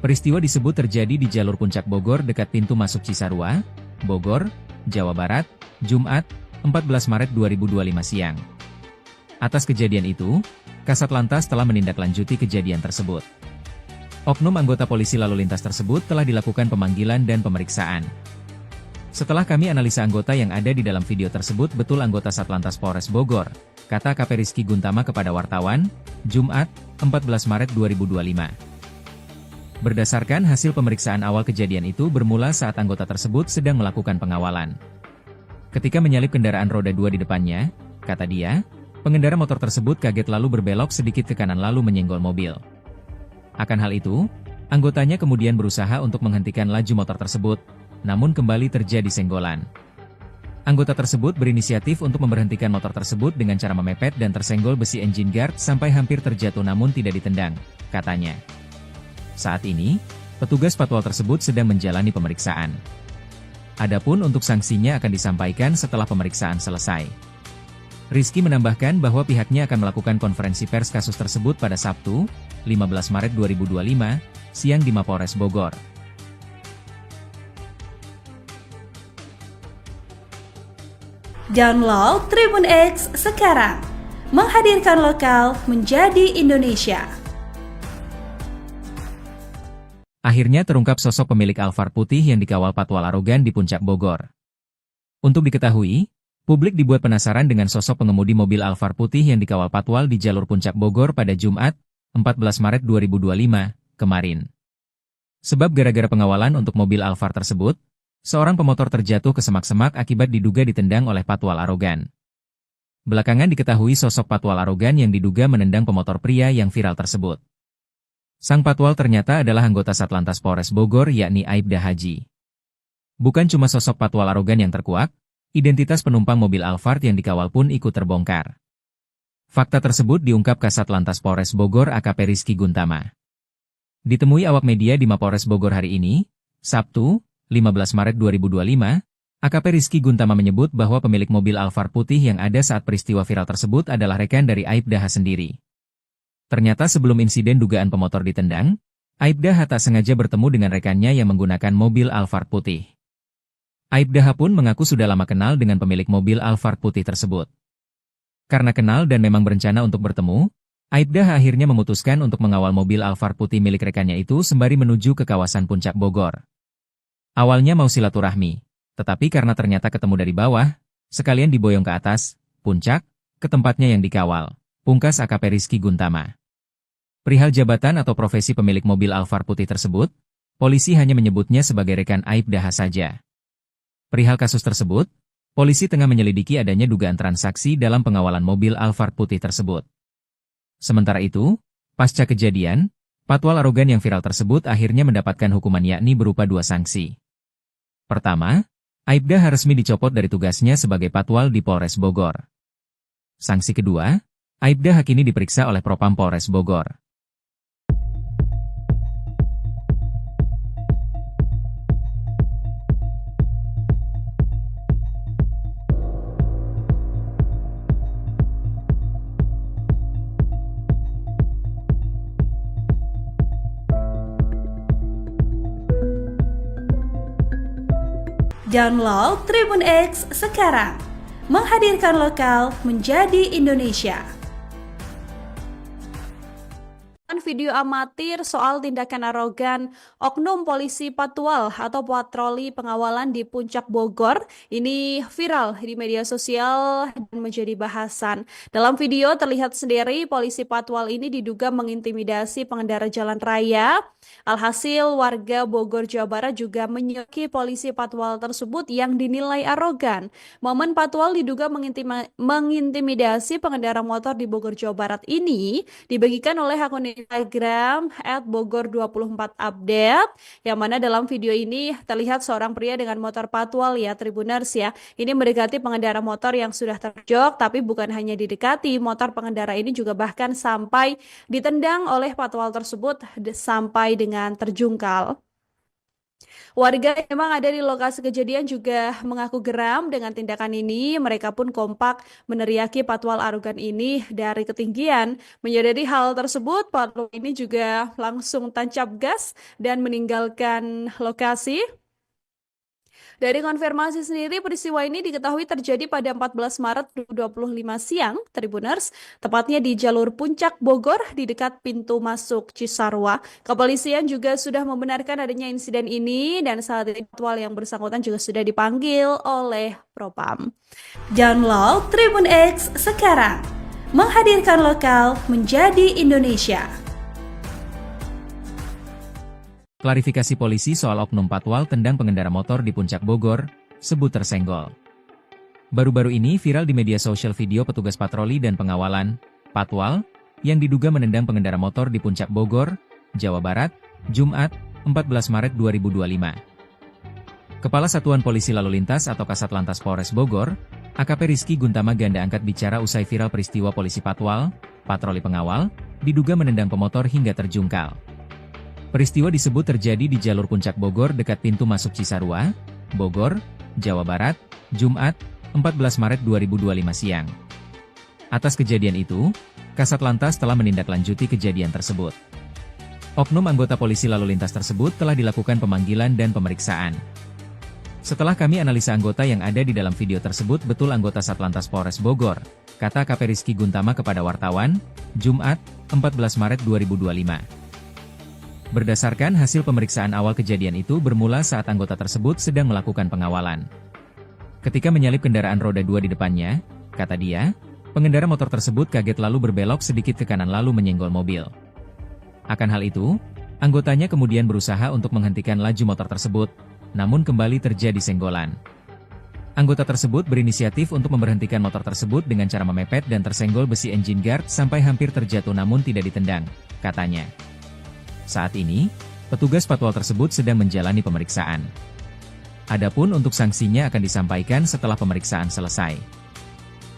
Peristiwa disebut terjadi di jalur Puncak Bogor dekat pintu masuk Cisarua, Bogor, Jawa Barat, Jumat, 14 Maret 2025 siang. Atas kejadian itu, Kasat Lantas telah menindaklanjuti kejadian tersebut. Oknum anggota polisi lalu lintas tersebut telah dilakukan pemanggilan dan pemeriksaan. Setelah kami analisa anggota yang ada di dalam video tersebut betul anggota Satlantas Polres Bogor, kata AKP Rizky Guntama kepada wartawan, Jumat, 14 Maret 2025. Berdasarkan hasil pemeriksaan awal kejadian itu bermula saat anggota tersebut sedang melakukan pengawalan. Ketika menyalip kendaraan roda 2 di depannya, kata dia, pengendara motor tersebut kaget lalu berbelok sedikit ke kanan lalu menyenggol mobil. Akan hal itu, anggotanya kemudian berusaha untuk menghentikan laju motor tersebut, namun kembali terjadi senggolan. Anggota tersebut berinisiatif untuk memberhentikan motor tersebut dengan cara memepet dan tersenggol besi engine guard sampai hampir terjatuh namun tidak ditendang, katanya. Saat ini, petugas patwal tersebut sedang menjalani pemeriksaan. Adapun untuk sanksinya akan disampaikan setelah pemeriksaan selesai. Rizky menambahkan bahwa pihaknya akan melakukan konferensi pers kasus tersebut pada Sabtu, 15 Maret 2025, siang di Mapolres Bogor. Download Tribun X sekarang, menghadirkan lokal menjadi Indonesia. Akhirnya terungkap sosok pemilik Alphard putih yang dikawal patwal arogan di Puncak Bogor. Untuk diketahui, publik dibuat penasaran dengan sosok pengemudi mobil Alphard putih yang dikawal patwal di jalur Puncak Bogor pada Jumat, 14 Maret 2025, kemarin. Sebab gara-gara pengawalan untuk mobil Alphard tersebut, Seorang pemotor terjatuh ke semak-semak akibat diduga ditendang oleh patwal arogan. Belakangan diketahui sosok patwal arogan yang diduga menendang pemotor pria yang viral tersebut. Sang patwal ternyata adalah anggota Satlantas Polres Bogor yakni Aibda Haji. Bukan cuma sosok patwal arogan yang terkuak, identitas penumpang mobil Alphard yang dikawal pun ikut terbongkar. Fakta tersebut diungkap Kasat Lantas Polres Bogor AKP Rizky Guntama. Ditemui awak media di Mapolres Bogor hari ini, Sabtu, 15 Maret 2025, AKP Rizky Guntama menyebut bahwa pemilik mobil Alphard putih yang ada saat peristiwa viral tersebut adalah rekan dari Aibda H sendiri. Ternyata sebelum insiden dugaan pemotor ditendang, Aibda H tak sengaja bertemu dengan rekannya yang menggunakan mobil Alphard putih. Aibda H pun mengaku sudah lama kenal dengan pemilik mobil Alphard putih tersebut. Karena kenal dan memang berencana untuk bertemu, Aibda H akhirnya memutuskan untuk mengawal mobil Alphard putih milik rekannya itu sembari menuju ke kawasan Puncak Bogor. Awalnya mau silaturahmi, tetapi karena ternyata ketemu dari bawah, sekalian diboyong ke atas, puncak, ke tempatnya yang dikawal, pungkas AKP Rizky Guntama. Perihal jabatan atau profesi pemilik mobil Alphard putih tersebut, polisi hanya menyebutnya sebagai rekan Aibda H saja. Perihal kasus tersebut, polisi tengah menyelidiki adanya dugaan transaksi dalam pengawalan mobil Alphard putih tersebut. Sementara itu, pasca kejadian, patwal arogan yang viral tersebut akhirnya mendapatkan hukuman yakni berupa 2 sanksi. Pertama, Aibda H resmi dicopot dari tugasnya sebagai patwal di Polres Bogor. Sanksi kedua, Aibda H kini diperiksa oleh Propam Polres Bogor. Download Tribun X sekarang, menghadirkan lokal menjadi Indonesia. Video amatir soal tindakan arogan oknum polisi patwal atau patroli pengawalan di Puncak Bogor ini viral di media sosial dan menjadi bahasan. Dalam video terlihat sendiri polisi patwal ini diduga mengintimidasi pengendara jalan raya. Alhasil warga Bogor, Jawa Barat juga menyoki polisi patwal tersebut yang dinilai arogan. Momen patwal diduga mengintimidasi pengendara motor di Bogor, Jawa Barat ini dibagikan oleh akun Instagram @bogor24update, yang mana dalam video ini terlihat seorang pria dengan motor patwal ya Tribuners ya. Ini mendekati pengendara motor yang sudah terjok, tapi bukan hanya didekati, motor pengendara ini juga bahkan sampai ditendang oleh patwal tersebut sampai dengan terjungkal. Warga yang memang ada di lokasi kejadian juga mengaku geram dengan tindakan ini. Mereka pun kompak meneriaki patwal arogan ini dari ketinggian. Menyadari hal tersebut, patwal ini juga langsung tancap gas dan meninggalkan lokasi. Dari konfirmasi sendiri, peristiwa ini diketahui terjadi pada 14 Maret 2025 siang, Tribuners, tepatnya di jalur Puncak Bogor di dekat pintu masuk Cisarua. Kepolisian juga sudah membenarkan adanya insiden ini dan saat ini patwal yang bersangkutan juga sudah dipanggil oleh Propam. Download Tribun X sekarang, menghadirkan lokal menjadi Indonesia. Klarifikasi polisi soal oknum patwal tendang pengendara motor di Puncak Bogor, sebut tersenggol. Baru-baru ini viral di media sosial video petugas patroli dan pengawalan, patwal, yang diduga menendang pengendara motor di Puncak Bogor, Jawa Barat, Jumat, 14 Maret 2025. Kepala Satuan Polisi Lalu Lintas atau Kasat Lantas Polres Bogor, AKP Rizky Guntama ganda angkat bicara usai viral peristiwa polisi patwal, patroli pengawal, diduga menendang pemotor hingga terjungkal. Peristiwa disebut terjadi di jalur Puncak Bogor dekat pintu masuk Cisarua, Bogor, Jawa Barat, Jumat, 14 Maret 2025 siang. Atas kejadian itu, Kasat Lantas telah menindaklanjuti kejadian tersebut. Oknum anggota polisi lalu lintas tersebut telah dilakukan pemanggilan dan pemeriksaan. Setelah kami analisa anggota yang ada di dalam video tersebut betul anggota Satlantas Polres Bogor, kata AKP Rizky Guntama kepada wartawan, Jumat, 14 Maret 2025. Berdasarkan hasil pemeriksaan awal kejadian itu bermula saat anggota tersebut sedang melakukan pengawalan. Ketika menyalip kendaraan roda 2 di depannya, kata dia, pengendara motor tersebut kaget lalu berbelok sedikit ke kanan lalu menyenggol mobil. Akan hal itu, anggotanya kemudian berusaha untuk menghentikan laju motor tersebut, namun kembali terjadi senggolan. Anggota tersebut berinisiatif untuk memberhentikan motor tersebut dengan cara memepet dan tersenggol besi engine guard sampai hampir terjatuh namun tidak ditendang, katanya. Saat ini, petugas patwal tersebut sedang menjalani pemeriksaan. Adapun untuk sanksinya akan disampaikan setelah pemeriksaan selesai.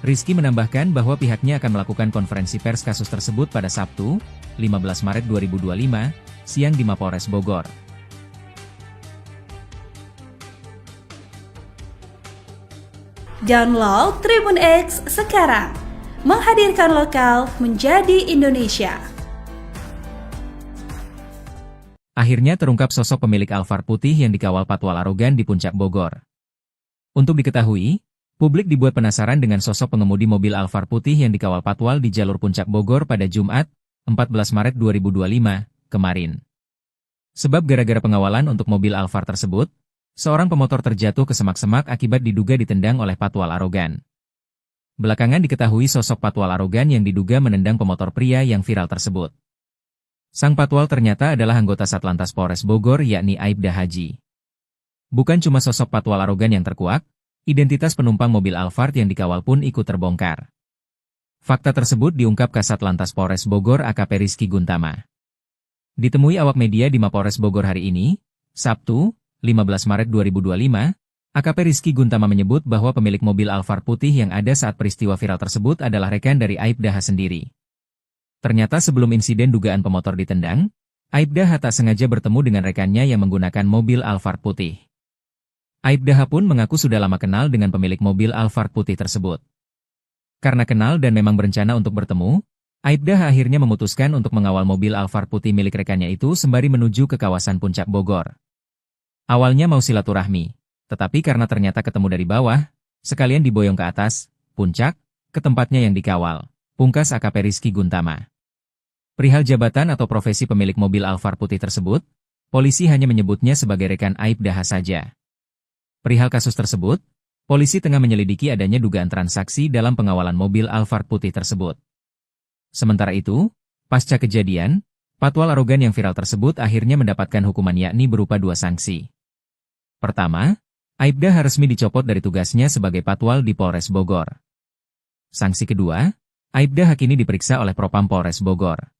Rizky menambahkan bahwa pihaknya akan melakukan konferensi pers kasus tersebut pada Sabtu, 15 Maret 2025, siang di Mapolres Bogor. Download Tribun X sekarang, menghadirkan lokal menjadi Indonesia. Akhirnya terungkap sosok pemilik Alphard putih yang dikawal patwal arogan di Puncak Bogor. Untuk diketahui, publik dibuat penasaran dengan sosok pengemudi mobil Alphard putih yang dikawal patwal di jalur Puncak Bogor pada Jumat, 14 Maret 2025, kemarin. Sebab gara-gara pengawalan untuk mobil Alphard tersebut, seorang pemotor terjatuh ke semak-semak akibat diduga ditendang oleh patwal arogan. Belakangan diketahui sosok patwal arogan yang diduga menendang pemotor pria yang viral tersebut. Sang patwal ternyata adalah anggota Satlantas Polres Bogor yakni Aibda Haji. Bukan cuma sosok patwal arogan yang terkuak, identitas penumpang mobil Alphard yang dikawal pun ikut terbongkar. Fakta tersebut diungkap Kasat Lantas Polres Bogor AKP Rizky Guntama. Ditemui awak media di Mapolres Bogor hari ini, Sabtu, 15 Maret 2025, AKP Rizky Guntama menyebut bahwa pemilik mobil Alphard putih yang ada saat peristiwa viral tersebut adalah rekan dari Aibda H sendiri. Ternyata sebelum insiden dugaan pemotor ditendang, Aibda H tak sengaja bertemu dengan rekannya yang menggunakan mobil Alphard putih. Aibda H pun mengaku sudah lama kenal dengan pemilik mobil Alphard putih tersebut. Karena kenal dan memang berencana untuk bertemu, Aibda H akhirnya memutuskan untuk mengawal mobil Alphard putih milik rekannya itu sembari menuju ke kawasan Puncak Bogor. Awalnya mau silaturahmi, tetapi karena ternyata ketemu dari bawah, sekalian diboyong ke atas, puncak, ke tempatnya yang dikawal, pungkas AKP Rizky Guntama. Perihal jabatan atau profesi pemilik mobil Alphard putih tersebut, polisi hanya menyebutnya sebagai rekan Aibda H saja. Perihal kasus tersebut, polisi tengah menyelidiki adanya dugaan transaksi dalam pengawalan mobil Alphard putih tersebut. Sementara itu, pasca kejadian, patwal arogan yang viral tersebut akhirnya mendapatkan hukuman yakni berupa 2 sanksi. Pertama, Aibda H resmi dicopot dari tugasnya sebagai patwal di Polres Bogor. Sanksi kedua, Aibda H kini diperiksa oleh Propam Polres Bogor.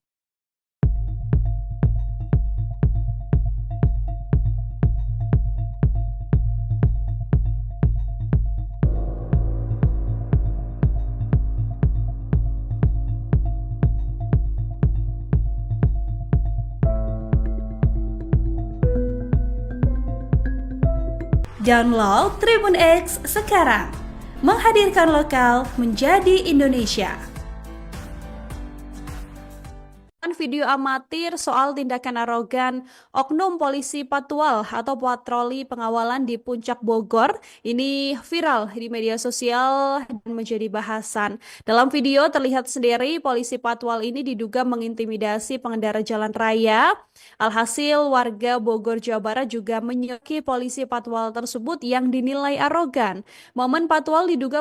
Download Tribun X sekarang, menghadirkan lokal menjadi Indonesia. Video amatir soal tindakan arogan oknum polisi patwal atau patroli pengawalan di Puncak Bogor ini viral di media sosial dan menjadi bahasan. Dalam video terlihat sendiri polisi patwal ini diduga mengintimidasi pengendara jalan raya. Alhasil warga Bogor, Jawa Barat juga menyoki polisi patwal tersebut yang dinilai arogan. Momen patwal diduga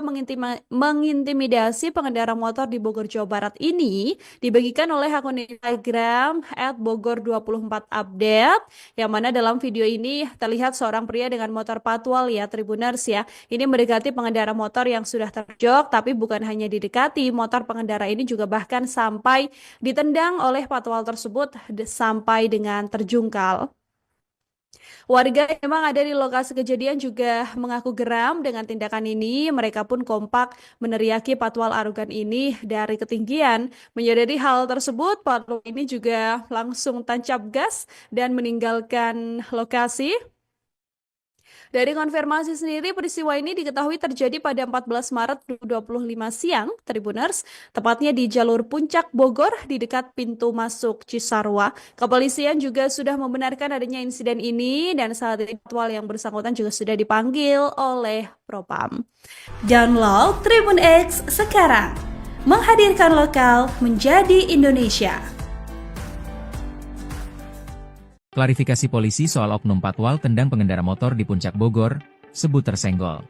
mengintimidasi pengendara motor di Bogor, Jawa Barat ini dibagikan oleh akun Instagram @bogor24update, yang mana dalam video ini terlihat seorang pria dengan motor patwal ya Tribuners ya. Ini mendekati pengendara motor yang sudah terjok, tapi bukan hanya didekati, motor pengendara ini juga bahkan sampai ditendang oleh patwal tersebut sampai dengan terjungkal. Warga yang memang ada di lokasi kejadian juga mengaku geram dengan tindakan ini. Mereka pun kompak meneriaki patwal arogan ini dari ketinggian. Menyadari hal tersebut, patwal ini juga langsung tancap gas dan meninggalkan lokasi. Dari konfirmasi sendiri, peristiwa ini diketahui terjadi pada 14 Maret 2025 siang, Tribuners, tepatnya di jalur Puncak Bogor di dekat pintu masuk Cisarua. Kepolisian juga sudah membenarkan adanya insiden ini dan saat ini patwal yang bersangkutan juga sudah dipanggil oleh Propam. Download Tribun X sekarang, menghadirkan lokal menjadi Indonesia. Klarifikasi polisi soal oknum patwal tendang pengendara motor di Puncak Bogor, sebut tersenggol.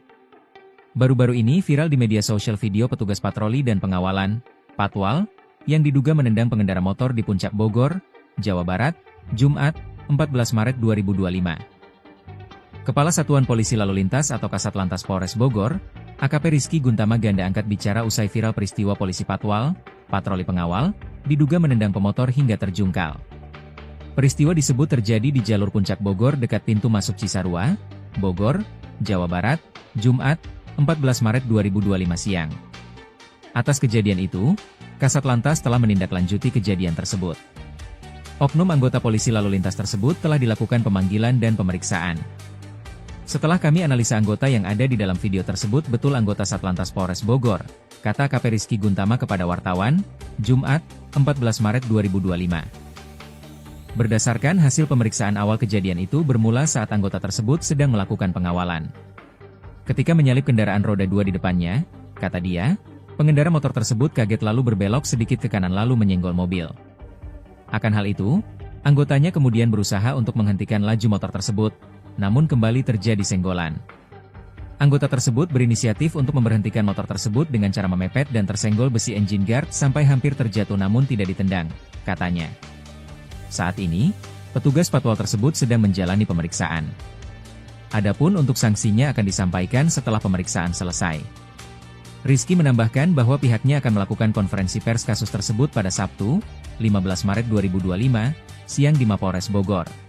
Baru-baru ini viral di media sosial video petugas patroli dan pengawalan, patwal, yang diduga menendang pengendara motor di Puncak Bogor, Jawa Barat, Jumat, 14 Maret 2025. Kepala Satuan Polisi Lalu Lintas atau Kasat Lantas Polres Bogor, AKP Rizky Guntama Ganda angkat bicara usai viral peristiwa polisi patwal, patroli pengawal, diduga menendang pemotor hingga terjungkal. Peristiwa disebut terjadi di jalur Puncak Bogor dekat pintu masuk Cisarua, Bogor, Jawa Barat, Jumat, 14 Maret 2025 siang. Atas kejadian itu, Kasat Lantas telah menindaklanjuti kejadian tersebut. Oknum anggota polisi lalu lintas tersebut telah dilakukan pemanggilan dan pemeriksaan. Setelah kami analisa anggota yang ada di dalam video tersebut betul anggota Satlantas Polres Bogor, kata AKP Rizky Guntama kepada wartawan, Jumat, 14 Maret 2025. Berdasarkan hasil pemeriksaan awal kejadian itu bermula saat anggota tersebut sedang melakukan pengawalan. Ketika menyalip kendaraan roda 2 di depannya, kata dia, pengendara motor tersebut kaget lalu berbelok sedikit ke kanan lalu menyenggol mobil. Akan hal itu, anggotanya kemudian berusaha untuk menghentikan laju motor tersebut, namun kembali terjadi senggolan. Anggota tersebut berinisiatif untuk memberhentikan motor tersebut dengan cara memepet dan tersenggol besi engine guard sampai hampir terjatuh namun tidak ditendang, katanya. Saat ini, petugas patwal tersebut sedang menjalani pemeriksaan. Adapun untuk sanksinya akan disampaikan setelah pemeriksaan selesai. Rizky menambahkan bahwa pihaknya akan melakukan konferensi pers kasus tersebut pada Sabtu, 15 Maret 2025, siang di Mapolres Bogor.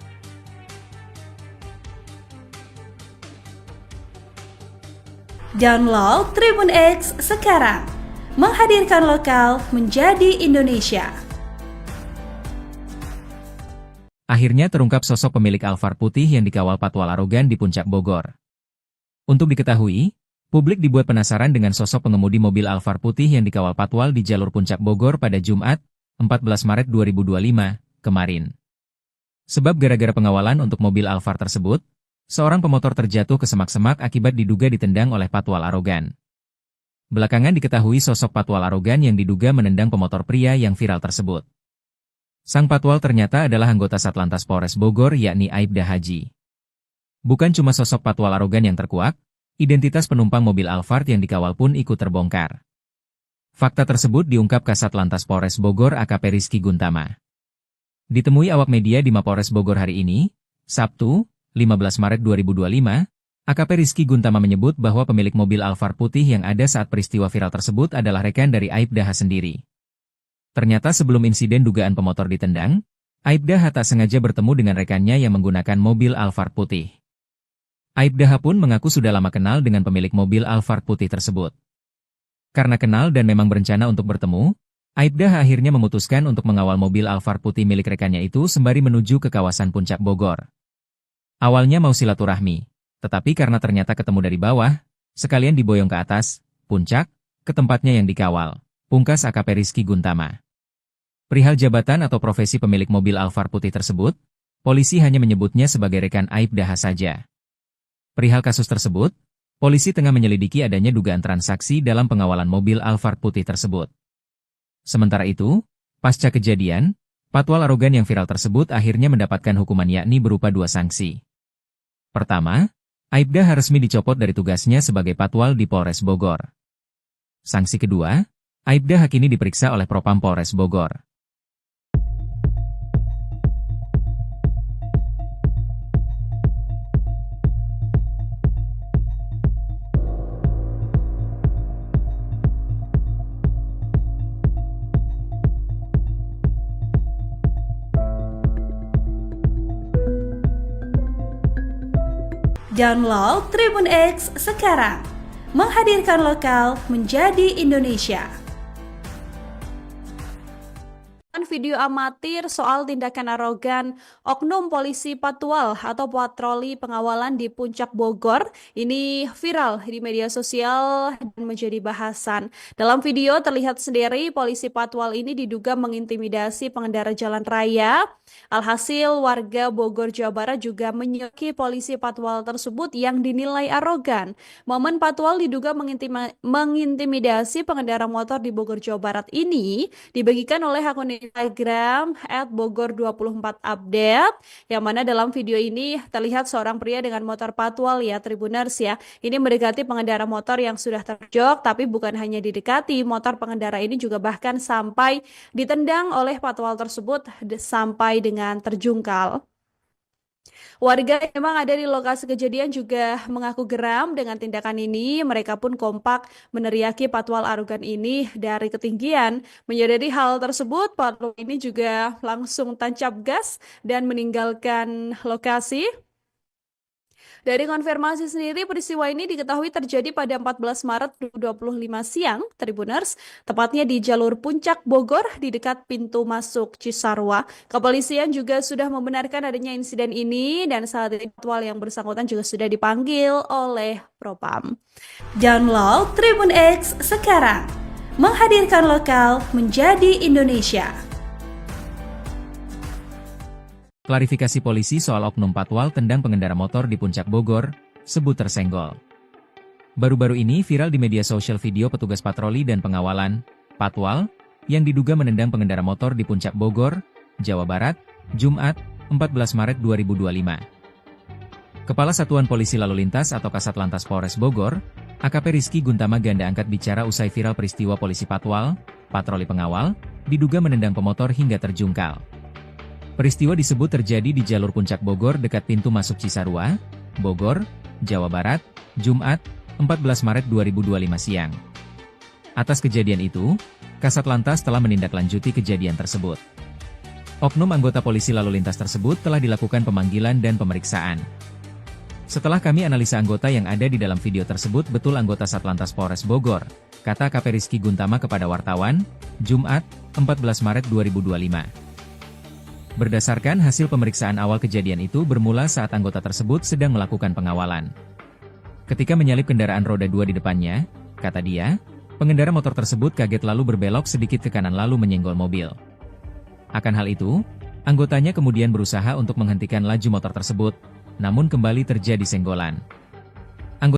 Download Tribun X sekarang, menghadirkan lokal menjadi Indonesia. Akhirnya terungkap sosok pemilik Alphard putih yang dikawal patwal arogan di Puncak Bogor. Untuk diketahui, publik dibuat penasaran dengan sosok pengemudi mobil Alphard putih yang dikawal patwal di jalur Puncak Bogor pada Jumat, 14 Maret 2025, kemarin. Sebab gara-gara pengawalan untuk mobil Alphard tersebut, seorang pemotor terjatuh ke semak-semak akibat diduga ditendang oleh patwal arogan. Belakangan diketahui sosok patwal arogan yang diduga menendang pemotor pria yang viral tersebut. Sang patwal ternyata adalah anggota Satlantas Polres Bogor yakni Aibda Haji. Bukan cuma sosok patwal arogan yang terkuak, identitas penumpang mobil Alphard yang dikawal pun ikut terbongkar. Fakta tersebut diungkap Kasat Lantas Polres Bogor AKP Rizky Guntama. Ditemui awak media di Mapolres Bogor hari ini, Sabtu, 15 Maret 2025, AKP Rizky Guntama menyebut bahwa pemilik mobil Alphard putih yang ada saat peristiwa viral tersebut adalah rekan dari Aibda H sendiri. Ternyata sebelum insiden dugaan pemotor ditendang, Aibda H tak sengaja bertemu dengan rekannya yang menggunakan mobil Alphard putih. Aibda H pun mengaku sudah lama kenal dengan pemilik mobil Alphard putih tersebut. Karena kenal dan memang berencana untuk bertemu, Aibda H akhirnya memutuskan untuk mengawal mobil Alphard putih milik rekannya itu sembari menuju ke kawasan Puncak Bogor. Awalnya mau silaturahmi, tetapi karena ternyata ketemu dari bawah, sekalian diboyong ke atas, puncak, ke tempatnya yang dikawal, pungkas AKP Rizky Guntama. Perihal jabatan atau profesi pemilik mobil Alphard putih tersebut, polisi hanya menyebutnya sebagai rekan Aibda H saja. Perihal kasus tersebut, polisi tengah menyelidiki adanya dugaan transaksi dalam pengawalan mobil Alphard putih tersebut. Sementara itu, pasca kejadian, patwal arogan yang viral tersebut akhirnya mendapatkan hukuman yakni berupa 2 sanksi. Pertama, Aibda H resmi dicopot dari tugasnya sebagai patwal di Polres Bogor. Sanksi kedua, Aibda H kini diperiksa oleh Propam Polres Bogor. Download Tribun X sekarang, menghadirkan lokal menjadi Indonesia. Video amatir soal tindakan arogan oknum polisi patwal atau patroli pengawalan di Puncak Bogor ini viral di media sosial dan menjadi bahasan. Dalam video terlihat sendiri polisi patwal ini diduga mengintimidasi pengendara jalan raya. Alhasil warga Bogor, Jawa Barat juga menyoki polisi patwal tersebut yang dinilai arogan. Momen patwal diduga mengintimidasi pengendara motor di Bogor, Jawa Barat ini dibagikan oleh akun Instagram @bogor24update, yang mana dalam video ini terlihat seorang pria dengan motor patwal ya Tribuners ya. Ini mendekati pengendara motor yang sudah terjok, tapi bukan hanya didekati, motor pengendara ini juga bahkan sampai ditendang oleh patwal tersebut sampai dengan terjungkal. Warga yang memang ada di lokasi kejadian juga mengaku geram dengan tindakan ini. Mereka pun kompak meneriaki patwal arogan ini dari ketinggian. Menyadari hal tersebut, patwal ini juga langsung tancap gas dan meninggalkan lokasi. Dari konfirmasi sendiri, peristiwa ini diketahui terjadi pada 14 Maret 2025 siang, Tribuners, tepatnya di jalur Puncak Bogor di dekat pintu masuk Cisarua. Kepolisian juga sudah membenarkan adanya insiden ini dan saat ini patwal yang bersangkutan juga sudah dipanggil oleh Propam. Download Tribun X sekarang, menghadirkan lokal menjadi Indonesia. Klarifikasi polisi soal oknum patwal tendang pengendara motor di Puncak Bogor, sebut tersenggol. Baru-baru ini viral di media sosial video petugas patroli dan pengawalan, patwal, yang diduga menendang pengendara motor di Puncak Bogor, Jawa Barat, Jumat, 14 Maret 2025. Kepala Satuan Polisi Lalu Lintas atau Kasat Lantas Polres Bogor, AKP Rizky Guntama Ganda angkat bicara usai viral peristiwa polisi patwal, patroli pengawal, diduga menendang pemotor hingga terjungkal. Peristiwa disebut terjadi di jalur Puncak Bogor dekat pintu masuk Cisarua, Bogor, Jawa Barat, Jumat, 14 Maret 2025 siang. Atas kejadian itu, Kasat Lantas telah menindaklanjuti kejadian tersebut. Oknum anggota polisi lalu lintas tersebut telah dilakukan pemanggilan dan pemeriksaan. Setelah kami analisa anggota yang ada di dalam video tersebut betul anggota Satlantas Polres Bogor, kata AKP Rizky Guntama kepada wartawan, Jumat, 14 Maret 2025. Berdasarkan hasil pemeriksaan awal kejadian itu bermula saat anggota tersebut sedang melakukan pengawalan. Ketika menyalip kendaraan roda 2 di depannya, kata dia, pengendara motor tersebut kaget lalu berbelok sedikit ke kanan lalu menyenggol mobil. Akan hal itu, anggotanya kemudian berusaha untuk menghentikan laju motor tersebut, namun kembali terjadi senggolan.